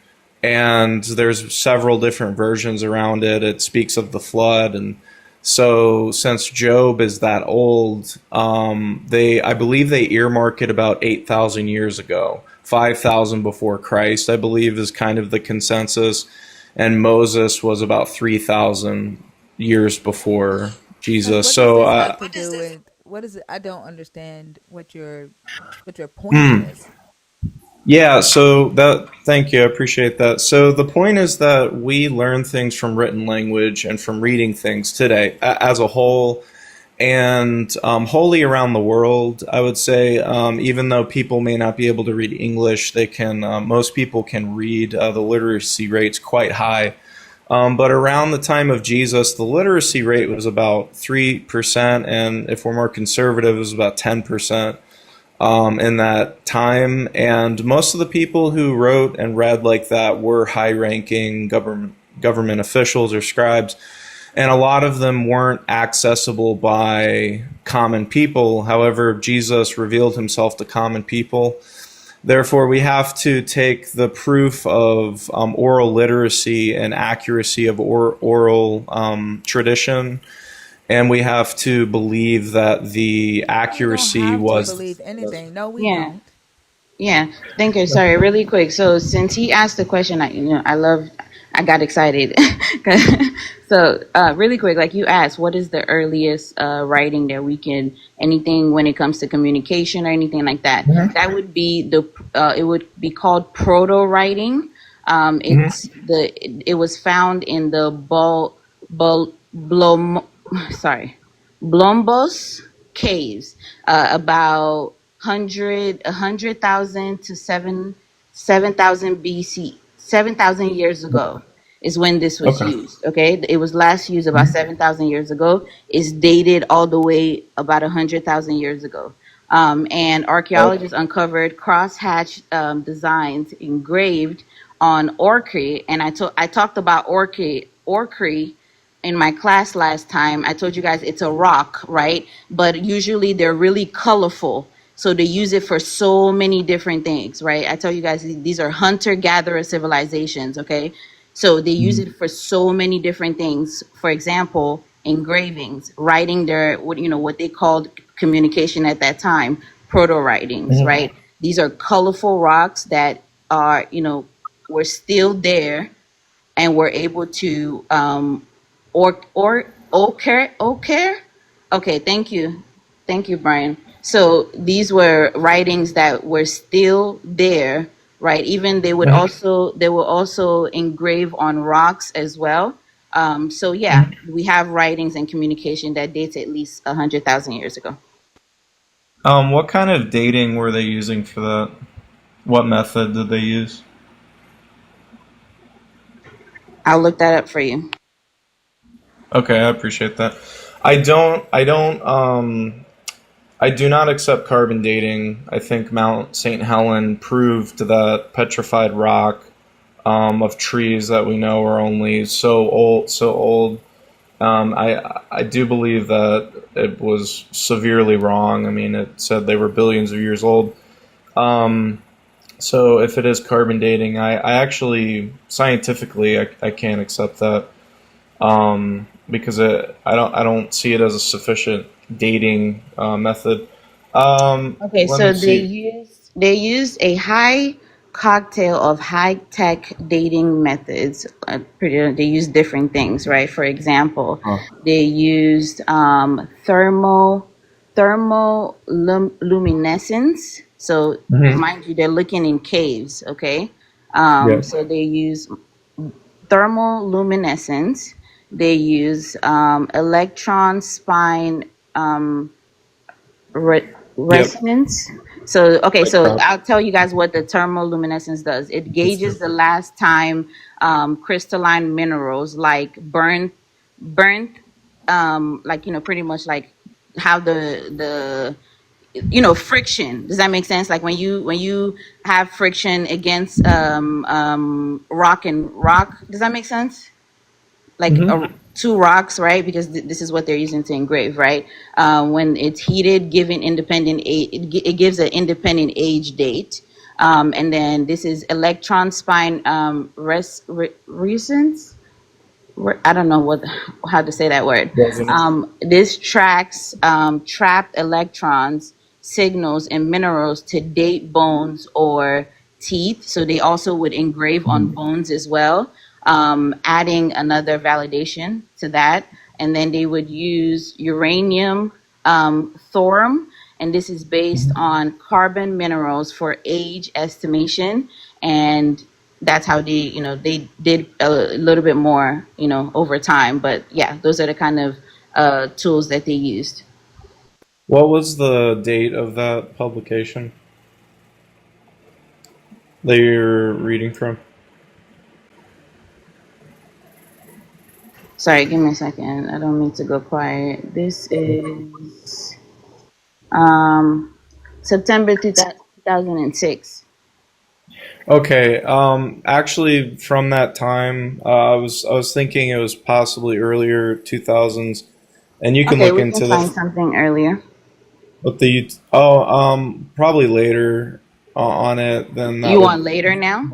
and there's several different versions around it. It speaks of the flood, and so since Job is that old, I believe they earmark it about 8,000 years ago, 5,000 before Christ, I believe is kind of the consensus, and Moses was about 3,000 years before Like, Jesus. what does So, this have to do with what is it? I don't understand what your point hmm. is. Yeah, so thank you, I appreciate that. So the point is that we learn things from written language and from reading things today as a whole, and wholly around the world. I would say, even though people may not be able to read English, they can. Most people can read. The literacy rate's quite high. But around the time of Jesus, the literacy rate was about 3%, and if we're more conservative, it was about 10%. In that time, and most of the people who wrote and read like that were high-ranking government officials or scribes, and a lot of them weren't accessible by common people. However, Jesus revealed himself to common people. Therefore, we have to take the proof of oral literacy and accuracy of oral tradition, and we have to believe that the We don't accuracy have to was. believe anything. No, we Yeah. don't. Yeah, thank you. Sorry, really quick. So since he asked the question, I got excited. So really quick, like you asked, what is the earliest writing that we can, anything when it comes to communication or anything like that? That would be it would be called proto writing. It was found in the Blom, sorry, Blombos caves, about 100,000 to 7,000 BC, 7,000 years ago. is when this was Okay. used. Okay, it was last used about 7,000 years ago. It's dated all the way about 100,000 years ago. And archaeologists uncovered crosshatch designs engraved on orcrete, and I talked about orcrete in my class last time. I told you guys it's a rock, right? But usually they're really colorful. So they use it for so many different things, right? I tell you guys these are hunter-gatherer civilizations, okay? So they use it for so many different things. For example, engravings, writing their what they called communication at that time, proto writings, right? These are colorful rocks that are, were still there and were able to or okay, thank you, Brian. So these were writings that were still there, right? Even they will also engrave on rocks as well. So yeah, we have writings and communication that dates at least 100,000 years ago. What kind of dating were they using for that? What method did they use? I'll look that up for you. Okay, I appreciate that. I do not accept carbon dating. I think Mount St. Helen proved that petrified rock of trees that we know are only so old. I do believe that it was severely wrong. I mean, it said they were billions of years old. So if it is carbon dating, I actually scientifically I can't accept that because I don't see it as a sufficient dating method. Okay, Let me so see. they used a high cocktail of high tech dating methods. They use different things, right? For example, Oh. they used thermoluminescence. So Hmm. mind you, they're looking in caves. Okay, Yeah. so they use thermoluminescence. They use electron spine. Yep. Resonance. So, okay, so Spectrum. I'll tell you guys what the thermoluminescence does. It It's gauges the different. last time crystalline minerals like burnt, like pretty much like how the friction. Does that make sense? Like when you have friction against rock and rock. Does that make sense? Like Hmm. two rocks, right? Because this is what they're using to engrave, right? When it's heated, giving independent it gives an independent age date. And then this is electron spine resonance. I don't know how to say that word. Resonance. This tracks trapped electrons, signals, and minerals to date bones or teeth. So they also would engrave on bones as well, adding another validation to that. And then they would use uranium thorium, and this is based on carbon minerals for age estimation. And that's how they did a little bit more over time. But yeah, those are the kind of tools that they used. What was the date of that publication that you're reading from? Sorry, give me a second, I don't mean to go quiet. This is um September 2006. Okay. Actually, from that time, I was thinking it was possibly earlier 2000s, and you can Okay, look we can into find the something earlier. what the probably later on it. Then that You would want later now?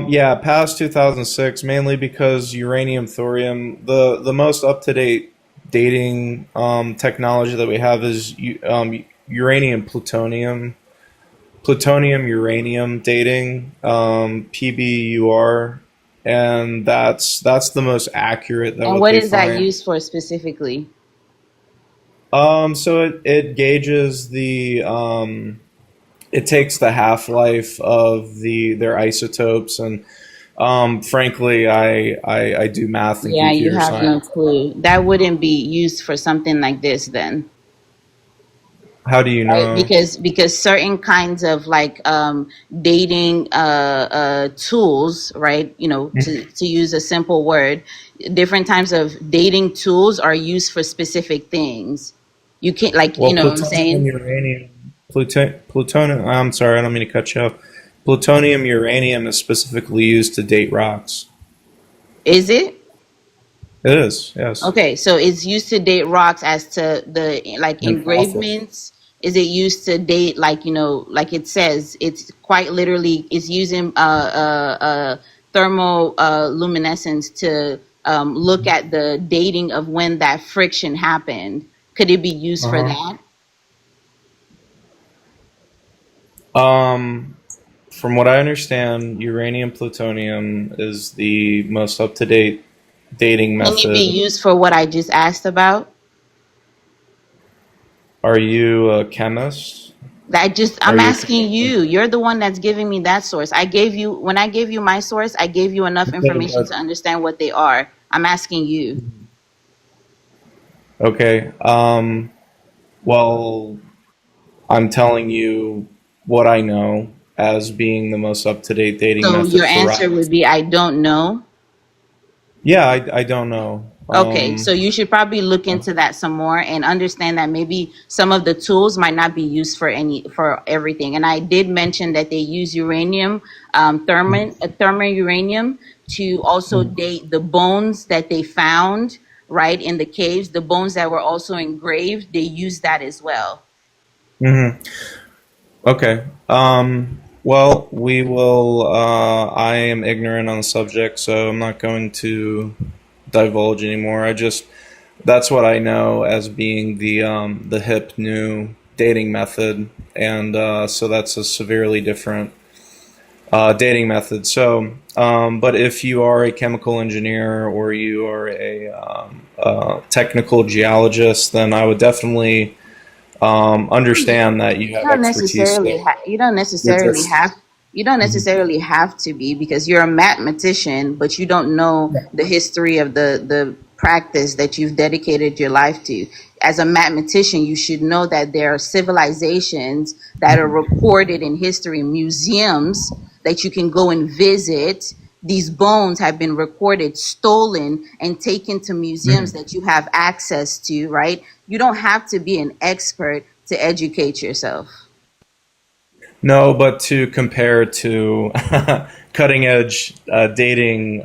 yeah, past 2006, mainly because uranium thorium, the most up to date dating technology that we have is uranium plutonium uranium dating, PBUR, and that's the most accurate that And what what they is that find. used for specifically? So it gauges it takes the half life of their isotopes, and frankly, I do math and Yeah, you computer have no science. clue. That wouldn't be used for something like this then. How do you Right, know? because certain kinds of like dating tools, right, you know, to use a simple word, different types of dating tools are used for specific things. You can't, like, you Well, know what I'm plutonium, saying? uranium, plutonium. I'm sorry, I don't mean to cut you off. Plutonium, uranium is specifically used to date rocks. Is it? It is, yes, Okay, so it's used to date rocks as to the like and fossils. engravements. Is it used to date, like, you know, like it says, it's quite literally it's using thermal luminescence to look at the dating of when that friction happened. Could it be used for Uh that? huh. From what I understand, uranium plutonium is the most up to date dating Can it be method. used for what I just asked about? Are you a chemist? Are I'm you a asking chemist? you. You're the one that's giving me that source. When I gave you my source, I gave you enough information to understand what they are. I'm asking you. Okay. Well, I'm telling you what I know as being the most up to date dating So method your for answer rocks. would be I don't know. Yeah, I don't know. Okay, so you should probably look into that some more and understand that maybe some of the tools might not be used for everything. And I did mention that they use uranium, thermal uranium, to also date the bones that they found right in the caves. The bones that were also engraved, they use that as well. Mm-hmm. Okay. Well, we will. I am ignorant on the subject, so I'm not going to divulge anymore. That's what I know as being the hip new dating method, and so that's a severely different dating method. So, but if you are a chemical engineer or you are a technical geologist, then I would definitely understand that you have expertise there. You don't You're necessarily just have to be, because you're a mathematician, but you don't know the history of the practice that you've dedicated your life to. As a mathematician, you should know that there are civilizations that are recorded in history, museums that you can go and visit. These bones have been recorded, stolen, and taken to museums that you have access to, right? You don't have to be an expert to educate yourself. no, but to compare to cutting edge dating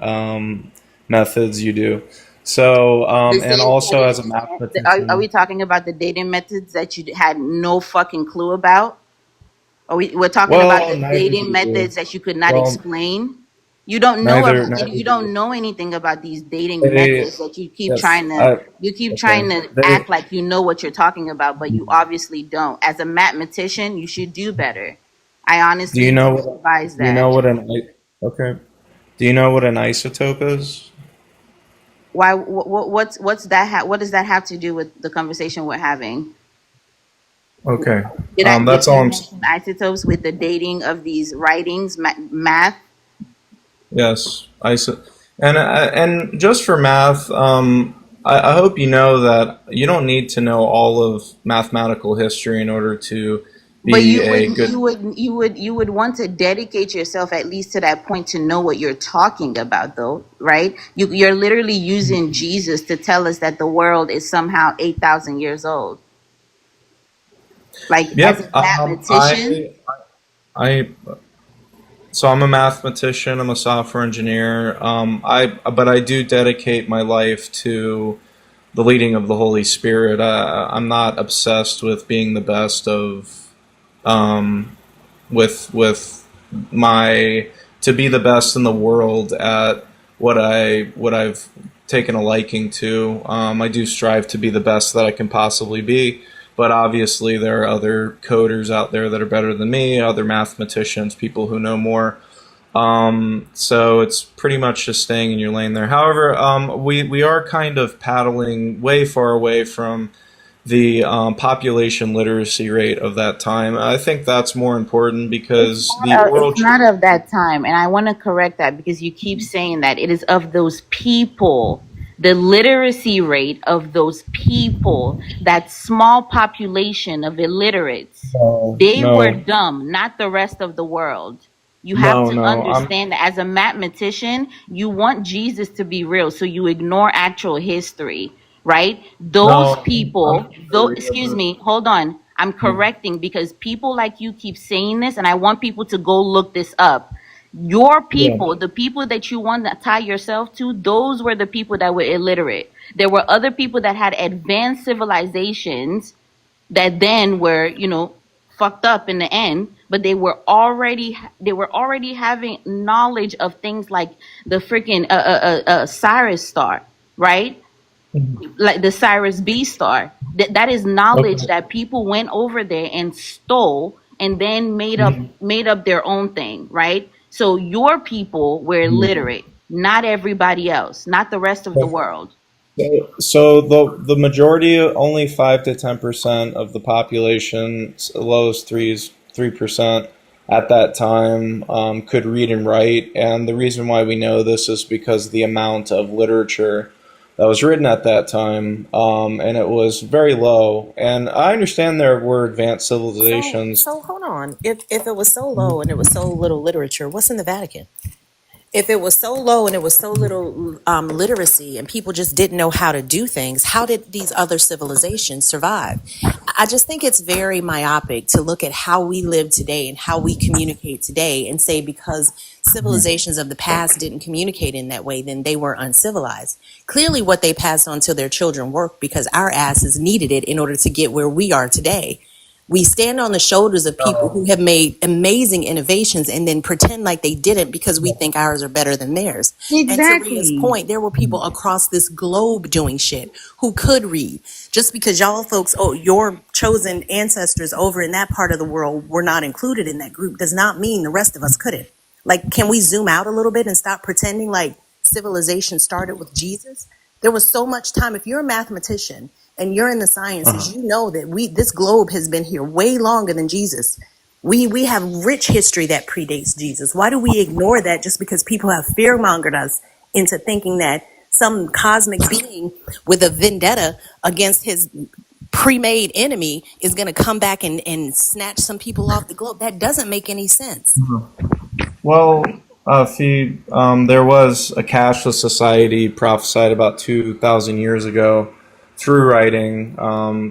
methods, you do. So, The and same also as a cutting, are we mathematician, talking about the dating methods that you had no fucking clue about? We're talking about well, the neither do dating you. methods that you could not Well, explain? You don't know neither you do you. don't know anything about these dating They, methods that yes, you keep okay. trying to They, act like you know what you're talking about, but you obviously don't. As a mathematician, you should do better. I do you honestly know advise do you that. know what okay. Do you know what an isotope is? Why? What's that? What does that have to do with the conversation we're having? Okay. Did That's all you I'm mention isotopes with the dating of these writings, math? Yes, and just for math, I hope you know that you don't need to know all of mathematical history in order to But be a good. you would want to dedicate yourself at least to that point to know what you're talking about, though, right? You're literally using Jesus to tell us that the world is somehow 8,000 years old. Like, as a Yep. mathematician, I so I'm a mathematician. I'm a software engineer. But I do dedicate my life to the leading of the Holy Spirit. I'm not obsessed with being the best of um, with my to be the best in the world at what I've taken a liking to. I do strive to be the best that I can possibly be, but obviously there are other coders out there that are better than me, other mathematicians, people who know more. So it's pretty much just staying in your lane there. However, we are kind of paddling way far away from the population literacy rate of that time. I think that's more important because the it's oral. not of that time, and I want to correct that because you keep saying that it is of those people the literacy rate of those people, that small population of illiterates, No, they were no, dumb, not the rest of the world. You have no, to no. understand that as a mathematician, you want Jesus to be real, so you ignore actual history, right? Those No, I'm people, though, sure, yeah, excuse but me, hold on. I'm correcting because people like you keep saying this, and I want people to go look this up. Your yeah. people, the people that you want to tie yourself to, those were the people that were illiterate. There were other people that had advanced civilizations that then were, fucked up in the end, but they were already having knowledge of things like the freaking Cyrus star, right? Mhm. Like the Cyrus B star. That is knowledge Okay. that people went over there and stole and then made up their own thing, right? So your people were Mhm. literate, not everybody else, not the rest of the world. So the majority, only 5 to 10% of the population, lowest 3% at that time, could read and write. And the reason why we know this is because the amount of literature that was written at that time, and it was very low. And I understand there were advanced So, civilizations. so hold on. If it was so low and it was so little literature, what's in the Vatican? If it was so low and it was so little literacy and people just didn't know how to do things, how did these other civilizations survive? I just think it's very myopic to look at how we live today and how we communicate today and say because civilizations of the past didn't communicate in that way, then they were uncivilized. Clearly, what they passed on to their children worked because our asses needed it in order to get where we are today. We stand on the shoulders of people who have made amazing innovations and then pretend like they didn't because we think ours are better than theirs. And to Rhea's Exactly. point, there were people across this globe doing shit who could read. Just because y'all folks, your chosen ancestors over in that part of the world were not included in that group does not mean the rest of us couldn't. Like, can we zoom out a little bit and stop pretending like civilization started with Jesus? There was so much time. If you're a mathematician and you're in the sciences, you know that this globe has been here way longer than Jesus. We have rich history that predates Jesus. Why do we ignore that just because people have fear-mongered us into thinking that some cosmic being with a vendetta against his pre-made enemy is going to come back and snatch some people off the globe? That doesn't make any sense. Well, there was a cashless society prophesied about 2,000 years ago through writing,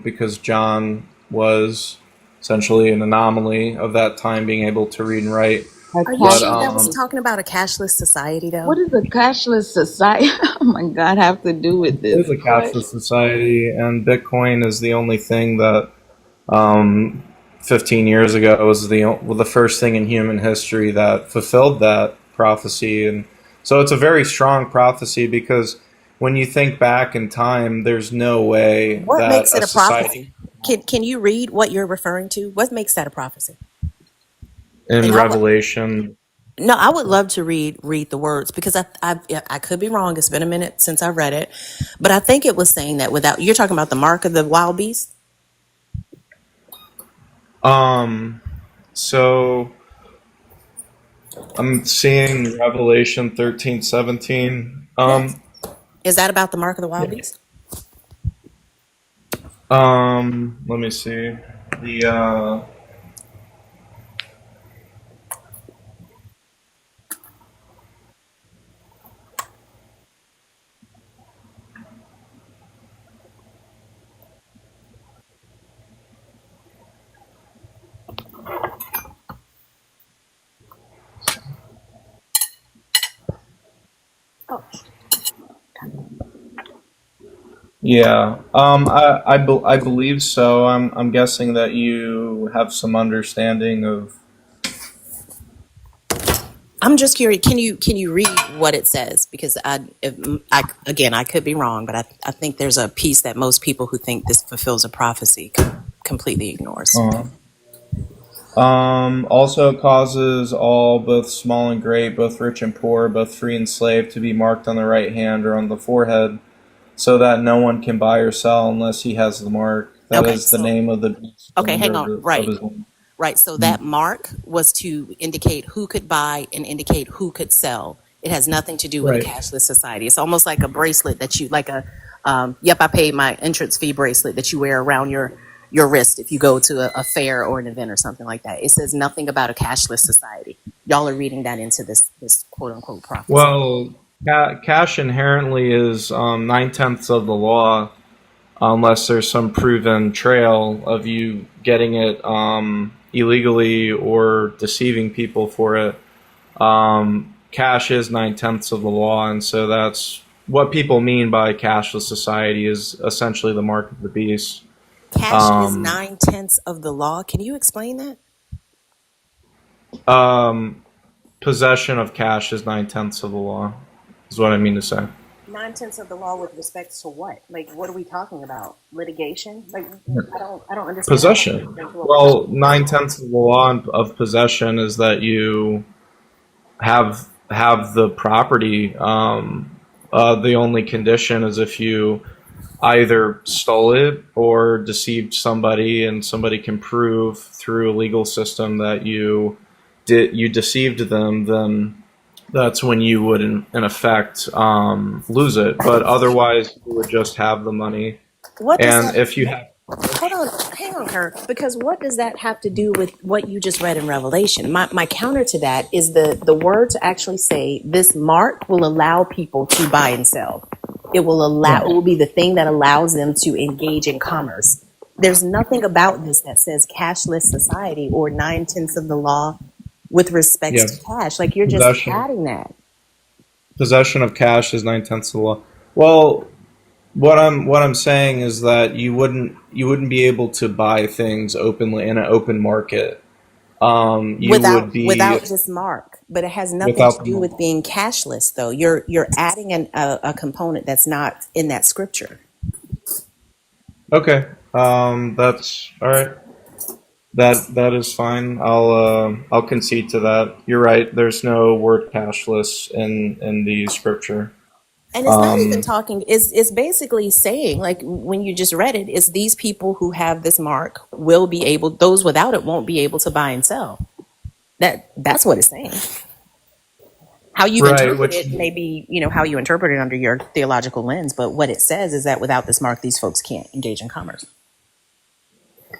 because John was essentially an anomaly of that time, being able to read and write. A Are you But sure that was cashless. talking about a cashless society, What though? does a cashless society? Oh my God, have to do with it this? is a What? cashless society, and Bitcoin is the only thing that, um, 15 years ago, was the first thing in human history that fulfilled that prophecy. And so it's a very strong prophecy, because when you think back in time, there's no way What that makes a it a society prophecy? Can you read what you're referring to? What makes that a prophecy? in And Revelation. no, I would love to read the words because I could be wrong. It's been a minute since I read it, but I think it was saying that without you're talking about the mark of the wild beast. Um, so I'm seeing Revelation 13:17. Yes, is that about the mark of the wild beast? Let me see. The Yeah, I believe so. I'm guessing that you have some understanding of. I'm just curious. Can you read what it says? Because I again I could be wrong, but I think there's a piece that most people who think this fulfills a prophecy completely ignores. Uh, Also causes all, both small and great, both rich and poor, both free and slave, to be marked on the right hand or on the forehead, so that no one can buy or sell unless he has the mark. That Okay, is the so name of the beast okay, and hang of on. the of Right. his name. Right. So that mark was to indicate who could buy and indicate who could sell It has nothing to do with a Right. cashless society. It's almost like a bracelet that you, like a, yep, I paid my entrance fee bracelet that you wear around your wrist if you go to a fair or an event or something like that. It says nothing about a cashless society. Y'all are reading that into this quote unquote prophecy. Well, cash inherently is 9/10 of the law, unless there's some proven trail of you getting it illegally or deceiving people for it. Cash is 9/10 of the law, and so that's what people mean by cashless society is essentially the mark of the beast. Cash is Um, 9/10 of the law. Can you explain that? um, Possession of cash is 9/10 of the law, is what I mean to say. 9/10 of the law with respect to what? Like, what are we talking about? Litigation? Like, I don't understand how that fits Possession. into a Well, person's right. 9/10 of the law of possession is that you have the property. The only condition is if you either stole it or deceived somebody, and somebody can prove through a legal system that you deceived them, then that's when you would in effect lose it. But otherwise, you would just have the money. What does And that? if you have Hold on, hang on, Kirk. Because what does that have to do with what you just read in Revelation? My counter to that is the word to actually say this mark will allow people to buy and sell. It will allow. It will be the thing that allows them to engage in commerce. There's nothing about this that says cashless society or 9/10 of the law with respects yeah, to cash. Like you're just possession adding that. possession of cash is 9/10 of the law. Well, what I'm saying is that you wouldn't be able to buy things openly in an open market. You would be Without this mark, but it has nothing to without do the. with being cashless though. You're adding a component that's not in that scripture. Okay, that's all right. That is fine. I'll concede to that. You're right. There's no word cashless in the scripture. And it's not even Um, talking, it's basically saying, like when you just read it, it's these people who have this mark will be able, those without it won't be able to buy and sell. That's what it's saying. How you've right, interpreted which it may be, how you interpret it under your theological lens, but what it says is that without this mark, these folks can't engage in commerce.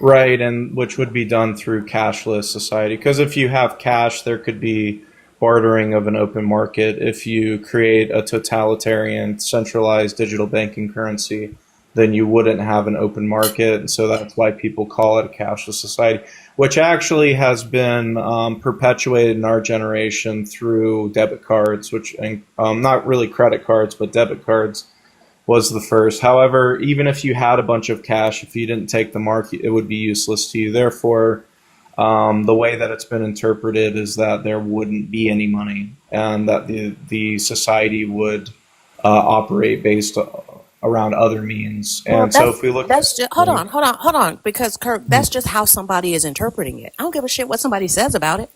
right, and which would be done through cashless society. Because if you have cash, there could be bartering of an open market. If you create a totalitarian, centralized digital banking currency, then you wouldn't have an open market. And so that's why people call it a cashless society, which actually has been perpetuated in our generation through debit cards, which not really credit cards, but debit cards was the first. However, even if you had a bunch of cash, if you didn't take the mark, it would be useless to you. Therefore, the way that it's been interpreted is that there wouldn't be any money, and that the society would operate based around other means. Well, And so, if we look at that's just hold on, because Kirk, that's just how somebody is interpreting it. I don't give a shit what somebody says about it.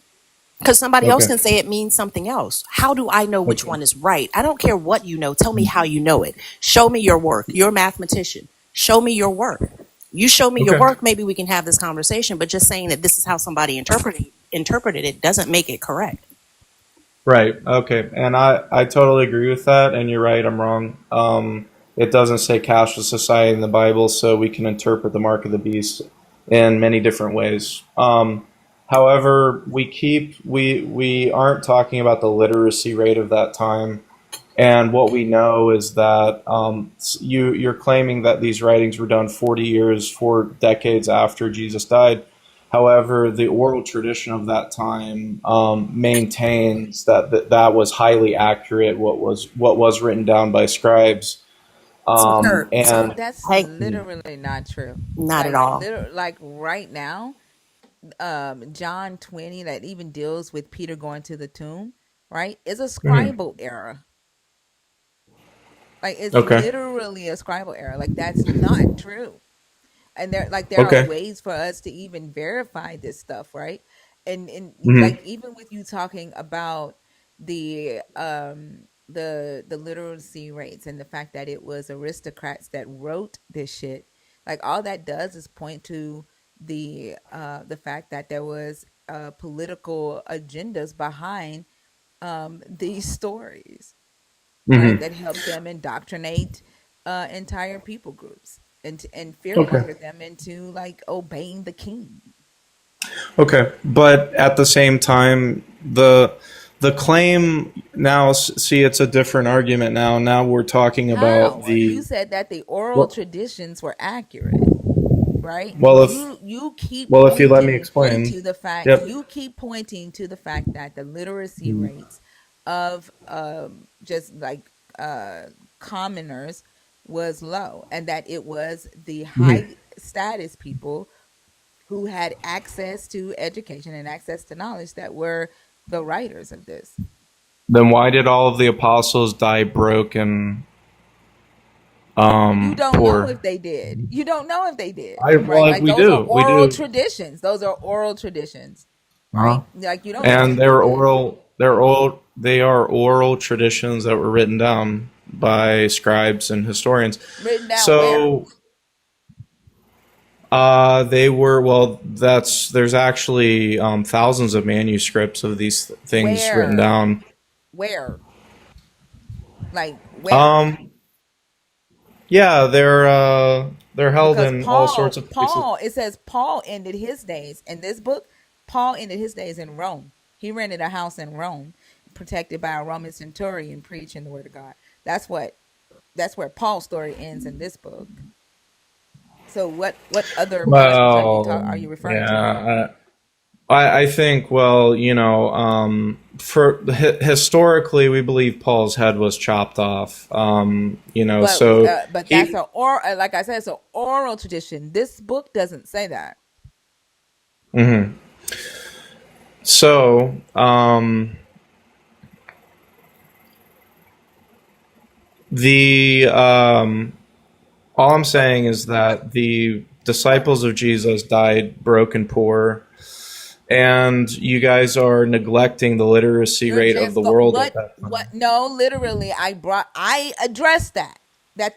Because somebody else okay, can say it means something else. How do I know which okay, one is right? I don't care what you know. Tell me how you know it. Show me your work. You're a mathematician. Show me your work. You show me your okay, work, maybe we can have this conversation. But just saying that this is how somebody interpreted it doesn't make it correct. right, okay, and I totally agree with that. And you're right, I'm wrong. It doesn't say cashless society in the Bible, so we can interpret the mark of the beast in many different ways. However, we aren't talking about the literacy rate of that time, and what we know is that you're claiming that these writings were done 40 years, 4 decades after Jesus died. However, the oral tradition of that time maintains that was highly accurate. What was written down by scribes, So, Kirk, and That's hey, literally not true. not at Like all. literally, like right now, John 20 that even deals with Peter going to the tomb, right? Is a Mhm. scribal error. Like it's Okay, literally a scribal error. Like that's not true. And there are okay, ways for us to even verify this stuff, right? And like hmm even with you talking about the literacy rates and the fact that it was aristocrats that wrote this shit, like all that does is point to the fact that there was political agendas behind these stories, right? Hmm. That helped them indoctrinate entire people groups and Okay. fearmonger them into like obeying the king. Okay, but at the same time, the claim now, see, it's a different argument now. Now we're talking about How? You the said that the oral well, traditions were accurate, right? well, if You keep well, if you let me pointing explain. into the fact Yep. you keep pointing to the fact that the literacy rates of just like commoners was low, and that it was the Mhm. high status people who had access to education and access to knowledge that were the writers of this. Then why did all of the apostles die broke and You don't know poor? if they did. You don't know if they did, I well, right? like Like we those are do, we oral do. traditions. Those are oral traditions, Uh-huh. right? Like you don't know And if they did. they are oral traditions that were written down by scribes and historians. Written down where? So they were well. There's actually thousands of manuscripts of these things written Where? down. Where? Like where? Um, yeah, they're held Because in all sorts of places. It says Paul ended his days in this book. Paul ended his days in Rome. He rented a house in Rome, protected by a Roman centurion, preaching the word of God. That's what. That's where Paul's story ends in this book. So what other places are Well, you referring to here? yeah, I think well, for historically, we believe Paul's head was chopped off. So But that's he. a or like I said, it's an oral tradition. This book doesn't say that. Mhm. So, the all I'm saying is that the disciples of Jesus died broke and poor, and you guys are neglecting the literacy You're rate of just the world at what that what? time. No, literally, I addressed that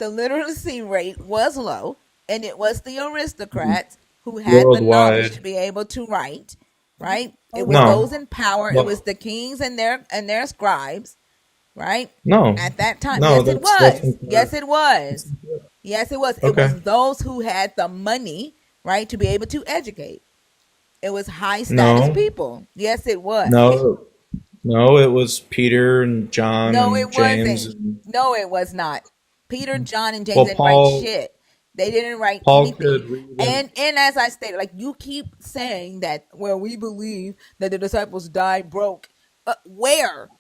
the literacy rate was low, and it was the aristocrats who had the knowledge to Worldwide. be able to write. Right? It Hold was on. No, those in power. It was well, the kings and their scribes. Right? no, At that time, no. yes, it That's was. Yes, incorrect. it was. Yes, it was. It Okay. was those who had the money, right, to be able to educate. It was high status No, people. Yes, it was. no, no. It was Peter and John No, and it James wasn't. and No, it was not. Peter, John, and James well, didn't write Paul. shit. They didn't write Paul anything. could read and And as I stated, like you keep saying that, well, we believe that the disciples died broke. Where?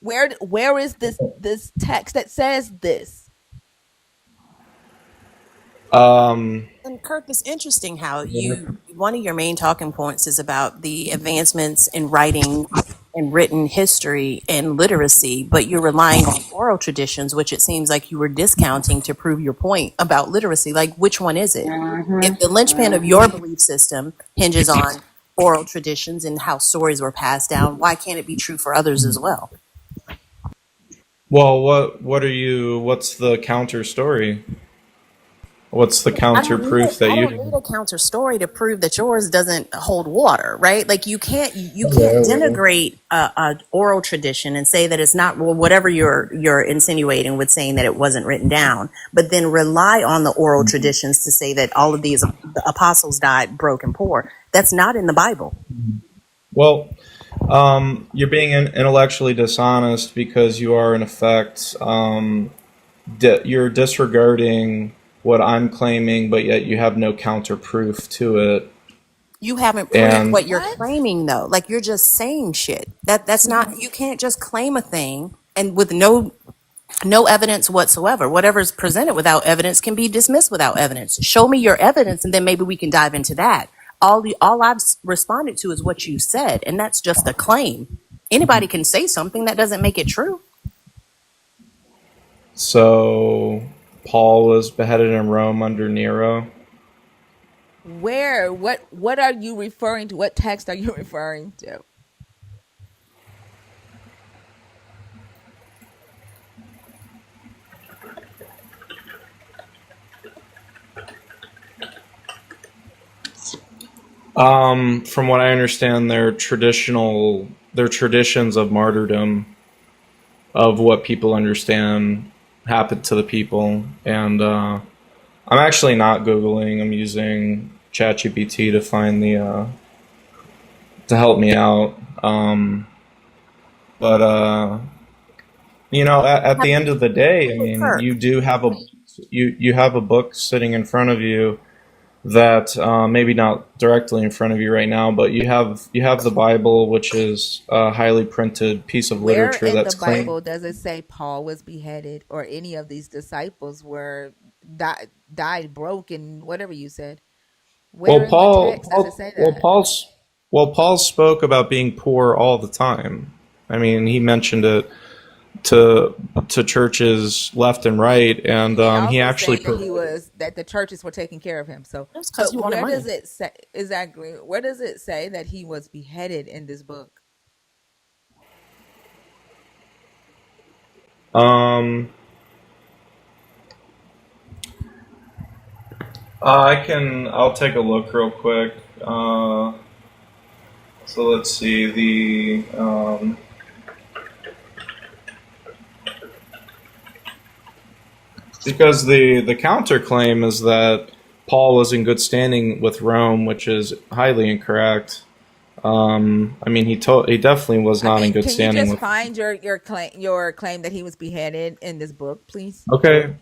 Where is this text that says this? um. And Kirk, it's interesting how one of your main talking points is about the advancements in writing and written history and literacy, but you're relying on oral traditions, which it seems like you were discounting to prove your point about literacy. Like, which one is it? If the linchpin of your belief system hinges on oral traditions and how stories were passed down, why can't it be true for others as well? Well, what are you? What's the counter story? What's the counter proof that I you? don't need a counter story to prove that yours doesn't hold water, right? Like you can't Hello. denigrate a oral tradition and say that it's not, well, whatever you're insinuating with saying that it wasn't written down, but then rely on the oral traditions to say that all of these the apostles died broke and poor. That's not in the Bible. Well, you're being intellectually dishonest because you are in effect you're disregarding what I'm claiming, but yet you have no counter proof to it. You haven't proved And what you're What? claiming though. Like you're just saying shit. That's not, you can't just claim a thing and with no evidence whatsoever. Whatever's presented without evidence can be dismissed without evidence. Show me your evidence, and then maybe we can dive into that. All I've responded to is what you said, and that's just a claim. Anybody can say something that doesn't make it true. so Paul was beheaded in Rome under Nero. Where? What are you referring to? What text are you referring to? From what I understand, their traditional their traditions of martyrdom, of what people understand happened to the people. And I'm actually not Googling. I'm using ChatGPT to find the to help me out. But you know, at the end of the day, I mean, you do have a you have a book sitting in front of you that maybe not directly in front of you right now, but you have the Bible, which is a highly printed piece of Where literature in the that's claimed. Bible does it say Paul was beheaded or any of these disciples were died broken, whatever you said? Where Well, in the text does it say that? Paul spoke about being poor all the time. I mean, he mentioned it to churches left and right, and He he also actually said that he was that the churches were taking care of him. So, That's because he but wanted where money. does it say exactly? Where does it say that he was beheaded in this book? um I'll take a look real quick. So let's see because the counterclaim is that Paul was in good standing with Rome, which is highly incorrect. I mean, he definitely was I not in mean, good can you standing just with. find your claim that he was beheaded in this book, please? Okay,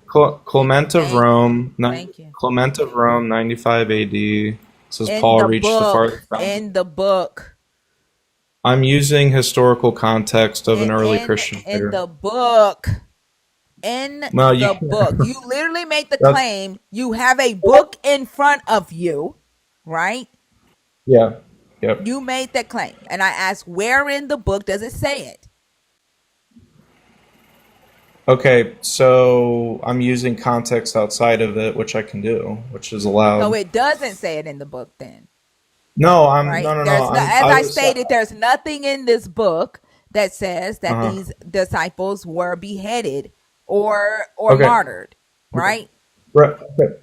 Clement of Thank you. Rome, Thank you. 95 A.D. says In Paul the reached the book. farthest bounds. In the book. I'm using historical context of an In early in, Christian in writer. the book. In Well, you the can't. book. You literally made the That's claim. You have a book in front of you, right? yeah, yep. You made that claim. And I asked, where in the book does it say it? Okay, so I'm using context outside of it, which I can do, which is So allowed. it doesn't say it in the book then, No, I'm right? no, no, no. There's no, as I I was. stated, there's nothing in this book that says that Uh huh. these disciples were beheaded or Okay. martyred, right? Right. Okay.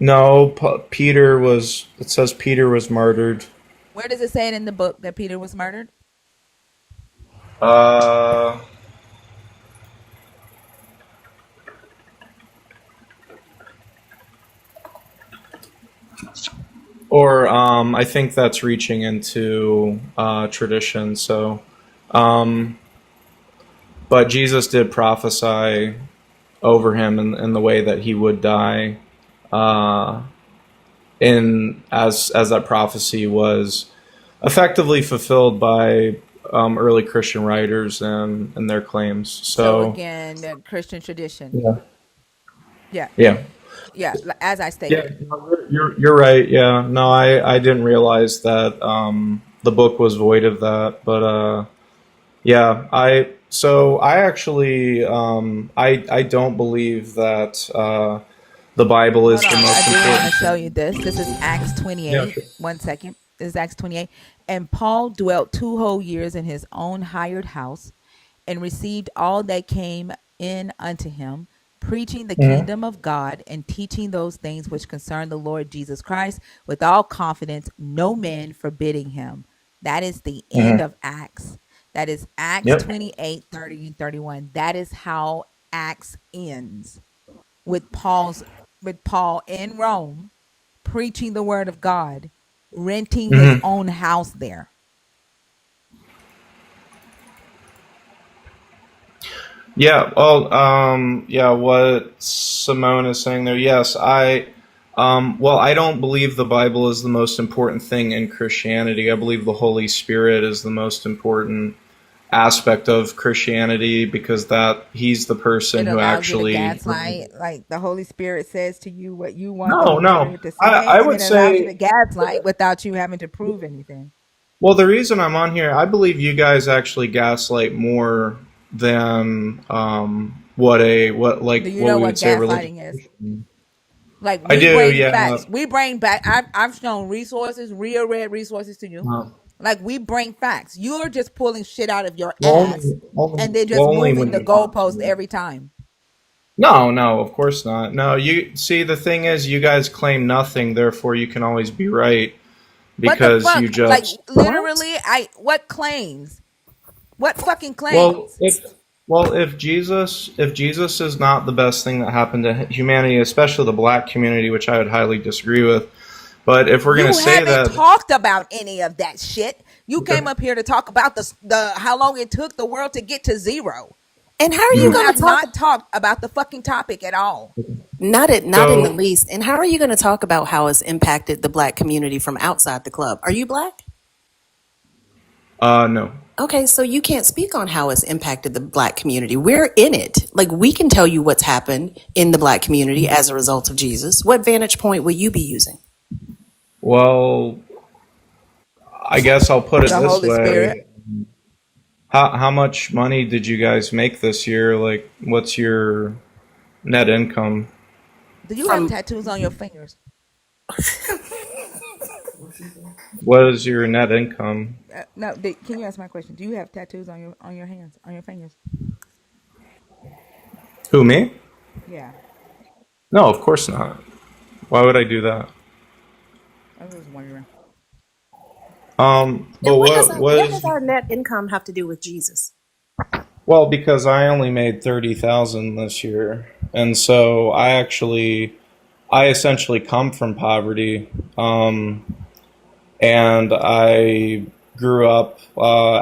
No. Peter was. It says Peter was martyred. Where does it say it in the book that Peter was murdered? Uh. Or I think that's reaching into tradition. So, um, but Jesus did prophesy over him in the way that he would die. Uh, in as that prophecy was effectively fulfilled by early Christian writers and their claims. So So again, the Christian tradition. yeah, Yeah. yeah, Yeah, as I yeah. stated. No, you're right. Yeah, no, I didn't realize that the book was void of that, but yeah, I actually I don't believe that the Bible is Hold the on. I most do want to important show you thing. this. This is Acts Yeah, 28. sure. 1 second. This is Acts 28. And Paul dwelt 2 whole years in his own hired house and received all that came in unto him, preaching the Mm-hmm. kingdom of God and teaching those things which concern the Lord Jesus Christ with all confidence, no man forbidding him. That is the end Mm-hmm. of Acts. That is Acts Yep. 28, 30, and 31. That is how Acts ends with Paul in Rome preaching the word of God, renting his Mm-hmm. own house there. Yeah, well, yeah, what Simone is saying there, yes, well, I don't believe the Bible is the most important thing in Christianity. I believe the Holy Spirit is the most important aspect of Christianity because that he's the person It who allows you to actually. gaslight, like the Holy Spirit says to you what you want the No, Holy no, Spirit to I say, and would it allows you say, to gaslight without you having to prove anything. well, the reason I'm on here, I believe you guys actually gaslight more than Do you what know we what would say religious gaslighting is? Christian. Like I we do, bring yeah. facts. We bring back. I've shown resources, real red resources to you. Uh, Like we bring facts. You're just pulling shit out of your Well, ass and then just well, only moving when the you want goalpost to. every time. No, no, of course not. No, you see, the thing is, you guys claim nothing, therefore you can always be right. What the because you fuck? Like just What? literally, what claims? What fucking well claims? if if Jesus is not the best thing that happened to humanity, especially the black community, which I would highly disagree with, but if we're going to You say haven't that, talked about any of that shit. You came up here to talk about the how long it took the world to get to zero. And how are you You Mhm. going have to talk? not talked about the fucking topic at all. Not in the So least. And how are you going to talk about how it's impacted the black community from outside the club? Are you black? no. Okay, so you can't speak on how it's impacted the black community. We're in it. Like, we can tell you what's happened in the black community as a result of Jesus. What vantage point will you be using? Well, I guess I'll put it The this Holy Spirit. way. How much money did you guys make this year? Like, what's your net income? Do you have From tattoos on your fingers? What is your net income? No. Can you ask my question? Do you have tattoos on your hands, on your fingers? Who, me? Yeah, No, of course not. Why would I do that? I was just wondering. But what what does was, our net income have to do with Jesus? well, because I only made 30,000 this year. And so I essentially come from poverty. And I grew up,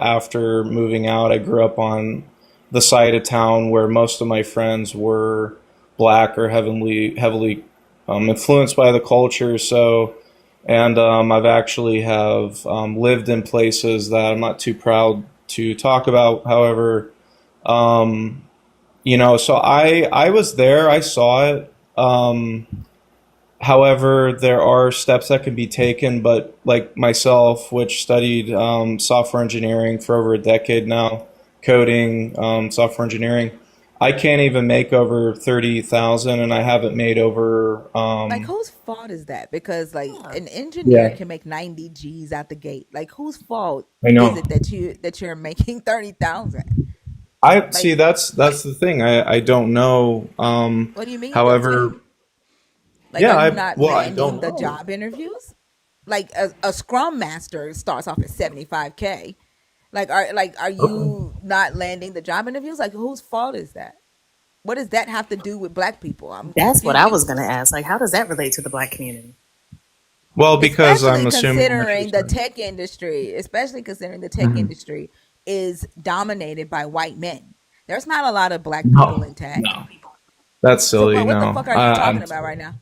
after moving out, I grew up on the side of town where most of my friends were black or heavily influenced by the culture. So, and I've actually have lived in places that I'm not too proud to talk about. However, um, so I was there, I saw it. However, there are steps that can be taken, but like myself, which studied software engineering for over a decade now, coding, software engineering, I can't even make over 30,000, and I haven't made over. Like, whose fault is that? Because like Yeah. an engineer Yeah, can make 90 G's out the gate. Like, whose fault I is know. it that you're making 30,000? I Like, see. That's the thing. I don't know. what do you mean you don't know? However, Like, yeah. are you I not well, I landing don't the know. job interviews? Like a scrum master starts off at 75K. Are Okay. you not landing the job interviews? Like, whose fault is that? What does that have to do with black people? I'm That's what I was confused. going to ask. Like, how does that relate to the black community? Well, because Especially I'm assuming what you're considering the saying. tech industry, especially considering the tech Mhm. industry is dominated by white men. There's not a lot of black people No, in tech. no, that's So silly. what the No, fuck are you talking I'm about right now?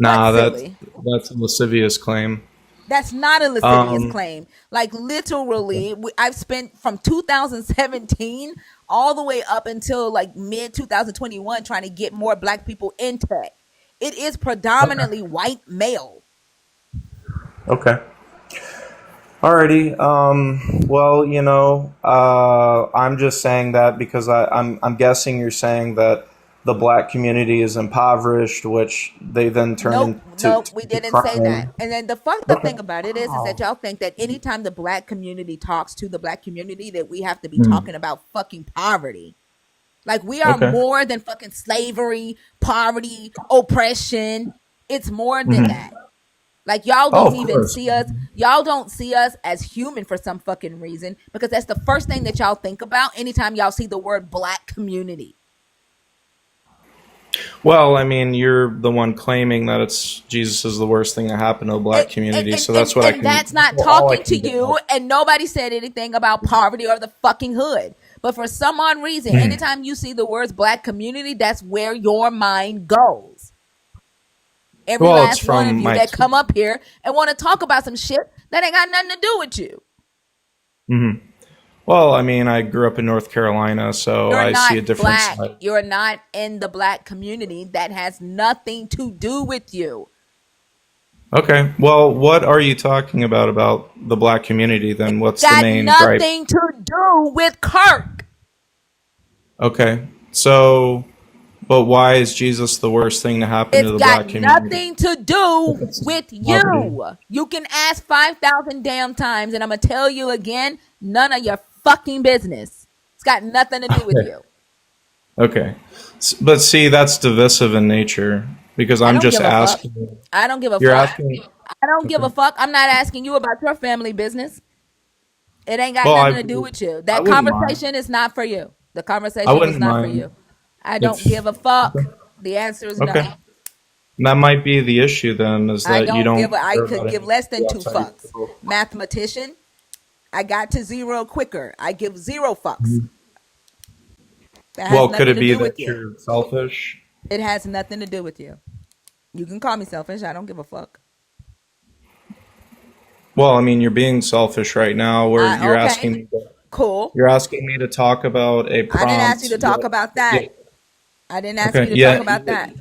What's nah. silly? That's a lascivious claim. That's not a lascivious Um, claim. Like literally, I've spent from 2017 all the way up until like mid 2021 trying to get more black people in tech. It is okay. predominantly white male. Okay. Alrighty. Well, I'm just saying that because I'm guessing you're saying that the black community is impoverished, which they then turn Nope, into nope, we didn't say that. crime. And then the fucked up Okay. thing about it is that y'all think that anytime the black community talks to the black community, that we have to be Hmm. talking about fucking poverty. Like we are Okay. more than fucking slavery, poverty, oppression. It's more than Hmm. that. Like y'all Oh, don't of even course. see us. Y'all don't see us as human for some fucking reason because that's the first thing that y'all think about anytime y'all see the word black community. Well, I mean, you're the one claiming that it's Jesus is the worst thing that happened to the black And, community, and, so and, that's what I and can. that's That's not all I talking to can you, go. and nobody said anything about poverty or the fucking hood. But for some odd reason, anytime you see the words black community, that's where your mind goes. Every Well, it's last one of from you my. that come up here and want to talk about some shit that ain't got nothing to do with you. Mhm. Well, I mean, I grew up in North Carolina, so You're I see a not different black. side. You're not in the black community. That has nothing to do with you. Okay. Well, what are you talking about the black community then? What's the Got main gripe? nothing to do with Kirk. Okay. So, but why is Jesus the worst thing to happen to It's the got black community? nothing to If do it's with poverty. you. You can ask 5,000 damn times, and I'm going to tell you again, none of your fucking business. It's got nothing to do with Okay. you. Okay. But see, that's divisive in nature because I I'm don't just give a fuck. asking. I don't give a You're fuck. asking. I don't give Okay. a fuck. I'm not asking you about your family business. It ain't got Well, nothing to do with you. I That wouldn't mind. conversation is not for you. The I conversation is wouldn't not for you. mind I don't if. give a fuck. Okay. The answer is Okay. no. That might be the issue then, is I that you don't give don't a, I care could about give anything less than two outside your fucks. circle. Mathematician, I got to zero quicker. I give zero fucks. Mhm. That has Well, could nothing it to be do that with you. you're selfish? It has nothing to do with you. You can call me selfish. I don't give a fuck. Well, I mean, you're being selfish right now, where Okay, cool. you're asking me to talk about a I didn't ask you prompt. to talk about that. Yeah, I didn't ask you okay. to talk Yeah, about that.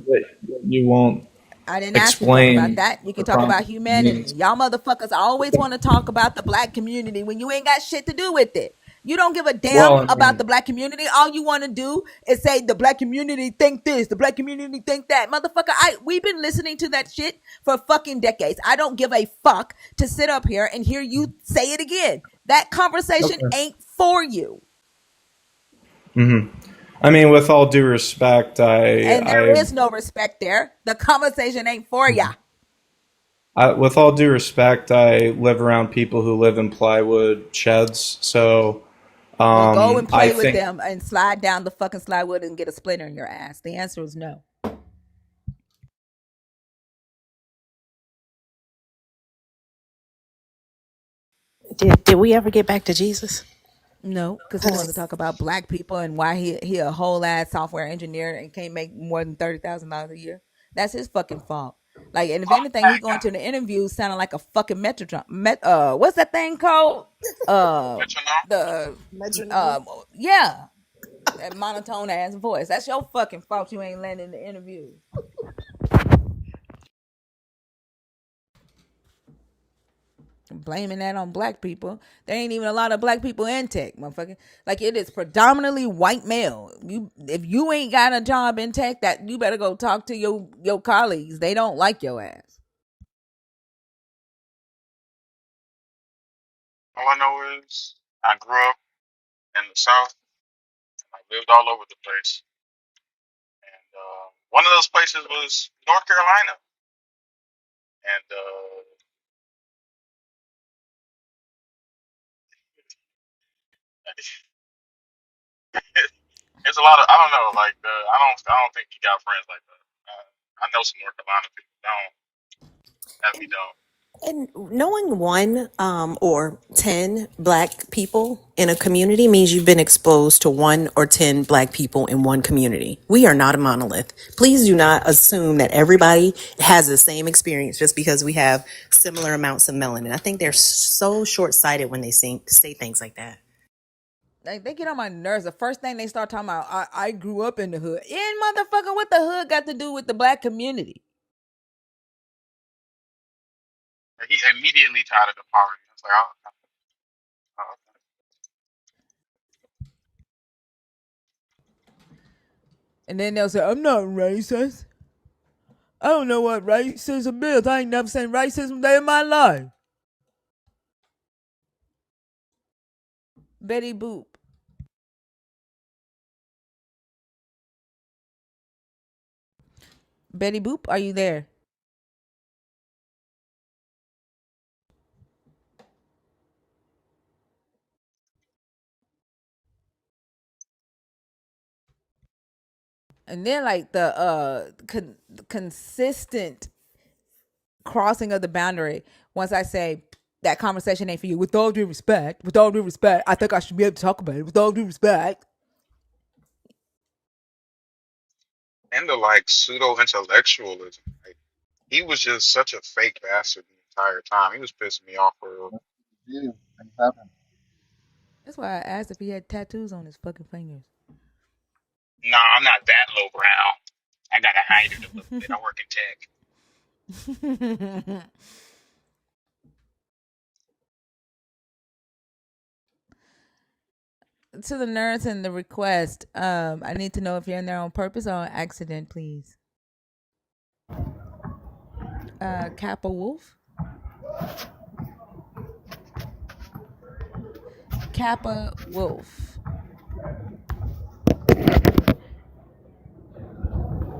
you won't I didn't ask you to talk about explain that. You can the talk prompt about to me. humanity. Y'all motherfuckers always want to talk about the black community when you ain't got shit to do with it. You don't give a Well, damn I about the mean, black community. All you want to do is say the black community think this, the black community think that. Motherfucker, we've been listening to that shit for fucking decades. I don't give a fuck to sit up here and hear you say it again. That conversation okay. ain't for you. hmm I mean, with all due respect, And there is no respect there. The conversation ain't for ya. with all due respect, I live around people who live in plywood sheds, so Well, go and I play with think. them and slide down the fucking slide wood and get a splinter in your ass. The answer is no. Did we ever get back to Jesus? No, because he wanted to talk about black people and why he a whole ass software engineer and can't make more than $30,000 a year. That's his fucking fault. Like, and if anything, he going to the interview sounding like a fucking Metrotron. What's that thing called? Uh, the Metronome. yeah, that monotone ass voice. That's your fucking fault. You ain't landing the interview. Blaming that on black people. There ain't even a lot of black people in tech, motherfucker. Like, it is predominantly white male. If you ain't got a job in tech, that you better go talk to your colleagues. They don't like your ass. All I know is I grew up in the South. I lived all over the place, and one of those places was North Carolina. And it's a lot of, I don't know, like I don't think you got friends like that. I know some North Carolina people. Don't That'd be dumb. And knowing one or 10 black people in a community means you've been exposed to one or 10 black people in one community. We are not a monolith. Please do not assume that everybody has the same experience just because we have similar amounts of melanin. I think they're so short sighted when they say things like that. Like, they get on my nerves. The first thing they start talking about, I grew up in the hood. And motherfucker, what the hood got to do with the black community? He immediately tied it to poverty. I was like, oh, And then they'll say, I'm not racist. I don't know what racism is. I ain't never seen racism day in my life. Betty Boop. Betty Boop, are you there? And then, like, the consistent crossing of the boundary. Once I say that conversation ain't for you, with all due respect, I think I should be able to talk about it. With all due respect, and the like pseudo intellectualism. Like, he was just such a fake bastard the entire time. He was pissing me off for real. You and heaven. that's why I asked if he had tattoos on his fucking fingers. Nah, I'm not that lowbrow. I gotta hide it a little bit. I work in tech. To the nurse and the request, I need to know if you're in there on purpose or on accident, please. Kappa Wolf. Kappa Wolf.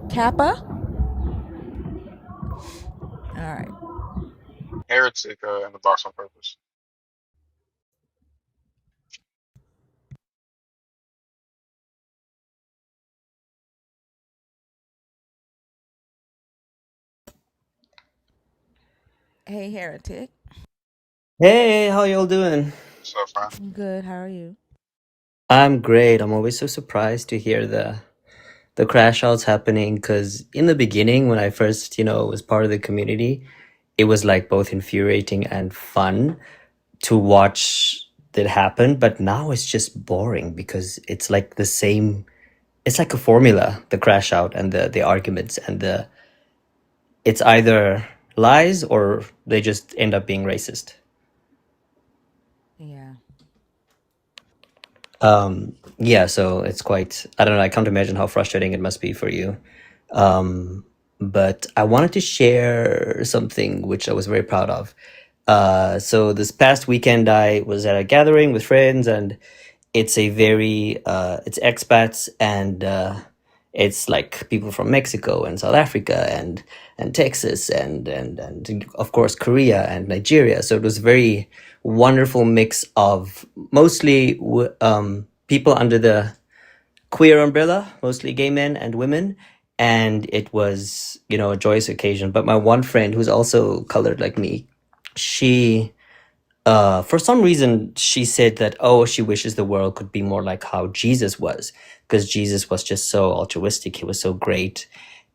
Kappa? All right. heretic in the box on purpose. Hey, heretic. Hey, how y'all doing? So fine. Good. How are you? I'm great. I'm always so surprised to hear the crash outs happening because in the beginning, when I first, was part of the community, it was like both infuriating and fun to watch that happen. But now it's just boring because it's like the same. It's like a formula: the crash out and the arguments and the. It's either lies or they just end up being racist. Yeah. Yeah, so it's quite, I don't know, I can't imagine how frustrating it must be for you. But I wanted to share something which I was very proud of. So this past weekend, I was at a gathering with friends, and it's a very, it's expats, and it's like people from Mexico and South Africa and Texas and of course Korea and Nigeria. So it was a very wonderful mix of mostly people under the queer umbrella, mostly gay men and women. And it was, a joyous occasion. But my one friend, who's also colored like me, she, for some reason, she said that, oh, she wishes the world could be more like how Jesus was, because Jesus was just so altruistic. He was so great.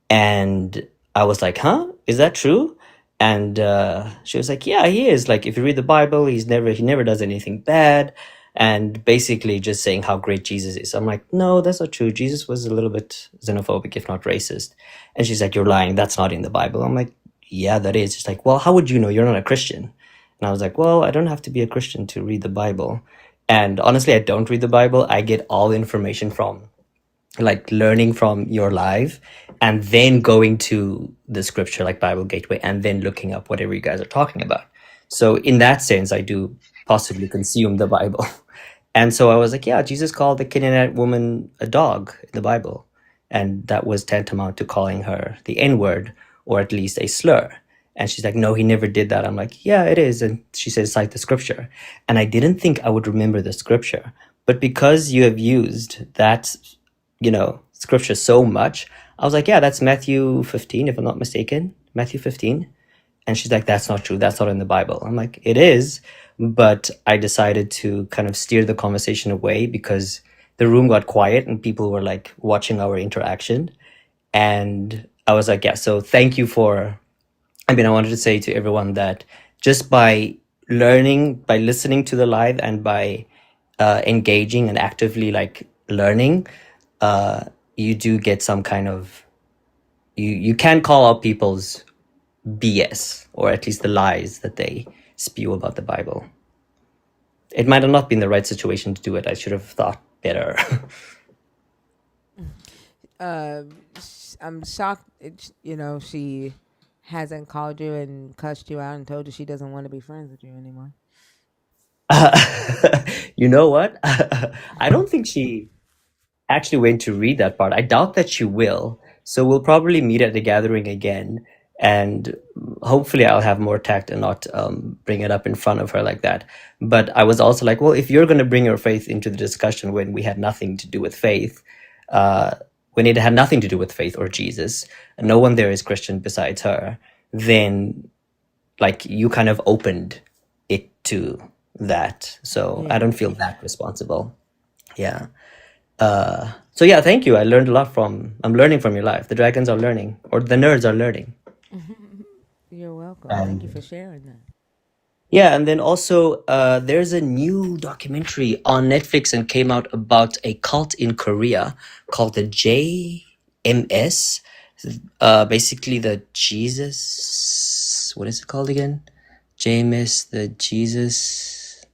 And I was like, huh? Is that true? And she was like, yeah, he is. Like, if you read the Bible, he never does anything bad. And basically just saying how great Jesus is. I'm like, no, that's not true. Jesus was a little bit xenophobic, if not racist. And she's like, you're lying. That's not in the Bible. I'm like, yeah, that is. She's like, well, how would you know? You're not a Christian. And I was like, well, I don't have to be a Christian to read the Bible. And honestly, I don't read the Bible. I get all information from like learning from your life and then going to the scripture like Bible Gateway and then looking up whatever you guys are talking about. So in that sense, I do possibly consume the Bible. And so I was like, yeah, Jesus called the Canaanite woman a dog in the Bible. And that was tantamount to calling her the N word or at least a slur. And she's like, no, he never did that. I'm like, yeah, it is. And she says, cite the scripture. And I didn't think I would remember the scripture. But because you have used that, scripture so much, I was like, yeah, that's Matthew 15, if I'm not mistaken. Matthew 15. And she's like, that's not true. That's not in the Bible. I'm like, it is. But I decided to kind of steer the conversation away because the room got quiet and people were like watching our interaction. And I was like, yeah, so thank you for, I wanted to say to everyone that just by learning, by listening to the live and by engaging and actively like learning, you do get some kind of, you can call out people's BS, or at least the lies that they spew about the Bible. It might have not been the right situation to do it. I should have thought better. I'm shocked. She hasn't called you and cussed you out and told you she doesn't want to be friends with you anymore. You know what? I don't think she actually went to read that part. I doubt that she will. So we'll probably meet at the gathering again. And hopefully I'll have more tact and not bring it up in front of her like that. But I was also like, well, if you're going to bring your faith into the discussion when we had nothing to do with faith, when it had nothing to do with faith or Jesus, and no one there is Christian besides her, then like you kind of opened it to that. So I don't feel that responsible. Yeah. So yeah, thank you. I'm learning from your life. The dragons are learning, or the nerds are learning. You're welcome. Thank you And for sharing that. yeah, and then also there's a new documentary on Netflix and came out about a cult in Korea called the JMS. Basically the Jesus, what is it called again? JMS, the Jesus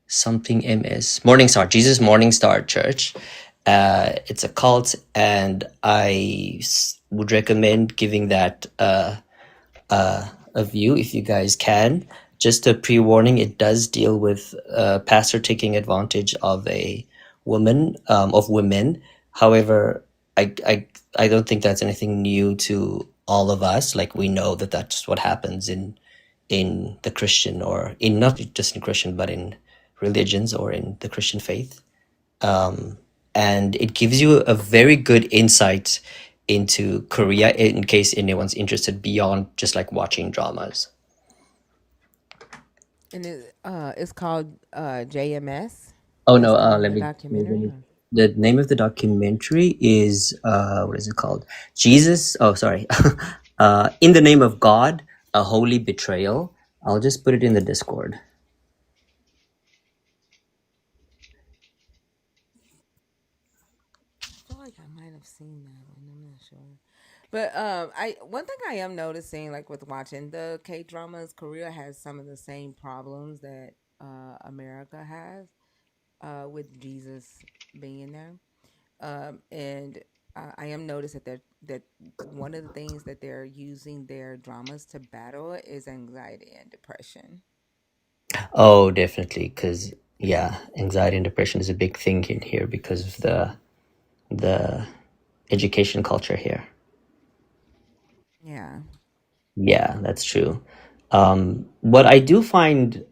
something MS Morning Star, Jesus Morning Star Church. It's a cult, and would recommend giving that a view if you guys can. Just a pre-warning: it does deal with a pastor taking advantage of a woman, of women. However, I don't think that's anything new to all of us. Like we know that that's what happens in the Christian, or in not just in Christian, but in religions or in the Christian faith. And it gives you a very good insight into Korea in case anyone's interested beyond just like watching dramas. And it's called JMS. Oh That's no, the name of let the me. documentary. Or? The name of the documentary is what is it called? Jesus. Oh, sorry. In the Name of God, a Holy Betrayal. I'll just put it in the Discord. I feel like I might have seen that one. I'm not sure. But I one thing I am noticing, like with watching the K dramas, Korea has some of the same problems that America has with Jesus being there. And I am noticed that one of the things that they're using their dramas to battle is anxiety and depression. Oh, definitely, because yeah, anxiety and depression is a big thing in here because of the education culture here. Yeah. Yeah, that's true. What I do find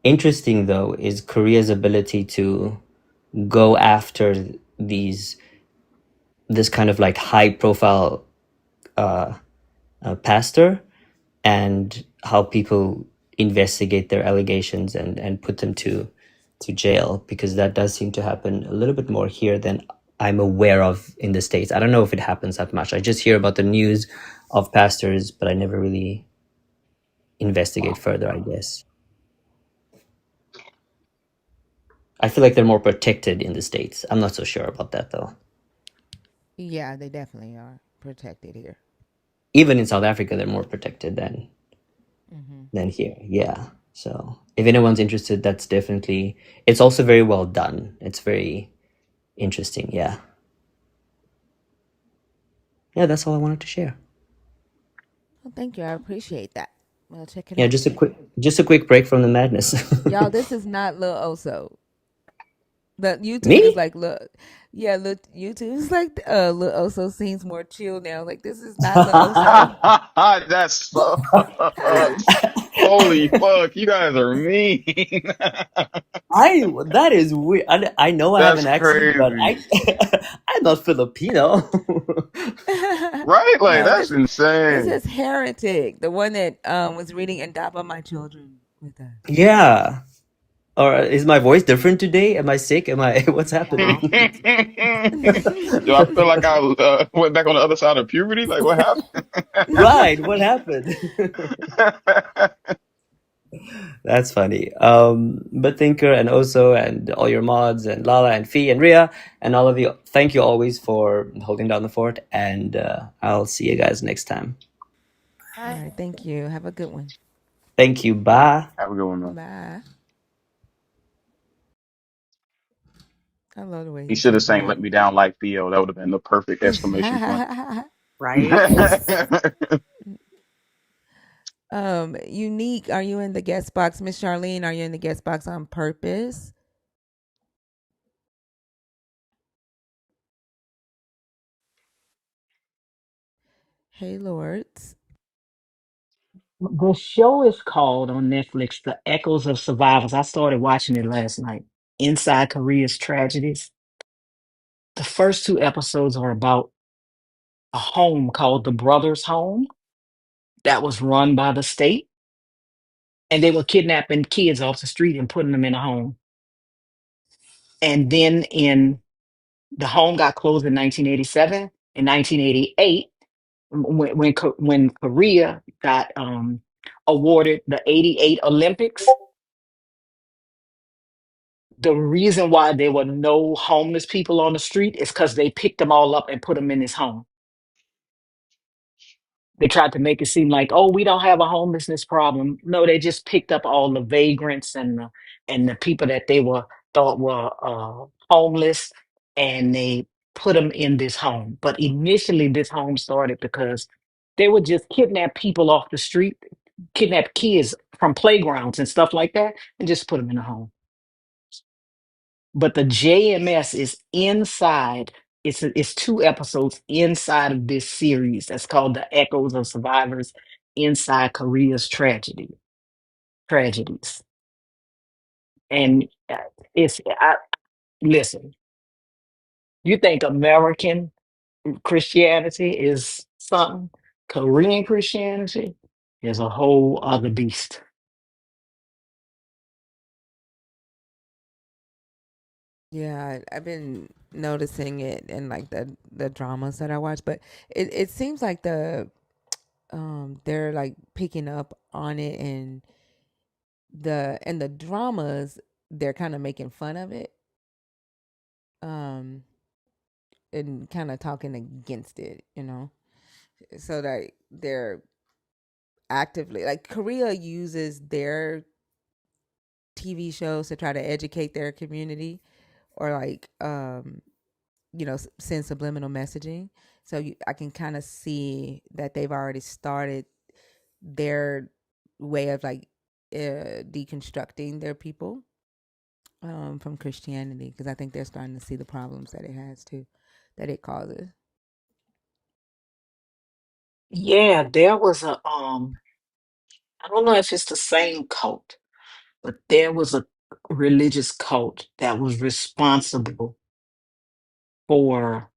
interesting though is Korea's ability to go after these this kind of like high profile pastor, and how people investigate their allegations and put them to jail, because that does seem to happen a little bit more here than I'm aware of in the States. I don't know if it happens that much. I just hear about the news of pastors, but I never really investigate further, I guess. I feel like they're more protected in the States. I'm not so sure about that though. Yeah, they definitely are protected here. Even in South Africa, they're more protected Hmm. than here. Yeah. So if anyone's interested, that's definitely, it's also very well done. It's very interesting. Yeah. Yeah, that's all I wanted to share. Well, thank you. I appreciate that. Well, check it Yeah, out. just a quick break from the madness. Y'all, this is not Lil Oso. The YouTube is Me? like, look, yeah, look, YouTube is like, Lil Oso seems more chill now. Like, this is not Lil Oso. That's so. Holy fuck! You guys are mean. I That is weird. I know I have That's an accent, but crazy, I'm not Filipino. right? Like No, that's this insane. is Heretic, the one that was reading and Ndaba My Children with us. Yeah. Or is my voice different today? Am I sick? Am I what's Do happening? No. I feel like I went back on the other side of puberty? Like what Right, what happened? happened? That's funny. But Thinker and Oso and all your mods and Lala and Fee and Ria and all of you, thank you always for holding down the fort. And I'll see you guys next time. All right, thank you. Have a good one. Thank you. Bye. Have a good one, man. Bye. I love the way He he should have said sang "Let Me Down Like Theo." That would have been the perfect exclamation point. bye. Right? Unique, are you in the guest box? Miss Charlene, are you in the guest box on purpose? Hey, Lords. The show is called on Netflix The Echoes of Survivors. I started watching it last night. Inside Korea's Tragedies. The first two episodes are about a home called the Brothers Home that was run by the state, and they were kidnapping kids off the street and putting them in a home. And then in the home got closed in 1987. In 1988, when Korea got awarded the '88 Olympics, the reason why there were no homeless people on the street is because they picked them all up and put them in this home. They tried to make it seem like, oh, we don't have a homelessness problem. No, they just picked up all the vagrants and the people that they were thought were homeless, and they put them in this home. But initially, this home started because they would just kidnap people off the street, kidnap kids from playgrounds and stuff like that, and just put them in a home. But the JMS is inside. It's two episodes inside of this series that's called The Echoes of Survivors. inside Korea's tragedies. And it's listen, you think American Christianity is something, Korean Christianity is a whole other beast. Yeah, I've been noticing it in like the dramas that I watch, but it seems like they're like picking up on it, and the dramas they're kind of making fun of it, um and kind of talking against it, so that they're actively, like, Korea uses their TV shows to try to educate their community, or like send subliminal messaging. So I can kind of see that they've already started their way of like deconstructing their people from Christianity, because I think they're starting to see the problems that it has too, that it causes. Yeah, there was I don't know if it's the same cult, but there was a religious cult that was responsible for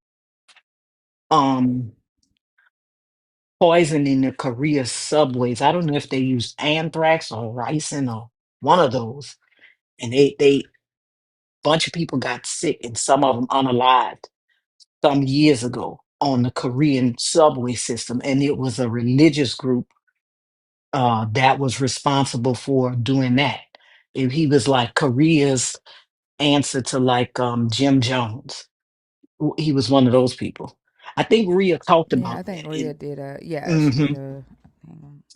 um poisoning the Korea subways. I don't know if they used anthrax or ricin or one of those. And they bunch of people got sick and some of them unalived some years ago on the Korean subway system. And it was a religious group that was responsible for doing that. He was like Korea's answer to like Jim Jones. He was one of those people. I think Rhea talked Yeah, about I think that. Rhea did a yeah, she did Mhm. a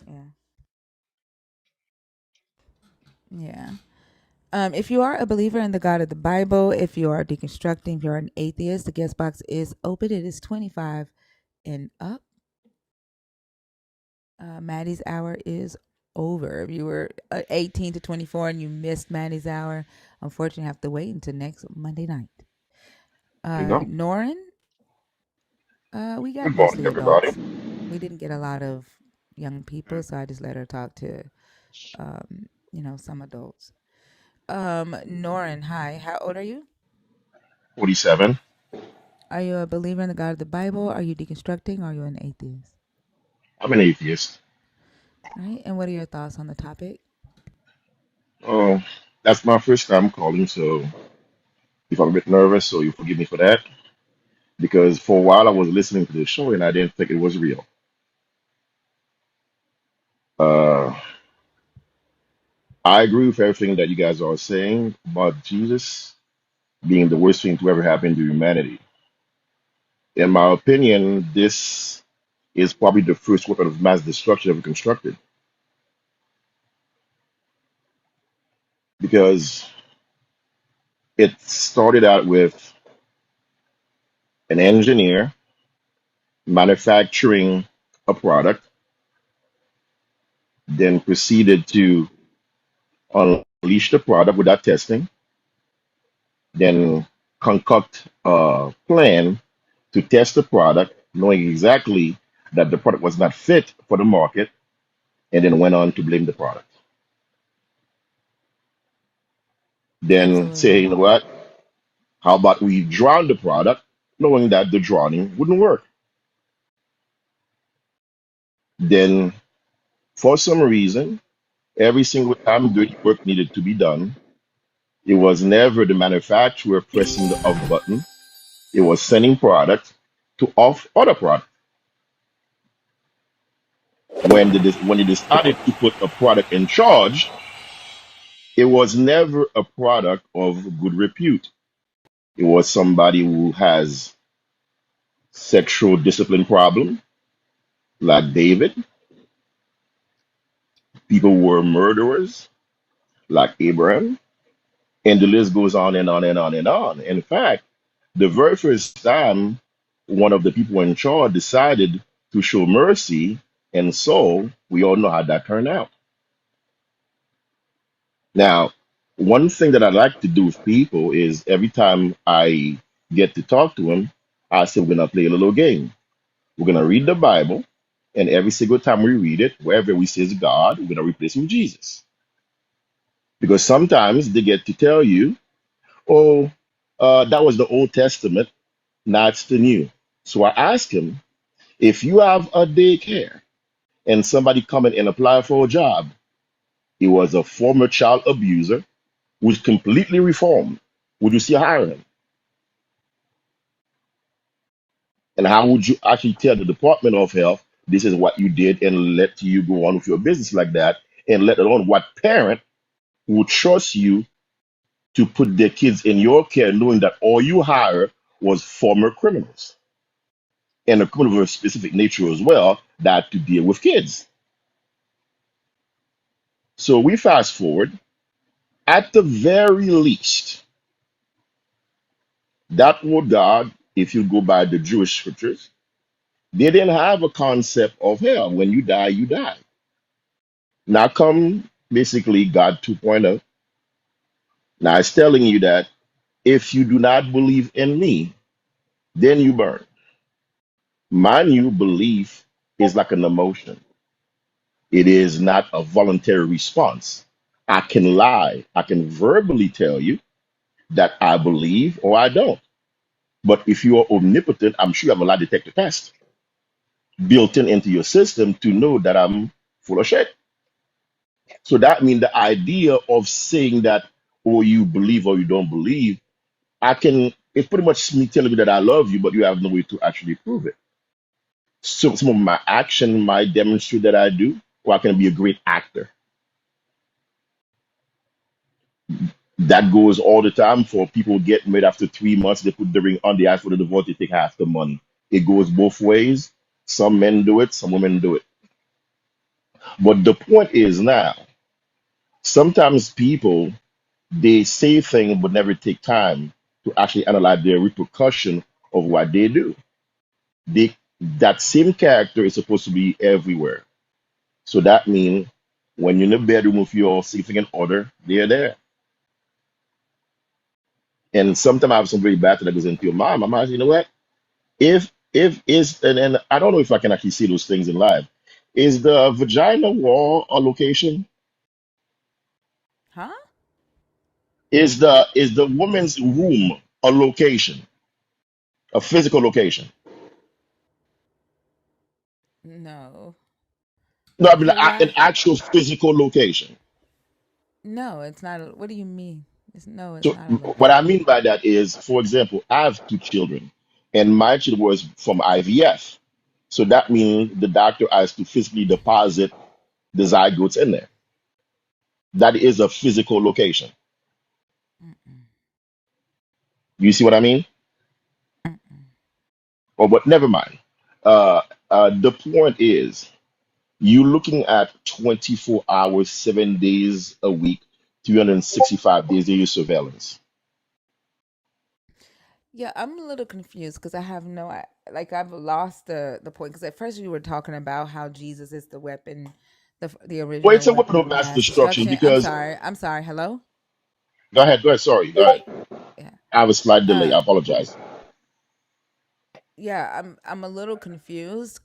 yeah. Yeah. If you are a believer in the God of the Bible, if you are deconstructing, if you're an atheist, the guest box is open. It is 25 and up. Maddie's hour is over. If you were 18 to 24 and you missed Maddie's hour, unfortunately, you have to wait until next Monday night. You know. Norin, we got Good morning, mostly everybody. adults. We didn't get a lot of young people, so I just let her talk to, some adults. Norin, hi. How old are you? 47. Are you a believer in the God of the Bible? Are you deconstructing? Or are you an atheist? I'm an atheist. All right. And what are your thoughts on the topic? Oh, that's my first time calling, so if I'm a bit nervous, so you forgive me for that. Because for a while I was listening to the show and I didn't think it was real. Uh, I agree with everything that you guys are saying about Jesus being the worst thing to ever happen to humanity. In my opinion, this is probably the first weapon of mass destruction ever constructed. Because it started out with an engineer manufacturing a product, then proceeded to unleash the product without testing, then concoct a plan to test the product, knowing exactly that the product was not fit for the market, and then went on to blame the product. Then say, Absolutely. you know what? How about we drown the product, knowing that the drowning wouldn't work? Then, for some reason, every single time dirty work needed to be done, it was never the manufacturer pressing the off button. It was sending product to off other product. When they decided to put a product in charge, it was never a product of good repute. It was somebody who has sexual discipline problem, like David. People who were murderers, like Abraham, and the list goes on and on and on and on. In fact, the very first time one of the people in charge decided to show mercy and Saul, we all know how that turned out. Now, one thing that I like to do with people is every time I get to talk to them, I say we're gonna play a little game. We're gonna read the Bible, And every single time we read it, wherever we says God, we're going to replace it with Jesus. Because sometimes they get to tell you, oh, that was the Old Testament, now it's the New. So I ask him, if you have a daycare and somebody come in and apply for a job, he was a former child abuser, who's completely reformed, would you still hire him? And how would you actually tell the Department of Health this is what you did and let you go on with your business like that? And let alone what parent would trust you to put their kids in your care, knowing that all you hire was former criminals and a criminal of a specific nature as well that to deal with kids. So we fast forward. At the very least, that word God, if you go by the Jewish scriptures, they didn't have a concept of hell. When you die, you die. Now come basically God 2.0. Now it's telling you that if you do not believe in me, then you burn. My new belief is like an emotion. It is not a voluntary response. I can lie. I can verbally tell you that I believe or I don't. But if you are omnipotent, I'm sure you have a lie detector test built in into your system to know that I'm full of shit. So that means the idea of saying that, or you believe or you don't believe, it's pretty much me telling you that I love you, but you have no way to actually prove it. So some of my action might demonstrate that I do, or I can be a great actor. That goes all the time for people who get married after 3 months, they put the ring on, the ask for the divorce, they take half the money. It goes both ways. Some men do it, some women do it. But the point is now, sometimes people they say things but never take time to actually analyze the repercussion of what they do. That same character is supposed to be everywhere. So that means when you're in the bedroom with your significant other, they're there. And sometimes I have some very bad thing that goes into your mind. My mind, you know what? If is and I don't know if I can actually see those things in life. Is the vagina wall a location? Huh? Is the woman's room a location, a physical location? No. No, I mean For an what? actual physical location. No, it's not. What do you mean? No, it's So not a what I location. mean by that is, for example, I have two children, and my children was from IVF. So that means the doctor has to physically deposit the zygotes in there. That is a physical location. Mm-mm. You see what I mean? Mm-mm. Or but never mind. The point is, you're looking at 24 hours, 7 days a week, 365 days of your surveillance. Yeah, I'm a little confused because I have no, like I've lost the point. Because at first you were talking about how Jesus is the weapon, the Well, it's original a weapon weapon of of mass mass destruction destruction. I'm because, sorry. I'm sorry. Hello. go ahead, sorry, go ahead. Yeah. I have a slight delay. I Um. apologize. Yeah. I'm a little confused.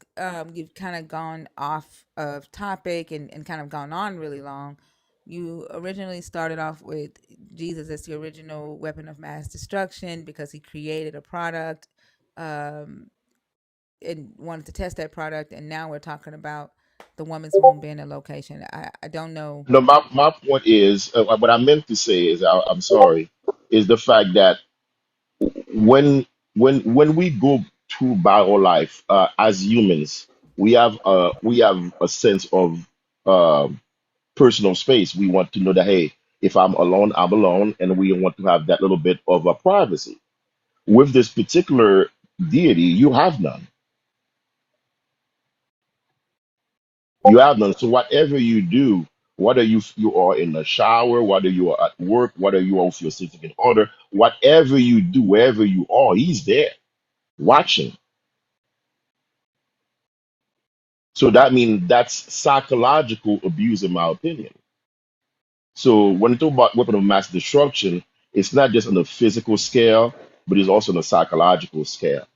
You've kind of gone off of topic and kind of gone on really long. You originally started off with Jesus as the original weapon of mass destruction because he created a product. Um, and wanted to test that product, and now we're talking about the woman's womb being a location. I don't know. No, my point is, what I meant to say is, I'm sorry, is the fact that when when we go through bio life as humans, we have a sense of personal space. We want to know that, hey, if I'm alone, I'm alone, and we want to have that little bit of a privacy. With this particular deity, you have none. You have none. So whatever you do, whether you are in the shower, whether you are at work, whether you are with your significant order, whatever you do, wherever you are, he's there watching. So that means that's psychological abuse, in my opinion. So when you talk about weapon of mass destruction, it's not just on a physical scale, but it's also on a psychological scale.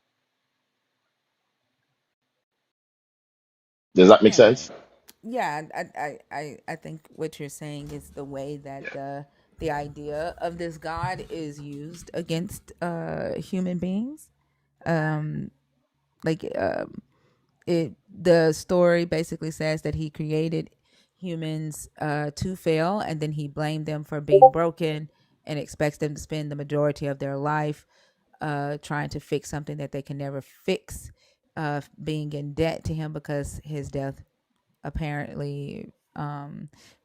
Does that make Yeah, sense? yeah. I think what you're saying is the way that the idea of this God is used against human beings. Um, like it the story basically says that he created humans to fail, and then he blamed them for being broken and expects them to spend the majority of their life trying to fix something that they can never fix, being in debt to him because his death apparently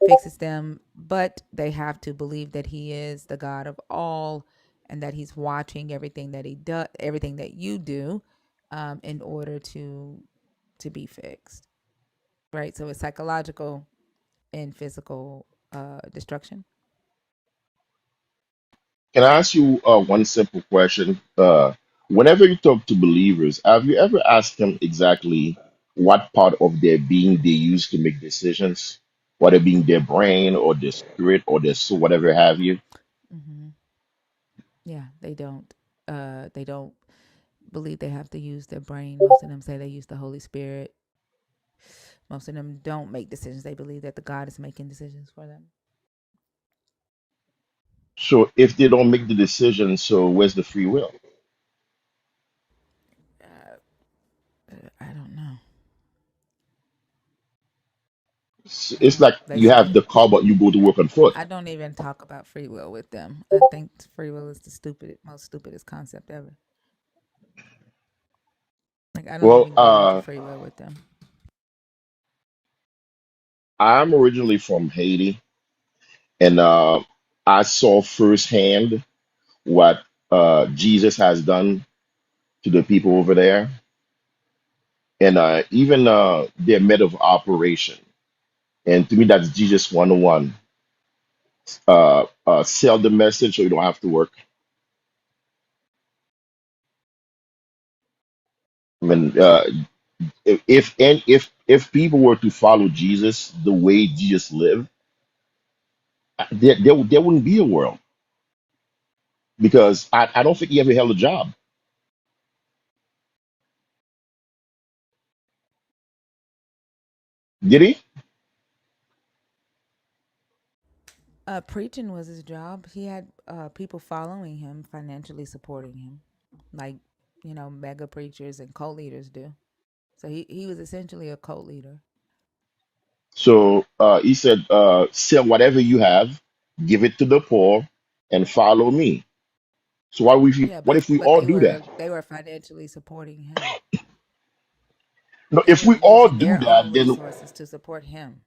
fixes them. But they have to believe that he is the God of all, and that he's watching everything that he does, everything that you do, in order to be fixed. Right. So it's psychological and physical destruction. Can I ask you one simple question? Whenever you talk to believers, have you ever asked them exactly what part of their being they use to make decisions, whether it being their brain or their spirit or their soul, whatever have you? Hmm. Yeah, they don't believe they have to use their brain. Most of them say they use the Holy Spirit. Most of them don't make decisions. They believe that the God is making decisions for them. So if they don't make the decision, so where's the free will? I don't know. It's like They you have say the car, but you go to work on foot. I don't even talk about free will with them. I think free will is the most stupidest concept ever. Like I don't Well, even go into free will with them. I'm originally from Haiti, and I saw firsthand what Jesus has done to the people over there, and even their method of operation. And to me, that's Jesus 101. Sell the message so you don't have to work. I mean, if people were to follow Jesus the way Jesus lived, there wouldn't be a world because I don't think he ever held a job. Did he? Preaching was his job. He had people following him, financially supporting him, like mega preachers and cult leaders do. So he was essentially a cult leader. So he said, sell whatever you have, give it to the poor, and follow me. So Yeah, what if we but all do that? they were financially supporting him. No, They if were we all using do their own that, then resources to support him.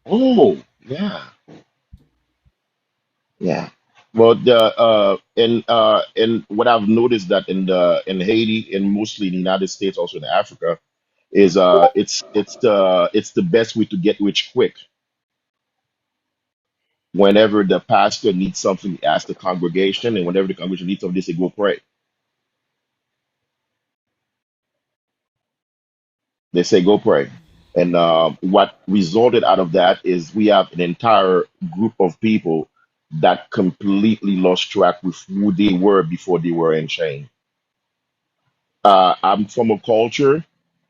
oh yeah, yeah. Well, the and what I've noticed that in Haiti and mostly in the United States, also in Africa, is it's the best way to get rich quick. Whenever the pastor needs something, he asks the congregation, and whenever the congregation needs something, they say, "Go pray." They say, "Go pray." And what resulted out of that is we have an entire group of people that completely lost track with who they were before they were in chains. I'm from a culture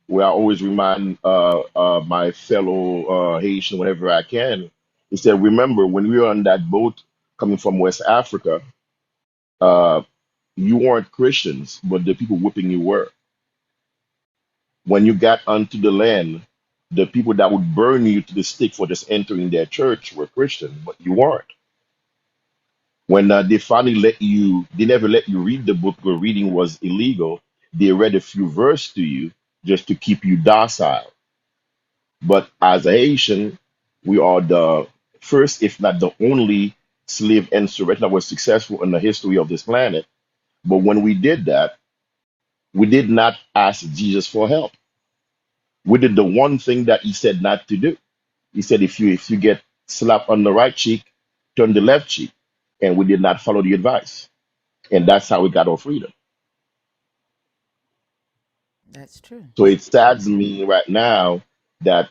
where I always remind my fellow Haitian whenever I can. He said, remember, when we were on that boat coming from West Africa, uh, you weren't Christians, but the people whipping you were. When you got onto the land, the people that would burn you to the stake for just entering their church were Christian, but you weren't. When they finally they never let you read the book because reading was illegal. They read a few verses to you just to keep you docile. But as a Haitian, we are the first, if not the only, slave insurrection that was successful in the history of this planet. But when we did that, we did not ask Jesus for help. We did the one thing that he said not to do. He said, if you get slapped on the right cheek, turn the left cheek. And we did not follow the advice. And that's how we got our freedom. That's true. So it saddens me right now that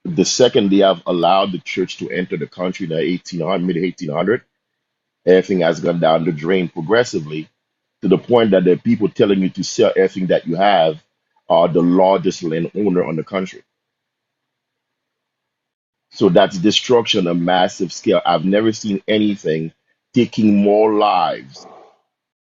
the second they have allowed the church to enter the country in the 1800, mid 1800, everything has gone down the drain progressively to the point that the people telling you to sell everything that you have are the largest landowner on the country. So that's destruction on a massive scale. I've never seen anything taking more lives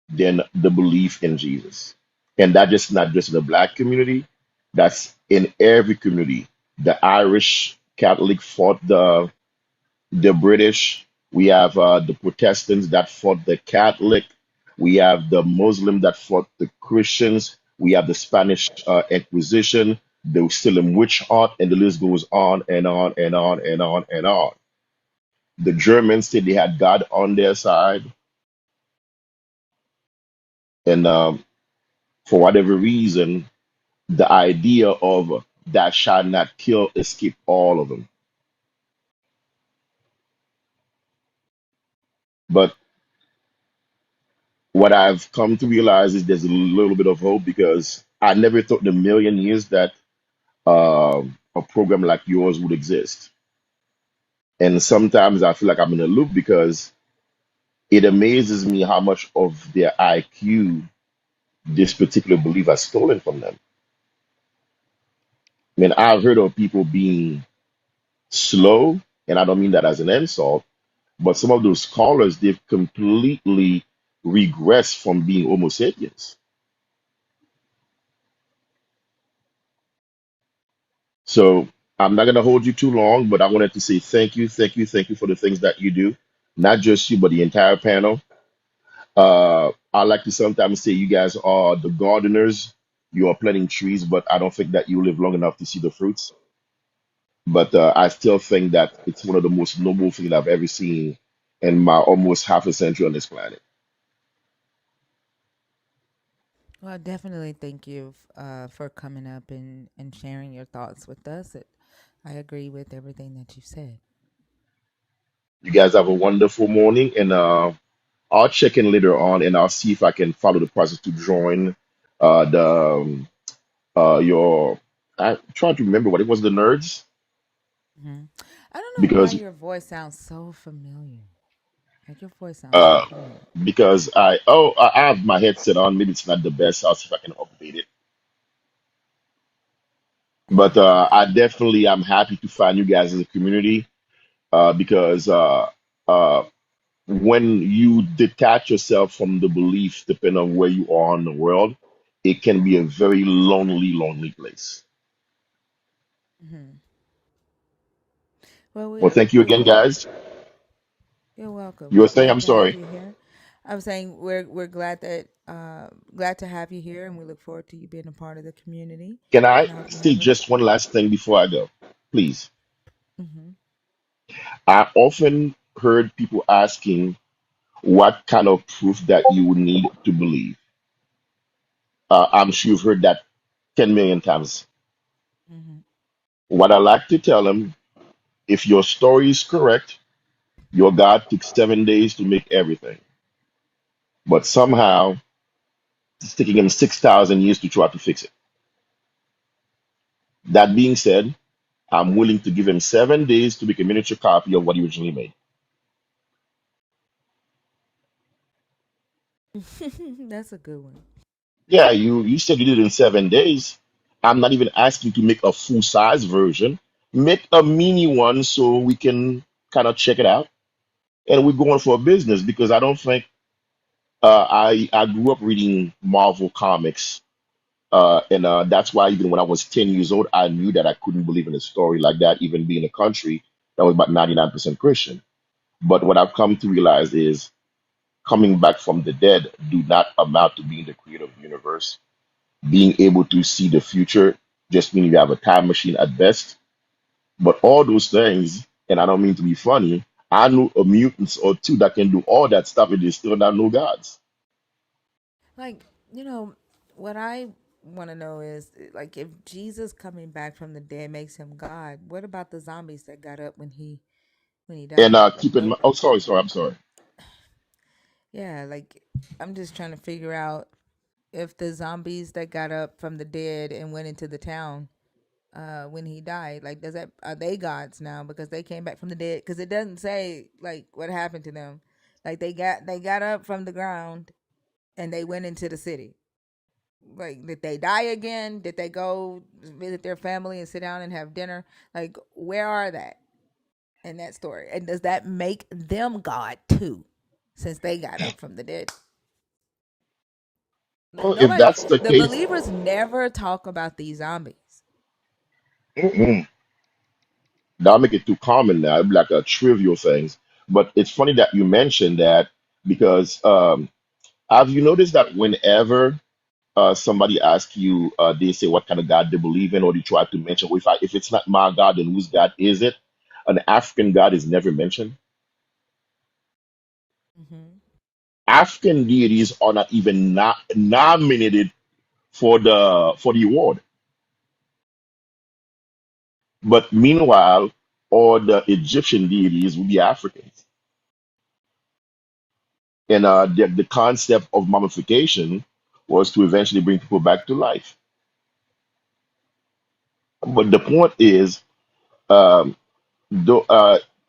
than the belief in Jesus. And that just not just in the black community, that's in every community. The Irish Catholic fought the British. We have the Protestants that fought the Catholic. We have the Muslim that fought the Christians. We have the Spanish Inquisition, the Salem witch hunt, and the list goes on and on and on and on and on. The Germans said they had God on their side, and for whatever reason, the idea of that shall not kill escaped all of them. But what I've come to realize is there's a little bit of hope because I never thought in a million years that a program like yours would exist. And sometimes I feel like I'm in a loop because it amazes me how much of their IQ this particular belief has stolen from them. I mean, I've heard of people being slow, and I don't mean that as an insult, but some of those scholars, they've completely regressed from being Homo sapiens. So I'm not going to hold you too long, but I wanted to say thank you, thank you, thank you for the things that you do. Not just you, but the entire panel. I like to sometimes say you guys are the gardeners. You are planting trees, but I don't think that you live long enough to see the fruits. But I still think that it's one of the most noble things I've ever seen in my almost half a century on this planet. Well, definitely thank you for coming up and sharing your thoughts with us. I agree with everything that you said. You guys have a wonderful morning, and I'll check in later on, and I'll see if I can follow the process to join the your. I trying to remember what it was, the nerds, hmm I don't know why because your voice sounds so familiar. Like your voice sounds so uh familiar. I have my headset on. Maybe it's not the best. I'll see if I can update it. But Okay. I definitely am happy to find you guys as a community because uh, when you detach yourself from the belief, depending on where you are in the world, it can be a very lonely, lonely place. hmm Well, Well, thank you we're again, glad. guys. You're welcome. You were We're saying, glad I'm to have sorry. you here. I'm saying we're glad that glad to have you here, and we look forward to you being a part of the community. Can I And I hope you say have a. just one last thing before I go? Please. hmm I often heard people asking what kind of proof that you would need to believe. I'm sure you've heard that 10 million times. hmm What I like to tell them, if your story is correct, your God took 7 days to make everything. But somehow it's taking him 6,000 years to try to fix it. That being said, I'm willing to give him 7 days to make a miniature copy of what he originally made. That's a good one. Yeah, you said you did it in 7 days. I'm not even asking you to make a full size version. Make a mini one so we can kind of check it out. And we're going for a business because I don't think I grew up reading Marvel comics. And that's why even when I was 10 years old, I knew that I couldn't believe in a story like that, even being a country that was about 99% Christian. But what I've come to realize is coming back from the dead do not amount to being the creator of the universe. Being able to see the future just means you have a time machine at best. But all those things, and I don't mean to be funny, I know a mutants or two that can do all that stuff and they still not know gods. Like what I want to know is like if Jesus coming back from the dead makes him God. What about the zombies that got up when he And died? keep in mind, oh, sorry, I'm sorry. Yeah, like I'm just trying to figure out if the zombies that got up from the dead and went into the town when he died, like does that are they gods now because they came back from the dead? Because it doesn't say like what happened to them. Like they got up from the ground and they went into the city. Like did they die again? Did they go visit their family and sit down and have dinner? Like where are they? in that story? And does that make them God too, since they got up from the dead? Well, if Nobody, that's the the case, believers never talk about these zombies. mm-mm, that'll make it too common now. It'd be like a trivial things. But it's funny that you mentioned that because have you noticed that whenever somebody asks you, they say what kind of God they believe in, or they try to mention, well, if it's not my God, then whose God is it? An African God is never mentioned. Hmm. African deities are not even nominated for the award. But meanwhile, all the Egyptian deities would be Africans. And the concept of mummification was to eventually bring people back to life. But the point is, um, though,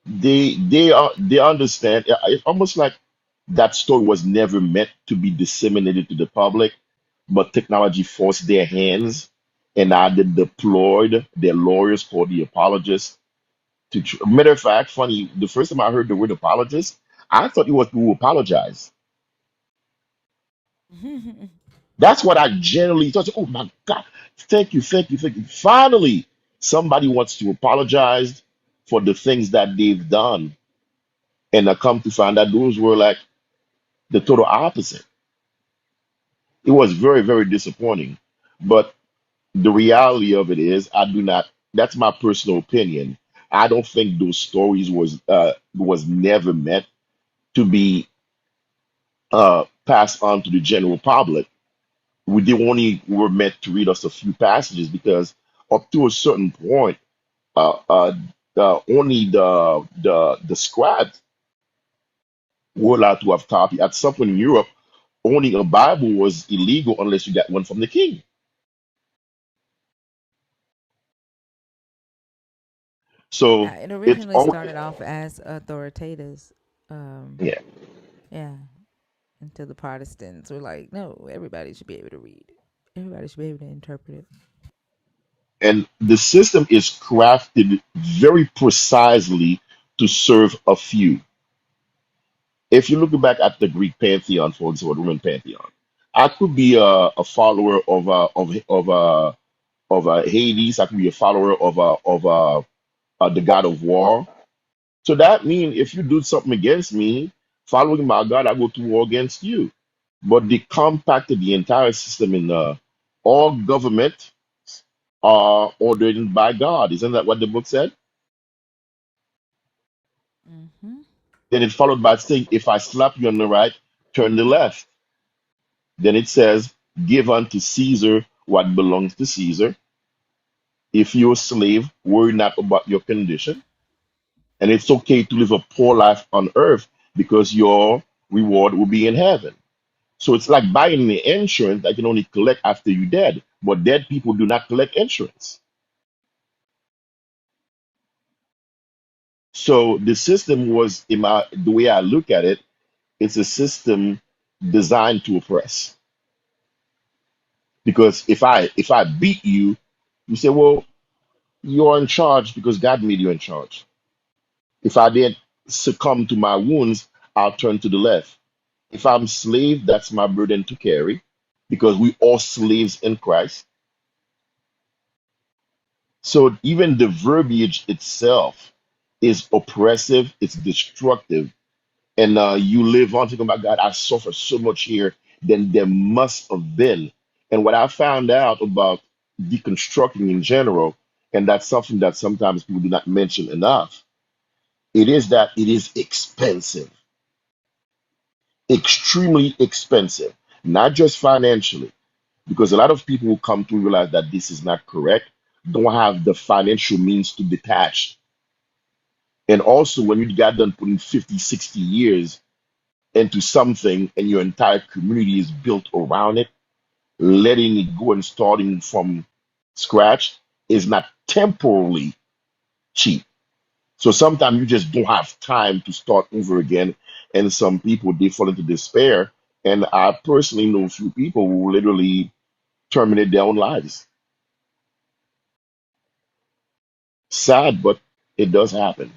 they understand. It's almost like that story was never meant to be disseminated to the public, but technology forced their hands, and now they deployed their lawyers called the apologists. Matter of fact, funny, the first time I heard the word apologist, I thought it was who apologize. That's what I generally thought. Oh my God, thank you, thank you, thank you. Finally, somebody wants to apologize for the things that they've done. And I come to find that those were like the total opposite. It was very, very disappointing. But the reality of it is, I do not, that's my personal opinion. I don't think those stories was never meant to be passed on to the general public. They only were meant to read us a few passages because up to a certain point, uh, uh, only the scribes were allowed to have copy. At some point in Europe, owning a Bible was illegal unless you got one from the king. So Yeah, it it's originally all started off as authoritative. Um, yeah. yeah, until the Protestants were like, no, everybody should be able to read. Everybody should be able to interpret it. And the system is crafted very precisely to serve a few. If you look back at the Greek pantheon, for example, the Roman pantheon, I could be a follower of Hades. I could be a follower of the god of war. So that means if you do something against me, following my God, I go to war against you. But they compacted the entire system in all government are ordered by God. Isn't that what the book said? Mm-hmm. Then it followed by saying, if I slap you on the right, turn the left. Then it says, give unto Caesar what belongs to Caesar. If you're a slave, worry not about your condition. And it's okay to live a poor life on earth because your reward will be in heaven. So it's like buying the insurance that you can only collect after you're dead. But dead people do not collect insurance. So the system was, the way I look at it, it's a system designed to oppress. Because if I beat you, you say, well, you're in charge because God made you in charge. If I didn't succumb to my wounds, I'll turn to the left. If I'm slave, that's my burden to carry because we all slaves in Christ. So even the verbiage itself is oppressive, it's destructive. And you live on thinking about God, I suffer so much here, then there must have been. And what I found out about deconstructing in general, and that's something that sometimes people do not mention enough, it is that it is expensive, extremely expensive, not just financially, because a lot of people who come to realize that this is not correct don't have the financial means to detach. And also, when you got done putting 50, 60 years into something and your entire community is built around it, letting it go and starting from scratch is not temporarily cheap. So sometimes you just don't have time to start over again. And some people, they fall into despair. And I personally know a few people who literally terminate their own lives. Sad, but it does happen.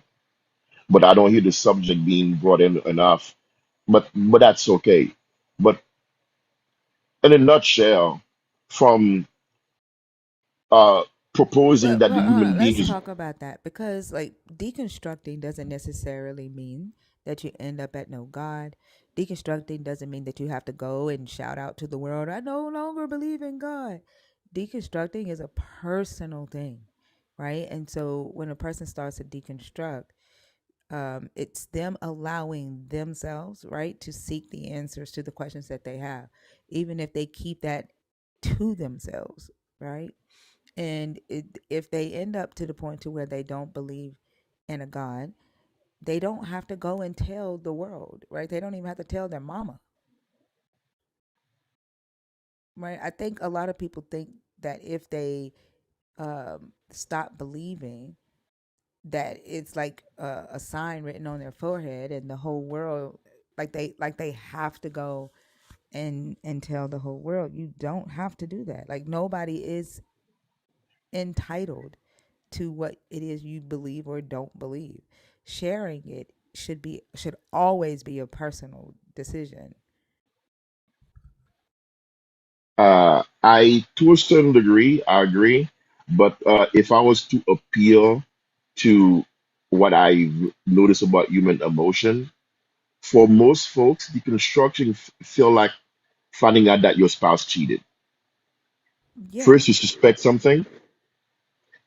but I don't hear the subject being brought in enough. But that's okay. But in a nutshell, from uh proposing that the human being Let's is talk about that because, like, deconstructing doesn't necessarily mean that you end up at no God. Deconstructing doesn't mean that you have to go and shout out to the world, I no longer believe in God. Deconstructing is a personal thing, right? And so when a person starts to deconstruct, it's them allowing themselves, right, to seek the answers to the questions that they have, even if they keep that to themselves, right? And if they end up to the point to where they don't believe in a God, they don't have to go and tell the world, right? They don't even have to tell their mama, right? I think a lot of people think that if they stop believing, that it's like a sign written on their forehead, and the whole world, like they have to go and tell the whole world. You don't have to do that. Like, nobody is entitled to what it is you believe or don't believe. Sharing it should always be a personal decision. I to a certain degree I agree, but if I was to appeal to what I notice about human emotion, for most folks, deconstruction feel like finding out that your spouse cheated. Yeah. First, you suspect something,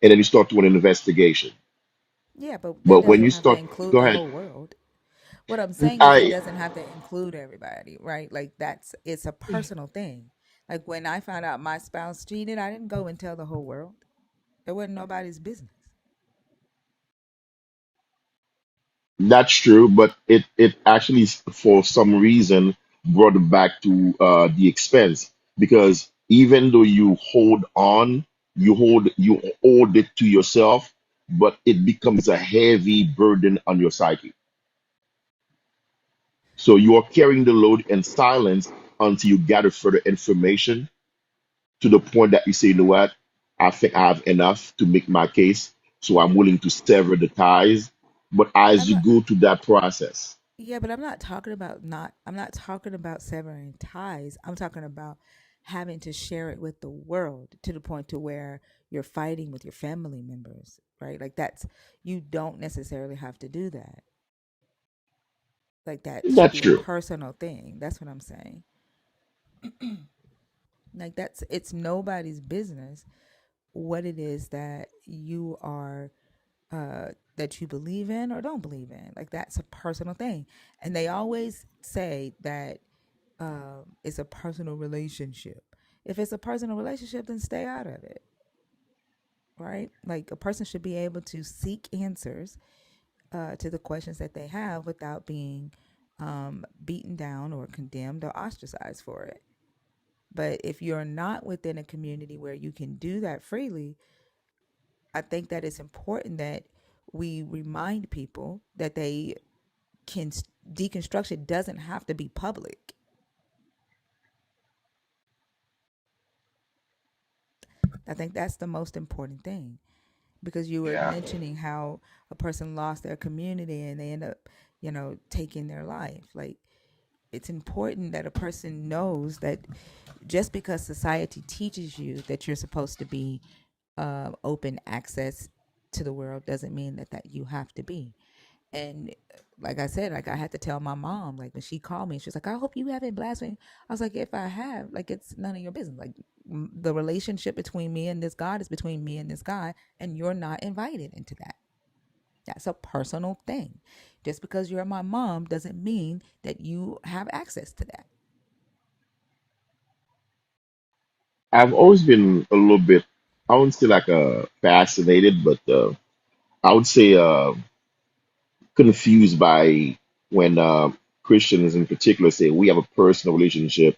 and then you start doing an investigation. Yeah, but that But when you doesn't have to start, include go the ahead. whole world. What I'm saying is, it I doesn't have to include everybody, right? Like, it's a personal thing. Like, when I found out my spouse cheated, I didn't go and tell the whole world. It wasn't nobody's business. That's true, but it actually for some reason brought it back to the expense, because even though you hold it to yourself, but it becomes a heavy burden on your psyche. So you are carrying the load in silence until you gather further information to the point that you say, you know what, I think I have enough to make my case, so I'm willing to sever the ties. But as I'm you not go through that process, Yeah, but I'm not talking about severing ties. I'm talking about having to share it with the world to the point to where you're fighting with your family members, right? Like, that's you don't necessarily have to do that. Like, that should that's be a true. personal thing. That's what I'm saying. Like, it's nobody's business what it is that you are that you believe in or don't believe in. Like, that's a personal thing. And they always say that it's a personal relationship. If it's a personal relationship, then stay out of it, right? Like, a person should be able to seek answers to the questions that they have without being beaten down or condemned or ostracized for it. But if you're not within a community where you can do that freely, I think that it's important that we remind people that they can deconstruction doesn't have to be public. I think that's the most important thing, because you were Yeah. mentioning how a person lost their community and they end up, taking their life. Like, it's important that a person knows that just because society teaches you that you're supposed to be open access to the world doesn't mean that you have to be. And like I said, like, I had to tell my mom, like, when she called me, she was like, I hope you haven't blasphemed. I was like, if I have, like, it's none of your business. Like, the relationship between me and this God is between me and this God, and you're not invited into that. That's a personal thing. Just because you're my mom doesn't mean that you have access to that. I've always been a little bit, I wouldn't say like fascinated, but I would say confused by when Christians in particular say we have a personal relationship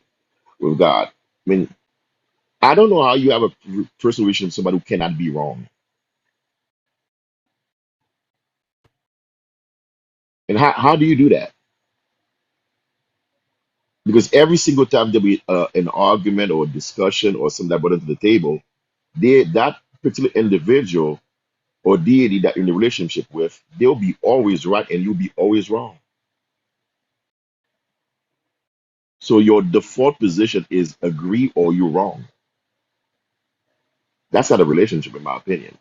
with God. I mean, I don't know how you have a personal relationship with somebody who cannot be wrong. And how do you do that? Because every single time there be an argument or a discussion or something that brought into the table, that particular individual or deity that you're in a relationship with, they'll be always right and you'll be always wrong. So your default position is agree or you're wrong. That's not a relationship, in my opinion.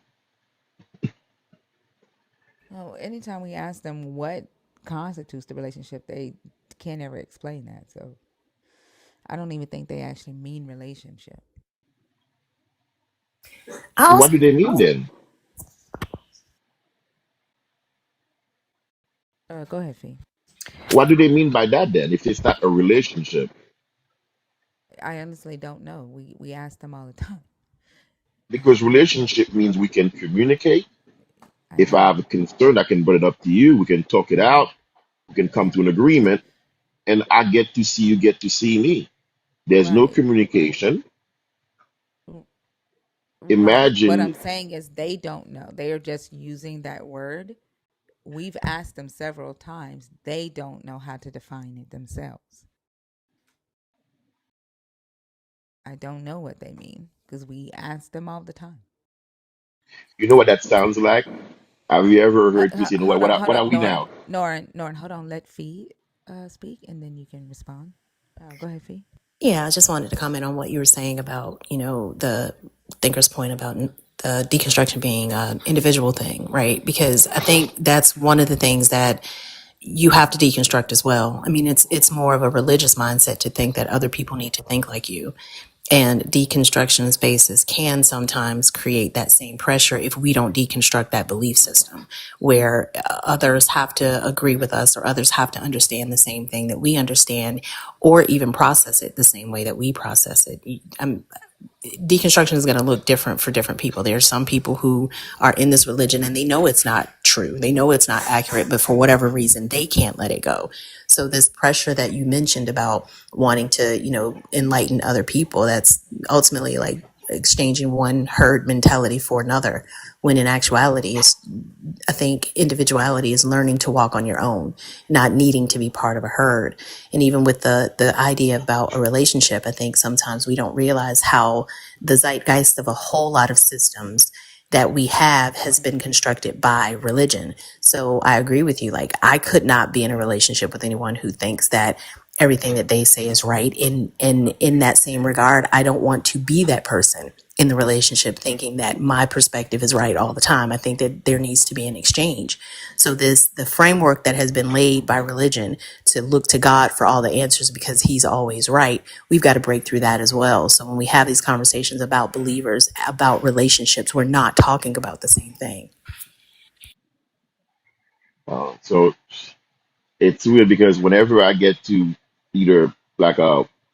Well, anytime we ask them what constitutes the relationship, they can't ever explain that. So I don't even think they actually mean relationship. I So what also do they mean then? Go ahead, Fee. What do they mean by that then? If it's not a relationship, I honestly don't know. We ask them all the time. because relationship means we can communicate. I If I know. have a concern, I can bring it up to you. We can talk it out. We can come to an agreement, and I get to see you, get to see me. There's no Right. communication. Right. What I'm Imagine, saying is they don't know. They are just using that word. We've asked them several times. They don't know how to define it themselves. I don't know what they mean because we ask them all the time. you know what that sounds like? Have you ever heard people say, "No, Hold on, what hold are on, we Norin, now?" Norin, hold on. Let Fee speak, and then you can respond. Go ahead, Fee. Yeah, I just wanted to comment on what you were saying about, the thinker's point about the deconstruction being an individual thing, right? Because I think that's one of the things that you have to deconstruct as well. I mean, it's more of a religious mindset to think that other people need to think like you. And deconstruction spaces can sometimes create that same pressure if we don't deconstruct that belief system, where others have to agree with us or others have to understand the same thing that we understand, or even process it the same way that we process it. Deconstruction is going to look different for different people. There are some people who are in this religion and they know it's not true. They know it's not accurate, but for whatever reason, they can't let it go. So this pressure that you mentioned about wanting to, enlighten other people, that's ultimately like exchanging one herd mentality for another, when in actuality, I think individuality is learning to walk on your own, not needing to be part of a herd. And even with the idea about a relationship, I think sometimes we don't realize how the zeitgeist of a whole lot of systems that we have has been constructed by religion. So I agree with you. Like, I could not be in a relationship with anyone who thinks that everything that they say is right. In that same regard, I don't want to be that person in the relationship thinking that my perspective is right all the time. I think that there needs to be an exchange. So the framework that has been laid by religion to look to God for all the answers because he's always right, we've got to break through that as well. So when we have these conversations about believers, about relationships, we're not talking about the same thing. So it's weird because whenever I get to either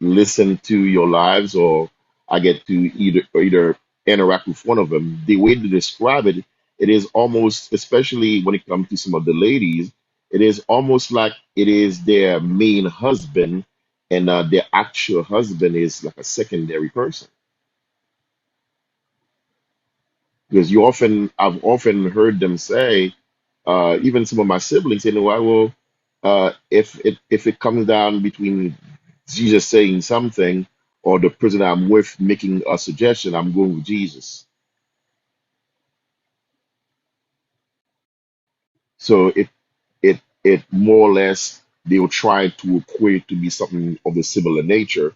listen to your lives, or I get to either interact with one of them, the way to describe it, it is almost, especially when it comes to some of the ladies, it is almost like it is their main husband, and their actual husband is like a secondary person. Because I've often heard them say, even some of my siblings say, "No, I will." If it comes down between Jesus saying something or the person I'm with making a suggestion, I'm going with Jesus. So it more or less they will try to equate to be something of a similar nature,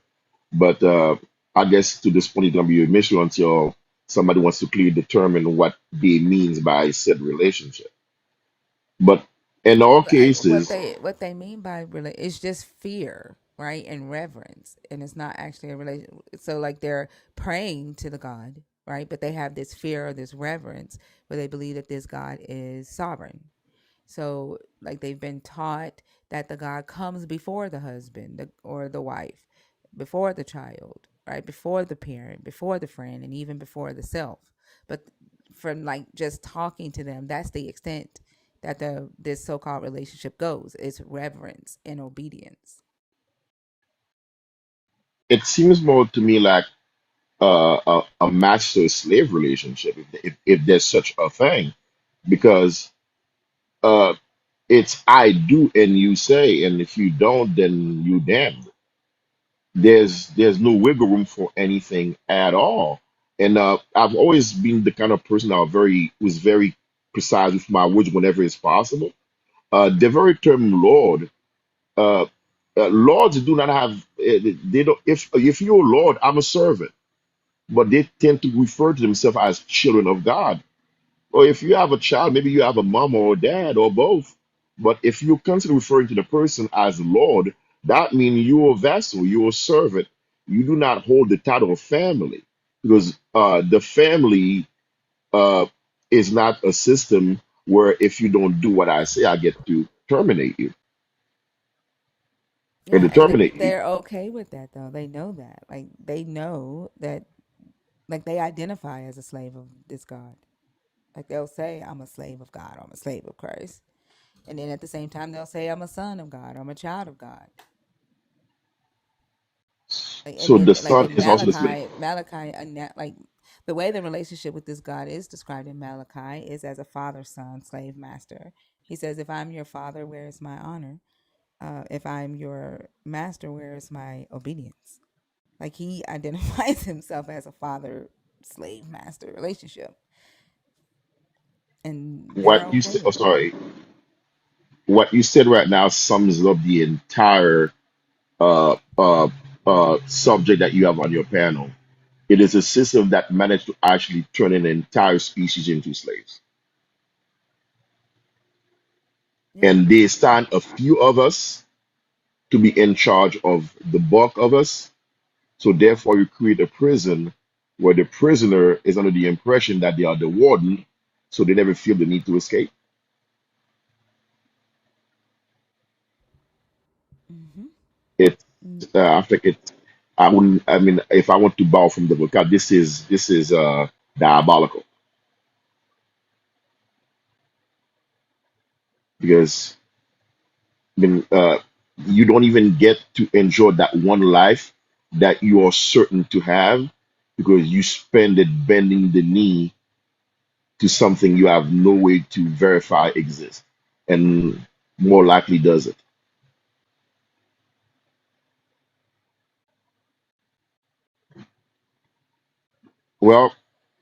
but I guess to this point it's gonna be a mystery until somebody wants to clearly determine what they means by said relationship. But in all cases, What they mean by it's just fear, right, and reverence, and it's not actually a relation. So like they're praying to the God, right, but they have this fear or this reverence where they believe that this God is sovereign. So, like, they've been taught that the God comes before the husband or the wife, before the child, right? Before the parent, before the friend, and even before the self. But from like just talking to them, that's the extent that this so-called relationship goes. It's reverence and obedience. it seems more to me like a master slave relationship, if there's such a thing, because uh, it's I do and you say, and if you don't, then you damned. There's no wiggle room for anything at all. And I've always been the kind of person who's very precise with my words whenever it's possible. The very term Lord, uh, lords do not have they don't. If you're a Lord, I'm a servant, but they tend to refer to themselves as children of God. Or if you have a child, maybe you have a mom or a dad or both. But if you consider referring to the person as Lord, that means you're a vessel, you're a servant. You do not hold the title of family because the family uh, is not a system where if you don't do what I say, I get to terminate you and Yeah, to and terminate you. they're okay with that though. They know that. Like they know that like they identify as a slave of this God. Like they'll say, I'm a slave of God, or I'm a slave of Christ. And then at the same time they'll say I'm a son of God, or I'm a child of God. And So then the like son in is also the slave. Malachi, like the way the relationship with this God is described in Malachi is as a father, son, slave, master. He says, if I'm your father, where is my honor? If I'm your master, where is my obedience? Like he identifies himself as a father, slave, master relationship, and they're What you okay said, oh, with that. sorry, what you said right now sums up the entire uh, uh, subject that you have on your panel. It is a system that managed to actually turn an entire species into slaves. Yeah. And they assign a few of us to be in charge of the bulk of us. So therefore, you create a prison where the prisoner is under the impression that they are the warden, so they never feel the need to escape. Mm-hmm. It, Mm, I think it. I wouldn't. I mean, if I want to bow from the book, this is diabolical because I mean, you don't even get to enjoy that one life that you are certain to have because you spend it bending the knee to something you have no way to verify exists and more likely does it. Well,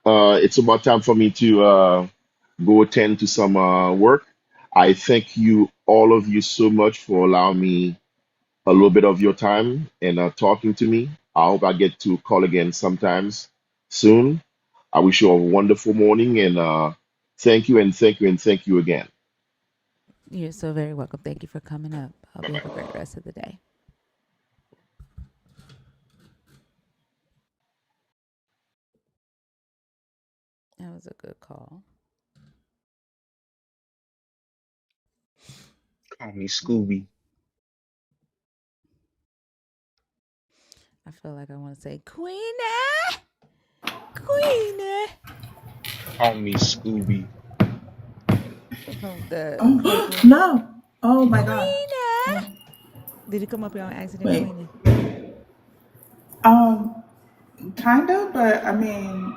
it's about time for me to go attend to some work. I thank you, all of you, so much for allowing me a little bit of your time and talking to me. I hope I get to call again sometimes soon. I wish you a wonderful morning and thank you and thank you and thank you again. You're so very welcome. Thank you for coming up. Hope you have a great rest of the day. That was a good call. Call me Scooby. I feel like I want to say Queenie, Queenie Call me Scooby. from the Oh, Playboy. no. Oh my God. Queenie. Did you come up here on accident, Wait. Queenie? Um, kind of, but I mean,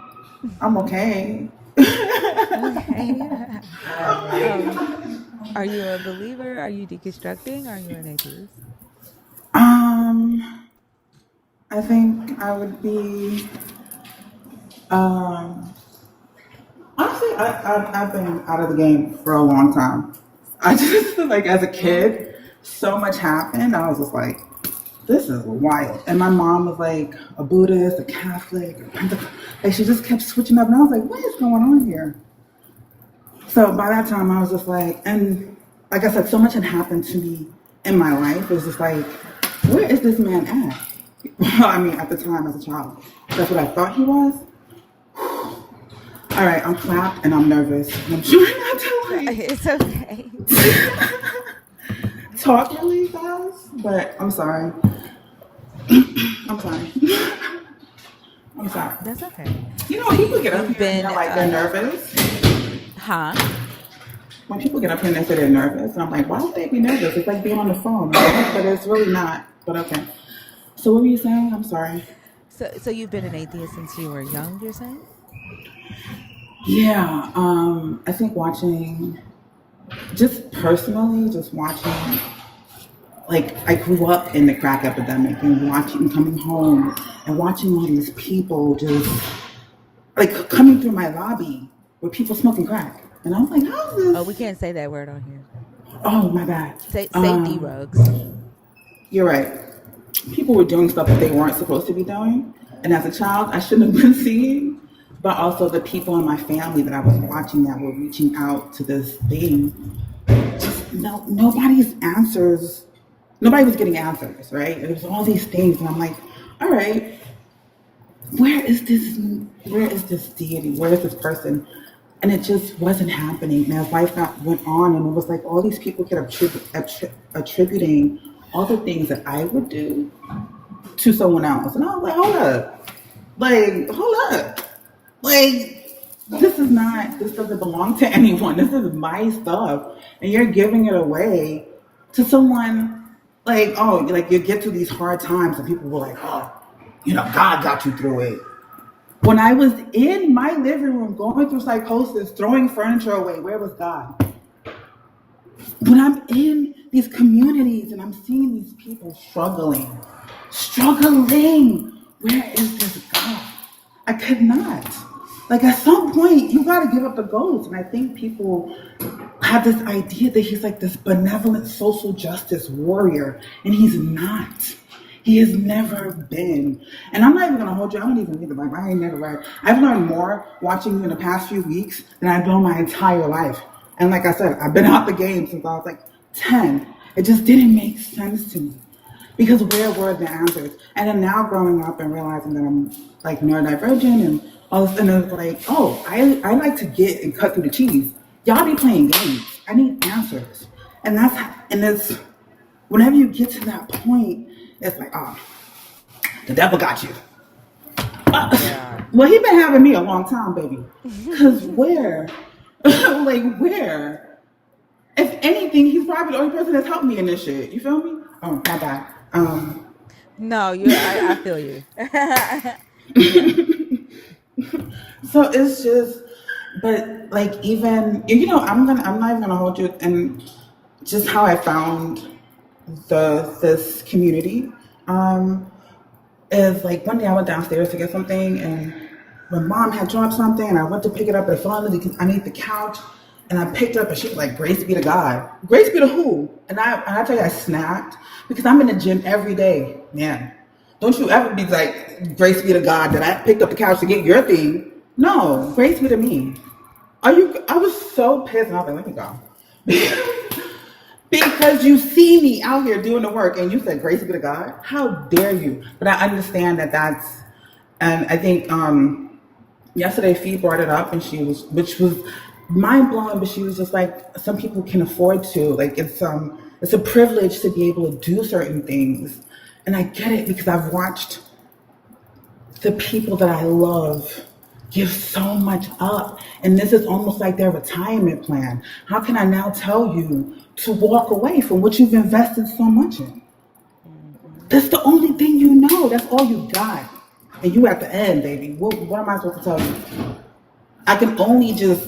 I'm okay. Okay. um, are you a believer? Are you deconstructing? Are you an atheist? Um, I think I would be. Um, Honestly, I've been out of the game for a long time. I just like as a Oh, okay. kid, so much happened. I was just like, this is wild. And my mom was like a Buddhist, a Catholic, a Pentecostal. Like she just kept switching up, and I was like, what is going on here? So by that time, I was just like, and like I said, so much had happened to me in my life. It was just like, where is this man at? Well, I mean, at the time as a child, that's what I thought he was. All right, I'm clapped and I'm nervous. I'm trying not to It's okay. talk really fast, but I'm sorry. I'm sorry. I'm sorry. That's okay. You know, So when people get up you've here and been they're like they're nervous. huh? When people get up here and they say they're nervous, and I'm like, why would they be nervous? It's like being on the phone, right? But it's really not. But okay. So what were you saying? I'm sorry. So you've been an atheist since you were young, you're saying? Yeah. I think watching, just personally, just watching. Like I grew up in the crack epidemic and watching, coming home and watching all these people just like coming through my lobby with people smoking crack. And I'm like, how's Oh, we this? can't say that word on here. Oh my bad. Say derugs. You're right. People were doing stuff that they weren't supposed to be doing. And as a child, I shouldn't have been seeing. But also the people in my family that I was watching that were reaching out to this thing. Just nobody's answers. Nobody was getting answers, right? And it was all these things, and I'm like, all right, where is this? Where is this deity? Where is this person? And it just wasn't happening. And as life went on, and it was like all these people kept attributing all the things that I would do to someone else. And I was like, hold up. Like, this doesn't belong to anyone. This is my stuff. And you're giving it away to someone like, oh, like you get to these hard times and people were like, oh, God got you through it. When I was in my living room going through psychosis, throwing furniture away, where was God? When I'm in these communities and I'm seeing these people struggling, where is this God? I could not. Like at some point, you got to give up the ghost. And I think people have this idea that he's like this benevolent social justice warrior, and he's not. He has never been. And I'm not even going to hold you. I don't even read the Bible. I ain't never read. I've learned more watching you in the past few weeks than I've known my entire life. And like I said, I've been out the game since I was like 10. It just didn't make sense to me. Because where were the answers? And then now growing up and realizing that I'm like neurodivergent and all this, and it's like, oh, I like to get and cut through the cheese. Y'all be playing games. I need answers. And it's whenever you get to that point, it's like, oh, the devil got you. Yeah. Well, he been having me a long time, baby. Cause where? Like where? If anything, he's probably the only person that's helped me in this shit. You feel me? Oh, my bad. No, I feel you. Yeah. So it's just, but like even I'm not even gonna hold you, and just how I found this community is like one day I went downstairs to get something, and my mom had dropped something, and I went to pick it up, and I fell underneath the couch, and I picked it up, and she was like, "Grace be to God." Grace be to who? And I tell you, I snapped because I'm in the gym every day, man. Don't you ever be like, "Grace be to God" that I picked up the couch to get your thing. No, grace be to me. I was so pissed, and I was like, "Let me go." Because you see me out here doing the work and you said grace be to God. How dare you? But I understand and I think yesterday Fee brought it up, and which was mind blowing, but she was just like, some people can afford to, like it's a privilege to be able to do certain things. And I get it because I've watched the people that I love give so much up. And this is almost like their retirement plan. How can I now tell you to walk away from what you've invested so much in? That's the only thing you know. That's all you got. And you at the end, baby. What am I supposed to tell you? I can only just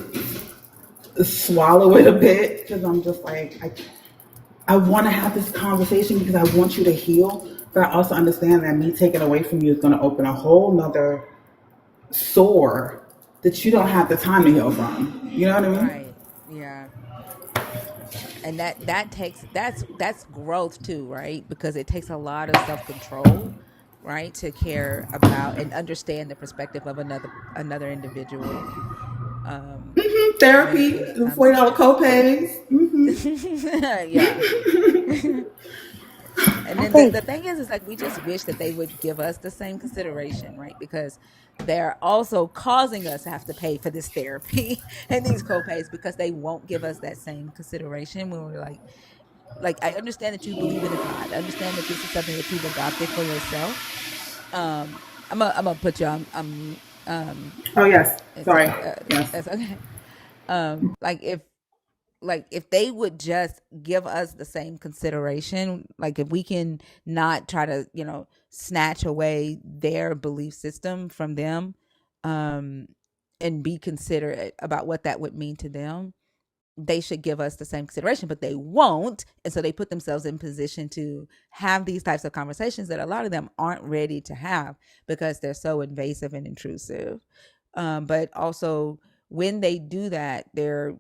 swallow it a bit because I'm just like, I want to have this conversation because I want you to heal. But I also understand that me taking away from you is going to open a whole nother sore that you don't have the time to heal from. You know what I mean? Right. Yeah. And that takes that's growth too, right? Because it takes a lot of self-control, right, to care about and understand the perspective of another individual. When Therapy, it the comes $40 copays. yeah. And I then think the thing is like we just wish that they would give us the same consideration, right? Because they're also causing us to have to pay for this therapy and these copays because they won't give us that same consideration when we're like I understand that you believe in a God. I understand that this is something that you've adopted for yourself. I'm gonna put you on mute. Oh yes, It's sorry. Yes. it's okay. Like if they would just give us the same consideration, like if we can not try to snatch away their belief system from them, um and be considerate about what that would mean to them, they should give us the same consideration, but they won't. And so they put themselves in position to have these types of conversations that a lot of them aren't ready to have because they're so invasive and intrusive. But also when they do that, they're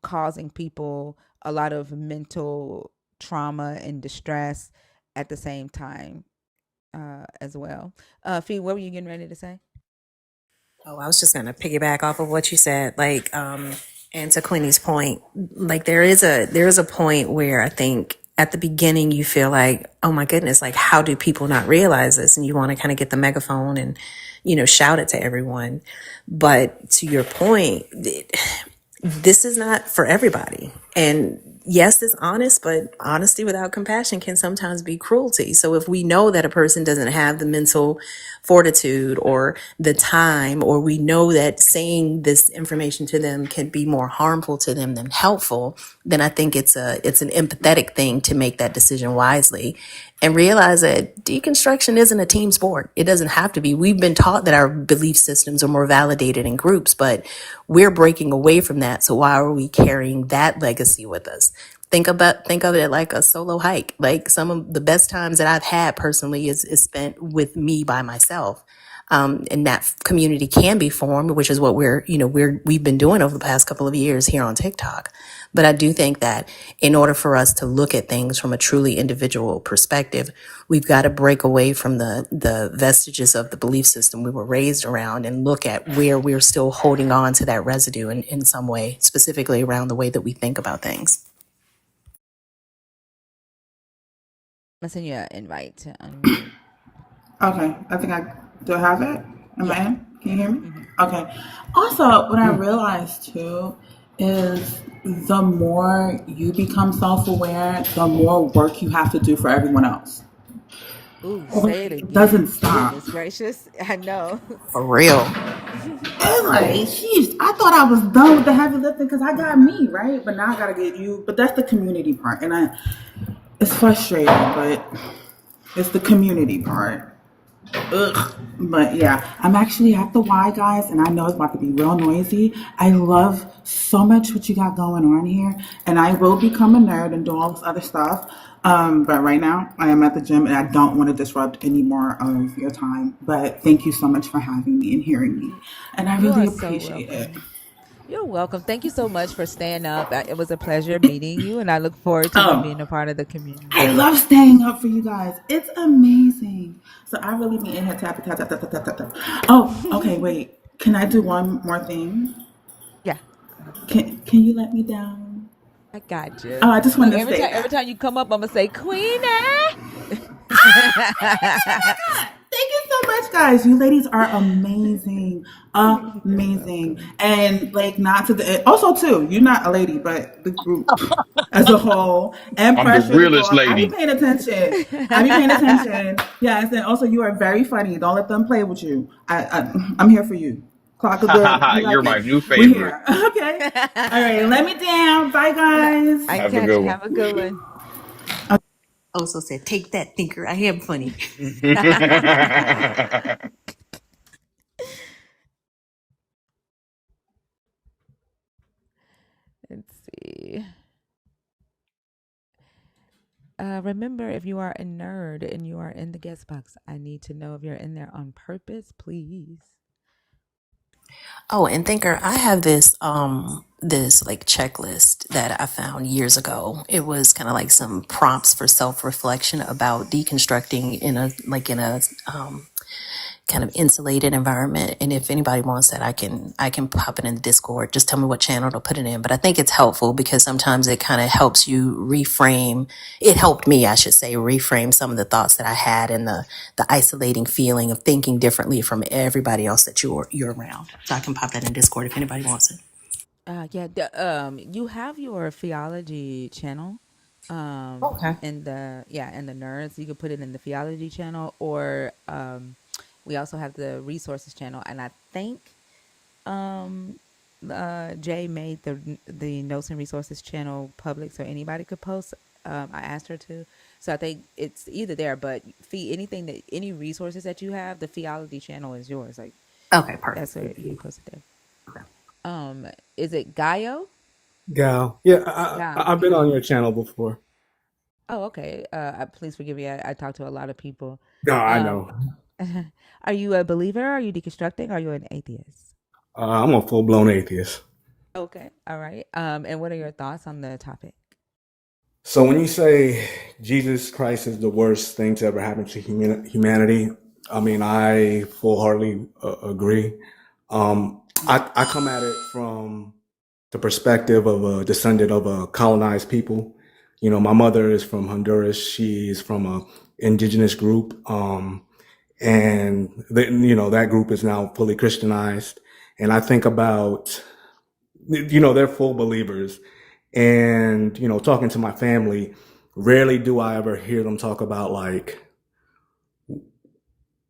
causing people a lot of mental trauma and distress at the same time as well. Fee, what were you getting ready to say? Oh, I was just gonna piggyback off of what you said, like, and to Queenie's point, like there is a point where I think at the beginning you feel like, oh my goodness, like how do people not realize this? And you want to kind of get the megaphone and, shout it to everyone. But to your point, this is not for everybody. And yes, it's honest, but honesty without compassion can sometimes be cruelty. So if we know that a person doesn't have the mental fortitude or the time, or we know that saying this information to them can be more harmful to them than helpful, then I think it's an empathetic thing to make that decision wisely and realize that deconstruction isn't a team sport. It doesn't have to be. We've been taught that our belief systems are more validated in groups, but we're breaking away from that. So why are we carrying that legacy with us? Think of it like a solo hike. Like some of the best times that I've had personally is spent with me by myself. And that community can be formed, which is what we've been doing over the past couple of years here on TikTok. But I do think that in order for us to look at things from a truly individual perspective, we've got to break away from the vestiges of the belief system we were raised around and look at where we're still holding on to that residue in some way, specifically around the way that we think about things. I'll send you an invite to unmute. Okay, I think I do. I have it. Am Yeah. I in? Can you hear me? Mm-hmm. Okay. Also, what I realized too is the more you become self-aware, the more work you have to do for everyone else. Ooh, say it It doesn't again. stop. Goodness gracious. I know. For real. It's like, sheesh, I thought I was done with the heavy lifting because I got me, right? But now I gotta get you. But that's the community part. And it's frustrating, but it's the community part. Ugh. But yeah, I'm actually at the Y, guys, and I know it's about to be real noisy. I love so much what you got going on here, and I will become a nerd and do all this other stuff. But right now, I am at the gym, and I don't want to disrupt any more of your time. But thank you so much for having me and hearing me, and I You really are so appreciate it. welcome. You're welcome. Thank you so much for staying up. It was a pleasure meeting you, and I look forward to you Oh, being a part of the I community. love staying up for you guys. It's amazing. So I really be in here tap tap tap tap tap tap tap. Oh, okay. Wait. Can I do one more thing? Yeah, Can you let me down? I got you. Oh, I just Look, wanted to every say time every that. time you come up, I'm gonna say Queenie. Thank you so much, guys. You ladies are amazing, You're amazing, welcome. and like not to the also too. You're not a lady, but the group as a whole. And I'm the pressure to go realest up. I be lady. paying attention. I be paying attention. Yes, and also you are very funny. Don't let them play with you. I'm here for you. Clock a good. You You're like my it? new We favorite. here. Okay. All right. Let me down. Bye, guys. I Have a got good you. one. Have a good one. Also said, take that, thinker. I am funny. Let's see. Remember, if you are a nerd and you are in the guest box, I need to know if you're in there on purpose, please. Oh, and thinker, I have this like checklist that I found years ago. It was kind of like some prompts for self-reflection about deconstructing in a kind of insulated environment. And if anybody wants that, I can pop it in the Discord. Just tell me what channel to put it in. But I think it's helpful because sometimes it kind of helps you reframe. It helped me, I should say, reframe some of the thoughts that I had and the isolating feeling of thinking differently from everybody else that you're around. So I can pop that in Discord if anybody wants it. Yeah, you have your theology channel, Okay. in the nerds. You can put it in the theology channel, or we also have the resources channel, and I think um, Jay made the notes and resources channel public, so anybody could post. I asked her to, so I think it's either there. But any resources that you have, the theology channel is yours. Like Okay, perfect. that's where Thank you you. can post it there. Is it Gaio? Gal. Yeah, Gal. I've been on your channel before. Oh, okay. Please forgive me. I talk to a lot of people. No, I Um, know. are you a believer? Are you deconstructing? Are you an atheist? I'm a full blown atheist. Okay. All right. And what are your thoughts on the topic? So when you say Jesus Christ is the worst thing to ever happen to humanity, I mean, I full-heartedly agree. I come at it from the perspective of a descendant of a colonized people. You know, my mother is from Honduras. She's from a indigenous group. That group is now fully Christianized. And I think about, they're full believers. And, talking to my family, rarely do I ever hear them talk about like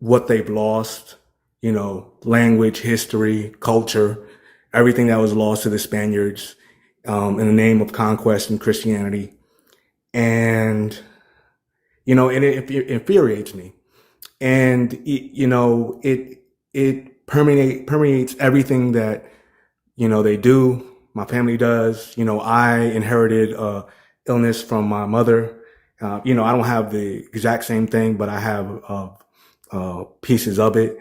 what they've lost, language, history, culture, everything that was lost to the Spaniards, in the name of conquest and Christianity. And, it infuriates me. And, it permeates everything that, they do, my family does. I inherited illness from my mother. I don't have the exact same thing, but I have pieces of it.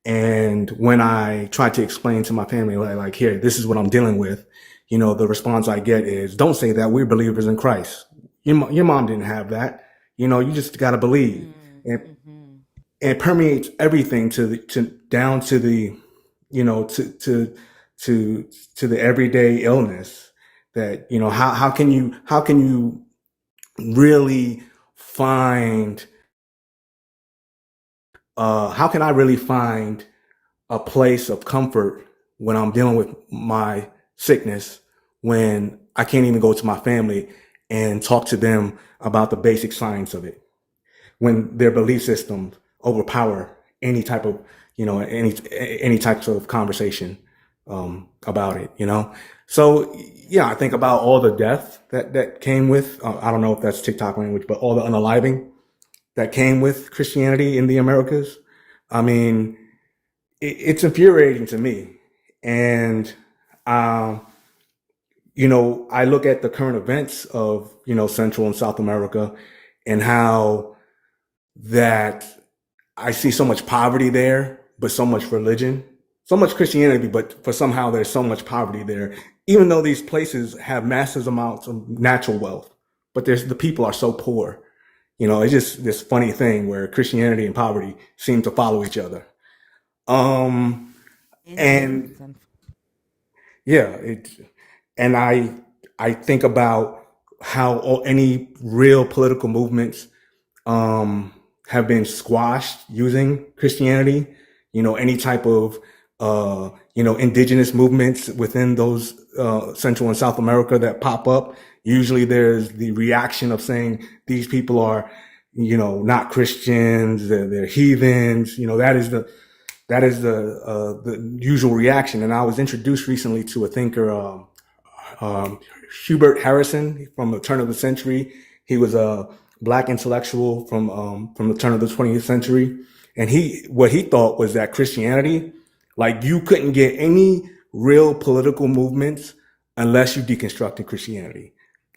And when I try to explain to my family, like, here, this is what I'm dealing with, the response I get is, don't say that. We're believers in Christ. Your mom didn't have that. You just got to believe. And it permeates everything down to the, to the everyday illness that, how can you really find, how can I really find a place of comfort when I'm dealing with my sickness, when I can't even go to my family and talk to them about the basic science of it, when their belief systems overpower any type of, any types of conversation about it, So yeah, I think about all the death that came with, I don't know if that's TikTok language, but all the unaliving that came with Christianity in the Americas. I mean, it's infuriating to me. And, um, I look at the current events of, Central and South America and how that I see so much poverty there, but so much religion, so much Christianity, but for somehow there's so much poverty there, even though these places have massive amounts of natural wealth, but the people are so poor. It's just this funny thing where Christianity and poverty seem to follow each other. And Injustice. yeah, and I think about how any real political movements have been squashed using Christianity. Any type of indigenous movements within those Central and South America that pop up. Usually, there's the reaction of saying these people are, not Christians, they're heathens. That is the usual reaction. And I was introduced recently to a thinker, Hubert Harrison, from the turn of the century. He was a black intellectual from the turn of the 20th century, and what he thought was that Christianity, like, you couldn't get any real political movements unless you deconstructed Christianity,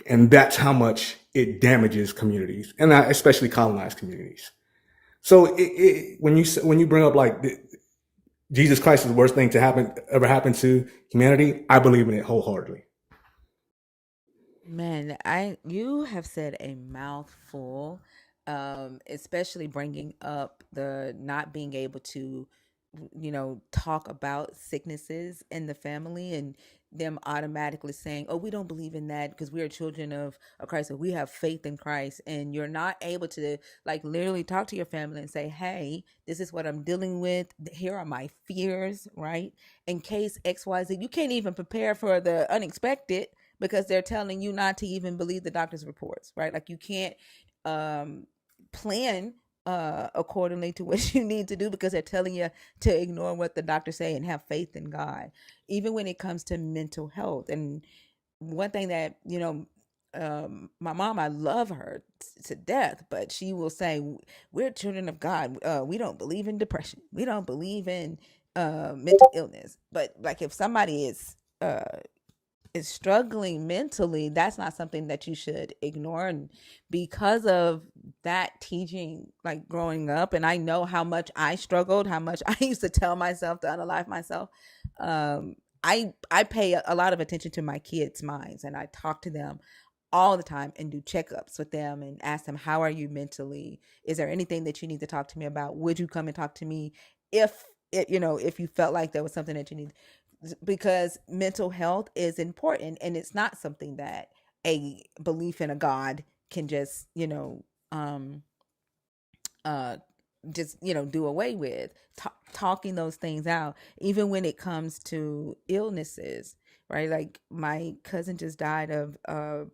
and that's how much it damages communities, and especially colonized communities. So when you bring up like Jesus Christ is the worst thing to ever happen to humanity, I believe in it wholeheartedly. Man, you have said a mouthful, especially bringing up the not being able to, talk about sicknesses in the family and them automatically saying, "Oh, we don't believe in that because we are children of Christ, or we have faith in Christ," and you're not able to like literally talk to your family and say, "Hey, this is what I'm dealing with. Here are my fears, right? In case X, Y, Z." You can't even prepare for the unexpected because they're telling you not to even believe the doctor's reports, right? Like you can't um, plan accordingly to what you need to do because they're telling you to ignore what the doctors say and have faith in God, even when it comes to mental health. And one thing that, my mom, I love her to death, but she will say, "We're children of God. We don't believe in depression. We don't believe in mental illness." But like if somebody is struggling mentally, that's not something that you should ignore. And because of that teaching, like growing up, and I know how much I struggled, how much I used to tell myself to unalive myself. I pay a lot of attention to my kids' minds, and I talk to them all the time and do checkups with them and ask them, how are you mentally? Is there anything that you need to talk to me about? Would you come and talk to me if if you felt like there was something that you need? Because mental health is important, and it's not something that a belief in a God can just um uh just do away with. Talking those things out, even when it comes to illnesses, right? Like my cousin just died of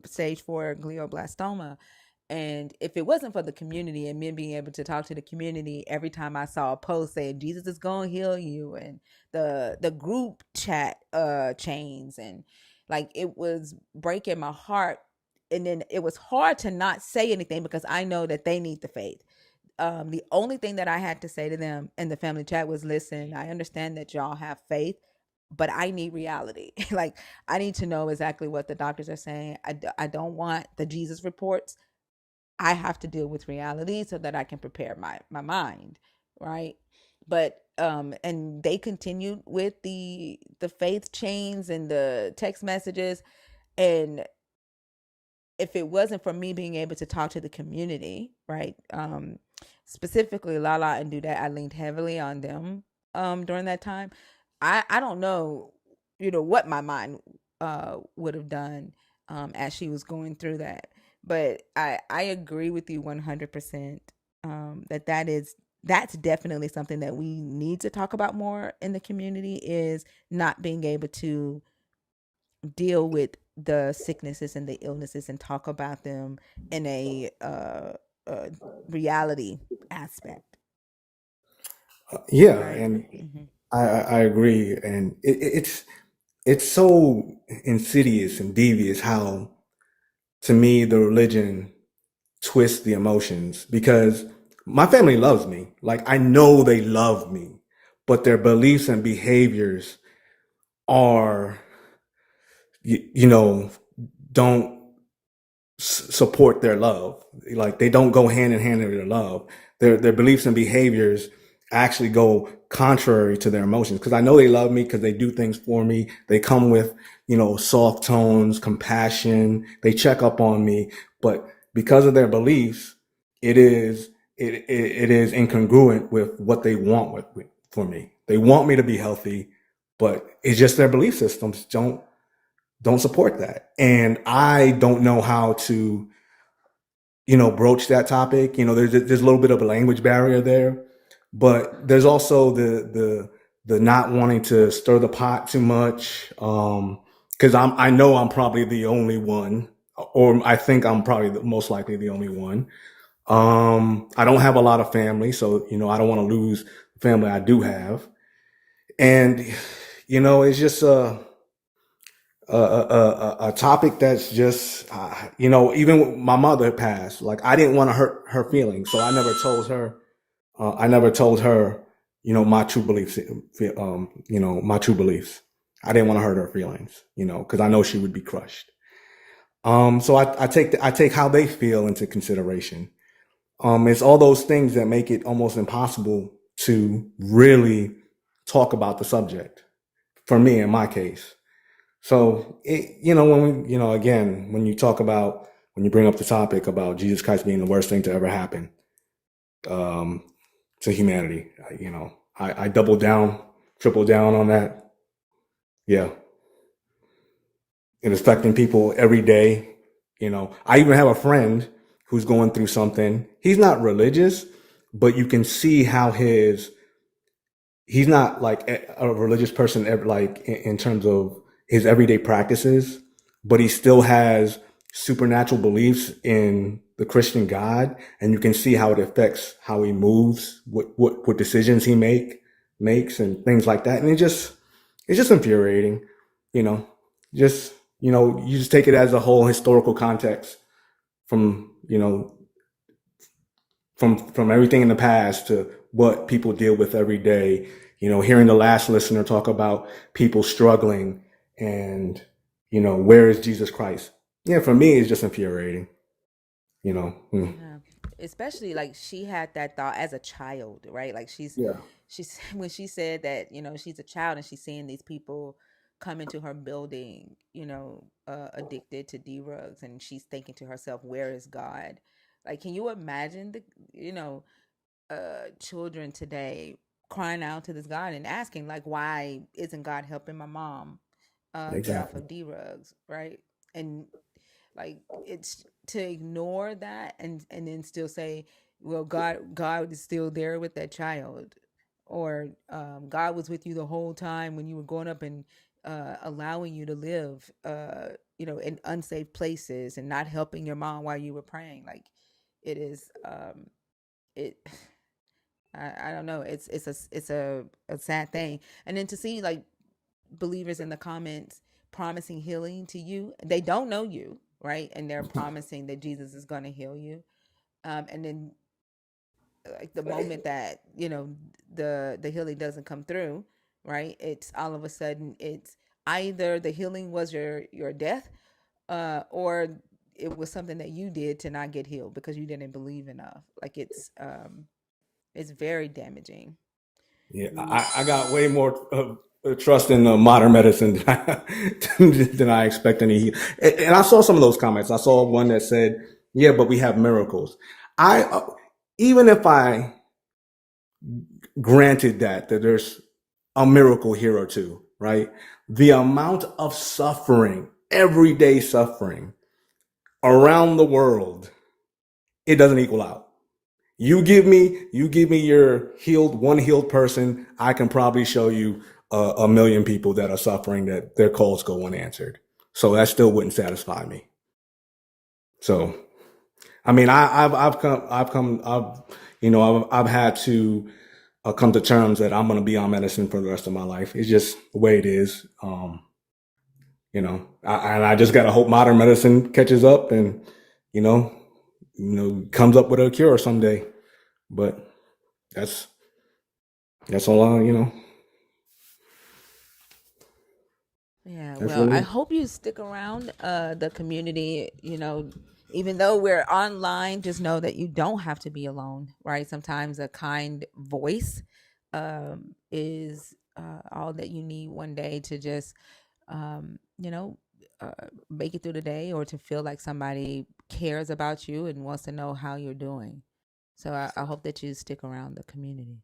stage 4 glioblastoma, and if it wasn't for the community and men being able to talk to the community, every time I saw a post saying Jesus is gonna heal you, and the group chat chains, and like, it was breaking my heart. And then it was hard to not say anything because I know that they need the faith. The only thing that I had to say to them in the family chat was, listen, I understand that y'all have faith, but I need reality. Like, I need to know exactly what the doctors are saying. I don't want the Jesus reports. I have to deal with reality so that I can prepare my mind, right? But and they continued with the faith chains and the text messages. And if it wasn't for me being able to talk to the community, right? Specifically Lala and Dudette, I leaned heavily on them during that time. I don't know, what my mind would have done as she was going through that. But I agree with you 100% that's definitely something that we need to talk about more in the community, is not being able to deal with the sicknesses and the illnesses and talk about them in a reality aspect, Yeah, right? and Mm-hmm. I agree, and it's so insidious and devious how, to me, the religion twists the emotions, because my family loves me. Like, I know they love me, but their beliefs and behaviors are, you know, don't support their love. Like, they don't go hand in hand with their love. Their beliefs and behaviors actually go contrary to their emotions. Because I know they love me because they do things for me. They come with, soft tones, compassion. They check up on me, but because of their beliefs, it is incongruent with what they want for me. They want me to be healthy, but it's just their belief systems don't support that. And I don't know how to, broach that topic. There's a little bit of a language barrier there, but there's also the not wanting to stir the pot too much. Cause I know I'm probably the only one, or I think I'm probably most likely the only one. I don't have a lot of family, so, I don't want to lose the family I do have. And, it's just, a topic that's just, even when my mother passed, like, I didn't want to hurt her feelings. So I never told her, my true beliefs, my true beliefs. I didn't want to hurt her feelings, cause I know she would be crushed. So I take how they feel into consideration. It's all those things that make it almost impossible to really talk about the subject for me, in my case. So, when we, again, when you bring up the topic about Jesus Christ being the worst thing to ever happen, um, to humanity, I double down, triple down on that. Yeah. It's affecting people every day. I even have a friend who's going through something. He's not religious, but you can see how he's not like a religious person, like in terms of his everyday practices, but he still has supernatural beliefs in the Christian God, and you can see how it affects how he moves, what decisions he makes, and things like that. And it's just infuriating, you know. Just you just take it as a whole historical context from from everything in the past to what people deal with every day. Hearing the last listener talk about people struggling and, where is Jesus Christ? Yeah, for me, it's just infuriating, you know. Yeah, especially like she had that thought as a child, right? Like she's Yeah. when she said that she's a child and she's seeing these people come into her building, addicted to drugs, and she's thinking to herself, "Where is God?" Like, can you imagine children today crying out to this God and asking, like, why isn't God helping my mom get off Exactly. of drugs, right? And like, it's to ignore that and then still say, well, God is still there with that child, or God was with you the whole time when you were growing up and allowing you to live in unsafe places and not helping your mom while you were praying. Like, it is it I don't know, it's a sad thing. And then to see, like, believers in the comments promising healing to you. They don't know you, right? And they're promising that Jesus is going to heal you. And then, like, the moment that the healing doesn't come through, right? It's all of a sudden, it's either the healing was your death, or it was something that you did to not get healed because you didn't believe enough. Like, it's very damaging. Yeah, I got way more trust in modern medicine than I expect any. And I saw some of those comments. I saw one that said, "Yeah, but we have miracles." I even if I granted that there's a miracle here or two, right? The amount of suffering, everyday suffering around the world, it doesn't equal out. You give me your one healed person. I can probably show you a million people that are suffering that their calls go unanswered. So that still wouldn't satisfy me. So, I mean, I've had to come to terms that I'm going to be on medicine for the rest of my life. It's just the way it is. And I just got to hope modern medicine catches up and, you know, comes up with a cure someday. But that's all Yeah, that's well, I really. hope you stick around the community, even though we're online, just know that you don't have to be alone, right? Sometimes a kind voice is all that you need one day to just um, you know, make it through the day, or to feel like somebody cares about you and wants to know how you're doing. So I hope that you stick around the community.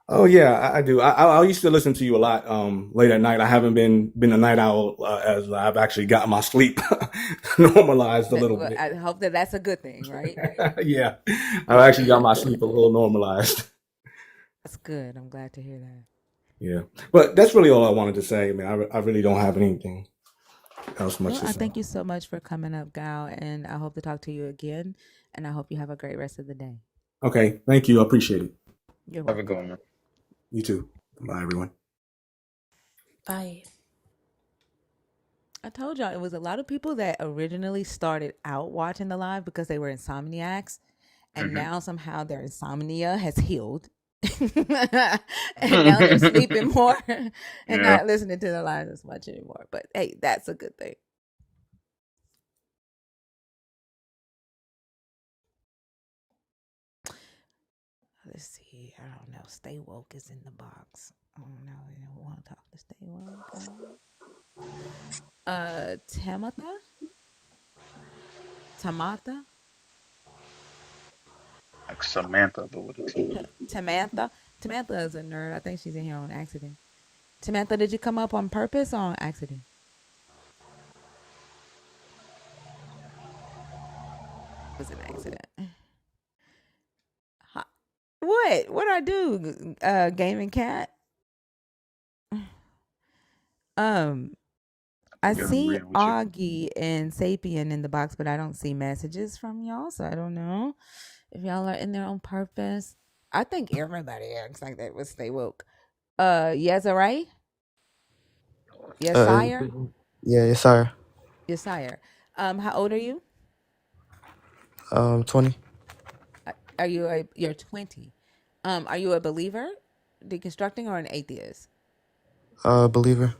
Oh yeah, I do. I used to listen to you a lot late at night. I haven't been a night owl as I've actually gotten my sleep normalized a little Well, bit. I hope that that's a good thing, right? Yeah, I've actually got my sleep a little normalized. That's good. I'm glad to hear that. Yeah, but that's really all I wanted to say. I mean, I really don't have anything else much Well, to I say. thank you so much for coming up, Gal, and I hope to talk to you again. And I hope you have a great rest of the day. Okay, thank you. I appreciate it. You're Have a good welcome. one, man. You too. Bye, everyone. Bye. I told y'all it was a lot of people that originally started out watching the live because they were insomniacs, and now somehow their insomnia has healed. And now they're sleeping more and Yeah. not listening to the lives as much anymore. But hey, that's a good thing. Let's see. I don't know. Stay woke is in the box. I don't know. I don't want to talk to Stay Woke. Tamatha? Tamatha? Like Samantha, but with a T. Tamantha? Tamantha is a nerd. I think she's in here on accident. Tamantha, did you come up on purpose or on accident? It was an accident. What? What I do? Gaming cat. Um, I I think I'm see agreeing with you. Augie and Sapien in the box, but I don't see messages from y'all, so I don't know if y'all are in there on purpose. I think everybody acts like that would stay woke. Yezarai? Uh, Yesire? yeah, yes, sir. Yesire. How old are you? 20. You're 20. Are you a believer, deconstructing, or an atheist? Believer.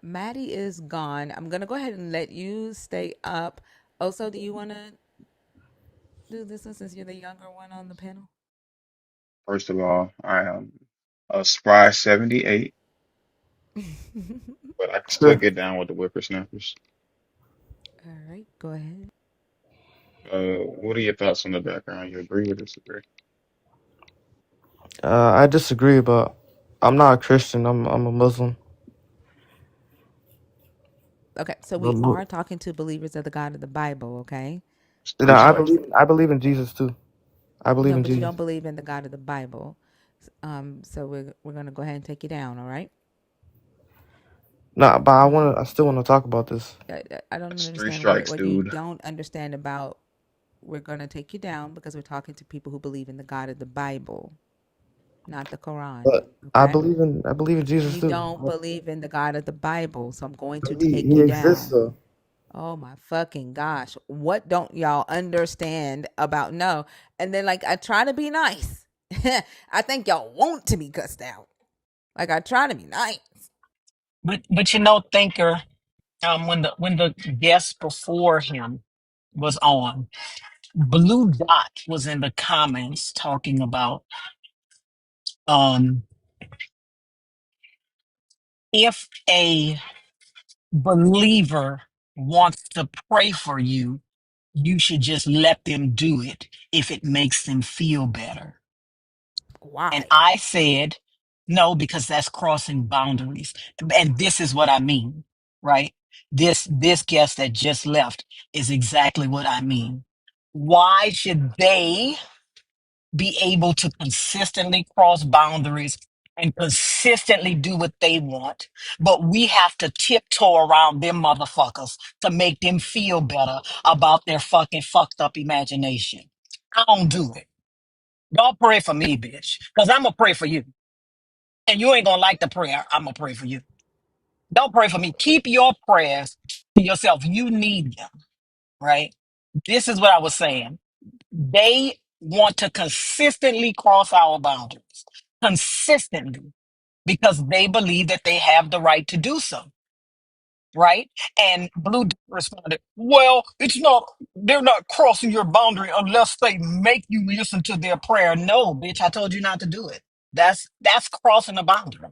Maddie is gone. I'm gonna go ahead and let you stay up. Also, do you want to do this one since you're the younger one on the panel? First of all, I am a spry 78. but I can still Sure. get down with the whippersnappers. All right, go ahead. What are your thoughts on the background? You agree or disagree? I disagree, but I'm not a Christian. I'm a Muslim. Okay, so But we are talking to believers of the God of the Bible, okay? It's no, three So, strikes. I believe in Jesus too. I believe no, in but you Jesus. don't believe in the God of the Bible. So we're gonna go ahead and take you down, all right? No, but Um, I still want to talk about this. I don't That's three understand strikes, what you dude. don't understand about. We're gonna take you down because we're talking to people who believe in the God of the Bible, not the Quran. But Okay? I believe in Jesus You too. don't believe in the God of the Bible, so I'm going to But take he you exists down. though. Oh my fucking gosh. What don't y'all understand about no? And then like I try to be nice. I think y'all want to be cussed out. Like I try to be nice. But thinker, when the guest before him was on, Blue Dot was in the comments talking about um if a believer wants to pray for you, you should just let them do it if it makes them feel better. And Why? I said, no, because that's crossing boundaries. And this is what I mean, right? This guest that just left is exactly what I mean. Why should they be able to consistently cross boundaries and consistently do what they want, but we have to tiptoe around them motherfuckers to make them feel better about their fucking fucked up imagination? I don't do it. Don't pray for me, bitch, because I'm gonna pray for you. And you ain't gonna like the prayer. I'm gonna pray for you. Don't pray for me. Keep your prayers to yourself. You need them, right? This is what I was saying. They want to consistently cross our boundaries, consistently, because they believe that they have the right to do so, right? And Blue responded, well, it's not, they're not crossing your boundary unless they make you listen to their prayer. No, bitch, I told you not to do it. That's crossing a boundary.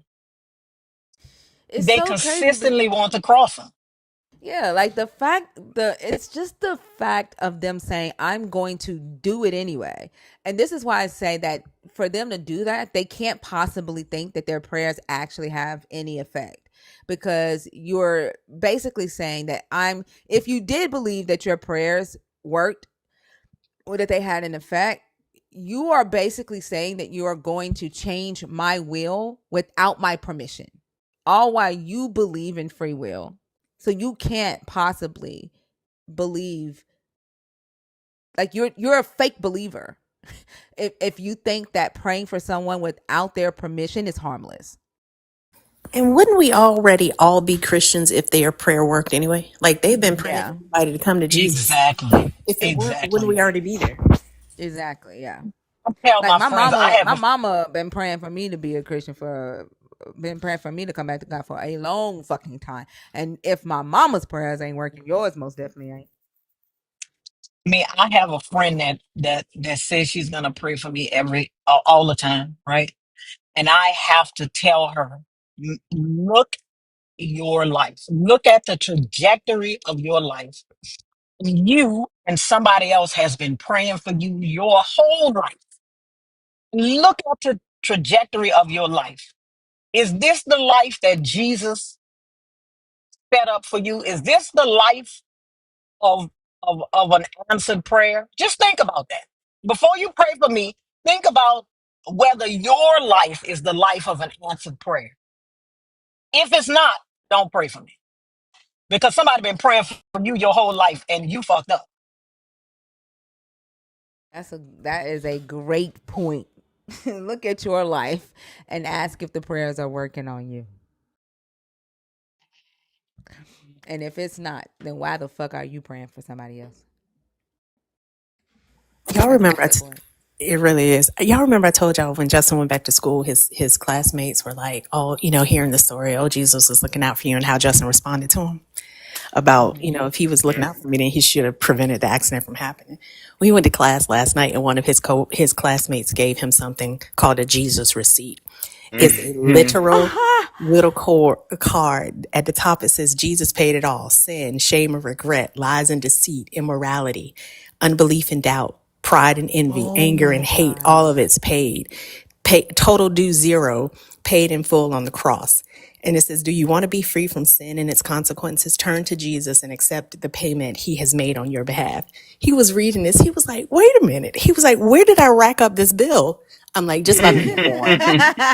It's They so crazy consistently because want to cross them. yeah, like it's just the fact of them saying I'm going to do it anyway. And this is why I say that for them to do that, they can't possibly think that their prayers actually have any effect. Because you're basically saying that if you did believe that your prayers worked or that they had an effect, you are basically saying that you are going to change my will without my permission. All while you believe in free will. So you can't possibly believe, like you're a fake believer if you think that praying for someone without their permission is harmless. And wouldn't we already all be Christians if their prayer worked anyway? Like they've been praying for Yeah. everybody to come to Jesus. Exactly. If it worked, wouldn't Exactly. we already be there? Exactly. Yeah. I tell Like my my friends, I mama, have my a mama been praying for me to be a Christian for been praying for me to come back to God for a long fucking time. And if my mama's prayers ain't working, yours most definitely ain't. I have a friend that says she's gonna pray for me all the time, right? And I have to tell her, look your life, look at the trajectory of your life. You and somebody else has been praying for you your whole life. Look at the trajectory of your life. Is this the life that Jesus set up for you? Is this the life of of an answered prayer? Just think about that. Before you pray for me, think about whether your life is the life of an answered prayer. If it's not, don't pray for me. Because somebody been praying for you your whole life and you fucked up. That is a great point. Look at your life and ask if the prayers are working on you. And if it's not, then why the fuck are you praying for somebody else? Y'all That's my remember, good point. it really is. Y'all remember I told y'all when Justin went back to school, his classmates were like, oh, hearing the story, oh, Jesus was looking out for you, and how Justin responded to him about, Mm-hmm. if he was looking Yeah. out for me, then he should have prevented the accident from happening. We went to class last night, and one of his classmates gave him something called a Jesus receipt. It's a Mm-hmm. literal little card. At the top, it says, Jesus paid it all: sin, shame and regret, lies and deceit, immorality, unbelief and doubt, pride and envy, Oh anger my and hate. All of gosh. it's paid. Total due zero, paid in full on the cross. And it says, do you want to be free from sin and its consequences? Turn to Jesus and accept the payment he has made on your behalf. He was reading this. He was like, wait a minute. He was like, where did I rack up this bill? I'm like, just by being born.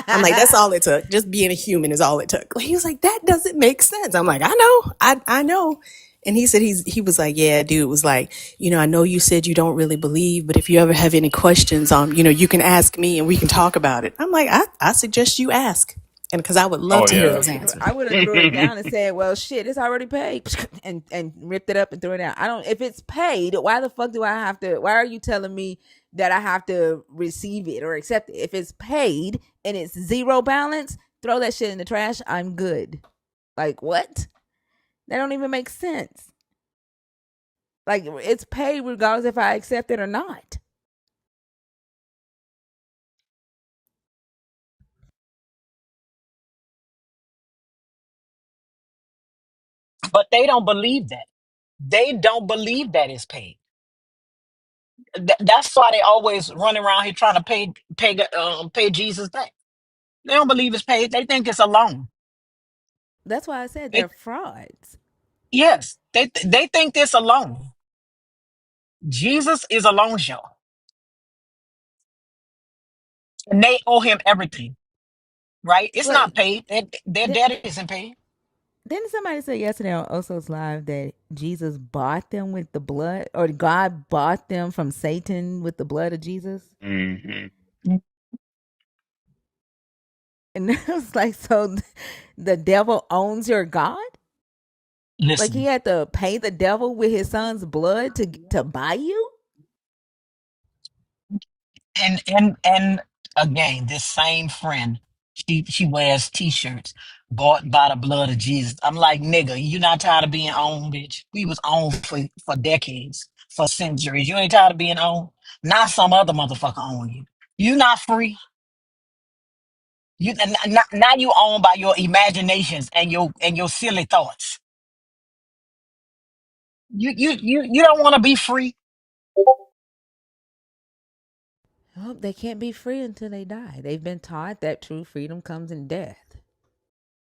I'm like, that's all it took. Just being a human is all it took. He was like, that doesn't make sense. I'm like, I know, I know. And he said he was like, yeah, dude, was like, I know you said you don't really believe, but if you ever have any questions, you can ask me and we can talk about it. I'm like, I suggest you ask. And because I would love Oh to hear yeah. those answers. I would have threw it down and said, "Well, shit, it's already paid," and ripped it up and threw it down. I don't. If it's paid, why the fuck do I have to? Why are you telling me that I have to receive it or accept it? If it's paid and it's zero balance, throw that shit in the trash. I'm good. Like what? That don't even make sense. Like it's paid regardless if I accept it or not. But they don't believe that. They don't believe that it's paid. That's why they always run around here trying to pay Jesus back. They don't believe it's paid. They think it's a loan. That's why I said They, they're frauds. yes, they think it's a loan. Jesus is a loan shark, and they owe him everything. Right? It's What? not paid. Their debt isn't paid. Didn't somebody say yesterday on Oso's Live that Jesus bought them with the blood, or God bought them from Satan with the blood of Jesus? Hmm. And it was like, so the devil owns your God? Like he Listen, had to pay the devil with his son's blood to buy you? and again, this same friend, she wears t-shirts bought by the blood of Jesus. I'm like, nigga, you not tired of being owned, bitch? We was owned for decades, for centuries. You ain't tired of being owned? Now some other motherfucker own you. You not free. Now you owned by your imaginations and your silly thoughts. You don't want to be free. Oh, they can't be free until they die. They've been taught that true freedom comes in death.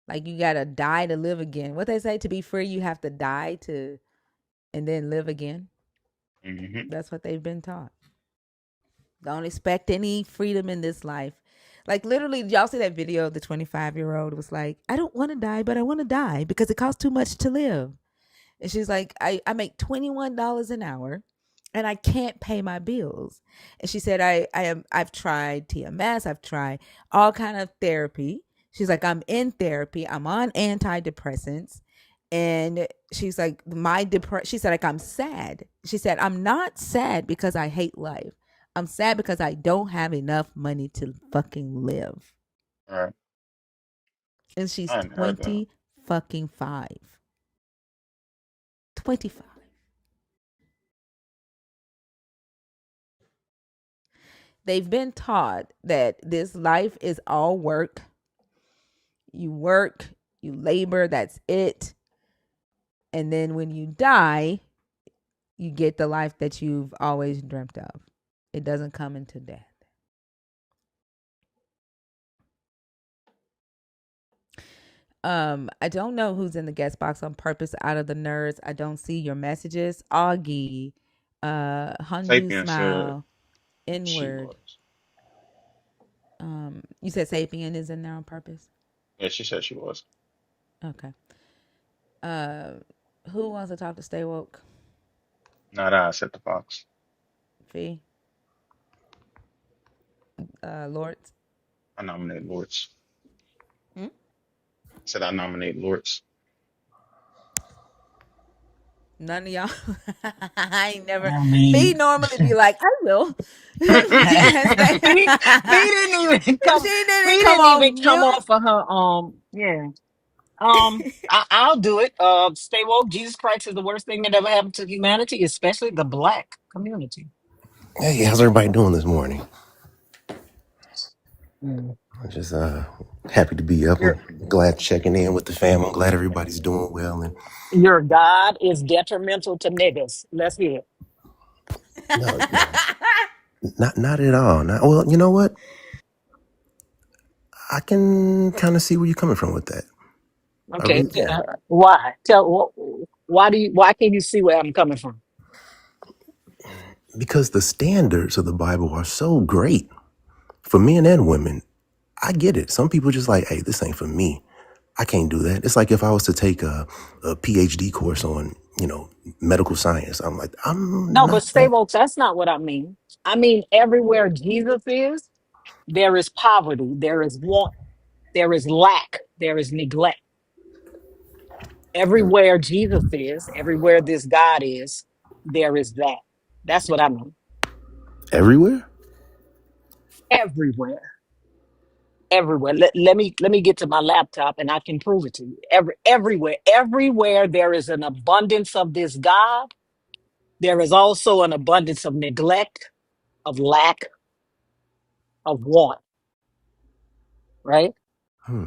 Like you gotta die to live again. What they say, to be free, you have to die to and then live again. Hmm. That's what they've been taught. Don't expect any freedom in this life. Like literally, y'all see that video of the 25-year-old was like, I don't want to die, but I want to die because it costs too much to live. And she's like, I make $21 an hour and I can't pay my bills. And she said, I've tried TMS, I've tried all kind of therapy. She's like, I'm in therapy, I'm on antidepressants. And she's like, she said, like, I'm sad. She said, I'm not sad because I hate life. I'm sad because I don't have enough money to fucking live. All right. And she's I hadn't heard that. 20 fucking 5. 25. They've been taught that this life is all work. You work, you labor, that's it. And then when you die, you get the life that you've always dreamt of. It doesn't come into death. I don't know who's in the guest box on purpose out of the nerds. I don't see your messages. Augie, Hanyu Sapien said Smile, she Inward. was. You said Sapien is in there on purpose? Yeah, she said she was. Okay. Who wants to talk to Stay Woke? Not I said the box. Fee? Lords? I nominate Lords. Hmm? I said I nominate Lords. None of y'all. I ain't never. I Fee mean, normally be like, I will. Fee didn't even come. She didn't Fee come didn't even on come mute. off of her. Yeah. I'll do it. Stay woke. Jesus Christ is the worst thing that ever happened to humanity, especially the black community. Hey, how's everybody doing this morning? Mm. I'm just happy to be up. Your I'm glad checking in with the fam. I'm glad everybody's doing well. And your God is detrimental to niggas. Let's hear it. no, not at all. Not, well, you know what? I can kind of see where you're coming from with that. I Okay. really can. Why? Why can't you see where I'm coming from? Because the standards of the Bible are so great for men and women. I get it. Some people just like, hey, this ain't for me. I can't do that. It's like if I was to take a PhD course on, medical science. I'm like, I'm No, but not that. Stamos, that's not what I mean. I mean everywhere Jesus is, there is poverty, there is want, there is lack, there is neglect. Everywhere Jesus is, everywhere this God is, there is that. That's what I mean. Everywhere? Everywhere. Everywhere. Let me get to my laptop and I can prove it to you. Everywhere there is an abundance of this God, there is also an abundance of neglect, of lack, of want, right? Hmm.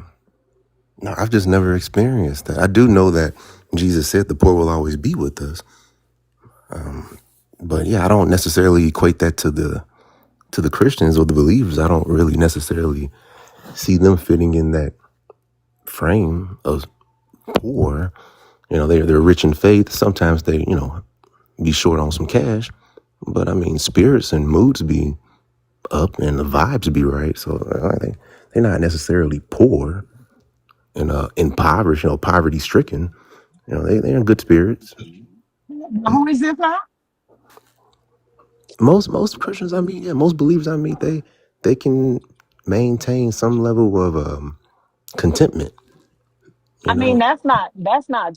No, I've just never experienced that. I do know that Jesus said the poor will always be with us. But yeah, I don't necessarily equate that to the Christians or the believers. I don't really necessarily see them fitting in that frame of poor. They're rich in faith. Sometimes they, be short on some cash. But I mean, spirits and moods be up and the vibes be right. So they're not necessarily poor and impoverished, poverty stricken. They're in good spirits. Who is this now? Most Christians I meet, yeah, most believers I meet, they can maintain some level of contentment. You I mean, know, that's not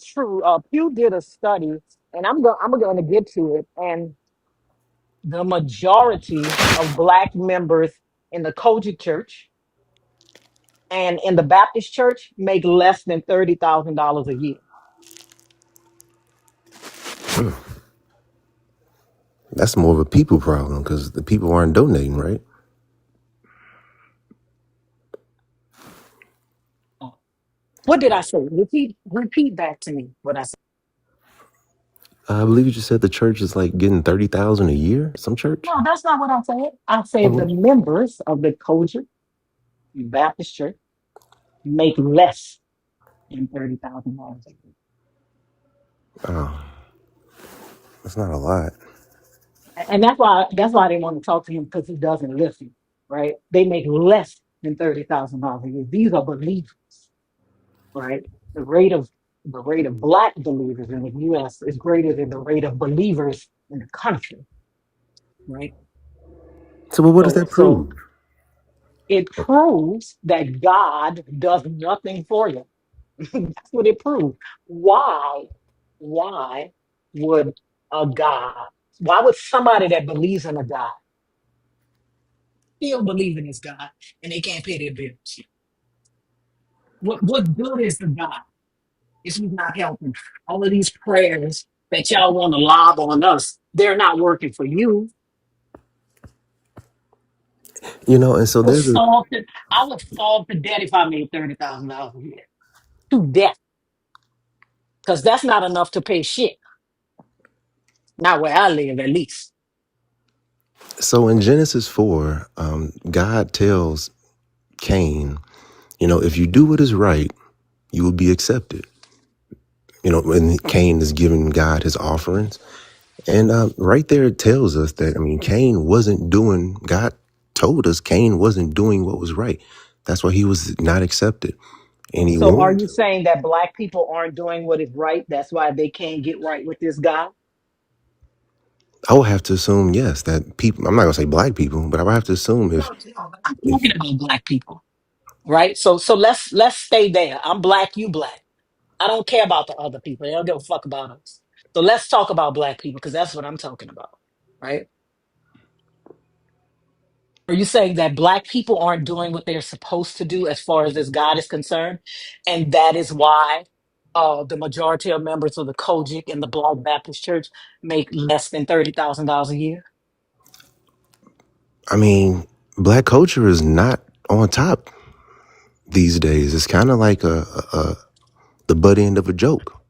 true. Pew did a study, and I'm going to get to it. And the majority of black members in the Kojic Church and in the Baptist Church make less than $30,000 a year. that's more of a people problem because the people aren't donating, right? What did I say? Repeat back to me what I said. I believe you just said the church is like getting 30,000 a year. Some church. No, that's not what I said. I said the Oh, members of the Kojic Baptist Church make less than $30,000 a year. oh, that's not a lot. And that's why they want to talk to him because he doesn't listen, right? They make less than $30,000 a year. These are believers, right? The rate of black believers in the U.S. is greater than the rate of believers in the country, right? So, well, what does So that so prove? it proves that God does nothing for you. That's what it proves. Why? Why would a God? Why would somebody that believes in a God still believe in this God and they can't pay their bills? What good is the God if he's not helping? All of these prayers that y'all want to lob on us, they're not working for you. And so I would there's a starve to, I would starve to death if I made $30,000 a year. To death. Because that's not enough to pay shit. Not where I live, at least. so in Genesis 4, God tells Cain, if you do what is right, you will be accepted. When Cain is giving God his offerings. And right there, it tells us that, I mean, Cain wasn't doing, God told us Cain wasn't doing what was right. That's why he was not accepted. And he So are warned you him. saying that black people aren't doing what is right? That's why they can't get right with this God? I would have to assume, yes, that people, I'm not going to say black people, but I would have to assume No, I'm if, talking about black people, right? So let's stay there. I'm black, you black. I don't care about the other people. They don't give a fuck about us. So let's talk about black people because that's what I'm talking about, right? Are you saying that black people aren't doing what they're supposed to do as far as this God is concerned? And that is why the majority of members of the Kojic and the Black Baptist Church make less than $30,000 a year? I mean, black culture is not on top. these days. It's kind of like the butt end of a joke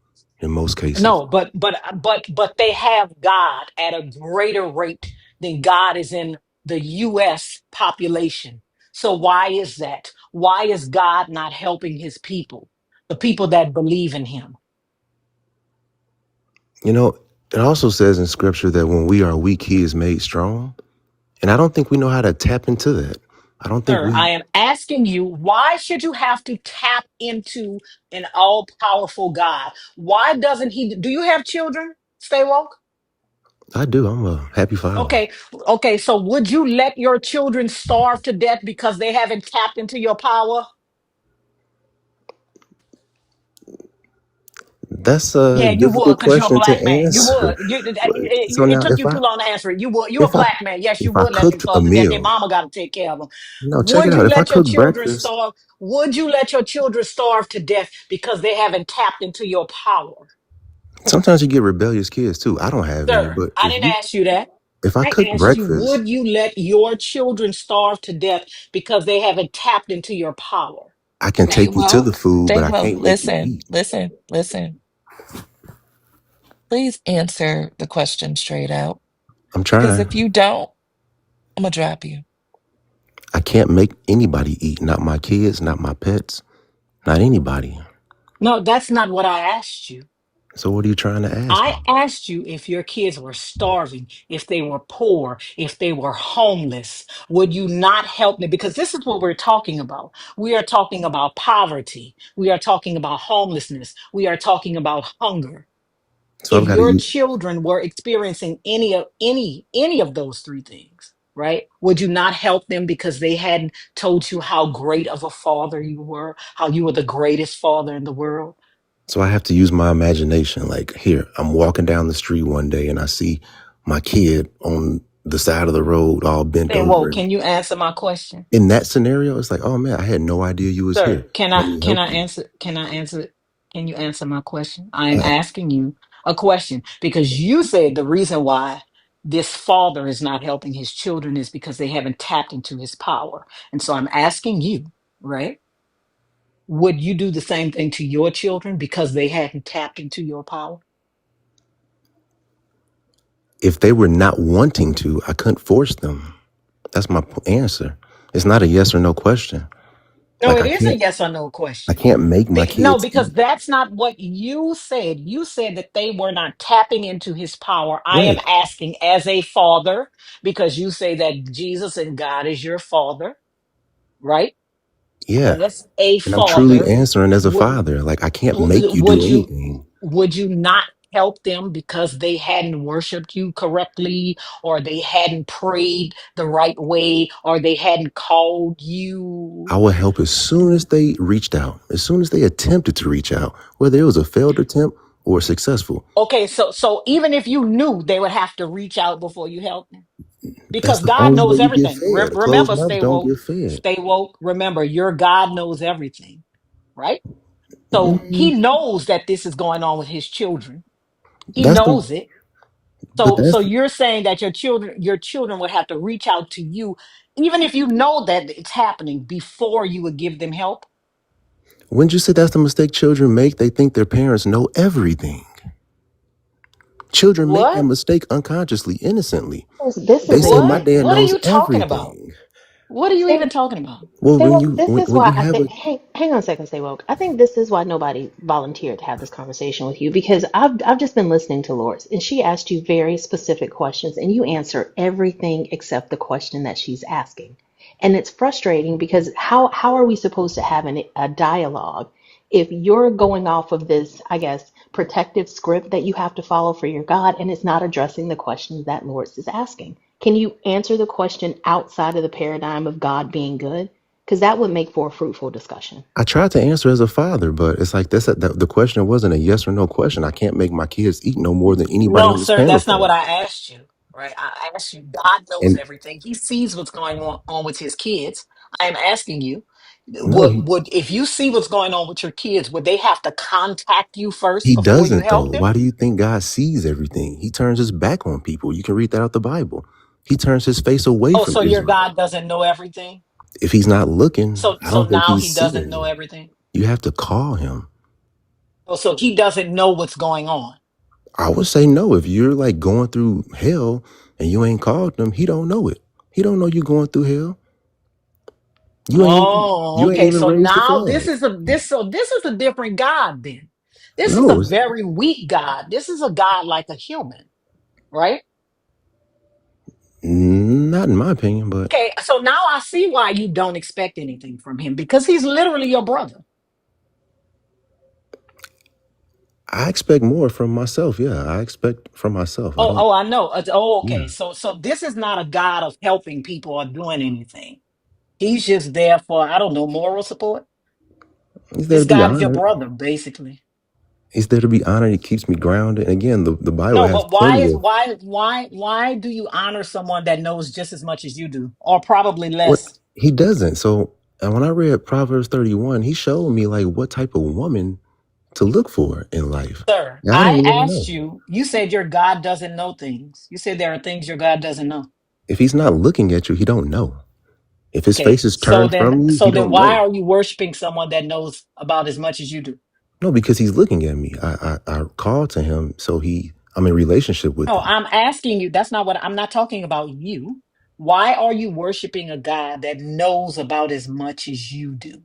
in most cases. No, but they have God at a greater rate than God is in the US population. So why is that? Why is God not helping his people? The people that believe in him. You know, it also says in scripture that when we are weak, he is made strong. And I don't think we know how to tap into that. I don't think Sir, we, I am asking you, why should you have to tap into an all powerful God? Why doesn't he? Do you have children? Stay woke. I do. I'm a happy father. Okay, okay. So would you let your children starve to death because they haven't tapped into your power? That's a Yeah, you would, difficult because you're a question to black man. You answer. would. So It now took you too long to answer it. You would. You're a if I, black man. Yes, you if I would let them cooked a starve to death. Their meal, mama got to take care of them. no, check it Would out. you If I let your cook children breakfast, starve? Would you let your children starve to death because they haven't tapped into your power? sometimes you get rebellious kids too. I don't have any, Sir, but I didn't ask you that. if I I cook asked you, breakfast, would you let your children starve to death because they haven't tapped into your power? I can Stay take you to the woke. food, but Stay I woke. can't make you Listen, eat. listen, listen. Please answer the question straight out. I'm Because trying. if you don't, I'm gonna drop you. I can't make anybody eat. Not my kids, not my pets, not anybody. No, that's not what I asked you. So what are you trying to ask I me? asked you if your kids were starving, if they were poor, if they were homeless. Would you not help them? Because this is what we're talking about. We are talking about poverty. We are talking about homelessness. We are talking about hunger. So If I've got to your use. children were experiencing any of those three things, right? Would you not help them because they hadn't told you how great of a father you were, how you were the greatest father in the world? So I have to use my imagination. Like here, I'm walking down the street one day and I see my kid on the side of the road, all bent Then, whoa, over. And can you answer my question? in that scenario, it's like, oh man, I had no idea you was Sir, here. Let me help you. can I answer, can you answer my question? I am asking you a question because you said the reason why this father is not helping his children is because they haven't tapped into his power. And so I'm asking you, right? Would you do the same thing to your children because they hadn't tapped into your power? If they were not wanting to, I couldn't force them. That's my answer. It's not a yes or no question. No, Like it is a yes or no I question. can't make my No, kids because eat. that's not what you said. You said that they were not tapping into his power. I am Right. asking as a father, because you say that Jesus and God is your father, right? Yeah. As a And I'm truly father, answering as a would, father. Like I can't make you do would you anything. would you not help them because they hadn't worshiped you correctly, or they hadn't prayed the right way, or they hadn't called you? I will help as soon as they reached out, as soon as they attempted to reach out, whether it was a failed attempt or successful. Okay, so even if you knew, they would have to reach out before you help them, That's because the God only way knows you get everything. fed. Closed Remember, mouths stay don't woke, get fed. stay woke. Remember, your God knows everything, right? So Mm, He knows that this is going on with His children. He that's the, knows it. but So that's, you're saying that your children would have to reach out to you, even if you know that it's happening, before you would give them help. when you say that's the mistake children make, they think their parents know everything. Children make that What? mistake unconsciously, innocently. This They is say a my What? dad What are knows you talking about? everything. What are you stay even talking about? Well, stay woke. This is when why you I have think. a, Hang on a second, stay woke. I think this is why nobody volunteered to have this conversation with you because I've just been listening to Lors and she asked you very specific questions and you answer everything except the question that she's asking, and it's frustrating because how are we supposed to have a dialogue if you're going off of this, I guess, protective script that you have to follow for your God and it's not addressing the questions that Lord is asking? Can you answer the question outside of the paradigm of God being good? Because that would make for a fruitful discussion. I tried to answer as a father, but it's like the question wasn't a yes or no question. I can't make my kids eat no more than anybody No, on this sir, panel that's not what can. I asked you. Right? I asked you, God knows And everything. He sees what's going on with his kids. I am asking you, no, would if you see what's going on with your kids, would they have to contact you first he before you doesn't help though. them? Why do you think God sees everything? He turns his back on people. You can read that out the Bible. He turns his face away Oh, from so your Israel. God doesn't know everything? If he's not looking, So I so don't think now he's he doesn't seeing know you. everything. You have to call him. Oh, so he doesn't know what's going on. I would say no. If you're like going through hell and you ain't called him, he don't know it. He don't know you going through hell. Oh, You ain't okay. even So raised the now this flag. is this is a different God then. This is a No, very weak God. This is a God like a human, right? not in my opinion, but Okay, so now I see why you don't expect anything from him because he's literally your brother. I expect more from myself. Yeah, I expect from myself. I don't. I know. Okay. Yeah, So this is not a God of helping people or doing anything. He's just there for, I don't know, moral support. he's there This to be God is your honored. brother, basically. He's there to be honored. He keeps me grounded. And again, the Bible No, has but why plenty is of why do you honor someone that knows just as much as you do, or probably what less? he doesn't. So, and when I read Proverbs 31, he showed me like what type of woman to look for in life. Sir, And I I didn't really asked know. you, you said your God doesn't know things. You said there are things your God doesn't know. If he's not looking at you, he don't know. If his Okay, face is turned from you, so he then don't why know. are you worshiping someone that knows about as much as you do? No, because he's looking at me. I called to him, so I'm in relationship with No, him. I'm asking you, that's not what I'm not talking about you. Why are you worshiping a God that knows about as much as you do?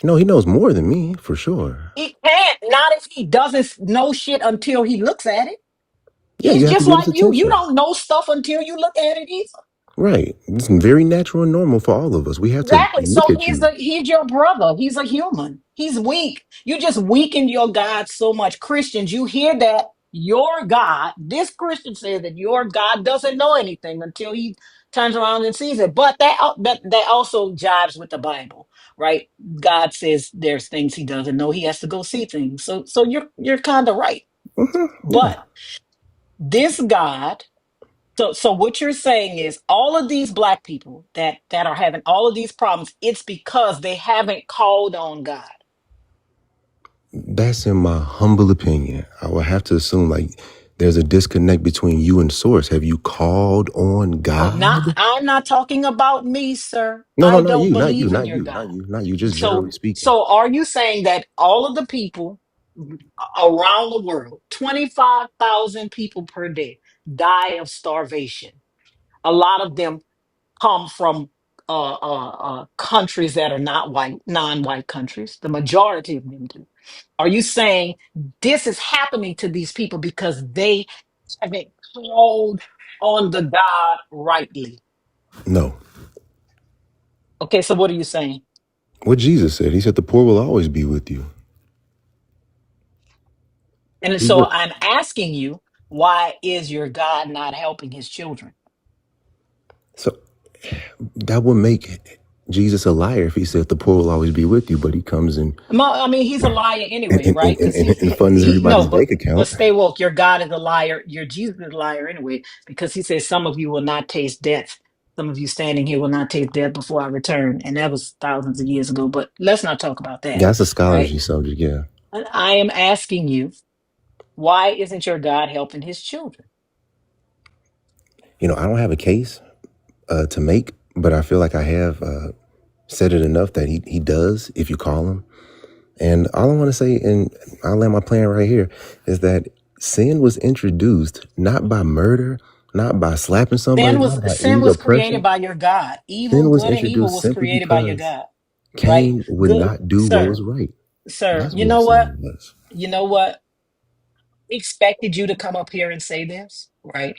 No, he knows more than me for sure. He can't, not if he doesn't know shit until he looks at it. Yeah, He's you have to just give us like you. You attention. don't know stuff until you look at it either. Right. It's very natural and normal for all of us. We have to Exactly. look So at you. he's your brother. He's a human. He's weak. You just weaken your God so much. Christians, you hear that your God, this Christian says that your God doesn't know anything until he turns around and sees it. But that also jives with the Bible, right? God says there's things he doesn't know. He has to go see things. So you're kind of right. Yeah. But this God, so what you're saying is all of these black people that are having all of these problems, it's because they haven't called on God. That's in my humble opinion. I would have to assume like there's a disconnect between you and source. Have you called on Oh, not God? I'm not talking about me, sir. No, no, I not don't you, not you, believe in not your you, God. not you, not you, just So generally speaking. so are you saying that all of the people around the world, 25,000 people per day die of starvation? A lot of them come from countries that are not white, non-white countries. The majority of them do. Are you saying this is happening to these people because they haven't called on the God rightly? No. Okay, so what are you saying? What Jesus said, he said the poor will always be with you. And He's so the, I'm asking you, why is your God not helping his children? so that would make Jesus a liar if he said the poor will always be with you, but he comes in I mean, he's a liar and, anyway, and, and, right? Because and, and funds he no, everybody's bank but account. stay woke. Your God is a liar. Your Jesus is a liar anyway, because he says some of you will not taste death. Some of you standing here will not taste death before I return, and that was thousands of years ago. But let's not talk about that, That's a right? scholarly subject, yeah. And I am asking you, why isn't your God helping his children? You know, I don't have a case to make, but I feel like I have said it enough that he does if you call him. And all I want to say, and I'll land my plan right here, is that sin was introduced not by murder, not by slapping somebody, not by Sin any was created oppression. by your God. Evil, Sin was good and evil introduced was simply created by your because God, right? Cain would Good, not do what was sir, right. sir. That's what sin was. You know what? Expected you to come up here and say this, right?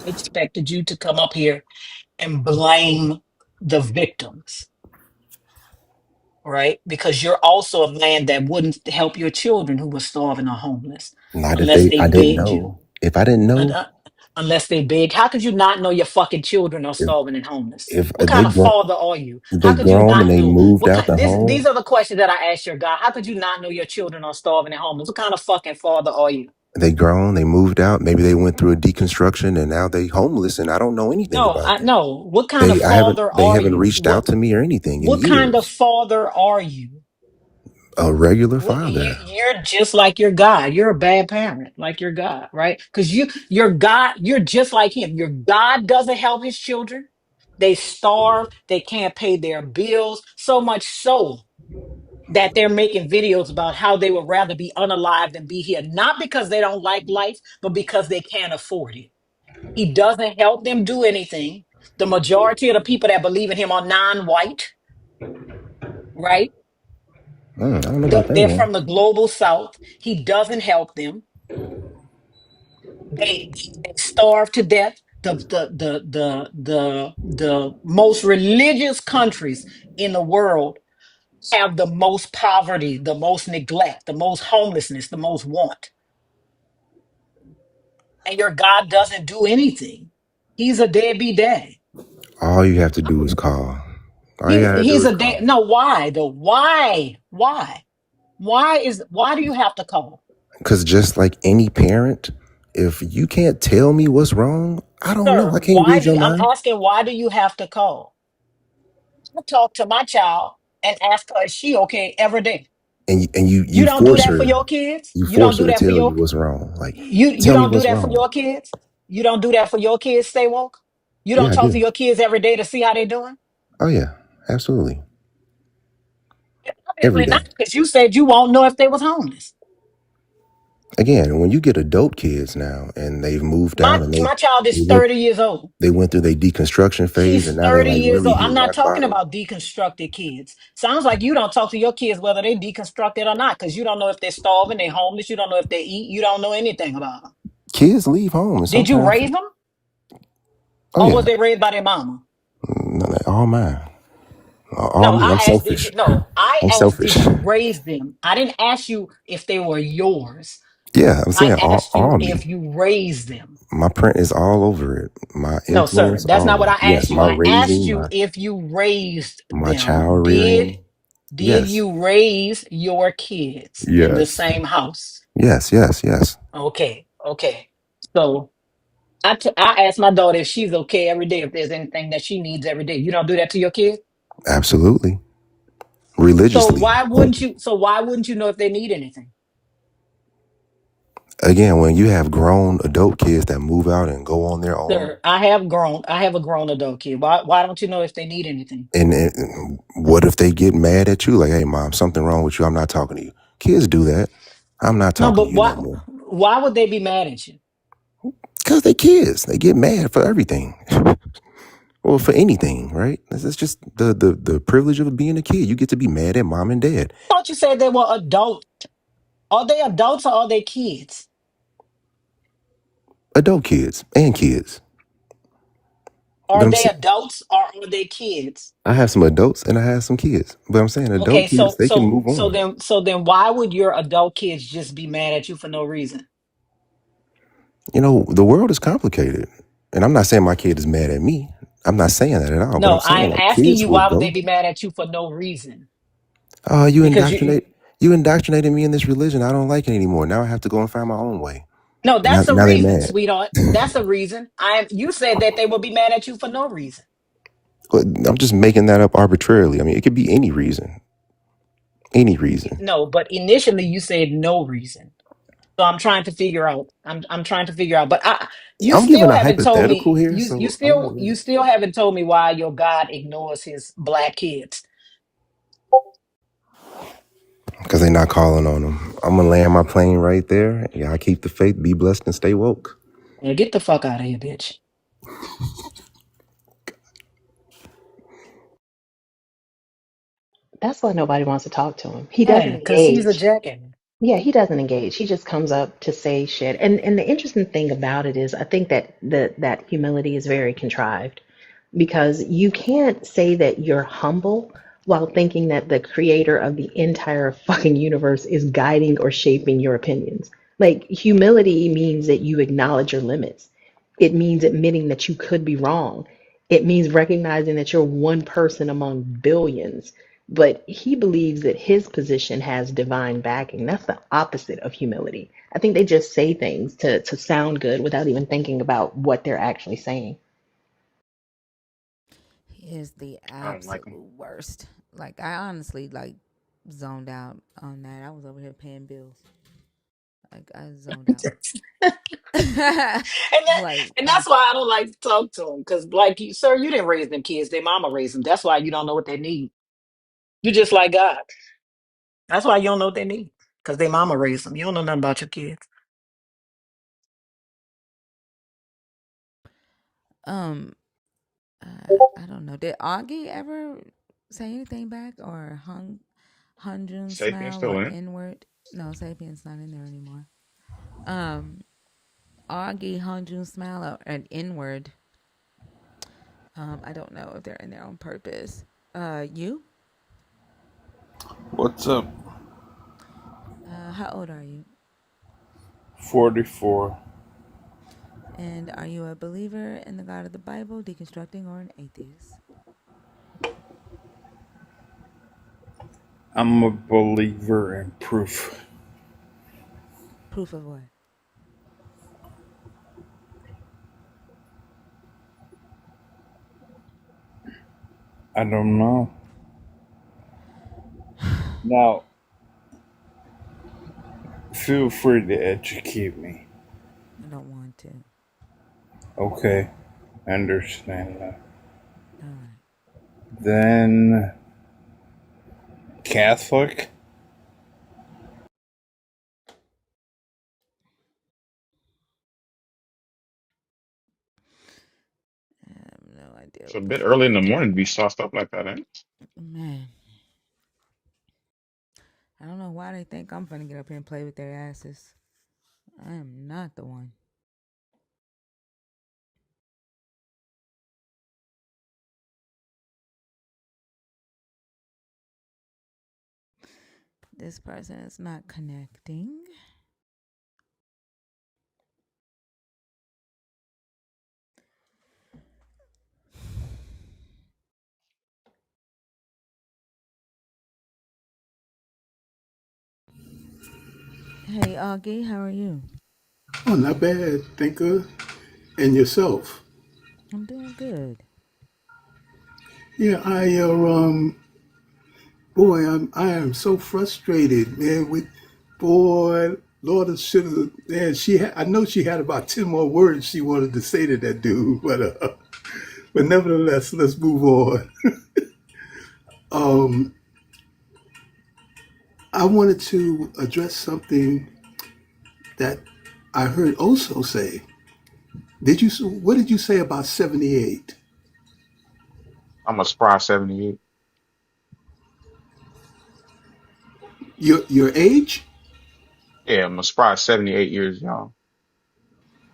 Expected you to come up here and blame the victims, right? Because you're also a man that wouldn't help your children who were starving or homeless Not if unless they, they I didn't begged you. know. If I didn't Un- know, uh, Unless they begged. How could you not know your fucking children are if starving and homeless? if What they kind of grown, father are you? they How could you grown and not they know? moved What out the kind, these home, are the questions that I asked your God. How could you not know your children are starving and homeless? What kind of fucking father are you? they grown, they moved out. Maybe they went through a deconstruction and now they homeless, and I don't know anything No, about I them. no. What kind of father They are haven't you? reached out to me or anything in What kind of years. father are you? A regular What father. you're just like your God. You're a bad parent, like your God, right? Because your God, you're just like him. Your God doesn't help his children. They starve, they can't pay their bills, so much so that they're making videos about how they would rather be unalive than be here, not because they don't like life, but because they can't afford it. He doesn't help them do anything. The majority of the people that believe in him are non-white, right? I don't know about that They're one. from the global south. He doesn't help them. They starve to death. The most religious countries in the world have the most poverty, the most neglect, the most homelessness, the most want. And your God doesn't do anything. He's a deadbeat daddy. All you have to do is call. All you gotta do He's is a call. dead. No, why though? Why do you have to call? Because just like any parent, if you can't tell me what's wrong, I don't know. Sir, I can't read your I'm mind. asking, why do you have to call? I talk to my child and ask her, is she okay every day? And you You don't do force that for her. your kids? You You don't force her do to that for tell you your what's wrong. Like, you tell me don't do what's that for wrong. your kids? You don't do that for your kids, stay woke? You Yeah, don't I talk do. to your kids every day to see how they're doing? Oh yeah, absolutely. Every Obviously not, day. because you said you won't know if they was homeless. Again, when you get adult kids now and they've moved out and My child they is went 30 years old. they went through their deconstruction phase She's and now they 30 like years really old. I'm hit not rock talking bottom. about deconstructed kids. Sounds like you don't talk to your kids whether they deconstructed or not, because you don't know if they're starving, they're homeless, you don't know if they eat, you don't know anything about them. Kids leave home and Did you sometimes, raise them? oh Or was yeah, they raised by their mama? no, all mine, all No, me. I'm I asked, selfish. I I'm asked, selfish. did you raise them? I didn't ask you if they were yours. Yeah, I'm I saying asked you all if me. you raised them. My print is all over it. My No, sir, influence, that's not all what of I it. Yes, asked you. my I asked raising, you if you raised my them. child rearing. Did Yes, you raise your kids in the yes, same house? yes, yes, yes. Okay, okay. So I ask my daughter if she's okay every day, if there's anything that she needs every day. You don't do that to your kid? Absolutely, So religiously. why wouldn't you know if they need anything? Again, when you have grown adult kids that move out and go on their own, Sir, I have a grown adult kid. Why don't you know if they need anything? and what if they get mad at you? Like, hey, mom, something wrong with you. I'm not talking to you. Kids do that. I'm not No, talking to but you no more. why would they be mad at you? Because they kids. They get mad for everything. Well, for anything, right? This is just the privilege of being a kid. You get to be mad at mom and dad. I thought you said they were adults. Are they adults or are they kids? Adult kids and kids. But Are they adults or are they kids? I have some adults and I have some kids. But I'm saying adult Okay, kids, they can move on. so then why would your adult kids just be mad at you for no reason? You know, the world is complicated. And I'm not saying my kid is mad at me. I'm not saying that at all. But I'm No, I saying am like asking kids you will why would they go. be mad at you for no reason? Oh, Because you you indoctrinated me in this religion. I don't like it anymore. Now I have to go and find my own way. no, Now that's a now they reason, mad. sweetheart. That's a reason. You said that they would be mad at you for no reason. But I'm just making that up arbitrarily. I mean, it could be any reason. Any reason. No, but initially you said no reason. So I'm trying to figure out. I'm trying to figure out. But you I'm still giving a haven't told hypothetical me. here, so I'm not You really still haven't told me why your God ignores his black kids. because they're not calling on them. I'm gonna land my plane right there. Yeah, I keep the faith, be blessed, and stay woke. Yeah, get the fuck out of here, bitch. That's why nobody wants to talk to him. He doesn't Yeah, because he's a engage. jackass. Yeah, he doesn't engage. He just comes up to say shit. And the interesting thing about it is I think that that humility is very contrived because you can't say that you're humble while thinking that the creator of the entire fucking universe is guiding or shaping your opinions. Like humility means that you acknowledge your limits. It means admitting that you could be wrong. It means recognizing that you're one person among billions. But he believes that his position has divine backing. That's the opposite of humility. I think they just say things to sound good without even thinking about what they're actually saying. He is the I don't like them. absolute worst. Like I honestly like zoned out on that. I was over here paying bills. Like I zoned out. And that, Like and that's why I don't like to talk to them. Because, like you, sir, you didn't raise them kids. Their mama raised them. That's why you don't know what they need. You just like God. That's why you don't know what they need. Because their mama raised them. You don't know nothing about your kids. um I don't know. Did Augie ever say anything back or Hunjun Sapien smile or still in. inward? No, Sapien's not in there anymore. Um Augie, Hunjun smile or an inward. I don't know if they're in there on purpose. You? What's up? How old are you? 44. And are you a believer in the God of the Bible, deconstructing, or an atheist? I'm a believer in proof. Proof of what? I don't know. Now, feel free to educate me. I don't want to. Okay, I understand that. All right. Then, Catholic? I have no idea It's a what the bit fuck early in you're the talking morning to be about. sauced up like that, ain't it? Man, I don't know why they think I'm gonna get up here and play with their asses. I am not the one. This person is not connecting. Hey, Augie, how are you? Oh, not bad, thinker. And yourself? I'm doing good. Yeah, I am so frustrated, man. With boy, Lord, should have. Man, I know she had about 10 more words she wanted to say to that dude, but nevertheless, let's move on. Um, I wanted to address something that I heard Oso say. Did you? What did you say about 78? I'm a spry 78. Your age? Yeah, I'm a spry 78 years young.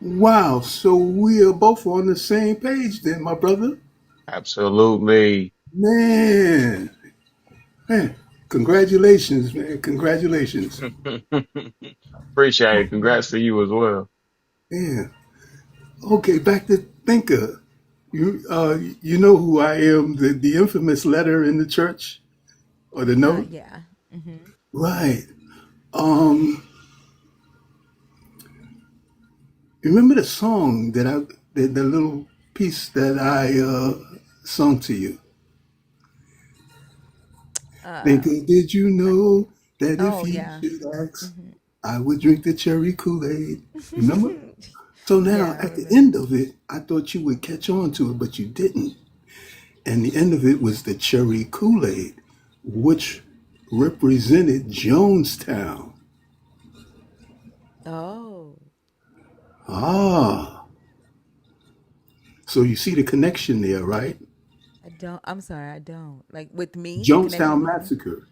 Wow, so we are both on the same page then, my brother. Absolutely. Man, man, congratulations, man. Congratulations. Appreciate it. Congrats to you as well. Yeah. Okay, back to thinker. You know who I am, the infamous letter in the church or the note? Yeah. Mm-hmm. Right. Um, remember the song the little piece that I sung to you? Thinker, did you know that if Oh, you yeah. should ask, Mm-hmm. I would drink the cherry Kool-Aid? Remember? So now Yeah, I at the remember. end of it, I thought you would catch on to it, but you didn't. And the end of it was the cherry Kool-Aid, which represented Jonestown. Oh, Ah, so you see the connection there, right? I don't. I'm sorry, I don't. Like with me, the connection Jonestown with me. Massacre.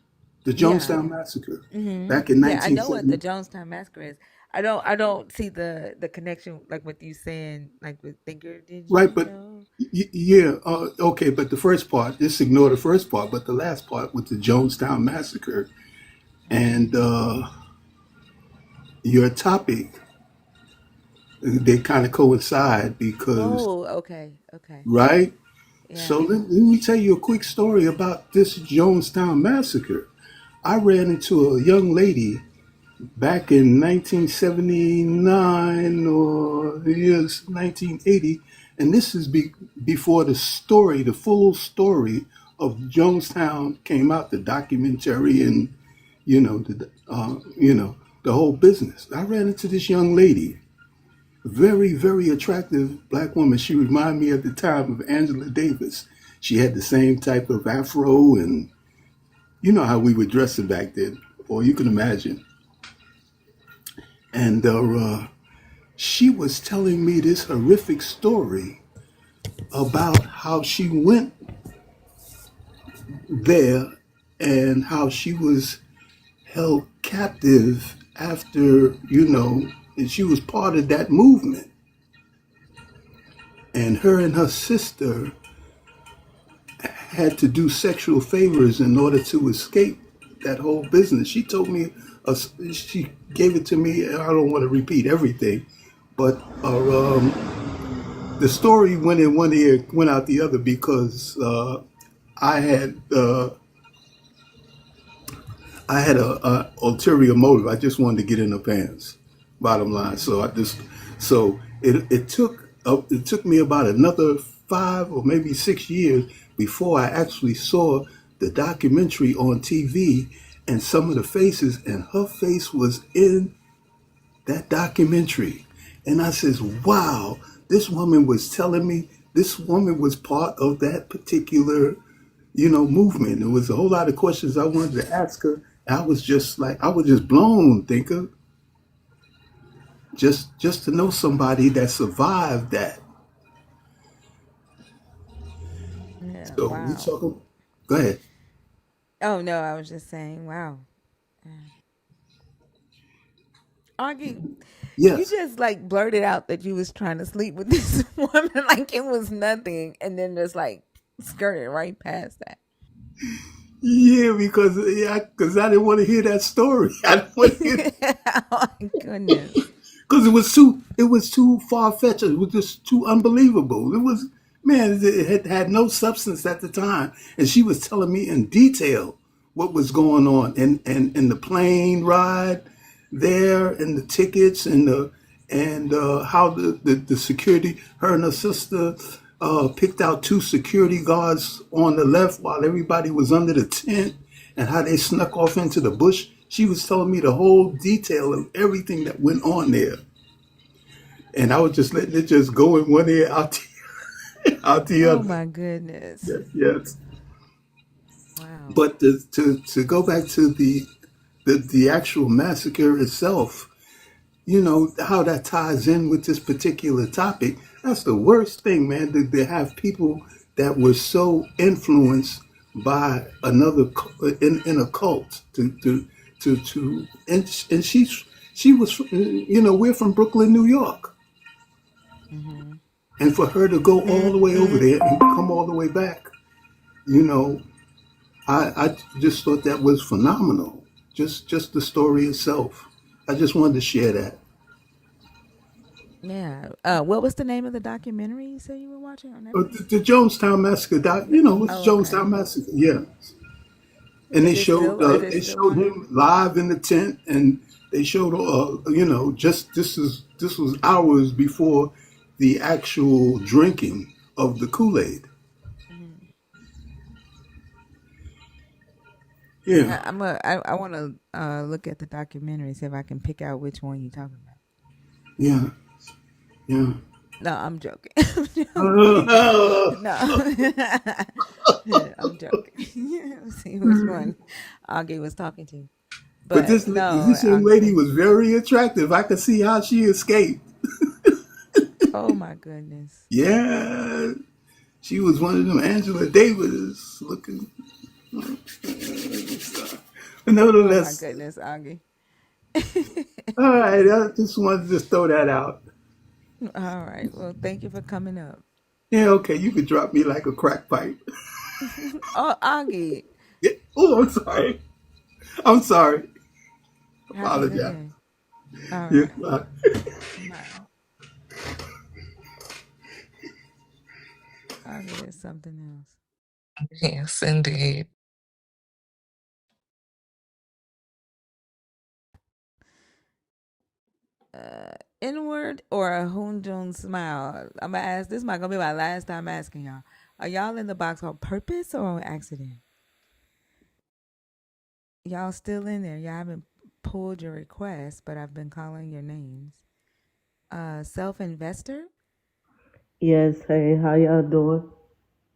The Yeah. Jonestown Massacre Mm-hmm. back in Yeah, I know what the 1970. Jonestown Massacre is. I don't see the connection like with you saying like with Thinker. Did Right, you but know? yeah, okay, but the first part, just ignore the first part, but the last part with the Jonestown Massacre and your topic, they kind of coincide because, Oh, okay, okay. right? So Yeah. let me tell you a quick story about this Jonestown Massacre. I ran into a young lady back in 1979 or yes, 1980, and this is before the full story of Jonestown came out, the documentary, and you know, the whole business. I ran into this young lady, very, very attractive black woman. She reminded me at the time of Angela Davis. She had the same type of afro, and you know how we were dressing back then, or you can imagine. And she was telling me this horrific story about how she went there and how she was held captive after, and she was part of that movement. And her and her sister had to do sexual favors in order to escape that whole business. She told me, she gave it to me. I don't want to repeat everything, but the story went in one ear, went out the other because I had uh, I had a ulterior motive. I just wanted to get in her pants. Bottom line. It took me about another 5 or maybe 6 years before I actually saw the documentary on TV and some of the faces, and her face was in that documentary. And I says, wow, this woman was telling me this woman was part of that particular, movement. There was a whole lot of questions I wanted to ask her. I was just blown, thinker, just to know somebody that survived that. Yeah. So we Wow. talking. Go ahead. Oh no, I was just saying, wow. Augie, you Yes. just like blurted out that you was trying to sleep with this woman like it was nothing, and then just like skirted right past that. Because I didn't want to hear that story. I didn't want to hear Oh my goodness. because it was too far fetched. It was just too unbelievable. It was, man, it had no substance at the time, and she was telling me in detail what was going on, and the plane ride there, and the tickets, and how the security, her and her sister. Picked out two security guards on the left while everybody was under the tent, and how they snuck off into the bush. She was telling me the whole detail of everything that went on there, and I was just letting it just go in one ear out out the Oh other. my goodness. Yes, yes. Wow. But to go back to the actual massacre itself, how that ties in with this particular topic. That's the worst thing, man. To have people that were so influenced by another in a cult and she was, we're from Brooklyn, New York, Mm-hmm. and for her to go all the way over there and come all the way back, you know, I just thought that was phenomenal. Just the story itself. I just wanted to share that. Yeah. What was the name of the documentary you said you were watching on Netflix? The Jonestown Massacre, it's Oh, okay. Jonestown Massacre, yeah. And Is it they still showed on him there? live in the tent, and they showed just this was hours before the actual drinking of the Kool-Aid. Mm-hmm. Yeah, I want to look at the documentary, see if I can pick out which one you're talking about. yeah, yeah. No, I'm joking. I'm joking. Uh, No, I'm joking. See which one Augie was talking to. but But no, this young lady was very attractive. I could see how she escaped. oh my goodness. Yeah, she was one of them Angela Davis looking. Oh my Nevertheless, goodness, Augie. all right, I just wanted to just throw that out. All right. Well, thank you for coming up. Yeah, okay, you could drop me like a crack pipe. Oh, Augie. Yeah. Oh, I'm sorry. I'm sorry. Have a good Apologize. day. All Yeah, right. bye. Bye. Augie is something else. Yes, indeed. Inward or a Hoonjoon smile? I'm gonna ask. This might gonna be my last time asking y'all. Are y'all in the box on purpose or on accident? Y'all still in there? Y'all haven't pulled your request, but I've been calling your names. Self investor. Yes, hey, how y'all doing?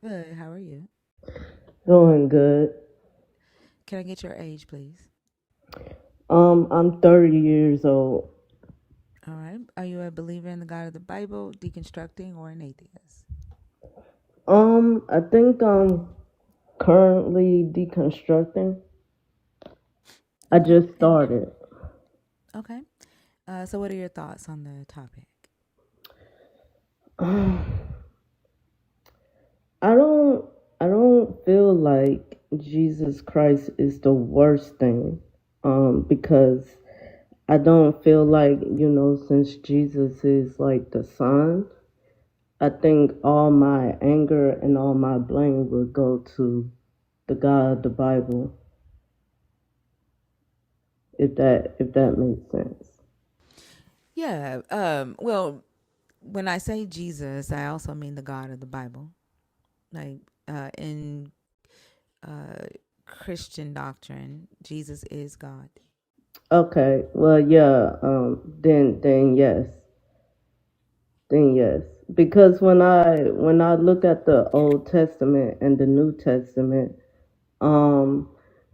Good. How are you? Doing good. Can I get your age, please? I'm 30 years old. All right. Are you a believer in the God of the Bible, deconstructing, or an atheist? I think I'm currently deconstructing. I Okay. just And started. okay. So, what are your thoughts on the topic? I don't I don't feel like Jesus Christ is the worst thing. Because I don't feel like, since Jesus is like the son, I think all my anger and all my blame would go to the God of the Bible, if that makes sense. Yeah. Well, when I say Jesus, I also mean the God of the Bible. Like in uh, Christian doctrine, Jesus is God. Okay, well, yeah, then yes, because when I look at the Old Testament and the New Testament, um,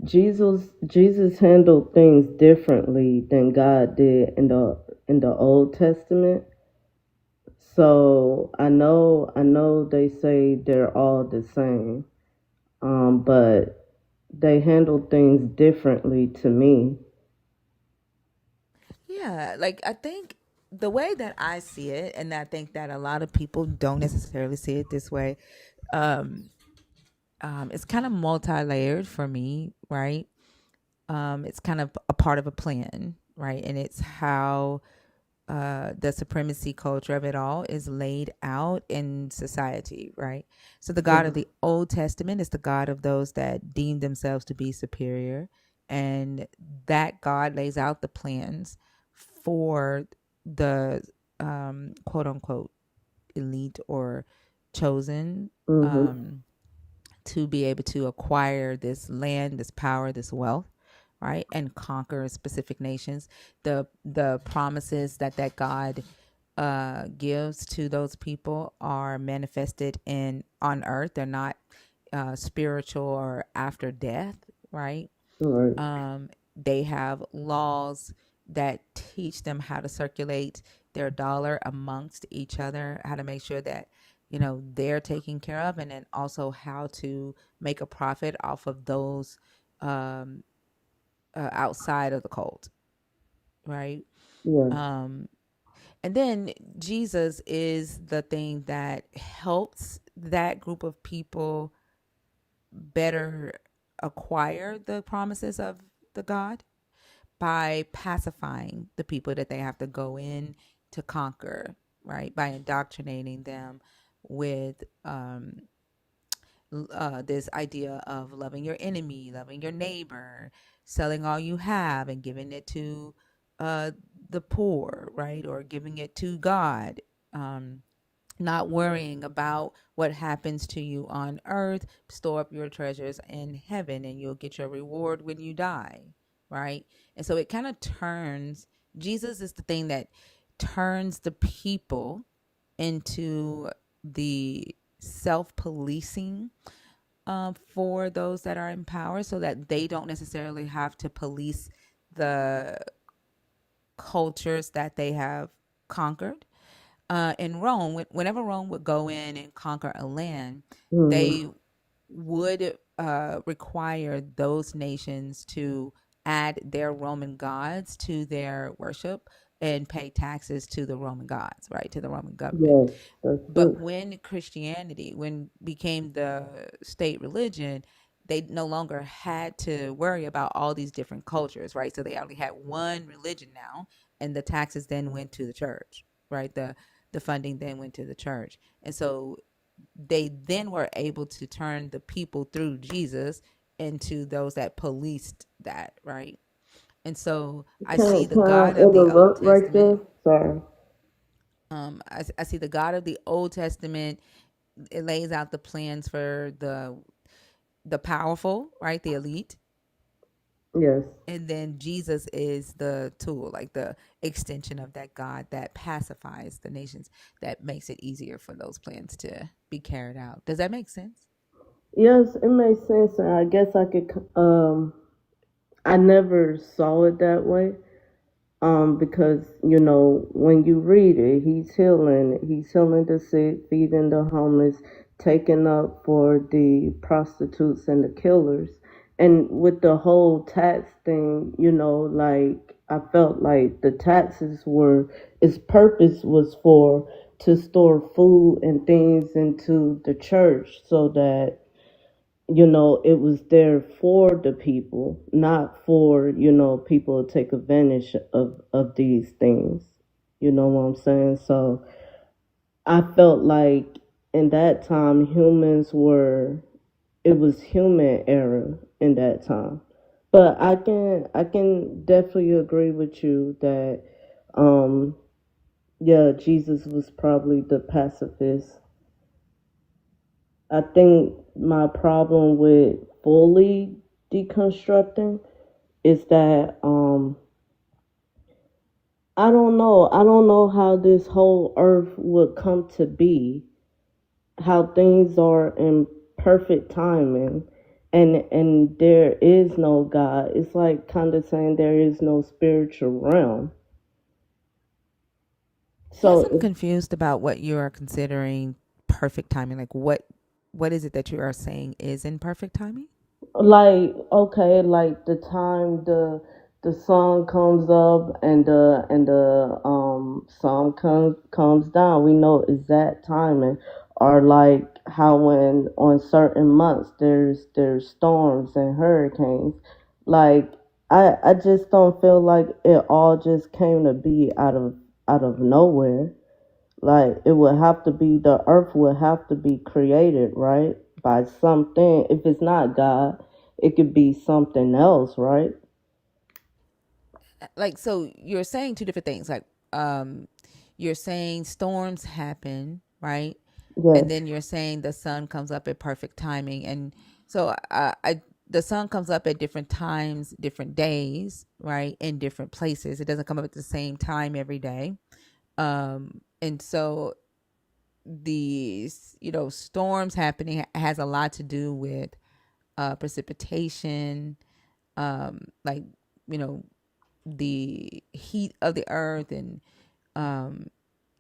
Jesus handled things differently than God did in the Old Testament. So I know they say they're all the same, but they handle things differently to me. Yeah, like I think the way that I see it, and I think that a lot of people don't necessarily see it this way, um, it's kind of multi-layered for me, right? It's kind of a part of a plan, right? And it's how the supremacy culture of it all is laid out in society, right? So the God of Mhm. the Old Testament is the God of those that deem themselves to be superior. And that God lays out the plans for the quote unquote elite or chosen Mhm. um, to be able to acquire this land, this power, this wealth, right, and conquer specific nations. The promises that God gives to those people are manifested in on earth. They're not spiritual or after death, right? Right. They have laws that teach them how to circulate their dollar amongst each other, how to make sure that they're taken care of, and then also how to make a profit off of those um, outside of the cult, right? Yes. Um, and then Jesus is the thing that helps that group of people better acquire the promises of the God by pacifying the people that they have to go in to conquer, right? By indoctrinating them with this idea of loving your enemy, loving your neighbor, selling all you have and giving it to uh, the poor, right? Or giving it to God. Not worrying about what happens to you on earth. Store up your treasures in heaven and you'll get your reward when you die, right? And so it kind of turns, Jesus is the thing that turns the people into the self policing for those that are in power so that they don't necessarily have to police the cultures that they have conquered. In Rome, whenever Rome would go in and conquer a land, Mhm. they would require those nations to add their Roman gods to their worship and pay taxes to the Roman gods, right, to the Roman government. Yes, that's But true. when Christianity, when became the state religion, they no longer had to worry about all these different cultures, right? So they only had one religion now, and the taxes then went to the church, right? The funding then went to the church, and so they then were able to turn the people through Jesus into those that policed that, right? And so I see the Can I God of the Old interrupt right Testament. there? Sorry. I see the God of the Old Testament. It lays out the plans for the powerful, right? The elite, Yes. And then Jesus is the tool, like the extension of that God that pacifies the nations, that makes it easier for those plans to be carried out. Does that make sense? Yes, it makes sense, and I guess I could. I never saw it that way. Because when you read it, he's healing the sick, feeding the homeless, taking up for the prostitutes and the killers. And with the whole tax thing, like I felt like the taxes were, its purpose was for to store food and things into the church so that it was there for the people, not for, people to take advantage of these things. You know what I'm saying? So I felt like in that time, it was human error in that time. But I can definitely agree with you that, um, yeah, Jesus was probably the pacifist. I think my problem with fully deconstructing is that I don't know. I don't know how this whole earth would come to be, how things are in perfect timing, and there is no God. It's like kind of saying there is no spiritual realm. Yes, So I'm confused about what you are considering perfect timing. Like what is it that you are saying is in perfect timing? like, okay, like the time the sun comes up and the sun comes down, we know exact timing. Or like how when on certain months there's storms and hurricanes. Like I just don't feel like it all just came to be out of nowhere. Like it would have to be, the earth would have to be created, right? By something. If it's not God, it could be something else, right? Like, so you're saying two different things. Like, you're saying storms happen, right? And Yes. then you're saying the sun comes up at perfect timing. And so I the sun comes up at different times, different days, right? In different places. It doesn't come up at the same time every day. And so these, storms happening has a lot to do with precipitation, like, you know, the heat of the earth, and um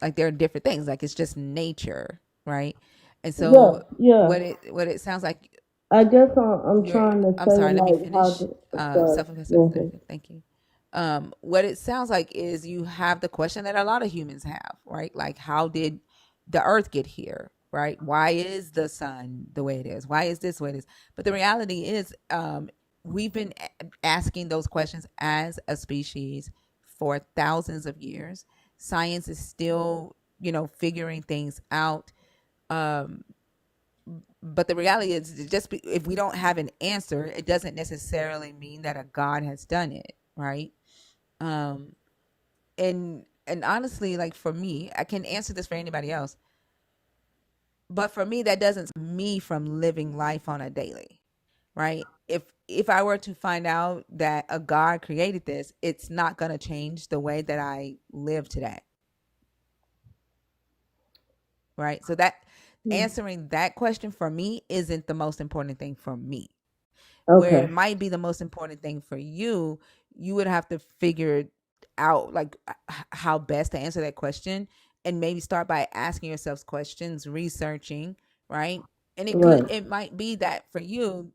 like there are different things, like it's just nature, right? And Yeah, so yeah. what it sounds like, I guess I'm you're trying to I'm say sorry, let me like how finish. sorry. Go ahead. Thank you. What it sounds like is you have the question that a lot of humans have, right? Like, how did the earth get here, right? Why is the sun the way it is? Why is this the way it is? But the reality is, we've been asking those questions as a species for thousands of years. Science is still, figuring things out. Um, but the reality is, if we don't have an answer, it doesn't necessarily mean that a God has done it, right? Um, and honestly, like for me, I can answer this for anybody else, but for me, that doesn't stop me from living life on a daily, right? If I were to find out that a God created this, it's not going to change the way that I live today, right? So that answering that question for me isn't the most important thing for me. Where it Okay. might be the most important thing for you, you would have to figure out, like, how best to answer that question, and maybe start by asking yourselves questions, researching, right? And Right. it might be that for you,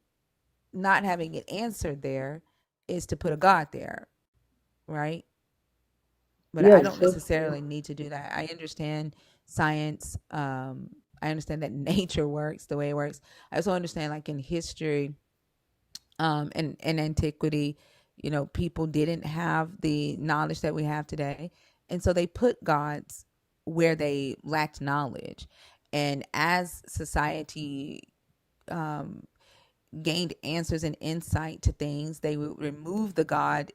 not having it answered there is to put a God there, right? But I Yes, don't that's true. necessarily need to do that. I understand science. I understand that nature works the way it works. I also understand, like, in history, and in antiquity, people didn't have the knowledge that we have today, and so they put gods where they lacked knowledge. And as society um, gained answers and insight to things, they would remove the god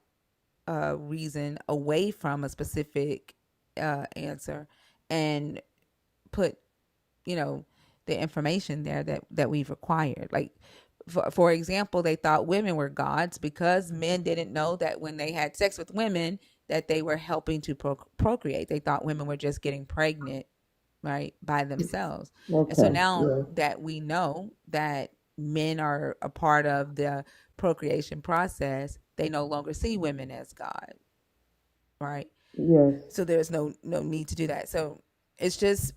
reason away from a specific answer, and put, you know the information there that we've required. Like, For example, they thought women were gods because men didn't know that when they had sex with women that they were helping to procreate. They thought women were just getting pregnant, right, by themselves. And so Okay. now Yeah. that we know that men are a part of the procreation process, they no longer see women as God, right? Yes. So there's no need to do that. So it's just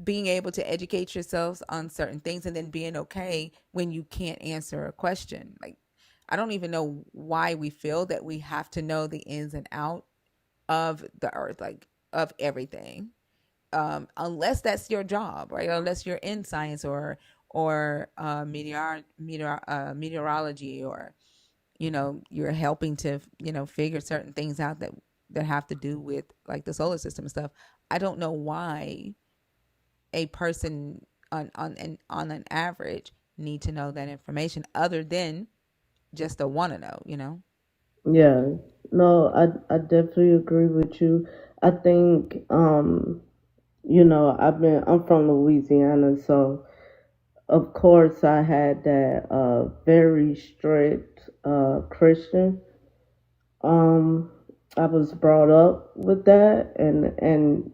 being able to educate yourselves on certain things and then being okay when you can't answer a question. Like, I don't even know why we feel that we have to know the ins and out of the earth, like of everything, unless that's your job, right? Unless you're in science or meteorology, or you're helping to figure certain things out that have to do with like the solar system and stuff. I don't know why a person on an average need to know that information other than just to want to know. Yeah. No, I definitely agree with you. I think I'm from Louisiana, so of course I had that very strict Christian. Um I was brought up with that, and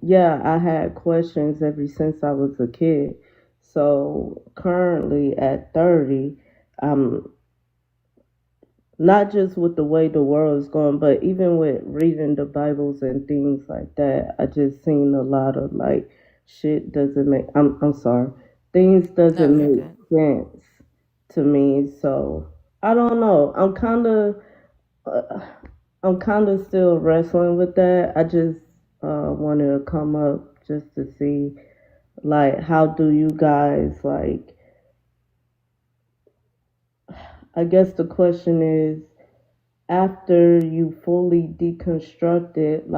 yeah, I had questions ever since I was a kid. So currently at 30, I'm not just with the way the world is going, but even with reading the Bibles and things like that, I just seen a lot of like shit doesn't make. I'm sorry, things No, doesn't you're make good. sense to me. So I don't know. Uh, I'm kind of still wrestling with that. I just wanted to come up just to see like how do you guys like. I guess the question is, after you fully deconstruct it,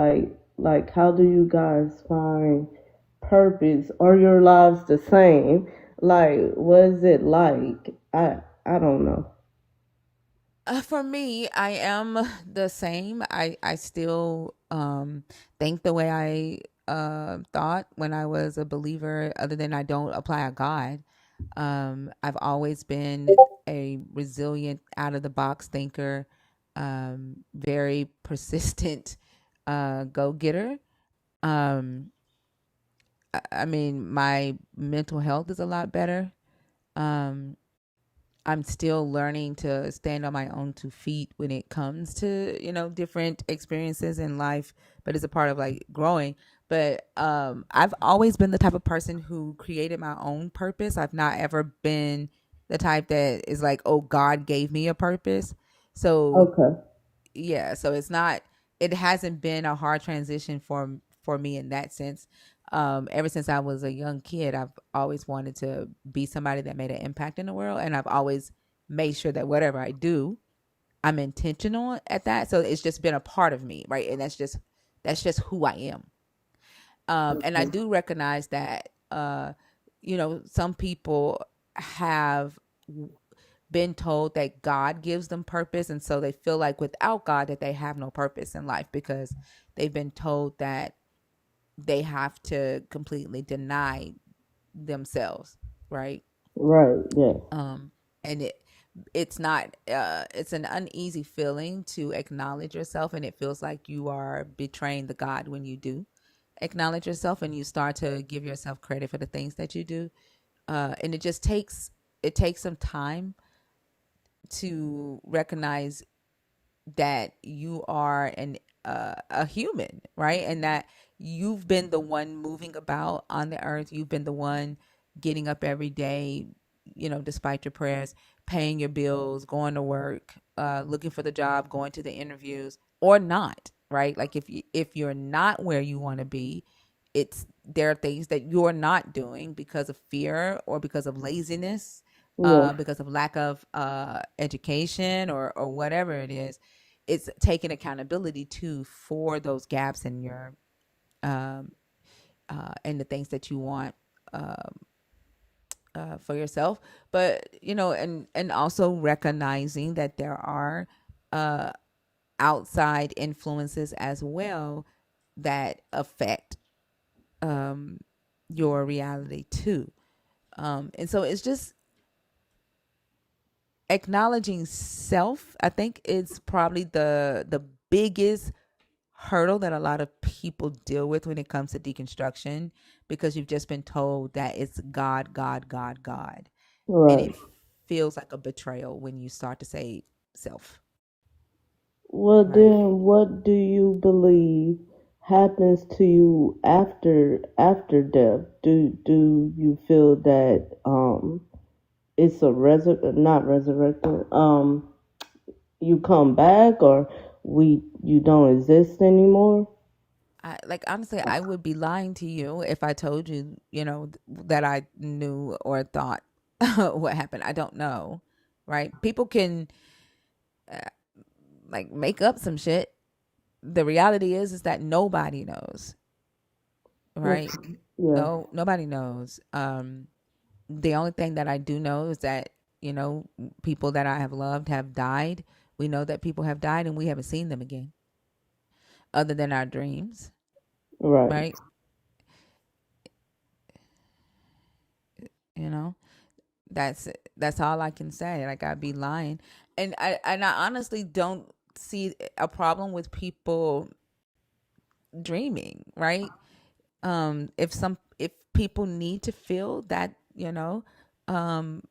like how do you guys find purpose? Are your lives the same? Like what is it like? I don't know. For me, I am the same. I still think the way I thought when I was a believer, other than I don't apply a God. I've always been a resilient, out of the box thinker, very persistent go getter. Um, I mean, my mental health is a lot better. Um, I'm still learning to stand on my own two feet when it comes to, different experiences in life, but it's a part of like growing. But I've always been the type of person who created my own purpose. I've not ever been the type that is like, oh, God gave me a purpose. So Okay. yeah, so it hasn't been a hard transition for me in that sense. Ever since I was a young kid, I've always wanted to be somebody that made an impact in the world, and I've always made sure that whatever I do, I'm intentional at that. So it's just been a part of me, right? And that's just who I am. And I Okay. do recognize that some people have been told that God gives them purpose, and so they feel like without God that they have no purpose in life because they've been told that they have to completely deny themselves, right? Right. Yeah. And it's not it's an uneasy feeling to acknowledge yourself, and it feels like you are betraying the God when you do acknowledge yourself and you start to give yourself credit for the things that you do. And it takes some time to recognize that you are a human, right? And that you've been the one moving about on the earth. You've been the one getting up every day, despite your prayers, paying your bills, going to work, looking for the job, going to the interviews, or not, right? Like if you're not where you want to be, there are things that you're not doing because of fear or because of laziness, Yeah. because of lack of education or whatever it is. It's taking accountability too for those gaps in your um, and the things that you want for yourself, but and also recognizing that there are uh, outside influences as well that affect um, your reality too. And so it's just acknowledging self, I think, is probably the biggest hurdle that a lot of people deal with when it comes to deconstruction, because you've just been told that it's God, God, God, God, and Right. it feels like a betrayal when you start to say self, Well, right? then, what do you believe happens to you after death? Do you feel that it's a not resurrected? You come back, or you don't exist anymore? Like, honestly, I would be lying to you if I told you, that I knew or thought what happened. I don't know, right? People can like make up some shit. The reality is that nobody knows, right? Okay. Yeah. No, nobody knows. The only thing that I do know is that, people that I have loved have died. We know that people have died and we haven't seen them again, other than our dreams, Right. right? You know, that's that's all I can say. Like, I'd be lying, and I honestly don't see a problem with people dreaming, right? If people need to feel that, um,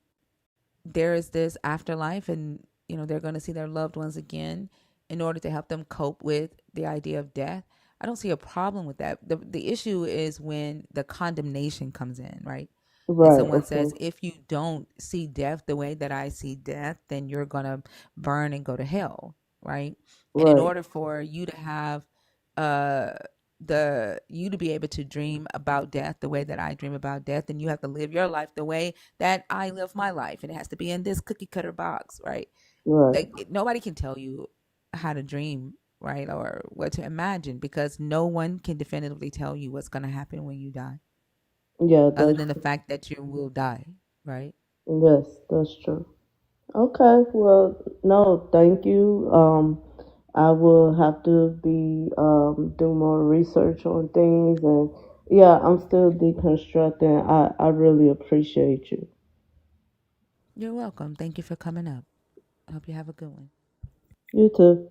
there is this afterlife, and they're going to see their loved ones again in order to help them cope with the idea of death, I don't see a problem with that. The issue is when the condemnation comes in, right? And Right. someone says, Okay. if you don't see death the way that I see death, then you're going to burn and go to hell, right? And in Right. order for you to have uh you to be able to dream about death the way that I dream about death, then you have to live your life the way that I live my life, and it has to be in this cookie cutter box, right? Right. Like, nobody can tell you how to dream, right, or what to imagine, because no one can definitively tell you what's going to happen when you die, Yeah. other than the fact that you will die, right? That's true. Okay, well, no, thank you. I will have to be do more research on things, and yeah, I'm still deconstructing. I really appreciate you. You're welcome. Thank you for coming up. I hope you have a good one. You too.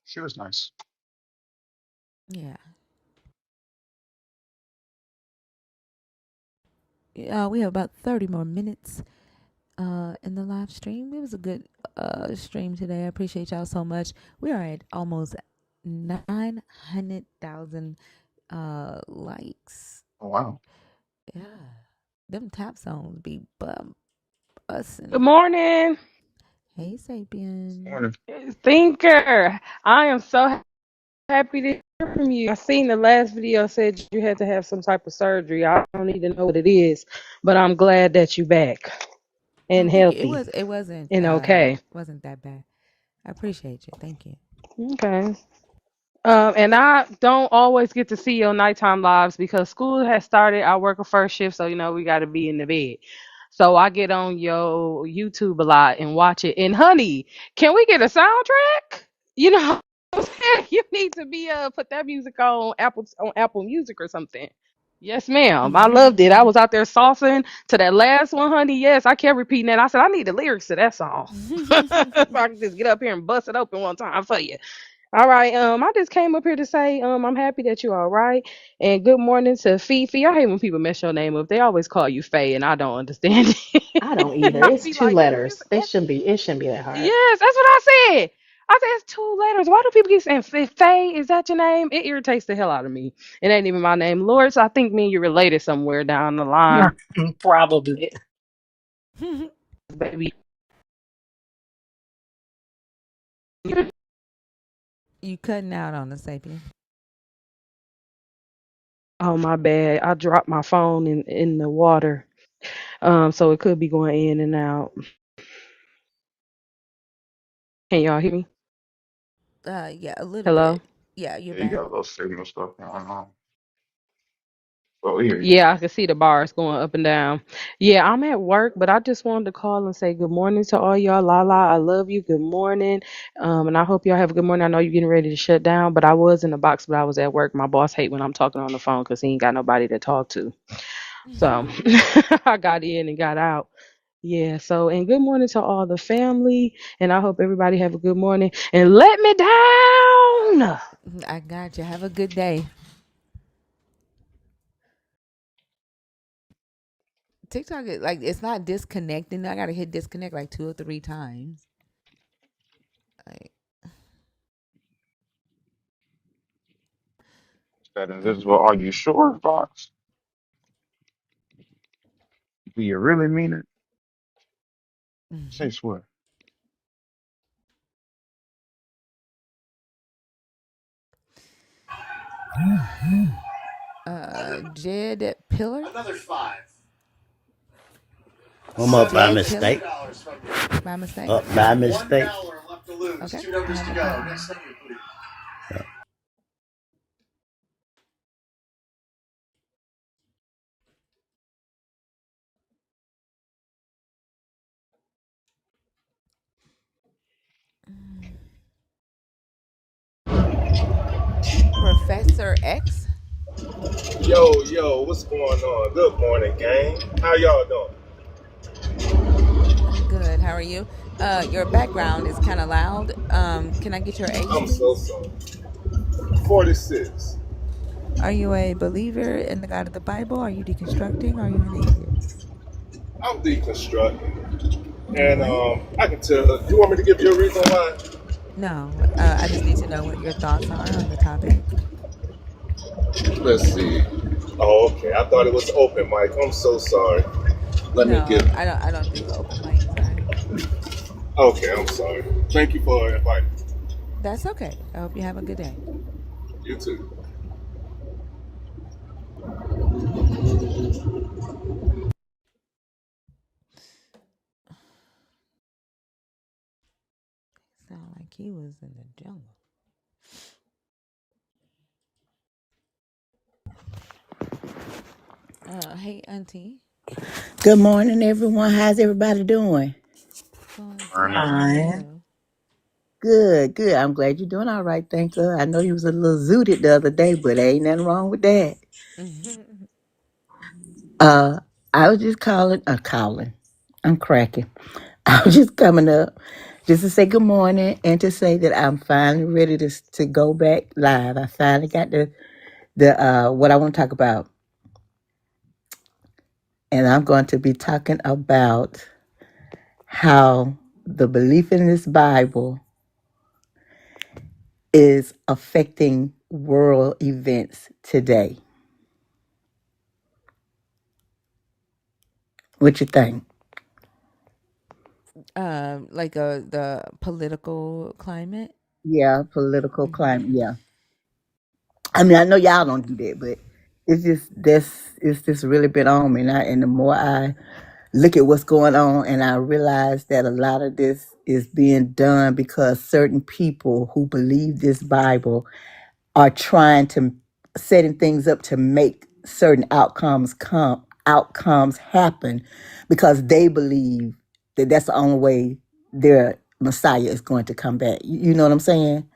She was nice. Yeah. Yeah, we have about 30 more minutes in the live stream. It was a good stream today. I appreciate y'all so much. We are at almost 900,000 likes. Oh, wow. Yeah. Them tap songs be Good bussin'. morning, Hey, Sapien. Morning. thinker. I am so happy to hear from you. I seen the last video said you had to have some type of surgery. I don't even know what it is, but I'm glad that you back Oh, and thank you. healthy It wasn't and okay. wasn't that bad. I appreciate you. Thank you. Okay. And I don't always get to see your nighttime lives because school has started. I work a first shift, so we got to be in the bed. So I get on your YouTube a lot and watch it. And honey, can we get a soundtrack? You know, what I'm saying? You need to be put that music on Apple Music or something. Yes, ma'am. I loved it. I was out there saucing to that last one, honey. Yes, I kept repeating that. I said I need the lyrics to that song. So I can just get up here and bust it open one time for you. All right. I just came up here to say, I'm happy that you're all right. And good morning to Fifi. I hate when people mess your name up. They always call you Faye, and I don't understand it. I don't either. I It's be two like, it's letters. F. It shouldn't be that hard. Yes, that's what I said. I said it's two letters. Why do people keep saying Faye? Is that your name? It irritates the hell out of me. It ain't even my name, Lord. So I think me and you related somewhere down the line, Probably. baby. You cutting out on the Sapien. Oh my bad. I dropped my phone in the water. So it could be going in and out. Can y'all hear me? Yeah, a little Hello? bit. Yeah, you're Yeah, you back. got a little signal stuff going on. Well, we hear you. Yeah, I can see the bars going up and down. Yeah, I'm at work, but I just wanted to call and say good morning to all y'all. Lala, I love you. Good morning. And I hope y'all have a good morning. I know you're getting ready to shut down, but I was in the box, but I was at work. My boss hate when I'm talking on the phone because he ain't got nobody to talk to. So I got in and got out. Yeah, so and good morning to all the family. And I hope everybody have a good morning. And let me down. I got you. Have a good day. TikTok is like it's not disconnecting. I gotta hit disconnect like 2 or 3 times. Like, That invisible, are you sure, Fox? Do you really mean it? Say swear. Jed Pillar, I'm up by Jed Pillar, mistake. by mistake. Up by mistake. Okay, have a good one. Professor X. Yo, what's going on? Good morning, gang. How y'all doing? Good. How are you? Your background is kind of loud. Can I get your age, I'm so please? sorry. 46. Are you a believer in the God of the Bible? Are you deconstructing? Are you an atheist? I'm deconstructing. All And right. I can tell. You want me to give you a reason why? No, I just need to know what your thoughts are on the topic. Let's see. Oh, okay. I thought it was open, Mike. I'm so sorry. Let me No, get. I don't do open mic. Sorry. Okay, I'm sorry. Thank you for inviting me. That's okay. I hope you have a good day. You too. Sound like he was in the jungle. Hey, Auntie. Good morning, everyone. How's everybody doing? Doing Burning. good. How are Fine. you? Good, good. I'm glad you're doing all right. Thank you. I know you was a little zooted the other day, but ain't nothing wrong with that. Uh, I was just calling. I'm cracking. I was just coming up just to say good morning and to say that I'm finally ready to go back live. I finally got the what I want to talk about, and I'm going to be talking about how the belief in this Bible is affecting world events today. What you think? Like the political climate. Yeah, political Hmm. climate. Yeah, I mean, I know y'all don't do that, but it's just really been on me. And the more I look at what's going on, and I realize that a lot of this is being done because certain people who believe this Bible are trying to setting things up to make certain outcomes happen because they believe that that's the only way their Messiah is going to come back. You know what I'm saying?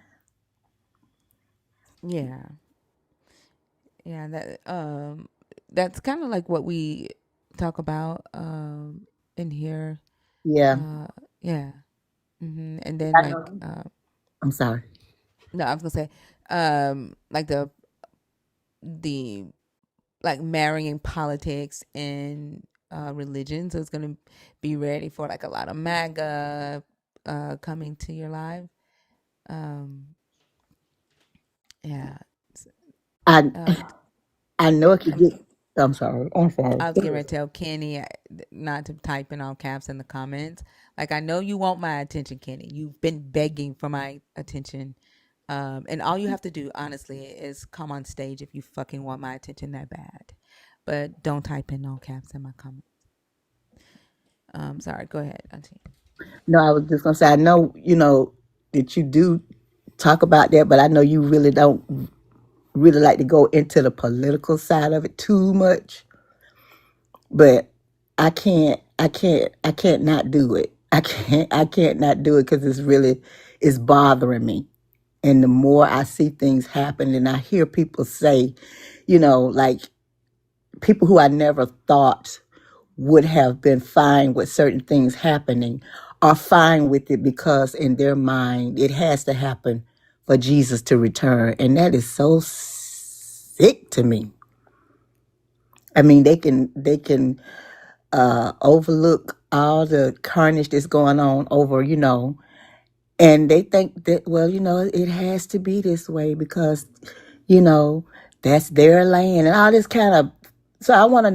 Yeah, yeah. That's kind of like what we talk about in here. Yeah. Uh, yeah. And then I like know. I'm sorry. no, I was gonna say like the like marrying politics and religion. So it's gonna be ready for like a lot of MAGA coming to your life. Um, yeah. I Uh, I know it could I'm get. I'm sorry. I'm sorry. I was getting ready to tell Kenny not to type in all caps in the comments. Like I know you want my attention, Kenny. You've been begging for my attention. And all you have to do, honestly, is come on stage if you fucking want my attention that bad. But don't type in all caps in my comments. Sorry, go ahead, Auntie. No, I was just gonna say I know that you do talk about that, but I know you really don't. really like to go into the political side of it too much, but I can't not do it. I can't not do it because it's bothering me. And the more I see things happen and I hear people say, like people who I never thought would have been fine with certain things happening are fine with it because in their mind it has to happen for Jesus to return. And that is so sick to me. I mean, they can overlook all the carnage that's going on over, and they think that, well, it has to be this way because, you know, that's their land and all this kind of. So I want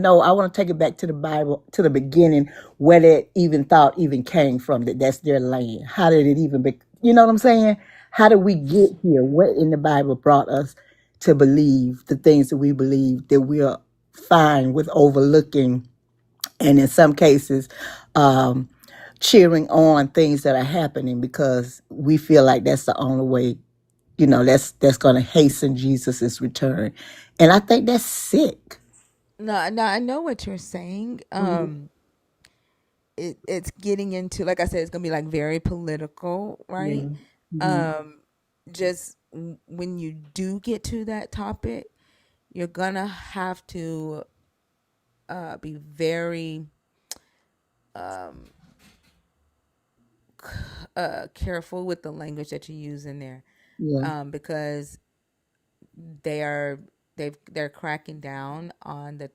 to take it back to the Bible, to the beginning, where that even thought even came from, that that's their land. How did it even be? You know what I'm saying? How did we get here? What in the Bible brought us to believe the things that we believe, that we are fine with overlooking, and in some cases, um, cheering on things that are happening because we feel like that's the only way, that's going to hasten Jesus's return. And I think that's sick. No, no, I know what you're saying. Mhm. It's getting into, like I said, it's gonna be like very political, right? Yeah. Mhm. Um, just when you do get to that topic, you're gonna have to be very careful with the language that you use in there, Yeah. because they are they're cracking down on the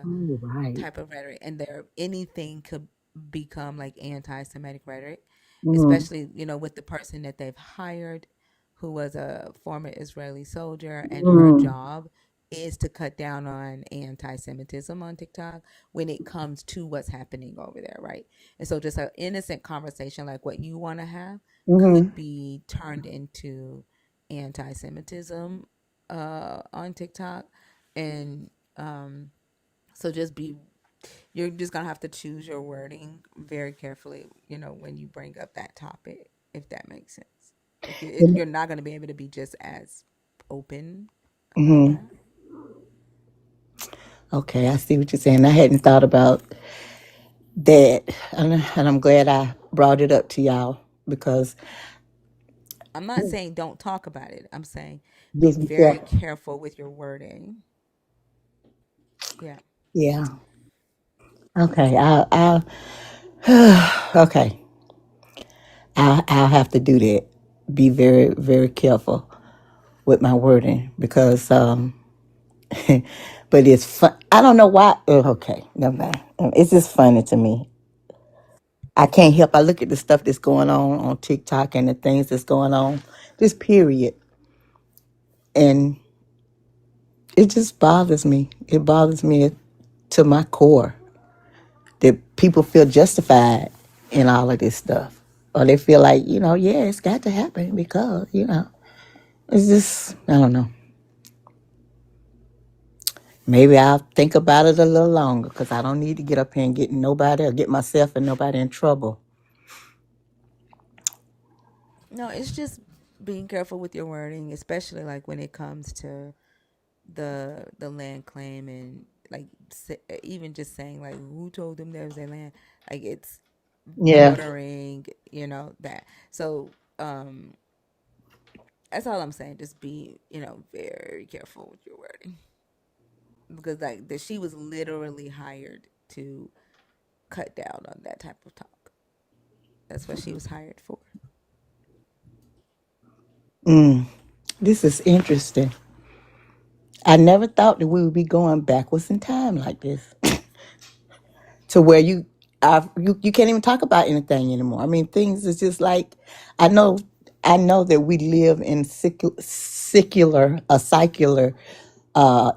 Oh, right. type of rhetoric, and there anything could become like anti-Semitic rhetoric, Mm-hmm. especially with the person that they've hired, who was a former Israeli soldier, and her Mm-hmm. job is to cut down on anti-Semitism on TikTok when it comes to what's happening over there, right? And so, just an innocent conversation like what you want to have Mm-hmm. could be turned into anti-Semitism on TikTok, and so just be you're just gonna have to choose your wording very carefully, when you bring up that topic, if that makes sense. Like you're not gonna be able to be just as open about Mm-hmm. that. Okay, I see what you're saying. I hadn't thought about that, and I'm glad I brought it up to y'all because I'm not saying don't talk about it. I'm saying be just be very careful. careful with your wording. Yeah. Yeah. Okay. Okay. I'll have to do that. Be very, very careful with my wording because, but it's fun. I don't know why. Okay, never mind. It's just funny to me. I can't help. I look at the stuff that's going on TikTok and the things that's going on, just period, and it just bothers me. It bothers me to my core that people feel justified in all of this stuff, or they feel like, yeah, it's got to happen because it's just, I don't know. Maybe I'll think about it a little longer because I don't need to get up here and get nobody or get myself and nobody in trouble. No, it's just being careful with your wording, especially like when it comes to the land claim, and like even just saying like who told them there was their land, like it's Yeah. bordering, that. So that's all I'm saying. Just be, very careful with your wording, because like she was literally hired to cut down on that type of talk. That's what she was hired for. Mm, this is interesting. I never thought that we would be going backwards in time like this to where you can't even talk about anything anymore. I mean, things is just like, I know I know that we live in secular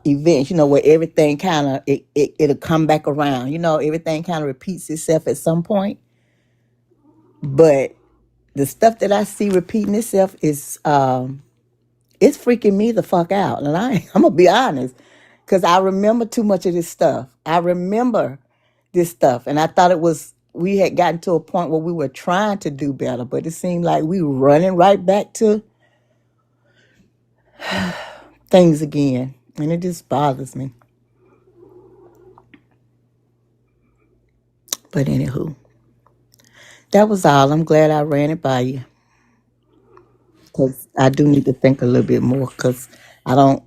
events, where everything kind of it'll come back around. Everything kind of repeats itself at some point. But the stuff that I see repeating itself is it's freaking me the fuck out. And I'm gonna be honest, because I remember too much of this stuff. I remember this stuff, and I thought we had gotten to a point where we were trying to do better, but it seemed like we were running right back to things again, and it just bothers me. But anywho, that was all. I'm glad I ran it by you because I do need to think a little bit more because I don't.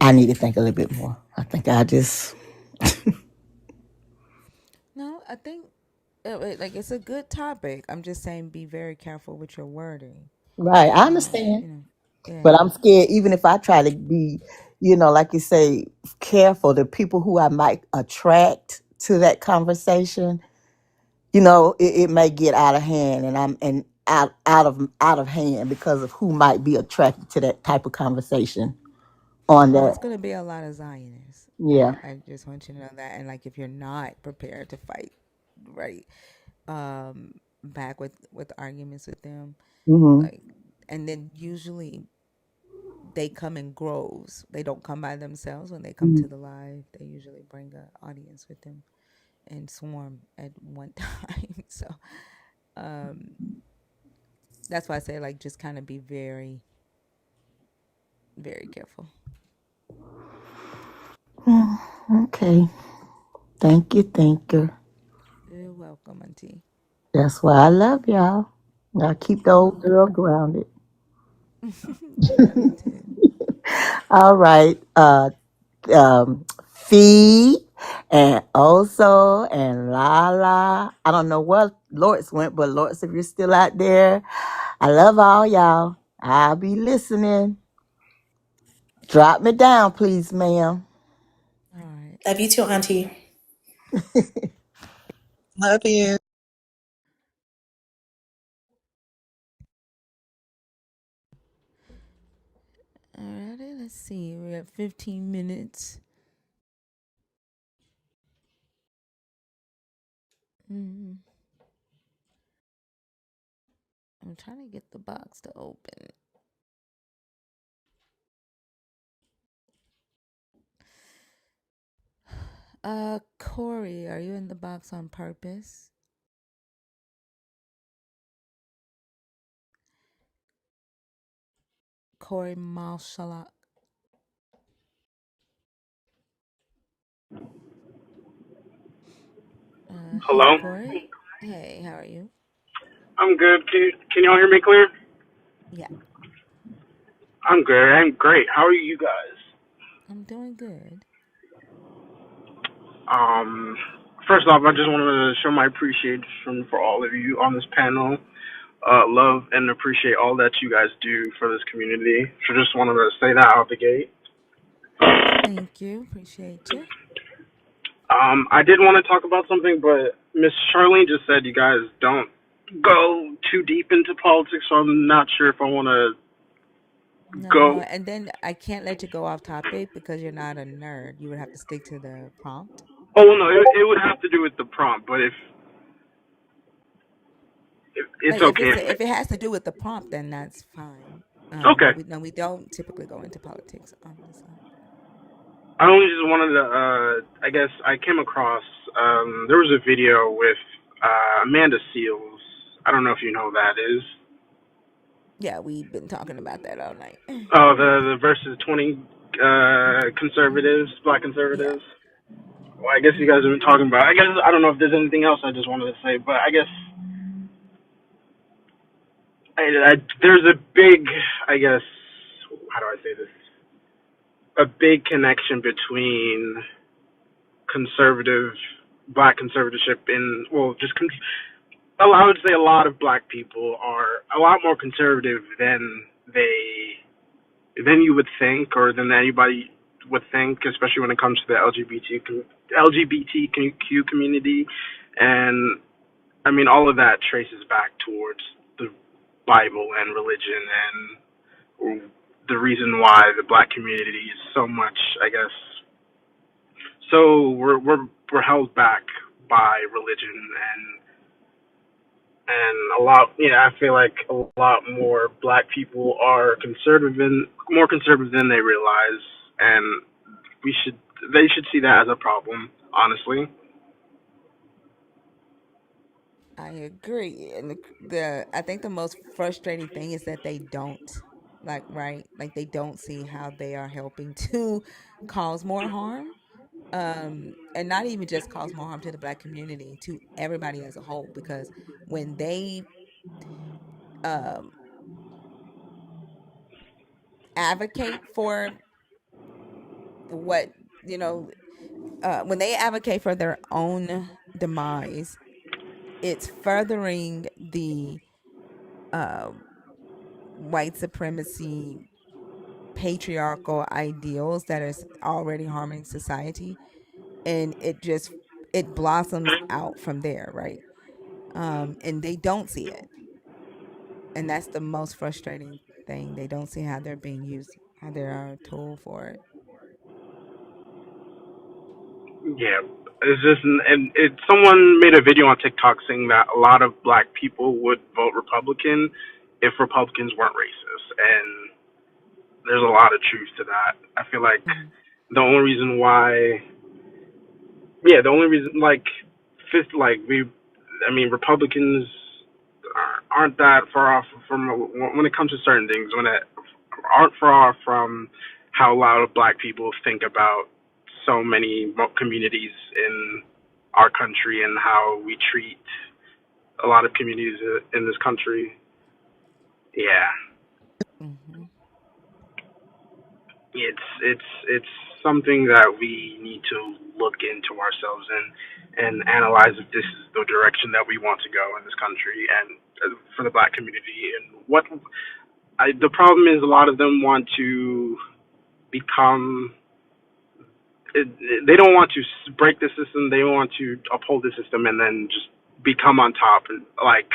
I need to think a little bit more. I think I just No, I think like it's a good topic. I'm just saying be very careful with your wording. right. I understand, You know, yeah. but I'm scared. Even if I try to be, like you say, careful, the people who I might attract to that conversation, it may get out of hand, and out of hand because of who might be attracted to that type of conversation on Well, that. it's gonna be a lot of Zionists. Yeah. I just want you to know that. And like, if you're not prepared to fight, right, back with arguments with them, Hmm. like, and then usually they come in groves. They don't come by themselves when they come to the live. They usually bring an audience with them and swarm at one time. So that's why I say, like, just kind of be very, very careful. Okay. Thank you. Thank you. You're welcome, Auntie. That's why I love y'all. I keep the old girl grounded. Love you too. All right. Fee and Oso and Lala. I don't know where Lords went, but Lords, if you're still out there, I love all y'all. I'll be listening. Drop me down, please, ma'am. All right. Love you too, Auntie. Love you. All righty. Let's see. We're at 15 minutes. Mm, I'm trying to get the box to open. Corey, are you in the box on purpose? Corey Malshala. Hey, Hello? Corey. Hey, how are you? I'm good. Can y'all hear me clear? Yeah, I'm good. I'm great. How are you guys? I'm doing good. Um, First off, I just wanted to show my appreciation for all of you on this panel. Love and appreciate all that you guys do for this community. So just wanted to say that out the gate. Thank you. Appreciate you. I did want to talk about something, but Miss Charlene just said you guys don't go too deep into politics, so I'm not sure if I want to No, go. and then I can't let you go off topic because you're not a nerd. You would have to stick to the prompt. Oh, well, no, it would have to do with the prompt, but if it's Like, if okay. it's if it has to do with the prompt, then that's fine. Okay. But we don't typically go into politics on this side. I only just wanted to, I guess I came across, there was a video with Amanda Seals. I don't know if you know who that is. Yeah, we've been talking about that all night. Oh, the versus 20 conservatives, black Yeah. conservatives. Well, I guess you guys have been talking about. I guess I don't know if there's anything else I just wanted to say, but I guess there's a big, I guess, how do I say this? A big connection between conservative, black conservatorship in, well, just I would say a lot of black people are a lot more conservative than you would think, or than anybody would think, especially when it comes to the LGBTQ community, and I mean all of that traces back towards the Bible and religion, and the reason why the black community is so much, I guess, so we're held back by religion and a lot, yeah, I feel like a lot more black people are conservative and more conservative than they realize, and we should they should see that as a problem, honestly. I agree, and the I think the most frustrating thing is that they don't. Like, right? Like they don't see how they are helping to cause more harm. And not even just cause more harm to the black community, to everybody as a whole. Because when they um, advocate for what, you know, when they advocate for their own demise, it's furthering the uh, white supremacy patriarchal ideals that is already harming society, and it blossoms out from there, right? And they don't see it, and that's the most frustrating thing. They don't see how they're being used, how they're a tool for it. Yeah, it's just, and it. Someone made a video on TikTok saying that a lot of black people would vote Republican if Republicans weren't racist, and there's a lot of truth to that. I feel like Mm-hmm. the only reason why, yeah, the only reason, like, fifth, like I mean, Republicans aren't that far off from when it comes to certain things. When it aren't far off from how a lot of black people think about so many communities in our country and how we treat a lot of communities in this country. Yeah, Mm-hmm. it's something that we need to look into ourselves and analyze if this is the direction that we want to go in this country and for the black community. And the problem is, a lot of them want to become they don't want to break the system. They want to uphold the system and then just become on top, and like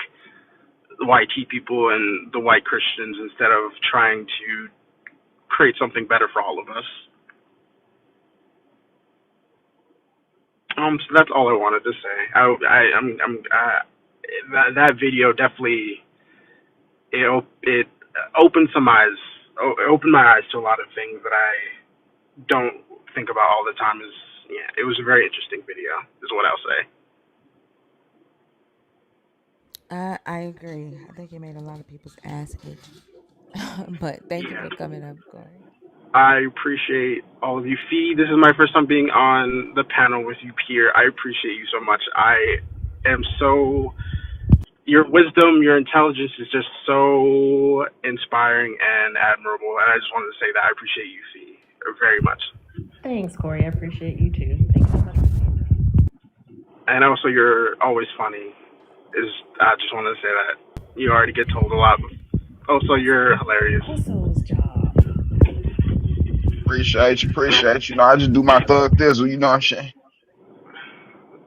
the white people and the white Christians, instead of trying to create something better for all of us. So that's all I wanted to say. That video definitely it opened some eyes, opened my eyes to a lot of things that I don't think about all the time. Is Yeah, it was a very interesting video, is what I'll say. I agree. I think it made a lot of people's ass itch. But thank you Yeah, for coming up, Corey. I appreciate all of you. Fee, this is my first time being on the panel with you, Pierre. I appreciate you so much. I am so Your wisdom, your intelligence is just so inspiring and admirable. And I just wanted to say that I appreciate you, Fee, very much. Thanks, Corey. I appreciate you too. Thanks so much for saying that. And also, you're always funny. I just wanted to say that. You already get told a lot. Also, you're hilarious. Also, job. Appreciate you, appreciate you. You know, I just do my thug thizzle, you know what I'm saying?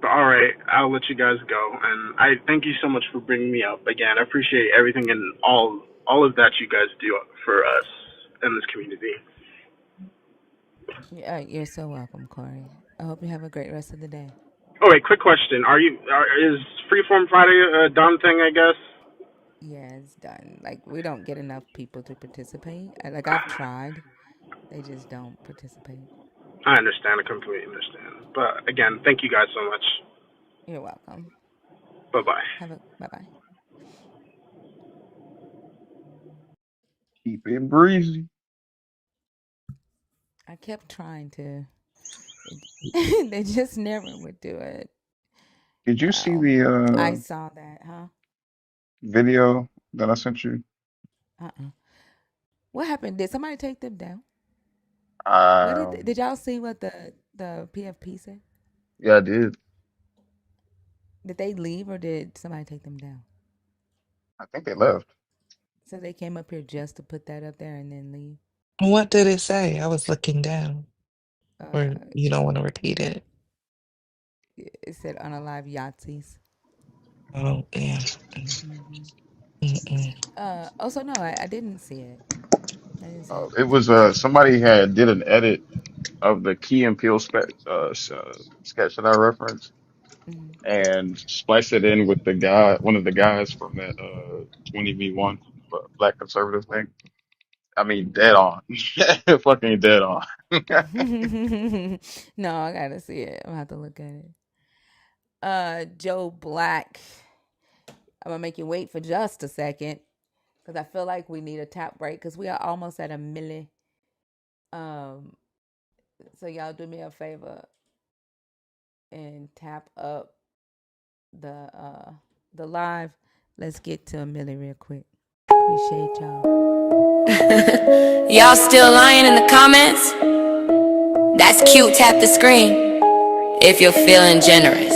But all right, I'll let you guys go. And I thank you so much for bringing me up again. I appreciate everything and all of that you guys do for us in this community. Yeah, you're so welcome, Corey. I hope you have a great rest of the day. Oh wait, quick question: is Freeform Friday a done thing? I guess. Yeah, it's done. Like we don't get enough people to participate. Like I've tried, they just don't participate. I understand. I completely understand. But again, thank you guys so much. You're welcome. Bye bye. Have a bye bye. Keep it breezy. I kept trying to. They just never would do it. Did you see Oh, the I saw that, huh? video that I sent you? What happened? Did somebody take them down? What did Um, y'all see? What the PFP said? yeah, I did. Did they leave or did somebody take them down? I think they left. So they came up here just to put that up there and then leave. What did it say? I was looking down. Or Uh, you don't want to repeat it? it said unalive Yahtzees. Oh, yeah. Mm-hmm. Mm-mm. Also, no, I didn't see it. I didn't see it. It was somebody had did an edit of the Key and Peele sketch that I referenced Mm-hmm. and spliced it in with the guy, one of the guys from that 20v1 Black conservative thing. I mean, dead on, fucking dead on. No, I gotta see it. I'm gonna have to look at it. Joe Black. I'm gonna make you wait for just a second. because I feel like we need a tap break because we are almost at a milli. Um, so y'all do me a favor and tap up the live. Let's get to a milli real quick. Appreciate y'all. Y'all still lying in the comments? That's cute, tap the screen if you're feeling generous.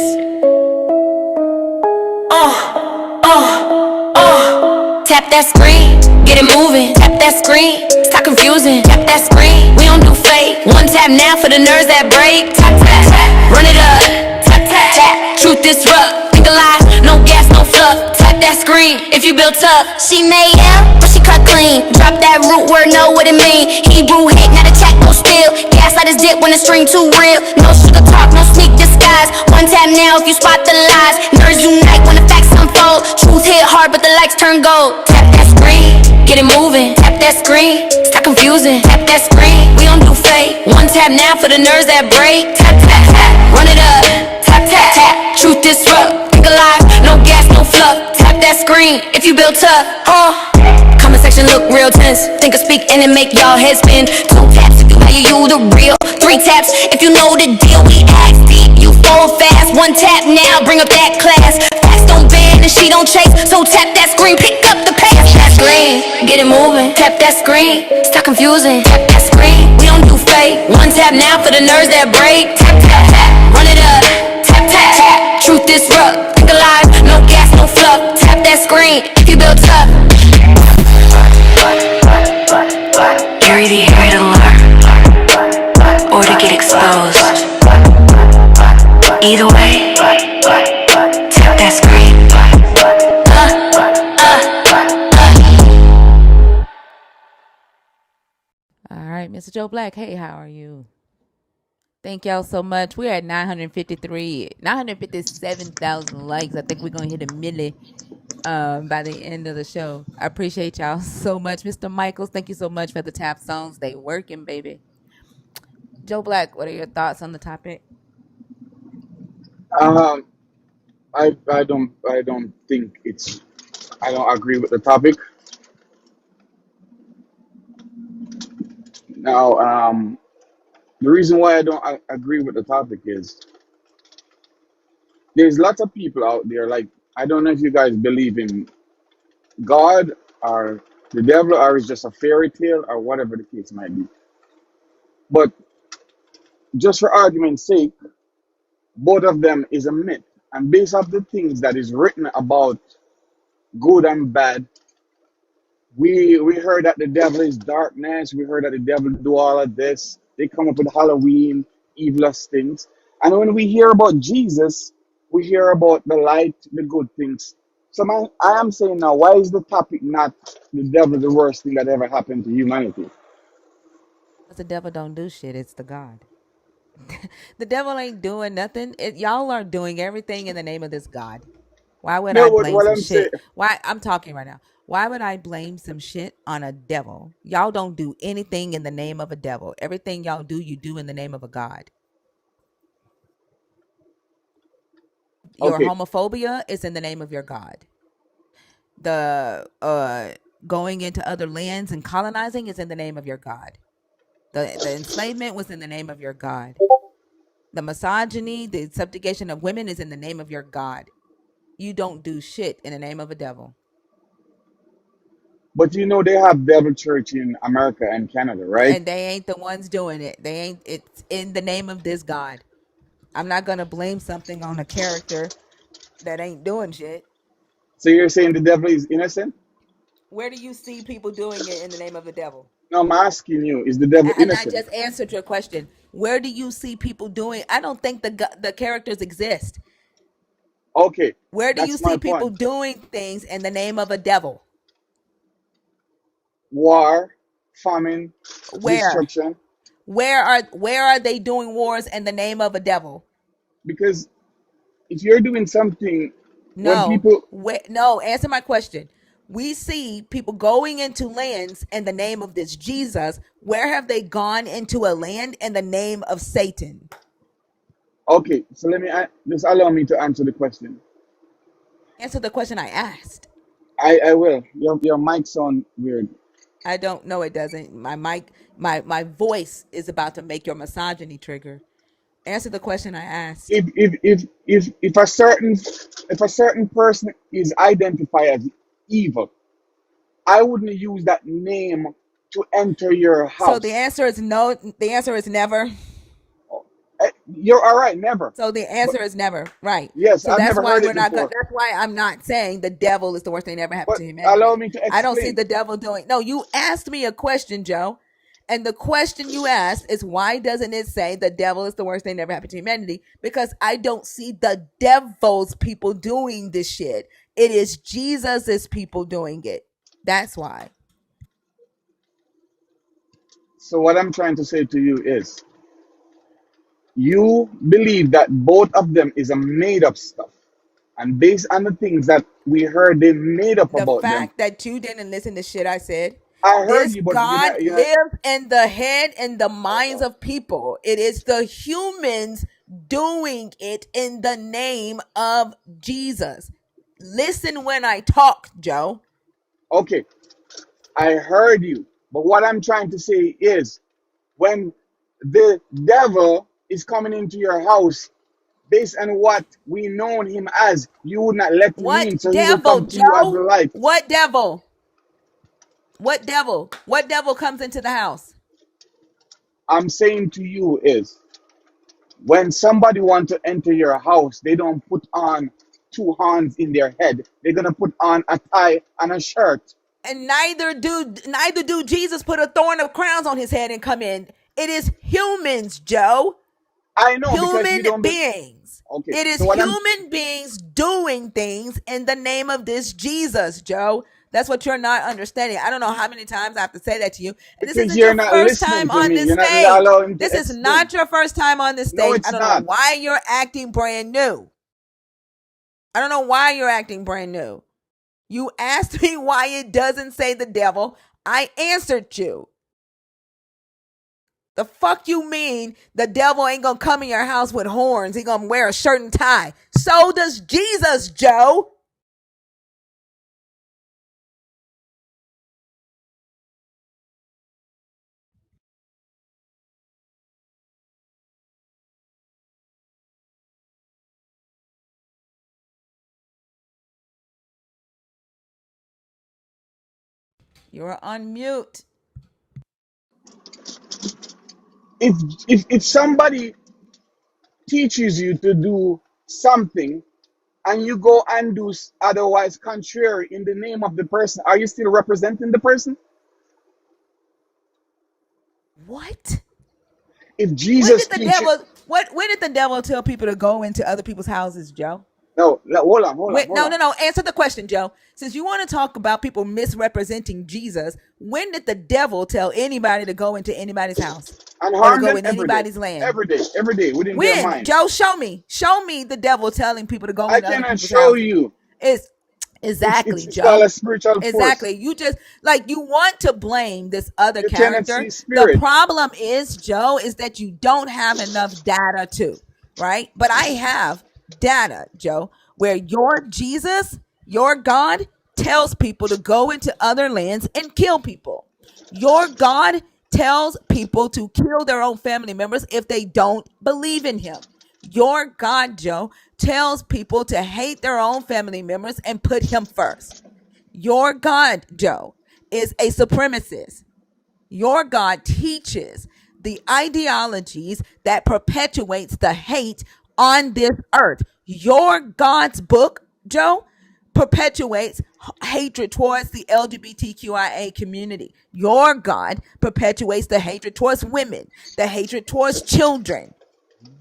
Tap that screen, get it moving. Tap that screen, stop confusing. Tap that screen, we don't do fake. One tap now for the nerves that break. Tap, tap, tap, run it up. Tap, tap, tap, truth disrupt. Think alive, no gas, no fluff. Tap that screen if you built up. She made up, but she cut clean. Drop that root word, know what it mean. Hebrew hit, now the chat go still. Gaslight his dip when the string too real. No sugar talk, no sneak disguise. One tap now if you spot the lies. Nerves unite when the facts unfold. Truth hit hard, but the lights turn gold. Tap that screen, get it moving. Tap that screen, stop confusing. Tap that screen, we don't do fake. One tap now for the nerves that break. Tap, tap, tap, run it up. Tap, tap, tap, truth disrupt. Think alive, no gas, no fluff. Tap that screen if you built up. Comment section look real tense. Think or speak and it make y'all head spin. 2 taps if you value you the real. 3 taps if you know the deal. We ask deep, you fall fast. 1 tap now, bring up that class. Facts don't bend and she don't chase. So tap that screen, pick up the pace. Tap that screen, get it moving. Tap that screen, stop confusing. Tap that screen, we don't do fake. 1 tap now for the nerves that break. Tap, tap, tap, run it up. Tap, tap, tap, truth disrupt. Think alive, no gas, no fluff. Tap that screen if you built up. You're either here to learn or to get exposed. Either way, tap that screen. All right, Mr. Joe Black. Hey, how are you? Thank y'all so much. We're at 957,000 likes. I think we're gonna hit a milli by the end of the show. I appreciate y'all so much. Mr. Michaels, thank you so much for the tap songs. They working, baby. Joe Black, what are your thoughts on the topic? Um, I don't think it's I don't agree with the topic. Now, the reason why I don't agree with the topic is there's lots of people out there. Like, I don't know if you guys believe in God or the devil, or it's just a fairy tale or whatever the case might be. But just for argument's sake, both of them is a myth. And based off the things that is written about good and bad, we heard that the devil is darkness. We heard that the devil do all of this. They come up with Halloween, evilest things. And when we hear about Jesus, we hear about the light, the good things. So I am saying now, why is the topic not the devil the worst thing that ever happened to humanity? Because the devil don't do shit. It's the God. The devil ain't doing nothing. Y'all are doing everything in the name of this God. Why would I No, but blame what some I'm saying, shit? Why I'm talking right now. Why would I blame some shit on a devil? Y'all don't do anything in the name of a devil. Everything y'all do, you do in the name of a God. Your okay, homophobia is in the name of your God. The going into other lands and colonizing is in the name of your God. The enslavement was in the name of your God. The misogyny, the subjugation of women is in the name of your God. You don't do shit in the name of a devil. but you know they have devil church in America and Canada, right? And they ain't the ones doing it. They ain't. It's in the name of this God. I'm not gonna blame something on a character that ain't doing shit. So you're saying the devil is innocent? Where do you see people doing it in the name of the devil? No, I'm asking you, is the devil And I innocent? just answered your question. Where do you see people doing? I don't think the characters exist. Okay, Where do you that's my see people point. doing things in the name of a devil? War, famine, Where? destruction. Where are they doing wars in the name of a devil? Because if you're doing something, when No. people, No, answer my question. We see people going into lands in the name of this Jesus. Where have they gone into a land in the name of Satan? okay, so let me just allow me to answer the question. Answer the question I asked. I will. Your mic sound weird. I don't know. It doesn't. My mic, my voice is about to make your misogyny trigger. Answer the question I asked. If a certain person is identified as evil, I wouldn't use that name to enter your So the house. answer is no. The answer is never. You're all right, never. So the But answer is never, right? yes, So I've that's never why heard we're it not. before. That's why I'm not saying the devil is the worst thing that ever happened But to allow humanity. me to I don't see explain. the devil doing. No, you asked me a question, Joe, and the question you asked is why doesn't it say the devil is the worst thing that ever happened to humanity? Because I don't see the devil's people doing this shit. It is Jesus's people doing it. That's why. So what I'm trying to say to you is, you believe that both of them is a made up stuff, and based on the things that we heard they made up The about them. fact that you didn't listen to shit I said. I heard This you, but God you know. lives in the head and the minds of people. It is the humans doing it in the name of Jesus. Listen when I talk, Joe. Okay, I heard you, but what I'm trying to say is, when the devil is coming into your house, based on what we know him as, you would not let him What in, so he will devil, come to you as Joe? light. What devil? What devil? What devil comes into the house? I'm saying to you is, when somebody want to enter your house, they don't put on two horns in their head. They're gonna put on a tie and a shirt. And neither do Jesus put a thorn of crowns on his head and come in. It is humans, Joe. I know because you Human don't. beings. Okay, It is so what I'm human beings doing things in the name of this Jesus, Joe. That's what you're not understanding. I don't know how many times I have to say that to you. And this because isn't your you're not first listening time to on me. this You're not stage. allowing me to This is explain. not your first time on this No, stage. I it's don't know not. why you're acting brand new. I don't know why you're acting brand new. You asked me why it doesn't say the devil. I answered you. The fuck you mean the devil ain't gonna come in your house with horns? He gonna wear a shirt and tie. So does Jesus, Joe. You're on mute. If if somebody teaches you to do something and you go and do otherwise contrary in the name of the person, are you still representing the person? What? If When Jesus did the teach you, devil when did the devil tell people to go into other people's houses, Joe? no, hold on, No, no, no. Answer the question, Joe. Since you want to talk about people misrepresenting Jesus, when did the devil tell anybody to go into anybody's house and or to harm go them in every day, anybody's land? every day within their When? mind. Joe, show me. Show me the devil telling people to go I into other cannot people's show houses. you. It's It's exactly, it's called Joe. a spiritual force. Exactly. You just like you want to blame this other You cannot character. see The spirit. problem is, Joe, is that you don't have enough data too, right? But I have data, Joe, where your Jesus, your God, tells people to go into other lands and kill people. Your God tells people to kill their own family members if they don't believe in him. Your God, Joe, tells people to hate their own family members and put him first. Your God, Joe, is a supremacist. Your God teaches the ideologies that perpetuates the hate on this earth. Your God's book, Joe, perpetuates hatred towards the LGBTQIA community. Your God perpetuates the hatred towards women, the hatred towards children.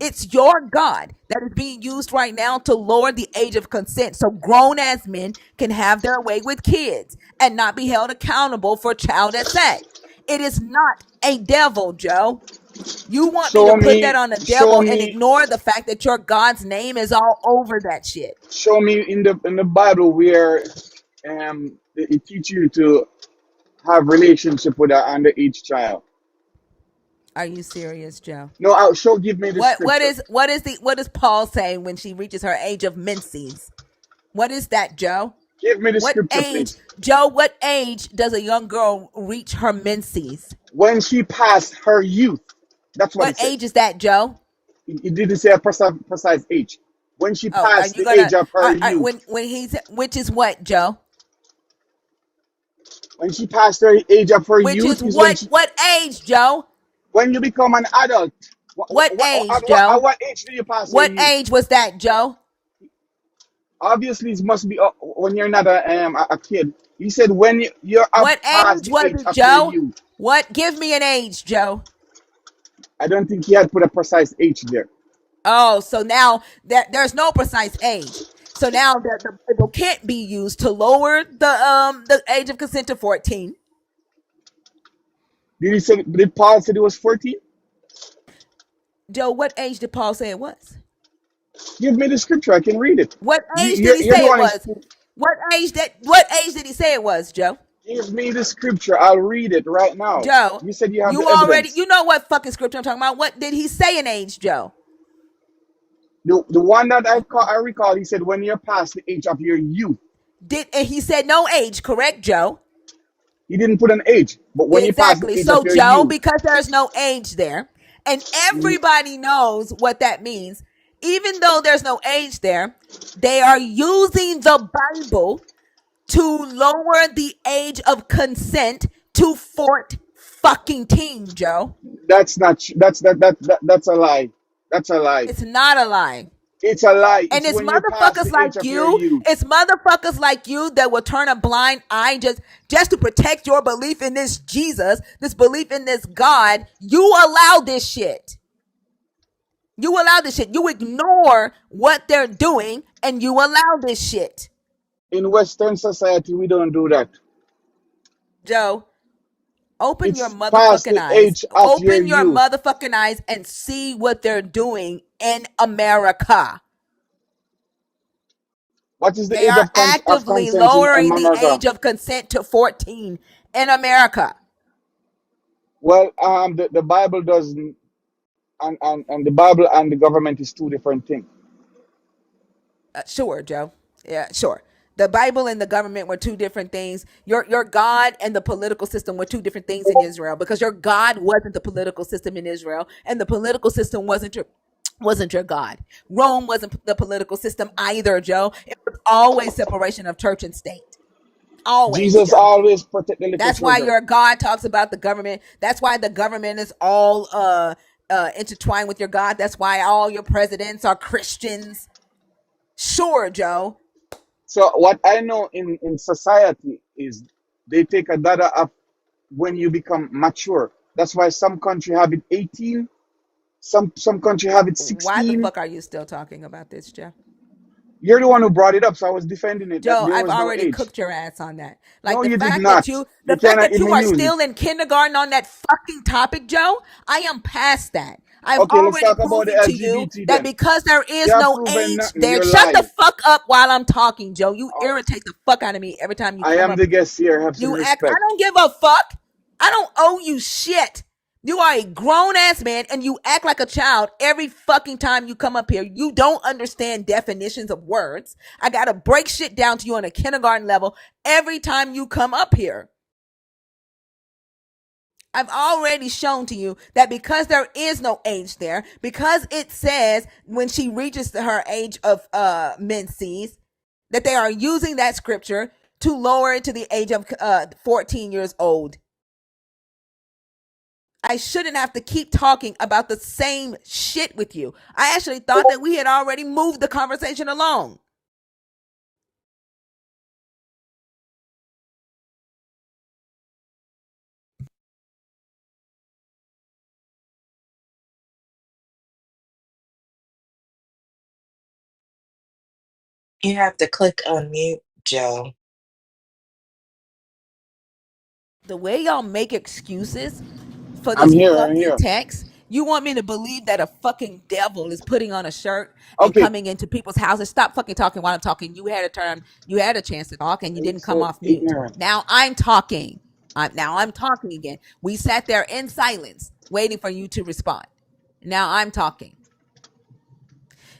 It's your God that is being used right now to lower the age of consent so grown ass men can have their way with kids and not be held accountable for child sex. It is not a devil, Joe. You want me to Show put that me, on the show devil and me, ignore the fact that your God's name is all over that shit. show me in the Bible where it teach you to have relationship with an underage child. Are you serious, Joe? No, I'll show. Give me the scripture. What does Paul say when she reaches her age of menses? What is that, Joe? Give me the What scripture, age, please. Joe? What age does a young girl reach her menses? When she passed her youth. That's what What it said. age is that, Joe? It didn't say a precise age. When she Oh, are passed you the gonna? age of her youth. When he's which is what, Joe? When she passed her age of her Which is youth is when what? she, What age, Joe? when you become an adult. What age, Joe? At what age do you pass your What youth? age was that, Joe? Obviously, it must be when you're not a kid. He said when you have What passed age the was age it, of your Joe? youth. What? Give me an age, Joe. I don't think he had put a precise age there. Oh, so now that there's no precise age. So now the Bible can't be used to lower the age of consent to 14. Did he say? Did Paul say it was 14? Joe, what age did Paul say it was? Give me the scripture. I can read it. What You, age did you're, he you're say the it one. was? What age did he say it was, Joe? Give me the scripture. I'll read it right now. Joe, You said you have the you already evidence. you know what fucking scripture I'm talking about. What did he say in age, Joe? The one that I recall, he said when you're past the age of your youth. Did and he said no age, correct, Joe? He didn't put an age, but when you pass the Exactly. age of So, your Joe, youth, because there's no age there, and mm, everybody knows what that means, even though there's no age there, they are using the Bible to lower the age of consent to 14 fucking teen, Joe. that's not. That's a lie. That's a lie. It's not a lie. It's a lie. And It's it's when you pass motherfuckers the age like of your you, youth. it's motherfuckers like you that will turn a blind eye just to protect your belief in this Jesus, this belief in this God. You allow this shit. You allow this shit. You ignore what they're doing and you allow this shit. In Western society, we don't do that. Joe, open your It's past motherfucking the eyes. age of your Open your youth. motherfucking eyes and see what they're doing in America. What is the They age are of actively consent in lowering the America? age of consent to 14 in America. Well, the Bible doesn't, and the Bible and the government is two different things. Sure, Joe. Yeah, sure. The Bible and the government were two different things. Your God and the political system were two different things in Israel because your God wasn't the political system in Israel, and the political system wasn't your God. Rome wasn't the political system either, Joe. It was always separation of church and state. Always, Jesus Joe. always protect the little That's why children. your God talks about the government. That's why the government is all intertwined with your God. That's why all your presidents are Christians. Sure, Joe. So what I know in society is they take a data of when you become mature. That's why some country have it 18, some country have it Why the 16. fuck are you still talking about this, Joe? You're the one who brought it up, so I was defending it that Joe, there I've was no already age. cooked your ass on that. Like No, the you did fact that not. you, You the fact cannot that you are use it. still in kindergarten on that fucking topic, Joe. I am past that. I've Okay, let's already talk about the proven to you LGBT that then. because there You is have no proven age nothing. there. You're Shut the lying. fuck up while I'm talking, Joe. You Uh, irritate the fuck out of me every time you I come am up the here. guest here. Have some You act. I respect. don't give a fuck. I don't owe you shit. You are a grown ass man and you act like a child every fucking time you come up here. You don't understand definitions of words. I got to break shit down to you on a kindergarten level every time you come up here. I've already shown to you that because there is no age there, because it says when she reaches her age of menses, that they are using that scripture to lower it to the age of 14 years old. I shouldn't have to keep talking about the same shit with you. I actually thought that we had already moved the conversation along. You have to click unmute, Joe. The way y'all make excuses for I'm this here. I'm fucking here. text, you want me to believe that a fucking devil is putting on a shirt and Okay. coming into people's houses. Stop fucking talking while I'm talking. You had a chance to talk and you You're didn't come so off mute. ignorant. Now I'm talking. Now I'm talking again. We sat there in silence waiting for you to respond. Now I'm talking.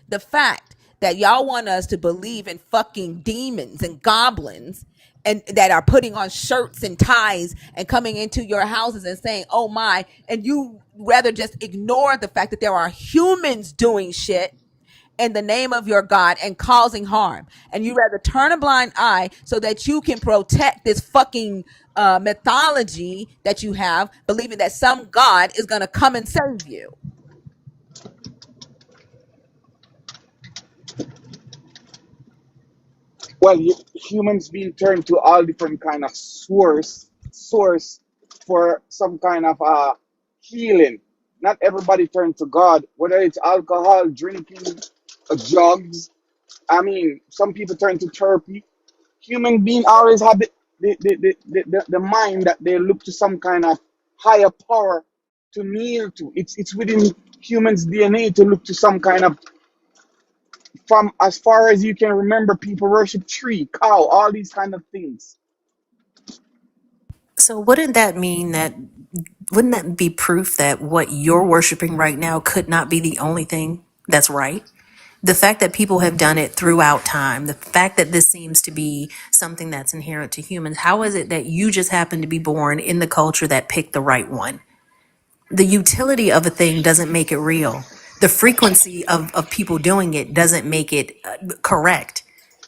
The fact that y'all want us to believe in fucking demons and goblins and that are putting on shirts and ties and coming into your houses and saying, "Oh my," and you rather just ignore the fact that there are humans doing shit in the name of your God and causing harm. And you rather turn a blind eye so that you can protect this fucking mythology that you have, believing that some God is going to come and save you. Well, humans being turned to all different kind of source for some kind of healing. Not everybody turn to God, whether it's alcohol, drinking, drugs. I mean, some people turn to therapy. Human being always have the mind that they look to some kind of higher power to kneel to. It's within humans' DNA to look to some kind of, from as far as you can remember, people worship tree, cow, all these kind of things. So wouldn't that mean that, wouldn't that be proof that what you're worshiping right now could not be the only thing that's right? The fact that people have done it throughout time, the fact that this seems to be something that's inherent to humans, how is it that you just happen to be born in the culture that picked the right one? The utility of a thing doesn't make it real. The frequency of people doing it doesn't make it correct.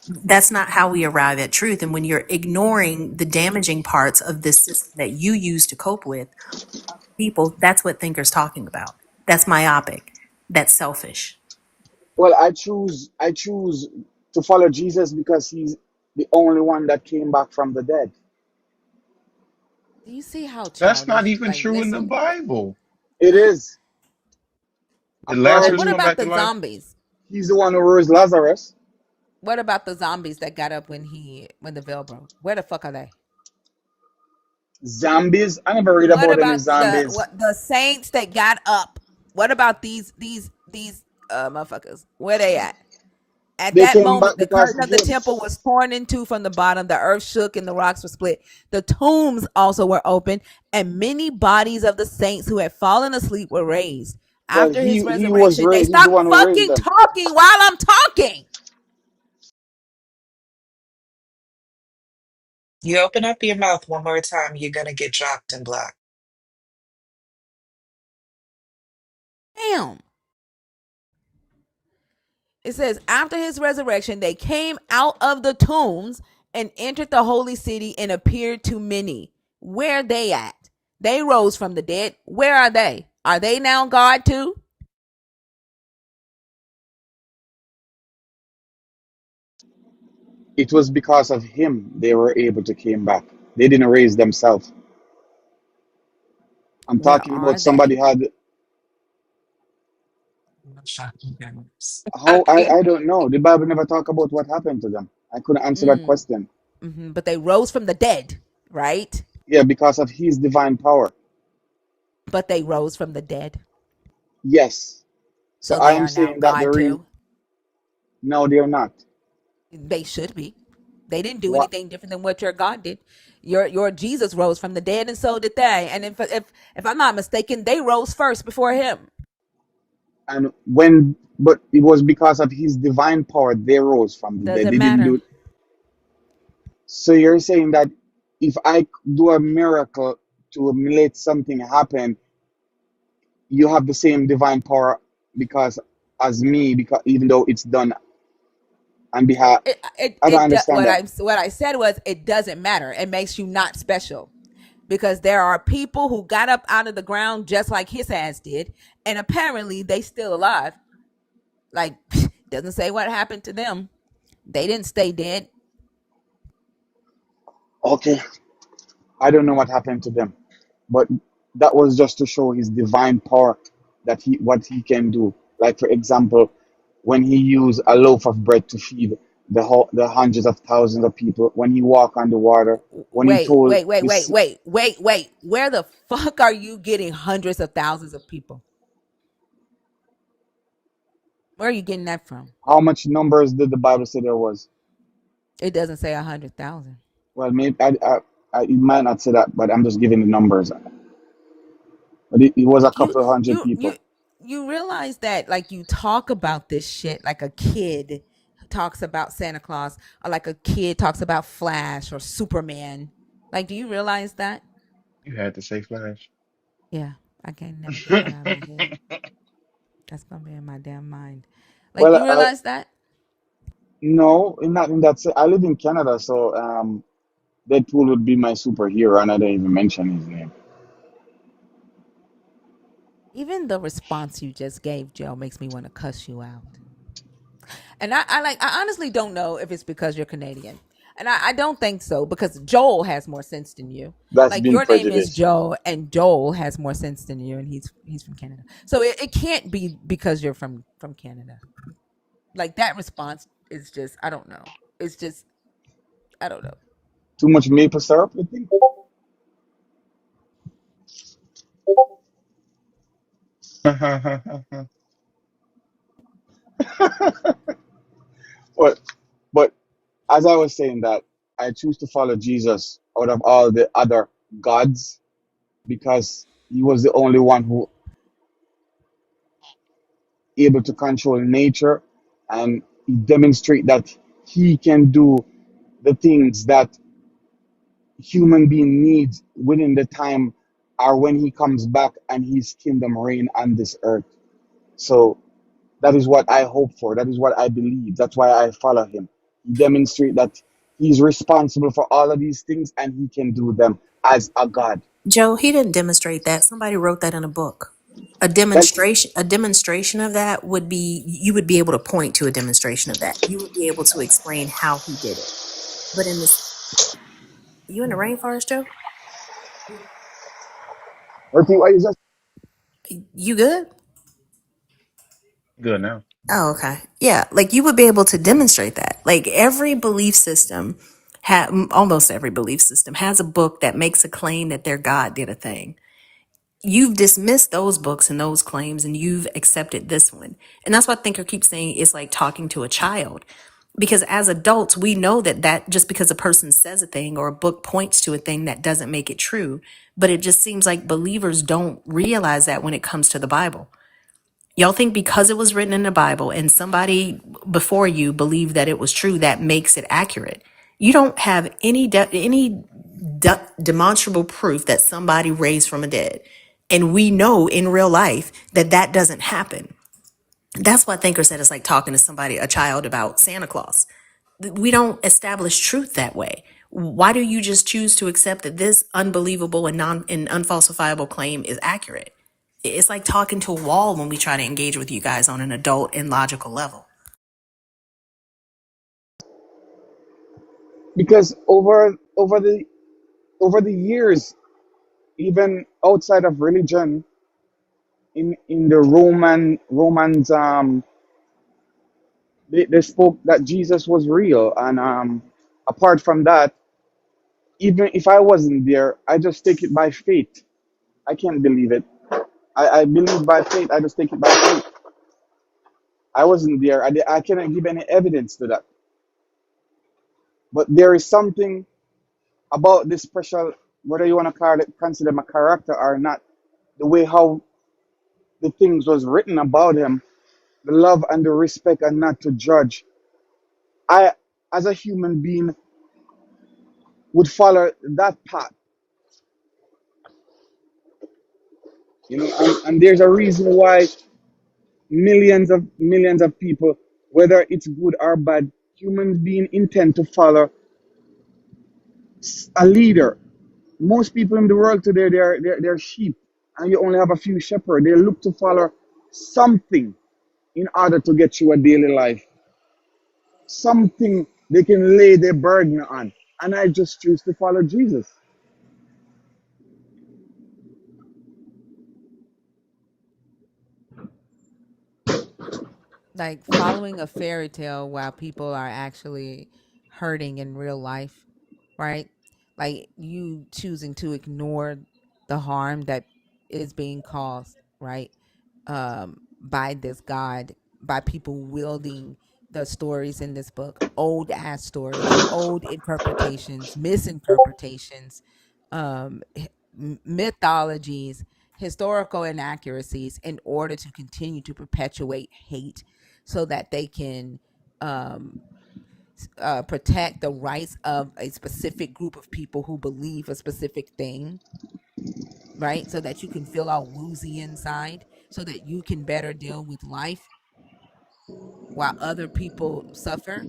That's not how we arrive at truth. And when you're ignoring the damaging parts of this system that you use to cope with people, that's what Thinker's talking about. That's myopic. That's selfish. Well, I choose to follow Jesus because he's the only one that came back from the dead. Do you see how That's not childish? even Like, true in the listen. Bible. It is. Did Like, Lazarus According what to, come about back to the life? zombies? he's the one who rose Lazarus. What about the zombies that got up when the veil broke? Where the fuck are they? Zombies? I never read What about any about zombies. the saints that got up? What about these motherfuckers? Where they at? At They that came back moment, the because curtain of of the him. temple was torn in two from the bottom. The earth shook and the rocks were split. The tombs also were open, and many bodies of the saints who had fallen asleep were raised. Well, After his he was resurrection, they raised. He's the stopped one who raised fucking them. talking while I'm talking. You open up your mouth one more time, you're gonna get dropped and blocked. Damn. It says, after his resurrection, they came out of the tombs and entered the holy city and appeared to many. Where are they at? They rose from the dead. Where are they? Are they now God too? It was because of him they were able to came back. They didn't raise themselves. I'm Where talking are about somebody they? had, No shocking goodness. how, I don't know. The Bible never talk about what happened to them. I couldn't answer that Mm, question. but they rose from the dead, right? Yeah, because of his divine power. But they rose from the dead. Yes. So So I they am are now saying that the God real, too. no, they're not. They should be. They didn't do What? anything different than what your God did. Your Jesus rose from the dead, and so did they. And if I'm not mistaken, they rose first before him. And when, but it was because of his divine power they rose from the Does dead. it They didn't matter? do it. So you're saying that if I do a miracle to let something happen, you have the same divine power because as me, because even though it's done on behalf, I don't understand that. What I said was it doesn't matter. It makes you not special because there are people who got up out of the ground just like his ass did, and apparently they still alive. Like doesn't say what happened to them. They didn't stay dead. Okay, I don't know what happened to them, but that was just to show his divine power, that he what he can do. Like for example, when he used a loaf of bread to feed the hundreds of thousands of people, when he walked on the water, when he Wait, told wait, wait, wait, this, wait, wait, wait. Where the fuck are you getting hundreds of thousands of people? Where are you getting that from? how much numbers did the Bible say there was? It doesn't say 100,000. Well, maybe it might not say that, but I'm just giving the numbers. But it was a You couple of hundred you you people. you realize that like you talk about this shit like a kid talks about Santa Claus, or like a kid talks about Flash or Superman. Like, do you realize that? You had to say Flash. Yeah, I can't never get that out of my head. That's gonna be in my damn mind. Like, Well, you realize that? no, not in that. I live in Canada, so Deadpool would be my superhero, and I didn't even mention his name. Even the response you just gave, Joe, makes me want to cuss you out. And I honestly don't know if it's because you're Canadian. And I don't think so, because Joel has more sense than you. That's Like, being your name is prejudiced. Joe, and Joel has more sense than you, and he's from Canada. So it can't be because you're from Canada. Like, that response is just, I don't know. It's just, I don't know. Too much maple syrup, I think. But but as I was saying that I choose to follow Jesus out of all the other gods because he was the only one who able to control nature, and he demonstrate that he can do the things that human being needs within the time or when he comes back and his kingdom reign on this earth. So that is what I hope for. That is what I believe. That's why I follow him. He demonstrate that he's responsible for all of these things and he can do them as a God. Joe, he didn't demonstrate that. Somebody wrote that in a book. That A demonstration of that would be, you would be able to point to a demonstration of that. You would be able to explain how he did it. But in this, you in the rainforest, Joe? why is that? You good? Good now. Oh, okay. Yeah, like you would be able to demonstrate that. Like every belief system, almost every belief system has a book that makes a claim that their God did a thing. You've dismissed those books and those claims, and you've accepted this one. And that's why Thinker keeps saying it's like talking to a child. Because as adults, we know that just because a person says a thing or a book points to a thing, that doesn't make it true. But it just seems like believers don't realize that when it comes to the Bible. Y'all think because it was written in the Bible and somebody before you believed that it was true, that makes it accurate. You don't have demonstrable proof that somebody raised from a dead. And we know in real life that that doesn't happen. That's why Thinker said it's like talking to somebody, a child, about Santa Claus. We don't establish truth that way. Why do you just choose to accept that this unbelievable and unfalsifiable claim is accurate? It's like talking to a wall when we try to engage with you guys on an adult and logical level. Because over the years, even outside of religion, in the Romans, they spoke that Jesus was real, and apart from that, even if I wasn't there, I just take it by faith. I can't believe it. I believe by faith. I just take it by faith. I wasn't there. I cannot give any evidence to that. But there is something about this special, whether you want to call it, consider him a character or not, the way how the things was written about him, the love and the respect and not to judge. I, as a human being, would follow that path. And there's a reason why millions of people, whether it's good or bad, humans being intend to follow a leader. Most people in the world today, they're sheep, and you only have a few shepherds. They look to follow something in order to get you a daily life, something they can lay their burden on. And I just choose to follow Jesus. Like following a fairy tale while people are actually hurting in real life, right? Like you choosing to ignore the harm that is being caused, right? By this God, by people wielding the stories in this book, old ass stories, old interpretations, misinterpretations, mythologies, historical inaccuracies in order to continue to perpetuate hate so that they can um, protect the rights of a specific group of people who believe a specific thing, right? So that you can feel all woozy inside, so that you can better deal with life while other people suffer.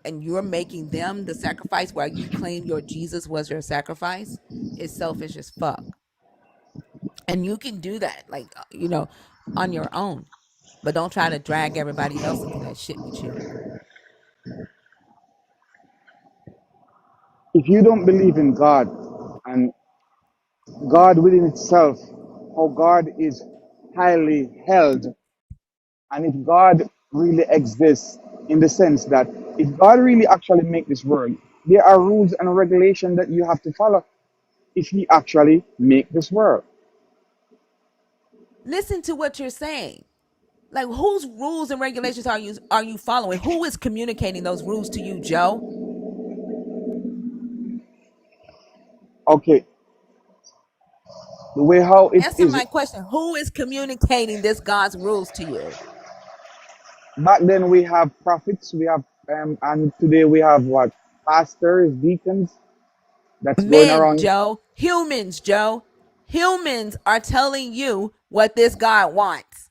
And you're making them the sacrifice while you claim your Jesus was your sacrifice is selfish as fuck. And you can do that, like, on your own. But don't try to drag everybody else into that shit with you. If you don't believe in God and God within itself, how God is highly held, and if God really exists in the sense that if God really actually make this world, there are rules and regulations that you have to follow if He actually make this world. Listen to what you're saying. Like, whose rules and regulations are you following? Who is communicating those rules to you, Joe? Okay, the way how it Answer is my question. Who is communicating this God's rules to you? back then we have prophets, we have and today we have what, pastors, deacons that's going Men, around. Joe. Humans, Joe. Humans are telling you what this God wants.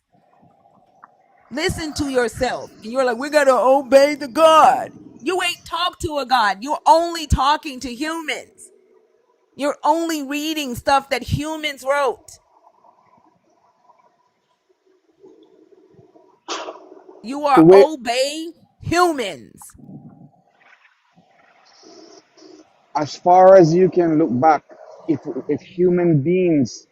Listen to yourself. And you're like, we got to obey the God. You ain't talk to a God. You're only talking to humans. You're only reading stuff that humans wrote. You The are way, obeying humans. as far as you can look back, if human beings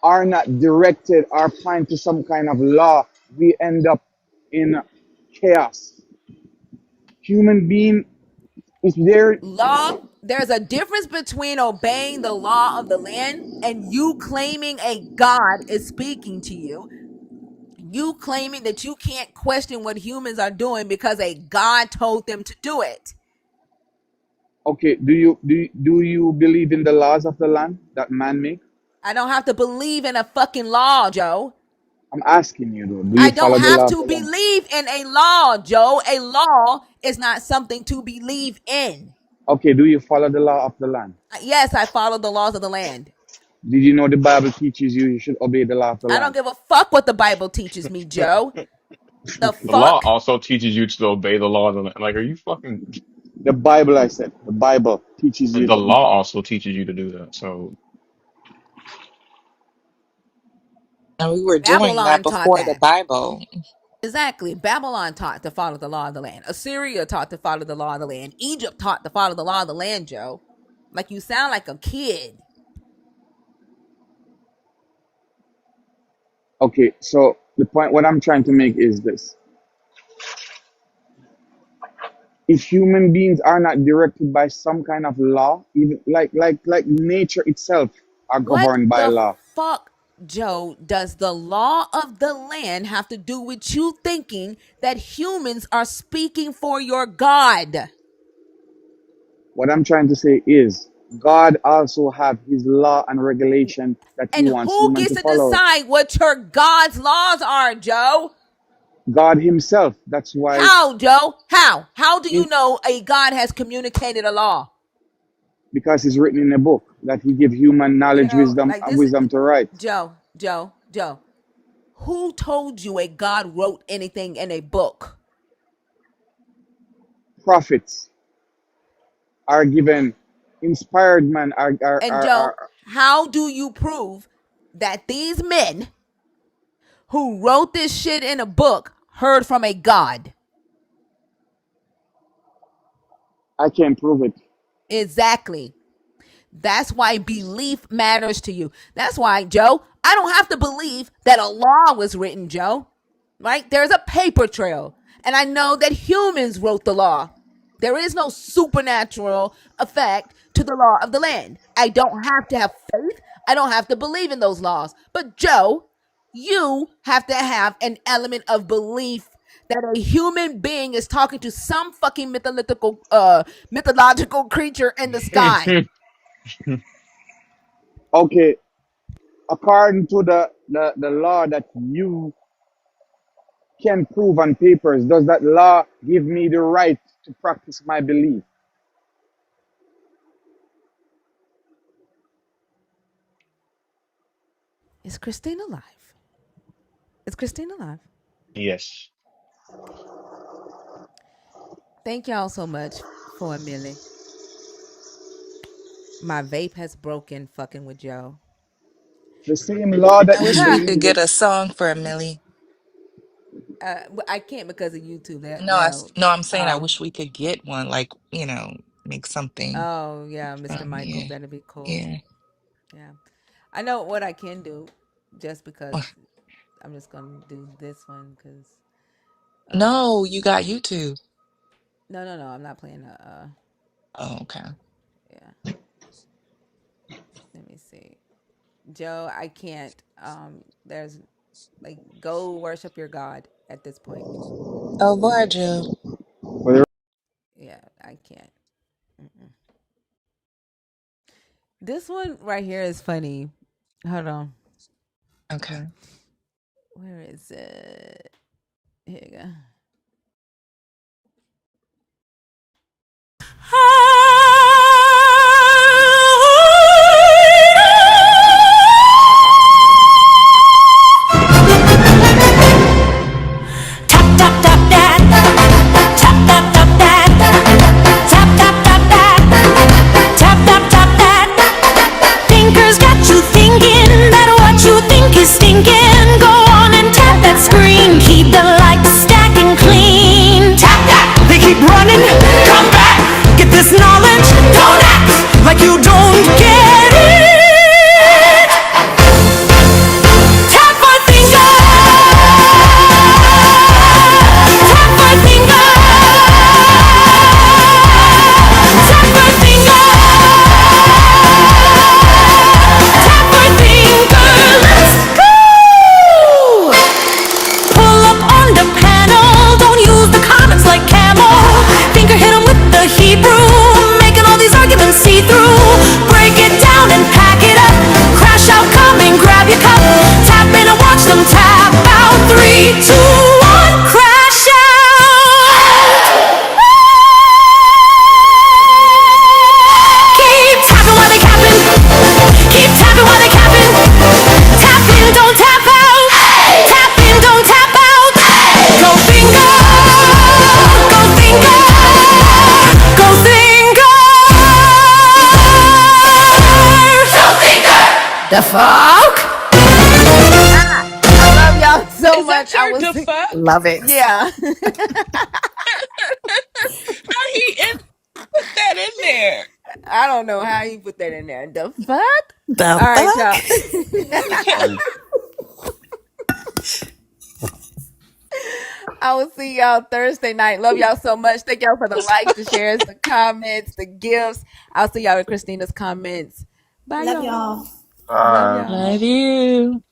are not directed or applying to some kind of law, we end up in chaos. Human being is there. There's a difference between obeying the law of the land and you claiming a God is speaking to you. You claiming that you can't question what humans are doing because a God told them to do it. Okay, do you believe in the laws of the land that man make? I don't have to believe in a fucking law, Joe. I'm asking you though, do I you don't follow the have law of to the land? believe in a law, Joe. A law is not something to believe in. Okay, do you follow the law of the land? Yes, I follow the laws of the land. Did you know the Bible teaches you should obey the law of the I don't land? give a fuck what the Bible teaches me, Joe. The The law fuck? also teaches you to obey the laws of the, like, are you fucking, The Bible, I said, the Bible teaches you the to. law also teaches you to do that. So And we were doing that Babylon taught before the that. Bible. Exactly. Babylon taught to follow the law of the land. Assyria taught to follow the law of the land. Egypt taught to follow the law of the land, Joe. Like, you sound like a kid. Okay, so the point what I'm trying to make is this: if human beings are not directed by some kind of law, even like nature itself are What governed by the law. fuck, Joe, does the law of the land have to do with you thinking that humans are speaking for your God? What I'm trying to say is God also have his law and regulation that he And wants who human gets to to follow. decide what your God's laws are, Joe? God himself. That's why How, Joe? How? How do you in know a God has communicated a law? because it's written in a book that he give human knowledge, wisdom, Like and this, wisdom to write. Joe. Who told you a God wrote anything in a book? Prophets are given inspired man And Joe, how do you prove that these men who wrote this shit in a book heard from a God? I can't prove it. Exactly. That's why belief matters to you. That's why, Joe, I don't have to believe that a law was written, Joe. Right? There's a paper trail. And I know that humans wrote the law. There is no supernatural effect to the law of the land. I don't have to have faith. I don't have to believe in those laws. But, Joe, you have to have an element of belief that a human being is talking to some fucking mythological creature in the sky. Okay, according to the law that you can prove on papers, does that law give me the right to practice my belief? Is Christina live? Is Christina live? Yes. Thank y'all so much for a minute. My vape has broken fucking with Joe. The same law I that you wish we believe could get in. a song for Millie. But I can't because of YouTube. No, no, I'm saying I Oh, wish we could get one, like, make something. oh yeah, Mr. Michael, Yeah, that'd be cool. yeah. Yeah, I know what I can do, just because I'm just gonna do this one because No, you got YouTube. no, I'm not playing. Oh, okay. Yeah, let me see, Joe. I can't. There's like go worship your God at this point. Oh, boy, Joe. Yeah, I can't. Mm-mm. This one right here is funny. Hold on. Okay. Where is it? Here you go. Tap tap tap that. Tap tap tap that. Tap tap tap that. Tap tap tap that. Thinkers got you thinking that what you think is stinking. Go on and tap that screen. Keep the lights stacking clean. Tap that. They keep running. Come back. Get this knowledge. Don't act like you don't get it. Tap my finger. Tap my finger. Tap my finger. Tap my finger. Let's go. Pull up on the panel. Don't use the comments like camel. Finger hit 'em with the Hebrew. Making all these arguments see through. Break it down and pack it up. Crash out, come and grab your cup. Tap in and watch them tap out. 3, 2, 1, crash out. Keep tapping while they capping. Keep tapping while they capping. Tap in, don't tap out. Tap in, don't tap out. Go finger. Go finger. Go finger. Go finger. The fuck? I love y'all so Is that much. I your was the fuck? Love it. yeah. How put that in there? I don't know how you put that in there. The fuck? The All right, fuck? y'all. I will see y'all Thursday night. Love y'all so much. Thank y'all for the likes, the shares, the comments, the gifts. I'll see y'all with Christina's comments. Bye, Love y'all. y'all. Love Uh, y'all. Love you.